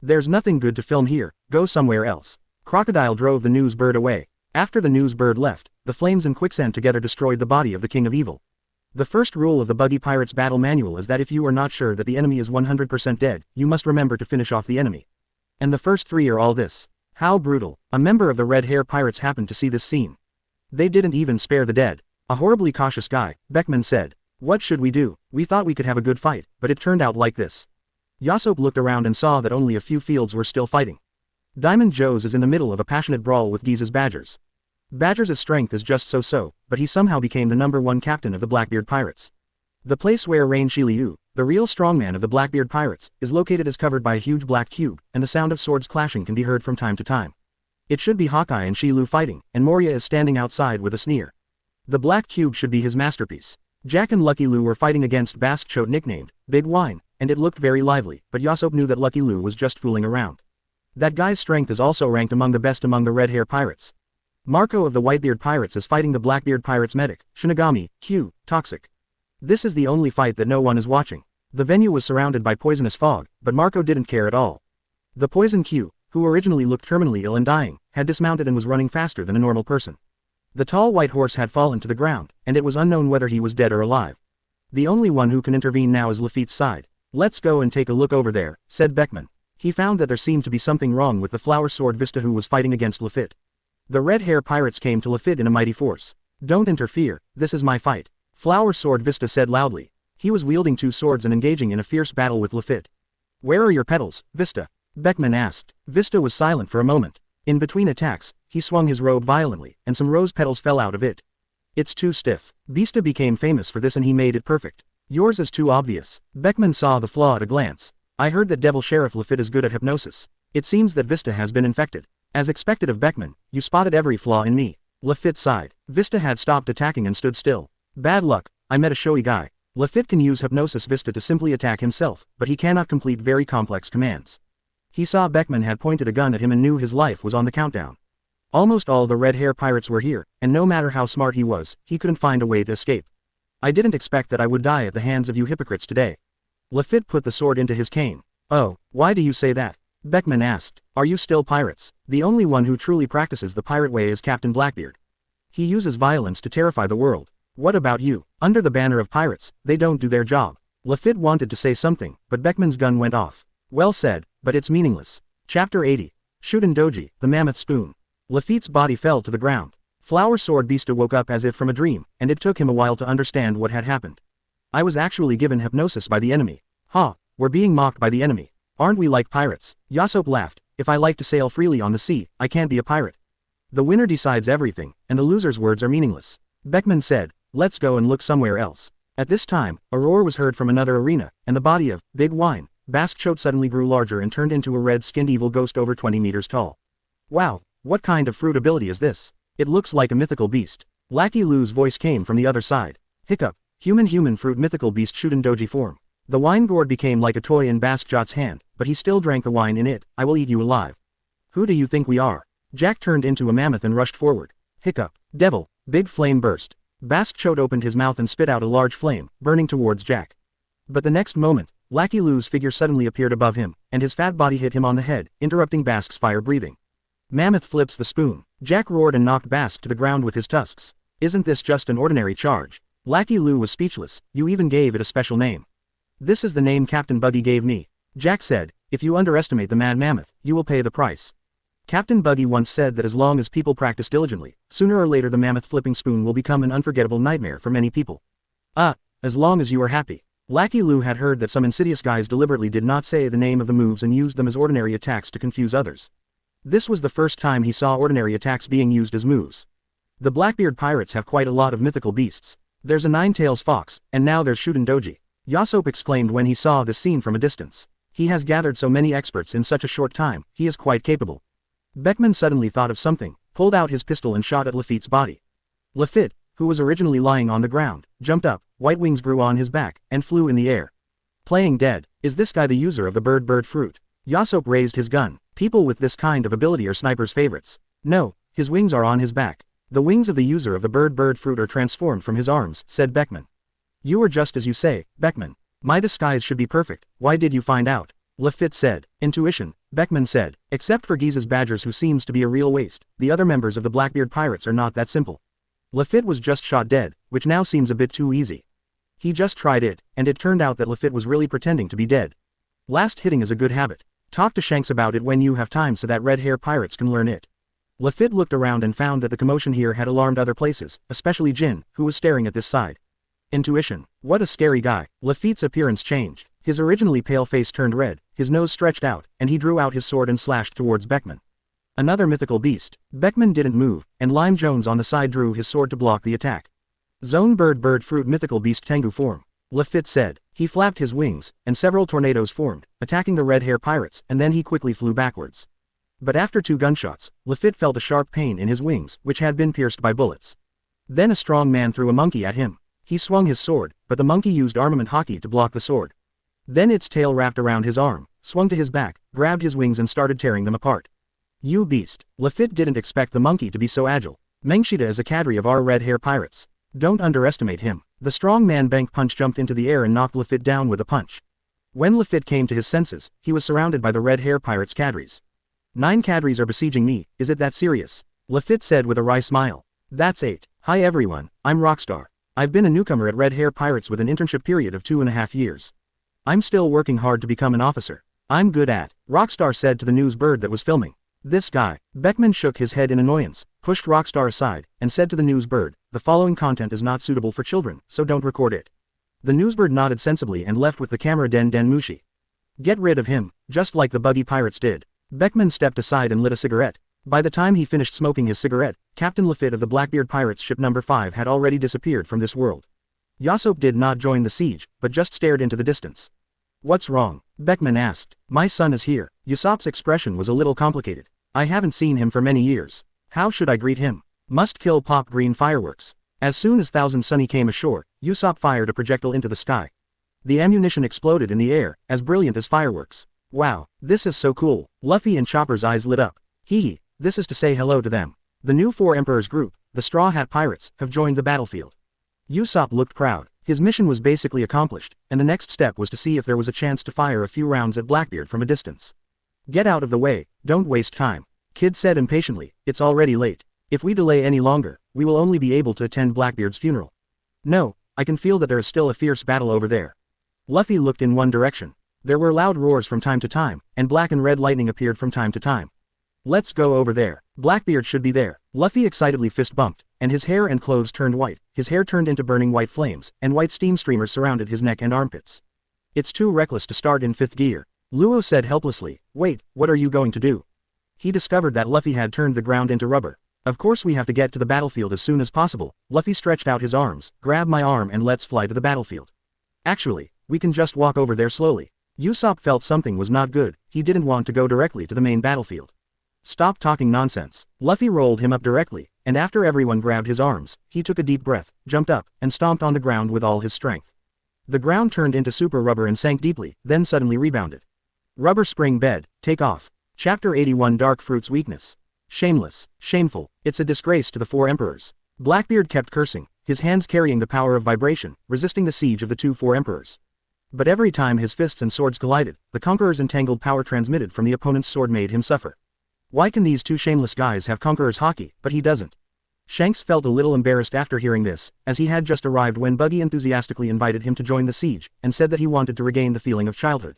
There's nothing good to film here, go somewhere else. Crocodile drove the news bird away. After the news bird left, the flames and quicksand together destroyed the body of the king of evil. The first rule of the Buggy Pirates battle manual is that if you are not sure that the enemy is 100% dead, you must remember to finish off the enemy. And the first three are all this. How brutal. A member of the Red Hair Pirates happened to see this scene. They didn't even spare the dead. A horribly cautious guy, Beckman said. What should we do? We thought we could have a good fight, but it turned out like this. Yasopp looked around and saw that only a few fields were still fighting. Diamond Joe's is in the middle of a passionate brawl with Giza's Badgers. Badgers' strength is just so-so, but he somehow became the #1 captain of the Blackbeard Pirates. The place where Rain Shiliu, the real strongman of the Blackbeard Pirates, is located is covered by a huge black cube, and the sound of swords clashing can be heard from time to time. It should be Hawkeye and Shilu fighting, and Moria is standing outside with a sneer. The black cube should be his masterpiece. Jack and Lucky Lou were fighting against Basque Chote nicknamed Big Wine, and it looked very lively, but Yasopp knew that Lucky Lou was just fooling around. That guy's strength is also ranked among the best among the Red Hair Pirates. Marco of the Whitebeard Pirates is fighting the Blackbeard Pirates medic, Shinigami, Q, Toxic. This is the only fight that no one is watching. The venue was surrounded by poisonous fog, but Marco didn't care at all. The poison Q, who originally looked terminally ill and dying, had dismounted and was running faster than a normal person. The tall white horse had fallen to the ground, and it was unknown whether he was dead or alive. The only one who can intervene now is Lafitte's side. Let's go and take a look over there, said Beckman. He found that there seemed to be something wrong with the flower sword Vista who was fighting against Lafitte. The Red Hair Pirates came to Lafitte in a mighty force. Don't interfere, this is my fight. Flower sword Vista said loudly. He was wielding two swords and engaging in a fierce battle with Lafitte. Where are your petals, Vista? Beckman asked. Vista was silent for a moment. In between attacks, he swung his robe violently, and some rose petals fell out of it. It's too stiff. Vista became famous for this and he made it perfect. Yours is too obvious. Beckman saw the flaw at a glance. I heard that Devil Sheriff Lafitte is good at hypnosis. It seems that Vista has been infected. As expected of Beckman, you spotted every flaw in me. Lafitte sighed. Vista had stopped attacking and stood still. Bad luck, I met a showy guy. Lafitte can use hypnosis Vista to simply attack himself, but he cannot complete very complex commands. He saw Beckman had pointed a gun at him and knew his life was on the countdown. Almost all the Red Hair Pirates were here, and no matter how smart he was, he couldn't find a way to escape. I didn't expect that I would die at the hands of you hypocrites today. Lafitte put the sword into his cane. Oh, why do you say that? Beckman asked. Are you still pirates? The only one who truly practices the pirate way is Captain Blackbeard. He uses violence to terrify the world. What about you? Under the banner of pirates, they don't do their job. Lafitte wanted to say something, but Beckman's gun went off. Well said, but it's meaningless. Chapter 80. Shuden Doji, the Mammoth Spoon. Lafitte's body fell to the ground. Flower Sword Beasta woke up as if from a dream, and it took him a while to understand what had happened. I was actually given hypnosis by the enemy. Ha, we're being mocked by the enemy. Aren't we like pirates? Yasopp laughed. If I like to sail freely on the sea, I can't be a pirate. The winner decides everything, and the loser's words are meaningless. Beckman said, let's go and look somewhere else. At this time, a roar was heard from another arena, and the body of Big Wine, Basque Chote suddenly grew larger and turned into a red-skinned evil ghost over 20 meters tall. Wow, what kind of fruit ability is this? It looks like a mythical beast. Lackey Lou's voice came from the other side. Hiccup, human fruit mythical beast Shuden Doji form. The wine gourd became like a toy in Basque Chote's hand, but he still drank the wine in it. I will eat you alive. Who do you think we are? Jack turned into a mammoth and rushed forward. Hiccup, devil, big flame burst. Basque Chote opened his mouth and spit out a large flame, burning towards Jack. But the next moment, Lackey Lou's figure suddenly appeared above him, and his fat body hit him on the head, interrupting Basque's fire breathing. Mammoth flips the spoon. Jack roared and knocked Basque to the ground with his tusks. Isn't this just an ordinary charge? Lackey Lou was speechless. You even gave it a special name. This is the name Captain Buggy gave me. Jack said, if you underestimate the mad mammoth, you will pay the price. Captain Buggy once said that as long as people practice diligently, sooner or later the mammoth flipping spoon will become an unforgettable nightmare for many people. As long as you are happy. Lackey Lou had heard that some insidious guys deliberately did not say the name of the moves and used them as ordinary attacks to confuse others. This was the first time he saw ordinary attacks being used as moves. The Blackbeard Pirates have quite a lot of mythical beasts. There's a nine-tails fox, and now there's Shuden Doji. Yasopp exclaimed when he saw this scene from a distance. He has gathered so many experts in such a short time, he is quite capable. Beckman suddenly thought of something, pulled out his pistol and shot at Lafitte's body. Lafitte, who was originally lying on the ground, jumped up, white wings grew on his back, and flew in the air. Playing dead, is this guy the user of the bird fruit? Yasopp raised his gun. People with this kind of ability are snipers' favorites. No, His wings are on his back. The wings of the user of the bird fruit are transformed from his arms, said Beckman. You are just as you say, Beckman. My disguise should be perfect, why did you find out? Lafitte said. Intuition, Beckman said. Except for Giza's Badgers who seems to be a real waste, the other members of the Blackbeard Pirates are not that simple. Lafitte was just shot dead, which now seems a bit too easy. He just tried it, and it turned out that Lafitte was really pretending to be dead. Last hitting is a good habit. Talk to Shanks about it when you have time so that Red Hair Pirates can learn it. Lafitte looked around and found that the commotion here had alarmed other places, especially Jin, who was staring at this side. Intuition. What a scary guy. Lafitte's appearance changed. His originally pale face turned red, his nose stretched out, and he drew out his sword and slashed towards Beckman. Another mythical beast. Beckman didn't move, and Lime Jones on the side drew his sword to block the attack. Zone bird fruit mythical beast Tengu form. Lafitte said. He flapped his wings, and several tornadoes formed, attacking the Red Hair Pirates, and then he quickly flew backwards. But after 2 gunshots, Lafitte felt a sharp pain in his wings, which had been pierced by bullets. Then a strong man threw a monkey at him. He swung his sword, but the monkey used armament hockey to block the sword. Then its tail wrapped around his arm, swung to his back, grabbed his wings and started tearing them apart. You beast. Lafitte didn't expect the monkey to be so agile. Mengshita is a cadre of our Red Hair Pirates. Don't underestimate him. The strong man bank punch jumped into the air and knocked Lafitte down with a punch. When Lafitte came to his senses, he was surrounded by the Red Hair Pirates cadres. 9 cadres are besieging me, is it that serious? Lafitte said with a wry smile. That's 8. Hi everyone, I'm Rockstar. I've been a newcomer at Red Hair Pirates with an internship period of 2.5 years. I'm still working hard to become an officer. I'm good at, Rockstar said to the news bird that was filming. This guy. Beckman shook his head in annoyance, pushed Rockstar aside, and said to the news bird, the following content is not suitable for children, so don't record it. The newsbird nodded sensibly and left with the camera Den Mushi. Get rid of him, just like the Buggy Pirates did. Beckman stepped aside and lit a cigarette. By the time he finished smoking his cigarette, Captain Lafitte of the Blackbeard Pirates ship number 5 had already disappeared from this world. Yasop did not join the siege, but just stared into the distance. What's wrong? Beckman asked. My son is here. Yasop's expression was a little complicated. I haven't seen him for many years. How should I greet him? Must kill pop green fireworks. As soon as Thousand Sunny came ashore, Yasop fired a projectile into the sky. The ammunition exploded in the air, as brilliant as fireworks. Wow, this is so cool. Luffy and Chopper's eyes lit up. Hee, this is to say hello to them. The new 4 Emperors group, the Straw Hat Pirates, have joined the battlefield. Usopp looked proud. His mission was basically accomplished, and the next step was to see if there was a chance to fire a few rounds at Blackbeard from a distance. Get out of the way, don't waste time. Kid said impatiently, it's already late. If we delay any longer, we will only be able to attend Blackbeard's funeral. No, I can feel that there is still a fierce battle over there. Luffy looked in one direction. There were loud roars from time to time, and black and red lightning appeared from time to time. Let's go over there. Blackbeard should be there. Luffy excitedly fist bumped, and his hair and clothes turned white. His hair turned into burning white flames, and white steam streamers surrounded his neck and armpits. It's too reckless to start in 5th gear. Luo said helplessly, wait, what are you going to do? He discovered that Luffy had turned the ground into rubber. Of course we have to get to the battlefield as soon as possible. Luffy stretched out his arms, grab my arm and let's fly to the battlefield. Actually, we can just walk over there slowly. Usopp felt something was not good. He didn't want to go directly to the main battlefield. Stop talking nonsense. Luffy rolled him up directly, and after everyone grabbed his arms, he took a deep breath, jumped up, and stomped on the ground with all his strength. The ground turned into super rubber and sank deeply, then suddenly rebounded. Rubber spring bed, take off. Chapter 81 Dark Fruit's Weakness. Shameless, shameful, it's a disgrace to the 4 emperors. Blackbeard kept cursing, his hands carrying the power of vibration, resisting the siege of the 4 emperors. But every time his fists and swords collided, the conqueror's entangled power transmitted from the opponent's sword made him suffer. Why can these 2 shameless guys have conqueror's hockey, but he doesn't? Shanks felt a little embarrassed after hearing this, as he had just arrived when Buggy enthusiastically invited him to join the siege, and said that he wanted to regain the feeling of childhood.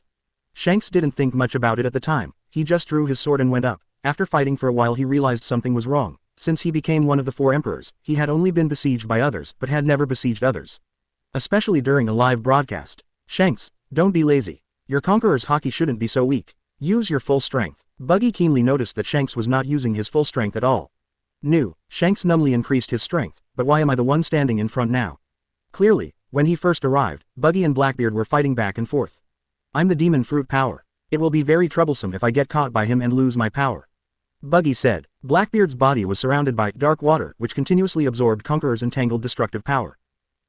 Shanks didn't think much about it at the time, he just drew his sword and went up. After fighting for a while he realized something was wrong. Since he became one of the 4 emperors, he had only been besieged by others but had never besieged others. Especially during a live broadcast. Shanks, don't be lazy. Your conqueror's hockey shouldn't be so weak. Use your full strength. Buggy keenly noticed that Shanks was not using his full strength at all. Shanks numbly increased his strength, but why am I the one standing in front now? Clearly, when he first arrived, Buggy and Blackbeard were fighting back and forth. I'm the demon fruit power. It will be very troublesome if I get caught by him and lose my power. Buggy said. Blackbeard's body was surrounded by dark water which continuously absorbed Conqueror's entangled destructive power.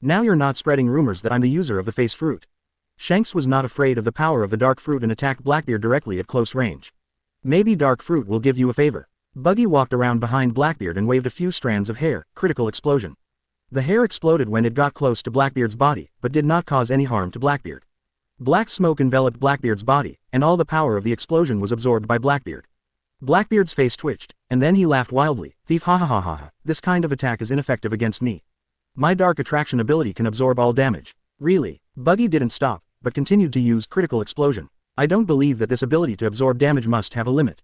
Now you're not spreading rumors that I'm the user of the face fruit. Shanks was not afraid of the power of the dark fruit and attacked Blackbeard directly at close range. Maybe dark fruit will give you a favor. Buggy walked around behind Blackbeard and waved a few strands of hair. Critical explosion. The hair exploded when it got close to Blackbeard's body, but did not cause any harm to Blackbeard. Black smoke enveloped Blackbeard's body, and all the power of the explosion was absorbed by Blackbeard. Blackbeard's face twitched, and then he laughed wildly. Thief, ha ha ha ha ha, this kind of attack is ineffective against me. My dark attraction ability can absorb all damage. Really? Buggy didn't stop, but continued to use critical explosion. I don't believe that this ability to absorb damage must have a limit.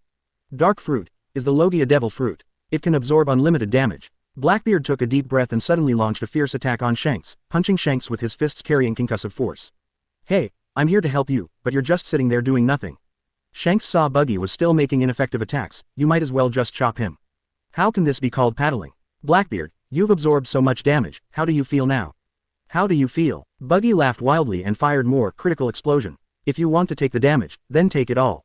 Dark fruit is the Logia devil fruit. It can absorb unlimited damage. Blackbeard took a deep breath and suddenly launched a fierce attack on Shanks, punching Shanks with his fists carrying concussive force. Hey, I'm here to help you, but you're just sitting there doing nothing. Shanks saw Buggy was still making ineffective attacks. You might as well just chop him. How can this be called paddling? Blackbeard, you've absorbed so much damage. How do you feel now? How do you feel? Buggy laughed wildly and fired more critical explosion. If you want to take the damage, then take it all.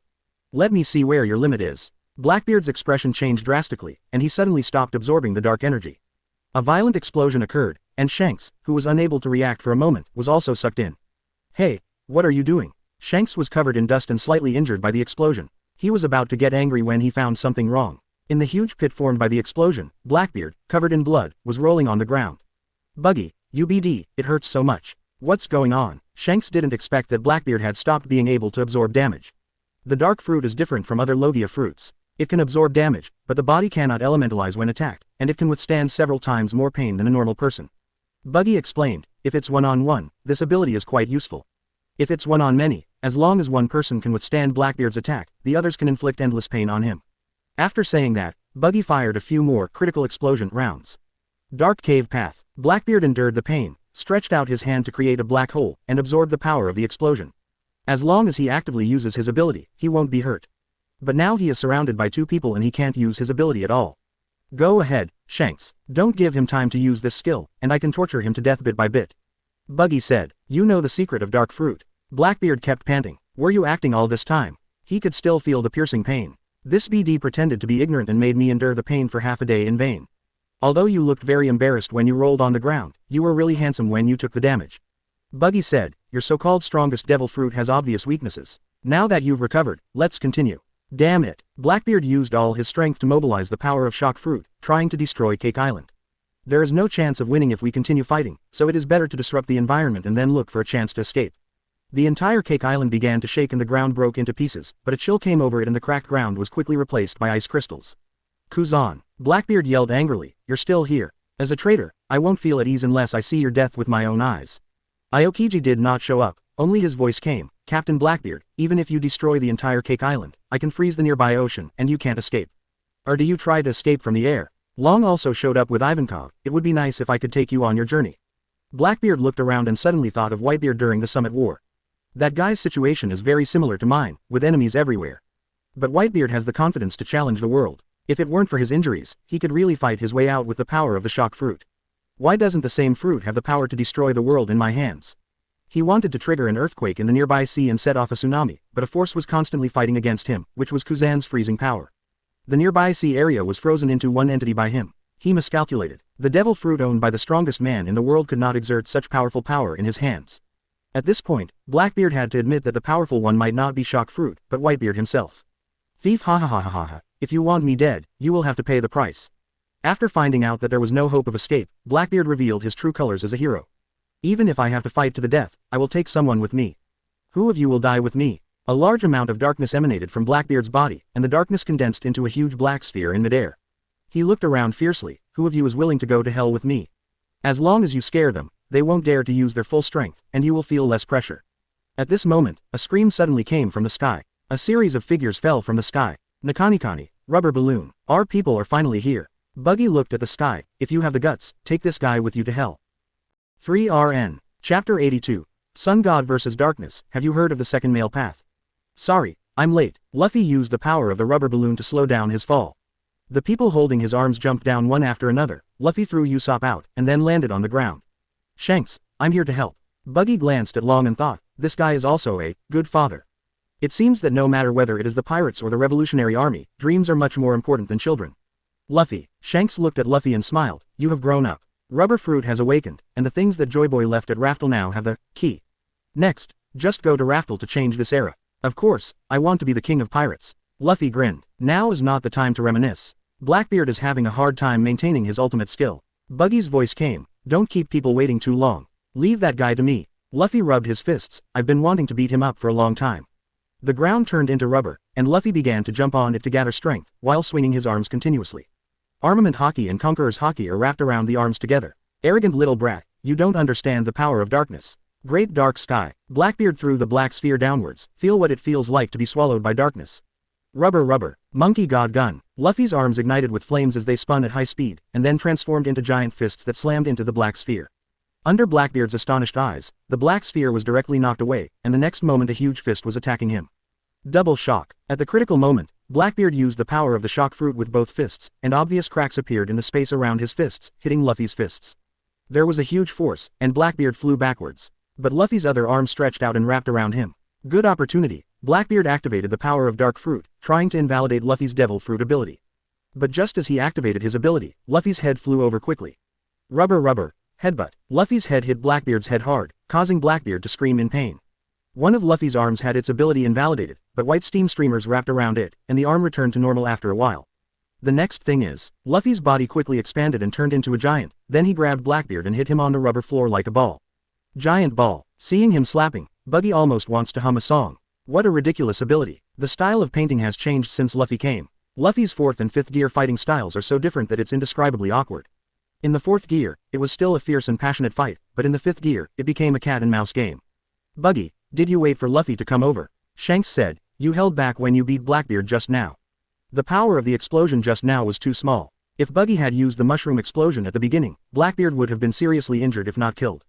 Let me see where your limit is. Blackbeard's expression changed drastically, and he suddenly stopped absorbing the dark energy. A violent explosion occurred, and Shanks, who was unable to react for a moment, was also sucked in. Hey, what are you doing? Shanks was covered in dust and slightly injured by the explosion. He was about to get angry when he found something wrong. In the huge pit formed by the explosion, Blackbeard, covered in blood, was rolling on the ground. Buggy, UBD, it hurts so much. What's going on? Shanks didn't expect that Blackbeard had stopped being able to absorb damage. The dark fruit is different from other Logia fruits. It can absorb damage, but the body cannot elementalize when attacked, and it can withstand several times more pain than a normal person. Buggy explained, if it's one-on-one, this ability is quite useful. If it's one-on-many, as long as one person can withstand Blackbeard's attack, the others can inflict endless pain on him. After saying that, Buggy fired a few more critical explosion rounds. Dark cave path. Blackbeard endured the pain, stretched out his hand to create a black hole, and absorbed the power of the explosion. As long as he actively uses his ability, he won't be hurt. But now he is surrounded by two people and he can't use his ability at all. Go ahead, Shanks. Don't give him time to use this skill, and I can torture him to death bit by bit. Buggy said, you know the secret of dark fruit. Blackbeard kept panting. Were you acting all this time? He could still feel the piercing pain. This BD pretended to be ignorant and made me endure the pain for half a day in vain. Although you looked very embarrassed when you rolled on the ground, you were really handsome when you took the damage. Buggy said, your so-called strongest devil fruit has obvious weaknesses. Now that you've recovered, let's continue. Damn it. Blackbeard used all his strength to mobilize the power of shock fruit, trying to destroy Cake Island. There is no chance of winning if we continue fighting, so it is better to disrupt the environment and then look for a chance to escape. The entire Cake Island began to shake and the ground broke into pieces, but a chill came over it and the cracked ground was quickly replaced by ice crystals. Kuzan. Blackbeard yelled angrily, you're still here. As a traitor, I won't feel at ease unless I see your death with my own eyes. Aokiji did not show up, only his voice came, Captain Blackbeard, even if you destroy the entire Cake Island, I can freeze the nearby ocean and you can't escape. Or do you try to escape from the air? Long also showed up with Ivankov, it would be nice if I could take you on your journey. Blackbeard looked around and suddenly thought of Whitebeard during the Summit War. That guy's situation is very similar to mine, with enemies everywhere. But Whitebeard has the confidence to challenge the world. If it weren't for his injuries, he could really fight his way out with the power of the shock fruit. Why doesn't the same fruit have the power to destroy the world in my hands? He wanted to trigger an earthquake in the nearby sea and set off a tsunami, but a force was constantly fighting against him, which was Kuzan's freezing power. The nearby sea area was frozen into one entity by him. He miscalculated. The devil fruit owned by the strongest man in the world could not exert such powerful power in his hands. At this point, Blackbeard had to admit that the powerful one might not be shock fruit, but Whitebeard himself. Thief, ha ha ha ha ha ha. If you want me dead, you will have to pay the price. After finding out that there was no hope of escape, Blackbeard revealed his true colors as a hero. Even if I have to fight to the death, I will take someone with me. Who of you will die with me? A large amount of darkness emanated from Blackbeard's body, and the darkness condensed into a huge black sphere in midair. He looked around fiercely, who of you is willing to go to hell with me? As long as you scare them, they won't dare to use their full strength, and you will feel less pressure. At this moment, a scream suddenly came from the sky. A series of figures fell from the sky. Nakanikani, rubber balloon, our people are finally here. Buggy looked at the sky, if you have the guts, take this guy with you to hell. 3RN. Chapter 82. Sun God vs. Darkness, have you heard of the second male path? Sorry, I'm late. Luffy used the power of the rubber balloon to slow down his fall. The people holding his arms jumped down one after another. Luffy threw Usopp out, and then landed on the ground. Shanks, I'm here to help. Buggy glanced at Long and thought, this guy is also a good father. It seems that no matter whether it is the pirates or the Revolutionary Army, dreams are much more important than children. Luffy. Shanks looked at Luffy and smiled, you have grown up. Rubber fruit has awakened, and the things that Joy Boy left at Raftel now have the key. Next, just go to Raftel to change this era. Of course, I want to be the king of pirates. Luffy grinned. Now is not the time to reminisce. Blackbeard is having a hard time maintaining his ultimate skill. Buggy's voice came, don't keep people waiting too long. Leave that guy to me. Luffy rubbed his fists, I've been wanting to beat him up for a long time. The ground turned into rubber, and Luffy began to jump on it to gather strength, while swinging his arms continuously. Armament Haki and Conqueror's Haki are wrapped around the arms together. Arrogant little brat, you don't understand the power of darkness. Great dark sky. Blackbeard threw the black sphere downwards, feel what it feels like to be swallowed by darkness. Rubber rubber. Monkey god gun. Luffy's arms ignited with flames as they spun at high speed, and then transformed into giant fists that slammed into the black sphere. Under Blackbeard's astonished eyes, the black sphere was directly knocked away, and the next moment a huge fist was attacking him. Double shock. At the critical moment, Blackbeard used the power of the shock fruit with both fists, and obvious cracks appeared in the space around his fists, hitting Luffy's fists. There was a huge force, and Blackbeard flew backwards. But Luffy's other arm stretched out and wrapped around him. Good opportunity. Blackbeard activated the power of Dark Fruit, trying to invalidate Luffy's Devil Fruit ability. But just as he activated his ability, Luffy's head flew over quickly. Rubber rubber. Headbutt. Luffy's head hit Blackbeard's head hard, causing Blackbeard to scream in pain. One of Luffy's arms had its ability invalidated, but white steam streamers wrapped around it, and the arm returned to normal after a while. The next thing is, Luffy's body quickly expanded and turned into a giant, then he grabbed Blackbeard and hit him on the rubber floor like a ball. Giant ball. Seeing him slapping, Buggy almost wants to hum a song. What a ridiculous ability. The style of painting has changed since Luffy came. Luffy's 4th and 5th gear fighting styles are so different that it's indescribably awkward. In the 4th gear, it was still a fierce and passionate fight, but in the 5th gear, it became a cat and mouse game. Buggy, did you wait for Luffy to come over? Shanks said, you held back when you beat Blackbeard just now. The power of the explosion just now was too small. If Buggy had used the mushroom explosion at the beginning, Blackbeard would have been seriously injured if not killed.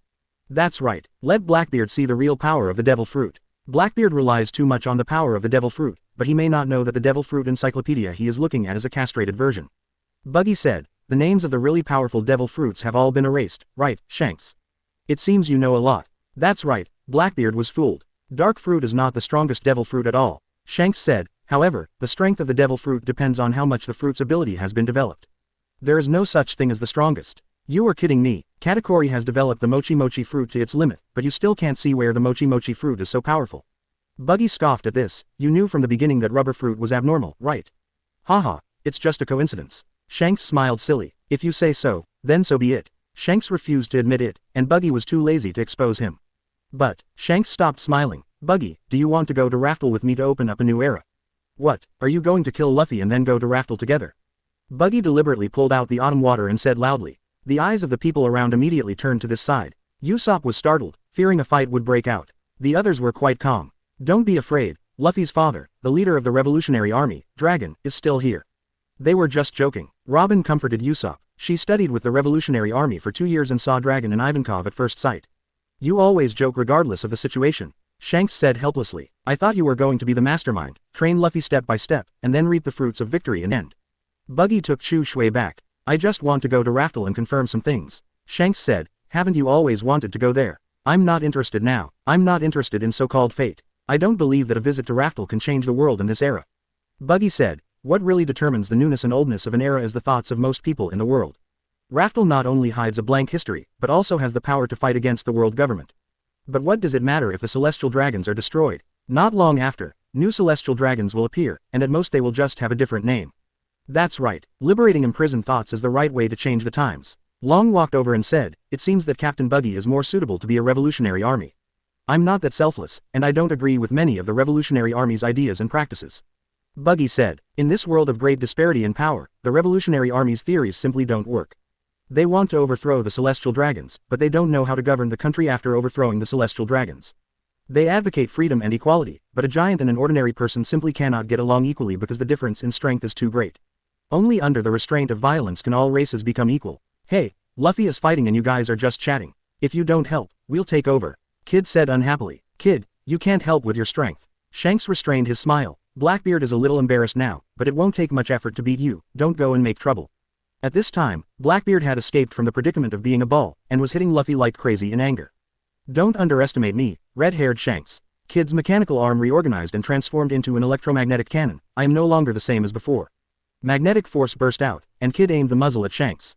That's right, let Blackbeard see the real power of the Devil Fruit. Blackbeard relies too much on the power of the Devil Fruit, but he may not know that the Devil Fruit encyclopedia he is looking at is a castrated version. Buggy said, the names of the really powerful Devil Fruits have all been erased, right, Shanks? It seems you know a lot. That's right, Blackbeard was fooled. Dark Fruit is not the strongest Devil Fruit at all. Shanks said, however, the strength of the Devil Fruit depends on how much the fruit's ability has been developed. There is no such thing as the strongest. You are kidding me. Katakuri has developed the Mochi Mochi fruit to its limit, but you still can't see where the Mochi Mochi fruit is so powerful. Buggy scoffed at this, you knew from the beginning that rubber fruit was abnormal, right? Haha, it's just a coincidence. Shanks smiled silly, if you say so, then so be it. Shanks refused to admit it, and Buggy was too lazy to expose him. But, Shanks stopped smiling. Buggy, do you want to go to Raftel with me to open up a new era? What, are you going to kill Luffy and then go to Raftel together? Buggy deliberately pulled out the autumn water and said loudly. The eyes of the people around immediately turned to this side. Usopp was startled, fearing a fight would break out. The others were quite calm. Don't be afraid, Luffy's father, the leader of the Revolutionary Army, Dragon, is still here. They were just joking. Robin comforted Usopp. She studied with the Revolutionary Army for 2 years and saw Dragon and Ivankov at first sight. You always joke regardless of the situation. Shanks said helplessly. I thought you were going to be the mastermind, train Luffy step by step, and then reap the fruits of victory in the end. Buggy took Chu Shui back. I just want to go to Raftel and confirm some things. Shanks said, haven't you always wanted to go there? I'm not interested now. I'm not interested in so-called fate. I don't believe that a visit to Raftel can change the world in this era. Buggy said, what really determines the newness and oldness of an era is the thoughts of most people in the world. Raftel not only hides a blank history, but also has the power to fight against the world government. But what does it matter if the celestial dragons are destroyed? Not long after, new celestial dragons will appear, and at most they will just have a different name. That's right, liberating imprisoned thoughts is the right way to change the times. Long walked over and said, it seems that Captain Buggy is more suitable to be a revolutionary army. I'm not that selfless, and I don't agree with many of the Revolutionary Army's ideas and practices. Buggy said, in this world of great disparity in power, the Revolutionary Army's theories simply don't work. They want to overthrow the Celestial Dragons, but they don't know how to govern the country after overthrowing the Celestial Dragons. They advocate freedom and equality, but a giant and an ordinary person simply cannot get along equally because the difference in strength is too great. Only under the restraint of violence can all races become equal. Hey, Luffy is fighting and you guys are just chatting. If you don't help, we'll take over. Kid said unhappily. Kid, you can't help with your strength. Shanks restrained his smile. Blackbeard is a little embarrassed now, but it won't take much effort to beat you, don't go and make trouble. At this time, Blackbeard had escaped from the predicament of being a ball, and was hitting Luffy like crazy in anger. Don't underestimate me, red-haired Shanks. Kid's mechanical arm reorganized and transformed into an electromagnetic cannon. I am no longer the same as before. Magnetic force burst out, and Kid aimed the muzzle at Shanks.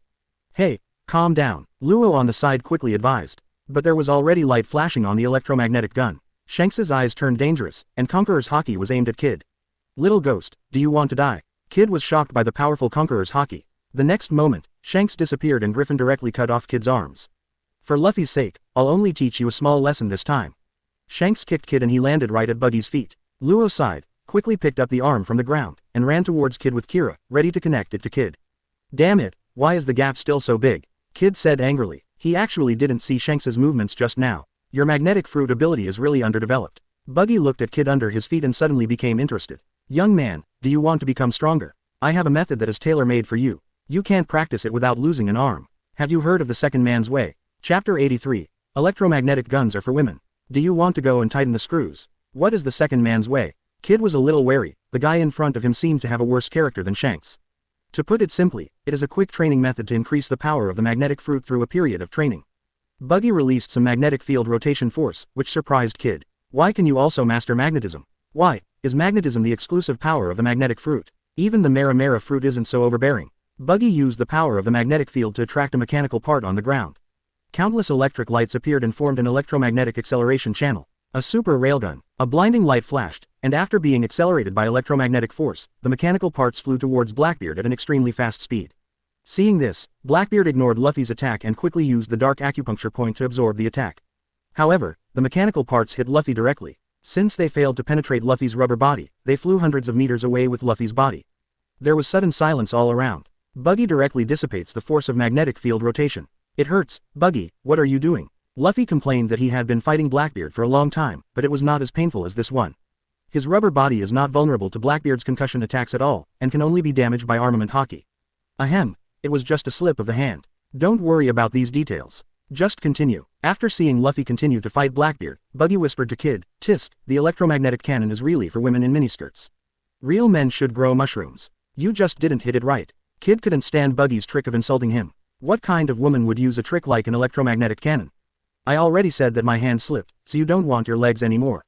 Hey, calm down, Luo on the side quickly advised. But there was already light flashing on the electromagnetic gun. Shanks's eyes turned dangerous, and Conqueror's Haki was aimed at Kid. Little ghost, do you want to die? Kid was shocked by the powerful Conqueror's haki. The next moment, Shanks disappeared and Griffin directly cut off Kid's arms. For Luffy's sake, I'll only teach you a small lesson this time. Shanks kicked Kid and he landed right at Buggy's feet. Luo sighed, quickly picked up the arm from the ground, and ran towards Kid with Kira, ready to connect it to Kid. Damn it, why is the gap still so big? Kid said angrily. He actually didn't see Shanks's movements just now. Your magnetic fruit ability is really underdeveloped. Buggy looked at Kid under his feet and suddenly became interested. Young man, do you want to become stronger? I have a method that is tailor-made for you. You can't practice it without losing an arm. Have you heard of the second man's way? Chapter 83. Electromagnetic guns are for women. Do you want to go and tighten the screws? What is the second man's way? Kid was a little wary. The guy in front of him seemed to have a worse character than Shanks. To put it simply, it is a quick training method to increase the power of the magnetic fruit through a period of training. Buggy released some magnetic field rotation force, which surprised Kid. Why can you also master magnetism? Why is magnetism the exclusive power of the magnetic fruit? Even the Mera fruit isn't so overbearing. Buggy used the power of the magnetic field to attract a mechanical part on the ground. Countless electric lights appeared and formed an electromagnetic acceleration channel. A super railgun. A blinding light flashed, and after being accelerated by electromagnetic force, the mechanical parts flew towards Blackbeard at an extremely fast speed. Seeing this, Blackbeard ignored Luffy's attack and quickly used the dark acupuncture point to absorb the attack. However, the mechanical parts hit Luffy directly. Since they failed to penetrate Luffy's rubber body, they flew hundreds of meters away with Luffy's body. There was sudden silence all around. Buggy directly dissipates the force of magnetic field rotation. It hurts. Buggy, what are you doing? Luffy complained that he had been fighting Blackbeard for a long time, but it was not as painful as this one. His rubber body is not vulnerable to Blackbeard's concussion attacks at all, and can only be damaged by armament haki. Ahem, it was just a slip of the hand. Don't worry about these details. Just continue. After seeing Luffy continue to fight Blackbeard, Buggy whispered to Kid, "Tisk, the electromagnetic cannon is really for women in miniskirts. Real men should grow mushrooms. You just didn't hit it right." Kid couldn't stand Buggy's trick of insulting him. What kind of woman would use a trick like an electromagnetic cannon? I already said that my hand slipped, so you don't want your legs anymore.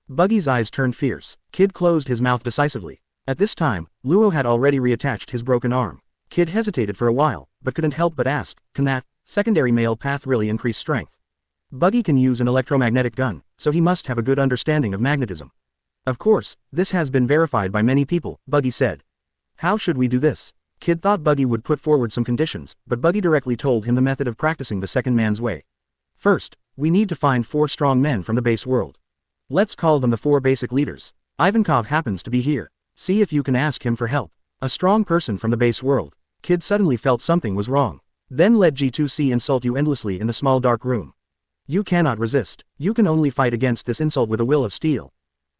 Buggy's eyes turned fierce. Kid closed his mouth decisively. At this time, Luo had already reattached his broken arm. Kid hesitated for a while, but couldn't help but ask, can that secondary male path really increase strength? Buggy can use an electromagnetic gun, so he must have a good understanding of magnetism. Of course, this has been verified by many people, Buggy said. How should we do this? Kid thought Buggy would put forward some conditions, but Buggy directly told him the method of practicing the second man's way. First, we need to find 4 strong men from the base world. Let's call them the 4 basic leaders. Ivankov happens to be here. See if you can ask him for help. A strong person from the base world. Kid suddenly felt something was wrong. Then let G2C insult you endlessly in the small dark room. You cannot resist. You can only fight against this insult with a will of steel.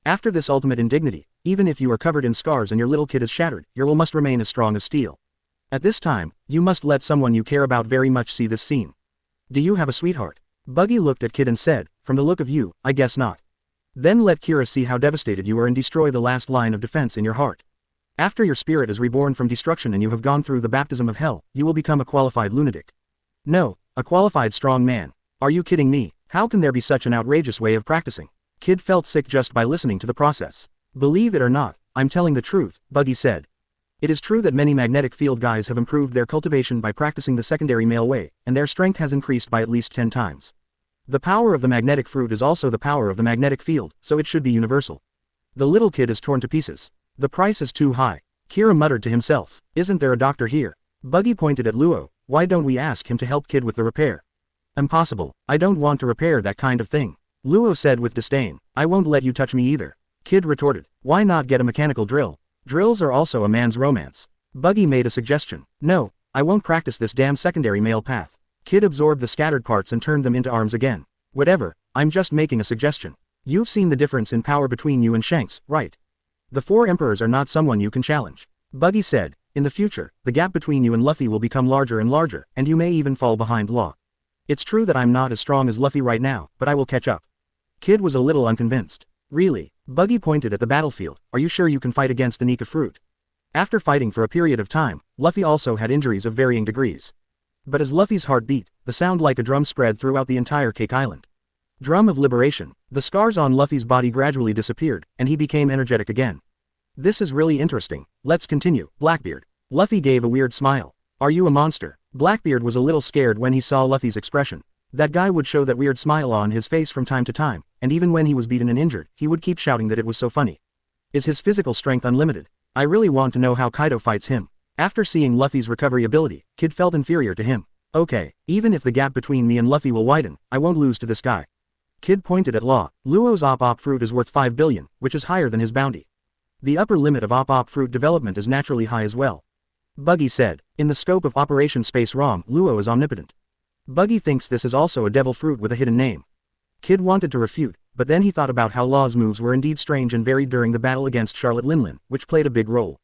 After this ultimate indignity, even if you are covered in scars and your little kid is shattered, your will must remain as strong as steel. At this time, you must let someone you care about very much see this scene. Do you have a sweetheart? Buggy looked at Kid and said, from the look of you, I guess not. Then let Kira see how devastated you are and destroy the last line of defense in your heart. After your spirit is reborn from destruction and you have gone through the baptism of hell, you will become a qualified lunatic. No, a qualified strong man. Are you kidding me? How can there be such an outrageous way of practicing? Kid felt sick just by listening to the process. Believe it or not, I'm telling the truth, Buggy said. It is true that many magnetic field guys have improved their cultivation by practicing the secondary male way, and their strength has increased by at least 10 times. The power of the magnetic fruit is also the power of the magnetic field, so it should be universal. The little kid is torn to pieces. The price is too high. Kira muttered to himself, isn't there a doctor here? Buggy pointed at Luo, why don't we ask him to help Kid with the repair? Impossible, I don't want to repair that kind of thing. Luo said with disdain, I won't let you touch me either. Kid retorted, why not get a mechanical drill? Drills are also a man's romance. Buggy made a suggestion. No, I won't practice this damn secondary male path. Kid absorbed the scattered parts and turned them into arms again. Whatever, I'm just making a suggestion. You've seen the difference in power between you and Shanks, right? The 4 emperors are not someone you can challenge. Buggy said, in the future, the gap between you and Luffy will become larger and larger, and you may even fall behind Law. It's true that I'm not as strong as Luffy right now, but I will catch up. Kid was a little unconvinced. Really? Buggy pointed at the battlefield, are you sure you can fight against the Nika fruit? After fighting for a period of time, Luffy also had injuries of varying degrees. But as Luffy's heart beat, the sound like a drum spread throughout the entire Cake Island. Drum of liberation. The scars on Luffy's body gradually disappeared, and he became energetic again. This is really interesting, let's continue, Blackbeard. Luffy gave a weird smile. Are you a monster? Blackbeard was a little scared when he saw Luffy's expression. That guy would show that weird smile on his face from time to time, and even when he was beaten and injured, he would keep shouting that it was so funny. Is his physical strength unlimited? I really want to know how Kaido fights him. After seeing Luffy's recovery ability, Kid felt inferior to him. Okay, even if the gap between me and Luffy will widen, I won't lose to this guy. Kid pointed at Law. Luo's op fruit is worth 5 billion, which is higher than his bounty. The upper limit of op fruit development is naturally high as well. Buggy said, in the scope of Operation Space ROM, Luo is omnipotent. Buggy thinks this is also a devil fruit with a hidden name. Kid wanted to refute, but then he thought about how Law's moves were indeed strange and varied during the battle against Charlotte Linlin, which played a big role.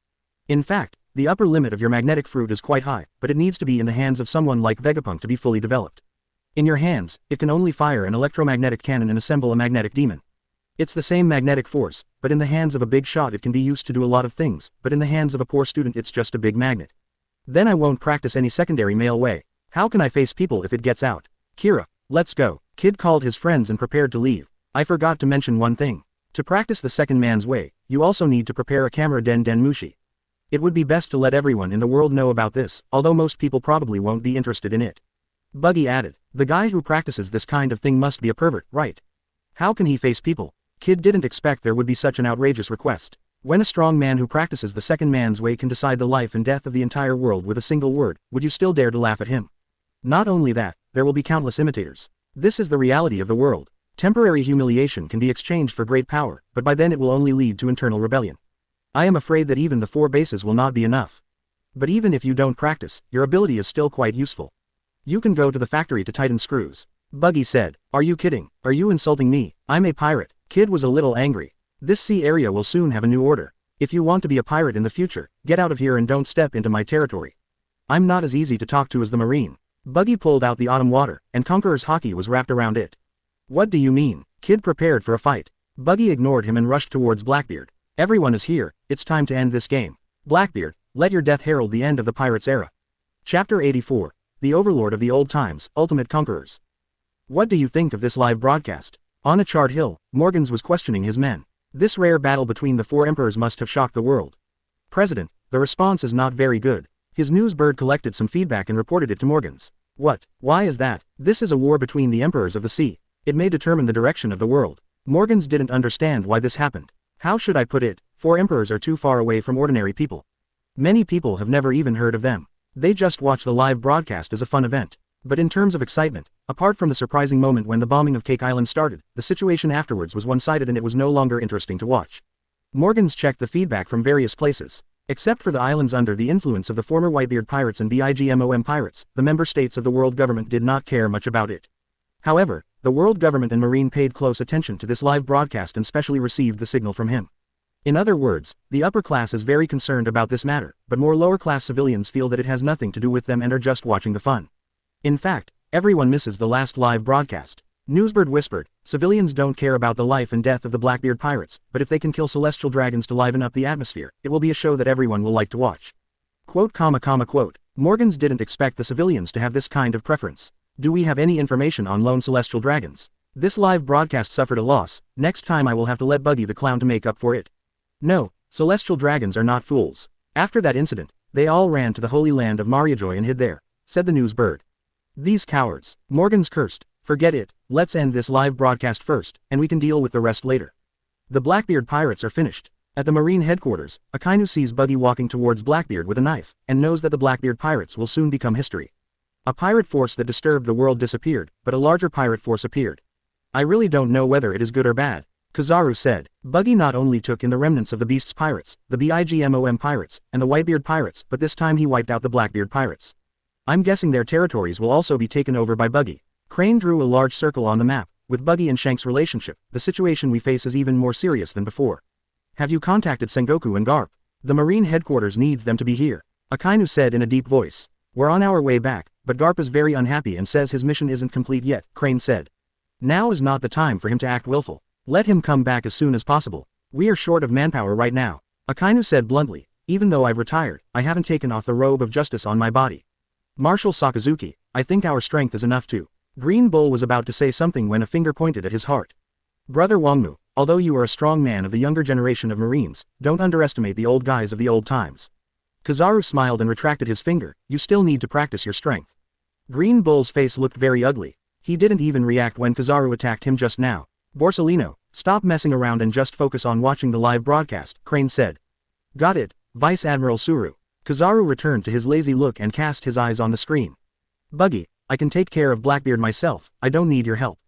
In fact, the upper limit of your magnetic fruit is quite high, but it needs to be in the hands of someone like Vegapunk to be fully developed. In your hands, it can only fire an electromagnetic cannon and assemble a magnetic demon. It's the same magnetic force, but in the hands of a big shot it can be used to do a lot of things, but in the hands of a poor student it's just a big magnet. Then I won't practice any secondary male way. How can I face people if it gets out? Kira, let's go. Kid called his friends and prepared to leave. I forgot to mention one thing. To practice the second man's way, you also need to prepare a camera den mushi. It would be best to let everyone in the world know about this, although most people probably won't be interested in it. Buggy added, the guy who practices this kind of thing must be a pervert, right? How can he face people? Kid didn't expect there would be such an outrageous request. When a strong man who practices the second man's way can decide the life and death of the entire world with a single word, would you still dare to laugh at him? Not only that, there will be countless imitators. This is the reality of the world. Temporary humiliation can be exchanged for great power, but by then it will only lead to internal rebellion. I am afraid that even the 4 bases will not be enough. But even if you don't practice, your ability is still quite useful. You can go to the factory to tighten screws. Buggy said, are you kidding? Are you insulting me? I'm a pirate. Kid was a little angry. This sea area will soon have a new order. If you want to be a pirate in the future, get out of here and don't step into my territory. I'm not as easy to talk to as the Marine. Buggy pulled out the autumn water, and Conqueror's hockey was wrapped around it. What do you mean? Kid prepared for a fight. Buggy ignored him and rushed towards Blackbeard. Everyone is here, it's time to end this game. Blackbeard, let your death herald the end of the pirates' era. Chapter 84. The Overlord of the Old Times, Ultimate Conquerors. What do you think of this live broadcast? On a charred hill, Morgans was questioning his men. This rare battle between the 4 emperors must have shocked the world. President, the response is not very good. His news bird collected some feedback and reported it to Morgans. What? Why is that? This is a war between the emperors of the sea. It may determine the direction of the world. Morgans didn't understand why this happened. How should I put it? 4 emperors are too far away from ordinary people. Many people have never even heard of them. They just watch the live broadcast as a fun event. But in terms of excitement, apart from the surprising moment when the bombing of Cake Island started, the situation afterwards was one-sided and it was no longer interesting to watch. Morgans checked the feedback from various places. Except for the islands under the influence of the former Whitebeard pirates and BIGMOM pirates, the member states of the world government did not care much about it. However, the world government and Marine paid close attention to this live broadcast and specially received the signal from him. In other words, the upper class is very concerned about this matter, but more lower-class civilians feel that it has nothing to do with them and are just watching the fun. In fact, everyone misses the last live broadcast. Newsbird whispered, civilians don't care about the life and death of the Blackbeard pirates, but if they can kill celestial dragons to liven up the atmosphere, it will be a show that everyone will like to watch. Quote. Morgans didn't expect the civilians to have this kind of preference. Do we have any information on lone celestial dragons? This live broadcast suffered a loss. Next time I will have to let Buggy the Clown to make up for it. No, celestial dragons are not fools. After that incident, they all ran to the holy land of Mariajoy and hid there, said the news bird. These cowards. Morgans cursed. Forget it, let's end this live broadcast first, and we can deal with the rest later. The Blackbeard pirates are finished. At the Marine headquarters, Akainu sees Buggy walking towards Blackbeard with a knife, and knows that the Blackbeard pirates will soon become history. A pirate force that disturbed the world disappeared, but a larger pirate force appeared. I really don't know whether it is good or bad, Kizaru said. Buggy not only took in the remnants of the Beast's pirates, the BIGMOM pirates, and the Whitebeard pirates, but this time he wiped out the Blackbeard pirates. I'm guessing their territories will also be taken over by Buggy. Crane drew a large circle on the map. With Buggy and Shanks' relationship, the situation we face is even more serious than before. Have you contacted Sengoku and Garp? The Marine headquarters needs them to be here, Akainu said in a deep voice. We're on our way back, but Garp is very unhappy and says his mission isn't complete yet, Crane said. Now is not the time for him to act willful. Let him come back as soon as possible. We are short of manpower right now, Akainu said bluntly. Even though I've retired, I haven't taken off the robe of justice on my body. Marshal Sakazuki, I think our strength is enough to. Green Bull was about to say something when a finger pointed at his heart. Brother Wangmu, although you are a strong man of the younger generation of Marines, don't underestimate the old guys of the old times. Kizaru smiled and retracted his finger. You still need to practice your strength. Green Bull's face looked very ugly. He didn't even react when Kizaru attacked him just now. Borsalino, stop messing around and just focus on watching the live broadcast, Crane said. Got it, Vice Admiral Suru. Kizaru returned to his lazy look and cast his eyes on the screen. Buggy, I can take care of Blackbeard myself, I don't need your help.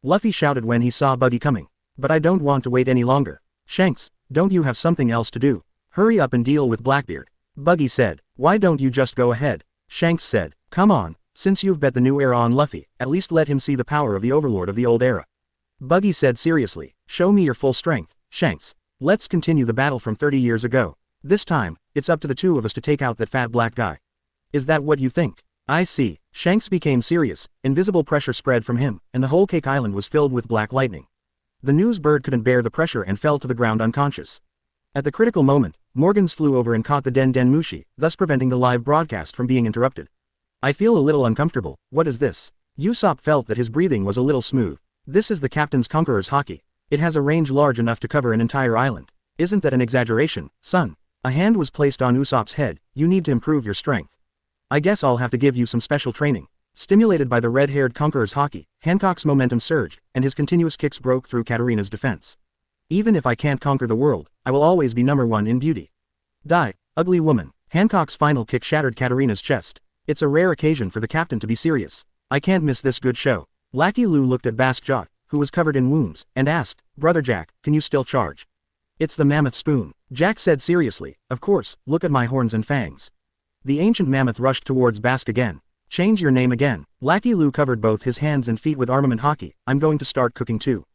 Luffy shouted when he saw Buggy coming. But I don't want to wait any longer. Shanks, don't you have something else to do? Hurry up and deal with Blackbeard. Buggy said, why don't you just go ahead? Shanks said, come on, since you've bet the new era on Luffy, at least let him see the power of the overlord of the old era. Buggy said seriously, show me your full strength, Shanks. Let's continue the battle from 30 years ago. This time, it's up to the two of us to take out that fat black guy. Is that what you think? I see. Shanks became serious, invisible pressure spread from him, and the whole Cake Island was filled with black lightning. The news bird couldn't bear the pressure and fell to the ground unconscious. At the critical moment, Morgans flew over and caught the Den Den Mushi, thus preventing the live broadcast from being interrupted. I feel a little uncomfortable, what is this? Usopp felt that his breathing was a little smooth. This is the Captain's Conqueror's Haki. It has a range large enough to cover an entire island. Isn't that an exaggeration, son? A hand was placed on Usopp's head, you need to improve your strength. I guess I'll have to give you some special training. Stimulated by the red-haired Conqueror's Haki, Hancock's momentum surged, and his continuous kicks broke through Katarina's defense. Even if I can't conquer the world, I will always be number one in beauty. Die, ugly woman. Hancock's final kick shattered Katarina's chest. It's a rare occasion for the captain to be serious. I can't miss this good show. Lackey Lou looked at Basque Jot, who was covered in wounds, and asked, Brother Jack, can you still charge? It's the mammoth spoon. Jack said seriously, of course, look at my horns and fangs. The ancient mammoth rushed towards Basque again. Change your name again. Lackey Lou covered both his hands and feet with armament Haki, I'm going to start cooking too.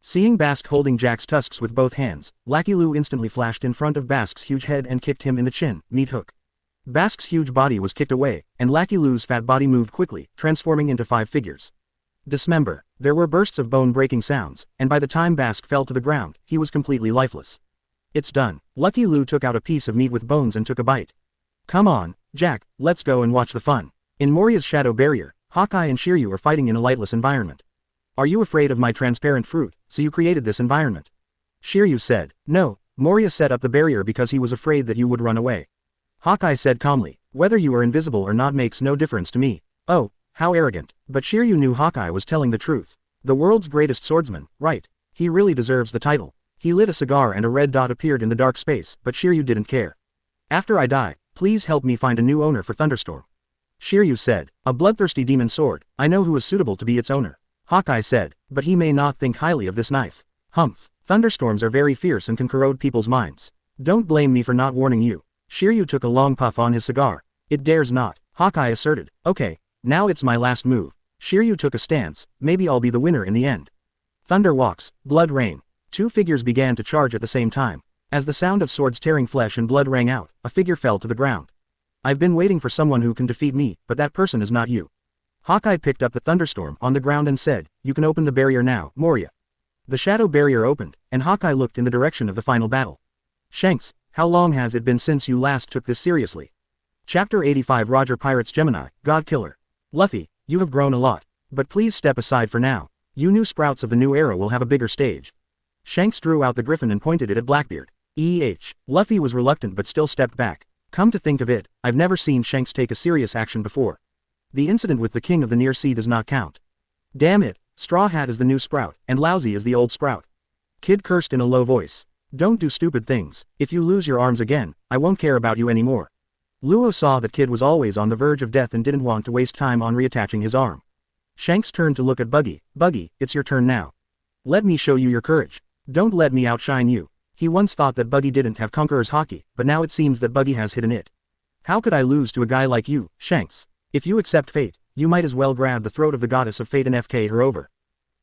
Seeing Basque holding Jack's tusks with both hands, Lackey Lou instantly flashed in front of Basque's huge head and kicked him in the chin, meat hook. Basque's huge body was kicked away, and Lackey Lou's fat body moved quickly, transforming into 5 figures. Dismember. There were bursts of bone-breaking sounds, and by the time Basque fell to the ground, he was completely lifeless. It's done. Lucky Lou took out a piece of meat with bones and took a bite. Come on, Jack, let's go and watch the fun. In Moria's shadow barrier, Hawkeye and Shiryu are fighting in a lightless environment. Are you afraid of my transparent fruit, so you created this environment? Shiryu said, no, Moria set up the barrier because he was afraid that you would run away. Hawkeye said calmly, whether you are invisible or not makes no difference to me. Oh, how arrogant. But Shiryu knew Hawkeye was telling the truth. The world's greatest swordsman, right? He really deserves the title. He lit a cigar and a red dot appeared in the dark space, but Shiryu didn't care. After I die, please help me find a new owner for Thunderstorm. Shiryu said, a bloodthirsty demon sword, I know who is suitable to be its owner. Hawkeye said, but he may not think highly of this knife. Humph. Thunderstorms are very fierce and can corrode people's minds. Don't blame me for not warning you. Shiryu took a long puff on his cigar. It dares not, Hawkeye asserted. Okay, now it's my last move. Shiryu took a stance, maybe I'll be the winner in the end. Thunder walks, blood rain. 2 figures began to charge at the same time. As the sound of swords tearing flesh and blood rang out, a figure fell to the ground. I've been waiting for someone who can defeat me, but that person is not you. Hawkeye picked up the thunderstorm on the ground and said, you can open the barrier now, Moria. The shadow barrier opened, and Hawkeye looked in the direction of the final battle. Shanks, how long has it been since you last took this seriously? Chapter 85 Roger Pirates Gemini, God Killer. Luffy, you have grown a lot. But please step aside for now. You new sprouts of the new era will have a bigger stage. Shanks drew out the griffin and pointed it at Blackbeard. Luffy was reluctant but still stepped back. Come to think of it, I've never seen Shanks take a serious action before. The incident with the King of the Near Sea does not count. Damn it, Straw Hat is the new sprout, and Lousy is the old sprout. Kid cursed in a low voice. Don't do stupid things, if you lose your arms again, I won't care about you anymore. Luo saw that Kid was always on the verge of death and didn't want to waste time on reattaching his arm. Shanks turned to look at Buggy. Buggy, it's your turn now. Let me show you your courage. Don't let me outshine you. He once thought that Buggy didn't have Conqueror's Haki, but now it seems that Buggy has hidden it. How could I lose to a guy like you, Shanks? If you accept fate, you might as well grab the throat of the goddess of fate and FK her over.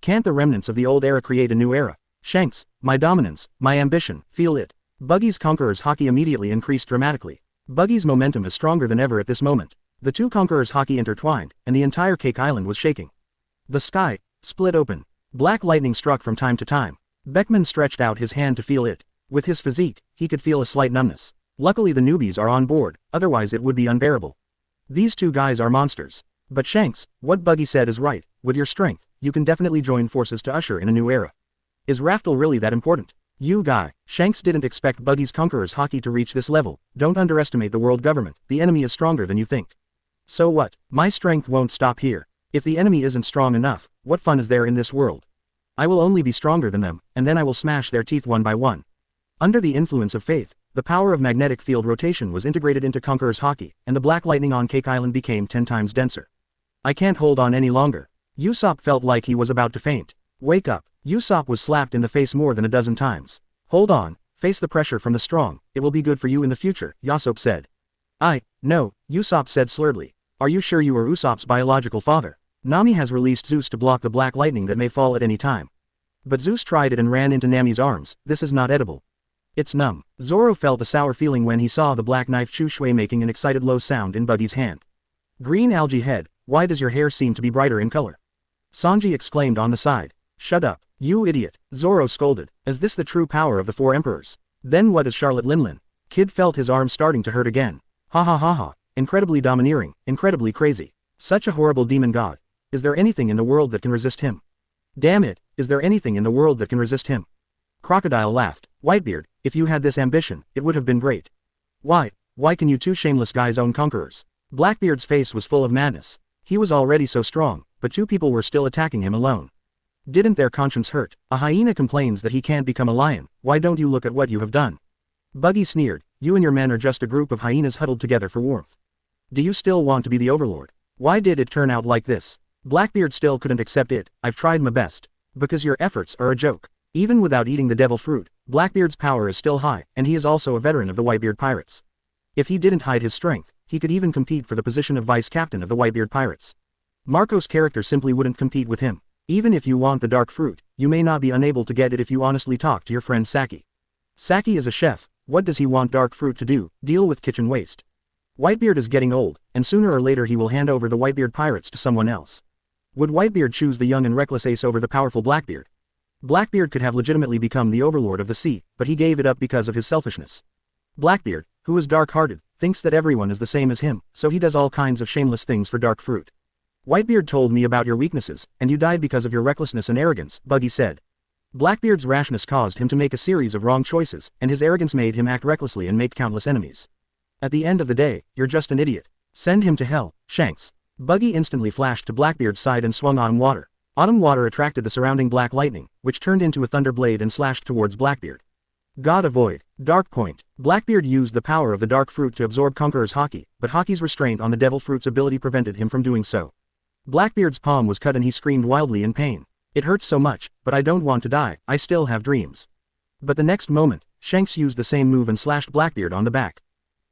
Can't the remnants of the old era create a new era? Shanks, my dominance, my ambition, feel it. Buggy's Conqueror's Haki immediately increased dramatically. Buggy's momentum is stronger than ever at this moment. The 2 Conqueror's Haki intertwined, and the entire Cake Island was shaking. The sky split open. Black lightning struck from time to time. Beckman stretched out his hand to feel it. With his physique, he could feel a slight numbness. Luckily the newbies are on board, otherwise it would be unbearable. These 2 guys are monsters. But Shanks, what Buggy said is right, with your strength, you can definitely join forces to usher in a new era. Is Raftel really that important? You guy, Shanks didn't expect Buggy's Conqueror's Haki to reach this level. Don't underestimate the world government, the enemy is stronger than you think. So what, my strength won't stop here. If the enemy isn't strong enough, what fun is there in this world? I will only be stronger than them, and then I will smash their teeth one by one. Under the influence of faith, the power of magnetic field rotation was integrated into Conqueror's Haki, and the black lightning on Cake Island became 10 times denser. I can't hold on any longer. Usopp felt like he was about to faint. Wake up. Usopp was slapped in the face more than a dozen times. Hold on, face the pressure from the strong, it will be good for you in the future, Usopp said. No, Usopp said slurredly. Are you sure you are Usopp's biological father? Nami has released Zeus to block the black lightning that may fall at any time. But Zeus tried it and ran into Nami's arms. This is not edible. It's numb. Zoro felt a sour feeling when he saw the black knife Chu Shui making an excited low sound in Buggy's hand. Green algae head, why does your hair seem to be brighter in color? Sanji exclaimed on the side. Shut up, you idiot, Zoro scolded. Is this the true power of the four emperors? Then what is Charlotte Linlin? Kid felt his arm starting to hurt again. Ha ha ha ha, incredibly domineering, incredibly crazy. Such a horrible demon god. Is there anything in the world that can resist him? Damn it, is there anything in the world that can resist him? Crocodile laughed. Whitebeard, if you had this ambition, it would have been great. Why can you two shameless guys own conquerors? Blackbeard's face was full of madness. He was already so strong, but two people were still attacking him alone. Didn't their conscience hurt? A hyena complains that he can't become a lion, why don't you look at what you have done? Buggy sneered, you and your men are just a group of hyenas huddled together for warmth. Do you still want to be the overlord? Why did it turn out like this? Blackbeard still couldn't accept it. I've tried my best. Because your efforts are a joke. Even without eating the devil fruit, Blackbeard's power is still high, and he is also a veteran of the Whitebeard Pirates. If he didn't hide his strength, he could even compete for the position of vice captain of the Whitebeard Pirates. Marco's character simply wouldn't compete with him. Even if you want the dark fruit, you may not be unable to get it if you honestly talk to your friend Saki. Saki is a chef. What does he want dark fruit to do? Deal with kitchen waste. Whitebeard is getting old, and sooner or later he will hand over the Whitebeard Pirates to someone else. Would Whitebeard choose the young and reckless Ace over the powerful Blackbeard? Blackbeard could have legitimately become the overlord of the sea, but he gave it up because of his selfishness. Blackbeard, who is dark-hearted, thinks that everyone is the same as him, so he does all kinds of shameless things for dark fruit. Whitebeard told me about your weaknesses, and you died because of your recklessness and arrogance, Buggy said. Blackbeard's rashness caused him to make a series of wrong choices, and his arrogance made him act recklessly and make countless enemies. At the end of the day, you're just an idiot. Send him to hell, Shanks. Buggy instantly flashed to Blackbeard's side and swung Autumn Water. Autumn Water attracted the surrounding black lightning, which turned into a thunder blade and slashed towards Blackbeard. God avoid. Dark Point. Blackbeard used the power of the dark fruit to absorb Conqueror's Haki, but Haki's restraint on the devil fruit's ability prevented him from doing so. Blackbeard's palm was cut and he screamed wildly in pain. It hurts so much, but I don't want to die, I still have dreams. But the next moment, Shanks used the same move and slashed Blackbeard on the back.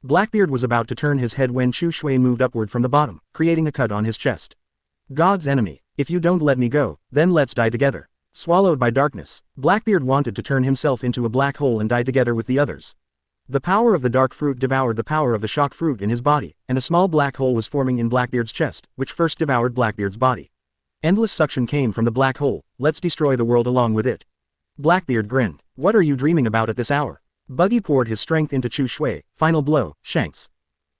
Blackbeard was about to turn his head when Chu Shui moved upward from the bottom, creating a cut on his chest. God's enemy. If you don't let me go, then let's die together. Swallowed by darkness, Blackbeard wanted to turn himself into a black hole and die together with the others. The power of the dark fruit devoured the power of the shock fruit in his body, and a small black hole was forming in Blackbeard's chest, which first devoured Blackbeard's body. Endless suction came from the black hole, let's destroy the world along with it. Blackbeard grinned. What are you dreaming about at this hour? Buggy poured his strength into Chu Shui. Final blow, Shanks.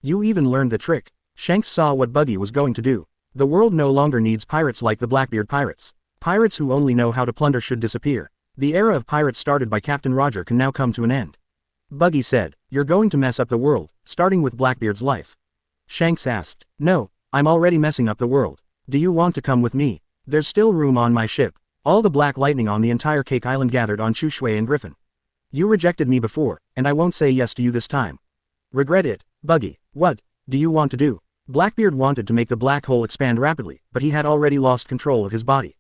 You even learned the trick. Shanks saw what Buggy was going to do. The world no longer needs pirates like the Blackbeard Pirates. Pirates who only know how to plunder should disappear. The era of pirates started by Captain Roger can now come to an end. Buggy said, you're going to mess up the world, starting with Blackbeard's life. Shanks asked, no, I'm already messing up the world. Do you want to come with me? There's still room on my ship. All the black lightning on the entire Cake Island gathered on Chu Shui and Griffin. You rejected me before, and I won't say yes to you this time. Regret it, Buggy. What do you want to do? Blackbeard wanted to make the black hole expand rapidly, but he had already lost control of his body.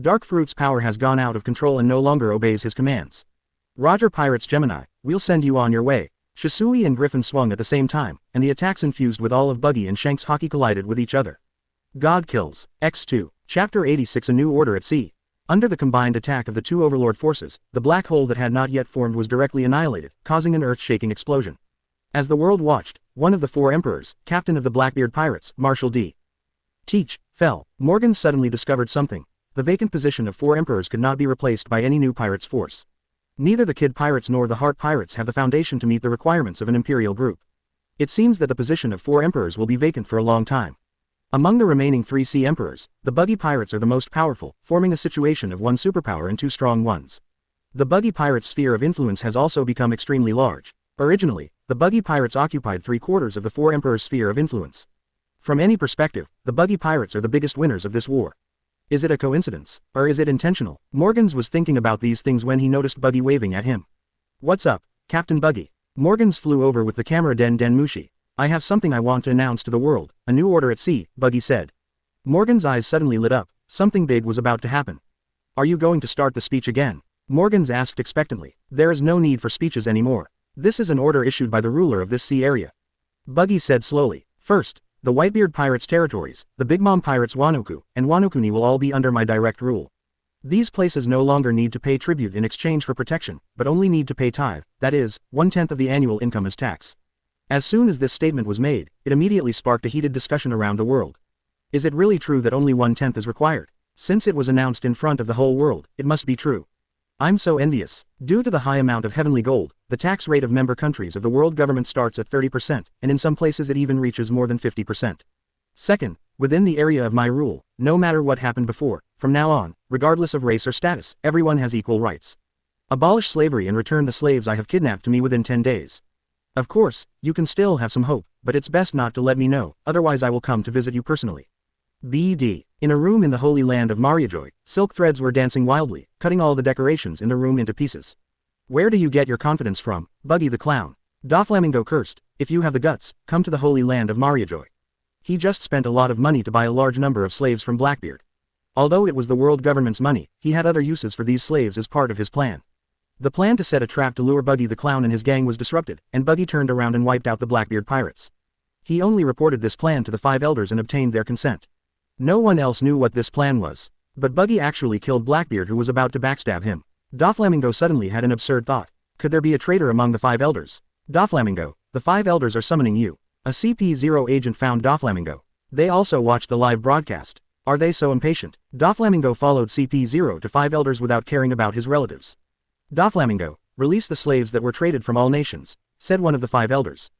Dark Fruit's power has gone out of control and no longer obeys his commands. Roger Pirates Gemini, we'll send you on your way. Shisui and Griffin swung at the same time, and the attacks infused with all of Buggy and Shanks' Haki collided with each other. God Kills. X2. Chapter 86 A New Order at Sea. Under the combined attack of the two Overlord forces, the black hole that had not yet formed was directly annihilated, causing an earth-shaking explosion. As the world watched, one of the four emperors, captain of the Blackbeard Pirates, Marshal D. Teach, fell. Morgan suddenly discovered something. The vacant position of four emperors could not be replaced by any new pirates force. Neither the Kid Pirates nor the Heart Pirates have the foundation to meet the requirements of an imperial group. It seems that the position of four emperors will be vacant for a long time. Among the remaining 3 sea emperors, the Buggy Pirates are the most powerful, forming a situation of one superpower and two strong ones. The Buggy Pirates' sphere of influence has also become extremely large. Originally, the Buggy Pirates occupied 3/4 of the four emperors' sphere of influence. From any perspective, the Buggy Pirates are the biggest winners of this war. Is it a coincidence, or is it intentional? Morgans was thinking about these things when he noticed Buggy waving at him. What's up, Captain Buggy? Morgans flew over with the camera. Den Mushi. I have something I want to announce to the world, a new order at sea, Buggy said. Morgan's eyes suddenly lit up, something big was about to happen. Are you going to start the speech again? Morgans asked expectantly. There is no need for speeches anymore. This is an order issued by the ruler of this sea area. Buggy said slowly. First, the Whitebeard Pirates' territories, the Big Mom Pirates Wanoku, and Wanokuni will all be under my direct rule. These places no longer need to pay tribute in exchange for protection, but only need to pay tithe, that is, 1/10 of the annual income as tax. As soon as this statement was made, it immediately sparked a heated discussion around the world. Is it really true that only 1/10 is required? Since it was announced in front of the whole world, it must be true. I'm so envious. Due to the high amount of heavenly gold, the tax rate of member countries of the world government starts at 30%, and in some places it even reaches more than 50%. Second, within the area of my rule, no matter what happened before, from now on, regardless of race or status, everyone has equal rights. Abolish slavery and return the slaves I have kidnapped to me within 10 days. Of course, you can still have some hope, but it's best not to let me know, otherwise I will come to visit you personally. BD. In a room in the holy land of Mariajoy, silk threads were dancing wildly, cutting all the decorations in the room into pieces. Where do you get your confidence from, Buggy the Clown? Doflamingo cursed. If you have the guts, come to the holy land of Mariajoy. He just spent a lot of money to buy a large number of slaves from Blackbeard. Although it was the world government's money, he had other uses for these slaves as part of his plan. The plan to set a trap to lure Buggy the Clown and his gang was disrupted, and Buggy turned around and wiped out the Blackbeard pirates. He only reported this plan to the 5 elders and obtained their consent. No one else knew what this plan was. But Buggy actually killed Blackbeard, who was about to backstab him. Doflamingo suddenly had an absurd thought. Could there be a traitor among the 5 elders? Doflamingo, the 5 elders are summoning you. A CP0 agent found Doflamingo. They also watched the live broadcast. Are they so impatient? Doflamingo followed CP0 to 5 elders without caring about his relatives. Doflamingo, release the slaves that were traded from all nations, said one of the 5 elders.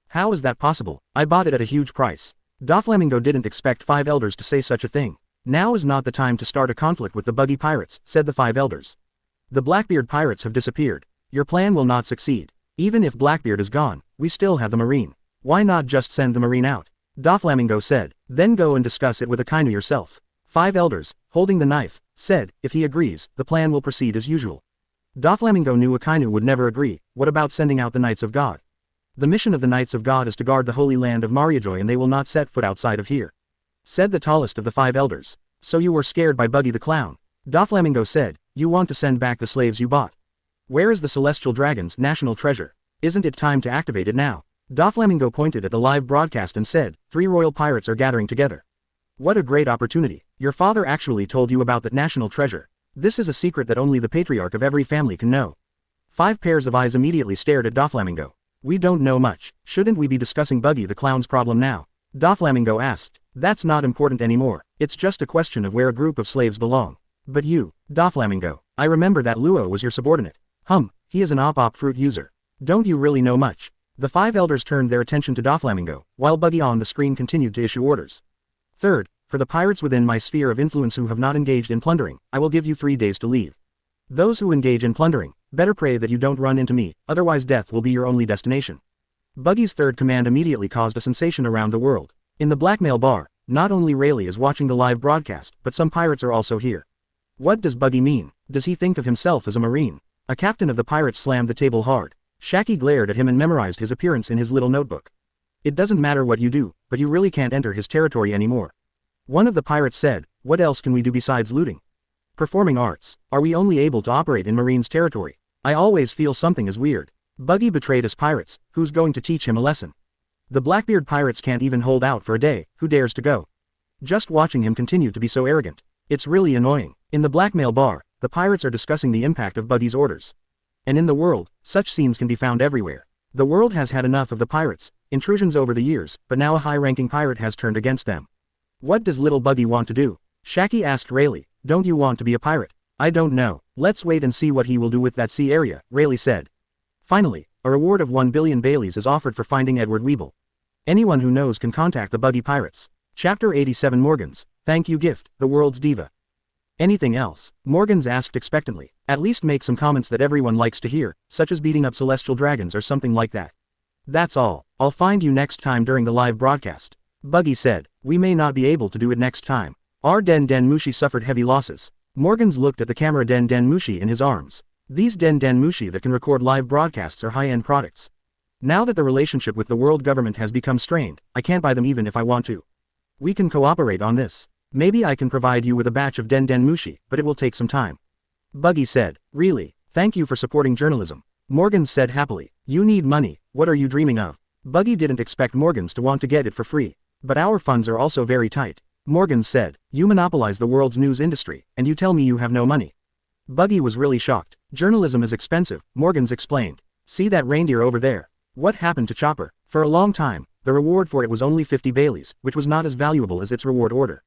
How is that possible? I bought it at a huge price. Doflamingo didn't expect 5 elders to say such a thing. Now is not the time to start a conflict with the Buggy Pirates, said the 5 elders. The Blackbeard Pirates have disappeared. Your plan will not succeed. Even if Blackbeard is gone, we still have the Marine. Why not just send the Marine out? Doflamingo said. Then go and discuss it with Akainu yourself. 5 elders, holding the knife, said, if he agrees, the plan will proceed as usual. Doflamingo knew Akainu would never agree. What about sending out the Knights of God? The mission of the Knights of God is to guard the holy land of Mariajoy, and they will not set foot outside of here. Said the tallest of the 5 elders. So you were scared by Buggy the Clown? Doflamingo said, you want to send back the slaves you bought. Where is the Celestial Dragon's national treasure? Isn't it time to activate it now? Doflamingo pointed at the live broadcast and said, 3 royal pirates are gathering together. What a great opportunity. Your father actually told you about that national treasure. This is a secret that only the patriarch of every family can know. 5 pairs of eyes immediately stared at Doflamingo. We don't know much. Shouldn't we be discussing Buggy the Clown's problem now? Doflamingo asked. That's not important anymore. It's just a question of where a group of slaves belong. But you, Doflamingo, I remember that Luo was your subordinate. He is an op fruit user. Don't you really know much? The 5 elders turned their attention to Doflamingo, while Buggy on the screen continued to issue orders. Third, for the pirates within my sphere of influence who have not engaged in plundering, I will give you 3 days to leave. Those who engage in plundering, better pray that you don't run into me, otherwise death will be your only destination. Buggy's third command immediately caused a sensation around the world. In the blackmail bar, not only Rayleigh is watching the live broadcast, but some pirates are also here. What does Buggy mean? Does he think of himself as a marine? A captain of the pirates slammed the table hard. Shaggy glared at him and memorized his appearance in his little notebook. It doesn't matter what you do, but you really can't enter his territory anymore. One of the pirates said, what else can we do besides looting? Performing arts. Are we only able to operate in Marine's territory? I always feel something is weird. Buggy betrayed his pirates. Who's going to teach him a lesson? The Blackbeard pirates can't even hold out for a day. Who dares to go? Just watching him continue to be so arrogant. It's really annoying. In the blackmail bar, the pirates are discussing the impact of Buggy's orders. And in the world, such scenes can be found everywhere. The world has had enough of the pirates' intrusions over the years, but now a high-ranking pirate has turned against them. What does little Buggy want to do? Shaggy asked Rayleigh. Don't you want to be a pirate? I don't know. Let's wait and see what he will do with that sea area, Rayleigh said. Finally, a reward of 1 billion Baileys is offered for finding Edward Weeble. Anyone who knows can contact the Buggy Pirates. Chapter 87 Morgans, thank you gift, the world's diva. Anything else? Morgans asked expectantly. At least make some comments that everyone likes to hear, such as beating up celestial dragons or something like that. That's all. I'll find you next time during the live broadcast. Buggy said. We may not be able to do it next time. Our Den Mushi suffered heavy losses. Morgans looked at the camera Den Mushi in his arms. These Den Mushi that can record live broadcasts are high-end products. Now that the relationship with the world government has become strained, I can't buy them even if I want to. We can cooperate on this. Maybe I can provide you with a batch of Den Den Mushi, but it will take some time. Buggy said, really, thank you for supporting journalism. Morgans said happily, you need money, what are you dreaming of? Buggy didn't expect Morgans to want to get it for free. But our funds are also very tight. Morgans said, you monopolize the world's news industry, and you tell me you have no money. Buggy was really shocked. Journalism is expensive, Morgans explained. See that reindeer over there? What happened to Chopper? For a long time, the reward for it was only 50 Baileys, which was not as valuable as its reward order.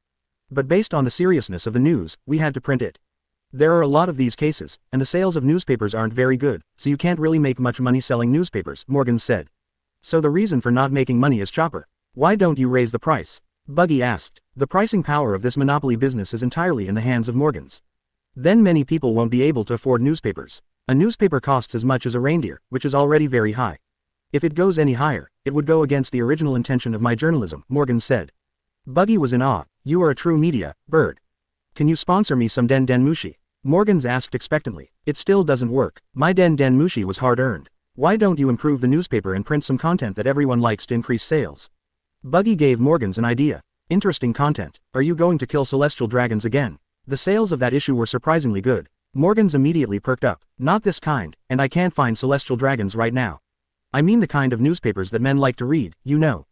But based on the seriousness of the news, we had to print it. There are a lot of these cases, and the sales of newspapers aren't very good, so you can't really make much money selling newspapers, Morgans said. So the reason for not making money is Chopper. Why don't you raise the price? Buggy asked. The pricing power of this monopoly business is entirely in the hands of Morgans. Then many people won't be able to afford newspapers. A newspaper costs as much as a reindeer, which is already very high. If it goes any higher, it would go against the original intention of my journalism, Morgans said. Buggy was in awe. You are a true media bird. Can you sponsor me some Den Den Mushi? Morgans asked expectantly. It still doesn't work. My Den Den Mushi was hard-earned. Why don't you improve the newspaper and print some content that everyone likes to increase sales? Buggy gave Morgans an idea. Interesting content. Are you going to kill celestial dragons again? The sales of that issue were surprisingly good. Morgans immediately perked up. Not this kind, and I can't find celestial dragons right now. I mean the kind of newspapers that men like to read, you know.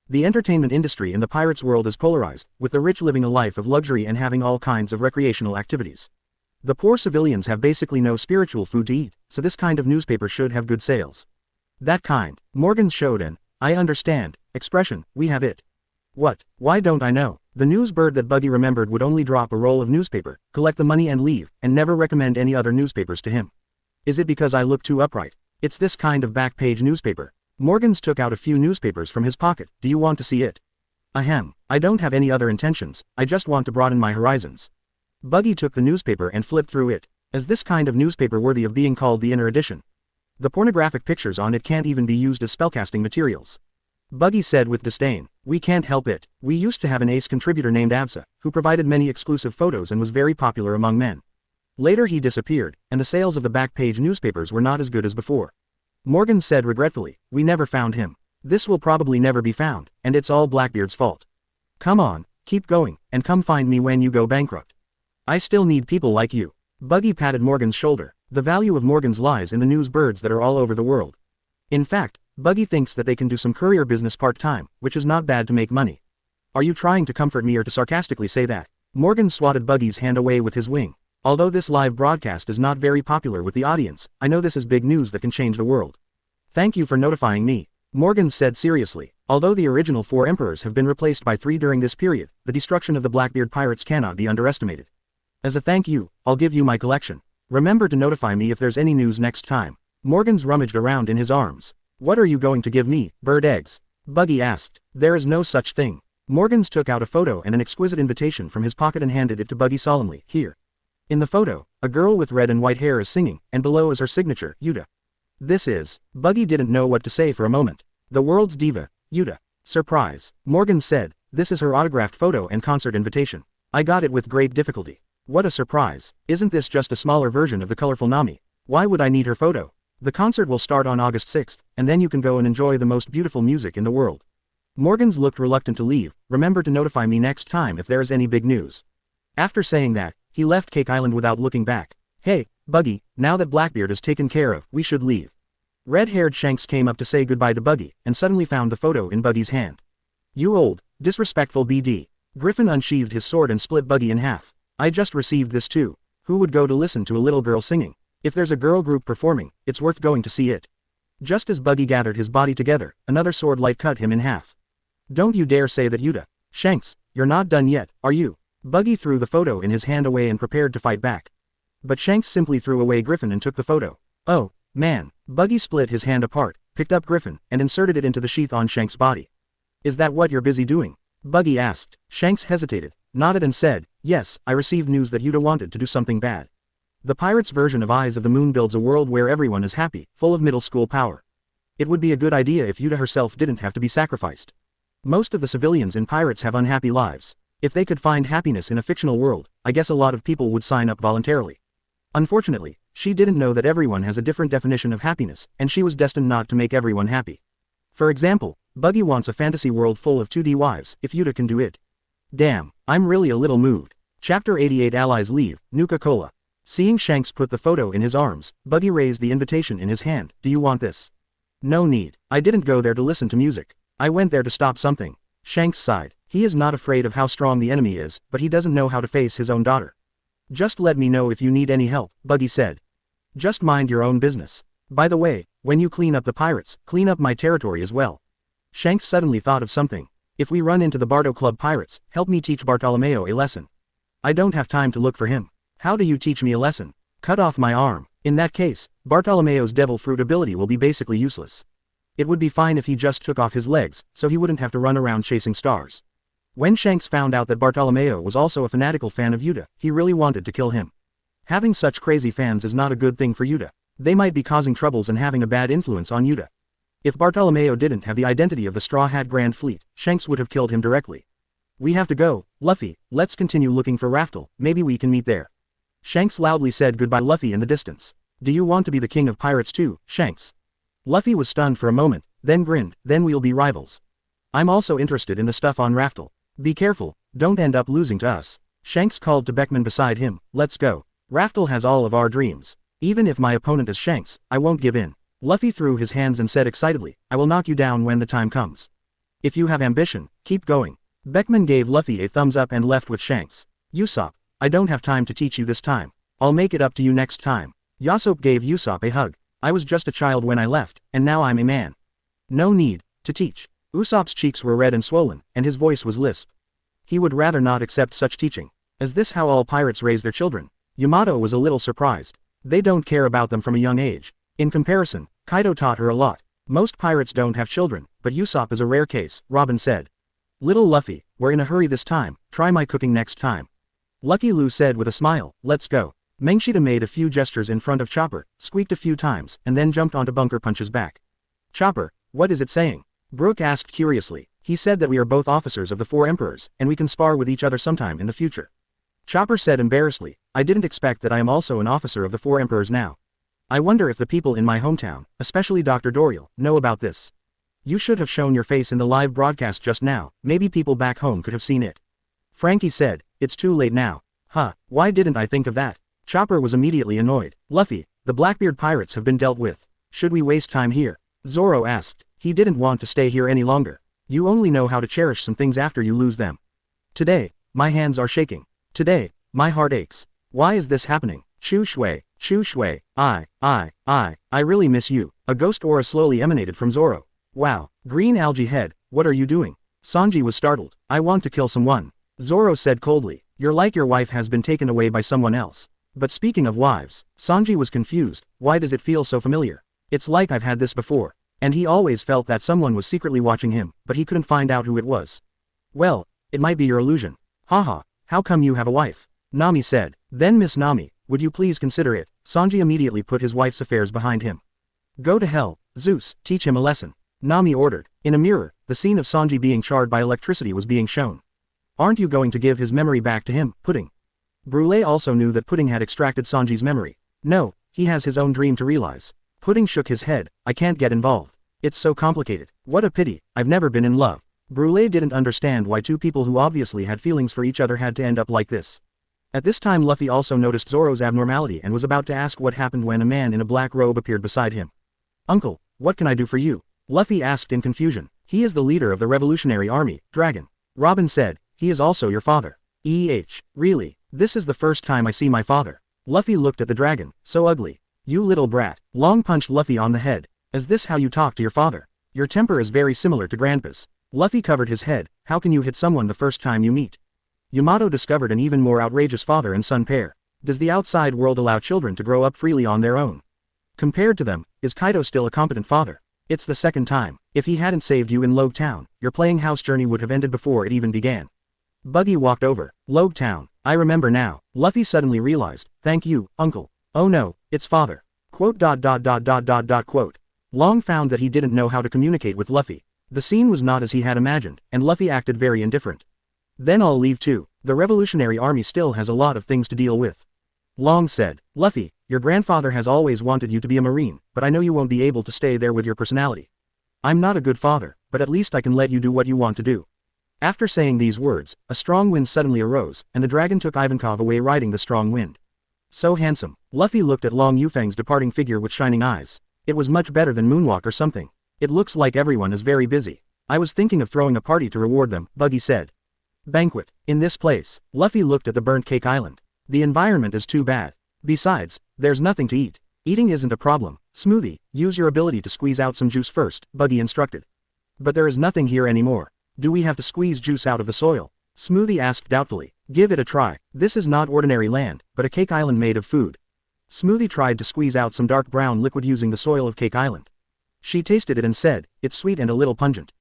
The entertainment industry in the pirates' world is polarized, with the rich living a life of luxury and having all kinds of recreational activities. The poor civilians have basically no spiritual food to eat, so this kind of newspaper should have good sales. That kind. Morgans showed an, I understand, expression, we have it. What? Why don't I know? The news bird that Buggy remembered would only drop a roll of newspaper, collect the money and leave, and never recommend any other newspapers to him. Is it because I look too upright? It's this kind of back page newspaper. Morgans took out a few newspapers from his pocket. Do you want to see it? Ahem. I don't have any other intentions, I just want to broaden my horizons. Buggy took the newspaper and flipped through it. Is this kind of newspaper worthy of being called the inner edition? The pornographic pictures on it can't even be used as spellcasting materials. Buggy said with disdain, we can't help it. We used to have an ace contributor named Absa, who provided many exclusive photos and was very popular among men. Later he disappeared, and the sales of the back page newspapers were not as good as before. Morgans said regretfully, we never found him. This will probably never be found, and it's all Blackbeard's fault. Come on, keep going, and come find me when you go bankrupt. I still need people like you. Buggy patted Morgan's shoulder. The value of Morgans lies in the news birds that are all over the world. In fact, Buggy thinks that they can do some courier business part-time, which is not bad to make money. Are you trying to comfort me or to sarcastically say that? Morgan swatted Buggy's hand away with his wing. Although this live broadcast is not very popular with the audience, I know this is big news that can change the world. Thank you for notifying me. Morgan said seriously. Although the original 4 emperors have been replaced by 3 during this period, the destruction of the Blackbeard pirates cannot be underestimated. As a thank you, I'll give you my collection. Remember to notify me if there's any news next time. Morgans rummaged around in his arms. What are you going to give me, bird eggs? Buggy asked. There is no such thing. Morgans took out a photo and an exquisite invitation from his pocket and handed it to Buggy solemnly. Here. In the photo, a girl with red and white hair is singing, and below is her signature, Yuta. This is. Buggy didn't know what to say for a moment. The world's diva, Yuta. Surprise. Morgan said, this is her autographed photo and concert invitation. I got it with great difficulty. What a surprise. Isn't this just a smaller version of the colorful Nami? Why would I need her photo? The concert will start on August 6th, and then you can go and enjoy the most beautiful music in the world. Morgans looked reluctant to leave. Remember to notify me next time if there is any big news. After saying that, he left Cake Island without looking back. Hey, Buggy, now that Blackbeard is taken care of, we should leave. Red-haired Shanks came up to say goodbye to Buggy, and suddenly found the photo in Buggy's hand. You old, disrespectful BD. Griffin unsheathed his sword and split Buggy in half. I just received this too. Who would go to listen to a little girl singing? If there's a girl group performing, it's worth going to see it. Just as Buggy gathered his body together, another sword light cut him in half. Don't you dare say that, Yuta. Shanks, you're not done yet, are you? Buggy threw the photo in his hand away and prepared to fight back. But Shanks simply threw away Griffin and took the photo. Oh, man. Buggy split his hand apart, picked up Griffin, and inserted it into the sheath on Shanks' body. Is that what you're busy doing? Buggy asked. Shanks hesitated, nodded and said, yes, I received news that Yuta wanted to do something bad. The pirates' version of Eyes of the Moon builds a world where everyone is happy, full of middle school power. It would be a good idea if Yuta herself didn't have to be sacrificed. Most of the civilians in Pirates have unhappy lives. If they could find happiness in a fictional world, I guess a lot of people would sign up voluntarily. Unfortunately, She didn't know that everyone has a different definition of happiness, and she was destined not to make everyone happy. For example, Buggy wants a fantasy world full of 2D wives, if Yuta can do it. Damn, I'm really a little moved. Chapter 88 Allies leave, Nuka-Cola. Seeing Shanks put the photo in his arms, Buggy raised the invitation in his hand. Do you want this? No need. I didn't go there to listen to music. I went there to stop something. Shanks sighed. He is not afraid of how strong the enemy is, but he doesn't know how to face his own daughter. Just let me know if you need any help, Buggy said. Just mind your own business. By the way, when you clean up the pirates, clean up my territory as well. Shanks suddenly thought of something. If we run into the Bardo Club pirates, help me teach Bartolomeo a lesson. I don't have time to look for him. How do you teach me a lesson? Cut off my arm. In that case, Bartolomeo's devil fruit ability will be basically useless. It would be fine if he just took off his legs, so he wouldn't have to run around chasing stars. When Shanks found out that Bartolomeo was also a fanatical fan of Yuta, he really wanted to kill him. Having such crazy fans is not a good thing for Yuta. They might be causing troubles and having a bad influence on Yuta. If Bartolomeo didn't have the identity of the Straw Hat Grand Fleet, Shanks would have killed him directly. We have to go, Luffy, let's continue looking for Raftel, maybe we can meet there. Shanks loudly said goodbye to Luffy in the distance. Do you want to be the king of pirates too, Shanks? Luffy was stunned for a moment, then grinned. Then we'll be rivals. I'm also interested in the stuff on Raftel. Be careful, don't end up losing to us. Shanks called to Beckman beside him. Let's go. Raftel has all of our dreams. Even if my opponent is Shanks, I won't give in. Luffy threw his hands and said excitedly, I will knock you down when the time comes. If you have ambition, keep going. Beckman gave Luffy a thumbs up and left with Shanks. Usopp, I don't have time to teach you this time. I'll make it up to you next time. Usopp gave Usopp a hug. I was just a child when I left, and now I'm a man. No need to teach. Usopp's cheeks were red and swollen, and his voice was lisp. He would rather not accept such teaching. Is this how all pirates raise their children? Yamato was a little surprised. They don't care about them from a young age. In comparison, Kaido taught her a lot. Most pirates don't have children, but Usopp is a rare case, Robin said. Little Luffy, we're in a hurry this time, try my cooking next time. Lucky Lou said with a smile, let's go. Mengshita made a few gestures in front of Chopper, squeaked a few times, and then jumped onto Bunker Punch's back. Chopper, what is it saying? Brook asked curiously. He said that we are both officers of the Four Emperors, and we can spar with each other sometime in the future. Chopper said embarrassedly, I didn't expect that I am also an officer of the Four Emperors now. I wonder if the people in my hometown, especially Dr. Doriel, know about this. You should have shown your face in the live broadcast just now, maybe people back home could have seen it. Frankie said, it's too late now. Huh, why didn't I think of that? Chopper was immediately annoyed. Luffy, the Blackbeard pirates have been dealt with. Should we waste time here? Zoro asked. He didn't want to stay here any longer. You only know how to cherish some things after you lose them. Today, my hands are shaking. Today, my heart aches. Why is this happening? Shu Shui, I really miss you. A ghost aura slowly emanated from Zoro. Wow, green algae head, what are you doing? Sanji was startled. I want to kill someone. Zoro said coldly, you're like your wife has been taken away by someone else. But speaking of wives, Sanji was confused. Why does it feel so familiar? It's like I've had this before. And he always felt that someone was secretly watching him, but he couldn't find out who it was. Well, it might be your illusion. Haha, how come you have a wife? Nami said. Then Miss Nami, would you please consider it? Sanji immediately put his wife's affairs behind him. Go to hell, Zeus, teach him a lesson. Nami ordered. In a mirror, the scene of Sanji being charred by electricity was being shown. Aren't you going to give his memory back to him, Pudding? Brûlé also knew that Pudding had extracted Sanji's memory. No, he has his own dream to realize. Pudding shook his head, I can't get involved. It's so complicated. What a pity, I've never been in love. Brûlé didn't understand why two people who obviously had feelings for each other had to end up like this. At this time Luffy also noticed Zoro's abnormality and was about to ask what happened when a man in a black robe appeared beside him. Uncle, what can I do for you? Luffy asked in confusion. He is the leader of the Revolutionary Army, Dragon. Robin said, he is also your father. Really? This is the first time I see my father. Luffy looked at the dragon, so ugly. You little brat. Long punched Luffy on the head. Is this how you talk to your father? Your temper is very similar to Grandpa's. Luffy covered his head. How can you hit someone the first time you meet? Yamato discovered an even more outrageous father and son pair. Does the outside world allow children to grow up freely on their own? Compared to them, is Kaido still a competent father? It's the second time. If he hadn't saved you in Logue Town, your playing house journey would have ended before it even began. Buggy walked over. Logue Town. I remember now. Luffy suddenly realized. Thank you, uncle. Oh no, it's father. Quote. Long found that he didn't know how to communicate with Luffy. The scene was not as he had imagined, and Luffy acted very indifferent. Then I'll leave too. The Revolutionary Army still has a lot of things to deal with. Long said, Luffy, your grandfather has always wanted you to be a Marine, but I know you won't be able to stay there with your personality. I'm not a good father, but at least I can let you do what you want to do. After saying these words, a strong wind suddenly arose, and the dragon took Ivankov away riding the strong wind. So handsome. Luffy looked at Long Yufeng's departing figure with shining eyes. It was much better than Moonwalk or something. It looks like everyone is very busy. I was thinking of throwing a party to reward them, Buggy said. Banquet. In this place. Luffy looked at the burnt cake island. The environment is too bad. Besides, there's nothing to eat. Eating isn't a problem. Smoothie, use your ability to squeeze out some juice first, Buggy instructed. But there is nothing here anymore. Do we have to squeeze juice out of the soil? Smoothie asked doubtfully. Give it a try. This is not ordinary land, but a cake island made of food. Smoothie tried to squeeze out some dark brown liquid using the soil of Cake Island. She tasted it and said, it's sweet and a little pungent.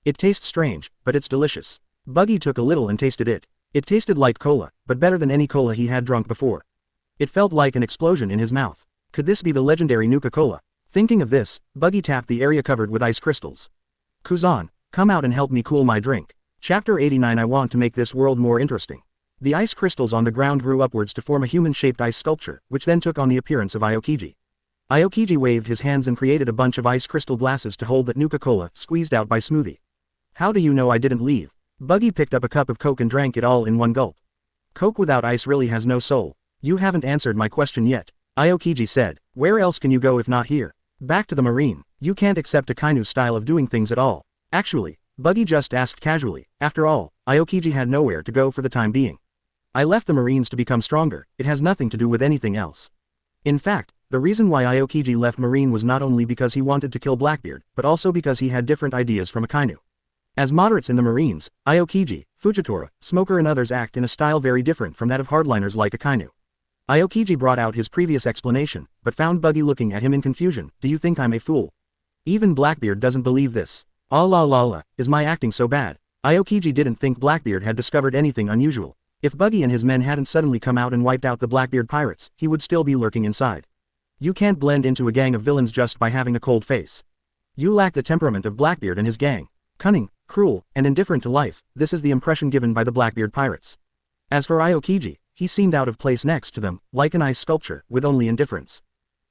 It tastes strange, but it's delicious. Buggy took a little and tasted it. It tasted like cola, but better than any cola he had drunk before. It felt like an explosion in his mouth. Could this be the legendary Nuka-Cola? Thinking of this, Buggy tapped the area covered with ice crystals. Kuzan, come out and help me cool my drink. Chapter 89. I want to make this world more interesting. The ice crystals on the ground grew upwards to form a human-shaped ice sculpture, which then took on the appearance of Aokiji. Aokiji waved his hands and created a bunch of ice crystal glasses to hold that Nuka-Cola, squeezed out by Smoothie. How do you know I didn't leave? Buggy picked up a cup of Coke and drank it all in one gulp. Coke without ice really has no soul. You haven't answered my question yet. Aokiji said. Where else can you go if not here? Back to the Marine. You can't accept Akainu's style of doing things at all. Actually, Buggy just asked casually. After all, Aokiji had nowhere to go for the time being. I left the Marines to become stronger. It has nothing to do with anything else. In fact, the reason why Aokiji left Marine was not only because he wanted to kill Blackbeard, but also because he had different ideas from Akainu. As moderates in the Marines, Aokiji, Fujitora, Smoker and others act in a style very different from that of hardliners like Akainu. Aokiji brought out his previous explanation, but found Buggy looking at him in confusion. Do you think I'm a fool? Even Blackbeard doesn't believe this. Ah la la la, is my acting so bad? Aokiji didn't think Blackbeard had discovered anything unusual. If Buggy and his men hadn't suddenly come out and wiped out the Blackbeard pirates, he would still be lurking inside. You can't blend into a gang of villains just by having a cold face. You lack the temperament of Blackbeard and his gang. Cunning, cruel, and indifferent to life, this is the impression given by the Blackbeard pirates. As for Aokiji, he seemed out of place next to them, like an ice sculpture, with only indifference.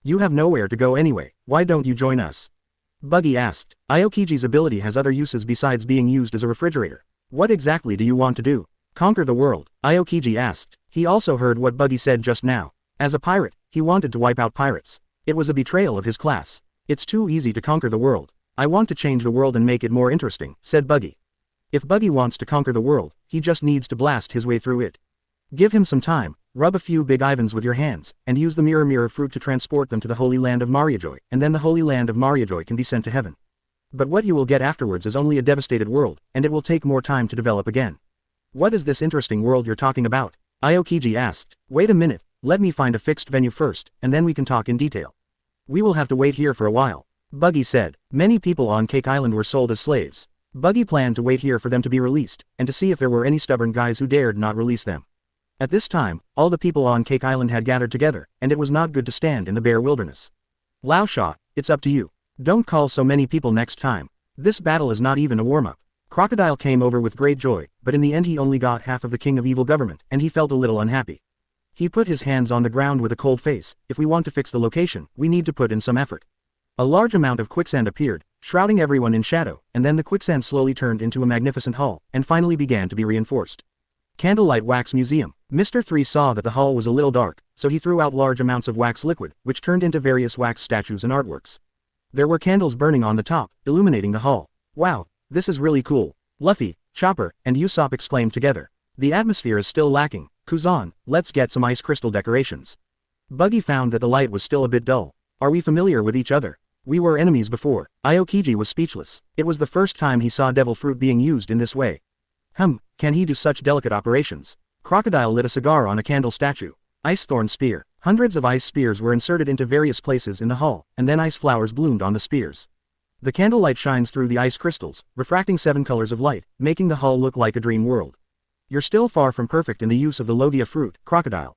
You have nowhere to go anyway, why don't you join us? Buggy asked. Aokiji's ability has other uses besides being used as a refrigerator. What exactly do you want to do? Conquer the world, Aokiji asked. He also heard what Buggy said just now. As a pirate, he wanted to wipe out pirates. It was a betrayal of his class. It's too easy to conquer the world. I want to change the world and make it more interesting, said Buggy. If Buggy wants to conquer the world, he just needs to blast his way through it. Give him some time, rub a few big Ivans with your hands, and use the mirror fruit to transport them to the Holy Land of Mariajoy, and then the Holy Land of Mariajoy can be sent to heaven. But what you will get afterwards is only a devastated world, and it will take more time to develop again. What is this interesting world you're talking about? Aokiji asked. Wait a minute, let me find a fixed venue first, and then we can talk in detail. We will have to wait here for a while, Buggy said. Many people on Cake Island were sold as slaves. Buggy planned to wait here for them to be released, and to see if there were any stubborn guys who dared not release them. At this time, all the people on Cake Island had gathered together, and it was not good to stand in the bare wilderness. Lao Sha, it's up to you. Don't call so many people next time. This battle is not even a warm-up. Crocodile came over with great joy, but in the end he only got half of the King of Evil government, and he felt a little unhappy. He put his hands on the ground with a cold face. If we want to fix the location, we need to put in some effort. A large amount of quicksand appeared, shrouding everyone in shadow, and then the quicksand slowly turned into a magnificent hall, and finally began to be reinforced. Candlelight Wax Museum. Mr. 3 saw that the hall was a little dark, so he threw out large amounts of wax liquid, which turned into various wax statues and artworks. There were candles burning on the top, illuminating the hall. Wow, this is really cool. Luffy, Chopper, and Usopp exclaimed together. The atmosphere is still lacking. Kuzan, let's get some ice crystal decorations. Buggy found that the light was still a bit dull. Are we familiar with each other? We were enemies before. Aokiji was speechless. It was the first time he saw devil fruit being used in this way. Can he do such delicate operations? Crocodile lit a cigar on a candle statue. Ice thorn spear. Hundreds of ice spears were inserted into various places in the hall, and then ice flowers bloomed on the spears. The candlelight shines through the ice crystals, refracting 7 colors of light, making the hall look like a dream world. You're still far from perfect in the use of the Logia fruit, Crocodile.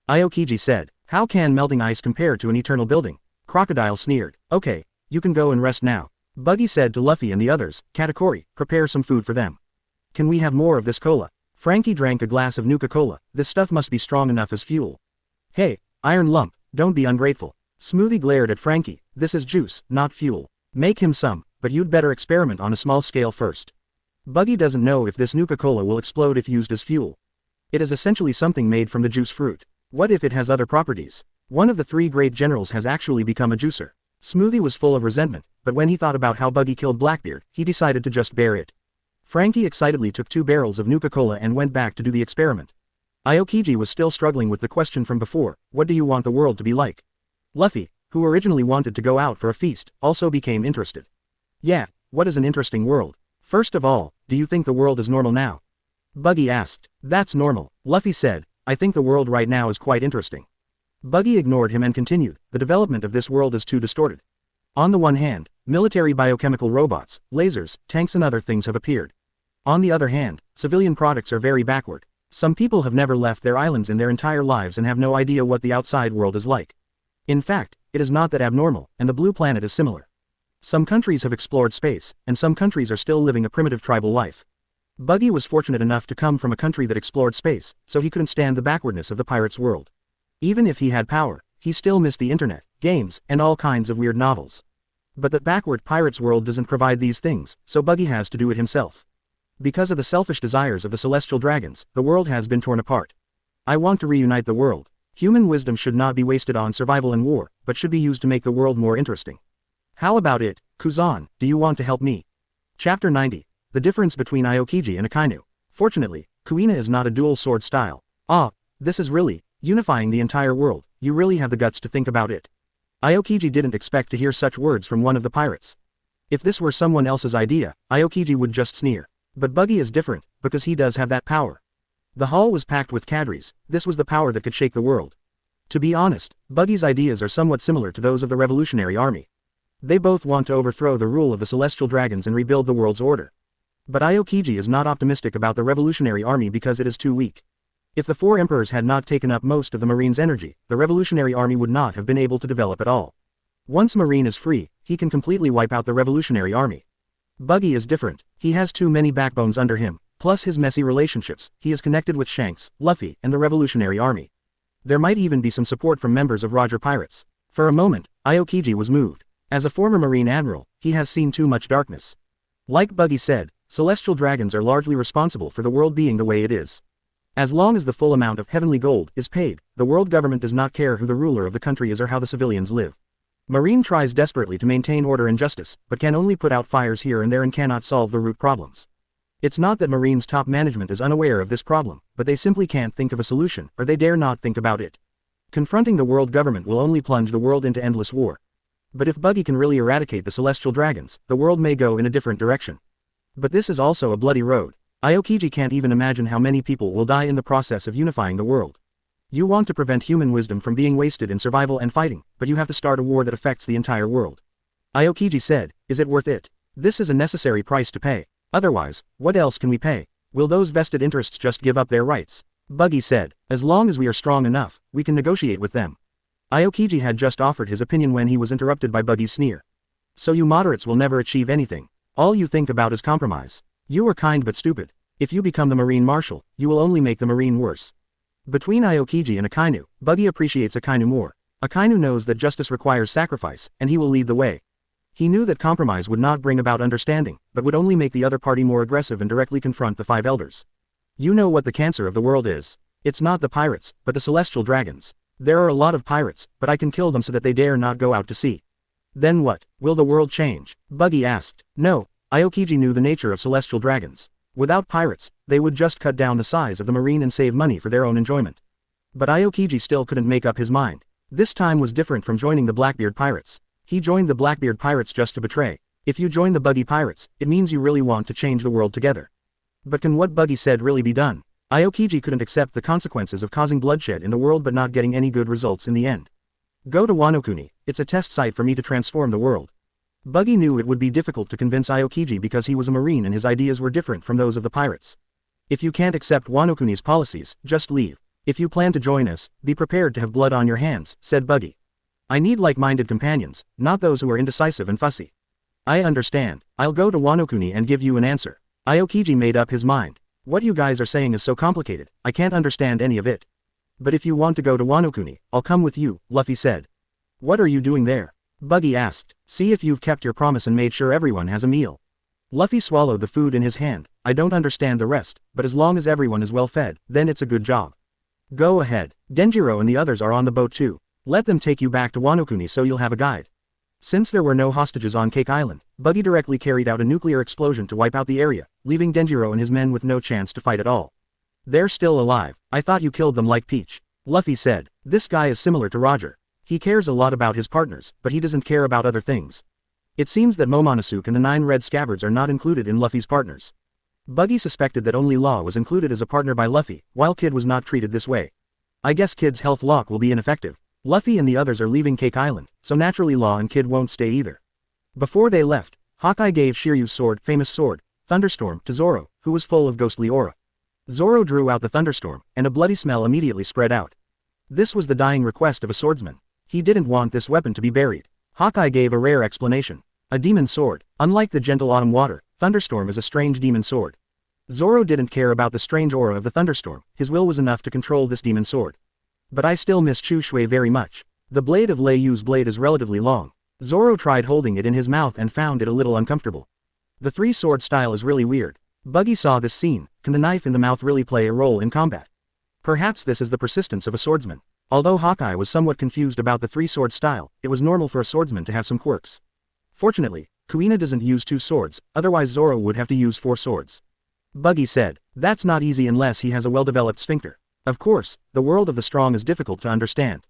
Aokiji said. How can melting ice compare to an eternal building? Crocodile sneered. Okay, you can go and rest now. Buggy said to Luffy and the others. Katakuri, prepare some food for them. Can we have more of this cola? Frankie drank a glass of Nuka-Cola. This stuff must be strong enough as fuel. Hey, Iron Lump, don't be ungrateful. Smoothie glared at Frankie. This is juice, not fuel. Make him some, but you'd better experiment on a small scale first. Buggy doesn't know if this Nuka-Cola will explode if used as fuel. It is essentially something made from the juice fruit. What if it has other properties? One of the 3 great generals has actually become a juicer. Smoothie was full of resentment, but when he thought about how Buggy killed Blackbeard, he decided to just bear it. Frankie excitedly took 2 barrels of Nuka-Cola and went back to do the experiment. Aokiji was still struggling with the question from before, what do you want the world to be like? Luffy, who originally wanted to go out for a feast, also became interested. Yeah, what is an interesting world? First of all, do you think the world is normal now? Buggy asked. That's normal, Luffy said. I think the world right now is quite interesting. Buggy ignored him and continued, the development of this world is too distorted. On the one hand, military biochemical robots, lasers, tanks and other things have appeared. On the other hand, civilian products are very backward. Some people have never left their islands in their entire lives and have no idea what the outside world is like. In fact, it is not that abnormal, and the blue planet is similar. Some countries have explored space, and some countries are still living a primitive tribal life. Buggy was fortunate enough to come from a country that explored space, so he couldn't stand the backwardness of the pirates' world. Even if he had power, he still missed the internet, games, and all kinds of weird novels. But that backward pirates' world doesn't provide these things, so Buggy has to do it himself. Because of the selfish desires of the celestial dragons, the world has been torn apart. I want to reunite the world. Human wisdom should not be wasted on survival and war, but should be used to make the world more interesting. How about it, Kuzan, do you want to help me? Chapter 90. The difference between Aokiji and Akainu. Fortunately, Kuina is not a dual sword style. This is really unifying the entire world. You really have the guts to think about it. Aokiji didn't expect to hear such words from one of the pirates. If this were someone else's idea, Aokiji would just sneer. But Buggy is different, because he does have that power. The hall was packed with cadres. This was the power that could shake the world. To be honest, Buggy's ideas are somewhat similar to those of the Revolutionary Army. They both want to overthrow the rule of the celestial dragons and rebuild the world's order. But Aokiji is not optimistic about the Revolutionary Army because it is too weak. If the 4 emperors had not taken up most of the Marine's energy, the Revolutionary Army would not have been able to develop at all. Once Marine is free, he can completely wipe out the Revolutionary Army. Buggy is different. He has too many backbones under him, plus his messy relationships. He is connected with Shanks, Luffy, and the Revolutionary Army. There might even be some support from members of Roger Pirates. For a moment, Aokiji was moved. As a former Marine Admiral, he has seen too much darkness. Like Buggy said, celestial dragons are largely responsible for the world being the way it is. As long as the full amount of heavenly gold is paid, the world government does not care who the ruler of the country is or how the civilians live. Marine tries desperately to maintain order and justice, but can only put out fires here and there and cannot solve the root problems. It's not that Marine's top management is unaware of this problem, but they simply can't think of a solution, or they dare not think about it. Confronting the world government will only plunge the world into endless war. But if Buggy can really eradicate the celestial dragons, the world may go in a different direction. But this is also a bloody road. Aokiji can't even imagine how many people will die in the process of unifying the world. You want to prevent human wisdom from being wasted in survival and fighting, but you have to start a war that affects the entire world. Aokiji said, is it worth it? This is a necessary price to pay. Otherwise, what else can we pay? Will those vested interests just give up their rights? Buggy said, as long as we are strong enough, we can negotiate with them. Aokiji had just offered his opinion when he was interrupted by Buggy's sneer. So you moderates will never achieve anything. All you think about is compromise. You are kind but stupid. If you become the Marine Marshal, you will only make the Marine worse. Between Aokiji and Akainu, Buggy appreciates Akainu more. Akainu knows that justice requires sacrifice, and he will lead the way. He knew that compromise would not bring about understanding, but would only make the other party more aggressive and directly confront the 5 elders. You know what the cancer of the world is. It's not the pirates, but the celestial dragons. There are a lot of pirates, but I can kill them so that they dare not go out to sea. Then what? Will the world change? Buggy asked. No, Aokiji knew the nature of celestial dragons. Without pirates, they would just cut down the size of the marine and save money for their own enjoyment. But Aokiji still couldn't make up his mind. This time was different from joining the Blackbeard Pirates. He joined the Blackbeard Pirates just to betray. If you join the Buggy Pirates, it means you really want to change the world together. But can what Buggy said really be done? Aokiji couldn't accept the consequences of causing bloodshed in the world but not getting any good results in the end. Go to Wano Kuni, it's a test site for me to transform the world. Buggy knew it would be difficult to convince Aokiji because he was a marine and his ideas were different from those of the pirates. If you can't accept Wano Kuni's policies, just leave. If you plan to join us, be prepared to have blood on your hands, said Buggy. I need like-minded companions, not those who are indecisive and fussy. I understand. I'll go to Wano Kuni and give you an answer. Aokiji made up his mind. What you guys are saying is so complicated, I can't understand any of it. But if you want to go to Wano, I'll come with you, Luffy said. What are you doing there? Buggy asked. See if you've kept your promise and made sure everyone has a meal. Luffy swallowed the food in his hand. I don't understand the rest, but as long as everyone is well fed, then it's a good job. Go ahead. Denjiro and the others are on the boat too. Let them take you back to Wano so you'll have a guide. Since there were no hostages on Cake Island, Buggy directly carried out a nuclear explosion to wipe out the area, leaving Denjiro and his men with no chance to fight at all. They're still alive. I thought you killed them like Peach. Luffy said. This guy is similar to Roger. He cares a lot about his partners, but he doesn't care about other things. It seems that Momonosuke and the 9 red scabbards are not included in Luffy's partners. Buggy suspected that only Law was included as a partner by Luffy, while Kid was not treated this way. I guess Kid's health lock will be ineffective. Luffy and the others are leaving Cake Island, so naturally Law and Kid won't stay either. Before they left, Hawkeye gave Shiryu's sword, famous sword, Thunderstorm, to Zoro, who was full of ghostly aura. Zoro drew out the thunderstorm, and a bloody smell immediately spread out. This was the dying request of a swordsman. He didn't want this weapon to be buried. Hawkeye gave a rare explanation. A demon sword. Unlike the gentle autumn water, Thunderstorm is a strange demon sword. Zoro didn't care about the strange aura of the thunderstorm, his will was enough to control this demon sword. But I still miss Chu Shui very much. The blade of Lei Yu's blade is relatively long. Zoro tried holding it in his mouth and found it a little uncomfortable. The three-sword style is really weird. Buggy saw this scene. Can the knife in the mouth really play a role in combat? Perhaps this is the persistence of a swordsman. Although Hawkeye was somewhat confused about the three-sword style, it was normal for a swordsman to have some quirks. Fortunately, Kuina doesn't use 2 swords, otherwise Zoro would have to use 4 swords. Buggy said, that's not easy unless he has a well-developed sphincter. Of course, the world of the strong is difficult to understand.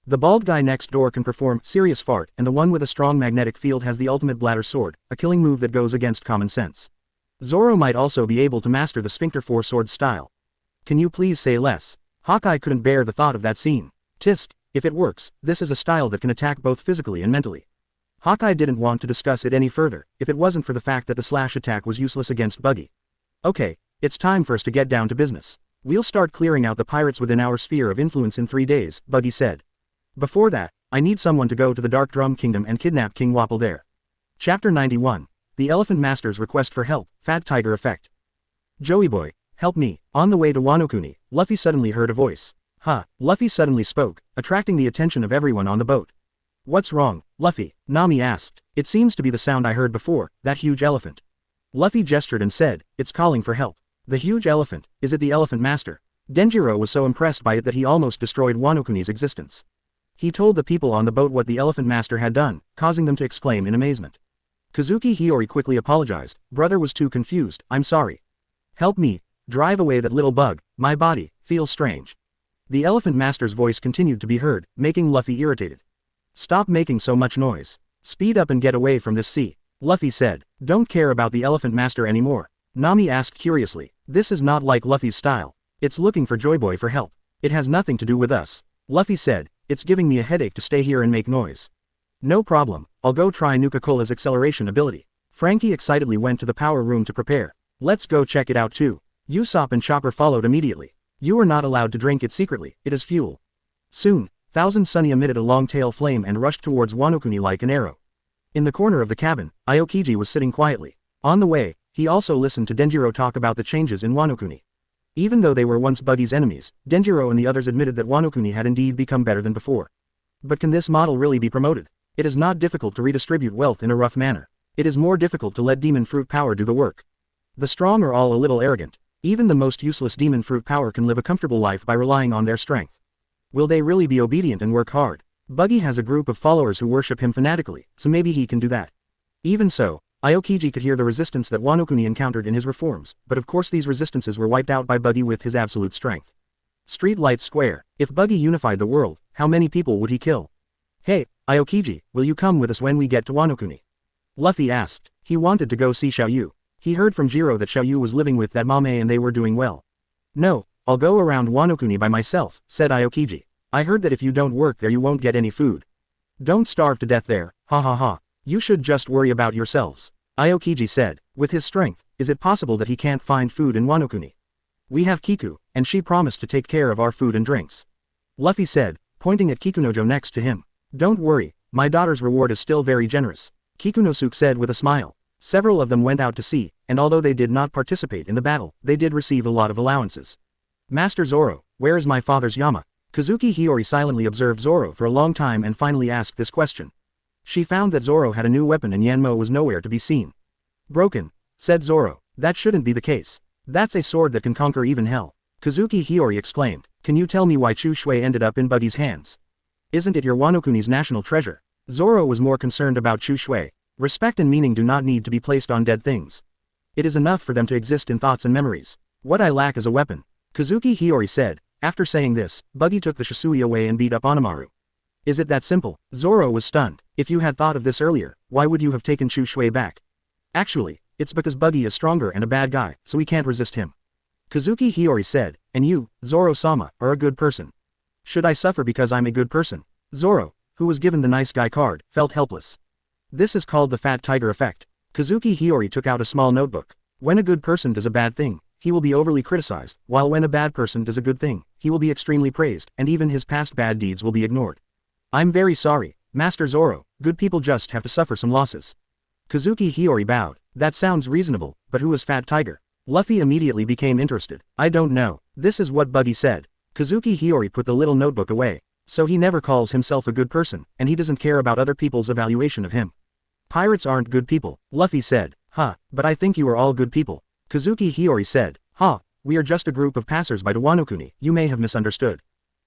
The bald guy next door can perform serious fart, and the one with a strong magnetic field has the ultimate bladder sword, a killing move that goes against common sense. Zoro might also be able to master the sphincter 4-sword style. Can you please say less? Hawkeye couldn't bear the thought of that scene. Tisk, if it works, this is a style that can attack both physically and mentally. Hawkeye didn't want to discuss it any further, if it wasn't for the fact that the slash attack was useless against Buggy. Okay, it's time for us to get down to business. We'll start clearing out the pirates within our sphere of influence in 3 days, Buggy said. Before that, I need someone to go to the Dark Drum Kingdom and kidnap King Wapol there. Chapter 91. The Elephant Master's Request for Help, Fat Tiger Effect. Joey boy, help me. On the way to Wano, Luffy suddenly heard a voice. Luffy suddenly spoke, attracting the attention of everyone on the boat. What's wrong, Luffy? Nami asked. It seems to be the sound I heard before, that huge elephant. Luffy gestured and said, it's calling for help. The huge elephant, is it the Elephant Master? Denjiro was so impressed by it that he almost destroyed Wano-kuni's existence. He told the people on the boat what the Elephant Master had done, causing them to exclaim in amazement. Kazuki Hiyori quickly apologized, brother was too confused, I'm sorry. Help me, drive away that little bug, my body, feels strange. The Elephant Master's voice continued to be heard, making Luffy irritated. Stop making so much noise. Speed up and get away from this sea, Luffy said. Don't care about the Elephant Master anymore. Nami asked curiously. This is not like Luffy's style. It's looking for Joy Boy for help. It has nothing to do with us. Luffy said, it's giving me a headache to stay here and make noise. No problem, I'll go try Nuka-Cola's acceleration ability. Frankie excitedly went to the power room to prepare. Let's go check it out too. Usopp and Chopper followed immediately. You are not allowed to drink it secretly, it is fuel. Soon, Thousand Sunny emitted a long tail flame and rushed towards Wano-kuni like an arrow. In the corner of the cabin, Aokiji was sitting quietly. On the way, he also listened to Denjiro talk about the changes in Wano-kuni. Even though they were once Buggy's enemies, Denjiro and the others admitted that Wano-kuni had indeed become better than before. But can this model really be promoted? It is not difficult to redistribute wealth in a rough manner. It is more difficult to let demon fruit power do the work. The strong are all a little arrogant. Even the most useless demon fruit power can live a comfortable life by relying on their strength. Will they really be obedient and work hard? Buggy has a group of followers who worship him fanatically, so maybe he can do that. Even so, Aokiji could hear the resistance that Wano-kuni encountered in his reforms, but of course these resistances were wiped out by Buggy with his absolute strength. Street Light Square. If Buggy unified the world, how many people would he kill? Hey, Aokiji, will you come with us when we get to Wano-kuni? Luffy asked. He wanted to go see Xiaoyu. He heard from Jiro that Xiaoyu was living with that Mame and they were doing well. No, I'll go around Wano-kuni by myself, said Aokiji. I heard that if you don't work there you won't get any food. Don't starve to death there, ha ha ha. You should just worry about yourselves. Aokiji said. With his strength, is it possible that he can't find food in Wano-kuni? We have Kiku, and she promised to take care of our food and drinks. Luffy said, pointing at Kikunojo next to him. Don't worry, my daughter's reward is still very generous. Kikunosuke said with a smile. Several of them went out to sea, and although they did not participate in the battle, they did receive a lot of allowances. Master Zoro, where is my father's Yama? Kazuki Hiyori silently observed Zoro for a long time and finally asked this question. She found that Zoro had a new weapon and Yanmo was nowhere to be seen. Broken, said Zoro. That shouldn't be the case. That's a sword that can conquer even hell. Kazuki Hiyori exclaimed. Can you tell me why Chu Shui ended up in Buggy's hands? Isn't it your Wano-kuni's national treasure? Zoro was more concerned about Chu Shui. Respect and meaning do not need to be placed on dead things. It is enough for them to exist in thoughts and memories. What I lack is a weapon. Kazuki Hiyori said. After saying this, Buggy took the Shisui away and beat up Onimaru. Is it that simple? Zoro was stunned. If you had thought of this earlier, why would you have taken Chu Shui back? Actually, it's because Buggy is stronger and a bad guy, so we can't resist him. Kazuki Hiyori said, and you, Zoro-sama, are a good person. Should I suffer because I'm a good person? Zoro, who was given the nice guy card, felt helpless. This is called the fat tiger effect. Kazuki Hiyori took out a small notebook. When a good person does a bad thing, he will be overly criticized, while when a bad person does a good thing, he will be extremely praised, and even his past bad deeds will be ignored. I'm very sorry, Master Zoro, good people just have to suffer some losses. Kazuki Hiyori bowed. That sounds reasonable, but who is Fat Tiger? Luffy immediately became interested. I don't know. This is what Buggy said. Kazuki Hiyori put the little notebook away. So he never calls himself a good person, and he doesn't care about other people's evaluation of him. Pirates aren't good people, Luffy said. But I think you are all good people. Kazuki Hiyori said. We are just a group of passers-by to Wano-kuni, you may have misunderstood.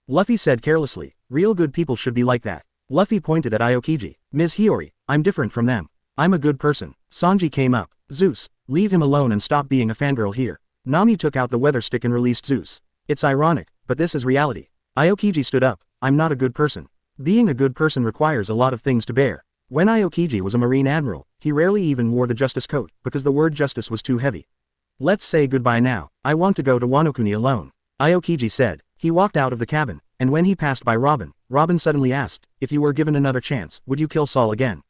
Luffy said carelessly. Real good people should be like that. Luffy pointed at Aokiji. Ms. Hiyori, I'm different from them. I'm a good person. Sanji came up. Zeus, leave him alone and stop being a fangirl here. Nami took out the weather stick and released Zeus. It's ironic, but this is reality. Aokiji stood up. I'm not a good person. Being a good person requires a lot of things to bear. When Aokiji was a Marine Admiral, he rarely even wore the justice coat, because the word justice was too heavy. Let's say goodbye now. I want to go to Wano-kuni alone. Aokiji said. He walked out of the cabin, and when he passed by Robin suddenly asked, if you were given another chance, would you kill Saul again?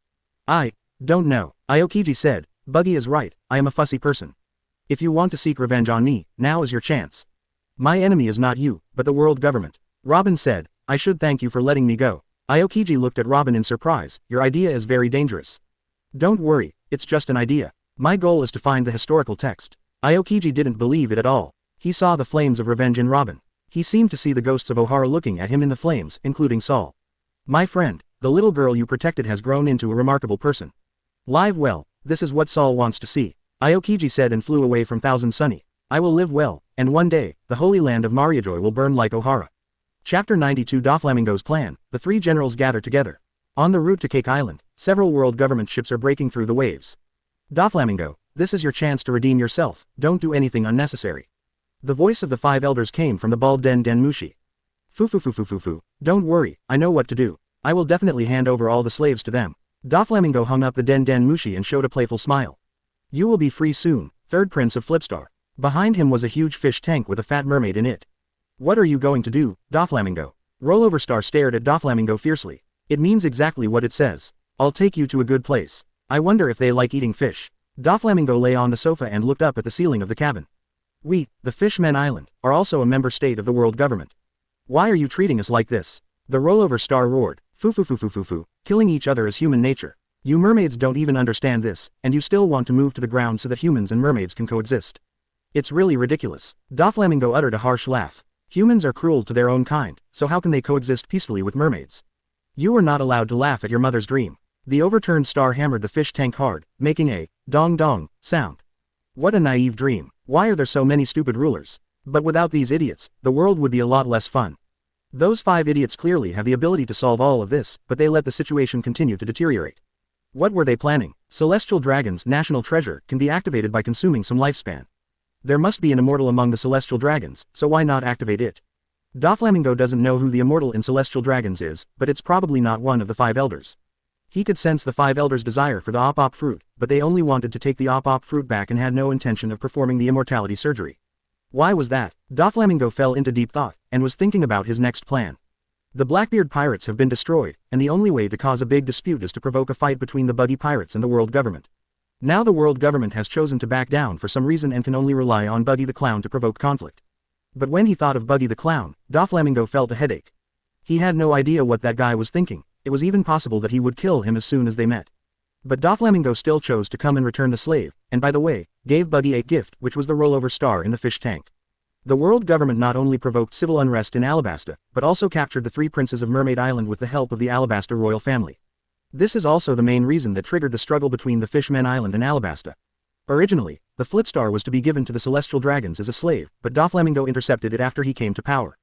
I don't know. Aokiji said. Buggy is right, I am a fussy person. If you want to seek revenge on me, now is your chance. My enemy is not you, but the world government. Robin said. I should thank you for letting me go. Aokiji looked at Robin in surprise. Your idea is very dangerous. Don't worry, it's just an idea. My goal is to find the historical text. Aokiji didn't believe it at all. He saw the flames of revenge in Robin. He seemed to see the ghosts of Ohara looking at him in the flames, including Saul. My friend, the little girl you protected has grown into a remarkable person. Live well, this is what Saul wants to see. Aokiji said and flew away from Thousand Sunny. I will live well, and one day, the holy land of Mariajoy will burn like Ohara. Chapter 92 Doflamingo's plan. The three generals gather together. On the route to Cake Island, several world government ships are breaking through the waves. Doflamingo, this is your chance to redeem yourself, don't do anything unnecessary. The voice of the five elders came from the bald Den Mushi. Fu. Don't worry, I know what to do. I will definitely hand over all the slaves to them. Doflamingo hung up the Den Mushi and showed a playful smile. You will be free soon, third prince of Flipstar. Behind him was a huge fish tank with a fat mermaid in it. What are you going to do, Doflamingo? Rollover Star stared at Doflamingo fiercely. It means exactly what it says. I'll take you to a good place. I wonder if they like eating fish. Doflamingo lay on the sofa and looked up at the ceiling of the cabin. We, the Fishmen Island, are also a member state of the world government. Why are you treating us like this? The Rollover Star roared. Fu. Killing each other is human nature. You mermaids don't even understand this, and you still want to move to the ground so that humans and mermaids can coexist. It's really ridiculous. Doflamingo uttered a harsh laugh. Humans are cruel to their own kind, so how can they coexist peacefully with mermaids? You are not allowed to laugh at your mother's dream. The overturned star hammered the fish tank hard, making a dong sound. What a naive dream. Why are there so many stupid rulers? But without these idiots, the world would be a lot less fun. Those 5 idiots clearly have the ability to solve all of this, but they let the situation continue to deteriorate. What were they planning? Celestial Dragon's national treasure can be activated by consuming some lifespan. There must be an immortal among the Celestial Dragons, so why not activate it? Doflamingo doesn't know who the immortal in Celestial Dragons is, but it's probably not one of the 5 elders. He could sense the 5 elders' desire for the op fruit, but they only wanted to take the op fruit back and had no intention of performing the immortality surgery. Why was that? Doflamingo fell into deep thought, and was thinking about his next plan. The Blackbeard pirates have been destroyed, and the only way to cause a big dispute is to provoke a fight between the Buggy pirates and the world government. Now the world government has chosen to back down for some reason and can only rely on Buggy the Clown to provoke conflict. But when he thought of Buggy the Clown, Doflamingo felt a headache. He had no idea what that guy was thinking. It was even possible that he would kill him as soon as they met. But Doflamingo still chose to come and return the slave, and by the way, gave Buggy a gift which was the rollover star in the fish tank. The world government not only provoked civil unrest in Alabasta, but also captured the 3 princes of Mermaid Island with the help of the Alabasta royal family. This is also the main reason that triggered the struggle between the Fishmen Island and Alabasta. Originally, the Flitstar was to be given to the Celestial Dragons as a slave, but Doflamingo intercepted it after he came to power.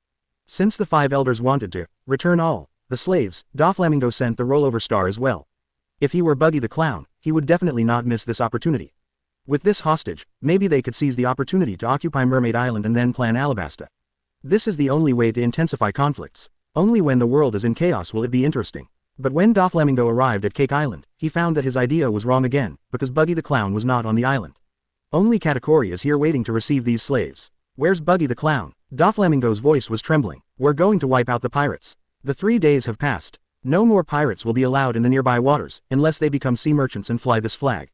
Since the 5 elders wanted to return all the slaves, Doflamingo sent the rollover star as well. If he were Buggy the Clown, he would definitely not miss this opportunity. With this hostage, maybe they could seize the opportunity to occupy Mermaid Island and then plan Alabasta. This is the only way to intensify conflicts. Only when the world is in chaos will it be interesting. But when Doflamingo arrived at Cake Island, he found that his idea was wrong again, because Buggy the Clown was not on the island. Only Katakuri is here waiting to receive these slaves. Where's Buggy the Clown? Doflamingo's voice was trembling. We're going to wipe out the pirates. The 3 days have passed. No more pirates will be allowed in the nearby waters, unless they become sea merchants and fly this flag.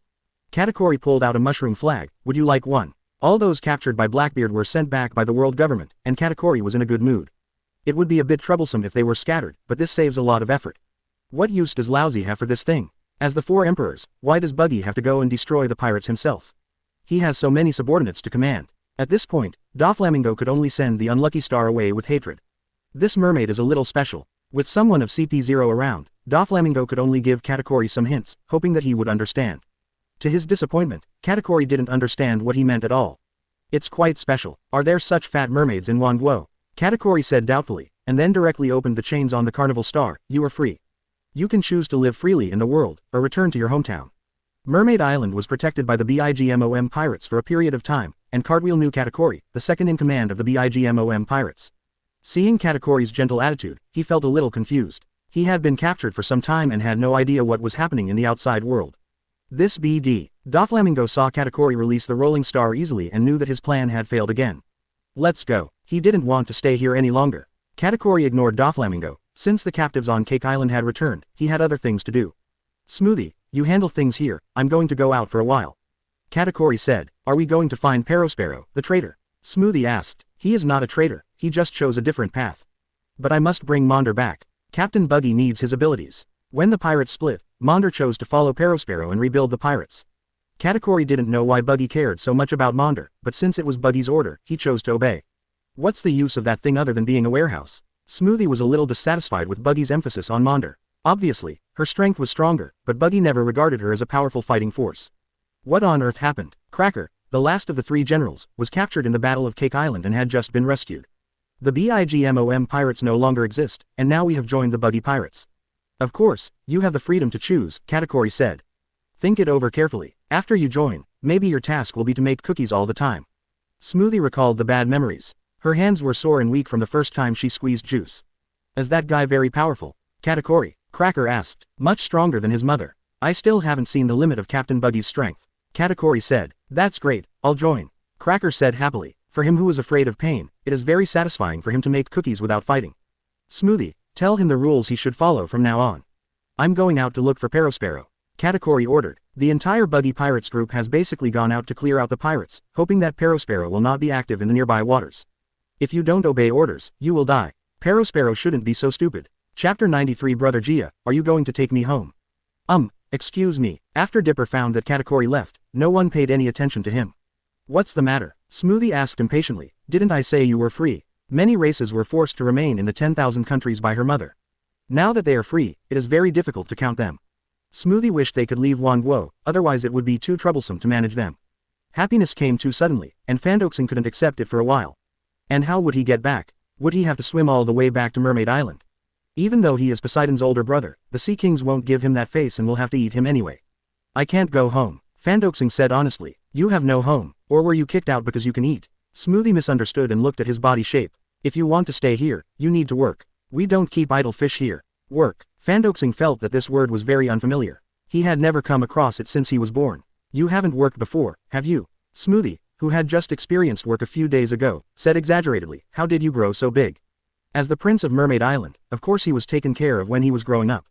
Katakuri pulled out a mushroom flag. Would you like one? All those captured by Blackbeard were sent back by the world government, and Katakuri was in a good mood. It would be a bit troublesome if they were scattered, but this saves a lot of effort. What use does Lousy have for this thing? As the 4 emperors, why does Buggy have to go and destroy the pirates himself? He has so many subordinates to command. At this point, Doflamingo could only send the unlucky star away with hatred. This mermaid is a little special. With someone of CP0 around, Doflamingo could only give Katakuri some hints, hoping that he would understand. To his disappointment, Katakuri didn't understand what he meant at all. It's quite special. Are there such fat mermaids in Wano? Katakuri said doubtfully, and then directly opened the chains on the carnival star. You are free. You can choose to live freely in the world, or return to your hometown. Mermaid Island was protected by the BIGMOM pirates for a period of time, and Cartwheel knew Katakuri, the second in command of the BIGMOM pirates. Seeing Katakuri's gentle attitude, he felt a little confused. He had been captured for some time and had no idea what was happening in the outside world. This BD. Doflamingo saw Katakuri release the rolling star easily and knew that his plan had failed again. Let's go. He didn't want to stay here any longer. Katakuri ignored Doflamingo. Since the captives on Cake Island had returned, he had other things to do. Smoothie, you handle things here, I'm going to go out for a while. Katakuri said. Are we going to find Perospero, the traitor? Smoothie asked. He is not a traitor, he just chose a different path. But I must bring Monder back. Captain Buggy needs his abilities. When the pirates split, Monder chose to follow Perospero and rebuild the pirates. Katakuri didn't know why Buggy cared so much about Monder, but since it was Buggy's order, he chose to obey. What's the use of that thing other than being a warehouse? Smoothie was a little dissatisfied with Buggy's emphasis on Monder. Obviously, her strength was stronger, but Buggy never regarded her as a powerful fighting force. What on earth happened? Cracker, the last of the 3 generals, was captured in the Battle of Cake Island and had just been rescued. The BIGMOM pirates no longer exist, and now we have joined the Buggy pirates. Of course, you have the freedom to choose, Katakuri said. Think it over carefully. After you join, maybe your task will be to make cookies all the time. Smoothie recalled the bad memories. Her hands were sore and weak from the first time she squeezed juice. Is that guy very powerful? Katakuri, Cracker asked. Much stronger than his mother. I still haven't seen the limit of Captain Buggy's strength. Katakuri said. That's great, I'll join. Cracker said happily. For him who is afraid of pain, it is very satisfying for him to make cookies without fighting. Smoothie, tell him the rules he should follow from now on. I'm going out to look for Perospero. Katakuri ordered. The entire Buggy Pirates group has basically gone out to clear out the pirates, hoping that Perospero will not be active in the nearby waters. If you don't obey orders, you will die. Perospero shouldn't be so stupid. Chapter 93 Brother Gia, are you going to take me home? Excuse me. After Dipper found that Katakuri left, no one paid any attention to him. What's the matter? Smoothie asked impatiently. Didn't I say you were free? Many races were forced to remain in the 10,000 countries by her mother. Now that they are free, it is very difficult to count them. Smoothie wished they could leave Wano, otherwise it would be too troublesome to manage them. Happiness came too suddenly, and Fandoxin couldn't accept it for a while. And how would he get back? Would he have to swim all the way back to Mermaid Island? Even though he is Poseidon's older brother, the Sea Kings won't give him that face and will have to eat him anyway. I can't go home, Fandoxin said honestly. You have no home, or were you kicked out because you can eat? Smoothie misunderstood and looked at his body shape. If you want to stay here, you need to work. We don't keep idle fish here. Work. Fandoxin felt that this word was very unfamiliar. He had never come across it since he was born. You haven't worked before, have you? Smoothie, who had just experienced work a few days ago, said exaggeratedly, how did you grow so big? As the Prince of Mermaid Island, of course he was taken care of when he was growing up.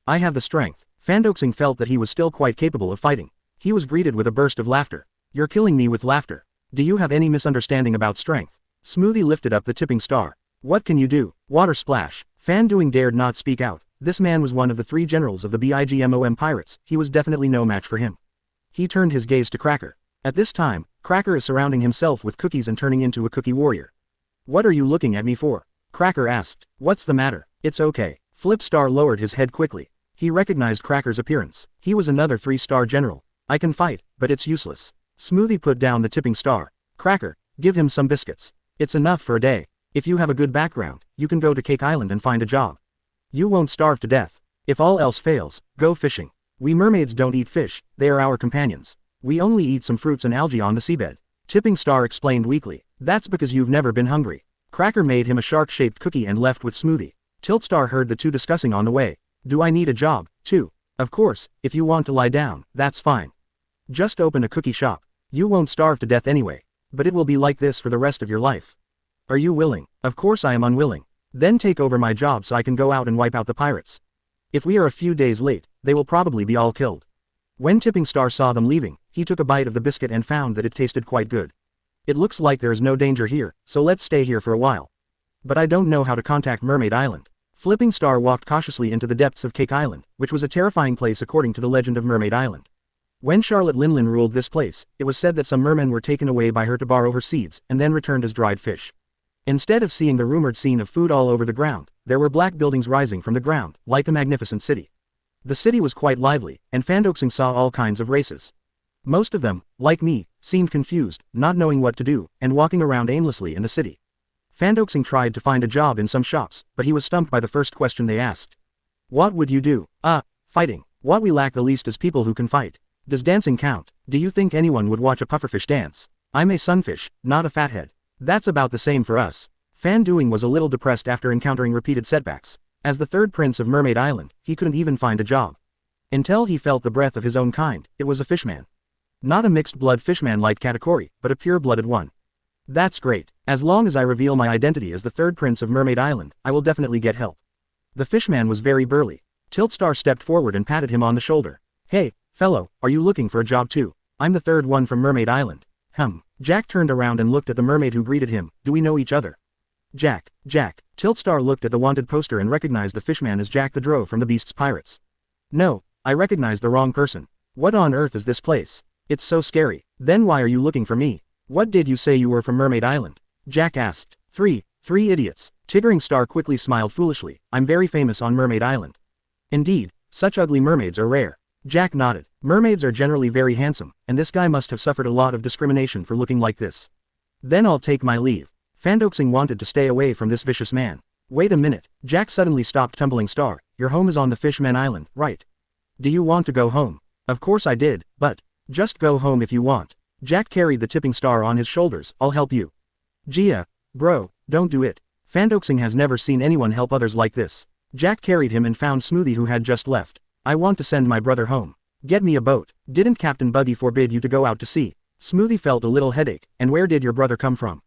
I have the strength. Fandoxin felt that he was still quite capable of fighting. He was greeted with a burst of laughter. You're killing me with laughter. Do you have any misunderstanding about strength? Smoothie lifted up the tipping star. What can you do? Water splash. Fandoing dared not speak out. This man was one of the 3 generals of the BIGMOM pirates, he was definitely no match for him. He turned his gaze to Cracker. At this time, Cracker is surrounding himself with cookies and turning into a cookie warrior. What are you looking at me for? Cracker asked. What's the matter? It's okay. Flipstar lowered his head quickly. He recognized Cracker's appearance. He was another 3-star general. I can fight, but it's useless. Smoothie put down the tipping star. Cracker, give him some biscuits. It's enough for a day. If you have a good background, you can go to Cake Island and find a job. You won't starve to death. If all else fails, go fishing. We mermaids don't eat fish, they are our companions. We only eat some fruits and algae on the seabed. Tipping Star explained weakly. That's because you've never been hungry. Cracker made him a shark-shaped cookie and left with Smoothie. Tiltstar heard the two discussing on the way. Do I need a job, too? Of course, if you want to lie down, that's fine. Just open a cookie shop. You won't starve to death anyway. But it will be like this for the rest of your life. Are you willing? Of course I am unwilling. Then take over my job so I can go out and wipe out the pirates. If we are a few days late, they will probably be all killed. When Tipping Star saw them leaving, he took a bite of the biscuit and found that it tasted quite good. It looks like there is no danger here, so let's stay here for a while. But I don't know how to contact Mermaid Island. Flipping Star walked cautiously into the depths of Cake Island, which was a terrifying place according to the legend of Mermaid Island. When Charlotte Linlin ruled this place, it was said that some mermen were taken away by her to borrow her seeds and then returned as dried fish. Instead of seeing the rumored scene of food all over the ground, there were black buildings rising from the ground, like a magnificent city. The city was quite lively, and Fandoxing saw all kinds of races. Most of them, like me, seemed confused, not knowing what to do, and walking around aimlessly in the city. Fandoxing tried to find a job in some shops, but he was stumped by the first question they asked. What would you do? Fighting. What we lack the least is people who can fight. Does dancing count? Do you think anyone would watch a pufferfish dance? I'm a sunfish, not a fathead. That's about the same for us. Fandoing was a little depressed after encountering repeated setbacks. As the third prince of Mermaid Island, he couldn't even find a job. Until he felt the breath of his own kind, it was a fishman. Not a mixed-blood fishman like Katakuri, but a pure-blooded one. That's great. As long as I reveal my identity as the third prince of Mermaid Island, I will definitely get help. The fishman was very burly. Tiltstar stepped forward and patted him on the shoulder. Hey, fellow, are you looking for a job too? I'm the third one from Mermaid Island. Jack turned around and looked at the mermaid who greeted him. Do we know each other? Jack. Tiltstar looked at the wanted poster and recognized the fishman as Jack the Drow from the Beast's Pirates. No, I recognized the wrong person. What on earth is this place? It's so scary. Then why are you looking for me? What did you say you were from Mermaid Island? Jack asked. Three idiots. Tiggering Star quickly smiled foolishly. I'm very famous on Mermaid Island. Indeed, such ugly mermaids are rare. Jack nodded. Mermaids are generally very handsome, and this guy must have suffered a lot of discrimination for looking like this. Then I'll take my leave. Fandoxing wanted to stay away from this vicious man. Wait a minute. Jack suddenly stopped Tumbling Star. Your home is on the Fishman Island, right? Do you want to go home? Of course I did, but just go home if you want. Jack carried the Tipping Star on his shoulders. I'll help you. Gia, bro, don't do it. Fandoxing has never seen anyone help others like this. Jack carried him and found Smoothie who had just left. I want to send my brother home. Get me a boat. Didn't Captain Buggy forbid you to go out to sea? Smoothie felt a little headache. And where did your brother come from?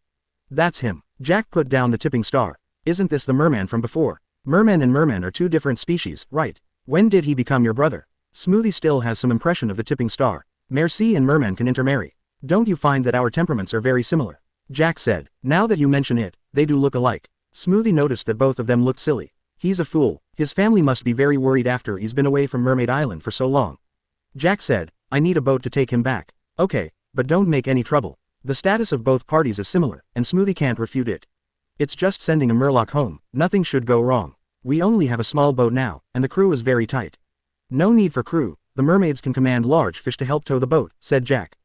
That's him. Jack put down the Tipping Star. Isn't this the merman from before? Merman and merman are two different species, right? When did he become your brother? Smoothie still has some impression of the Tipping Star. Merci and merman can intermarry. Don't you find that our temperaments are very similar? Jack said. Now that you mention it, they do look alike. Smoothie noticed that both of them looked silly. He's a fool. His family must be very worried after he's been away from Mermaid Island for so long. Jack said, I need a boat to take him back. Okay, but don't make any trouble. The status of both parties is similar, and Smoothie can't refute it. It's just sending a Murloc home. Nothing should go wrong. We only have a small boat now, and the crew is very tight. No need for crew. The mermaids can command large fish to help tow the boat, said Jack.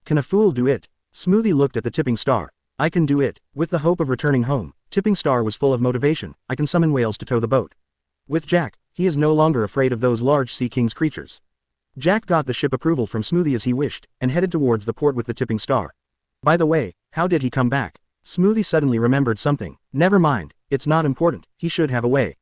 Can a fool do it? Smoothie looked at the Tipping Star. I can do it. With the hope of returning home, Tipping Star was full of motivation. I can summon whales to tow the boat. With Jack, he is no longer afraid of those large Sea King's creatures. Jack got the ship approval from Smoothie as he wished, and headed towards the port with the Tipping Star. By the way, how did he come back? Smoothie suddenly remembered something. Never mind, it's not important, he should have a way.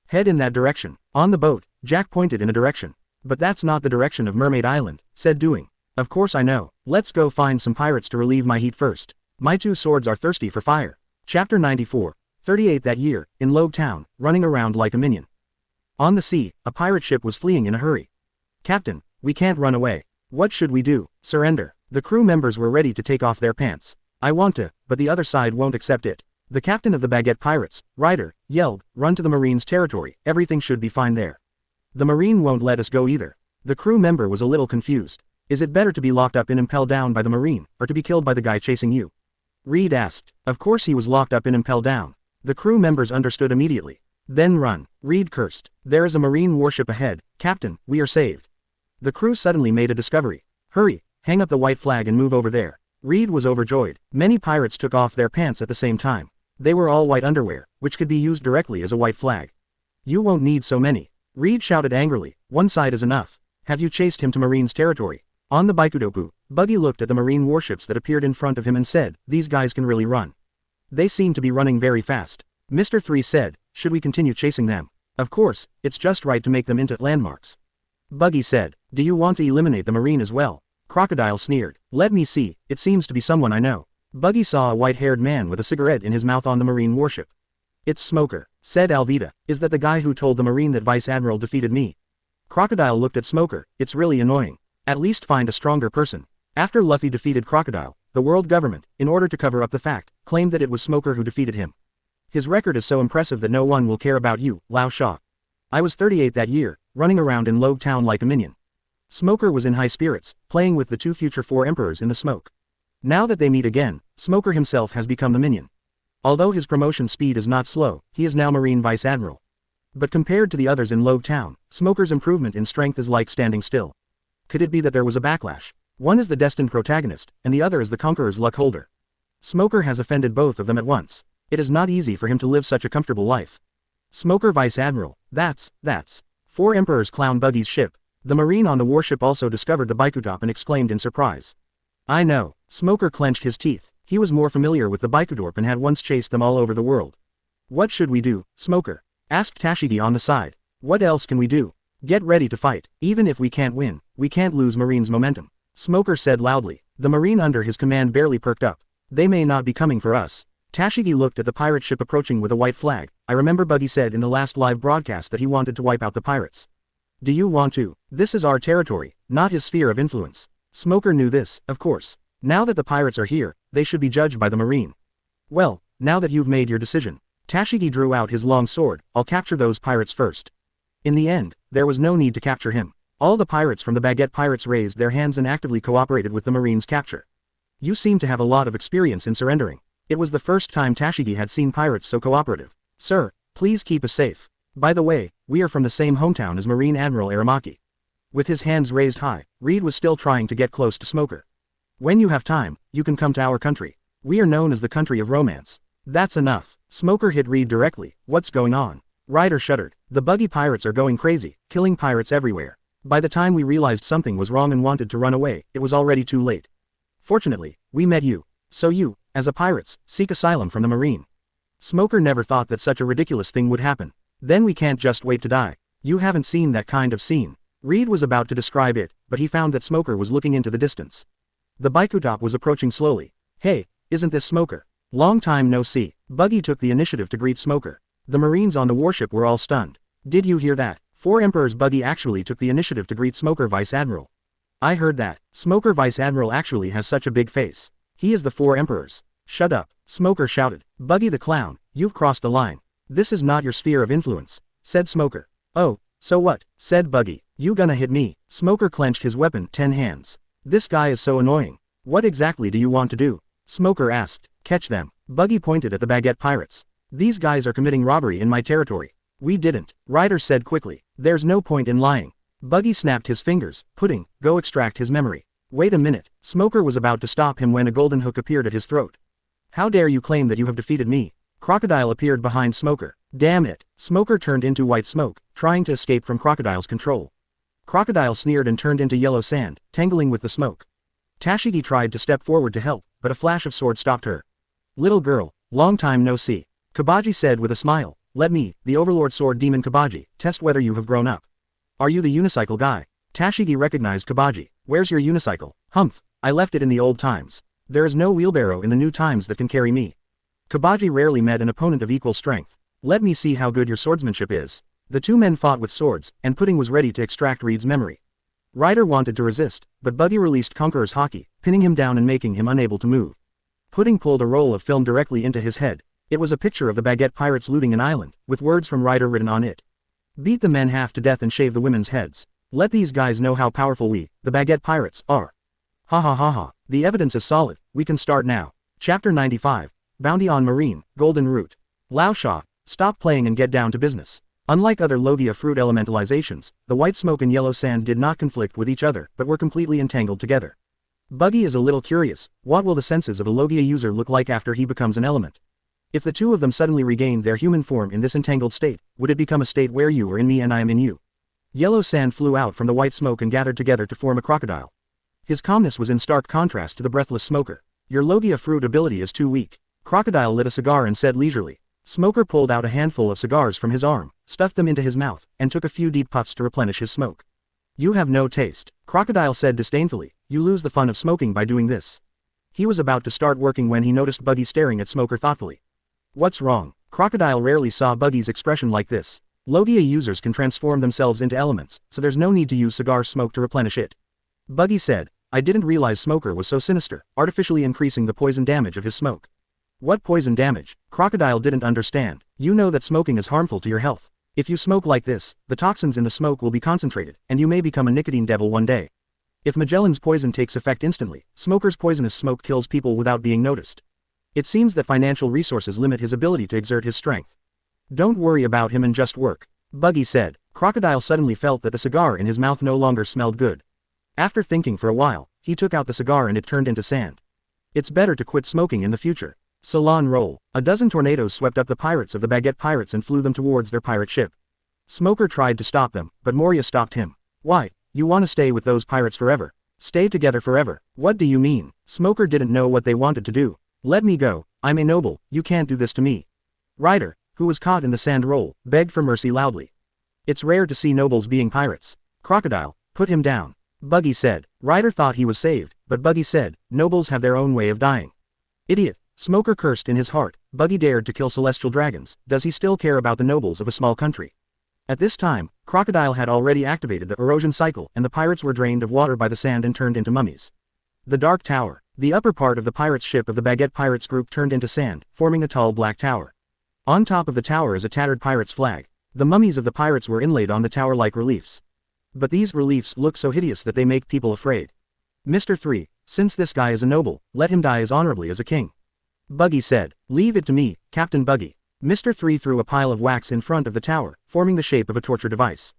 Head in that direction. On the boat, Jack pointed in a direction. But that's not the direction of Mermaid Island, said Doing. Of course I know. Let's go find some pirates to relieve my heat first. My two swords are thirsty for fire. Chapter 94. 38 That year, in Logue Town, running around like a minion. On the sea, a pirate ship was fleeing in a hurry. Captain, we can't run away. What should we do? Surrender. The crew members were ready to take off their pants. I want to, but the other side won't accept it. The captain of the Baguette Pirates, Ryder, yelled, run to the Marine's territory, everything should be fine there. The Marine won't let us go either. The crew member was a little confused. Is it better to be locked up and impelled down by the Marine, or to be killed by the guy chasing you? Reed asked. Of course he was locked up and impelled down. The crew members understood immediately. Then run. Reed cursed. There is a Marine warship ahead. Captain, we are saved. The crew suddenly made a discovery. Hurry, hang up the white flag and move over there. Reed was overjoyed. Many pirates took off their pants at the same time. They were all white underwear, which could be used directly as a white flag. You won't need so many. Reed shouted angrily. One side is enough. Have you chased him to Marine's territory? On the Baikudopu, Buggy looked at the Marine warships that appeared in front of him and said, these guys can really run. They seem to be running very fast. Mr. 3 said, should we continue chasing them? Of course, it's just right to make them into landmarks. Buggy said, do you want to eliminate the Marine as well? Crocodile sneered. Let me see, it seems to be someone I know. Buggy saw a white-haired man with a cigarette in his mouth on the Marine warship. It's Smoker, said Alvida. Is that the guy who told the Marine that Vice Admiral defeated me? Crocodile looked at Smoker. It's really annoying. At least find a stronger person. After Luffy defeated Crocodile, the world government, in order to cover up the fact, claimed that it was Smoker who defeated him. His record is so impressive that no one will care about you, Lao Sha. I was 38 that year, running around in Logue Town like a minion. Smoker was in high spirits, playing with the two future 4 emperors in the smoke. Now that they meet again, Smoker himself has become the minion. Although his promotion speed is not slow, he is now Marine Vice Admiral. But compared to the others in Logue Town, Smoker's improvement in strength is like standing still. Could it be that there was a backlash? One is the destined protagonist, and the other is the conqueror's luck holder. Smoker has offended both of them at once. It is not easy for him to live such a comfortable life. Smoker Vice Admiral, that's. 4 emperors clown Buggy's ship. The Marine on the warship also discovered the Baikutop and exclaimed in surprise. I know. Smoker clenched his teeth. He was more familiar with the Baikudorp and had once chased them all over the world. What should we do, Smoker? Asked Tashigi on the side. What else can we do? Get ready to fight. Even if we can't win, we can't lose Marine's momentum. Smoker said loudly. The Marine under his command barely perked up. They may not be coming for us. Tashigi looked at the pirate ship approaching with a white flag. I remember Buggy said in the last live broadcast that he wanted to wipe out the pirates. Do you want to? This is our territory, not his sphere of influence. Smoker knew this, of course. Now that the pirates are here, they should be judged by the Marine. Well, now that you've made your decision. Tashigi drew out his long sword. I'll capture those pirates first. In the end, there was no need to capture him. All the pirates from the Baguette Pirates raised their hands and actively cooperated with the Marine's capture. You seem to have a lot of experience in surrendering. It was the first time Tashigi had seen pirates so cooperative. Sir, please keep us safe. By the way, we are from the same hometown as Marine Admiral Aramaki. With his hands raised high, Reed was still trying to get close to Smoker. When you have time, you can come to our country. We are known as the country of romance. That's enough. Smoker hit Reed directly. What's going on? Ryder shuddered. The Buggy Pirates are going crazy, killing pirates everywhere. By the time we realized something was wrong and wanted to run away, it was already too late. Fortunately, we met you. So you, as a pirates, seek asylum from the Marine. Smoker never thought that such a ridiculous thing would happen. Then we can't just wait to die. You haven't seen that kind of scene. Reed was about to describe it, but he found that Smoker was looking into the distance. The Baikutop was approaching slowly. Hey, isn't this Smoker? Long time no see. Buggy took the initiative to greet Smoker. The Marines on the warship were all stunned. Did you hear that? 4 Emperors. Buggy actually took the initiative to greet Smoker Vice Admiral. I heard that. Smoker Vice Admiral actually has such a big face. He is the 4 Emperors. Shut up, Smoker shouted. Buggy the clown, you've crossed the line. This is not your sphere of influence, said Smoker. Oh, so what, said Buggy. You gonna hit me? Smoker clenched his weapon 10 hands. This guy is so annoying. What exactly do you want to do? Smoker asked. Catch them. Buggy pointed at the Baguette Pirates. These guys are committing robbery in my territory. We didn't, Ryder said quickly. There's no point in lying. Buggy snapped his fingers. Pudding, go extract his memory. Wait a minute. Smoker was about to stop him when a golden hook appeared at his throat. How dare you claim that you have defeated me? Crocodile appeared behind Smoker. Damn it. Smoker turned into white smoke, trying to escape from Crocodile's control. Crocodile sneered and turned into yellow sand, tangling with the smoke. Tashigi tried to step forward to help, but a flash of sword stopped her. Little girl, long time no see. Kabaji said with a smile. Let me, the Overlord Sword Demon Kabaji, test whether you have grown up. Are you the unicycle guy? Tashigi recognized Kabaji. Where's your unicycle? Humph, I left it in the old times. There is no wheelbarrow in the new times that can carry me. Kabaji rarely met an opponent of equal strength. Let me see how good your swordsmanship is. The two men fought with swords, and Pudding was ready to extract Reed's memory. Ryder wanted to resist, but Buggy released Conqueror's Haki, pinning him down and making him unable to move. Pudding pulled a roll of film directly into his head. It was a picture of the Baguette Pirates looting an island, with words from Ryder written on it. Beat the men half to death and shave the women's heads. Let these guys know how powerful we, the Baguette Pirates, are. Ha ha ha ha. The evidence is solid, we can start now. Chapter 95. Bounty on Marine, Golden Root. Lao Sha, stop playing and get down to business. Unlike other Logia fruit elementalizations, the white smoke and yellow sand did not conflict with each other but were completely entangled together. Buggy is a little curious, what will the senses of a Logia user look like after he becomes an element? If the two of them suddenly regained their human form in this entangled state, would it become a state where you are in me and I am in you? Yellow sand flew out from the white smoke and gathered together to form a crocodile. His calmness was in stark contrast to the breathless Smoker. Your Logia fruit ability is too weak. Crocodile lit a cigar and said leisurely. Smoker pulled out a handful of cigars from his arm, stuffed them into his mouth, and took a few deep puffs to replenish his smoke. You have no taste, Crocodile said disdainfully, you lose the fun of smoking by doing this. He was about to start working when he noticed Buggy staring at Smoker thoughtfully. What's wrong? Crocodile rarely saw Buggy's expression like this. Logia users can transform themselves into elements, so there's no need to use cigar smoke to replenish it. Buggy said, I didn't realize Smoker was so sinister, artificially increasing the poison damage of his smoke. What poison damage? Crocodile didn't understand. You know that smoking is harmful to your health. If you smoke like this, the toxins in the smoke will be concentrated, and you may become a nicotine devil one day. If Magellan's poison takes effect instantly, Smoker's poisonous smoke kills people without being noticed. It seems that financial resources limit his ability to exert his strength. Don't worry about him and just work, Buggy said. Crocodile suddenly felt that the cigar in his mouth no longer smelled good. After thinking for a while, he took out the cigar and it turned into sand. It's better to quit smoking in the future. Salon roll. A dozen tornadoes swept up the pirates of the Baguette Pirates and flew them towards their pirate ship. Smoker tried to stop them, but Moria stopped him. Why? You want to stay with those pirates forever? Stay together forever? What do you mean? Smoker didn't know what they wanted to do. Let me go, I'm a noble, you can't do this to me. Ryder, who was caught in the sand roll, begged for mercy loudly. It's rare to see nobles being pirates. Crocodile, put him down. Buggy said. Ryder thought he was saved, but Buggy said, nobles have their own way of dying. Idiot. Smoker cursed in his heart. Buggy dared to kill celestial dragons. Does he still care about the nobles of a small country? At this time, Crocodile had already activated the erosion cycle and the pirates were drained of water by the sand and turned into mummies. The Dark Tower. The upper part of the pirates' ship of the Baguette Pirates group turned into sand, forming a tall black tower. On top of the tower is a tattered pirate's flag. The mummies of the pirates were inlaid on the tower like reliefs. But these reliefs look so hideous that they make people afraid. Mr. 3, since this guy is a noble, let him die as honorably as a king. Buggy said, leave it to me, Captain Buggy. Mr. 3 threw a pile of wax in front of the tower, forming the shape of a torture device.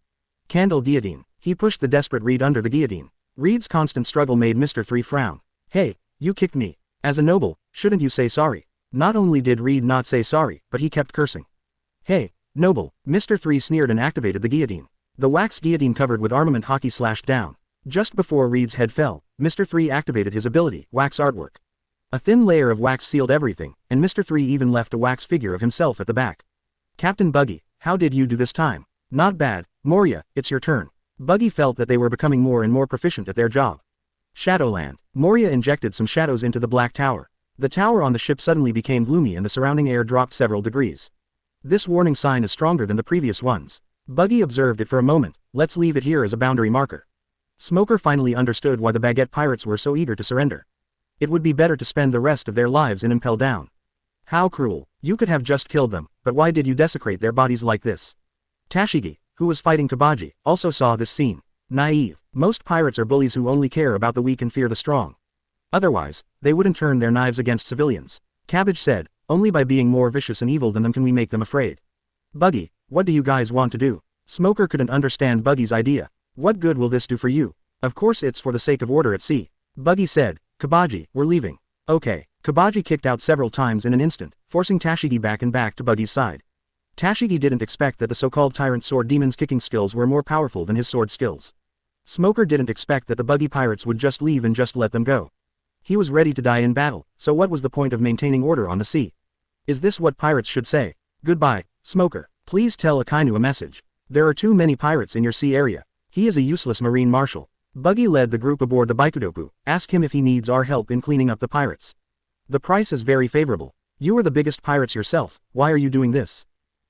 Candle guillotine. He pushed the desperate Reed under the guillotine. Reed's constant struggle made Mr. 3 frown. Hey, you kicked me. As a noble, shouldn't you say sorry? Not only did Reed not say sorry, but he kept cursing. Hey, noble, Mr. 3 sneered and activated the guillotine. The wax guillotine covered with armament hockey slashed down. Just before Reed's head fell, Mr. 3 activated his ability, wax artwork. A thin layer of wax sealed everything, and Mr. 3 even left a wax figure of himself at the back. Captain Buggy, how did you do this time? Not bad. Moria, it's your turn. Buggy felt that they were becoming more and more proficient at their job. Shadowland. Moria injected some shadows into the black tower. The tower on the ship suddenly became gloomy and the surrounding air dropped several degrees. This warning sign is stronger than the previous ones. Buggy observed it for a moment. Let's leave it here as a boundary marker. Smoker finally understood why the Baguette Pirates were so eager to surrender. It would be better to spend the rest of their lives in Impel Down. How cruel. You could have just killed them, but why did you desecrate their bodies like this? Tashigi, who was fighting Kabaji, also saw this scene. Naive. Most pirates are bullies who only care about the weak and fear the strong. Otherwise, they wouldn't turn their knives against civilians. Cabbage said, only by being more vicious and evil than them can we make them afraid. Buggy, what do you guys want to do? Smoker couldn't understand Buggy's idea. What good will this do for you? Of course it's for the sake of order at sea. Buggy said, Kabaji, we're leaving. Okay. Kabaji kicked out several times in an instant, forcing Tashigi back and back to Buggy's side. Tashigi didn't expect that the so-called tyrant sword demon's kicking skills were more powerful than his sword skills. Smoker didn't expect that the Buggy Pirates would just leave and just let them go. He was ready to die in battle, so what was the point of maintaining order on the sea? Is this what pirates should say? Goodbye, Smoker. Please tell Akainu a message. There are too many pirates in your sea area. He is a useless marine marshal. Buggy led the group aboard the Baikudopu. Ask him if he needs our help in cleaning up the pirates. The price is very favorable. You are the biggest pirates yourself, why are you doing this?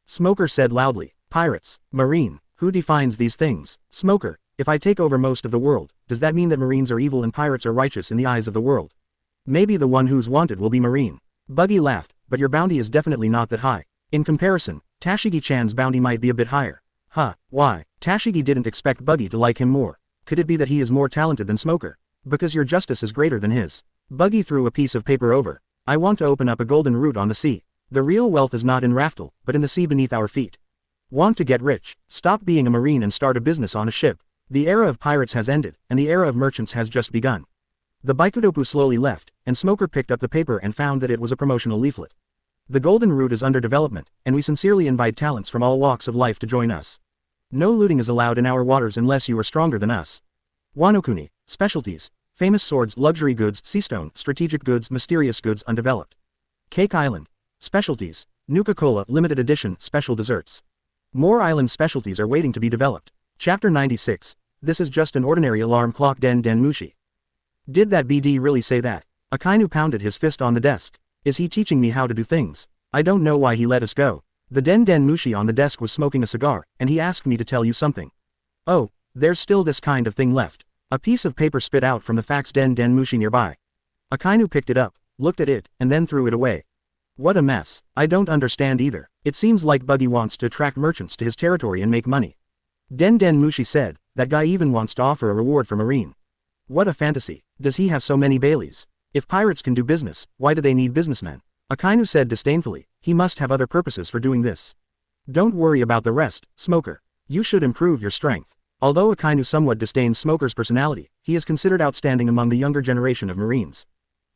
Smoker said loudly. Pirates, marine, who defines these things? Smoker, if I take over most of the world, does that mean that marines are evil and pirates are righteous in the eyes of the world? Maybe the one who's wanted will be marine. Buggy laughed, but your bounty is definitely not that high. In comparison, Tashigi-chan's bounty might be a bit higher. Huh, why? Tashigi didn't expect Buggy to like him more. Could it be that he is more talented than Smoker? Because your justice is greater than his. Buggy threw a piece of paper over. I want to open up a golden route on the sea. The real wealth is not in Raftel, but in the sea beneath our feet. Want to get rich? Stop being a marine and start a business on a ship. The era of pirates has ended, and the era of merchants has just begun. The Baikudopu slowly left, and Smoker picked up the paper and found that it was a promotional leaflet. The golden route is under development, and we sincerely invite talents from all walks of life to join us. No looting is allowed in our waters unless you are stronger than us. Wano-kuni, specialties, famous swords, luxury goods, seastone, strategic goods, mysterious goods, undeveloped. Cake Island, specialties, Nuka-Cola, limited edition, special desserts. More island specialties are waiting to be developed. Chapter 96, this is just an ordinary alarm clock Den Den Mushi. Did that BD really say that? Akainu pounded his fist on the desk. Is he teaching me how to do things? I don't know why he let us go. The Den Den Mushi on the desk was smoking a cigar, and he asked me to tell you something. Oh, there's still this kind of thing left. A piece of paper spit out from the fax Den Den Mushi nearby. Akainu picked it up, looked at it, and then threw it away. What a mess. I don't understand either. It seems like Buggy wants to attract merchants to his territory and make money. Den Den Mushi said, that guy even wants to offer a reward for Marine. What a fantasy. Does he have so many Baileys? If pirates can do business, why do they need businessmen? Akainu said disdainfully, he must have other purposes for doing this. Don't worry about the rest, Smoker. You should improve your strength. Although Akainu somewhat disdains Smoker's personality, he is considered outstanding among the younger generation of Marines.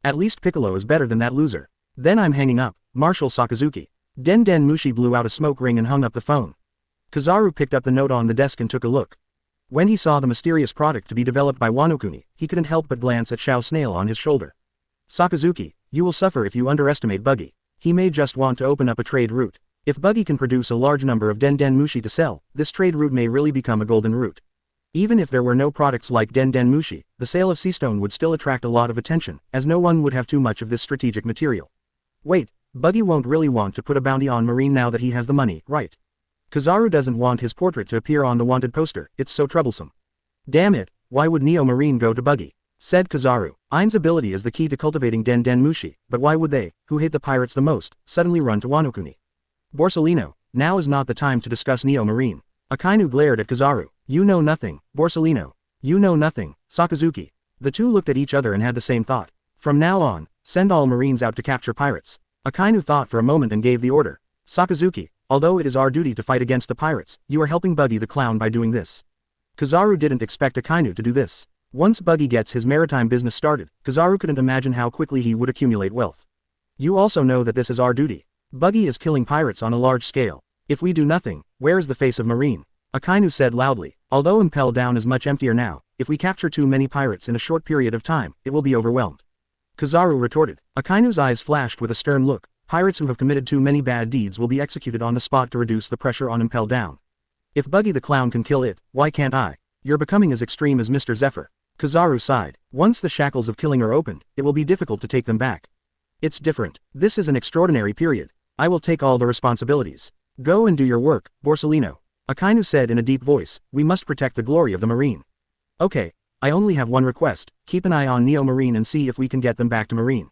At least Piccolo is better than that loser. Then I'm hanging up, Marshal Sakazuki. Den Den Mushi blew out a smoke ring and hung up the phone. Kizaru picked up the note on the desk and took a look. When he saw the mysterious product to be developed by Wano-kuni, he couldn't help but glance at Xiao Snail on his shoulder. Sakazuki, you will suffer if you underestimate Buggy. He may just want to open up a trade route. If Buggy can produce a large number of Den Den Mushi to sell, this trade route may really become a golden route. Even if there were no products like Den Den Mushi, the sale of seastone would still attract a lot of attention, as no one would have too much of this strategic material. Wait, Buggy won't really want to put a bounty on Marine now that he has the money, right? Kizaru doesn't want his portrait to appear on the wanted poster, it's so troublesome. Damn it, why would Neo Marine go to Buggy? Said Kizaru. Ain's ability is the key to cultivating Den Den Mushi, but why would they, who hate the pirates the most, suddenly run to Wano-kuni? Borsalino, now is not the time to discuss Neo Marine. Akainu glared at Kizaru. You know nothing, Borsalino. You know nothing, Sakazuki. The two looked at each other and had the same thought. From now on, send all Marines out to capture pirates. Akainu thought for a moment and gave the order. Sakazuki, although it is our duty to fight against the pirates, you are helping Buggy the Clown by doing this. Kizaru didn't expect Akainu to do this. Once Buggy gets his maritime business started, Kizaru couldn't imagine how quickly he would accumulate wealth. You also know that this is our duty. Buggy is killing pirates on a large scale. If we do nothing, where is the face of Marine? Akainu said loudly. Although Impel Down is much emptier now, if we capture too many pirates in a short period of time, it will be overwhelmed. Kizaru retorted. Akainu's eyes flashed with a stern look. Pirates who have committed too many bad deeds will be executed on the spot to reduce the pressure on Impel Down. If Buggy the Clown can kill it, why can't I? You're becoming as extreme as Mr. Zephyr. Kizaru sighed. Once the shackles of killing are opened, it will be difficult to take them back. It's different. This is an extraordinary period. I will take all the responsibilities. Go and do your work, Borsalino. Akainu said in a deep voice, we must protect the glory of the Marine. Okay, I only have one request, keep an eye on Neo Marine and see if we can get them back to Marine.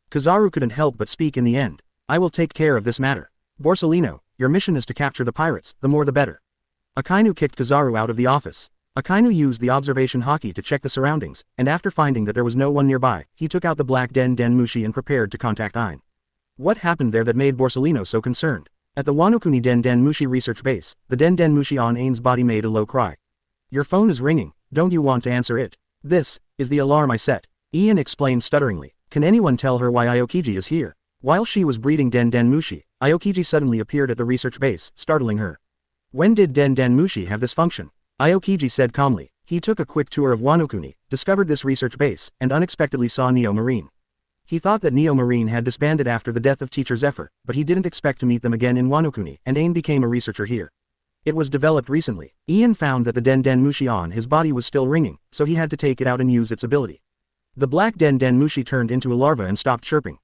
Kizaru couldn't help but speak in the end. I will take care of this matter. Borsalino, your mission is to capture the pirates, the more the better. Akainu kicked Kizaru out of the office. Akainu used the observation hockey to check the surroundings, and after finding that there was no one nearby, he took out the black Den Den Mushi and prepared to contact Ain. What happened there that made Borsalino so concerned? At the Wano-kuni Den Den Mushi research base, the Den Den Mushi on Ain's body made a low cry. Your phone is ringing, don't you want to answer it? This is the alarm I set. Ian explained stutteringly. Can anyone tell her why Aokiji is here? While she was breeding Den Den Mushi, Aokiji suddenly appeared at the research base, startling her. When did Den Den Mushi have this function? Aokiji said calmly. He took a quick tour of Wano-kuni, discovered this research base, and unexpectedly saw Neo Marine. He thought that Neo Marine had disbanded after the death of Teacher Zephyr, but he didn't expect to meet them again in Wano-kuni, and Ain became a researcher here. It was developed recently. Ian found that the Den Den Mushi on his body was still ringing, so he had to take it out and use its ability. The black Den Den Mushi turned into a larva and stopped chirping.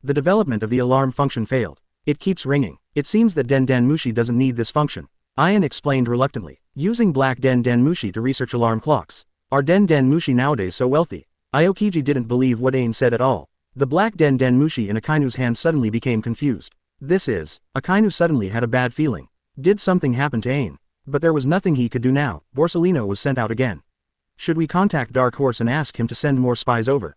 The development of the alarm function failed. It keeps ringing. It seems that Den Den Mushi doesn't need this function. Ian explained reluctantly. Using black Den Den Mushi to research alarm clocks. Are Den Den Mushi nowadays so wealthy? Aokiji didn't believe what Ain said at all. The black Den Den Mushi in Akainu's hand suddenly became confused. This is. Akainu suddenly had a bad feeling. Did something happen to Ain? But there was nothing he could do now. Borsellino was sent out again. Should we contact Dark Horse and ask him to send more spies over?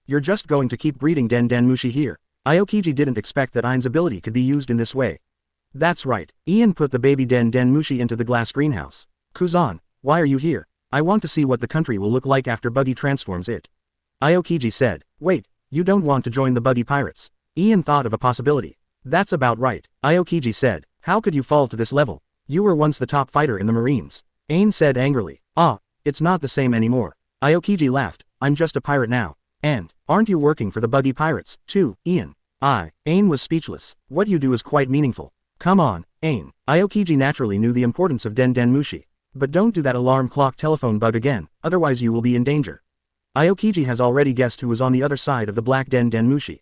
You're just going to keep breeding Den Den Mushi here. Aokiji didn't expect that Ain's ability could be used in this way. That's right. Ian put the baby Den Den Mushi into the glass greenhouse. Kuzan, why are you here? I want to see what the country will look like after Buggy transforms it. Aokiji said. Wait, you don't want to join the Buggy Pirates? Ian thought of a possibility. That's about right, Aokiji said. How could you fall to this level? You were once the top fighter in the Marines. Ain said angrily. Ah, it's not the same anymore. Aokiji laughed. I'm just a pirate now. And, aren't you working for the Buggy Pirates, too, Ian? Ain was speechless. What you do is quite meaningful. Come on, Ain. Aokiji naturally knew the importance of Den Den Mushi. But don't do that alarm clock telephone bug again, otherwise you will be in danger. Aokiji has already guessed who is on the other side of the black Den Den Mushi.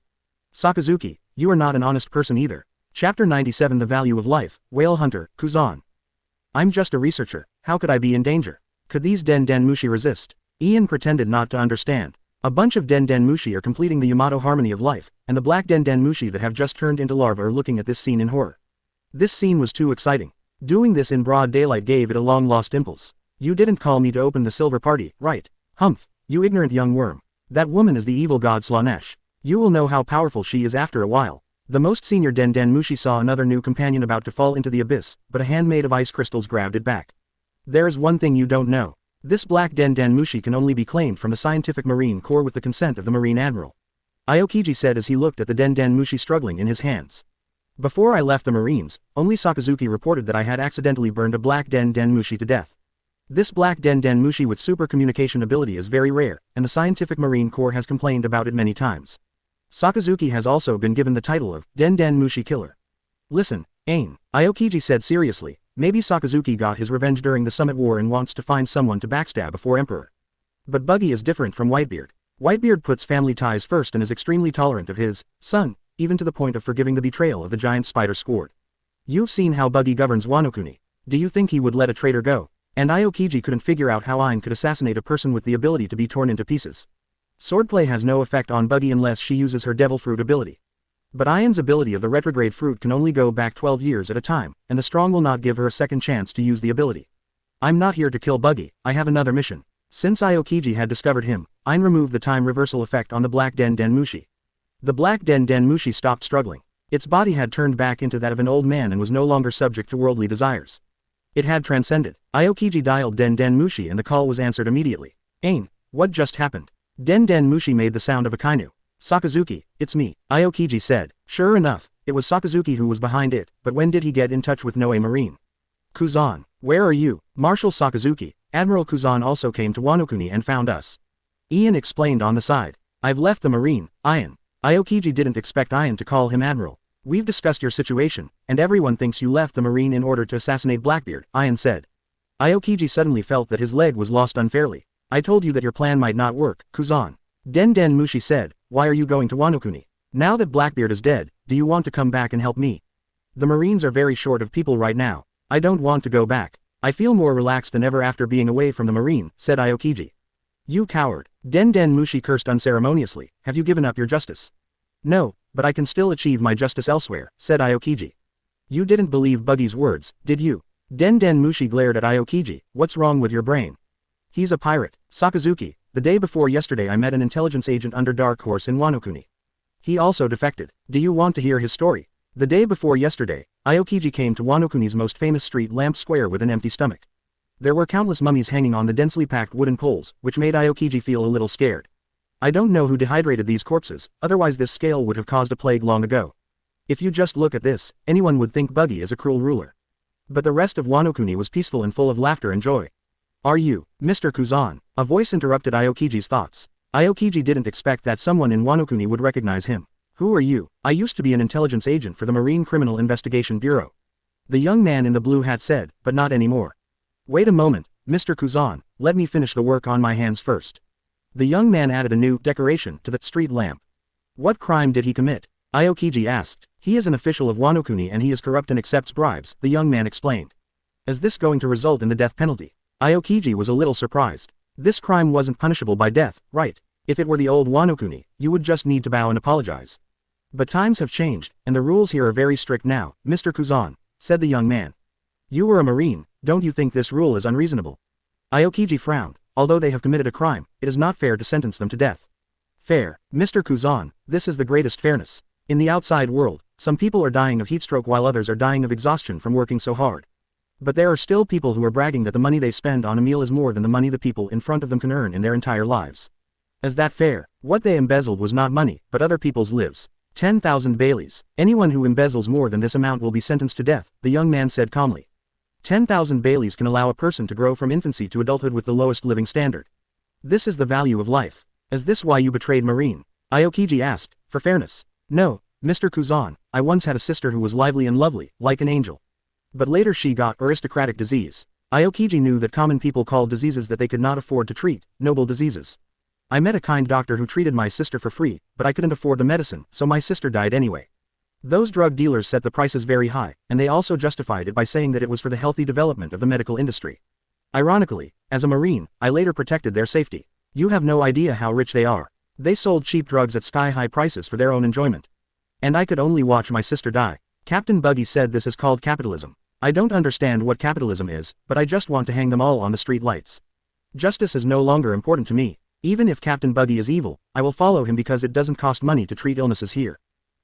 Sakazuki, you are not an honest person either. Chapter 97 The Value of Life, Whale Hunter, Kuzan. I'm just a researcher, how could I be in danger? Could these Den Den Mushi resist? Ian pretended not to understand. A bunch of Den Den Mushi are completing the Yamato harmony of life, and the black Den Den Mushi that have just turned into larvae are looking at this scene in horror. This scene was too exciting. Doing this in broad daylight gave it a long-lost impulse. You didn't call me to open the silver party, right? Humph, you ignorant young worm. That woman is the evil god Slanesh. You will know how powerful she is after a while. The most senior Den Den Mushi saw another new companion about to fall into the abyss, but a hand made of ice crystals grabbed it back. There's one thing you don't know. This black Den Den Mushi can only be claimed from the scientific Marine Corps with the consent of the Marine Admiral. Aokiji said as he looked at the Den Den Mushi struggling in his hands. Before I left the Marines, only Sakazuki reported that I had accidentally burned a black Den Den Mushi to death. This black Den Den Mushi with super communication ability is very rare, and the scientific Marine Corps has complained about it many times. Sakazuki has also been given the title of Den Den Mushi Killer. Listen, Ain, Aokiji said seriously, maybe Sakazuki got his revenge during the Summit War and wants to find someone to backstab before Emperor. But Buggy is different from Whitebeard. Whitebeard puts family ties first and is extremely tolerant of his son, even to the point of forgiving the betrayal of the giant spider squad. You've seen how Buggy governs Wano. Do you think he would let a traitor go? And Aokiji couldn't figure out how Ain could assassinate a person with the ability to be torn into pieces. Swordplay has no effect on Buggy unless she uses her Devil Fruit ability. But Ain's ability of the retrograde fruit can only go back 12 years at a time, and the strong will not give her a second chance to use the ability. I'm not here to kill Buggy, I have another mission. Since Aokiji had discovered him, Ain removed the time reversal effect on the black Den Den Mushi. The black Den Den Mushi stopped struggling. Its body had turned back into that of an old man and was no longer subject to worldly desires. It had transcended. Aokiji dialed Den Den Mushi and the call was answered immediately. Ain, what just happened? Den Den Mushi made the sound of a kainu. Sakazuki, it's me, Aokiji said. Sure enough, it was Sakazuki who was behind it, but when did he get in touch with Noe Marine? Kuzan, where are you? Marshal Sakazuki, Admiral Kuzan also came to Wano and found us. Ian explained on the side. I've left the Marine, Ian. Aokiji didn't expect Ian to call him Admiral. We've discussed your situation, and everyone thinks you left the Marine in order to assassinate Blackbeard, Ian said. Aokiji suddenly felt that his leg was lost unfairly. I told you that your plan might not work, Kuzan. Den Den Mushi said, why are you going to Wano? Now that Blackbeard is dead, do you want to come back and help me? The Marines are very short of people right now. I don't want to go back. I feel more relaxed than ever after being away from the Marine, said Aokiji. You coward. Den Den Mushi cursed unceremoniously, have you given up your justice? No, but I can still achieve my justice elsewhere, said Aokiji. You didn't believe Buggy's words, did you? Den Den Mushi glared at Aokiji, what's wrong with your brain? He's a pirate, Sakazuki. The day before yesterday I met an intelligence agent under Dark Horse in Wano. He also defected. Do you want to hear his story? The day before yesterday, Aokiji came to Wano most famous street lamp square with an empty stomach. There were countless mummies hanging on the densely packed wooden poles, which made Aokiji feel a little scared. I don't know who dehydrated these corpses, otherwise this scale would have caused a plague long ago. If you just look at this, anyone would think Buggy is a cruel ruler. But the rest of Wano was peaceful and full of laughter and joy. Are you, Mr. Kuzan? A voice interrupted Aokiji's thoughts. Aokiji didn't expect that someone in Wano would recognize him. Who are you? I used to be an intelligence agent for the Marine Criminal Investigation Bureau. The young man in the blue hat said, but not anymore. Wait a moment, Mr. Kuzan, let me finish the work on my hands first. The young man added a new decoration to the street lamp. What crime did he commit? Aokiji asked. He is an official of Wano and he is corrupt and accepts bribes, the young man explained. Is this going to result in the death penalty? Aokiji was a little surprised. This crime wasn't punishable by death, right? If it were the old Wano, you would just need to bow and apologize. But times have changed, and the rules here are very strict now, Mr. Kuzan, said the young man. You were a Marine, don't you think this rule is unreasonable? Aokiji frowned. Although they have committed a crime, it is not fair to sentence them to death. Fair, Mr. Kuzan, this is the greatest fairness. In the outside world, some people are dying of heatstroke while others are dying of exhaustion from working so hard. But there are still people who are bragging that the money they spend on a meal is more than the money the people in front of them can earn in their entire lives. Is that fair? What they embezzled was not money, but other people's lives. 10,000 Baileys. Anyone who embezzles more than this amount will be sentenced to death, the young man said calmly. 10,000 Baileys can allow a person to grow from infancy to adulthood with the lowest living standard. This is the value of life. Is this why you betrayed Marine? Aokiji asked, for fairness. No, Mr. Kuzan, I once had a sister who was lively and lovely, like an angel. But later she got aristocratic disease. Aokiji knew that common people called diseases that they could not afford to treat, noble diseases. I met a kind doctor who treated my sister for free, but I couldn't afford the medicine, so my sister died anyway. Those drug dealers set the prices very high, and they also justified it by saying that it was for the healthy development of the medical industry. Ironically, as a Marine, I later protected their safety. You have no idea how rich they are. They sold cheap drugs at sky-high prices for their own enjoyment. And I could only watch my sister die. Captain Buggy said this is called capitalism. I don't understand what capitalism is, but I just want to hang them all on the street lights. Justice is no longer important to me. Even if Captain Buggy is evil, I will follow him because it doesn't cost money to treat illnesses here.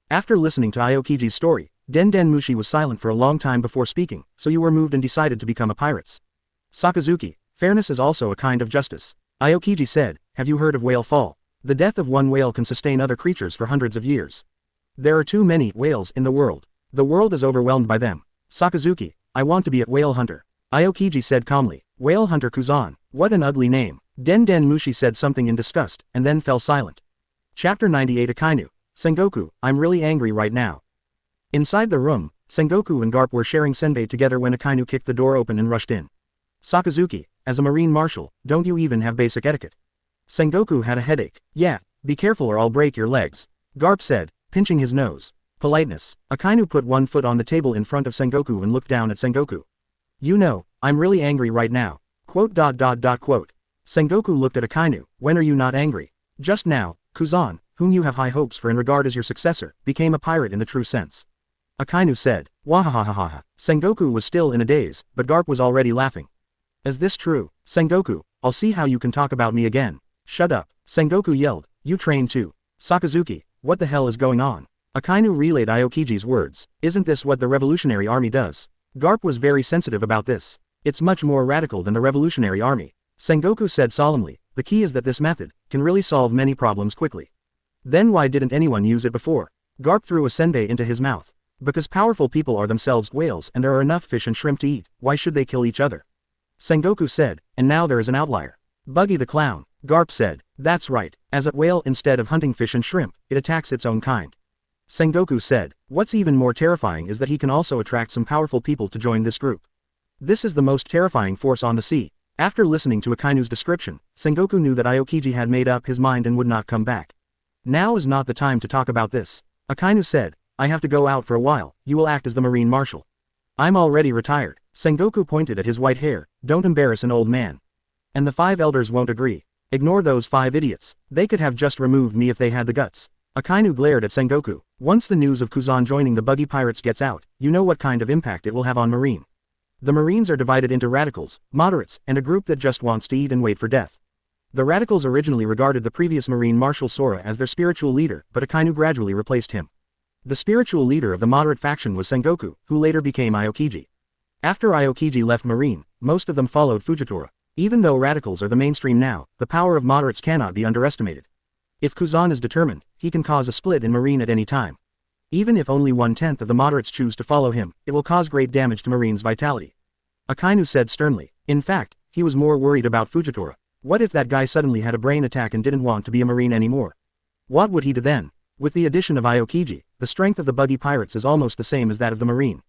After listening to Aokiji's story, Den Mushi was silent for a long time before speaking, so you were moved and decided to become a pirate. Sakazuki, fairness is also a kind of justice. Aokiji said, have you heard of whale fall? The death of one whale can sustain other creatures for hundreds of years. There are too many whales in the world. The world is overwhelmed by them. Sakazuki, I want to be a whale hunter. Aokiji said calmly, Whale Hunter Kuzan, what an ugly name. Den Mushi said something in disgust, and then fell silent. Chapter 98 Akainu. Sengoku, I'm really angry right now. Inside the room, Sengoku and Garp were sharing senbei together when Akainu kicked the door open and rushed in. Sakazuki, as a marine marshal, don't you even have basic etiquette? Sengoku had a headache. Yeah, be careful or I'll break your legs. Garp said, pinching his nose. Politeness. Akainu put one foot on the table in front of Sengoku and looked down at Sengoku. You know, I'm really angry right now. Quote. Sengoku looked at Akainu, when are you not angry? Just now, Kuzan, whom you have high hopes for and regard as your successor, became a pirate in the true sense. Akainu said, Wahahahaha. Sengoku was still in a daze, but Garp was already laughing. Is this true? Sengoku, I'll see how you can talk about me again. Shut up. Sengoku yelled, you train too. Sakazuki, what the hell is going on? Akainu relayed Aokiji's words, isn't this what the Revolutionary Army does? Garp was very sensitive about this. It's much more radical than the Revolutionary Army. Sengoku said solemnly, the key is that this method can really solve many problems quickly. Then why didn't anyone use it before? Garp threw a senbei into his mouth. Because powerful people are themselves whales and there are enough fish and shrimp to eat, why should they kill each other? Sengoku said, and now there is an outlier. Buggy the Clown. Garp said, that's right, as a whale instead of hunting fish and shrimp, it attacks its own kind. Sengoku said, what's even more terrifying is that he can also attract some powerful people to join this group. This is the most terrifying force on the sea. After listening to Akainu's description, Sengoku knew that Aokiji had made up his mind and would not come back. Now is not the time to talk about this. Akainu said, I have to go out for a while, you will act as the marine marshal. I'm already retired. Sengoku pointed at his white hair, don't embarrass an old man. And the 5 elders won't agree. Ignore those 5 idiots, they could have just removed me if they had the guts. Akainu glared at Sengoku. Once the news of Kuzan joining the Buggy Pirates gets out, you know what kind of impact it will have on Marine. The Marines are divided into radicals, moderates, and a group that just wants to eat and wait for death. The radicals originally regarded the previous Marine Marshal Sora as their spiritual leader, but Akainu gradually replaced him. The spiritual leader of the moderate faction was Sengoku, who later became Aokiji. After Aokiji left Marine, most of them followed Fujitora. Even though radicals are the mainstream now, the power of moderates cannot be underestimated. If Kuzan is determined, he can cause a split in Marine at any time. Even if only 1/10 of the moderates choose to follow him, it will cause great damage to Marine's vitality. Akainu said sternly. In fact, he was more worried about Fujitora. What if that guy suddenly had a brain attack and didn't want to be a Marine anymore? What would he do then? With the addition of Aokiji, the strength of the Buggy Pirates is almost the same as that of the Marine.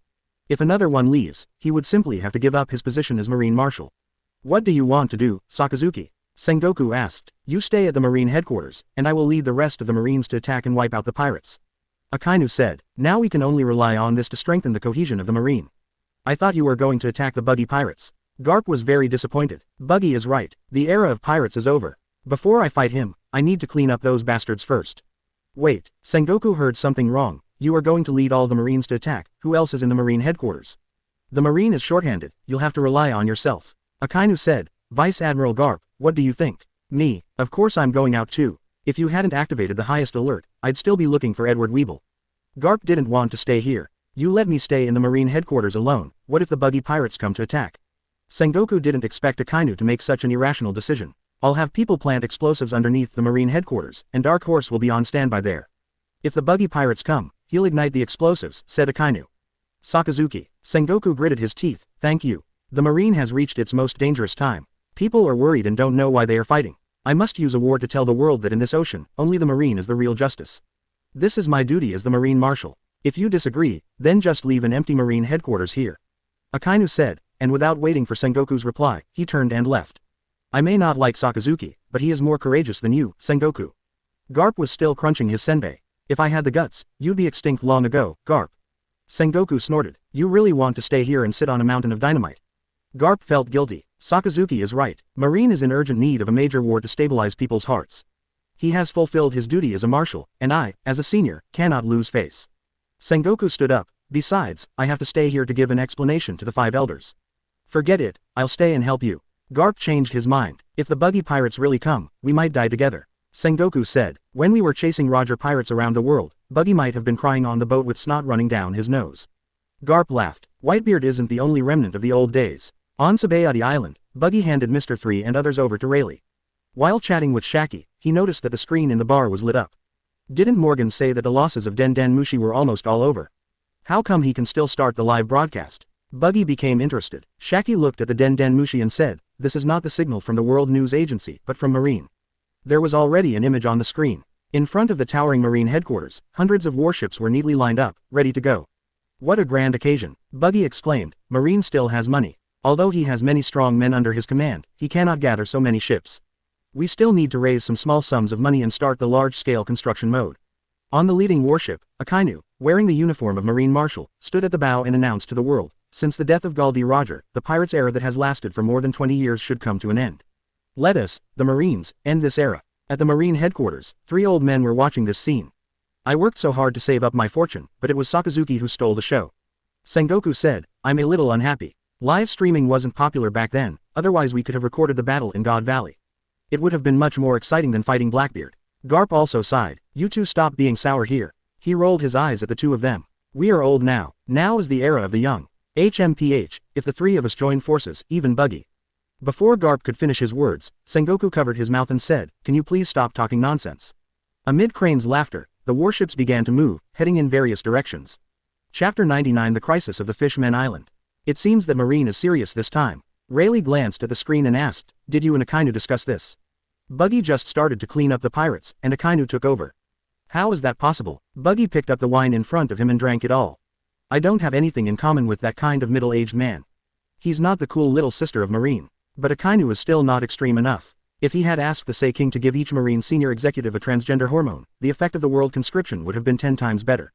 If another one leaves, he would simply have to give up his position as Marine Marshal. What do you want to do, Sakazuki? Sengoku asked. You stay at the Marine headquarters, and I will lead the rest of the Marines to attack and wipe out the pirates. Akainu said, now we can only rely on this to strengthen the cohesion of the Marine. I thought you were going to attack the Buggy Pirates. Garp was very disappointed. Buggy is right, the era of pirates is over. Before I fight him, I need to clean up those bastards first. Wait, Sengoku heard something wrong, you are going to lead all the Marines to attack, who else is in the Marine headquarters? The Marine is shorthanded, you'll have to rely on yourself. Akainu said. Vice Admiral Garp, what do you think? Me, of course I'm going out too. If you hadn't activated the highest alert, I'd still be looking for Edward Weeble. Garp didn't want to stay here. You let me stay in the Marine headquarters alone, what if the Buggy Pirates come to attack? Sengoku didn't expect Akainu to make such an irrational decision. I'll have people plant explosives underneath the Marine headquarters, and Dark Horse will be on standby there. If the Buggy Pirates come, he'll ignite the explosives, said Akainu. Sakazuki. Sengoku gritted his teeth, thank you. The Marine has reached its most dangerous time. People are worried and don't know why they are fighting. I must use a war to tell the world that in this ocean, only the Marine is the real justice. This is my duty as the Marine Marshal. If you disagree, then just leave an empty Marine headquarters here. Akainu said, and without waiting for Sengoku's reply, he turned and left. I may not like Sakazuki, but he is more courageous than you, Sengoku. Garp was still crunching his senbei. If I had the guts, you'd be extinct long ago, Garp. Sengoku snorted, you really want to stay here and sit on a mountain of dynamite? Garp felt guilty. Sakazuki is right. Marine is in urgent need of a major war to stabilize people's hearts. He has fulfilled his duty as a marshal, and I, as a senior, cannot lose face. Sengoku stood up. Besides, I have to stay here to give an explanation to the 5 elders. Forget it, I'll stay and help you. Garp changed his mind. If the Buggy Pirates really come, we might die together. Sengoku said, when we were chasing Roger pirates around the world, Buggy might have been crying on the boat with snot running down his nose. Garp laughed. Whitebeard isn't the only remnant of the old days. On Sabayati Island, Buggy handed Mr. 3 and others over to Rayleigh. While chatting with Shaki, he noticed that the screen in the bar was lit up. Didn't Morgan say that the losses of Den Den Mushi were almost all over? How come he can still start the live broadcast? Buggy became interested. Shaki looked at the Den Den Mushi and said, this is not the signal from the World News Agency, but from Marine. There was already an image on the screen. In front of the towering Marine headquarters, hundreds of warships were neatly lined up, ready to go. What a grand occasion, Buggy exclaimed. Marine still has money. Although he has many strong men under his command, he cannot gather so many ships. We still need to raise some small sums of money and start the large-scale construction mode. On the leading warship, Akainu, wearing the uniform of Marine Marshal, stood at the bow and announced to the world, since the death of Galdi Roger, the pirates' era that has lasted for more than 20 years should come to an end. Let us, the Marines, end this era. At the Marine headquarters, 3 old men were watching this scene. I worked so hard to save up my fortune, but it was Sakazuki who stole the show. Sengoku said, I'm a little unhappy. Live streaming wasn't popular back then, otherwise we could have recorded the battle in God Valley. It would have been much more exciting than fighting Blackbeard. Garp also sighed, you two stop being sour here. He rolled his eyes at the two of them. We are old now. Now is the era of the young. HMPH, if the 3 of us join forces, even Buggy. Before Garp could finish his words, Sengoku covered his mouth and said, can you please stop talking nonsense? Amid Crane's laughter, the warships began to move, heading in various directions. Chapter 99 The Crisis of the Fishmen Island. It seems that Marine is serious this time. Rayleigh glanced at the screen and asked, did you and Akainu discuss this? Buggy just started to clean up the pirates, and Akainu took over. How is that possible? Buggy picked up the wine in front of him and drank it all. I don't have anything in common with that kind of middle-aged man. He's not the cool little sister of Marine. But Akainu is still not extreme enough. If he had asked the Sei King to give each Marine senior executive a transgender hormone, the effect of the world conscription would have been 10 times better.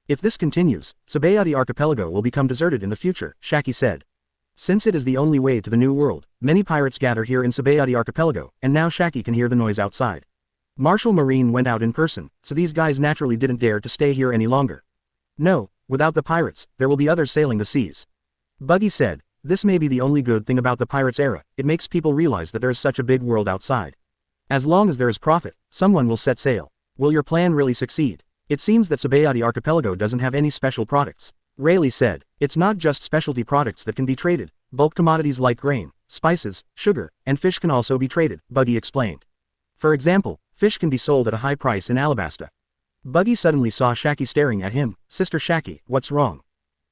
If this continues, Sabayati Archipelago will become deserted in the future, Shaki said. Since it is the only way to the New World, many pirates gather here in Sabayati Archipelago, and now Shaki can hear the noise outside. Marshal Marine went out in person, so these guys naturally didn't dare to stay here any longer. No, without the pirates, there will be others sailing the seas. Buggy said, this may be the only good thing about the pirates' era, it makes people realize that there is such a big world outside. As long as there is profit, someone will set sail. Will your plan really succeed? It seems that Sabayati Archipelago doesn't have any special products. Rayleigh said, it's not just specialty products that can be traded, bulk commodities like grain, spices, sugar, and fish can also be traded, Buggy explained. For example, fish can be sold at a high price in Alabasta. Buggy suddenly saw Shaki staring at him. Sister Shaki, what's wrong?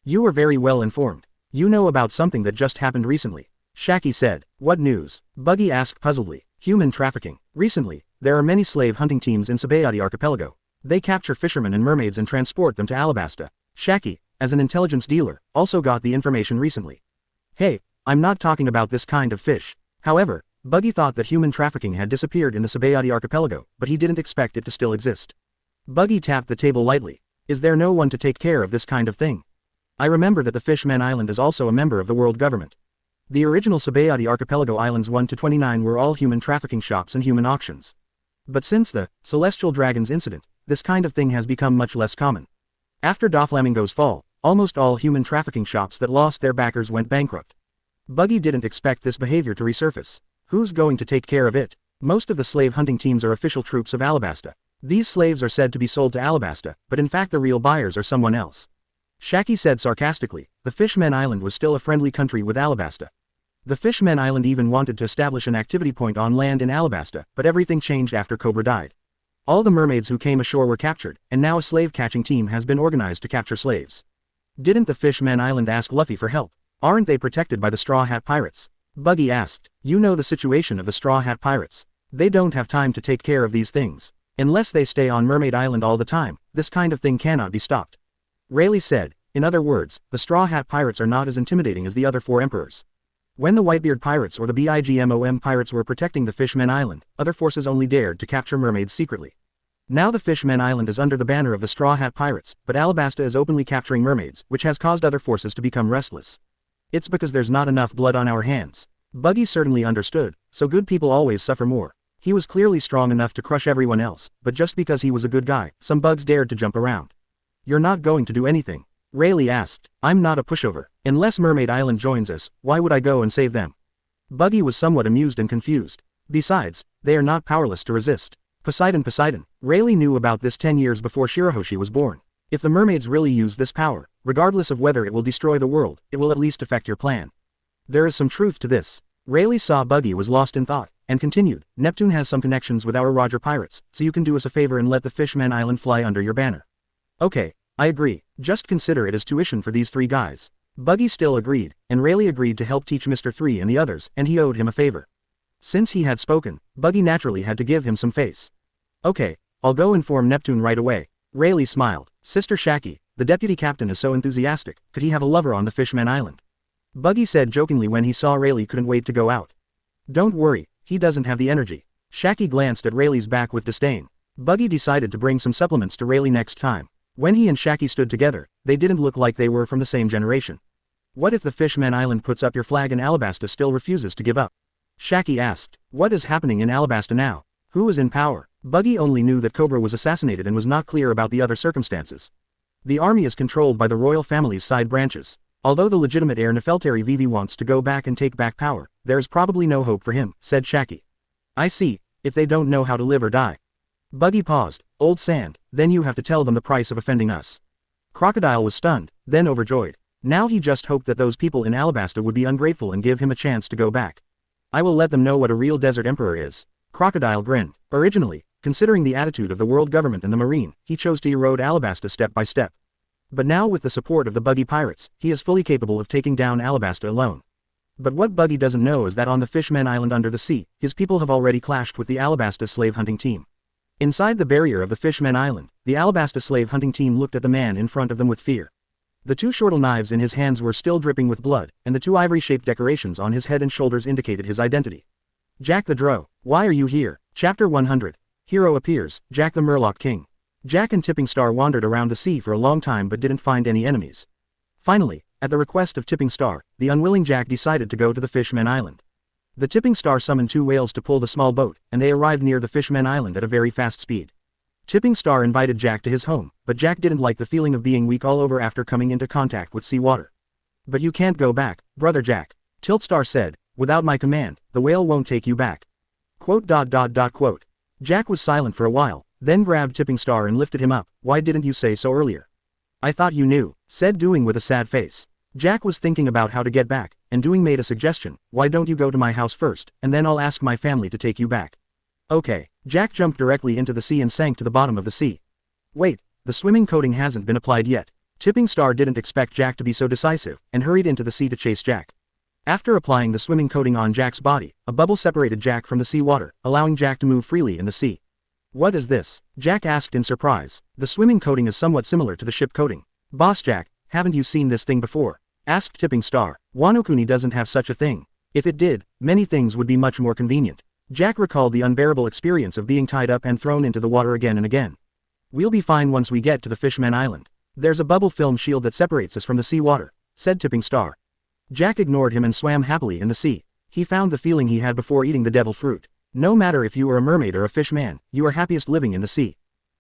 You are very well informed. You know about something that just happened recently. Shaki said, what news? Buggy asked puzzledly. Human trafficking. Recently, there are many slave hunting teams in Sabayati Archipelago. They capture fishermen and mermaids and transport them to Alabasta. Shaki, as an intelligence dealer, also got the information recently. Hey, I'm not talking about this kind of fish. However, Buggy thought that human trafficking had disappeared in the Sabayati Archipelago, but he didn't expect it to still exist. Buggy tapped the table lightly. Is there no one to take care of this kind of thing? I remember that the Fishmen Island is also a member of the world government. The original Sabayati Archipelago Islands 1 to 29 were all human trafficking shops and human auctions. But since the Celestial Dragons incident, this kind of thing has become much less common. After Doflamingo's fall, Almost all human trafficking shops that lost their backers went bankrupt. Buggy didn't expect this behavior to resurface. Who's going to take care of it? Most of the slave hunting teams are official troops of Alabasta. These slaves are said to be sold to Alabasta, but in fact the real buyers are someone else. Shaki said sarcastically. The Fishmen Island was still a friendly country with Alabasta. The Fishmen Island even wanted to establish an activity point on land in Alabasta, but everything changed after Cobra died. All the mermaids who came ashore were captured, and now a slave-catching team has been organized to capture slaves. Didn't the Fishmen Island ask Luffy for help? Aren't they protected by the Straw Hat Pirates? Buggy asked. You know the situation of the Straw Hat Pirates. They don't have time to take care of these things. Unless they stay on Mermaid Island all the time, this kind of thing cannot be stopped. Rayleigh said. In other words, the Straw Hat Pirates are not as intimidating as the other 4 emperors. When the Whitebeard Pirates or the Bigmom Pirates were protecting the Fishmen Island, other forces only dared to capture mermaids secretly. Now the Fishmen Island is under the banner of the Straw Hat Pirates, but Alabasta is openly capturing mermaids, which has caused other forces to become restless. It's because there's not enough blood on our hands. Buggy certainly understood, so good people always suffer more. He was clearly strong enough to crush everyone else, but just because he was a good guy, some bugs dared to jump around. You're not going to do anything? Rayleigh asked. I'm not a pushover. Unless Mermaid Island joins us, why would I go and save them? Buggy was somewhat amused and confused. Besides, they are not powerless to resist. Poseidon. Rayleigh knew about this 10 years before Shirahoshi was born. If the mermaids really use this power, regardless of whether it will destroy the world, it will at least affect your plan. There is some truth to this. Rayleigh saw Buggy was lost in thought, and continued. Neptune has some connections with our Roger Pirates, so you can do us a favor and let the Fishmen Island fly under your banner. Okay, I agree. Just consider it as tuition for these 3 guys. Buggy still agreed, and Rayleigh agreed to help teach Mr. 3 and the others, and he owed him a favor. Since he had spoken, Buggy naturally had to give him some face. Okay, I'll go inform Neptune right away. Rayleigh smiled. Sister Shaki, the deputy captain is so enthusiastic, could he have a lover on the Fishmen Island? Buggy said jokingly when he saw Rayleigh couldn't wait to go out. Don't worry, he doesn't have the energy. Shaki glanced at Rayleigh's back with disdain. Buggy decided to bring some supplements to Rayleigh next time. When he and Shaki stood together, they didn't look like they were from the same generation. What if the Fishmen Island puts up your flag and Alabasta still refuses to give up? Shaki asked. What is happening in Alabasta now? Who is in power? Buggy only knew that Cobra was assassinated and was not clear about the other circumstances. The army is controlled by the royal family's side branches. Although the legitimate heir Nefeltari Vivi wants to go back and take back power, there is probably no hope for him, said Shaki. I see, if they don't know how to live or die. Buggy paused. Old Sand, then you have to tell them the price of offending us. Crocodile was stunned, then overjoyed. Now he just hoped that those people in Alabasta would be ungrateful and give him a chance to go back. I will let them know what a real desert emperor is. Crocodile grinned. Originally, considering the attitude of the world government and the marine, he chose to erode Alabasta step by step. But now with the support of the Buggy Pirates, he is fully capable of taking down Alabasta alone. But what Buggy doesn't know is that on the Fishmen Island under the sea, his people have already clashed with the Alabasta slave hunting team. Inside the barrier of the Fishmen Island, the Alabasta slave hunting team looked at the man in front of them with fear. The 2 shortle knives in his hands were still dripping with blood, and the 2 ivory-shaped decorations on his head and shoulders indicated his identity. Jack the Dro, why are you here? Chapter 100. Hero appears, Jack the Murloc King. Jack and Tipping Star wandered around the sea for a long time but didn't find any enemies. Finally, at the request of Tipping Star, the unwilling Jack decided to go to the Fishmen Island. The Tipping Star summoned 2 whales to pull the small boat, and they arrived near the Fishmen Island at a very fast speed. Tipping Star invited Jack to his home, but Jack didn't like the feeling of being weak all over after coming into contact with seawater. But you can't go back, brother Jack. Tiltstar said, without my command, the whale won't take you back. Quote. Jack was silent for a while, then grabbed Tipping Star and lifted him up. Why didn't you say so earlier? I thought you knew, said Doing with a sad face. Jack was thinking about how to get back, and Doing made a suggestion. Why don't you go to my house first, and then I'll ask my family to take you back. Okay. Jack jumped directly into the sea and sank to the bottom of the sea. Wait, the swimming coating hasn't been applied yet. Tipping Star didn't expect Jack to be so decisive, and hurried into the sea to chase Jack. After applying the swimming coating on Jack's body, a bubble separated Jack from the seawater, allowing Jack to move freely in the sea. What is this? Jack asked in surprise. The swimming coating is somewhat similar to the ship coating. Boss Jack, haven't you seen this thing before? Asked Tipping Star. Wano-kuni doesn't have such a thing. If it did, many things would be much more convenient. Jack recalled the unbearable experience of being tied up and thrown into the water again and again. We'll be fine once we get to the Fishmen Island. There's a bubble film shield that separates us from the seawater, said Tipping Star. Jack ignored him and swam happily in the sea. He found the feeling he had before eating the devil fruit. No matter if you are a mermaid or a fish man, you are happiest living in the sea.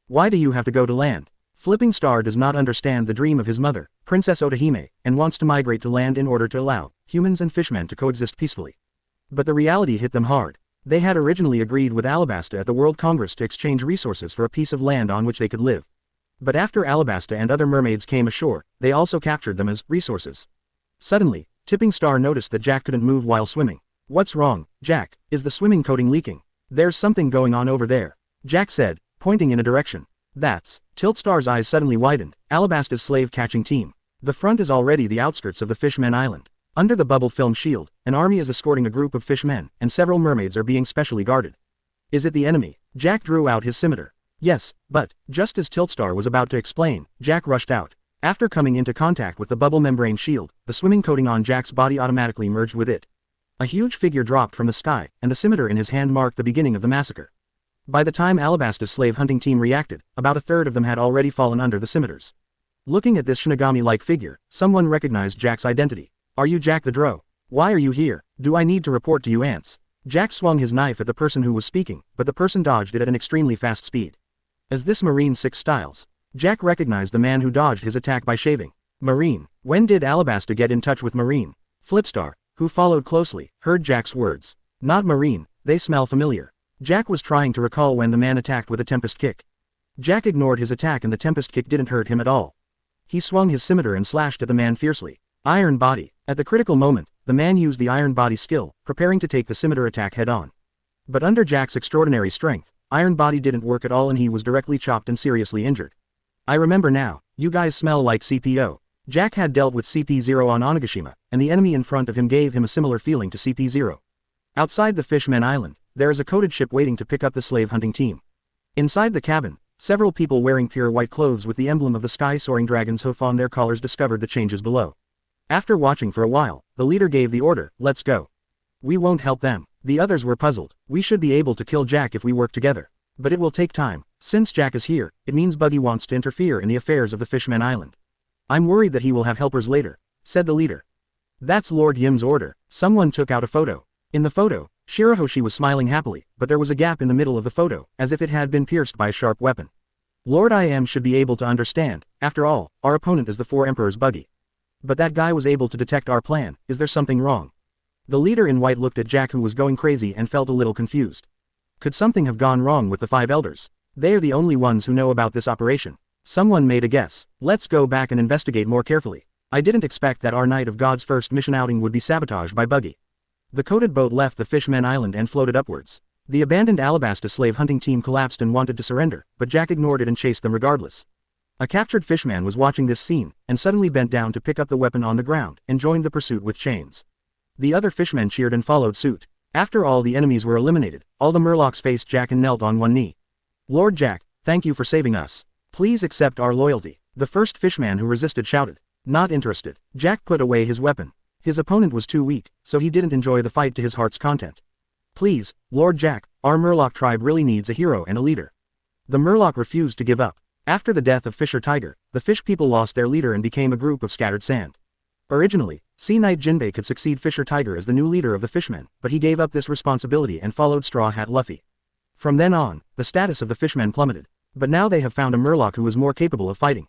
Why do you have to go to land? Flipping Star does not understand the dream of his mother, Princess Otahime, and wants to migrate to land in order to allow humans and fishmen to coexist peacefully. But the reality hit them hard. They had originally agreed with Alabasta at the World Congress to exchange resources for a piece of land on which they could live. But after Alabasta and other mermaids came ashore, they also captured them as resources. Suddenly, Tipping Star noticed that Jack couldn't move while swimming. "What's wrong, Jack? Is the swimming coating leaking?" "There's something going on over there," Jack said, pointing in a direction. "That's..." Tiltstar's eyes suddenly widened. "Alabasta's slave-catching team. The front is already the outskirts of the Fishmen Island. Under the bubble film shield, an army is escorting a group of fishmen, and several mermaids are being specially guarded." "Is it the enemy?" Jack drew out his scimitar. "Yes, but..." Just as Tiltstar was about to explain, Jack rushed out. After coming into contact with the bubble membrane shield, the swimming coating on Jack's body automatically merged with it. A huge figure dropped from the sky, and the scimitar in his hand marked the beginning of the massacre. By the time Alabasta's slave hunting team reacted, about a third of them had already fallen under the scimitars. Looking at this Shinigami-like figure, someone recognized Jack's identity. "Are you Jack the Drow? Why are you here? Do I need to report to you ants?" Jack swung his knife at the person who was speaking, but the person dodged it at an extremely fast speed. "Is this Marine 6 Styles?" Jack recognized the man who dodged his attack by shaving. "Marine? When did Alabasta get in touch with Marine?" Flipstar, who followed closely, heard Jack's words. "Not Marine, they smell familiar." Jack was trying to recall when the man attacked with a Tempest Kick. Jack ignored his attack and the Tempest Kick didn't hurt him at all. He swung his scimitar and slashed at the man fiercely. Iron Body. At the critical moment, the man used the Iron Body skill, preparing to take the scimitar attack head-on. But under Jack's extraordinary strength, Iron Body didn't work at all and he was directly chopped and seriously injured. "I remember now, you guys smell like CPO." Jack had dealt with CP0 on Onigashima, and the enemy in front of him gave him a similar feeling to CP0. Outside the Fishmen Island, there is a coated ship waiting to pick up the slave hunting team. Inside the cabin, several people wearing pure white clothes with the emblem of the sky-soaring dragon's hoof on their collars discovered the changes below. After watching for a while, the leader gave the order, "Let's go." "We won't help them." The others were puzzled. "We should be able to kill Jack if we work together. But it will take time. Since Jack is here, it means Buggy wants to interfere in the affairs of the Fishmen Island. I'm worried that he will have helpers later," said the leader. "That's Lord Yim's order." Someone took out a photo. In the photo, Shirahoshi was smiling happily, but there was a gap in the middle of the photo, as if it had been pierced by a sharp weapon. Lord Im should be able to understand. After all, our opponent is the 4 Emperors Buggy. But that guy was able to detect our plan. Is there something wrong? The leader in white looked at Jack, who was going crazy, and felt a little confused. Could something have gone wrong with the 5 elders? They are the only ones who know about this operation. Someone made a guess. Let's go back and investigate more carefully. I didn't expect that our Night of God's first mission outing would be sabotaged by Buggy. The coated boat left the Fishmen Island and floated upwards. The abandoned Alabasta slave hunting team collapsed and wanted to surrender, but Jack ignored it and chased them regardless. A captured fishman was watching this scene, and suddenly bent down to pick up the weapon on the ground, and joined the pursuit with chains. The other fishmen cheered and followed suit. After all the enemies were eliminated, all the Murlocs faced Jack and knelt on one knee. "Lord Jack, thank you for saving us. Please accept our loyalty." The first fishman who resisted shouted. "Not interested." Jack put away his weapon. His opponent was too weak, so he didn't enjoy the fight to his heart's content. "Please, Lord Jack, our Murloc tribe really needs a hero and a leader." The Murloc refused to give up. After the death of Fisher Tiger, the fish people lost their leader and became a group of scattered sand. Originally, Sea Knight Jinbei could succeed Fisher Tiger as the new leader of the fishmen, but he gave up this responsibility and followed Straw Hat Luffy. From then on, the status of the fishmen plummeted. But now they have found a Murloc who is more capable of fighting.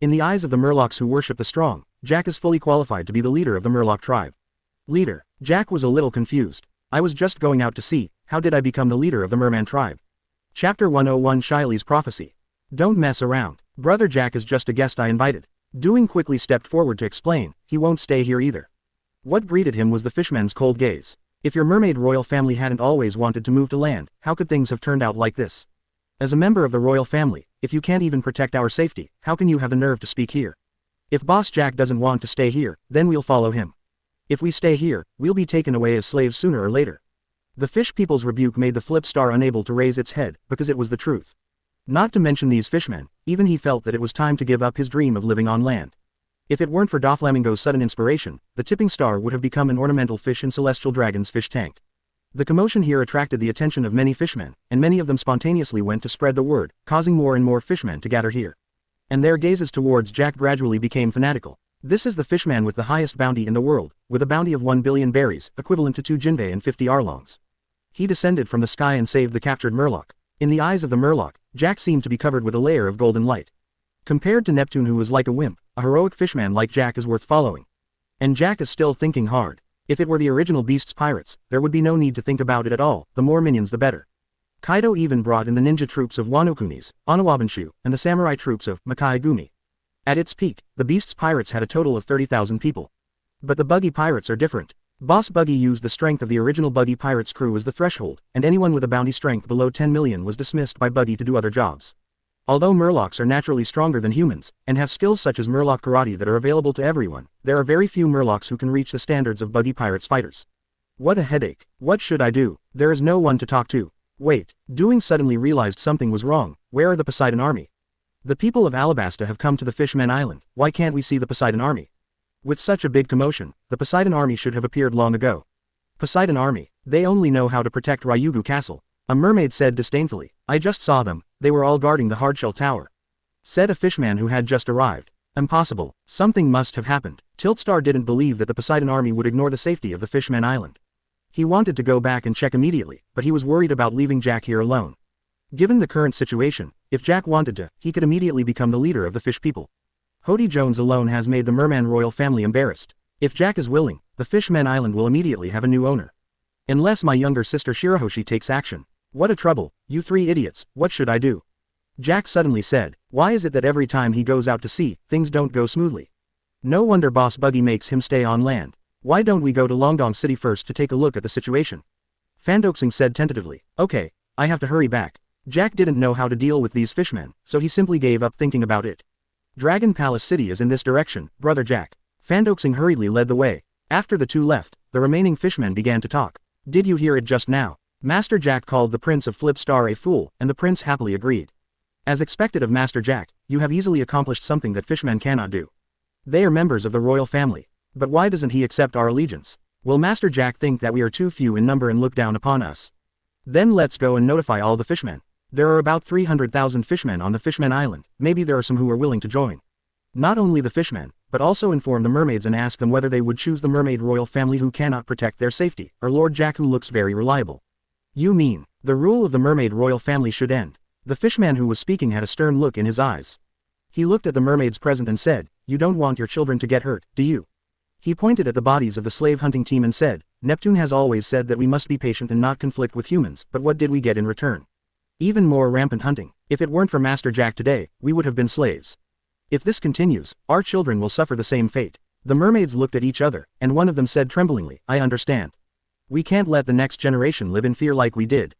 In the eyes of the Murlocs who worship the strong, Jack is fully qualified to be the leader of the Murloc tribe. Leader. Jack was a little confused. "I was just going out to sea, how did I become the leader of the Merman tribe?" Chapter 101 Shiley's Prophecy. "Don't mess around. Brother Jack is just a guest I invited." Doing quickly stepped forward to explain, "He won't stay here either." What greeted him was the fishman's cold gaze. "If your mermaid royal family hadn't always wanted to move to land, how could things have turned out like this? As a member of the royal family, if you can't even protect our safety, how can you have the nerve to speak here? If Boss Jack doesn't want to stay here, then we'll follow him. If we stay here, we'll be taken away as slaves sooner or later." The fish people's rebuke made the Flip Star unable to raise its head, because it was the truth. Not to mention these fishmen, even he felt that it was time to give up his dream of living on land. If it weren't for Doflamingo's sudden inspiration, the tipping star would have become an ornamental fish in Celestial Dragon's fish tank. The commotion here attracted the attention of many fishmen, and many of them spontaneously went to spread the word, causing more and more fishmen to gather here. And their gazes towards Jack gradually became fanatical. This is the fishman with the highest bounty in the world, with a bounty of 1 billion berries, equivalent to 2 jinbei and 50 arlongs. He descended from the sky and saved the captured Murloc. In the eyes of the Murloc, Jack seemed to be covered with a layer of golden light. Compared to Neptune, who was like a wimp, a heroic fishman like Jack is worth following. And Jack is still thinking hard. If it were the original Beast's pirates, there would be no need to think about it at all, the more minions the better. Kaido even brought in the ninja troops of Wano Kunis, Onawabanshu, and the samurai troops of Makai Gumi. At its peak, the Beast's pirates had a total of 30,000 people. But the Buggy Pirates are different. Boss Buggy used the strength of the original Buggy Pirates crew as the threshold, and anyone with a bounty strength below 10 million was dismissed by Buggy to do other jobs. Although Murlocs are naturally stronger than humans, and have skills such as Murloc Karate that are available to everyone, there are very few Murlocs who can reach the standards of Buggy Pirates fighters. What a headache. What should I do? There is no one to talk to. Wait, Doing suddenly realized something was wrong. Where are the Poseidon army? The people of Alabasta have come to the Fishmen Island, why can't we see the Poseidon army? With such a big commotion, the Poseidon army should have appeared long ago. Poseidon army, they only know how to protect Ryugu Castle. A mermaid said disdainfully, I just saw them, they were all guarding the hardshell tower. Said a fishman who had just arrived. Impossible, something must have happened. Tiltstar didn't believe that the Poseidon army would ignore the safety of the Fishmen Island. He wanted to go back and check immediately, but he was worried about leaving Jack here alone. Given the current situation, if Jack wanted to, he could immediately become the leader of the fish people. Hody Jones alone has made the Merman royal family embarrassed. If Jack is willing, the Fishmen Island will immediately have a new owner. Unless my younger sister Shirahoshi takes action. What a trouble, you three idiots, what should I do? Jack suddenly said, why is it that every time he goes out to sea, things don't go smoothly? No wonder Boss Buggy makes him stay on land. Why don't we go to Longdong City first to take a look at the situation? Fandoxing said tentatively, okay, I have to hurry back. Jack didn't know how to deal with these fishmen, so he simply gave up thinking about it. Dragon Palace City is in this direction, brother Jack. Fandoxing hurriedly led the way. After the two left, the remaining fishmen began to talk. Did you hear it just now? Master Jack called the Prince of Flipstar a fool, and the prince happily agreed. As expected of Master Jack, you have easily accomplished something that fishmen cannot do. They are members of the royal family. But why doesn't he accept our allegiance? Will Master Jack think that we are too few in number and look down upon us? Then let's go and notify all the fishmen. There are about 300,000 fishmen on the Fishmen Island, maybe there are some who are willing to join. Not only the fishmen, but also inform the mermaids and ask them whether they would choose the mermaid royal family who cannot protect their safety, or Lord Jack who looks very reliable. You mean, the rule of the mermaid royal family should end? The fishman who was speaking had a stern look in his eyes. He looked at the mermaids present and said, you don't want your children to get hurt, do you? He pointed at the bodies of the slave hunting team and said, Neptune has always said that we must be patient and not conflict with humans, but what did we get in return? Even more rampant hunting. If it weren't for Master Jack today, we would have been slaves. If this continues, our children will suffer the same fate. The mermaids looked at each other, and one of them said tremblingly, I understand. We can't let the next generation live in fear like we did.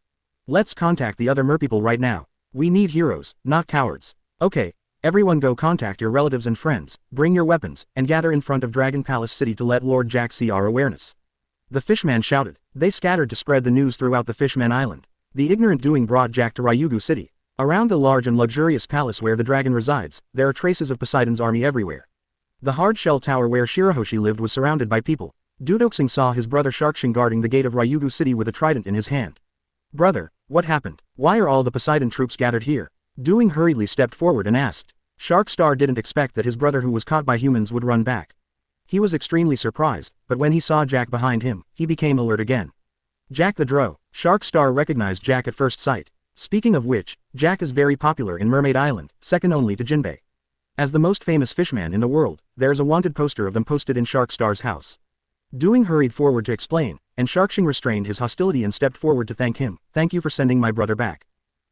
Let's contact the other merpeople right now. We need heroes, not cowards. Okay, everyone go contact your relatives and friends, bring your weapons, and gather in front of Dragon Palace City to let Lord Jack see our awareness. The fishman shouted. They scattered to spread the news throughout the Fishmen Island. The ignorant doing brought Jack to Ryugu City. Around the large and luxurious palace where the dragon resides, there are traces of Poseidon's army everywhere. The hard shell tower where Shirahoshi lived was surrounded by people. Dudoxing saw his brother Sharkshin guarding the gate of Ryugu City with a trident in his hand. Brother, what happened? Why are all the Poseidon troops gathered here? Doing hurriedly stepped forward and asked. Sharkstar didn't expect that his brother who was caught by humans would run back. He was extremely surprised, but when he saw Jack behind him, he became alert again. Jack the Drow. Sharkstar recognized Jack at first sight. Speaking of which, Jack is very popular in Mermaid Island, second only to Jinbei. As the most famous fishman in the world, there's a wanted poster of them posted in Sharkstar's house. Doing hurried forward to explain, and Sharkshin restrained his hostility and stepped forward to thank him. Thank you for sending my brother back.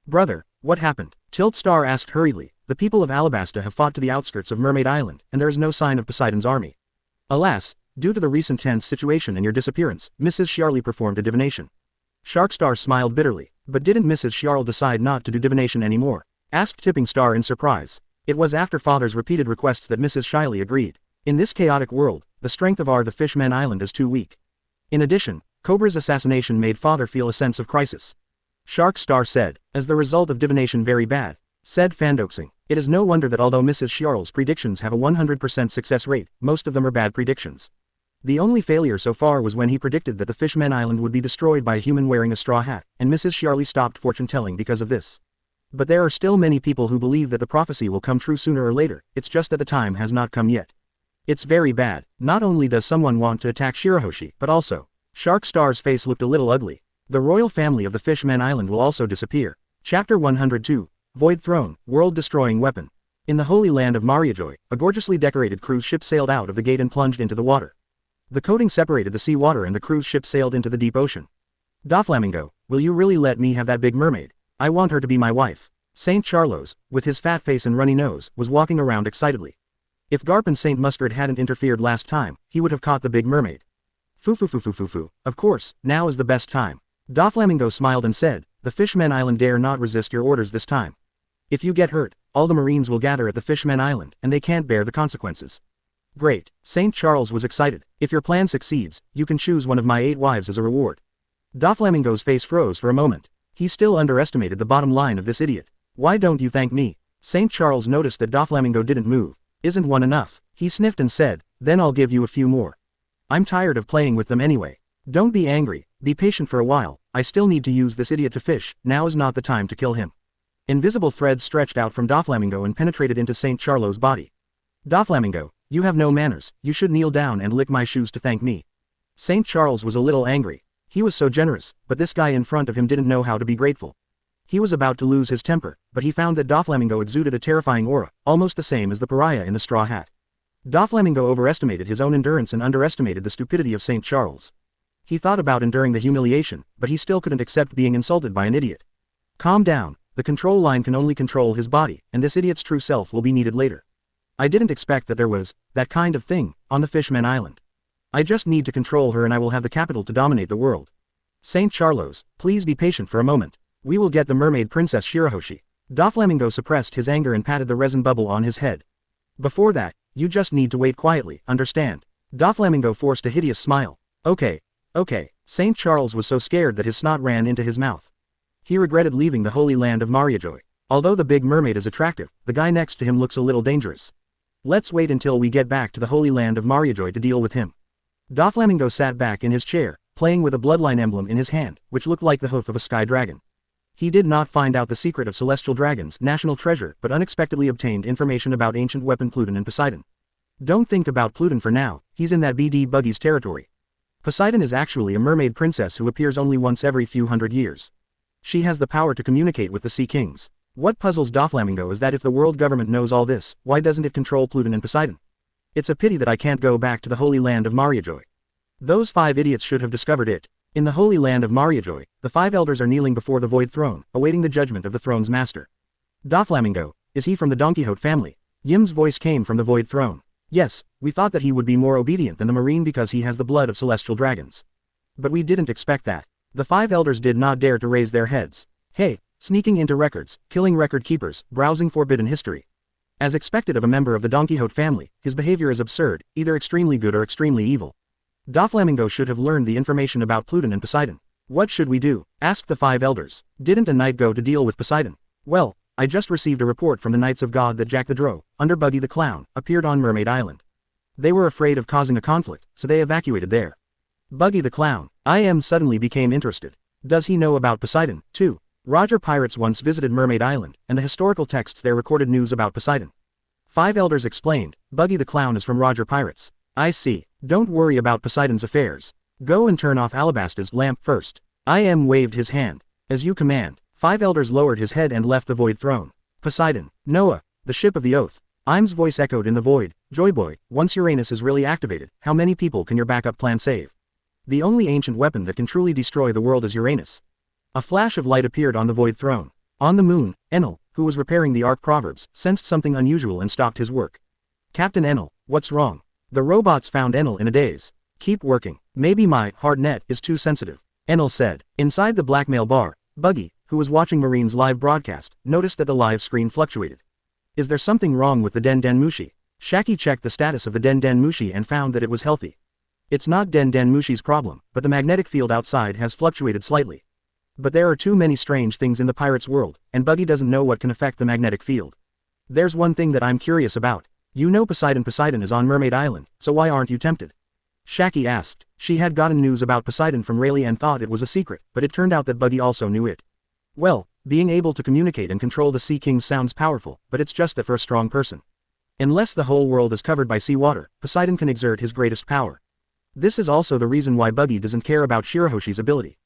Brother, what happened? Tiltstar asked hurriedly. The people of Alabasta have fought to the outskirts of Mermaid Island, and there is no sign of Poseidon's army. Alas, due to the recent tense situation and your disappearance, Mrs. Sharley performed a divination. Sharkstar smiled bitterly, but didn't Mrs. Sharl decide not to do divination anymore? Asked Tipping Star in surprise. It was after father's repeated requests that Mrs. Shiley agreed. In this chaotic world, the strength of the Fishmen Island is too weak. In addition, Cobra's assassination made father feel a sense of crisis. Sharkstar said, as the result of divination very bad. Said Fandoxing. It is no wonder that although Mrs. Sharl's predictions have a 100% success rate, most of them are bad predictions. The only failure so far was when he predicted that the Fishmen Island would be destroyed by a human wearing a straw hat, and Mrs. Sharley stopped fortune-telling because of this. But there are still many people who believe that the prophecy will come true sooner or later, it's just that the time has not come yet. It's very bad. Not only does someone want to attack Shirahoshi, but also, Sharkstar's face looked a little ugly. The royal family of the Fishmen Island will also disappear. Chapter 102. Void Throne, World-Destroying Weapon. In the holy land of Mariajoy, a gorgeously decorated cruise ship sailed out of the gate and plunged into the water. The coating separated the sea water and the cruise ship sailed into the deep ocean. Doflamingo, will you really let me have that big mermaid? I want her to be my wife. Saint Charlos, with his fat face and runny nose, was walking around excitedly. If Garp and Saint Mustard hadn't interfered last time, he would have caught the big mermaid. Foo. Of course, now is the best time. Doflamingo smiled and said, the Fishmen Island dare not resist your orders this time. If you get hurt, all the Marines will gather at the Fishmen Island, and they can't bear the consequences. Great, Saint Charles was excited. If your plan succeeds, you can choose one of my 8 wives as a reward. Doflamingo's face froze for a moment. He still underestimated the bottom line of this idiot. Why don't you thank me? Saint Charles noticed that Doflamingo didn't move. Isn't one enough? He sniffed and said, then I'll give you a few more. I'm tired of playing with them anyway. Don't be angry, be patient for a while, I still need to use this idiot to fish, now is not the time to kill him. Invisible threads stretched out from Doflamingo and penetrated into Saint Charlo's body. Doflamingo, you have no manners, you should kneel down and lick my shoes to thank me. Saint Charles was a little angry. He was so generous, but this guy in front of him didn't know how to be grateful. He was about to lose his temper, but he found that Doflamingo exuded a terrifying aura, almost the same as the pariah in the straw hat. Doflamingo overestimated his own endurance and underestimated the stupidity of Saint Charles. He thought about enduring the humiliation, but he still couldn't accept being insulted by an idiot. Calm down, the control line can only control his body, and this idiot's true self will be needed later. I didn't expect that there was, that kind of thing, on the Fishmen Island. I just need to control her and I will have the capital to dominate the world. Saint Charlos, please be patient for a moment. We will get the mermaid princess Shirahoshi. Doflamingo suppressed his anger and patted the resin bubble on his head. Before that, you just need to wait quietly, understand? Doflamingo forced a hideous smile. Okay. Saint Charles was so scared that his snot ran into his mouth. He regretted leaving the holy land of Mariajoy. Although the big mermaid is attractive, the guy next to him looks a little dangerous. Let's wait until we get back to the holy land of Mariajoy to deal with him. Doflamingo sat back in his chair, playing with a bloodline emblem in his hand, which looked like the hoof of a sky dragon. He did not find out the secret of celestial dragons' national treasure but unexpectedly obtained information about ancient weapon Pluton and Poseidon. Don't think about Pluton for now, he's in that BD Buggy's territory. Poseidon is actually a mermaid princess who appears only once every few hundred years. She has the power to communicate with the Sea Kings. What puzzles Doflamingo is that if the world government knows all this, why doesn't it control Pluton and Poseidon? It's a pity that I can't go back to the holy land of Mariajoy. Those 5 idiots should have discovered it. In the holy land of Mariajoy, the 5 elders are kneeling before the Void Throne, awaiting the judgment of the throne's master. Doflamingo, is he from the Don Quixote family? Yim's voice came from the Void Throne. Yes, we thought that he would be more obedient than the Marine because he has the blood of celestial dragons. But we didn't expect that. The 5 elders did not dare to raise their heads. Hey, sneaking into records, killing record keepers, browsing forbidden history. As expected of a member of the Don Quixote family, his behavior is absurd, either extremely good or extremely evil. Doflamingo should have learned the information about Pluton and Poseidon. What should we do? Asked the 5 elders. Didn't a knight go to deal with Poseidon? Well, I just received a report from the Knights of God that Jack the Drow, under Buggy the Clown, appeared on Mermaid Island. They were afraid of causing a conflict, so they evacuated there. Buggy the Clown. Suddenly became interested. Does he know about Poseidon, too? Roger Pirates once visited Mermaid Island, and the historical texts there recorded news about Poseidon. 5 elders explained, Buggy the Clown is from Roger Pirates. I see. Don't worry about Poseidon's affairs. Go and turn off Alabasta's lamp first. Waved his hand. As you command. 5 elders lowered his head and left the Void Throne. Poseidon. Noah. The ship of the oath. Im's voice echoed in the void. Joyboy, once Uranus is really activated, how many people can your backup plan save? The only ancient weapon that can truly destroy the world is Uranus. A flash of light appeared on the Void Throne. On the moon, Enel, who was repairing the Ark Proverbs, sensed something unusual and stopped his work. Captain Enel, what's wrong? The robots found Enel in a daze. Keep working. Maybe my hard net is too sensitive. Enel said. Inside the blackmail bar, Buggy, who was watching Marine's live broadcast, noticed that the live screen fluctuated. Is there something wrong with the Den Den Mushi? Shaki checked the status of the Den Den Mushi and found that it was healthy. It's not Den Den Mushi's problem, but the magnetic field outside has fluctuated slightly. But there are too many strange things in the pirate's world, and Buggy doesn't know what can affect the magnetic field. There's one thing that I'm curious about. You know Poseidon is on Mermaid Island, so why aren't you tempted? Shaki asked. She had gotten news about Poseidon from Rayleigh and thought it was a secret, but it turned out that Buggy also knew it. Well, being able to communicate and control the Sea Kings sounds powerful, but it's just that for a strong person. Unless the whole world is covered by seawater, Poseidon can exert his greatest power. This is also the reason why Buggy doesn't care about Shirahoshi's ability.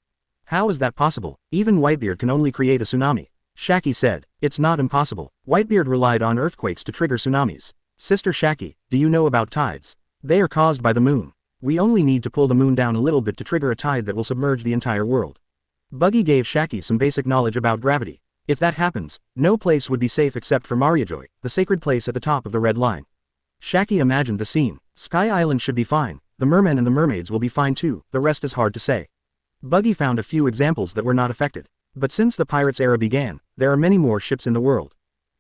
How is that possible? Even Whitebeard can only create a tsunami. Shaki said, it's not impossible. Whitebeard relied on earthquakes to trigger tsunamis. Sister Shaki, do you know about tides? They are caused by the moon. We only need to pull the moon down a little bit to trigger a tide that will submerge the entire world. Buggy gave Shaki some basic knowledge about gravity. If that happens, no place would be safe except for Mariajoy, the sacred place at the top of the red line. Shaki imagined the scene. Sky Island should be fine, the mermen and the mermaids will be fine too, the rest is hard to say. Buggy found a few examples that were not affected. But since the pirates' era began, there are many more ships in the world.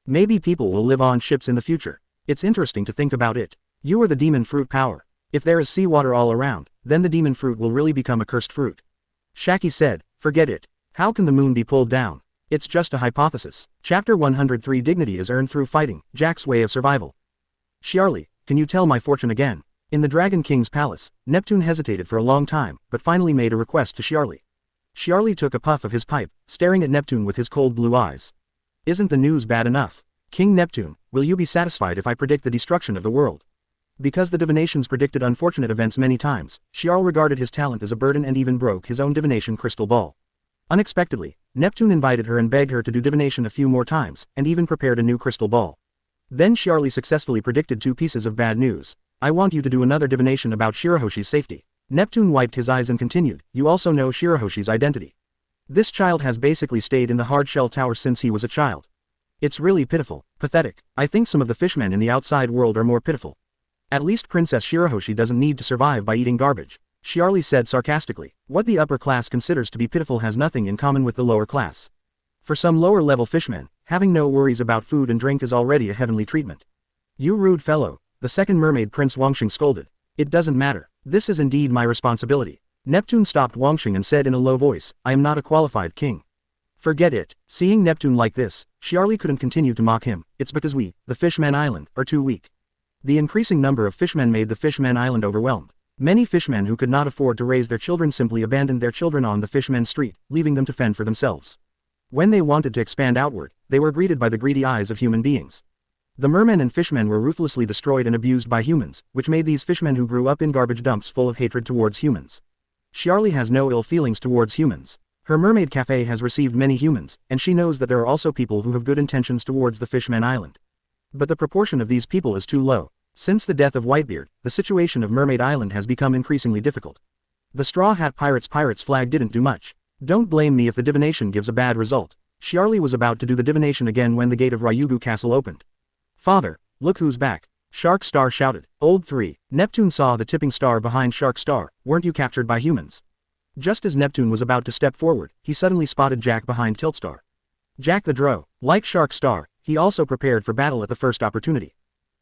Maybe people will live on ships in the future. It's interesting to think about it. You are the demon fruit power. If there is seawater all around, then the demon fruit will really become a cursed fruit. Shaki said, forget it. How can the moon be pulled down? It's just a hypothesis. Chapter 103 Dignity is earned through fighting, Jack's way of survival. Shiarly, can you tell my fortune again? In the Dragon King's palace, Neptune hesitated for a long time, but finally made a request to Shiarly. Shiarly took a puff of his pipe, staring at Neptune with his cold blue eyes. Isn't the news bad enough? King Neptune, will you be satisfied if I predict the destruction of the world? Because the divinations predicted unfortunate events many times, Shiarl regarded his talent as a burden and even broke his own divination crystal ball. Unexpectedly, Neptune invited her and begged her to do divination a few more times, and even prepared a new crystal ball. Then Shiarly successfully predicted 2 pieces of bad news. I want you to do another divination about Shirahoshi's safety. Neptune wiped his eyes and continued, you also know Shirahoshi's identity. This child has basically stayed in the hard-shell tower since he was a child. It's really pitiful, pathetic. I think some of the fishmen in the outside world are more pitiful. At least Princess Shirahoshi doesn't need to survive by eating garbage, Shiarly said sarcastically. What the upper class considers to be pitiful has nothing in common with the lower class. For some lower-level fishmen, having no worries about food and drink is already a heavenly treatment. You rude fellow, the second mermaid Prince Wangxing scolded. It doesn't matter. This is indeed my responsibility. Neptune stopped Wangxing and said in a low voice, I am not a qualified king. Forget it. Seeing Neptune like this, Shiarly couldn't continue to mock him. It's because we, the Fishmen Island, are too weak. The increasing number of fishmen made the Fishmen Island overwhelmed. Many fishmen who could not afford to raise their children simply abandoned their children on the Fishmen Street, leaving them to fend for themselves. When they wanted to expand outward, they were greeted by the greedy eyes of human beings. The mermen and fishmen were ruthlessly destroyed and abused by humans, which made these fishmen who grew up in garbage dumps full of hatred towards humans. Shiarly has no ill feelings towards humans. Her mermaid cafe has received many humans, and she knows that there are also people who have good intentions towards the Fishmen Island. But the proportion of these people is too low. Since the death of Whitebeard, the situation of Mermaid Island has become increasingly difficult. The Straw Hat Pirates flag didn't do much. Don't blame me if the divination gives a bad result. Shiarly was about to do the divination again when the gate of Ryugu Castle opened. Father, look who's back. Shark Star shouted. Old 3. Neptune saw the tipping star behind Shark Star. Weren't you captured by humans? Just as Neptune was about to step forward, he suddenly spotted Jack behind Tiltstar. Jack the Drow, like Shark Star, he also prepared for battle at the first opportunity.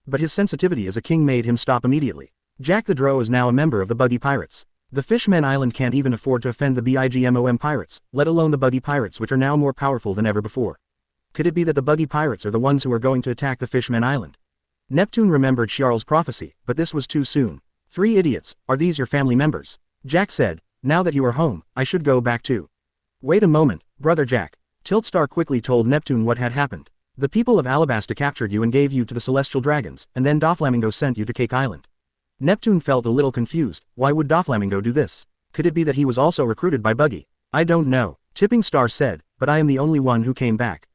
But his sensitivity as a king made him stop immediately. Jack the Drow is now a member of the Buggy Pirates. The Fishmen Island can't even afford to offend the BIGMOM Pirates, let alone the Buggy Pirates, which are now more powerful than ever before. Could it be that the Buggy Pirates are the ones who are going to attack the Fishmen Island? Neptune remembered Shiarl's prophecy, but this was too soon. 3 idiots, are these your family members? Jack said, now that you are home, I should go back too. Wait a moment, brother Jack. Tiltstar quickly told Neptune what had happened. The people of Alabasta captured you and gave you to the Celestial Dragons, and then Doflamingo sent you to Cake Island. Neptune felt a little confused. Why would Doflamingo do this? Could it be that he was also recruited by Buggy? I don't know, Tipping Star said, but I am the only one who came back.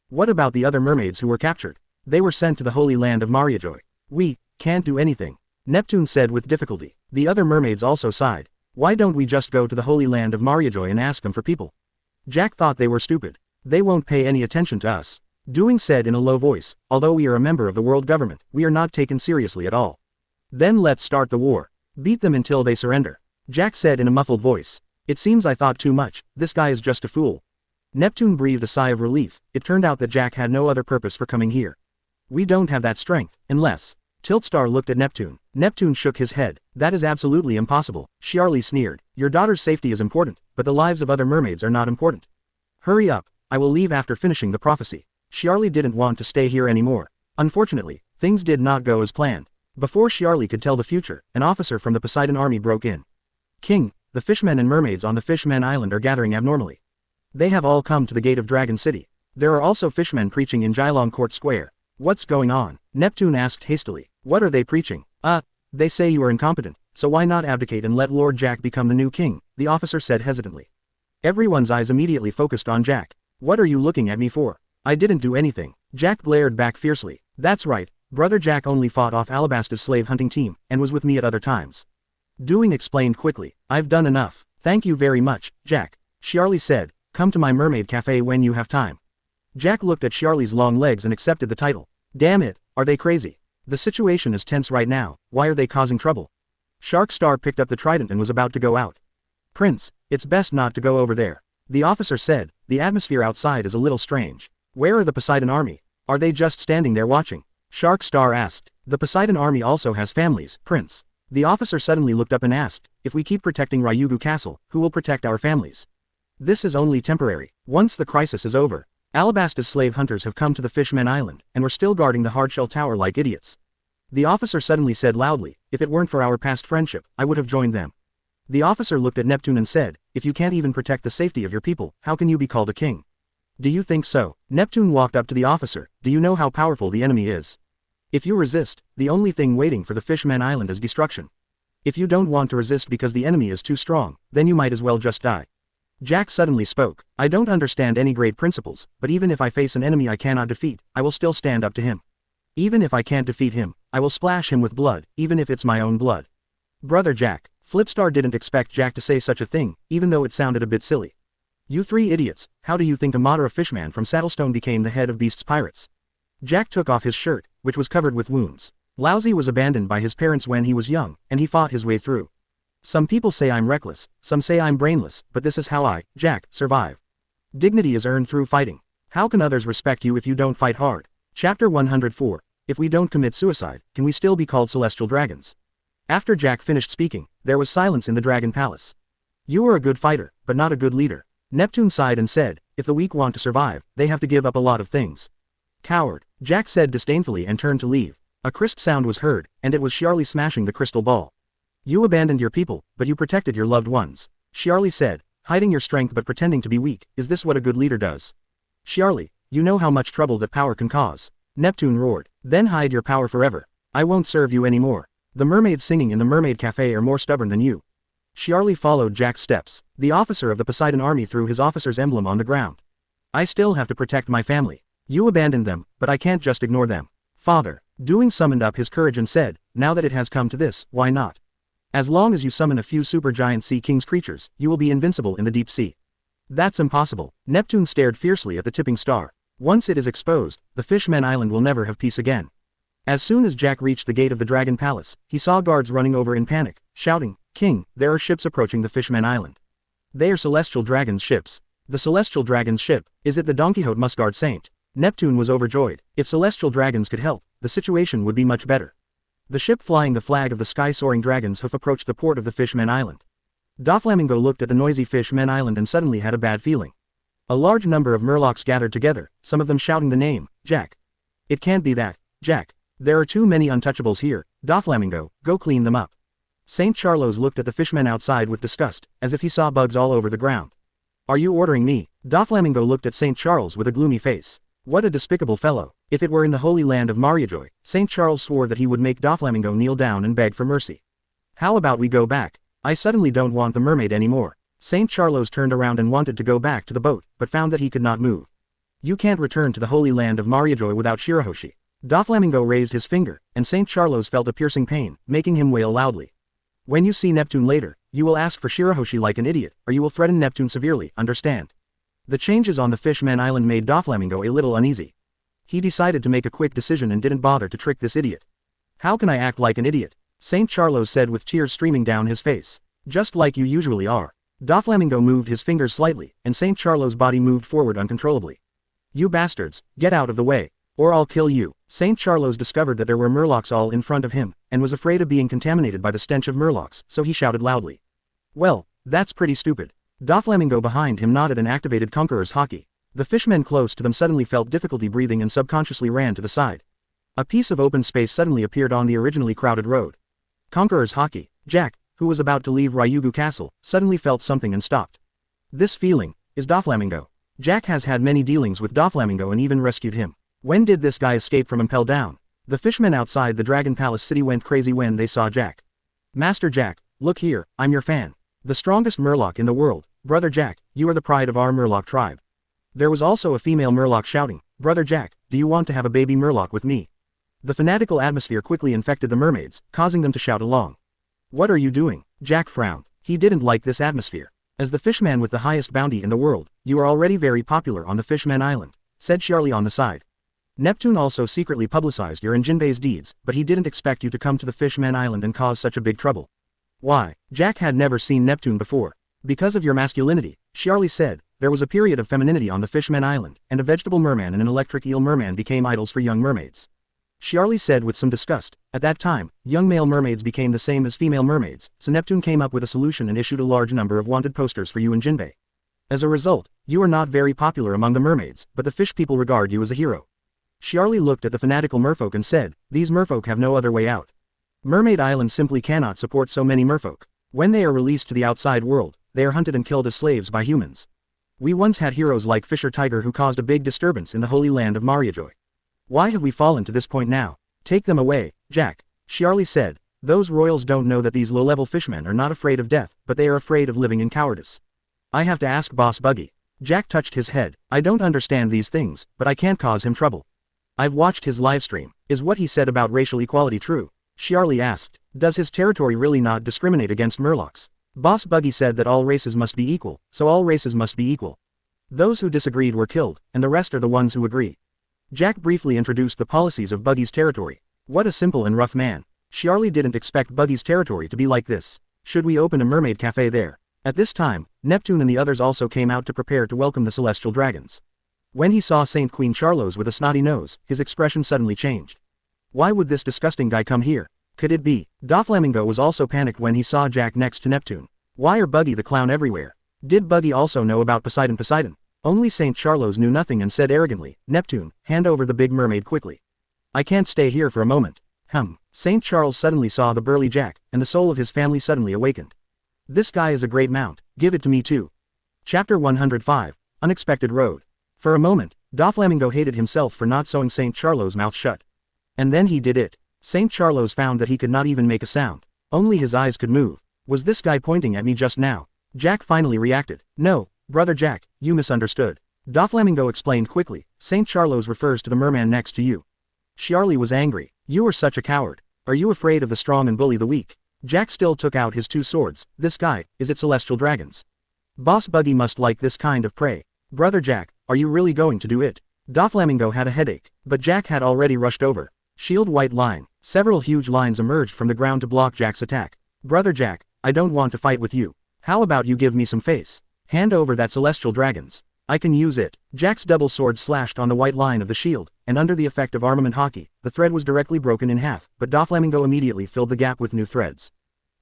What about the other mermaids who were captured? They were sent to the Holy Land of Mariajoy. We can't do anything, Neptune said with difficulty. The other mermaids also sighed. Why don't we just go to the Holy Land of Mariajoy and ask them for people? Jack thought they were stupid. They won't pay any attention to us. Doing said in a low voice, although we are a member of the world government, we are not taken seriously at all. Then let's start the war. Beat them until they surrender. Jack said in a muffled voice. It seems I thought too much, this guy is just a fool. Neptune breathed a sigh of relief. It turned out that Jack had no other purpose for coming here. We don't have that strength, unless... Tiltstar looked at Neptune. Neptune shook his head. That is absolutely impossible. Shiarly sneered. Your daughter's safety is important, but the lives of other mermaids are not important. Hurry up, I will leave after finishing the prophecy. Shiarly didn't want to stay here anymore. Unfortunately, things did not go as planned. Before Shiarly could tell the future, an officer from the Poseidon army broke in. King, the fishmen and mermaids on the Fishmen Island are gathering abnormally. They have all come to the gate of Dragon City. There are also fishmen preaching in Jilong Court Square. What's going on? Neptune asked hastily. What are they preaching? They say you are incompetent, so why not abdicate and let Lord Jack become the new king, the officer said hesitantly. Everyone's eyes immediately focused on Jack. What are you looking at me for? I didn't do anything. Jack glared back fiercely. That's right, brother Jack only fought off Alabasta's slave hunting team, and was with me at other times. Doing explained quickly. I've done enough. Thank you very much, Jack. Charlie said, come to my mermaid cafe when you have time. Jack looked at Charlie's long legs and accepted the title. Damn it, are they crazy? The situation is tense right now, why are they causing trouble? Shark Star picked up the trident and was about to go out. Prince, it's best not to go over there. The officer said, the atmosphere outside is a little strange. Where are the Poseidon army? Are they just standing there watching? Shark Star asked. The Poseidon army also has families, Prince. The officer suddenly looked up and asked, if we keep protecting Ryugu Castle, who will protect our families? This is only temporary. Once the crisis is over, Alabasta's slave hunters have come to the Fishmen Island, and were still guarding the hardshell tower like idiots. The officer suddenly said loudly, if it weren't for our past friendship, I would have joined them. The officer looked at Neptune and said, if you can't even protect the safety of your people, how can you be called a king? Do you think so? Neptune walked up to the officer, do you know how powerful the enemy is? If you resist, the only thing waiting for the Fishmen Island is destruction. If you don't want to resist because the enemy is too strong, then you might as well just die. Jack suddenly spoke, I don't understand any great principles, but even if I face an enemy I cannot defeat, I will still stand up to him. Even if I can't defeat him, I will splash him with blood, even if it's my own blood. Brother Jack. Flipstar didn't expect Jack to say such a thing, even though it sounded a bit silly. You three idiots, how do you think a Madara fishman from Saddlestone became the head of Beast's Pirates? Jack took off his shirt, which was covered with wounds. Lousy was abandoned by his parents when he was young, and he fought his way through. Some people say I'm reckless, some say I'm brainless, but this is how I, Jack, survive. Dignity is earned through fighting. How can others respect you if you don't fight hard? Chapter 104. If we don't commit suicide, can we still be called celestial dragons? After Jack finished speaking, there was silence in the Dragon Palace. You are a good fighter, but not a good leader. Neptune sighed and said, if the weak want to survive, they have to give up a lot of things. Coward, Jack said disdainfully and turned to leave. A crisp sound was heard, and it was Charlie smashing the crystal ball. You abandoned your people, but you protected your loved ones. Charlie said, hiding your strength but pretending to be weak, is this what a good leader does? Charlie, you know how much trouble that power can cause. Neptune roared, then hide your power forever. I won't serve you anymore. The mermaids singing in the mermaid cafe are more stubborn than you. Charlie followed Jack's steps. The officer of the Poseidon army threw his officer's emblem on the ground. I still have to protect my family. You abandoned them, but I can't just ignore them. Father, Doing summoned up his courage and said, now that it has come to this, why not? As long as you summon a few supergiant Sea King's creatures, you will be invincible in the deep sea. That's impossible. Neptune stared fiercely at the tipping star. Once it is exposed, the Fishmen Island will never have peace again. As soon as Jack reached the gate of the Dragon Palace, he saw guards running over in panic, shouting, King, there are ships approaching the Fishmen Island. They are Celestial Dragon's ships. The Celestial Dragon's ship, is it the Don Quixote Musguard Saint? Neptune was overjoyed. If Celestial Dragons could help, the situation would be much better. The ship flying the flag of the sky-soaring dragon's hoof approached the port of the Fishmen Island. Doflamingo looked at the noisy Fishmen Island and suddenly had a bad feeling. A large number of Murlocs gathered together, some of them shouting the name, Jack. It can't be that, Jack. There are too many untouchables here, Doflamingo, go clean them up. St. Charlos looked at the fishmen outside with disgust, as if he saw bugs all over the ground. Are you ordering me? Doflamingo looked at St. Charles with a gloomy face. What a despicable fellow. If it were in the holy land of Mariajoy, St. Charles swore that he would make Doflamingo kneel down and beg for mercy. How about we go back? I suddenly don't want the mermaid anymore. St. Charlos turned around and wanted to go back to the boat, but found that he could not move. You can't return to the holy land of Mariajoy without Shirahoshi. Doflamingo raised his finger, and St. Charlos felt a piercing pain, making him wail loudly. When you see Neptune later, you will ask for Shirahoshi like an idiot, or you will threaten Neptune severely, understand? The changes on the Fishmen Island made Doflamingo a little uneasy. He decided to make a quick decision and didn't bother to trick this idiot. How can I act like an idiot? St. Charlos said with tears streaming down his face. Just like you usually are. Doflamingo moved his fingers slightly, and St. Charlos' body moved forward uncontrollably. You bastards, get out of the way, or I'll kill you. St. Charlos discovered that there were Murlocs all in front of him, and was afraid of being contaminated by the stench of Murlocs, so he shouted loudly. Well, that's pretty stupid. Doflamingo behind him nodded and activated Conqueror's Haki. The fishmen close to them suddenly felt difficulty breathing and subconsciously ran to the side. A piece of open space suddenly appeared on the originally crowded road. Conqueror's Haki. Jack, who was about to leave Ryugu Castle, suddenly felt something and stopped. This feeling is Doflamingo. Jack has had many dealings with Doflamingo and even rescued him. When did this guy escape from Impel Down? The fishmen outside the Dragon Palace city went crazy when they saw Jack. Master Jack, look here, I'm your fan. The strongest Murloc in the world, Brother Jack, you are the pride of our Murloc tribe. There was also a female Murloc shouting, "Brother Jack, do you want to have a baby Murloc with me?" The fanatical atmosphere quickly infected the mermaids, causing them to shout along. "What are you doing?" Jack frowned. He didn't like this atmosphere. "As the fishman with the highest bounty in the world, you are already very popular on the Fishman Island," said Charlie on the side. "Neptune also secretly publicized your and Jinbei's deeds, but he didn't expect you to come to the Fishman Island and cause such a big trouble." "Why?" Jack had never seen Neptune before. "Because of your masculinity," Charlie said. "There was a period of femininity on the Fishman Island, and a vegetable merman and an electric eel merman became idols for young mermaids." Charlie said with some disgust. "At that time, young male mermaids became the same as female mermaids, so Neptune came up with a solution and issued a large number of wanted posters for you and Jinbei. As a result, you are not very popular among the mermaids, but the fish people regard you as a hero." Charlie looked at the fanatical merfolk and said, "These merfolk have no other way out. Mermaid Island simply cannot support so many merfolk. When they are released to the outside world, they are hunted and killed as slaves by humans. We once had heroes like Fisher Tiger who caused a big disturbance in the holy land of Mariajoy. Why have we fallen to this point now? Take them away, Jack," Charlie said. "Those royals don't know that these low-level fishmen are not afraid of death, but they are afraid of living in cowardice. I have to ask Boss Buggy." Jack touched his head. "I don't understand these things, but I can't cause him trouble. I've watched his livestream. Is what he said about racial equality true?" Charlie asked. "Does his territory really not discriminate against Murlocs?" Boss Buggy said that all races must be equal, so all races must be equal. Those who disagreed were killed, and the rest are the ones who agree. Jack briefly introduced the policies of Buggy's territory. What a simple and rough man. Charlie didn't expect Buggy's territory to be like this. "Should we open a mermaid cafe there?" At this time, Neptune and the others also came out to prepare to welcome the celestial dragons. When he saw Saint Queen Charlos with a snotty nose, his expression suddenly changed. Why would this disgusting guy come here? Could it be? Doflamingo was also panicked when he saw Jack next to Neptune. Why are Buggy the clown everywhere? Did Buggy also know about Poseidon? Only Saint Charlos knew nothing and said arrogantly, "Neptune, hand over the big mermaid quickly. I can't stay here for a moment." Saint Charles suddenly saw the burly Jack, and the soul of his family suddenly awakened. "This guy is a great mount, give it to me too." Chapter 105, Unexpected Road. For a moment, Doflamingo hated himself for not sewing Saint Charlos' mouth shut. And then he did it. Saint Charlos found that he could not even make a sound. Only his eyes could move. "Was this guy pointing at me just now?" Jack finally reacted. "No, Brother Jack, you misunderstood." Doflamingo explained quickly, "Saint Charlos refers to the merman next to you." Charlie was angry. "You are such a coward. Are you afraid of the strong and bully the weak?" Jack still took out his two swords. "This guy, is it celestial dragons? Boss Buggy must like this kind of prey. Brother Jack, are you really going to do it?" Doflamingo had a headache, but Jack had already rushed over. Shield white line. Several huge lines emerged from the ground to block Jack's attack. "Brother Jack, I don't want to fight with you. How about you give me some face? Hand over that celestial dragons. I can use it." Jack's double sword slashed on the white line of the shield, and under the effect of armament hockey, the thread was directly broken in half, but Doflamingo immediately filled the gap with new threads.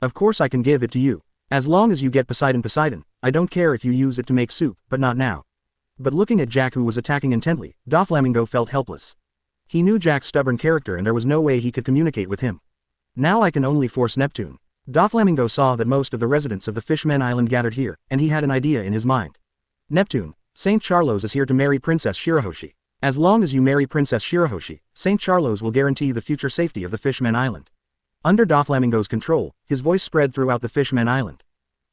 "Of course I can give it to you. As long as you get Poseidon, I don't care if you use it to make soup, but not now." But looking at Jack who was attacking intently, Doflamingo felt helpless. He knew Jack's stubborn character and there was no way he could communicate with him. "Now I can only force Neptune." Doflamingo saw that most of the residents of the Fishman Island gathered here, and he had an idea in his mind. "Neptune, Saint Charlos is here to marry Princess Shirahoshi. As long as you marry Princess Shirahoshi, Saint Charlos will guarantee the future safety of the Fishman Island." Under Doflamingo's control, his voice spread throughout the Fishman Island.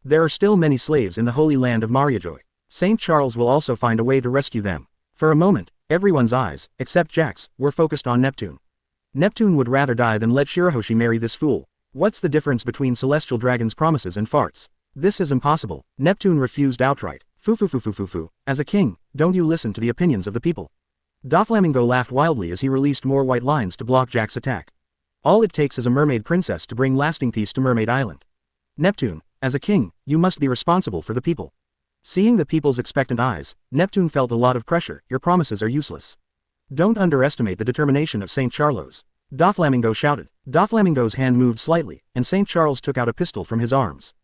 "There are still many slaves in the holy land of Mariajoy. Saint Charles will also find a way to rescue them." For a moment, everyone's eyes, except Jack's, were focused on Neptune. Neptune would rather die than let Shirahoshi marry this fool. What's the difference between celestial dragons' promises and farts? This is impossible. Neptune refused outright. Foo. As a king, don't you listen to the opinions of the people?" Doflamingo laughed wildly as he released more white lines to block Jack's attack. "All it takes is a mermaid princess to bring lasting peace to Mermaid Island. Neptune, as a king, you must be responsible for the people." Seeing the people's expectant eyes, Neptune felt a lot of pressure. "Your promises are useless. Don't underestimate the determination of Saint Charlos," Doflamingo shouted. Doflamingo's hand moved slightly, and Saint Charles took out a pistol from his arms.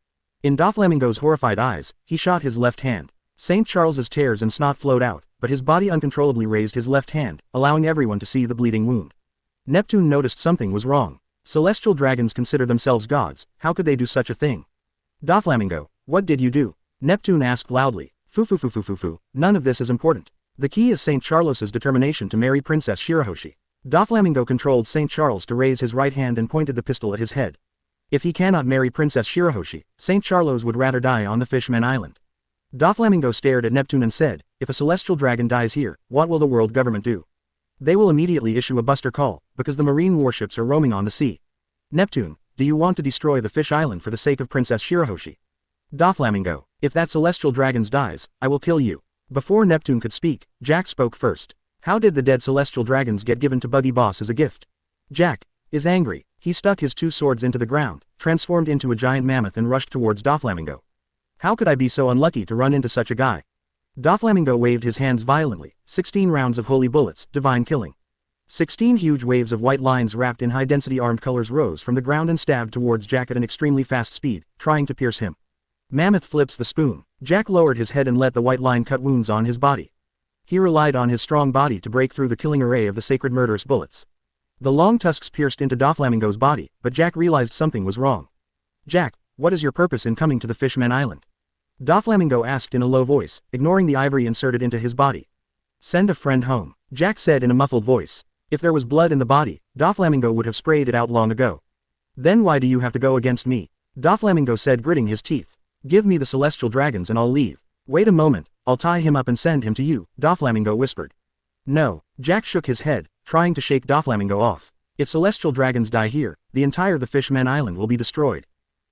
In Doflamingo's horrified eyes, he shot his left hand. Saint Charles's tears and snot flowed out, but his body uncontrollably raised his left hand, allowing everyone to see the bleeding wound. Neptune noticed something was wrong. Celestial dragons consider themselves gods, how could they do such a thing? "Doflamingo, what did you do?" Neptune asked loudly. Foo. None of this is important. The key is Saint Charlos's determination to marry Princess Shirahoshi." Doflamingo controlled Saint Charles to raise his right hand and pointed the pistol at his head. If he cannot marry Princess Shirahoshi, Saint Charlos would rather die on the Fishman Island. Doflamingo stared at Neptune and said, if a celestial dragon dies here, what will the world government do? They will immediately issue a buster call, because the marine warships are roaming on the sea. Neptune, do you want to destroy the fish island for the sake of Princess Shirahoshi? Doflamingo, if that celestial dragon dies, I will kill you. Before Neptune could speak, Jack spoke first. How did the dead celestial dragons get given to Buggy Boss as a gift? Jack is angry. He stuck his two swords into the ground, transformed into a giant mammoth and rushed towards Doflamingo. How could I be so unlucky to run into such a guy? Doflamingo waved his hands violently. 16 rounds of holy bullets, divine killing. 16 huge waves of white lines wrapped in high-density armed colors rose from the ground and stabbed towards Jack at an extremely fast speed, trying to pierce him. Mammoth flips the spoon. Jack lowered his head and let the white line cut wounds on his body. He relied on his strong body to break through the killing array of the sacred murderous bullets. The long tusks pierced into Doflamingo's body, but Jack realized something was wrong. Jack, what is your purpose in coming to the Fishman Island? Doflamingo asked in a low voice, ignoring the ivory inserted into his body. Send a friend home, Jack said in a muffled voice. If there was blood in the body, Doflamingo would have sprayed it out long ago. Then why do you have to go against me? Doflamingo said, gritting his teeth. Give me the celestial dragons and I'll leave. Wait a moment, I'll tie him up and send him to you, Doflamingo whispered. No, Jack shook his head, trying to shake Doflamingo off. If celestial dragons die here, the entire the Fishman Island will be destroyed.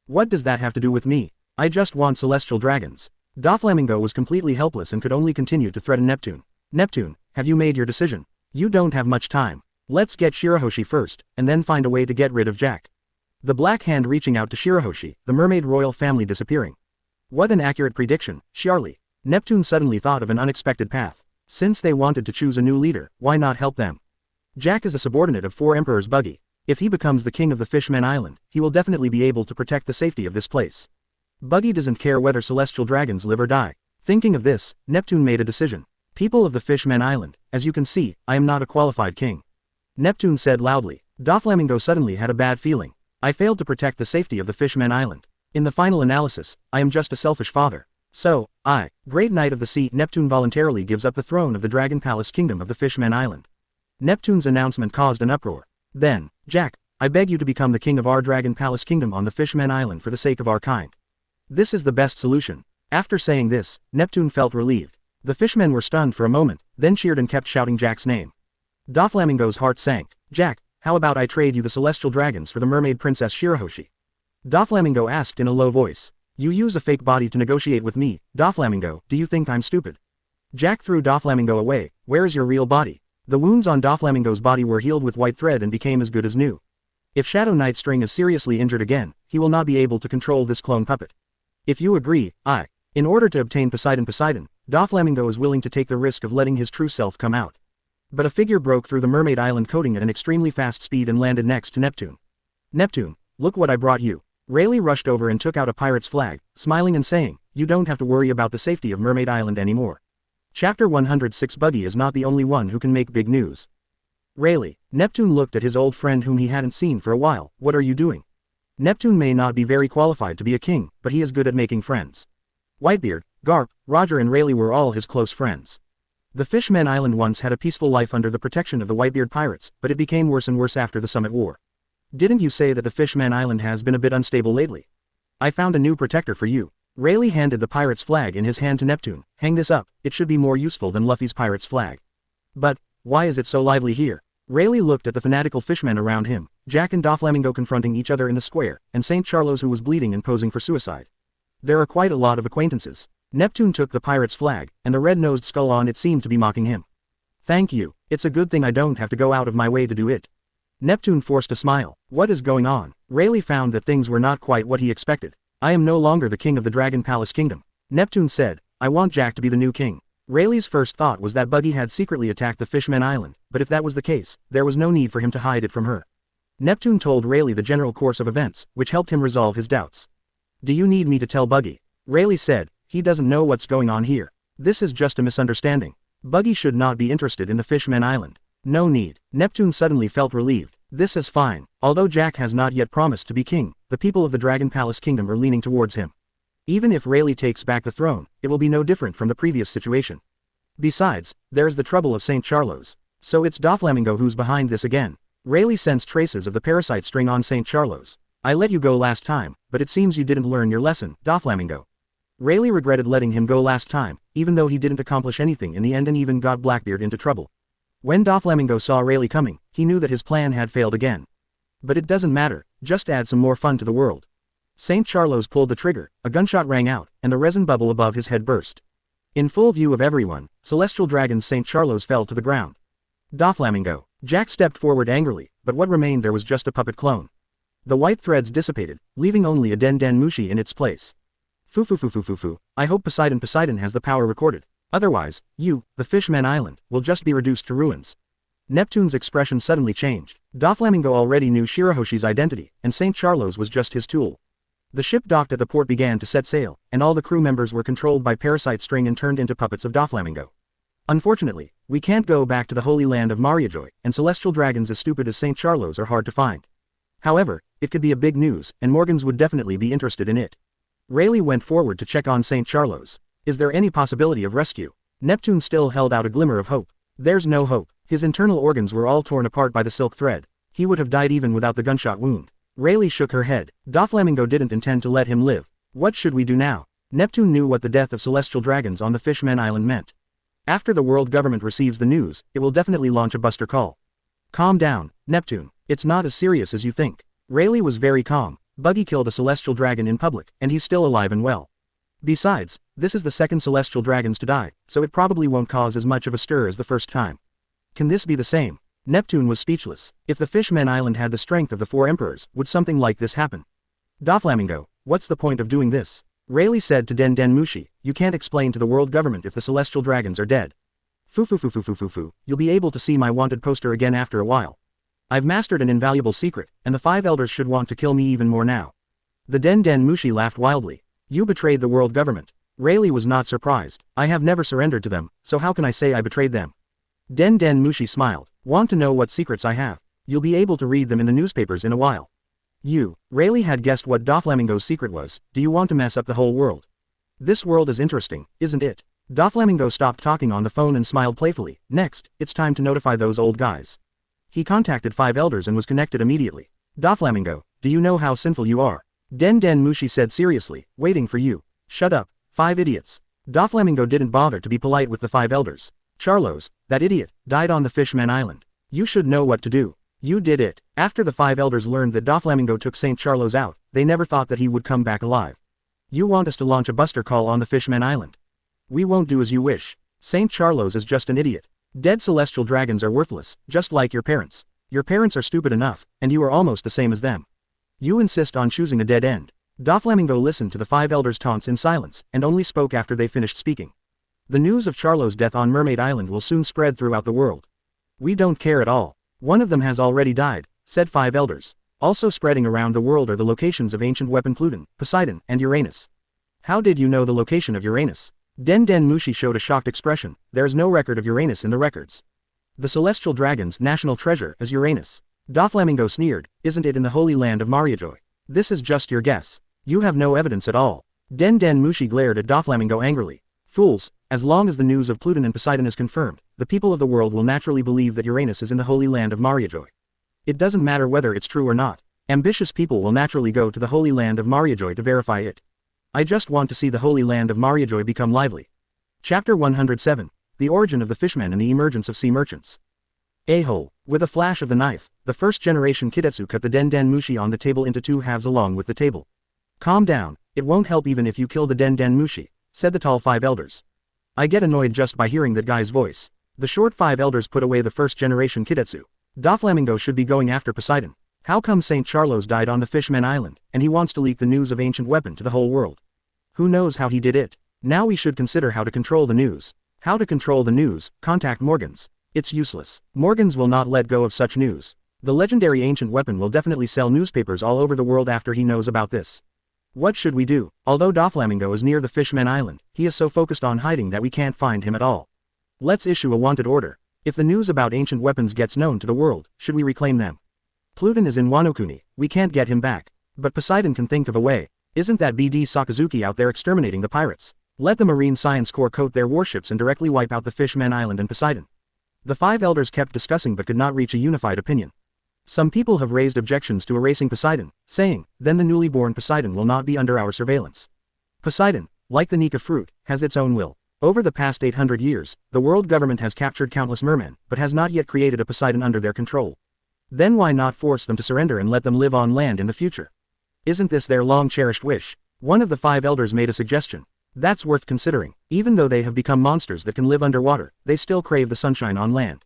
What does that have to do with me? I just want celestial dragons. Doflamingo was completely helpless and could only continue to threaten Neptune. Neptune, have you made your decision? You don't have much time. Let's get Shirahoshi first, and then find a way to get rid of Jack. The black hand reaching out to Shirahoshi, the mermaid royal family disappearing. What an accurate prediction, Charlie. Neptune suddenly thought of an unexpected path. Since they wanted to choose a new leader, why not help them? Jack is a subordinate of 4 emperors Buggy. If he becomes the king of the Fishman Island, he will definitely be able to protect the safety of this place. Buggy doesn't care whether celestial dragons live or die. Thinking of this, Neptune made a decision. People of the Fishman Island, as you can see, I am not a qualified king. Neptune said loudly. Doflamingo suddenly had a bad feeling. I failed to protect the safety of the Fishman Island. In the final analysis, I am just a selfish father. So, Great Knight of the Sea, Neptune voluntarily gives up the throne of the Dragon Palace Kingdom of the Fishman Island. Neptune's announcement caused an uproar. Then, Jack, I beg you to become the king of our Dragon Palace Kingdom on the Fishman Island for the sake of our kind. This is the best solution. After saying this, Neptune felt relieved. The fishmen were stunned for a moment, then cheered and kept shouting Jack's name. Doflamingo's heart sank. Jack, how about I trade you the celestial dragons for the mermaid princess Shirahoshi? Doflamingo asked in a low voice. You use a fake body to negotiate with me, Doflamingo, do you think I'm stupid? Jack threw Doflamingo away. Where is your real body? The wounds on Doflamingo's body were healed with white thread and became as good as new. If Shadow Knight String is seriously injured again, he will not be able to control this clone puppet. If you agree, in order to obtain Poseidon, Doflamingo is willing to take the risk of letting his true self come out. But a figure broke through the mermaid island coating at an extremely fast speed and landed next to Neptune. Neptune, look what I brought you. Rayleigh rushed over and took out a pirate's flag, smiling and saying, you don't have to worry about the safety of Mermaid Island anymore. Chapter 106. Buggy is not the only one who can make big news. Rayleigh, Neptune looked at his old friend whom he hadn't seen for a while. What are you doing? Neptune may not be very qualified to be a king, but he is good at making friends. Whitebeard, Garp, Roger and Rayleigh were all his close friends. The Fishman Island once had a peaceful life under the protection of the Whitebeard pirates, but it became worse and worse after the Summit War. Didn't you say that the Fishman Island has been a bit unstable lately? I found a new protector for you. Rayleigh handed the pirate's flag in his hand to Neptune. Hang this up, it should be more useful than Luffy's pirate's flag. But, why is it so lively here? Rayleigh looked at the fanatical fishmen around him, Jack and Doflamingo confronting each other in the square, and St. Charlos who was bleeding and posing for suicide. There are quite a lot of acquaintances. Neptune took the pirate's flag, and the red-nosed skull on it seemed to be mocking him. Thank you, it's a good thing I don't have to go out of my way to do it. Neptune forced a smile. What is going on? Rayleigh found that things were not quite what he expected. I am no longer the king of the Dragon Palace Kingdom. Neptune said, I want Jack to be the new king. Rayleigh's first thought was that Buggy had secretly attacked the Fishman Island, but if that was the case, there was no need for him to hide it from her. Neptune told Rayleigh the general course of events, which helped him resolve his doubts. Do you need me to tell Buggy? Rayleigh said, he doesn't know what's going on here. This is just a misunderstanding. Buggy should not be interested in the Fishman Island. No need. Neptune suddenly felt relieved. This is fine. Although Jack has not yet promised to be king, the people of the Dragon Palace Kingdom are leaning towards him. Even if Rayleigh takes back the throne, it will be no different from the previous situation. Besides, there's the trouble of St. Charlos. So it's Doflamingo who's behind this again. Rayleigh sensed traces of the parasite string on St. Charlos. I let you go last time, but it seems you didn't learn your lesson, Doflamingo. Rayleigh regretted letting him go last time, even though he didn't accomplish anything in the end and even got Blackbeard into trouble. When Doflamingo saw Rayleigh coming, he knew that his plan had failed again. But it doesn't matter, just add some more fun to the world. St. Charlos pulled the trigger, a gunshot rang out, and the resin bubble above his head burst. In full view of everyone, Celestial Dragon's St. Charlos fell to the ground. Doflamingo. Jack stepped forward angrily, but what remained there was just a puppet clone. The white threads dissipated, leaving only a Den Den Mushi in its place. Foo. I hope Poseidon has the power recorded. Otherwise, you, the Fishman Island, will just be reduced to ruins. Neptune's expression suddenly changed. Doflamingo already knew Shirahoshi's identity, and St. Charlos was just his tool. The ship docked at the port began to set sail, and all the crew members were controlled by Parasite String and turned into puppets of Doflamingo. Unfortunately, we can't go back to the Holy Land of Mariajoy, and celestial dragons as stupid as St. Charlos are hard to find. However, it could be a big news, and Morgans would definitely be interested in it. Rayleigh went forward to check on St. Charlos. Is there any possibility of rescue? Neptune still held out a glimmer of hope. There's no hope. His internal organs were all torn apart by the silk thread. He would have died even without the gunshot wound. Rayleigh shook her head. Doflamingo didn't intend to let him live. What should we do now? Neptune knew what the death of celestial dragons on the Fishman Island meant. After the world government receives the news, it will definitely launch a buster call. Calm down, Neptune. It's not as serious as you think. Rayleigh was very calm. Buggy killed a celestial dragon in public, and he's still alive and well. Besides, this is the second celestial dragons to die, so it probably won't cause as much of a stir as the first time. Can this be the same? Neptune was speechless. If the Fishman Island had the strength of the four emperors, would something like this happen? Doflamingo, what's the point of doing this? Rayleigh said to Den Den Mushi, you can't explain to the world government if the celestial dragons are dead. Foo. You'll be able to see my wanted poster again after a while. I've mastered an invaluable secret, and the five elders should want to kill me even more now. The Den Den Mushi laughed wildly. You betrayed the world government. Rayleigh was not surprised. I have never surrendered to them, so how can I say I betrayed them? Den Den Mushi smiled. Want to know what secrets I have? You'll be able to read them in the newspapers in a while. Rayleigh had guessed what Doflamingo's secret was. Do you want to mess up the whole world? This world is interesting, isn't it? Doflamingo stopped talking on the phone and smiled playfully. Next, it's time to notify those old guys. He contacted five elders and was connected immediately. Doflamingo, do you know how sinful you are? Den Den Mushi said seriously, waiting for you. Shut up, five idiots. Doflamingo didn't bother to be polite with the five elders. Charlos, that idiot, died on the Fishman Island. You should know what to do. You did it. After the five elders learned that Doflamingo took St. Charlos out, they never thought that he would come back alive. You want us to launch a buster call on the Fishman Island? We won't do as you wish. St. Charlos is just an idiot. Dead celestial dragons are worthless, just like your parents. Your parents are stupid enough, and you are almost the same as them. You insist on choosing a dead end. Doflamingo listened to the five elders' taunts in silence, and only spoke after they finished speaking. The news of Charlos' death on Mermaid Island will soon spread throughout the world. We don't care at all. One of them has already died, said five elders. Also spreading around the world are the locations of ancient weapon Pluton, Poseidon, and Uranus. How did you know the location of Uranus? Den Den Mushi showed a shocked expression. There is no record of Uranus in the records. The celestial dragon's national treasure is Uranus. Doflamingo sneered, isn't it in the Holy Land of Mariajoy? This is just your guess. You have no evidence at all. Den Den Mushi glared at Doflamingo angrily. Fools, as long as the news of Pluton and Poseidon is confirmed, the people of the world will naturally believe that Uranus is in the Holy Land of Mariajoy. It doesn't matter whether it's true or not. Ambitious people will naturally go to the Holy Land of Mariajoy to verify it. I just want to see the Holy Land of Mariajoy become lively. Chapter 107. The Origin of the Fishmen and the Emergence of Sea Merchants. A-hole. With a flash of the knife, the first-generation Kidetsu cut the Den Den Mushi on the table into two halves along with the table. Calm down, it won't help even if you kill the Den Den Mushi, said the tall five elders. I get annoyed just by hearing that guy's voice. The short five elders put away the first-generation Kidetsu. Doflamingo should be going after Poseidon. How come St. Charlos died on the Fishman Island, and he wants to leak the news of ancient weapon to the whole world? Who knows how he did it? Now we should consider how to control the news. How to control the news? Contact Morgans. It's useless. Morgans will not let go of such news. The legendary ancient weapon will definitely sell newspapers all over the world after he knows about this. What should we do? Although Doflamingo is near the Fishman Island, he is so focused on hiding that we can't find him at all. Let's issue a wanted order. If the news about ancient weapons gets known to the world, should we reclaim them? Pluton is in Wano. We can't get him back. But Poseidon can think of a way. Isn't that BD Sakazuki out there exterminating the pirates? Let the Marine Science Corps coat their warships and directly wipe out the Fishman Island and Poseidon. The five elders kept discussing but could not reach a unified opinion. Some people have raised objections to erasing Poseidon, saying, then the newly born Poseidon will not be under our surveillance. Poseidon, like the Nika fruit, has its own will. Over the past 800 years, the world government has captured countless mermen, but has not yet created a Poseidon under their control. Then why not force them to surrender and let them live on land in the future? Isn't this their long-cherished wish? One of the 5 elders made a suggestion. That's worth considering. Even though they have become monsters that can live underwater, they still crave the sunshine on land.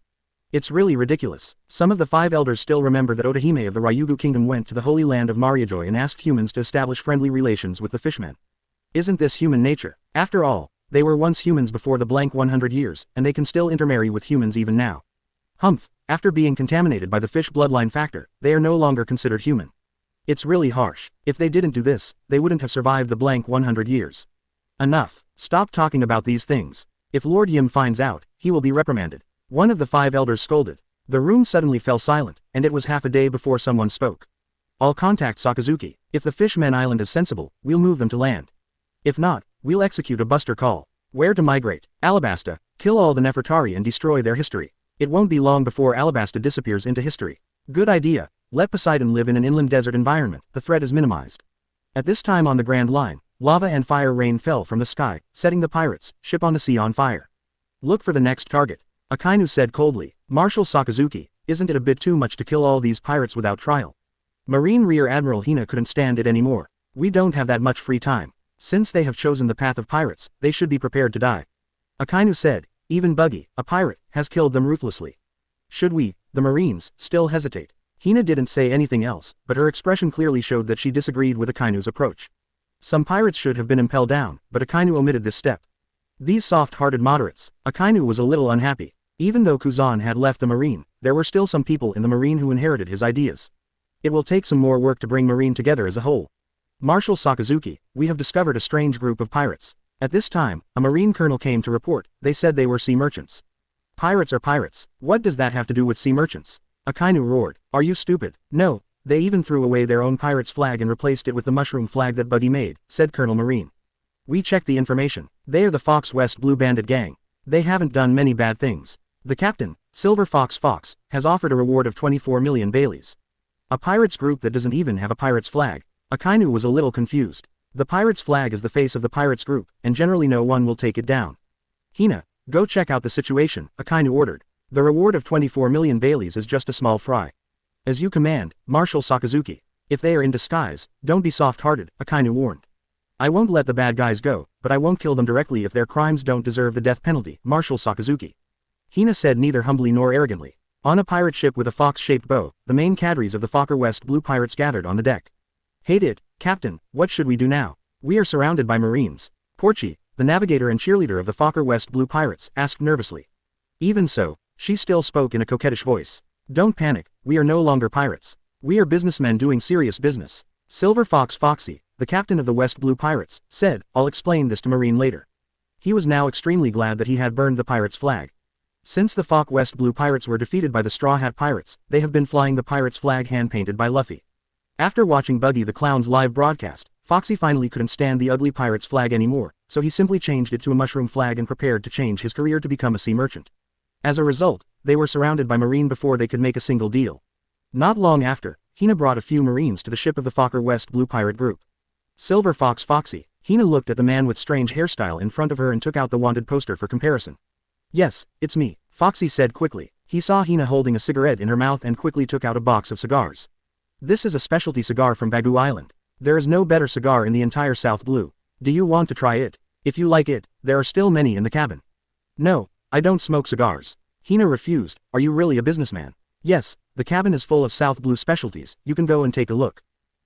It's really ridiculous. Some of the 5 elders still remember that Otahime of the Ryugu Kingdom went to the holy land of Mariajoy and asked humans to establish friendly relations with the fishmen. Isn't this human nature? After all, they were once humans before the blank 100 years, and they can still intermarry with humans even now. Humph, after being contaminated by the fish bloodline factor, they are no longer considered human. It's really harsh. If they didn't do this, they wouldn't have survived the blank 100 years. Enough. Stop talking about these things. If Lord Yim finds out, he will be reprimanded. One of the 5 elders scolded. The room suddenly fell silent, and it was half a day before someone spoke. I'll contact Sakazuki. If the Fishmen Island is sensible, we'll move them to land. If not, we'll execute a buster call. Where to migrate? Alabasta. Kill all the Nefertari and destroy their history. It won't be long before Alabasta disappears into history. Good idea. Let Poseidon live in an inland desert environment. The threat is minimized. At this time on the Grand Line, lava and fire rain fell from the sky, setting the pirates' ship on the sea on fire. Look for the next target. Akainu said coldly. Marshal Sakazuki, isn't it a bit too much to kill all these pirates without trial? Marine Rear Admiral Hina couldn't stand it anymore. We don't have that much free time. Since they have chosen the path of pirates, they should be prepared to die. Akainu said, even Buggy, a pirate, has killed them ruthlessly. Should we, the Marines, still hesitate? Hina didn't say anything else, but her expression clearly showed that she disagreed with Akainu's approach. Some pirates should have been impelled down, but Akainu omitted this step. These soft-hearted moderates. Akainu was a little unhappy. Even though Kuzan had left the Marine, there were still some people in the Marine who inherited his ideas. It will take some more work to bring Marine together as a whole. Marshal Sakazuki, we have discovered a strange group of pirates. At this time, a Marine colonel came to report. They said they were sea merchants. Pirates are pirates. What does that have to do with sea merchants? Akainu roared. Are you stupid? No, they even threw away their own pirate's flag and replaced it with the mushroom flag that Buggy made, said Colonel Marine. We checked the information. They are the Fox West Blue Bandit gang. They haven't done many bad things. The captain, Silver Fox, has offered a reward of 24 million Baileys. A pirates group that doesn't even have a pirate's flag. Akainu was a little confused. The pirate's flag is the face of the pirates group, and generally no one will take it down. Hina, go check out the situation, Akainu ordered. The reward of 24 million Baileys is just a small fry. As you command, Marshal Sakazuki. If they are in disguise, don't be soft-hearted, Akainu warned. I won't let the bad guys go, but I won't kill them directly if their crimes don't deserve the death penalty, Marshal Sakazuki. Hina said neither humbly nor arrogantly. On a pirate ship with a fox-shaped bow, the main cadres of the Fokker West Blue Pirates gathered on the deck. Hate it, Captain, what should we do now? We are surrounded by Marines. Porchi, the navigator and cheerleader of the Fokker West Blue Pirates, asked nervously. Even so, she still spoke in a coquettish voice. Don't panic, we are no longer pirates. We are businessmen doing serious business. Silver Fox Foxy, the captain of the West Blue Pirates, said, I'll explain this to Marine later. He was now extremely glad that he had burned the pirate's flag. Since the Fokker West Blue Pirates were defeated by the Straw Hat Pirates, they have been flying the pirate's flag hand-painted by Luffy. After watching Buggy the Clown's live broadcast, Foxy finally couldn't stand the ugly pirate's flag anymore, so he simply changed it to a mushroom flag and prepared to change his career to become a sea merchant. As a result, they were surrounded by Marine before they could make a single deal. Not long after, Hina brought a few Marines to the ship of the Fokker West Blue Pirate group. Silver Fox Foxy, Hina looked at the man with strange hairstyle in front of her and took out the wanted poster for comparison. Yes, it's me, Foxy said quickly. He saw Hina holding a cigarette in her mouth and quickly took out a box of cigars. This is a specialty cigar from Bagu Island. There is no better cigar in the entire South Blue. Do you want to try it? If you like it, there are still many in the cabin. No, I don't smoke cigars. Hina refused. Are you really a businessman? Yes, the cabin is full of South Blue specialties, you can go and take a look.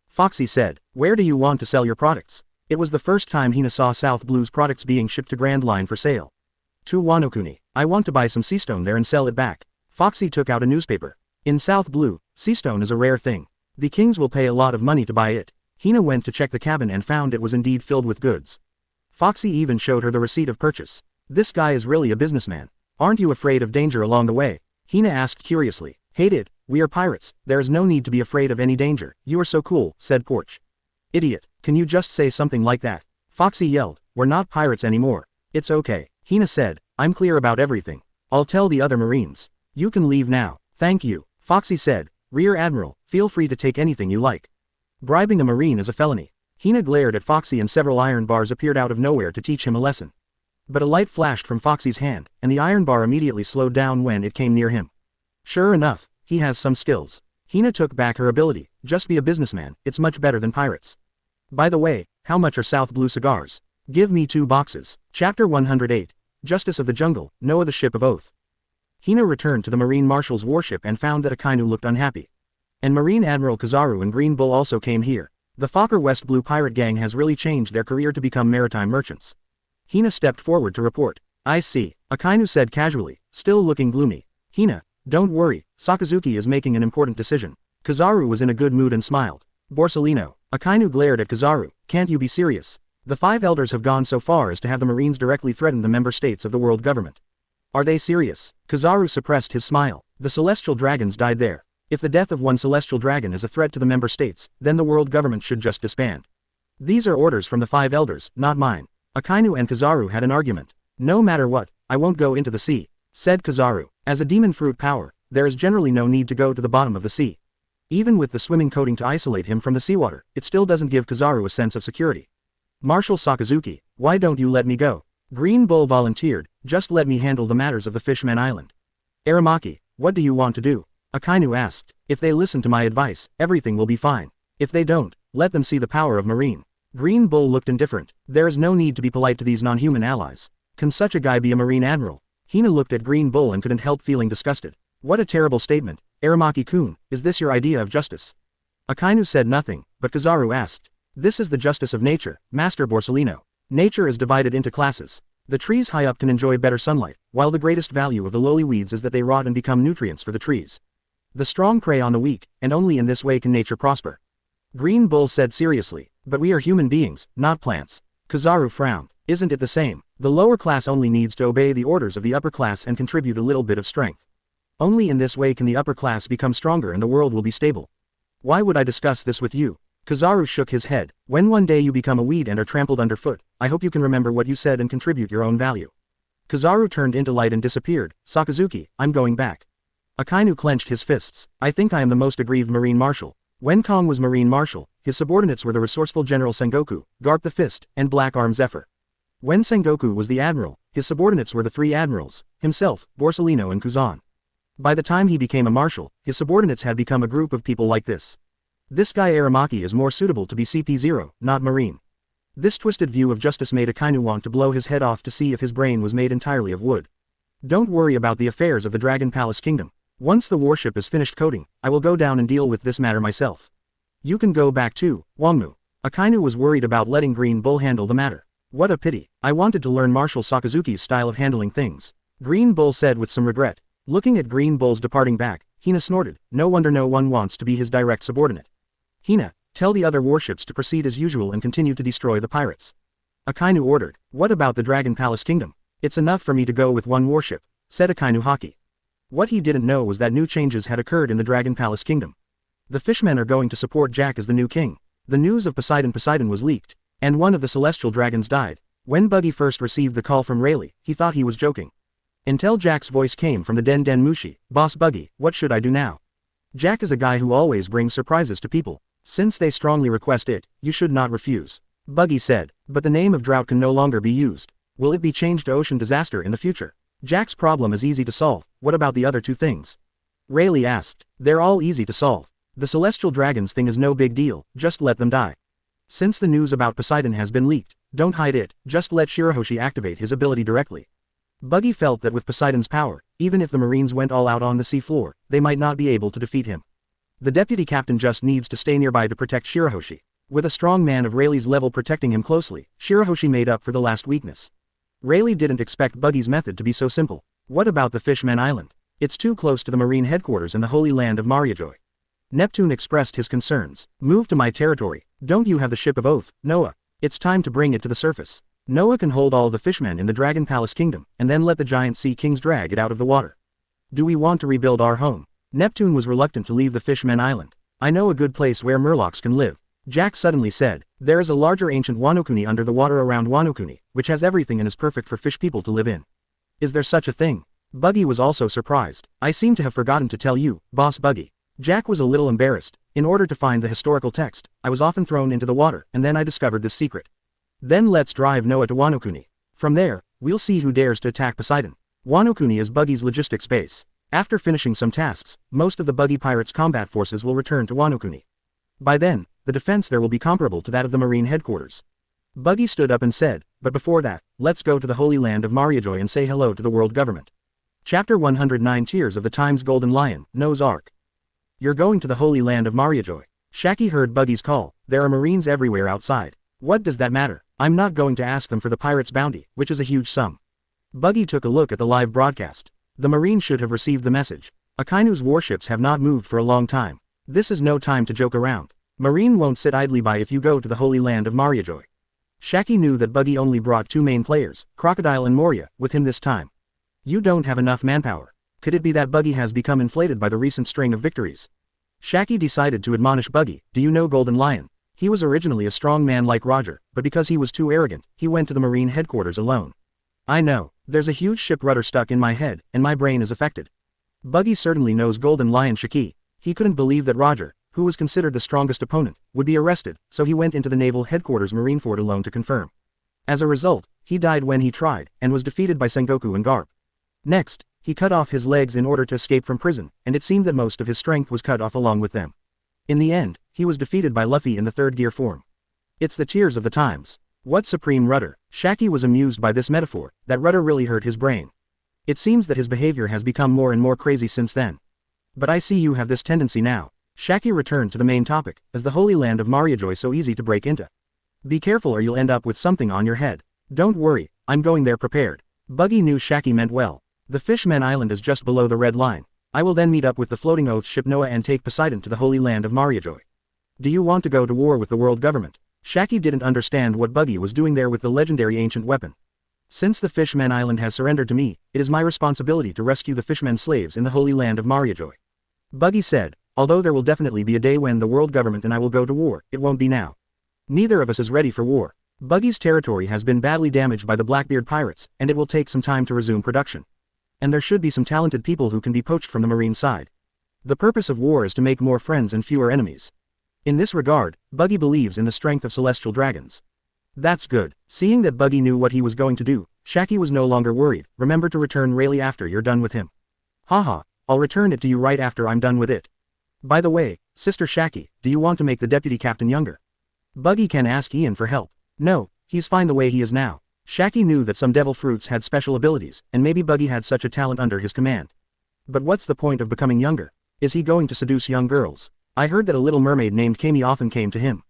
Foxy said, where do you want to sell your products? It was the first time Hina saw South Blue's products being shipped to Grand Line for sale. To Wano-kuni, I want to buy some seastone there and sell it back. Foxy took out a newspaper. In South Blue, seastone is a rare thing. The kings will pay a lot of money to buy it. Hina went to check the cabin and found it was indeed filled with goods. Foxy even showed her the receipt of purchase. This guy is really a businessman. Aren't you afraid of danger along the way? Hina asked curiously. Hate it, we are pirates, there is no need to be afraid of any danger. You are so cool, said Porch. Idiot, can you just say something like that? Foxy yelled, we're not pirates anymore. It's okay, Hina said, I'm clear about everything. I'll tell the other Marines. You can leave now. Thank you, Foxy said. Rear Admiral, feel free to take anything you like. Bribing a Marine is a felony. Hina glared at Foxy and several iron bars appeared out of nowhere to teach him a lesson. But a light flashed from Foxy's hand, and the iron bar immediately slowed down when it came near him. Sure enough, he has some skills. Hina took back her ability, just be a businessman, it's much better than pirates. By the way, how much are South Blue cigars? Give me 2 boxes. Chapter 108. Justice of the Jungle, Noah the Ship of Oath. Hina returned to the Marine Marshal's warship and found that Akainu looked unhappy. And Marine Admiral Kizaru and Green Bull also came here. The Fokker West Blue pirate gang has really changed their career to become maritime merchants. Hina stepped forward to report. I see, Akainu said casually, still looking gloomy. Hina, don't worry, Sakazuki is making an important decision. Kizaru was in a good mood and smiled. Borsalino. Akainu glared at Kizaru, can't you be serious? The 5 elders have gone so far as to have the Marines directly threaten the member states of the world government. Are they serious? Kizaru suppressed his smile. The celestial dragons died there. If the death of one celestial dragon is a threat to the member states, then the world government should just disband. These are orders from the 5 elders, not mine. Akainu and Kizaru had an argument. No matter what, I won't go into the sea, said Kizaru. As a demon fruit power, there is generally no need to go to the bottom of the sea. Even with the swimming coating to isolate him from the seawater, it still doesn't give Kizaru a sense of security. Marshal Sakazuki, why don't you let me go? Green Bull volunteered, just let me handle the matters of the Fishman Island. Aramaki, what do you want to do? Akainu asked. If they listen to my advice, everything will be fine. If they don't, let them see the power of Marine. Green Bull looked indifferent. There is no need to be polite to these non-human allies. Can such a guy be a Marine Admiral? Hina looked at Green Bull and couldn't help feeling disgusted. What a terrible statement. Aramaki-kun, is this your idea of justice? Akainu said nothing, but Kizaru asked. This is the justice of nature, Master Borsalino. Nature is divided into classes. The trees high up can enjoy better sunlight, while the greatest value of the lowly weeds is that they rot and become nutrients for the trees. The strong prey on the weak, and only in this way can nature prosper. Green Bull said seriously, but we are human beings, not plants. Kizaru frowned. Isn't it the same? The lower class only needs to obey the orders of the upper class and contribute a little bit of strength. Only in this way can the upper class become stronger and the world will be stable. Why would I discuss this with you? Kizaru shook his head. When one day you become a weed and are trampled underfoot, I hope you can remember what you said and contribute your own value. Kizaru turned into light and disappeared. Sakazuki, I'm going back. Akainu clenched his fists. I think I am the most aggrieved Marine Marshal. When Kong was Marine Marshal, his subordinates were the resourceful General Sengoku, Garp the Fist, and Black Arm Zephyr. When Sengoku was the Admiral, his subordinates were the 3 Admirals, himself, Borsalino and Kuzan. By the time he became a Marshal, his subordinates had become a group of people like this. This guy Aramaki is more suitable to be CP0, not Marine. This twisted view of justice made Akainu want to blow his head off to see if his brain was made entirely of wood. Don't worry about the affairs of the Dragon Palace Kingdom. Once the warship is finished coating, I will go down and deal with this matter myself. You can go back too, Wangmu. Akainu was worried about letting Green Bull handle the matter. What a pity. I wanted to learn Marshal Sakazuki's style of handling things. Green Bull said with some regret. Looking at Green Bull's departing back, Hina snorted. No wonder no one wants to be his direct subordinate. Hina, tell the other warships to proceed as usual and continue to destroy the pirates. Akainu ordered. What about the Dragon Palace Kingdom? It's enough for me to go with one warship, said Akainu Haki. What he didn't know was that new changes had occurred in the Dragon Palace Kingdom. The fishmen are going to support Jack as the new king. The news of Poseidon was leaked, and one of the celestial dragons died. When Buggy first received the call from Rayleigh, he thought he was joking. Until Jack's voice came from the Den Den Mushi. Boss Buggy, what should I do now? Jack is a guy who always brings surprises to people. Since they strongly request it, you should not refuse. Buggy said, but the name of drought can no longer be used. Will it be changed to ocean disaster in the future? Jack's problem is easy to solve. What about the other 2 things? Rayleigh asked. They're all easy to solve. The celestial dragons thing is no big deal, just let them die. Since the news about Poseidon has been leaked, don't hide it, just let Shirahoshi activate his ability directly. Buggy felt that with Poseidon's power, even if the Marines went all out on the sea floor, they might not be able to defeat him. The deputy captain just needs to stay nearby to protect Shirahoshi. With a strong man of Rayleigh's level protecting him closely, Shirahoshi made up for the last weakness. Rayleigh didn't expect Buggy's method to be so simple. What about the Fishman Island? It's too close to the Marine headquarters in the Holy Land of Mariajoy. Neptune expressed his concerns. Move to my territory. Don't you have the Ship of Oath, Noah? It's time to bring it to the surface. Noah can hold all the fishmen in the Dragon Palace Kingdom, and then let the giant sea kings drag it out of the water. Do we want to rebuild our home? Neptune was reluctant to leave the Fishman Island. I know a good place where Murlocs can live. Jack suddenly said. There is a larger ancient Wanokuni under the water around Wanokuni, which has everything and is perfect for fish people to live in. Is there such a thing? Buggy was also surprised. I seem to have forgotten to tell you, Boss Buggy. Jack was a little embarrassed. In order to find the historical text, I was often thrown into the water, and then I discovered this secret. Then let's drive Noah to Wano. From there, we'll see who dares to attack Poseidon. Wano is Buggy's logistics base. After finishing some tasks, most of the Buggy Pirates combat forces will return to Wano. By then, the defense there will be comparable to that of the Marine headquarters. Buggy stood up and said, but before that, let's go to the Holy Land of Mariajoy and say hello to the world government. Chapter 109 Tears of the Times Golden Lion, Noah's Ark. You're going to the Holy Land of Mariajoy. Shaki heard Buggy's call. There are Marines everywhere outside. What does that matter? I'm not going to ask them for the pirate's bounty, which is a huge sum. Buggy took a look at the live broadcast. The Marines should have received the message. Akainu's warships have not moved for a long time. This is no time to joke around. Marine won't sit idly by if you go to the Holy Land of Mariajoy. Shaki knew that Buggy only brought 2 main players, Crocodile and Moria, with him this time. You don't have enough manpower. Could it be that Buggy has become inflated by the recent string of victories? Shaki decided to admonish Buggy. Do you know Golden Lion? He was originally a strong man like Roger, but because he was too arrogant, he went to the Marine headquarters alone. I know. There's a huge ship rudder stuck in my head, and my brain is affected. Buggy certainly knows Golden Lion Shaki. He couldn't believe that Roger, who was considered the strongest opponent, would be arrested, so he went into the naval headquarters Marineford alone to confirm. As a result, he died when he tried, and was defeated by Sengoku and Garp. Next, he cut off his legs in order to escape from prison, and it seemed that most of his strength was cut off along with them. In the end, he was defeated by Luffy in the 3rd gear form. It's the tears of the times. What supreme rudder? Shaki was amused by this metaphor. That rudder really hurt his brain. It seems that his behavior has become more and more crazy since then. But I see you have this tendency now. Shaki returned to the main topic. Is the Holy Land of Mariajoy so easy to break into? Be careful or you'll end up with something on your head. Don't worry, I'm going there prepared. Buggy knew Shaki meant well. The Fishmen Island is just below the red line. I will then meet up with the floating oath ship Noah and take Poseidon to the Holy Land of Mariajoy. Do you want to go to war with the world government? Shaki didn't understand what Buggy was doing there with the legendary ancient weapon. Since the Fishmen Island has surrendered to me, it is my responsibility to rescue the Fishmen slaves in the Holy Land of Mariajoy. Buggy said, although there will definitely be a day when the world government and I will go to war, it won't be now. Neither of us is ready for war. Buggy's territory has been badly damaged by the Blackbeard pirates, and it will take some time to resume production. And there should be some talented people who can be poached from the Marine side. The purpose of war is to make more friends and fewer enemies. In this regard, Buggy believes in the strength of celestial dragons. That's good. Seeing that Buggy knew what he was going to do, Shaki was no longer worried. Remember to return Rayleigh after you're done with him. Haha, I'll return it to you right after I'm done with it. By the way, Sister Shaki, do you want to make the deputy captain younger? Buggy can ask Ian for help. No, he's fine the way he is now. Shaki knew that some devil fruits had special abilities, and maybe Buggy had such a talent under his command. But what's the point of becoming younger? Is he going to seduce young girls? I heard that a little mermaid named Kami often came to him.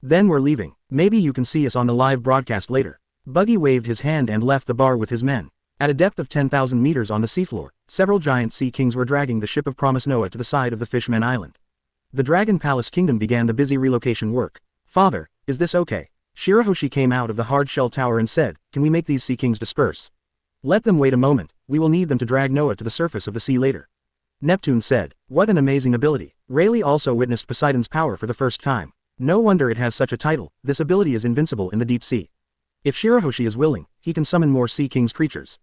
Then we're leaving. Maybe you can see us on the live broadcast later. Buggy waved his hand and left the bar with his men. At a depth of 10,000 meters on the seafloor, several giant sea kings were dragging the ship of Promise Noah to the side of the Fishmen Island. The Dragon Palace Kingdom began the busy relocation work. Father, is this okay? Shirahoshi came out of the hard-shell tower and said, can we make these sea kings disperse? Let them wait a moment, we will need them to drag Noah to the surface of the sea later. Neptune said, what an amazing ability. Rayleigh also witnessed Poseidon's power for the first time. No wonder it has such a title. This ability is invincible in the deep sea. If Shirahoshi is willing, he can summon more Sea King's creatures.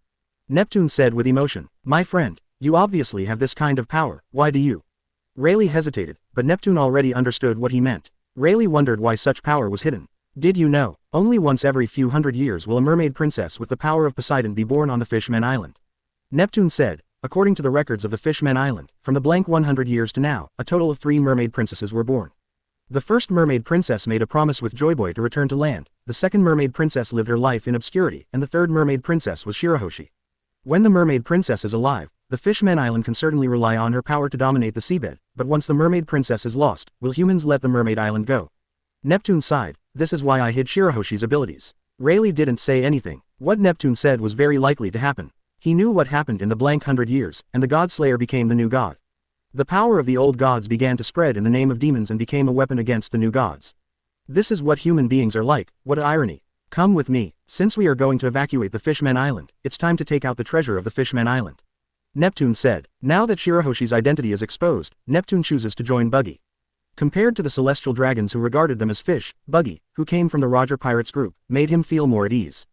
Neptune said with emotion, my friend, you obviously have this kind of power, why do you? Rayleigh hesitated, but Neptune already understood what he meant. Rayleigh wondered why such power was hidden. Did you know, only once every few hundred years will a mermaid princess with the power of Poseidon be born on the Fishmen Island? Neptune said, according to the records of the Fishmen Island, from the blank 100 years to now, a total of 3 mermaid princesses were born. The first mermaid princess made a promise with Joyboy to return to land, the second mermaid princess lived her life in obscurity, and the third mermaid princess was Shirahoshi. When the mermaid princess is alive, the Fishmen Island can certainly rely on her power to dominate the seabed, but once the mermaid princess is lost, will humans let the mermaid island go? Neptune sighed, this is why I hid Shirahoshi's abilities. Rayleigh didn't say anything. What Neptune said was very likely to happen. He knew what happened in the blank 100 years, and the God Slayer became the new god. The power of the old gods began to spread in the name of demons and became a weapon against the new gods. This is what human beings are like, what irony. Come with me, since we are going to evacuate the Fishmen Island, it's time to take out the treasure of the Fishmen Island. Neptune said. Now that Shirahoshi's identity is exposed, Neptune chooses to join Buggy. Compared to the celestial dragons who regarded them as fish, Buggy, who came from the Roger Pirates group, made him feel more at ease.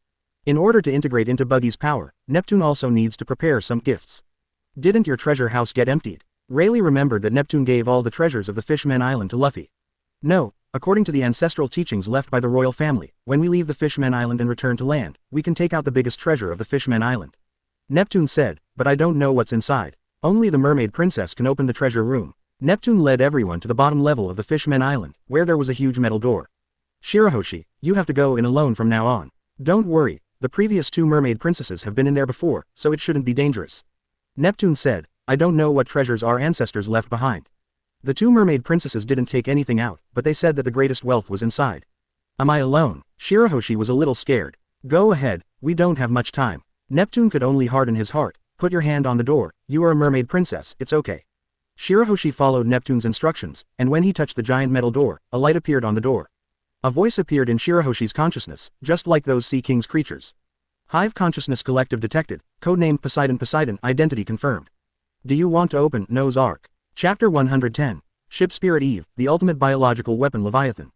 In order to integrate into Buggy's power, Neptune also needs to prepare some gifts. Didn't your treasure house get emptied? Rayleigh remembered that Neptune gave all the treasures of the Fishman Island to Luffy. No, according to the ancestral teachings left by the royal family, when we leave the Fishman Island and return to land, we can take out the biggest treasure of the Fishman Island. Neptune said, but I don't know what's inside. Only the mermaid princess can open the treasure room. Neptune led everyone to the bottom level of the Fishman Island, where there was a huge metal door. Shirahoshi, you have to go in alone from now on. Don't worry, the previous 2 mermaid princesses have been in there before, so it shouldn't be dangerous. Neptune said, I don't know what treasures our ancestors left behind. The 2 mermaid princesses didn't take anything out, but they said that the greatest wealth was inside. Am I alone? Shirahoshi was a little scared. Go ahead, we don't have much time. Neptune could only harden his heart. Put your hand on the door, you are a mermaid princess, it's okay. Shirahoshi followed Neptune's instructions, and when he touched the giant metal door, a light appeared on the door. A voice appeared in Shirahoshi's consciousness, just like those Sea King's creatures. Hive Consciousness Collective detected, codenamed Poseidon identity confirmed. Do you want to open Noah's Ark? Chapter 110. Ship Spirit Eve, the ultimate biological weapon Leviathan.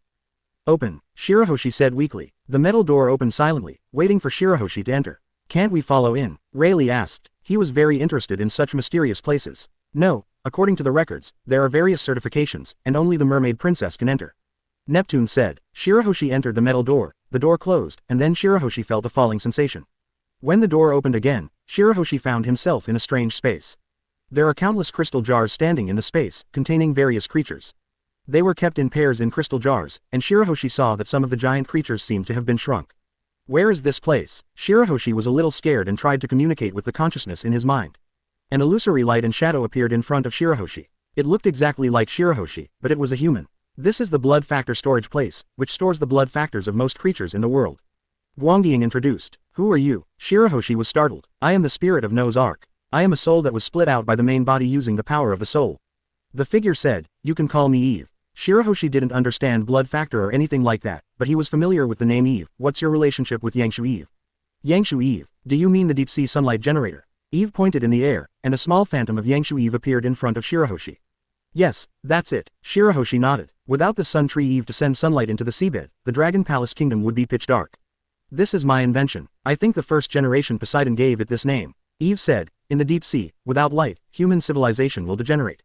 Open, Shirahoshi said weakly. The metal door opened silently, waiting for Shirahoshi to enter. Can't we follow in? Rayleigh asked. He was very interested in such mysterious places. No, according to the records, there are various certifications, and only the mermaid princess can enter. Neptune said. Shirahoshi entered the metal door, the door closed, and then Shirahoshi felt a falling sensation. When the door opened again, Shirahoshi found himself in a strange space. There are countless crystal jars standing in the space, containing various creatures. They were kept in pairs in crystal jars, and Shirahoshi saw that some of the giant creatures seemed to have been shrunk. Where is this place? Shirahoshi was a little scared and tried to communicate with the consciousness in his mind. An illusory light and shadow appeared in front of Shirahoshi. It looked exactly like Shirahoshi, but it was a human. This is the blood factor storage place, which stores the blood factors of most creatures in the world. Guangying introduced. Who are you? Shirahoshi was startled. I am the spirit of Noah's Ark. I am a soul that was split out by the main body using the power of the soul. The figure said, you can call me Eve. Shirahoshi didn't understand blood factor or anything like that, but he was familiar with the name Eve. What's your relationship with Yangshu Eve? Yangshu Eve, do you mean the deep sea sunlight generator? Eve pointed in the air, and a small phantom of Yangshu Eve appeared in front of Shirahoshi. Yes, that's it. Shirahoshi nodded. Without the sun tree Eve to send sunlight into the seabed, the Dragon Palace Kingdom would be pitch dark. This is my invention. I think the first generation Poseidon gave it this name. Eve said, in the deep sea, without light, human civilization will degenerate.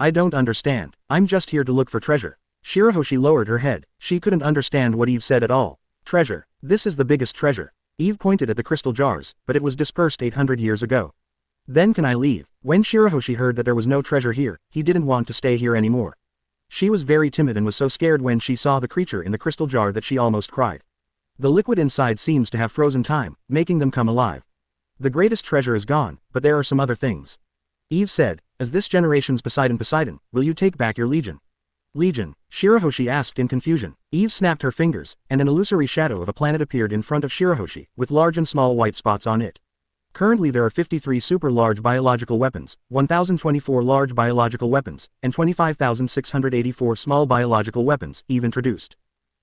I don't understand. I'm just here to look for treasure. Shirahoshi lowered her head. She couldn't understand what Eve said at all. Treasure. This is the biggest treasure. Eve pointed at the crystal jars, but it was dispersed 800 years ago. Then can I leave? When Shirahoshi heard that there was no treasure here, he didn't want to stay here anymore. She was very timid and was so scared when she saw the creature in the crystal jar that she almost cried. The liquid inside seems to have frozen time, making them come alive. The greatest treasure is gone, but there are some other things. Eve said, as this generation's Poseidon, will you take back your legion? Legion? Shirahoshi asked in confusion. Eve snapped her fingers, and an illusory shadow of a planet appeared in front of Shirahoshi, with large and small white spots on it. Currently there are 53 super large biological weapons, 1,024 large biological weapons, and 25,684 small biological weapons, Eve introduced.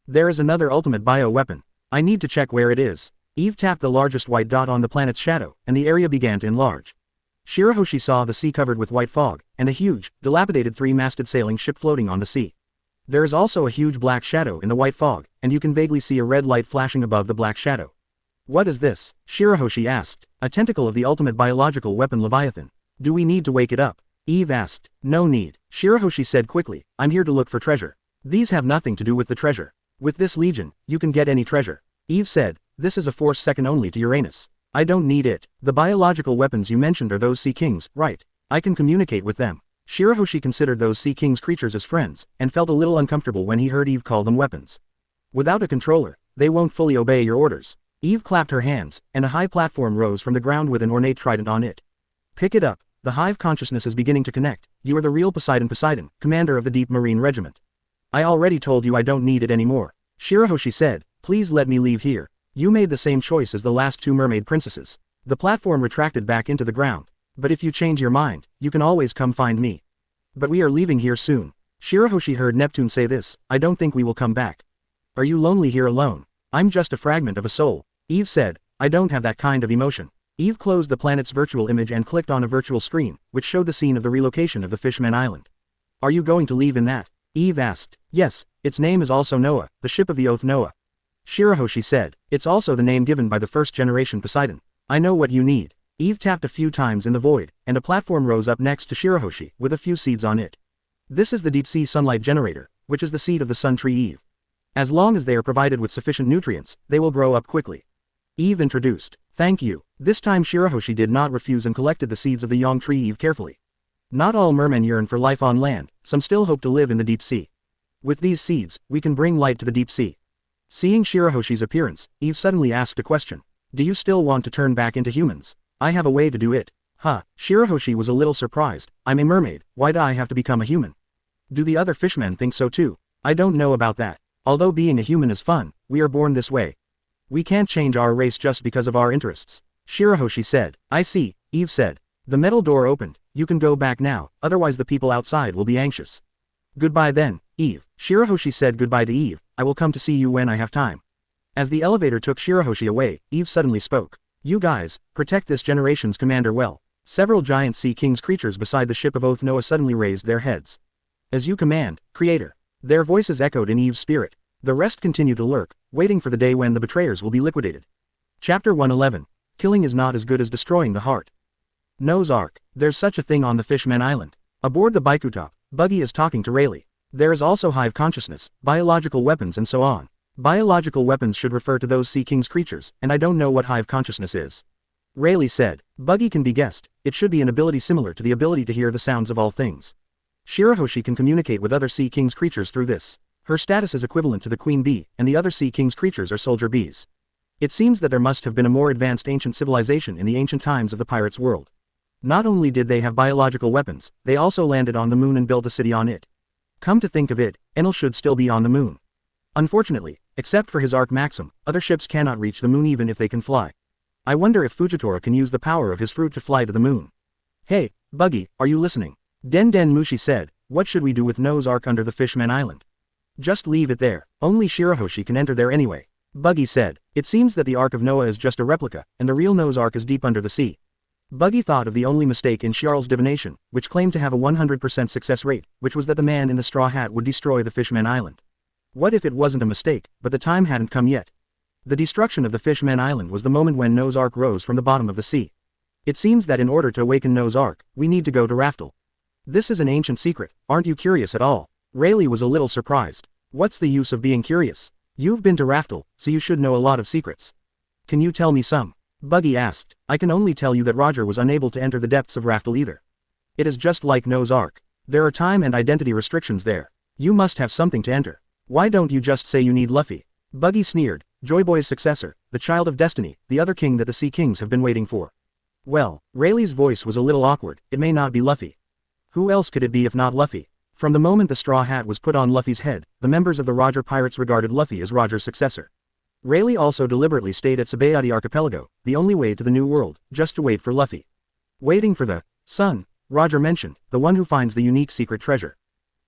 There is another ultimate bio weapon. I need to check where it is. Eve tapped the largest white dot on the planet's shadow, and the area began to enlarge. Shirahoshi saw the sea covered with white fog, and a huge, dilapidated three-masted sailing ship floating on the sea. There is also a huge black shadow in the white fog, and you can vaguely see a red light flashing above the black shadow. What is this? Shirahoshi asked. A tentacle of the ultimate biological weapon Leviathan. Do we need to wake it up? Eve asked. No need. Shirahoshi said quickly, I'm here to look for treasure. These have nothing to do with the treasure. With this legion, you can get any treasure. Eve said, this is a force second only to Uranus. I don't need it. The biological weapons you mentioned are those Sea Kings, right? I can communicate with them. Shirahoshi considered those Sea Kings creatures as friends, and felt a little uncomfortable when he heard Eve call them weapons. Without a controller, they won't fully obey your orders. Eve clapped her hands, and a high platform rose from the ground with an ornate trident on it. Pick it up. The hive consciousness is beginning to connect. You are the real Poseidon, commander of the Deep Marine Regiment. I already told you I don't need it anymore. Shirahoshi said, please let me leave here. You made the same choice as the last 2 mermaid princesses. The platform retracted back into the ground. But if you change your mind, you can always come find me. But we are leaving here soon. Shirahoshi heard Neptune say this, I don't think we will come back. Are you lonely here alone? I'm just a fragment of a soul. Eve said, I don't have that kind of emotion. Eve closed the planet's virtual image and clicked on a virtual screen, which showed the scene of the relocation of the Fishman Island. Are you going to leave in that? Eve asked. Yes, its name is also Noah, the ship of the oath Noah. Shirahoshi said, it's also the name given by the first generation Poseidon. I know what you need. Eve tapped a few times in the void, and a platform rose up next to Shirahoshi, with a few seeds on it. This is the deep-sea sunlight generator, which is the seed of the sun tree Eve. As long as they are provided with sufficient nutrients, they will grow up quickly. Eve introduced. Thank you. This time Shirahoshi did not refuse and collected the seeds of the young tree Eve carefully. Not all mermen yearn for life on land, some still hope to live in the deep sea. With these seeds, we can bring light to the deep sea. Seeing Shirahoshi's appearance, Eve suddenly asked a question. Do you still want to turn back into humans? I have a way to do it. Huh, Shirahoshi was a little surprised. I'm a mermaid, why do I have to become a human? Do the other fishmen think so too? I don't know about that. Although being a human is fun, we are born this way. We can't change our race just because of our interests. Shirahoshi said. I see, Eve said. The metal door opened. You can go back now, otherwise the people outside will be anxious. Goodbye then, Eve. Shirahoshi said goodbye to Eve. I will come to see you when I have time. As the elevator took Shirahoshi away, Eve suddenly spoke. You guys, protect this generation's commander well. Several giant sea king's creatures beside the ship of Oath Noah suddenly raised their heads. As you command, Creator. Their voices echoed in Eve's spirit. The rest continued to lurk, waiting for the day when the betrayers will be liquidated. Chapter 111. Killing is not as good as destroying the heart. Noah's Ark. There's such a thing on the Fishman Island. Aboard the Baikutop, Buggy is talking to Rayleigh. There is also hive consciousness, biological weapons and so on. Biological weapons should refer to those Sea King's creatures, and I don't know what hive consciousness is. Rayleigh said. Buggy can be guessed. It should be an ability similar to the ability to hear the sounds of all things. Shirahoshi can communicate with other Sea King's creatures through this. Her status is equivalent to the Queen Bee, and the other Sea King's creatures are soldier bees. It seems that there must have been a more advanced ancient civilization in the ancient times of the pirates' world. Not only did they have biological weapons, they also landed on the moon and built a city on it. Come to think of it, Enel should still be on the moon. Unfortunately, except for his Ark Maxim, other ships cannot reach the moon even if they can fly. I wonder if Fujitora can use the power of his fruit to fly to the moon. Hey, Buggy, are you listening? Den Mushi said, what should we do with Noah's Ark under the Fishman Island? Just leave it there, only Shirahoshi can enter there anyway. Buggy said, it seems that the Ark of Noah is just a replica, and the real Noah's Ark is deep under the sea. Buggy thought of the only mistake in Charles' divination, which claimed to have a 100% success rate, which was that the man in the straw hat would destroy the Fishman Island. What if it wasn't a mistake, but the time hadn't come yet? The destruction of the Fishman Island was the moment when Noah's Ark rose from the bottom of the sea. It seems that in order to awaken Noah's Ark, we need to go to Raftel. This is an ancient secret, aren't you curious at all? Rayleigh was a little surprised. What's the use of being curious? You've been to Raftel, so you should know a lot of secrets. Can you tell me some? Buggy asked. I can only tell you that Roger was unable to enter the depths of Raftel either. It is just like Noah's Ark. There are time and identity restrictions there. You must have something to enter. Why don't you just say you need Luffy? Buggy sneered. Joyboy's successor, the child of destiny, the other king that the Sea Kings have been waiting for. Well, Rayleigh's voice was a little awkward. It may not be Luffy. Who else could it be if not Luffy? From the moment the straw hat was put on Luffy's head, the members of the Roger Pirates regarded Luffy as Roger's successor. Rayleigh also deliberately stayed at Sabayati Archipelago, the only way to the New World, just to wait for Luffy. Waiting for the son, Roger mentioned, the one who finds the unique secret treasure.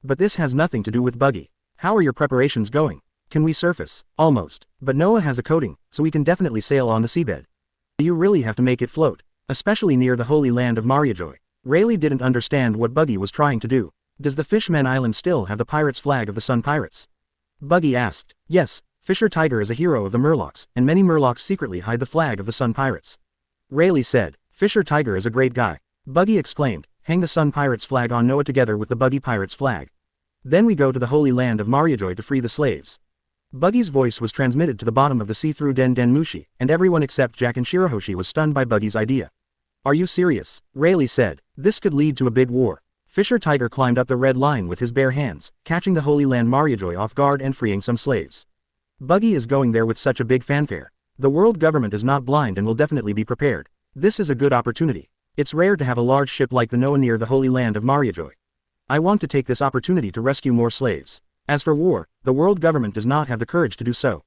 But this has nothing to do with Buggy. How are your preparations going? Can we surface? Almost. But Noah has a coating, so we can definitely sail on the seabed. Do you really have to make it float? Especially near the holy land of Mariajoy. Rayleigh didn't understand what Buggy was trying to do. Does the Fishman Island still have the pirate's flag of the Sun Pirates? Buggy asked. Yes, Fisher Tiger is a hero of the Murlocs, and many Murlocs secretly hide the flag of the Sun Pirates. Rayleigh said. Fisher Tiger is a great guy. Buggy exclaimed. Hang the Sun Pirates flag on Noah together with the Buggy Pirates flag. Then we go to the holy land of Mariajoy to free the slaves. Buggy's voice was transmitted to the bottom of the sea through Den Mushi, and everyone except Jack and Shirahoshi was stunned by Buggy's idea. Are you serious? Rayleigh said. This could lead to a big war. Fisher Tiger climbed up the red line with his bare hands, catching the holy land Mariajoy off guard and freeing some slaves. Buggy is going there with such a big fanfare. The world government is not blind and will definitely be prepared. This is a good opportunity. It's rare to have a large ship like the Noah near the holy land of Mariajoy. I want to take this opportunity to rescue more slaves. As for war, the world government does not have the courage to do so.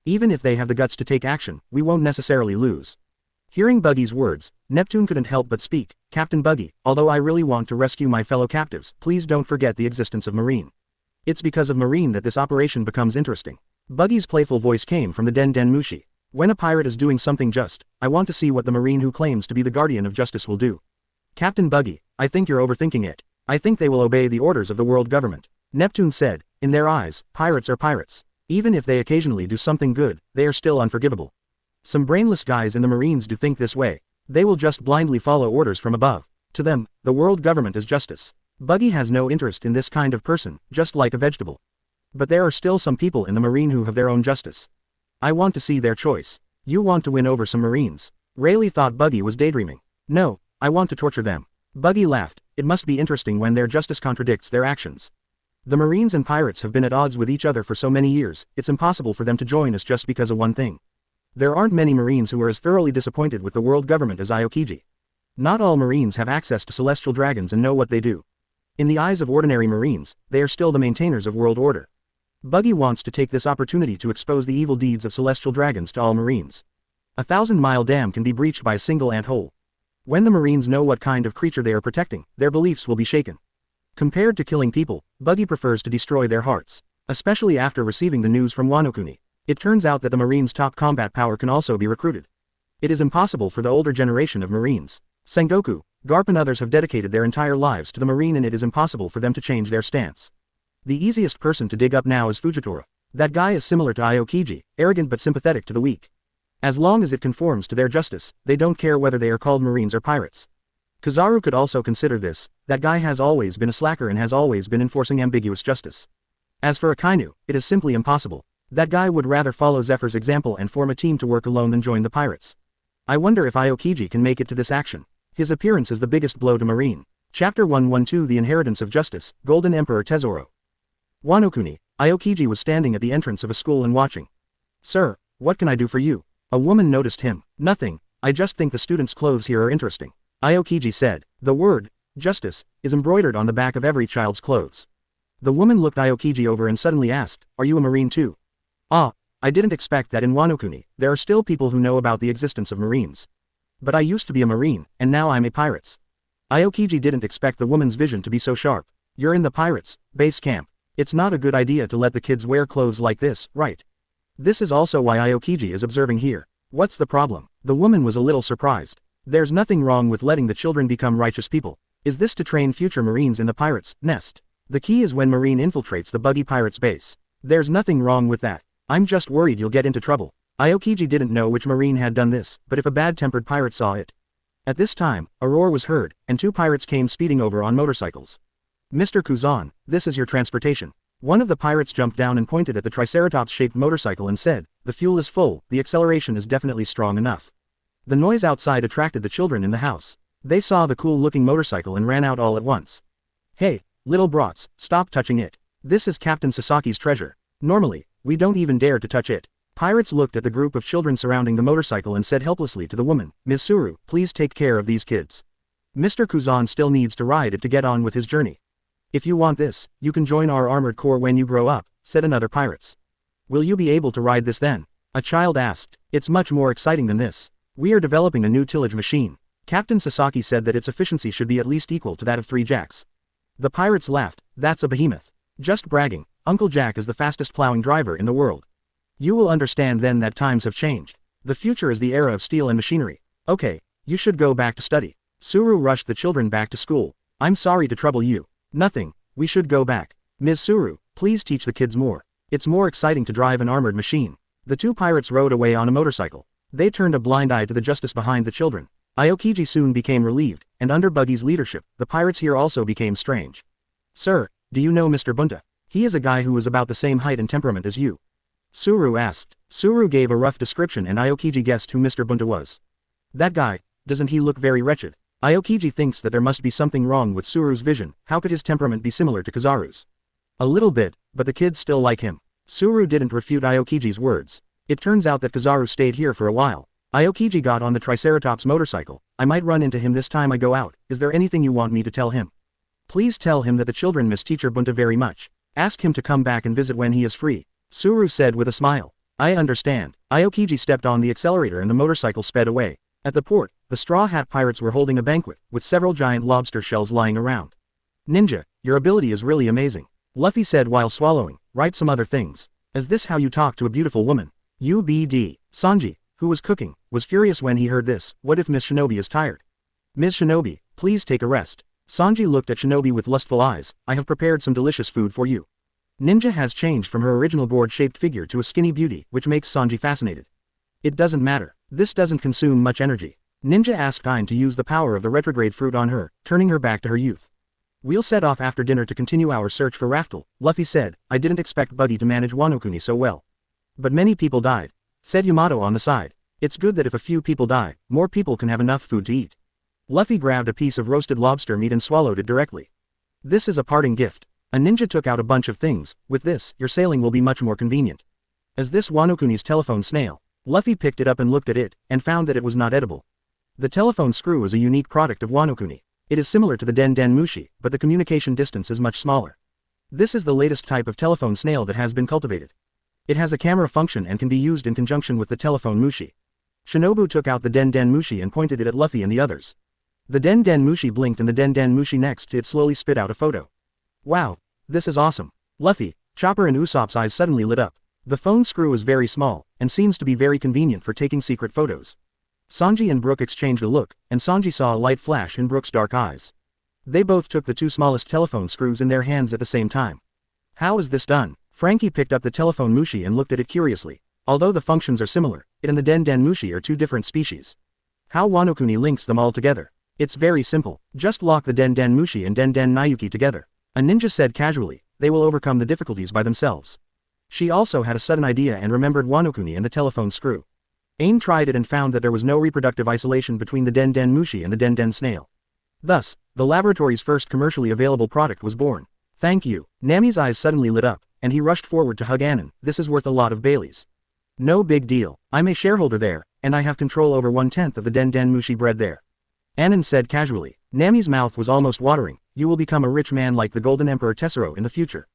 Even if they have the guts to take action, we won't necessarily lose. Hearing Buggy's words, Neptune couldn't help but speak. Captain Buggy, although I really want to rescue my fellow captives, please don't forget the existence of Marine. It's because of Marine that this operation becomes interesting. Buggy's playful voice came from the Den Mushi. When a pirate is doing something just, I want to see what the Marine who claims to be the guardian of justice will do. Captain Buggy, I think you're overthinking it. I think they will obey the orders of the world government. Neptune said. In their eyes, pirates are pirates. Even if they occasionally do something good, they are still unforgivable. Some brainless guys in the Marines do think this way. They will just blindly follow orders from above. To them, the world government is justice. Buggy has no interest in this kind of person, just like a vegetable. But there are still some people in the marine who have their own justice. I want to see their choice. You want to win over some marines. Rayleigh thought Buggy was daydreaming. No, I want to torture them. Buggy laughed. It must be interesting when their justice contradicts their actions. The marines and pirates have been at odds with each other for so many years, it's impossible for them to join us just because of one thing. There aren't many marines who are as thoroughly disappointed with the world government as Aokiji. Not all marines have access to celestial dragons and know what they do. In the eyes of ordinary marines, they are still the maintainers of world order. Buggy wants to take this opportunity to expose the evil deeds of celestial dragons to all marines. 1,000-mile dam can be breached by a single ant hole. When the marines know what kind of creature they are protecting, their beliefs will be shaken. Compared to killing people, Buggy prefers to destroy their hearts, especially after receiving the news from Wano. It turns out that the marines' top combat power can also be recruited. It is impossible for the older generation of marines. Sengoku, Garp and others have dedicated their entire lives to the marine and it is impossible for them to change their stance. The easiest person to dig up now is Fujitora. That guy is similar to Aokiji, arrogant but sympathetic to the weak. As long as it conforms to their justice, they don't care whether they are called marines or pirates. Kizaru could also consider this. That guy has always been a slacker and has always been enforcing ambiguous justice. As for Akainu, it is simply impossible. That guy would rather follow Zephyr's example and form a team to work alone than join the pirates. I wonder if Aokiji can make it to this action. His appearance is the biggest blow to Marine. Chapter 112 The Inheritance of Justice, Golden Emperor Tesoro. Wano. Aokiji was standing at the entrance of a school and watching. Sir, what can I do for you? A woman noticed him. Nothing, I just think the students' clothes here are interesting. Aokiji said. The word, justice, is embroidered on the back of every child's clothes. The woman looked Aokiji over and suddenly asked, are you a marine too? Ah, I didn't expect that in Wano. There are still people who know about the existence of marines. But I used to be a marine, and now I'm a pirates. Aokiji didn't expect the woman's vision to be so sharp. You're in the pirates' base camp. It's not a good idea to let the kids wear clothes like this, right? This is also why Aokiji is observing here. What's the problem? The woman was a little surprised. There's nothing wrong with letting the children become righteous people. Is this to train future marines in the pirates' nest? The key is when marine infiltrates the Buggy Pirates base. There's nothing wrong with that. I'm just worried you'll get into trouble. Aokiji didn't know which marine had done this, but if a bad-tempered pirate saw it. At this time, a roar was heard, and two pirates came speeding over on motorcycles. Mr. Kuzan, this is your transportation. One of the pirates jumped down and pointed at the triceratops-shaped motorcycle and said, the fuel is full, the acceleration is definitely strong enough. The noise outside attracted the children in the house. They saw the cool-looking motorcycle and ran out all at once. Hey, little brats, stop touching it. This is Captain Sasaki's treasure. Normally, we don't even dare to touch it. Pirates looked at the group of children surrounding the motorcycle and said helplessly to the woman, Ms. Suru, please take care of these kids. Mr. Kuzan still needs to ride it to get on with his journey. If you want this, you can join our armored corps when you grow up, said another pirates. Will you be able to ride this then? A child asked. It's much more exciting than this. We are developing a new tillage machine. Captain Sasaki said that its efficiency should be at least equal to that of 3 Jacks. The pirates laughed. That's a behemoth. Just bragging. Uncle Jack is the fastest plowing driver in the world. You will understand then that times have changed. The future is the era of steel and machinery. Okay, you should go back to study. Suru rushed the children back to school. I'm sorry to trouble you. Nothing, we should go back. Ms. Suru, please teach the kids more. It's more exciting to drive an armored machine. The two pirates rode away on a motorcycle. They turned a blind eye to the justice behind the children. Aokiji soon became relieved, and under Buggy's leadership, the pirates here also became strange. Sir, do you know Mr. Bunta? He is a guy who is about the same height and temperament as you. Suru asked. Suru gave a rough description and Aokiji guessed who Mr. Bunta was. That guy, doesn't he look very wretched? Aokiji thinks that there must be something wrong with Suru's vision. How could his temperament be similar to Kizaru's? A little bit, but the kids still like him. Suru didn't refute Aokiji's words. It turns out that Kizaru stayed here for a while. Aokiji got on the Triceratops motorcycle. I might run into him this time I go out. Is there anything you want me to tell him? Please tell him that the children miss Teacher Bunta very much. Ask him to come back and visit when he is free. Suru said with a smile. I understand. Aokiji stepped on the accelerator and the motorcycle sped away. At the port, the Straw Hat Pirates were holding a banquet, with several giant lobster shells lying around. Ninja, your ability is really amazing. Luffy said while swallowing. Write some other things. Is this how you talk to a beautiful woman? UBD. Sanji, who was cooking, was furious when he heard this. What if Miss Shinobi is tired? Ms. Shinobi, please take a rest. Sanji looked at Shinobi with lustful eyes. I have prepared some delicious food for you. Ninja has changed from her original board-shaped figure to a skinny beauty, which makes Sanji fascinated. It doesn't matter. This doesn't consume much energy. Ninja asked Ain to use the power of the retrograde fruit on her, turning her back to her youth. We'll set off after dinner to continue our search for Raftel, Luffy said. I didn't expect Buggy to manage Wano-kuni so well. But many people died, said Yamato on the side. It's good that if a few people die, more people can have enough food to eat. Luffy grabbed a piece of roasted lobster meat and swallowed it directly. This is a parting gift. A ninja took out a bunch of things. With this, your sailing will be much more convenient. As this Wano-kuni's telephone snail, Luffy picked it up and looked at it, and found that it was not edible. The telephone screw is a unique product of Wano-kuni. It is similar to the Den Den Mushi, but the communication distance is much smaller. This is the latest type of telephone snail that has been cultivated. It has a camera function and can be used in conjunction with the telephone mushi. Shinobu took out the Den Den Mushi and pointed it at Luffy and the others. The Den Den Mushi blinked and the Den Den Mushi next to it slowly spit out a photo. Wow, this is awesome. Luffy, Chopper and Usopp's eyes suddenly lit up. The phone screw is very small, and seems to be very convenient for taking secret photos. Sanji and Brook exchanged a look, and Sanji saw a light flash in Brook's dark eyes. They both took the two smallest telephone screws in their hands at the same time. How is this done? Frankie picked up the telephone mushi and looked at it curiously. Although the functions are similar, it and the Den Den Mushi are two different species. How Wano-kuni links them all together? It's very simple. Just lock the Den Den Mushi and Den Den Nayuki together. A ninja said casually. They will overcome the difficulties by themselves. She also had a sudden idea and remembered Wano-kuni and the telephone screw. Ain tried it and found that there was no reproductive isolation between the Den Den Mushi and the Den Den snail. Thus, the laboratory's first commercially available product was born. Thank you. Nami's eyes suddenly lit up, and he rushed forward to hug Anin. This is worth a lot of Baileys. No big deal. I'm a shareholder there, and I have control over 1/10 of the Den Den Mushi bread there. Anin said casually. Nami's mouth was almost watering. You will become a rich man like the Golden Emperor Tessero in the future.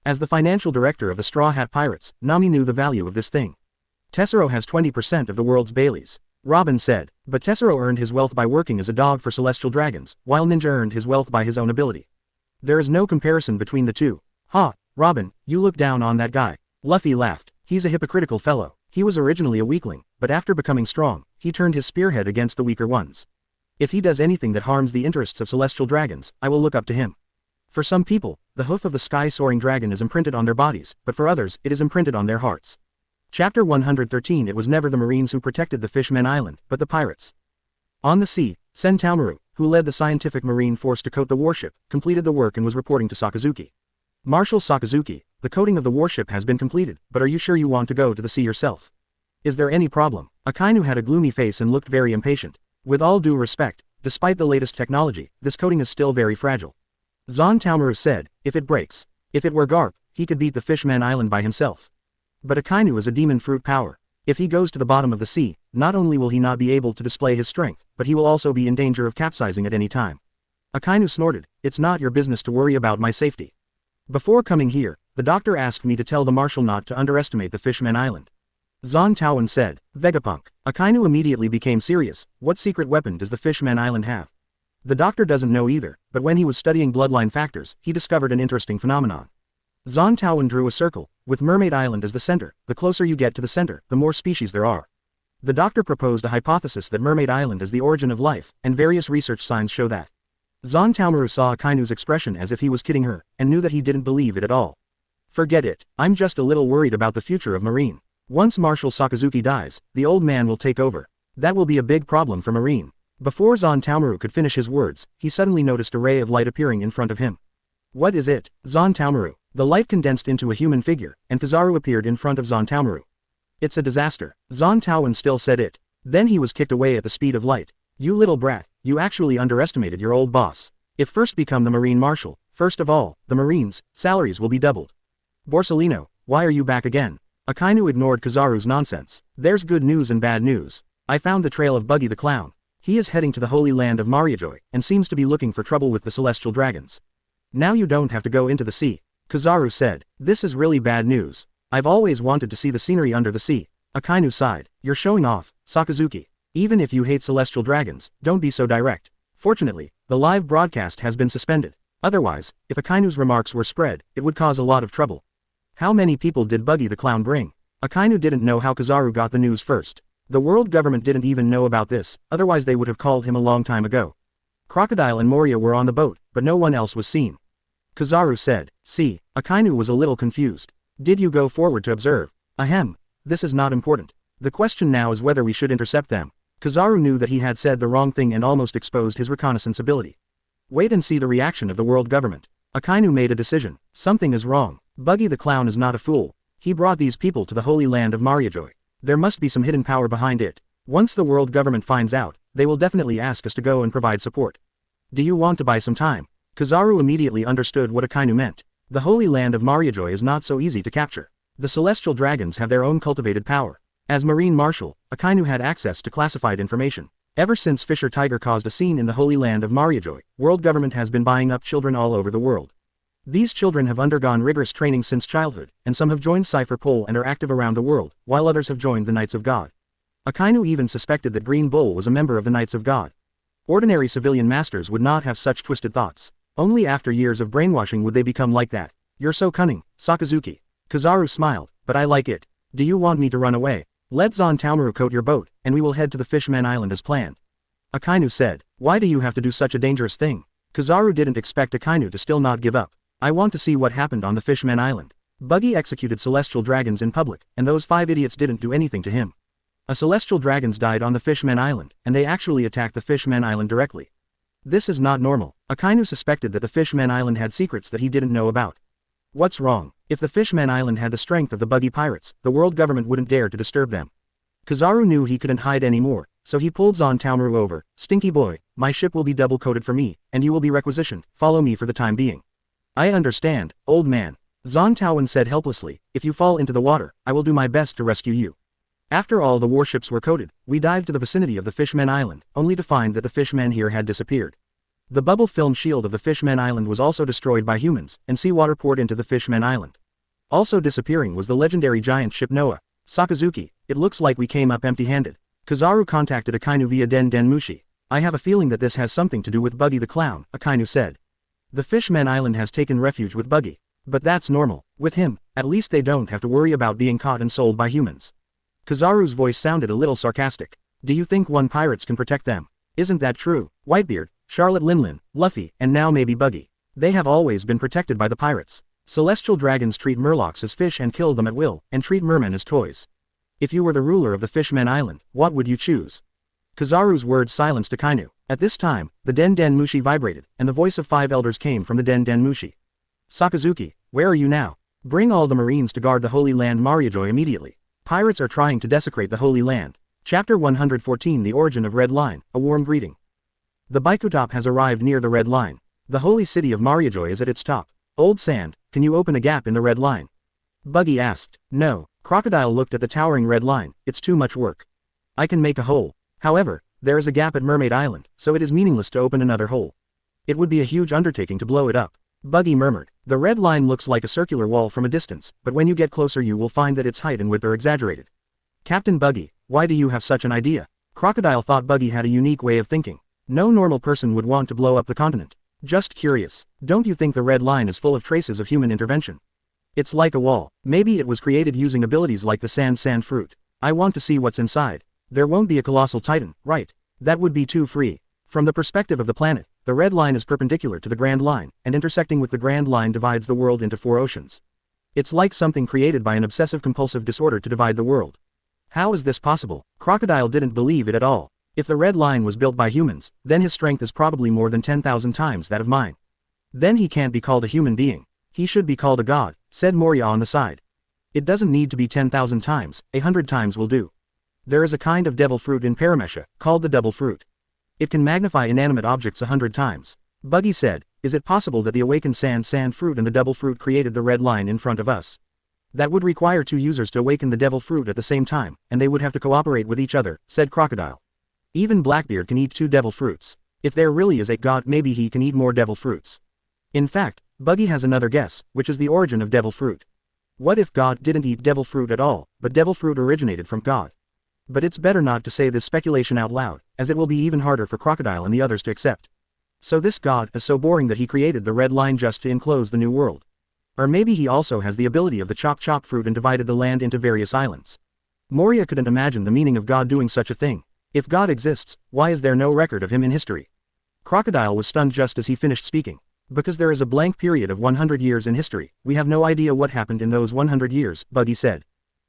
As the financial director of the Straw Hat Pirates, Nami knew the value of this thing. Tessero has 20% of the world's Baileys. Robin said, but Tessero earned his wealth by working as a dog for celestial dragons, while Ninja earned his wealth by his own ability. There is no comparison between the two. Ha, Robin, you look down on that guy. Luffy laughed. He's a hypocritical fellow. He was originally a weakling, but after becoming strong, he turned his spearhead against the weaker ones. If he does anything that harms the interests of celestial dragons, I will look up to him. For some people, the hoof of the sky-soaring dragon is imprinted on their bodies, but for others, it is imprinted on their hearts. Chapter 113. It was never the Marines who protected the Fishmen Island, but the pirates. On the sea, Sen Taomaru, who led the scientific marine force to coat the warship, completed the work and was reporting to Sakazuki. Marshal Sakazuki, the coating of the warship has been completed, but are you sure you want to go to the sea yourself? Is there any problem? Akainu had a gloomy face and looked very impatient. With all due respect, despite the latest technology, this coating is still very fragile. Zon Taomaru said, if it breaks. If it were Garp, he could beat the Fishman Island by himself. But Akainu is a demon fruit power. If he goes to the bottom of the sea, not only will he not be able to display his strength, but he will also be in danger of capsizing at any time. Akainu snorted, it's not your business to worry about my safety. Before coming here, the doctor asked me to tell the marshal not to underestimate the Fishman Island. Zon Taoan said, Vegapunk. Akainu immediately became serious. What secret weapon does the Fishman Island have? The doctor doesn't know either, but when he was studying bloodline factors, he discovered an interesting phenomenon. Zon Taoan drew a circle, with Mermaid Island as the center. The closer you get to the center, the more species there are. The doctor proposed a hypothesis that Mermaid Island is the origin of life, and various research signs show that. Zon Taomaru saw Akainu's expression as if he was kidding her, and knew that he didn't believe it at all. Forget it, I'm just a little worried about the future of Marine. Once Marshal Sakazuki dies, the old man will take over. That will be a big problem for Marine. Before Zon Taomaru could finish his words, he suddenly noticed a ray of light appearing in front of him. What is it? Zon Taomaru. The light condensed into a human figure, and Kizaru appeared in front of Zon Taomaru. It's a disaster. Zon Taoan still said it. Then he was kicked away at the speed of light. You little brat, you actually underestimated your old boss. If first become the Marine Marshal, first of all, the Marines' salaries will be doubled. Borsalino, why are you back again? Akainu ignored Kizaru's nonsense. There's good news and bad news. I found the trail of Buggy the Clown. He is heading to the Holy Land of Mariajoy, and seems to be looking for trouble with the Celestial Dragons. Now you don't have to go into the sea. Kizaru said, this is really bad news. I've always wanted to see the scenery under the sea. Akainu sighed, you're showing off, Sakazuki. Even if you hate Celestial Dragons, don't be so direct. Fortunately, the live broadcast has been suspended. Otherwise, if Akainu's remarks were spread, it would cause a lot of trouble. How many people did Buggy the Clown bring? Akainu didn't know how Kizaru got the news first. The world government didn't even know about this, otherwise they would have called him a long time ago. Crocodile and Moria were on the boat, but no one else was seen. Kizaru said, see, Akainu was a little confused. Did you go forward to observe? Ahem, this is not important. The question now is whether we should intercept them. Kizaru knew that he had said the wrong thing and almost exposed his reconnaissance ability. Wait and see the reaction of the world government. Akainu made a decision. Something is wrong. Buggy the Clown is not a fool. He brought these people to the holy land of Mariajoy. There must be some hidden power behind it. Once the world government finds out, they will definitely ask us to go and provide support. Do you want to buy some time? Kizaru immediately understood what Akainu meant. The holy land of Mariajoy is not so easy to capture. The celestial dragons have their own cultivated power. As Marine Marshal, Akainu had access to classified information. Ever since Fisher Tiger caused a scene in the holy land of Mariajoy, world government has been buying up children all over the world. These children have undergone rigorous training since childhood, and some have joined Cypher Pole and are active around the world, while others have joined the Knights of God. Akainu even suspected that Green Bull was a member of the Knights of God. Ordinary civilian masters would not have such twisted thoughts. Only after years of brainwashing would they become like that. You're so cunning, Sakazuki. Kizaru smiled, but I like it. Do you want me to run away? Let Zon Taomaru coat your boat, and we will head to the Fishman Island as planned. Akainu said, why do you have to do such a dangerous thing? Kizaru didn't expect Akainu to still not give up. I want to see what happened on the Fishman Island. Buggy executed celestial dragons in public, and those 5 idiots didn't do anything to him. A celestial dragons died on the Fishman Island, and they actually attacked the Fishman Island directly. This is not normal. Akainu suspected that the Fishman Island had secrets that he didn't know about. What's wrong? If the Fishman Island had the strength of the Buggy Pirates, the world government wouldn't dare to disturb them. Kizaru knew he couldn't hide anymore, so he pulled Zon Taomaru over. Stinky boy, my ship will be double-coated for me, and you will be requisitioned. Follow me for the time being. I understand, old man. Zon Taowen said helplessly, if you fall into the water, I will do my best to rescue you. After all the warships were coated, we dived to the vicinity of the Fishman Island, only to find that the Fishman here had disappeared. The bubble film shield of the Fishman Island was also destroyed by humans, and seawater poured into the Fishman Island. Also disappearing was the legendary giant ship Noah. Sakazuki, it looks like we came up empty-handed. Kizaru contacted Akainu via Den Mushi. I have a feeling that this has something to do with Buggy the Clown, Akainu said. The Fishman Island has taken refuge with Buggy. But that's normal. With him, at least they don't have to worry about being caught and sold by humans. Kizaru's voice sounded a little sarcastic. Do you think one pirates can protect them? Isn't that true? Whitebeard, Charlotte Linlin, Luffy, and now maybe Buggy. They have always been protected by the pirates. Celestial dragons treat murlocs as fish and kill them at will, and treat mermen as toys. If you were the ruler of the Fishman Island, what would you choose? Kizaru's words silenced Akainu. At this time, the Den Mushi vibrated, and the voice of 5 elders came from the Den Mushi. Sakazuki, where are you now? Bring all the marines to guard the Holy Land Mariajoy immediately. Pirates are trying to desecrate the Holy Land. Chapter 114 The Origin of Red Line, A Warm Greeting. The Baikutop has arrived near the Red Line. The holy city of Mariajoy is at its top. Old Sand, can you open a gap in the Red Line? Buggy asked. No. Crocodile looked at the towering Red Line. It's too much work. I can make a hole. However, there is a gap at Mermaid Island, so it is meaningless to open another hole. It would be a huge undertaking to blow it up. Buggy murmured. The Red Line looks like a circular wall from a distance, but when you get closer you will find that its height and width are exaggerated. Captain Buggy, why do you have such an idea? Crocodile thought Buggy had a unique way of thinking. No normal person would want to blow up the continent. Just curious. Don't you think the Red Line is full of traces of human intervention? It's like a wall. Maybe it was created using abilities like the sand fruit. I want to see what's inside. There won't be a colossal titan, right? That would be too free. From the perspective of the planet, the Red Line is perpendicular to the Grand Line, and intersecting with the Grand Line divides the world into 4 oceans. It's like something created by an obsessive-compulsive disorder to divide the world. How is this possible? Crocodile didn't believe it at all. If the Red Line was built by humans, then his strength is probably more than 10,000 times that of mine. Then he can't be called a human being. He should be called a god, said Moria on the side. It doesn't need to be 10,000 times, 100 times will do. There is a kind of devil fruit in Paramecia, called the double fruit. It can magnify inanimate objects 100 times. Buggy said, is it possible that the awakened sand fruit and the double fruit created the Red Line in front of us? That would require 2 users to awaken the devil fruit at the same time, and they would have to cooperate with each other, said Crocodile. Even Blackbeard can eat 2 devil fruits. If there really is a god, maybe he can eat more devil fruits. In fact, Buggy has another guess, which is the origin of devil fruit. What if God didn't eat devil fruit at all, but devil fruit originated from God? But it's better not to say this speculation out loud, as it will be even harder for Crocodile and the others to accept. So this god is so boring that he created the Red Line just to enclose the new world. Or maybe he also has the ability of the chop fruit and divided the land into various islands. Moria couldn't imagine the meaning of God doing such a thing. If God exists, why is there no record of him in history? Crocodile was stunned just as he finished speaking. Because there is a blank period of 100 years in history, we have no idea what happened in those 100 years, Buggy said.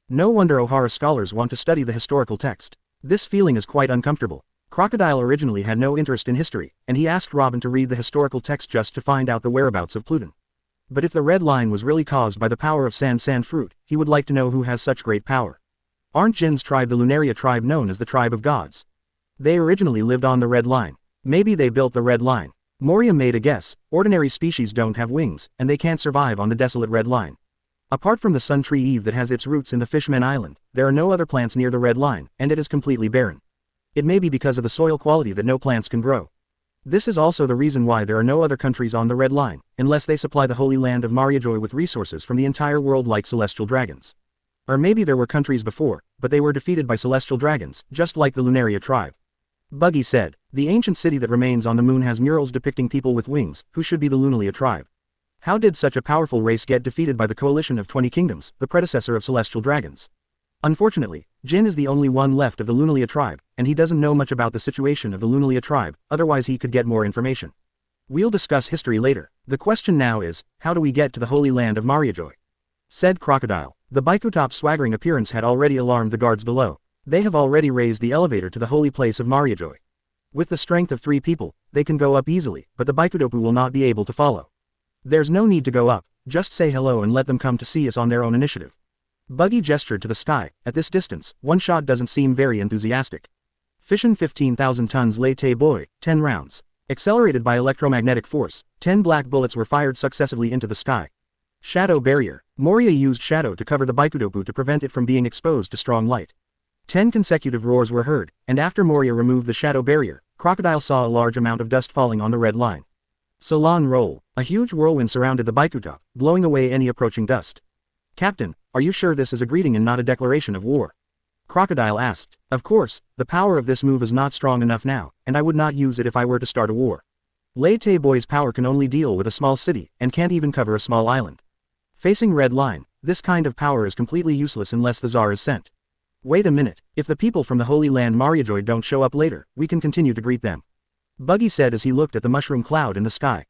No wonder Ohara scholars want to study the historical text. This feeling is quite uncomfortable. Crocodile originally had no interest in history, and he asked Robin to read the historical text just to find out the whereabouts of Pluton. But if the red line was really caused by the power of sand fruit, he would like to know who has such great power. Aren't Jin's tribe the Lunaria tribe known as the tribe of gods? They originally lived on the red line. Maybe they built the red line. Moria made a guess. Ordinary species don't have wings, and they can't survive on the desolate red line. Apart from the sun tree Eve that has its roots in the Fishman Island, there are no other plants near the red line, and it is completely barren. It may be because of the soil quality that no plants can grow. This is also the reason why there are no other countries on the red line, unless they supply the Holy Land of Mariajoy with resources from the entire world like celestial dragons. Or maybe there were countries before, but they were defeated by celestial dragons, just like the Lunaria tribe. Buggy said, the ancient city that remains on the moon has murals depicting people with wings, who should be the Lunalia tribe. How did such a powerful race get defeated by the coalition of 20 kingdoms, the predecessor of celestial dragons? Unfortunately, Jin is the only one left of the Lunalia tribe, and he doesn't know much about the situation of the Lunalia tribe, otherwise he could get more information. We'll discuss history later. The question now is, how do we get to the Holy Land of Mariajoy? Said Crocodile. The Bikutop's swaggering appearance had already alarmed the guards below. They have already raised the elevator to the holy place of Mariajoy. With the strength of 3 people, they can go up easily, but the Bikutopu will not be able to follow. There's no need to go up, just say hello and let them come to see us on their own initiative. Buggy gestured to the sky. At this distance, one shot doesn't seem very enthusiastic. Fission 15,000 tons Lei Te Boy, 10 rounds. Accelerated by electromagnetic force, 10 black bullets were fired successively into the sky. Shadow barrier. Moria used shadow to cover the Bikutopu to prevent it from being exposed to strong light. 10 consecutive roars were heard, and after Moria removed the shadow barrier, Crocodile saw a large amount of dust falling on the red line. Salon roll. A huge whirlwind surrounded the Bikutop, blowing away any approaching dust. Captain, are you sure this is a greeting and not a declaration of war? Crocodile asked. Of course, the power of this move is not strong enough now, and I would not use it if I were to start a war. Lei Te Boy's power can only deal with a small city, and can't even cover a small island. Facing red line, this kind of power is completely useless unless the Tsar is sent. Wait a minute, if the people from the Holy Land Mariajoy don't show up later, we can continue to greet them. Buggy said as he looked at the mushroom cloud in the sky.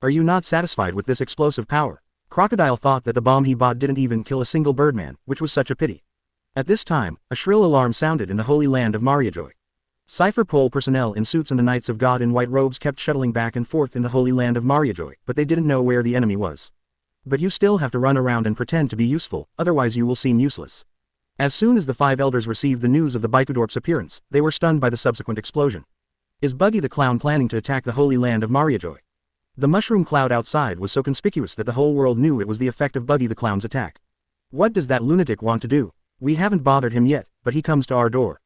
Are you not satisfied with this explosive power? Crocodile thought that the bomb he bought didn't even kill a single birdman, which was such a pity. At this time, a shrill alarm sounded in the Holy Land of Mariajoy. Cipher Pole personnel in suits and the Knights of God in white robes kept shuttling back and forth in the Holy Land of Mariajoy, but they didn't know where the enemy was. But you still have to run around and pretend to be useful, otherwise you will seem useless. As soon as the 5 elders received the news of the Bikudorp's appearance, they were stunned by the subsequent explosion. Is Buggy the Clown planning to attack the Holy Land of Mariajoy? The mushroom cloud outside was so conspicuous that the whole world knew it was the effect of Buggy the Clown's attack. What does that lunatic want to do? We haven't bothered him yet, but he comes to our door.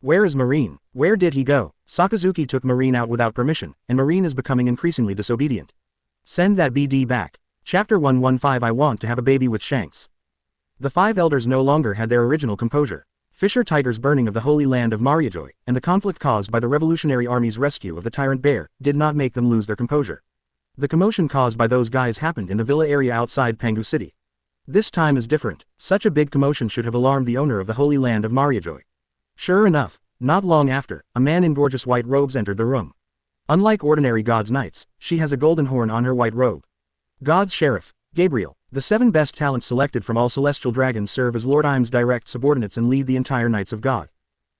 Where is Marine? Where did he go? Sakazuki took Marine out without permission, and Marine is becoming increasingly disobedient. Send that BD back. Chapter 115. I want to have a baby with Shanks. The 5 elders no longer had their original composure. Fisher Tiger's burning of the Holy Land of Mariajoy, and the conflict caused by the Revolutionary Army's rescue of the Tyrant Bear, did not make them lose their composure. The commotion caused by those guys happened in the villa area outside Pangu City. This time is different. Such a big commotion should have alarmed the owner of the Holy Land of Mariajoy. Sure enough, not long after, a man in gorgeous white robes entered the room. Unlike ordinary God's knights, she has a golden horn on her white robe. God's Sheriff, Gabriel. The 7 best talents selected from all celestial dragons serve as Lord Im's direct subordinates and lead the entire Knights of God.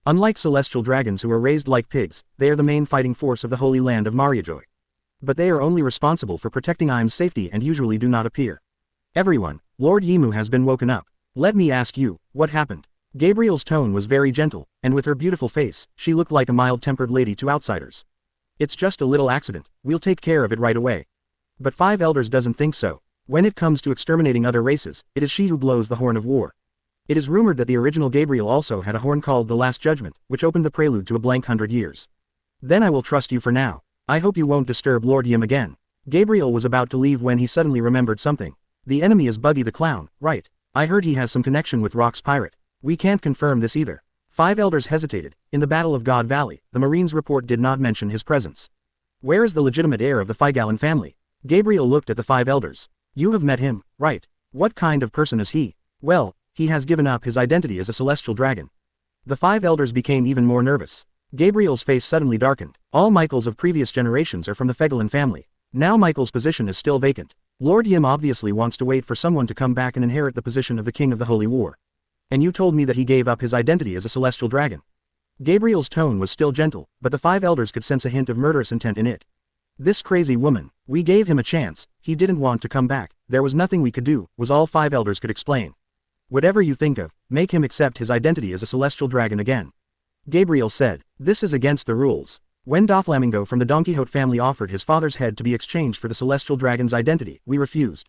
Unlike celestial dragons who are raised like pigs, they are the main fighting force of the Holy Land of Mariajoy. But they are only responsible for protecting Im's safety and usually do not appear. Everyone, Lord Yimu has been woken up. Let me ask you, what happened? Gabriel's tone was very gentle, and with her beautiful face, she looked like a mild-tempered lady to outsiders. It's just a little accident, we'll take care of it right away. But 5 elders doesn't think so. When it comes to exterminating other races, it is she who blows the horn of war. It is rumored that the original Gabriel also had a horn called the Last Judgment, which opened the prelude to a blank 100 years. Then I will trust you for now. I hope you won't disturb Lord Yim again. Gabriel was about to leave when he suddenly remembered something. The enemy is Buggy the Clown, right? I heard he has some connection with Rock's pirate. We can't confirm this either. 5 elders hesitated. In the Battle of God Valley, the Marine's report did not mention his presence. Where is the legitimate heir of the Figallan family? Gabriel looked at the 5 elders. You have met him, right? What kind of person is he? Well, he has given up his identity as a celestial dragon. The 5 elders became even more nervous. Gabriel's face suddenly darkened. All Michaels of previous generations are from the Figallan family. Now Michael's position is still vacant. Lord Yim obviously wants to wait for someone to come back and inherit the position of the King of the Holy War. And you told me that he gave up his identity as a celestial dragon. Gabriel's tone was still gentle, but the 5 elders could sense a hint of murderous intent in it. This crazy woman, we gave him a chance, he didn't want to come back, there was nothing we could do, was all 5 elders could explain. Whatever you think of, make him accept his identity as a celestial dragon again. Gabriel said, this is against the rules. When Doflamingo from the Don Quixote family offered his father's head to be exchanged for the celestial dragon's identity, we refused.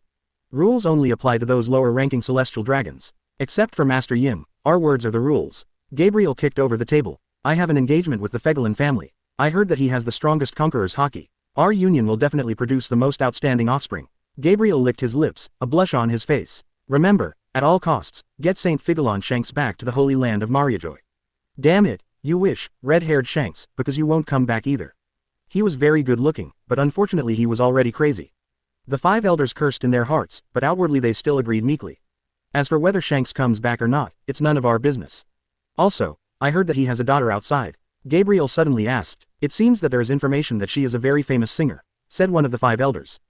Rules only apply to those lower-ranking celestial dragons. Except for Master Yim, our words are the rules. Gabriel kicked over the table. I have an engagement with the Fegelin family. I heard that he has the strongest conqueror's haki. Our union will definitely produce the most outstanding offspring. Gabriel licked his lips, a blush on his face. Remember, at all costs, get Saint Figolon Shanks back to the Holy Land of Mariajoy. Damn it, you wish, red-haired Shanks, because you won't come back either. He was very good-looking, but unfortunately he was already crazy. The 5 elders cursed in their hearts, but outwardly they still agreed meekly. As for whether Shanks comes back or not, it's none of our business. Also, I heard that he has a daughter outside. Gabriel suddenly asked, it seems that there is information that she is a very famous singer, said one of the 5 elders.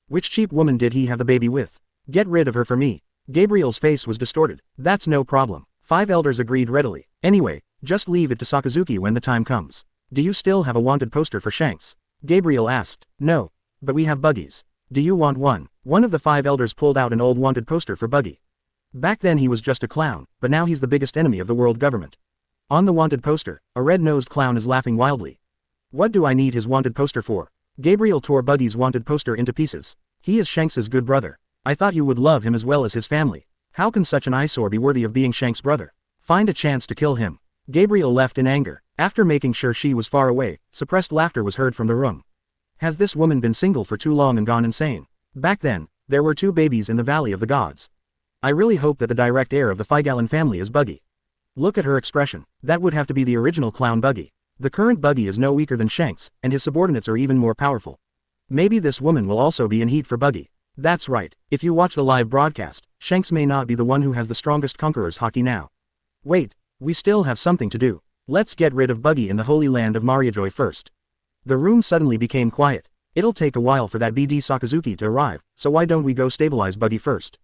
Which cheap woman did he have the baby with? Get rid of her for me. Gabriel's face was distorted. That's no problem. 5 elders agreed readily. Anyway, just leave it to Sakazuki when the time comes. Do you still have a wanted poster for Shanks? Gabriel asked. No. But we have Buggy's. Do you want one? One of the 5 elders pulled out an old wanted poster for Buggy. Back then he was just a clown, but now he's the biggest enemy of the world government. On the wanted poster, a red-nosed clown is laughing wildly. What do I need his wanted poster for? Gabriel tore Buggy's wanted poster into pieces. He is Shanks's good brother. I thought you would love him as well as his family. How can such an eyesore be worthy of being Shanks' brother? Find a chance to kill him. Gabriel left in anger. After making sure she was far away, suppressed laughter was heard from the room. Has this woman been single for too long and gone insane? Back then, there were 2 babies in the Valley of the Gods. I really hope that the direct heir of the Figalin family is Buggy. Look at her expression. That would have to be the original clown Buggy. The current Buggy is no weaker than Shanks, and his subordinates are even more powerful. Maybe this woman will also be in heat for Buggy. That's right. If you watch the live broadcast, Shanks may not be the one who has the strongest conqueror's haki now. Wait, we still have something to do. Let's get rid of Buggy in the Holy Land of Mariajoy first. The room suddenly became quiet. It'll take a while for that BD Sakazuki to arrive, so why don't we go stabilize Buggy first?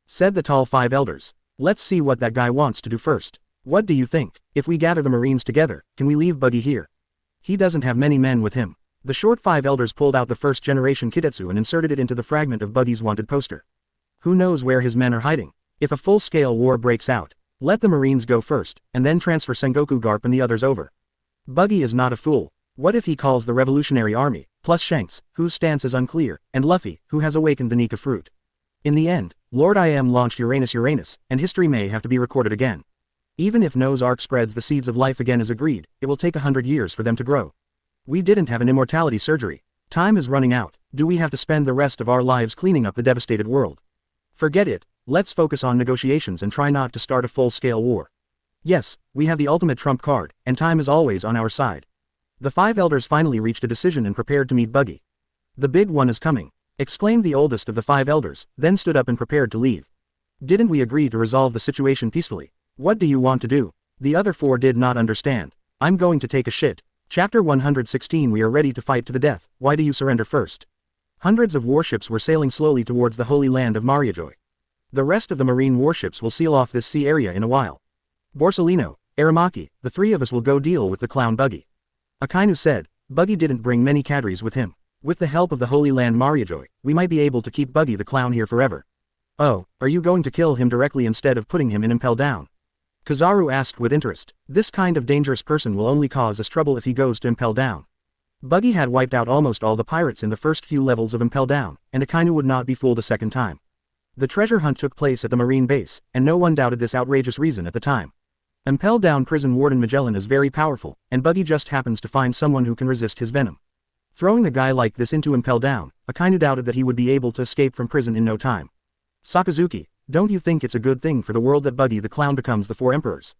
Said the tall 5 elders. Let's see what that guy wants to do first. What do you think? If we gather the Marines together, can we leave Buggy here? He doesn't have many men with him. The short 5 elders pulled out the first-generation Kidetsu and inserted it into the fragment of Buggy's wanted poster. Who knows where his men are hiding? If a full-scale war breaks out, let the Marines go first, and then transfer Sengoku Garp and the others over. Buggy is not a fool. What if he calls the Revolutionary Army, plus Shanks, whose stance is unclear, and Luffy, who has awakened the Nika fruit? In the end, Lord I Am launched Uranus, and history may have to be recorded again. Even if Noah's Ark spreads the seeds of life again as agreed, it will take 100 years for them to grow. We didn't have an immortality surgery. Time is running out. Do we have to spend the rest of our lives cleaning up the devastated world? Forget it. Let's focus on negotiations and try not to start a full-scale war. Yes, we have the ultimate trump card, and time is always on our side. The 5 elders finally reached a decision and prepared to meet Buggy. The big one is coming, exclaimed the oldest of the 5 elders, then stood up and prepared to leave. Didn't we agree to resolve the situation peacefully? What do you want to do? The other 4 did not understand. I'm going to take a shit. Chapter 116 We are ready to fight to the death, why do you surrender first? Hundreds of warships were sailing slowly towards the Holy Land of Mariajoy. The rest of the marine warships will seal off this sea area in a while. Borsalino, Aramaki, the 3 of us will go deal with the clown Buggy. Akainu said. Buggy didn't bring many cadres with him. With the help of the Holy Land Mariajoy, we might be able to keep Buggy the clown here forever. Oh, are you going to kill him directly instead of putting him in Impel Down? Kizaru asked with interest. This kind of dangerous person will only cause us trouble if he goes to Impel Down. Buggy had wiped out almost all the pirates in the first few levels of Impel Down, and Akainu would not be fooled a second time. The treasure hunt took place at the marine base, and no one doubted this outrageous reason at the time. Impel Down prison warden Magellan is very powerful, and Buggy just happens to find someone who can resist his venom. Throwing a guy like this into Impel Down, Akainu doubted that he would be able to escape from prison in no time. Sakazuki, don't you think it's a good thing for the world that Buggy the clown becomes the 4 emperors?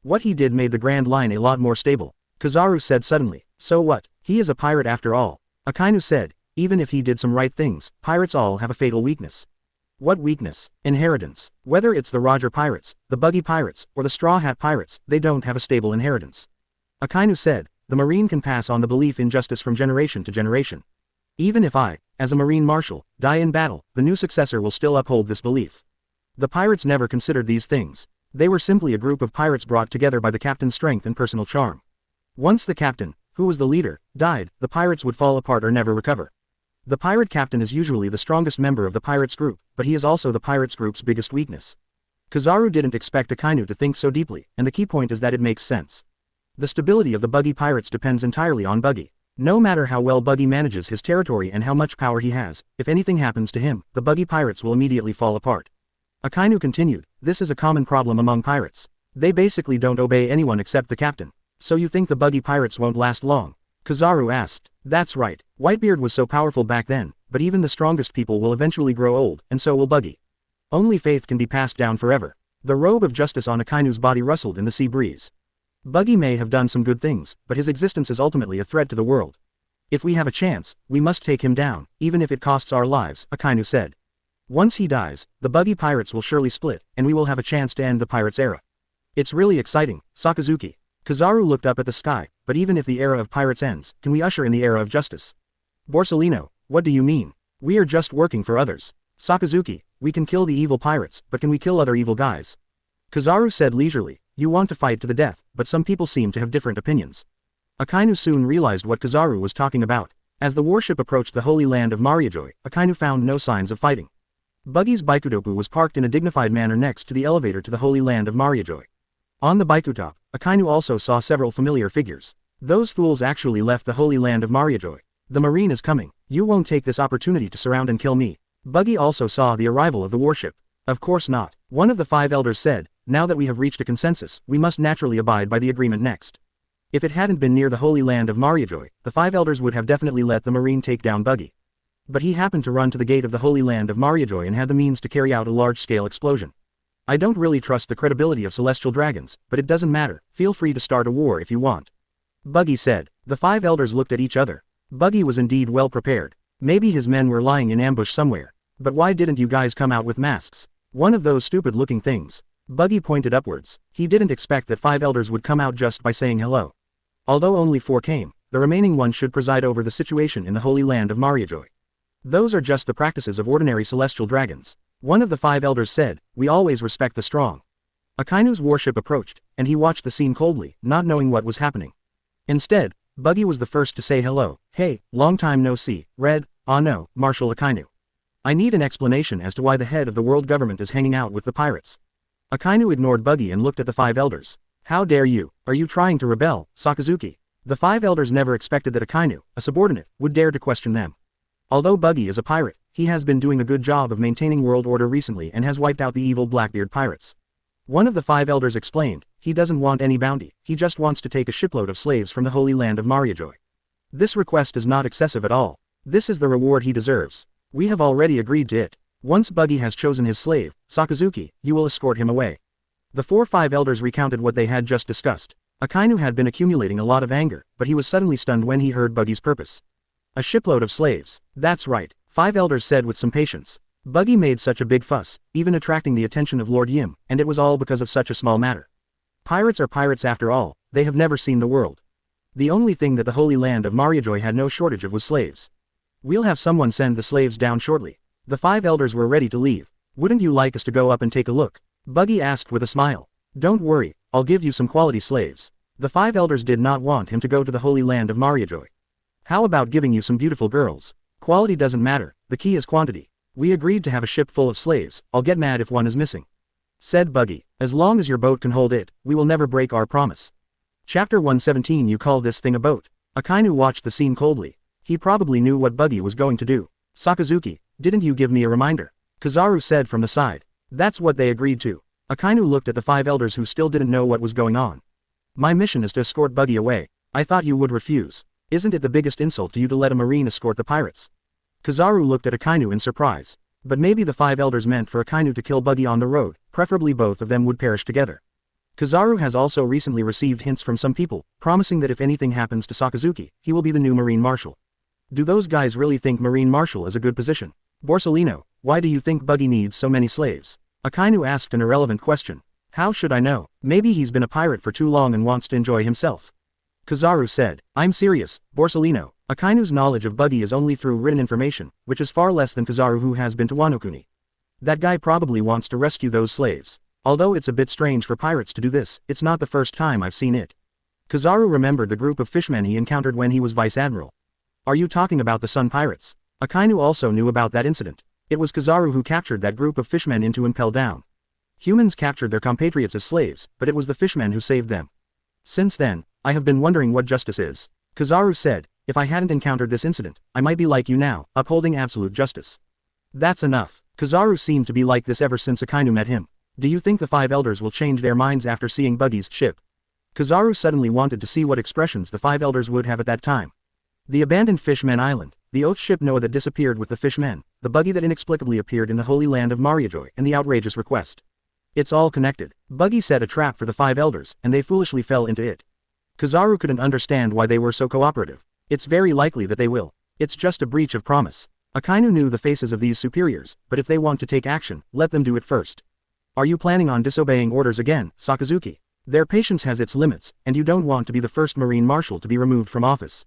What he did made the Grand Line a lot more stable, Kizaru said suddenly. So what? He is a pirate after all. Akainu said, even if he did some right things, pirates all have a fatal weakness. What weakness? Inheritance. Whether it's the Roger Pirates, the Buggy Pirates, or the Straw Hat Pirates, they don't have a stable inheritance. Akainu said, the Marine can pass on the belief in justice from generation to generation. Even if I, as a Marine Marshal, die in battle, the new successor will still uphold this belief. The pirates never considered these things. They were simply a group of pirates brought together by the captain's strength and personal charm. Once the captain, who was the leader, died, the pirates would fall apart or never recover. The pirate captain is usually the strongest member of the pirates group, but he is also the pirates group's biggest weakness. Kizaru didn't expect Akainu to think so deeply, and the key point is that it makes sense. The stability of the Buggy Pirates depends entirely on Buggy. No matter how well Buggy manages his territory and how much power he has, if anything happens to him, the Buggy Pirates will immediately fall apart. Akainu continued, this is a common problem among pirates. They basically don't obey anyone except the captain. So you think the Buggy Pirates won't last long? Kizaru asked. That's right. Whitebeard was so powerful back then, but even the strongest people will eventually grow old, and so will Buggy. Only faith can be passed down forever. The robe of justice on Akainu's body rustled in the sea breeze. Buggy may have done some good things, but his existence is ultimately a threat to the world. If we have a chance, we must take him down, even if it costs our lives, Akainu said. Once he dies, the Buggy Pirates will surely split, and we will have a chance to end the Pirates era. It's really exciting, Sakazuki. Kizaru looked up at the sky, but even if the era of pirates ends, can we usher in the era of justice? Borsalino, what do you mean? We are just working for others. Sakazuki, we can kill the evil pirates, but can we kill other evil guys? Kizaru said leisurely, you want to fight to the death, but some people seem to have different opinions. Akainu soon realized what Kizaru was talking about. As the warship approached the holy land of Mariajoy, Akainu found no signs of fighting. Buggy's Baikudopu was parked in a dignified manner next to the elevator to the holy land of Mariajoy. On the Baikutop, Akainu also saw several familiar figures. Those fools actually left the holy land of Mariajoy. The marine is coming. You won't take this opportunity to surround and kill me. Buggy also saw the arrival of the warship. Of course not. One of the 5 elders said, now that we have reached a consensus, we must naturally abide by the agreement next. If it hadn't been near the holy land of Mariajoy, the 5 elders would have definitely let the marine take down Buggy. But he happened to run to the gate of the holy land of Mariajoy and had the means to carry out a large-scale explosion. I don't really trust the credibility of celestial dragons, but it doesn't matter, feel free to start a war if you want. Buggy said. The 5 elders looked at each other. Buggy was indeed well prepared. Maybe his men were lying in ambush somewhere. But why didn't you guys come out with masks? One of those stupid-looking things. Buggy pointed upwards. He didn't expect that 5 elders would come out just by saying hello. Although only 4 came, the remaining 1 should preside over the situation in the holy land of Mariajoy. Those are just the practices of ordinary celestial dragons. One of the 5 elders said, we always respect the strong. Akainu's warship approached, and he watched the scene coldly, not knowing what was happening. Instead, Buggy was the first to say hello. Hey, long time no see, Red, no, Marshal Akainu. I need an explanation as to why the head of the world government is hanging out with the pirates. Akainu ignored Buggy and looked at the 5 elders. How dare you? Are you trying to rebel, Sakazuki? The 5 elders never expected that Akainu, a subordinate, would dare to question them. Although Buggy is a pirate, he has been doing a good job of maintaining world order recently and has wiped out the evil Blackbeard pirates. One of the 5 elders explained, he doesn't want any bounty, he just wants to take a shipload of slaves from the holy land of Mariajoy. This request is not excessive at all. This is the reward he deserves. We have already agreed to it. Once Buggy has chosen his slave, Sakazuki, you will escort him away. The 5 elders recounted what they had just discussed. Akainu had been accumulating a lot of anger, but he was suddenly stunned when he heard Buggy's purpose. A shipload of slaves. That's right, 5 elders said with some patience. Buggy made such a big fuss, even attracting the attention of Lord Yim, and it was all because of such a small matter. Pirates are pirates after all, they have never seen the world. The only thing that the holy land of Mariajoy had no shortage of was slaves. We'll have someone send the slaves down shortly. The 5 elders were ready to leave. Wouldn't you like us to go up and take a look? Buggy asked with a smile. Don't worry, I'll give you some quality slaves. The 5 elders did not want him to go to the holy land of Mariajoy. How about giving you some beautiful girls? Quality doesn't matter, the key is quantity. We agreed to have a ship full of slaves, I'll get mad if one is missing. Said Buggy, as long as your boat can hold it, we will never break our promise. Chapter 117. You call this thing a boat? Akainu watched the scene coldly. He probably knew what Buggy was going to do. Sakazuki, didn't you give me a reminder? Kizaru said from the side. That's what they agreed to. Akainu looked at the 5 elders who still didn't know what was going on. My mission is to escort Buggy away. I thought you would refuse. Isn't it the biggest insult to you to let a marine escort the pirates? Kizaru looked at Akainu in surprise. But maybe the 5 elders meant for Akainu to kill Buggy on the road, preferably both of them would perish together. Kizaru has also recently received hints from some people, promising that if anything happens to Sakazuki, he will be the new Marine Marshal. Do those guys really think Marine Marshal is a good position? Borsalino, why do you think Buggy needs so many slaves? Akainu asked an irrelevant question. How should I know? Maybe he's been a pirate for too long and wants to enjoy himself. Kizaru said. I'm serious, Borsalino. Akainu's knowledge of Buggy is only through written information, which is far less than Kizaru who has been to Wano. That guy probably wants to rescue those slaves. Although it's a bit strange for pirates to do this, it's not the first time I've seen it. Kizaru remembered the group of fishmen he encountered when he was Vice Admiral. Are you talking about the Sun Pirates? Akainu also knew about that incident. It was Kizaru who captured that group of fishmen into Impel Down. Humans captured their compatriots as slaves, but it was the fishmen who saved them. Since then, I have been wondering what justice is. Kizaru said, if I hadn't encountered this incident, I might be like you now, upholding absolute justice. That's enough. Kizaru seemed to be like this ever since Akainu met him. Do you think the 5 elders will change their minds after seeing Buggy's ship? Kizaru suddenly wanted to see what expressions the 5 elders would have at that time. The abandoned Fishmen Island, the Oath ship Noah that disappeared with the Fishmen, the Buggy that inexplicably appeared in the Holy Land of Mariajoy, and the outrageous request. It's all connected. Buggy set a trap for the 5 elders, and they foolishly fell into it. Kizaru couldn't understand why they were so cooperative. It's very likely that they will. It's just a breach of promise. Akainu knew the faces of these superiors, but if they want to take action, let them do it first. Are you planning on disobeying orders again, Sakazuki? Their patience has its limits, and you don't want to be the first Marine Marshal to be removed from office.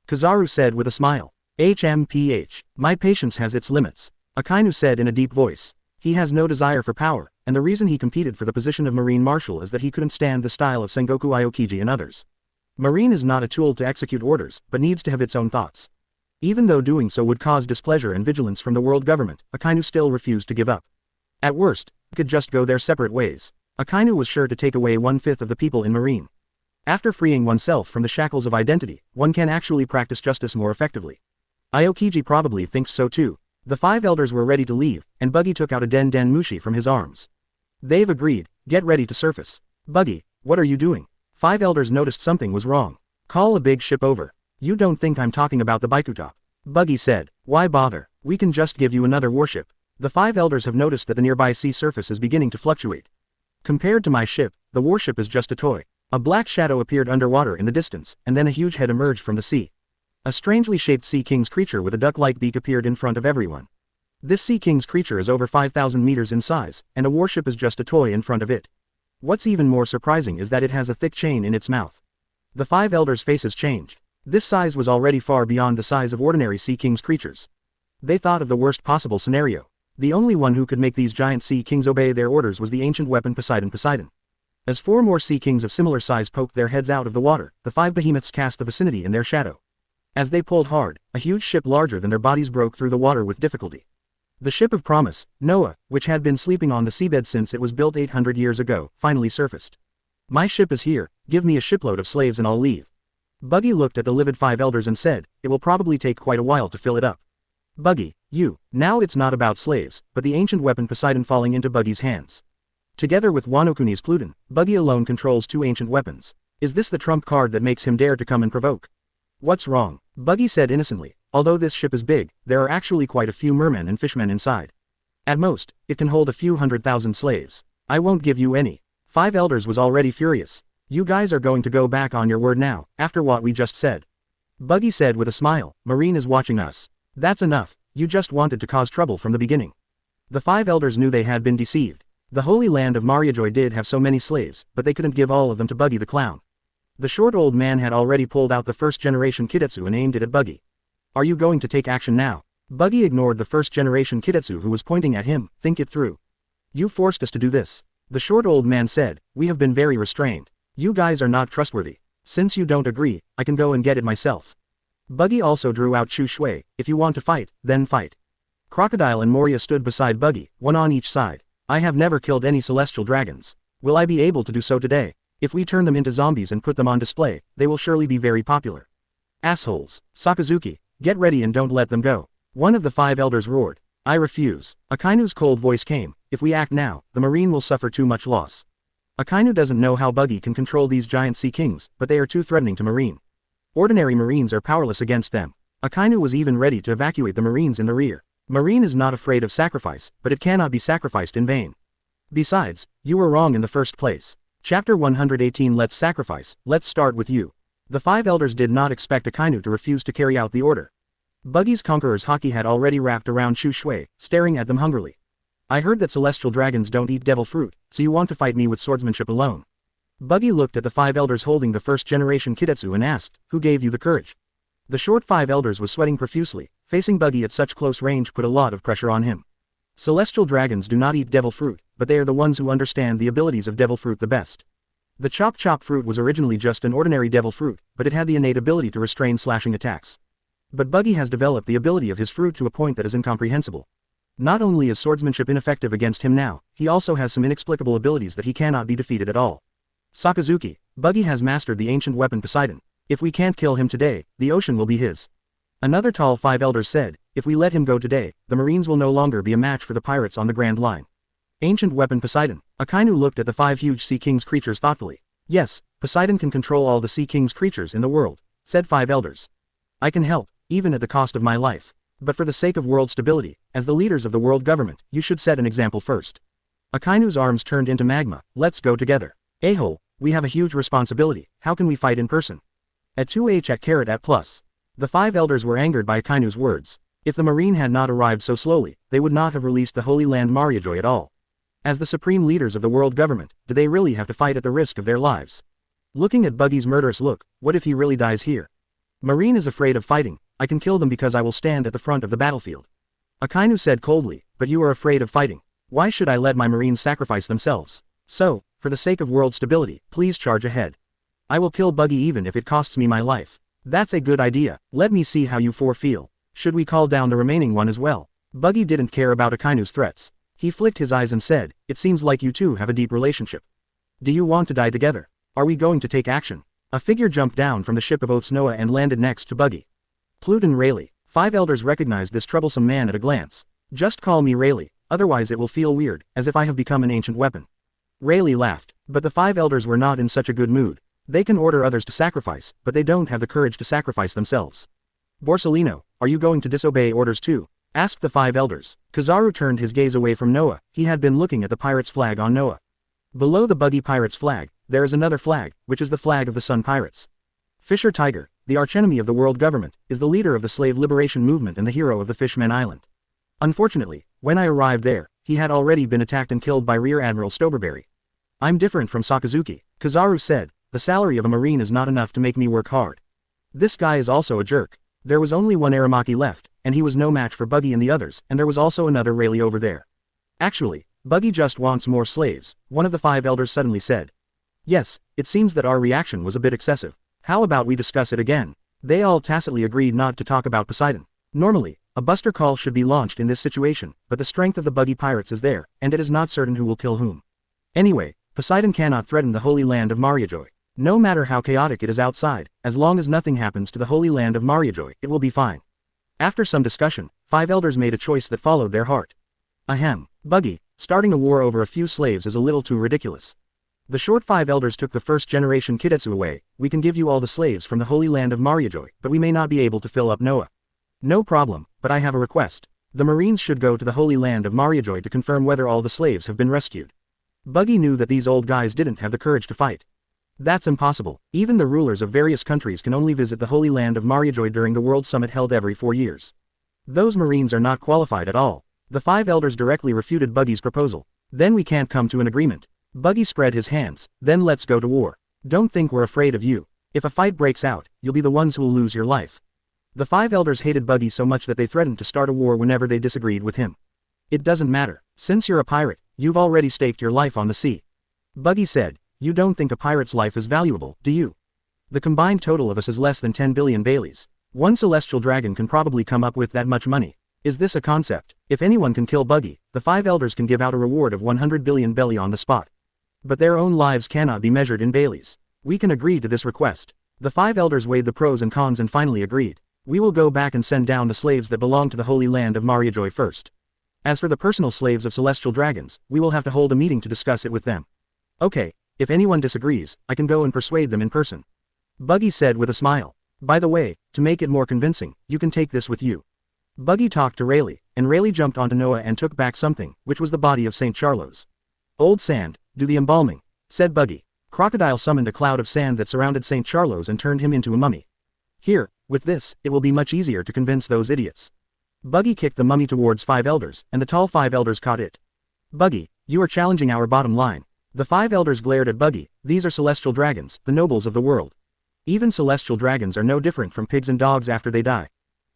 Kizaru said with a smile. HMPH. My patience has its limits. Akainu said in a deep voice. He has no desire for power, and the reason he competed for the position of Marine Marshal is that he couldn't stand the style of Sengoku Aokiji and others. Marine is not a tool to execute orders, but needs to have its own thoughts. Even though doing so would cause displeasure and vigilance from the world government, Akainu still refused to give up. At worst, he could just go their separate ways. Akainu was sure to take away 1/5 of the people in Marine. After freeing oneself from the shackles of identity, one can actually practice justice more effectively. Aokiji probably thinks so too. The 5 elders were ready to leave, and Buggy took out a Den Den Mushi from his arms. They've agreed, get ready to surface. Buggy, what are you doing? 5 elders noticed something was wrong. Call a big ship over. You don't think I'm talking about the Baikuta? Buggy said, why bother, we can just give you another warship. The 5 elders have noticed that the nearby sea surface is beginning to fluctuate. Compared to my ship, the warship is just a toy. A black shadow appeared underwater in the distance, and then a huge head emerged from the sea. A strangely shaped Sea King's creature with a duck-like beak appeared in front of everyone. This Sea King's creature is over 5,000 meters in size, and a warship is just a toy in front of it. What's even more surprising is that it has a thick chain in its mouth. The 5 elders' faces changed. This size was already far beyond the size of ordinary Sea King's creatures. They thought of the worst possible scenario. The only one who could make these giant Sea Kings obey their orders was the ancient weapon Poseidon. As 4 more Sea Kings of similar size poked their heads out of the water, the 5 behemoths cast the vicinity in their shadow. As they pulled hard, a huge ship larger than their bodies broke through the water with difficulty. The ship of promise, Noah, which had been sleeping on the seabed since it was built 800 years ago, finally surfaced. My ship is here, give me a shipload of slaves and I'll leave. Buggy looked at the livid 5 elders and said, it will probably take quite a while to fill it up. Buggy, now it's not about slaves, but the ancient weapon Poseidon falling into Buggy's hands. Together with Wano Kuni's Pluton, Buggy alone controls 2 ancient weapons. Is this the trump card that makes him dare to come and provoke? What's wrong? Buggy said innocently, although this ship is big, there are actually quite a few mermen and fishmen inside. At most, it can hold a few 100,000 slaves. I won't give you any. 5 elders was already furious. You guys are going to go back on your word now, after what we just said. Buggy said with a smile, Marine is watching us. That's enough, you just wanted to cause trouble from the beginning. The 5 elders knew they had been deceived. The Holy Land of Mariajoy did have so many slaves, but they couldn't give all of them to Buggy the Clown. The short old man had already pulled out the first-generation Kidetsu and aimed it at Buggy. Are you going to take action now? Buggy ignored the first-generation Kidetsu who was pointing at him. Think it through. You forced us to do this. The short old man said, we have been very restrained. You guys are not trustworthy. Since you don't agree, I can go and get it myself. Buggy also drew out Chu Shui. If you want to fight, then fight. Crocodile and Moria stood beside Buggy, one on each side. I have never killed any celestial dragons. Will I be able to do so today? If we turn them into zombies and put them on display, they will surely be very popular. Assholes. Sakazuki, get ready and don't let them go. One of the 5 elders roared. I refuse. Akainu's cold voice came. If we act now, the Marine will suffer too much loss. Akainu doesn't know how Buggy can control these giant Sea Kings, but they are too threatening to Marine. Ordinary Marines are powerless against them. Akainu was even ready to evacuate the Marines in the rear. Marine is not afraid of sacrifice, but it cannot be sacrificed in vain. Besides, you were wrong in the first place. Chapter 118 Let's sacrifice, let's start with you. The 5 elders did not expect Akainu to refuse to carry out the order. Buggy's Conqueror's haki had already wrapped around Chu Shui, staring at them hungrily. I heard that celestial dragons don't eat devil fruit, so you want to fight me with swordsmanship alone. Buggy looked at the 5 elders holding the first-generation Kidetsu and asked, who gave you the courage? The short 5 elders was sweating profusely. Facing Buggy at such close range put a lot of pressure on him. Celestial dragons do not eat devil fruit, but they are the ones who understand the abilities of devil fruit the best. The Chop Chop fruit was originally just an ordinary devil fruit, but it had the innate ability to restrain slashing attacks. But Buggy has developed the ability of his fruit to a point that is incomprehensible. Not only is swordsmanship ineffective against him now, he also has some inexplicable abilities that he cannot be defeated at all. Sakazuki, Buggy has mastered the ancient weapon Poseidon. If we can't kill him today, the ocean will be his. Another tall five elders said, if we let him go today, the Marines will no longer be a match for the pirates on the Grand Line. Ancient weapon Poseidon. Akainu looked at the 5 huge Sea King's creatures thoughtfully. Yes, Poseidon can control all the Sea King's creatures in the world, said 5 elders. I can help, even at the cost of my life. But for the sake of world stability, as the leaders of the world government, you should set an example first. Akainu's arms turned into magma. Let's go together. A-hole, we have a huge responsibility. How can we fight in person? At 2h at carat at plus. The 5 elders were angered by Akainu's words. If the marine had not arrived so slowly, they would not have released the Holy Land Mariajoy at all. As the supreme leaders of the world government, do they really have to fight at the risk of their lives? Looking at Buggy's murderous look, what if he really dies here? Marine is afraid of fighting. I can kill them because I will stand at the front of the battlefield. Akainu said coldly, but you are afraid of fighting. Why should I let my marines sacrifice themselves? So, for the sake of world stability, please charge ahead. I will kill Buggy even if it costs me my life. That's a good idea. Let me see how you 4 feel. Should we call down the remaining one as well? Buggy didn't care about Akainu's threats. He flicked his eyes and said, it seems like you two have a deep relationship. Do you want to die together? Are we going to take action? A figure jumped down from the ship of Oath's Noah and landed next to Buggy. Pluton Rayleigh. 5 elders recognized this troublesome man at a glance. Just call me Rayleigh, otherwise it will feel weird, as if I have become an ancient weapon. Rayleigh laughed, but the 5 elders were not in such a good mood. They can order others to sacrifice, but they don't have the courage to sacrifice themselves. Borsellino, are you going to disobey orders too? Asked the 5 elders. Kizaru turned his gaze away from Noah. He had been looking at the pirate's flag on Noah. Below the Buggy Pirates flag, there is another flag, which is the flag of the Sun Pirates. Fisher Tiger, the archenemy of the world government, is the leader of the slave liberation movement and the hero of the Fishmen Island. Unfortunately, when I arrived there, he had already been attacked and killed by Rear Admiral Stoberberry. I'm different from Sakazuki, Kizaru said. The salary of a marine is not enough to make me work hard. This guy is also a jerk. There was only one Aramaki left, and he was no match for Buggy and the others, and there was also another Rayleigh over there. Actually, Buggy just wants more slaves, one of the 5 elders suddenly said. Yes, it seems that our reaction was a bit excessive. How about we discuss it again? They all tacitly agreed not to talk about Poseidon. Normally, a buster call should be launched in this situation, but the strength of the Buggy Pirates is there, and it is not certain who will kill whom. Anyway, Poseidon cannot threaten the Holy Land of Mariajoy. No matter how chaotic it is outside, as long as nothing happens to the Holy Land of Mariajoy, it will be fine. After some discussion, 5 elders made a choice that followed their heart. Ahem, Buggy, starting a war over a few slaves is a little too ridiculous. The short 5 elders took the first generation Kidetsu away. We can give you all the slaves from the Holy Land of Mariajoy, but we may not be able to fill up Noah. No problem, but I have a request. The Marines should go to the Holy Land of Mariajoy to confirm whether all the slaves have been rescued. Buggy knew that these old guys didn't have the courage to fight. That's impossible. Even the rulers of various countries can only visit the Holy Land of Mariajoy during the World Summit held every 4 years. Those Marines are not qualified at all. The 5 elders directly refuted Buggy's proposal. Then we can't come to an agreement. Buggy spread his hands. Then let's go to war. Don't think we're afraid of you. If a fight breaks out, you'll be the ones who will lose your life. The 5 elders hated Buggy so much that they threatened to start a war whenever they disagreed with him. It doesn't matter. Since you're a pirate, you've already staked your life on the sea. Buggy said. You don't think a pirate's life is valuable, do you? The combined total of us is less than 10 billion Baileys. One celestial dragon can probably come up with that much money. Is this a concept? If anyone can kill Buggy, the 5 elders can give out a reward of 100 billion Bailey on the spot. But their own lives cannot be measured in Baileys. We can agree to this request. The 5 elders weighed the pros and cons and finally agreed. We will go back and send down the slaves that belong to the Holy Land of Mariajoy first. As for the personal slaves of celestial dragons, we will have to hold a meeting to discuss it with them. Okay. If anyone disagrees, I can go and persuade them in person. Buggy said with a smile. By the way, to make it more convincing, you can take this with you. Buggy talked to Rayleigh, and Rayleigh jumped onto Noah and took back something, which was the body of St. Charlos. Old sand, do the embalming, said Buggy. Crocodile summoned a cloud of sand that surrounded St. Charlos and turned him into a mummy. Here, with this, it will be much easier to convince those idiots. Buggy kicked the mummy towards 5 elders, and the tall 5 elders caught it. Buggy, you are challenging our bottom line. The 5 elders glared at Buggy. These are celestial dragons, the nobles of the world. Even celestial dragons are no different from pigs and dogs after they die.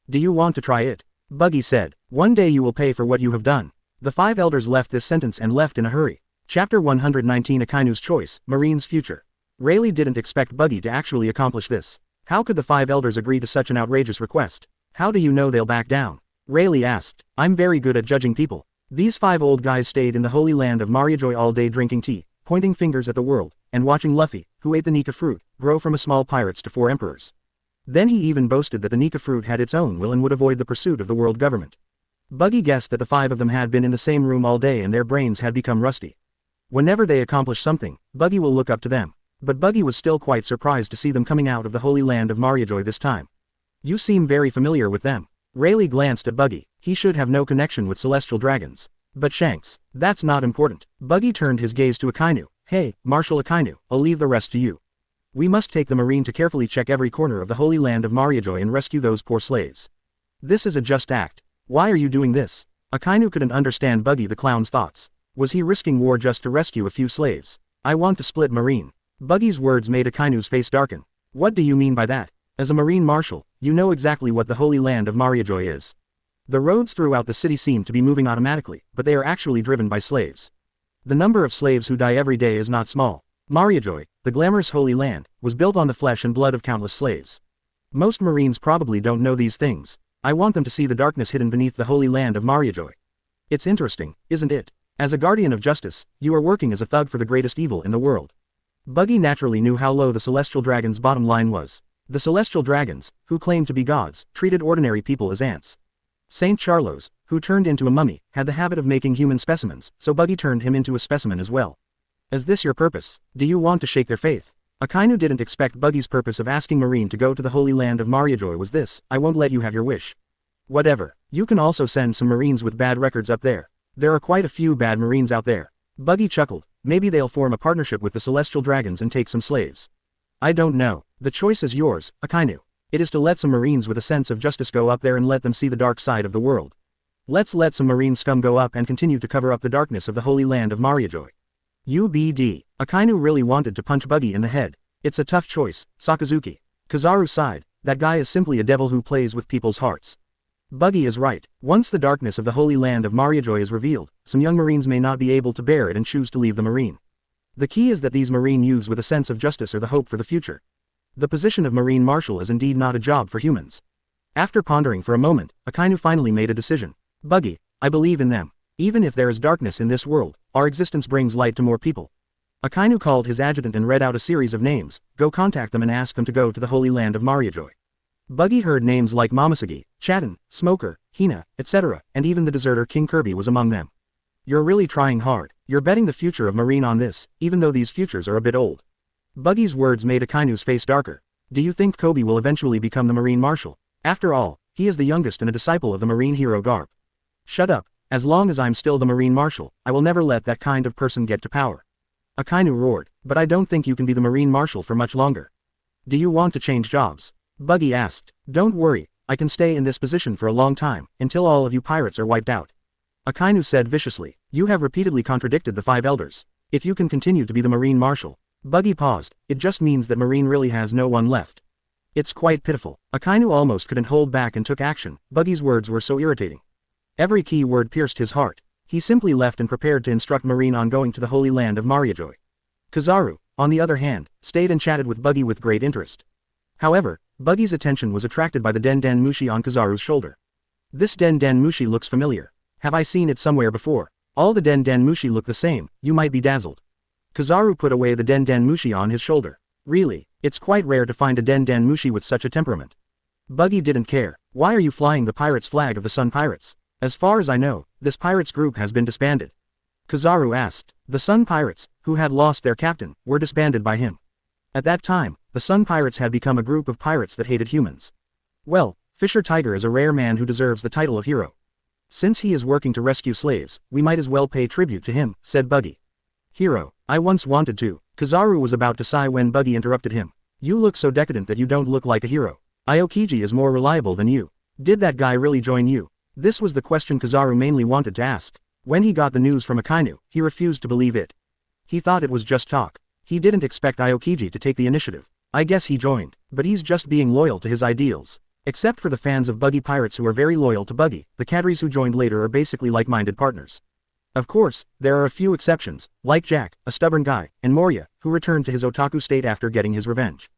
Do you want to try it? Buggy said. One day you will pay for what you have done. The 5 elders left this sentence and left in a hurry. Chapter 119 Akainu's Choice, Marine's Future. Rayleigh didn't expect Buggy to actually accomplish this. How could the 5 elders agree to such an outrageous request? How do you know they'll back down? Rayleigh asked. I'm very good at judging people. These 5 old guys stayed in the holy land of Mariajoy all day drinking tea, pointing fingers at the world, and watching Luffy, who ate the Nika fruit, grow from a small pirates to 4 emperors. Then he even boasted that the Nika fruit had its own will and would avoid the pursuit of the world government. Buggy guessed that the 5 of them had been in the same room all day and their brains had become rusty. Whenever they accomplish something, Buggy will look up to them. But Buggy was still quite surprised to see them coming out of the holy land of Mariajoy this time. You seem very familiar with them. Rayleigh glanced at Buggy. He should have no connection with celestial dragons. But Shanks, that's not important. Buggy turned his gaze to Akainu. Hey, Marshal Akainu, I'll leave the rest to you. We must take the marine to carefully check every corner of the holy land of Mariajoy and rescue those poor slaves. This is a just act. Why are you doing this? Akainu couldn't understand Buggy the clown's thoughts. Was he risking war just to rescue a few slaves? I want to split marine. Buggy's words made Akainu's face darken. What do you mean by that? As a marine marshal, you know exactly what the holy land of Mariajoy is. The roads throughout the city seem to be moving automatically, but they are actually driven by slaves. The number of slaves who die every day is not small. Mariajoy, the glamorous holy land, was built on the flesh and blood of countless slaves. Most marines probably don't know these things. I want them to see the darkness hidden beneath the holy land of Mariajoy. It's interesting, isn't it? As a guardian of justice, you are working as a thug for the greatest evil in the world. Buggy naturally knew how low the celestial dragon's bottom line was. The celestial dragons, who claimed to be gods, treated ordinary people as ants. Saint Charlos, who turned into a mummy, had the habit of making human specimens, so Buggy turned him into a specimen as well. Is this your purpose? Do you want to shake their faith? Akainu didn't expect Buggy's purpose of asking Marine to go to the holy land of Mariajoy was this: I won't let you have your wish. Whatever. You can also send some Marines with bad records up there. There are quite a few bad Marines out there. Buggy chuckled. Maybe they'll form a partnership with the celestial dragons and take some slaves. I don't know. The choice is yours, Akainu. It is to let some Marines with a sense of justice go up there and let them see the dark side of the world. Let's let some Marine scum go up and continue to cover up the darkness of the holy land of Mariajoy. UBD. Akainu really wanted to punch Buggy in the head. It's a tough choice, Sakazuki. Kizaru sighed. That guy is simply a devil who plays with people's hearts. Buggy is right. Once the darkness of the holy land of Mariajoy is revealed, some young Marines may not be able to bear it and choose to leave the Marine. The key is that these Marine youths with a sense of justice are the hope for the future. The position of Marine Marshal is indeed not a job for humans. After pondering for a moment, Akainu finally made a decision. Buggy, I believe in them. Even if there is darkness in this world, our existence brings light to more people. Akainu called his adjutant and read out a series of names. Go contact them and ask them to go to the holy land of Mariajoy. Buggy heard names like Momonosuke, Chatten, Smoker, Hina, etc., and even the deserter King Kirby was among them. You're really trying hard. You're betting the future of Marine on this, even though these futures are a bit old. Buggy's words made Akainu's face darker. Do you think Kobe will eventually become the Marine Marshal? After all, he is the youngest and a disciple of the Marine hero Garp. Shut up. As long as I'm still the Marine Marshal, I will never let that kind of person get to power. Akainu roared. But I don't think you can be the Marine Marshal for much longer. Do you want to change jobs? Buggy asked. Don't worry, I can stay in this position for a long time, until all of you pirates are wiped out. Akainu said viciously. You have repeatedly contradicted the 5 elders. If you can continue to be the Marine Marshal. Buggy paused. It just means that Marine really has no one left. It's quite pitiful. Akainu almost couldn't hold back and took action. Buggy's words were so irritating. Every key word pierced his heart. He simply left and prepared to instruct Marine on going to the holy land of Mariajoy. Kizaru, on the other hand, stayed and chatted with Buggy with great interest. However, Buggy's attention was attracted by the Den Den Mushi on Kizaru's shoulder. This Den Den Mushi looks familiar. Have I seen it somewhere before? All the Den Den Mushi look the same, you might be dazzled. Kizaru put away the Den Den Mushi on his shoulder. Really, it's quite rare to find a Den Den Mushi with such a temperament. Buggy didn't care. Why are you flying the pirates' flag of the Sun Pirates? As far as I know, this pirates group has been disbanded. Kizaru asked. The Sun Pirates, who had lost their captain, were disbanded by him. At that time, the Sun Pirates had become a group of pirates that hated humans. Well, Fisher Tiger is a rare man who deserves the title of hero. Since he is working to rescue slaves, we might as well pay tribute to him, said Buggy. Hero, I once wanted to. Kizaru was about to sigh when Buggy interrupted him. You look so decadent that you don't look like a hero. Aokiji is more reliable than you. Did that guy really join you? This was the question Kizaru mainly wanted to ask. When he got the news from Akainu, he refused to believe it. He thought it was just talk. He didn't expect Aokiji to take the initiative. I guess he joined, but he's just being loyal to his ideals. Except for the fans of Buggy Pirates who are very loyal to Buggy, the cadres who joined later are basically like-minded partners. Of course, there are a few exceptions, like Jack, a stubborn guy, and Moria, who returned to his otaku state after getting his revenge.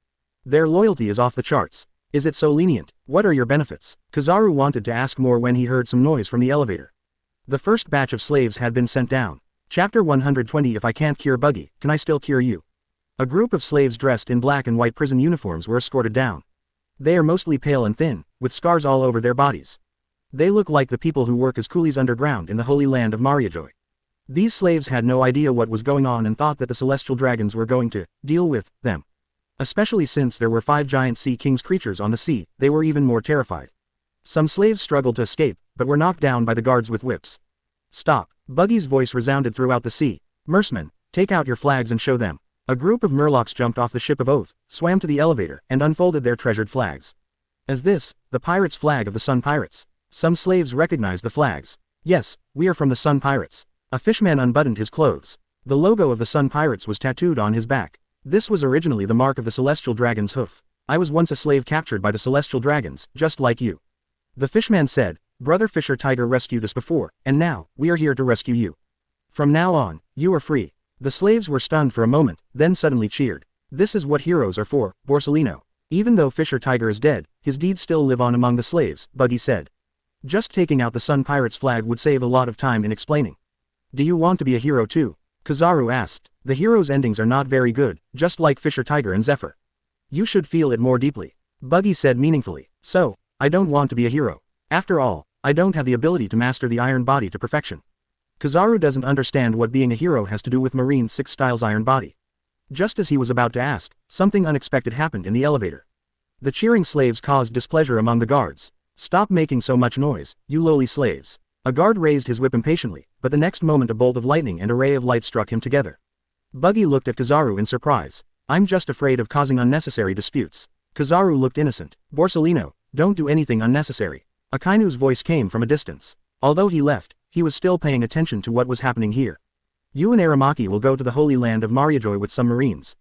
Their loyalty is off the charts. Is it so lenient? What are your benefits? Kizaru wanted to ask more when he heard some noise from the elevator. The first batch of slaves had been sent down. Chapter 120. If I can't cure Buggy, can I still cure you? A group of slaves dressed in black and white prison uniforms were escorted down. They are mostly pale and thin, with scars all over their bodies. They look like the people who work as coolies underground in the holy land of Mariajoy. These slaves had no idea what was going on and thought that the celestial dragons were going to deal with them. Especially since there were 5 giant sea king's creatures on the sea, they were even more terrified. Some slaves struggled to escape, but were knocked down by the guards with whips. Stop! Buggy's voice resounded throughout the sea. Mercemen, take out your flags and show them. A group of Murlocs jumped off the ship of Oath, swam to the elevator, and unfolded their treasured flags. As this, the pirates' flag of the Sun Pirates. Some slaves recognized the flags. Yes, we are from the Sun Pirates. A fishman unbuttoned his clothes. The logo of the Sun Pirates was tattooed on his back. This was originally the mark of the Celestial Dragon's hoof. I was once a slave captured by the Celestial Dragons, just like you. The fishman said, Brother Fisher Tiger rescued us before, and now, we are here to rescue you. From now on, you are free. The slaves were stunned for a moment, then suddenly cheered. This is what heroes are for, Borsellino. Even though Fisher Tiger is dead, his deeds still live on among the slaves, Buggy said. Just taking out the Sun Pirates flag would save a lot of time in explaining. Do you want to be a hero too? Kizaru asked. The heroes' endings are not very good, just like Fisher Tiger and Zephyr. You should feel it more deeply. Buggy said meaningfully. So, I don't want to be a hero. After all, I don't have the ability to master the iron body to perfection. Kizaru doesn't understand what being a hero has to do with Marine 6 Style's iron body. Just as he was about to ask, something unexpected happened in the elevator. The cheering slaves caused displeasure among the guards. Stop making so much noise, you lowly slaves. A guard raised his whip impatiently, but the next moment a bolt of lightning and a ray of light struck him together. Buggy looked at Kizaru in surprise. I'm just afraid of causing unnecessary disputes. Kizaru looked innocent. Borsellino, don't do anything unnecessary. Akainu's voice came from a distance. Although he left, he was still paying attention to what was happening here. You and Aramaki will go to the holy land of Mariajoy with some marines.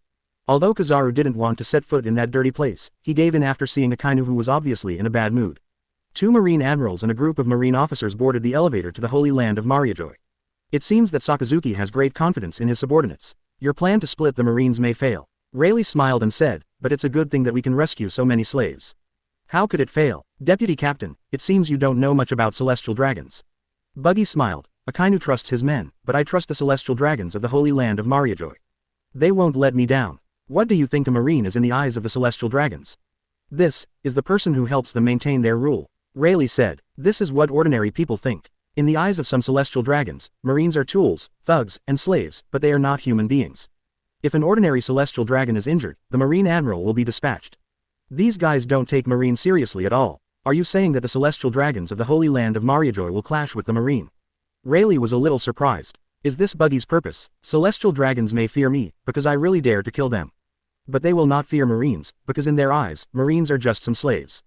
Although Kizaru didn't want to set foot in that dirty place, he gave in after seeing Akainu, who was obviously in a bad mood. 2 marine admirals and a group of marine officers boarded the elevator to the holy land of Mariajoy. It seems that Sakazuki has great confidence in his subordinates. Your plan to split the marines may fail. Rayleigh smiled and said, but it's a good thing that we can rescue so many slaves. How could it fail? Deputy Captain, it seems you don't know much about celestial dragons. Buggy smiled. Akainu trusts his men, but I trust the celestial dragons of the holy land of Mariajoy. They won't let me down. What do you think a marine is in the eyes of the celestial dragons? This is the person who helps them maintain their rule. Rayleigh said, this is what ordinary people think. In the eyes of some celestial dragons, marines are tools, thugs, and slaves, but they are not human beings. If an ordinary celestial dragon is injured, the marine admiral will be dispatched. These guys don't take marines seriously at all. Are you saying that the celestial dragons of the holy land of Mariajoy will clash with the marine? Rayleigh was a little surprised. Is this Buggy's purpose? Celestial dragons may fear me, because I really dare to kill them. But they will not fear marines, because in their eyes, marines are just some slaves.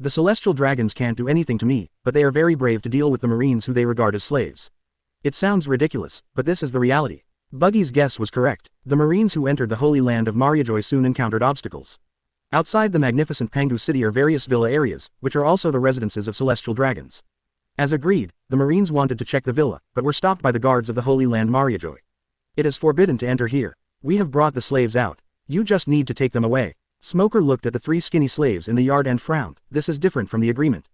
The celestial dragons can't do anything to me, but they are very brave to deal with the marines who they regard as slaves. It sounds ridiculous, but this is the reality. Buggy's guess was correct. The marines who entered the holy land of Mariajoy soon encountered obstacles. Outside the magnificent Pangu city are various villa areas, which are also the residences of celestial dragons. As agreed, the marines wanted to check the villa, but were stopped by the guards of the holy land Mariajoy. It is forbidden to enter here. We have brought the slaves out. You just need to take them away. Smoker looked at the 3 skinny slaves in the yard and frowned. This is different from the agreement.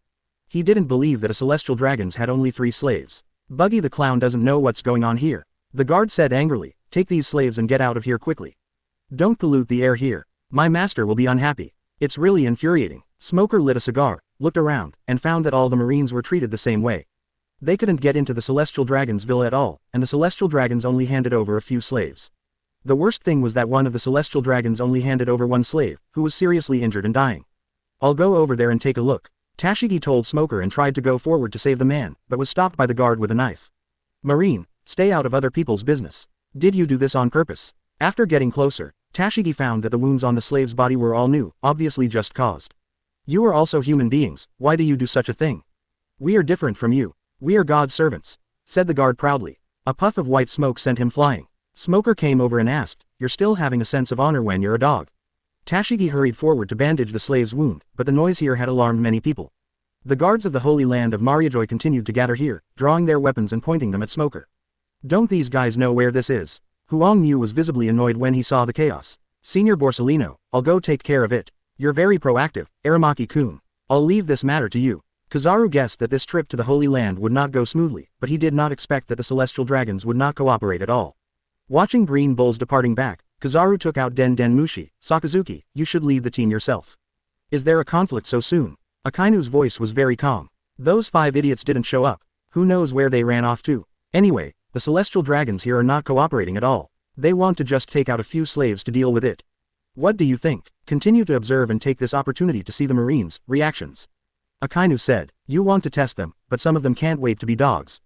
He didn't believe that a celestial dragons had only 3 slaves. Buggy the clown doesn't know what's going on here. The guard said angrily, take these slaves and get out of here quickly. Don't pollute the air here. My master will be unhappy. It's really infuriating. Smoker lit a cigar, looked around, and found that all the marines were treated the same way. They couldn't get into the celestial dragons' villa at all, and the celestial dragons only handed over a few slaves. The worst thing was that one of the celestial dragons only handed over 1 slave, who was seriously injured and dying. I'll go over there and take a look. Tashigi told Smoker and tried to go forward to save the man, but was stopped by the guard with a knife. Marine, stay out of other people's business. Did you do this on purpose? After getting closer, Tashigi found that the wounds on the slave's body were all new, obviously just caused. You are also human beings, why do you do such a thing? We are different from you. We are God's servants, said the guard proudly. A puff of white smoke sent him flying. Smoker came over and asked, you're still having a sense of honor when you're a dog? Tashigi hurried forward to bandage the slave's wound, but the noise here had alarmed many people. The guards of the holy land of Mariajoy continued to gather here, drawing their weapons and pointing them at Smoker. Don't these guys know where this is? Huang Mu was visibly annoyed when he saw the chaos. Senior Borsellino, I'll go take care of it. You're very proactive, Aramaki-kun. I'll leave this matter to you. Kizaru guessed that this trip to the Holy Land would not go smoothly, but he did not expect that the Celestial Dragons would not cooperate at all. Watching Green Bulls departing back, Kizaru took out Den Den Mushi. Sakazuki, you should lead the team yourself. Is there a conflict so soon? Akainu's voice was very calm. Those 5 idiots didn't show up. Who knows where they ran off to? Anyway, the Celestial Dragons here are not cooperating at all. They want to just take out a few slaves to deal with it. What do you think? Continue to observe and take this opportunity to see the Marines' reactions. Akainu said, you want to test them, but some of them can't wait to be dogs.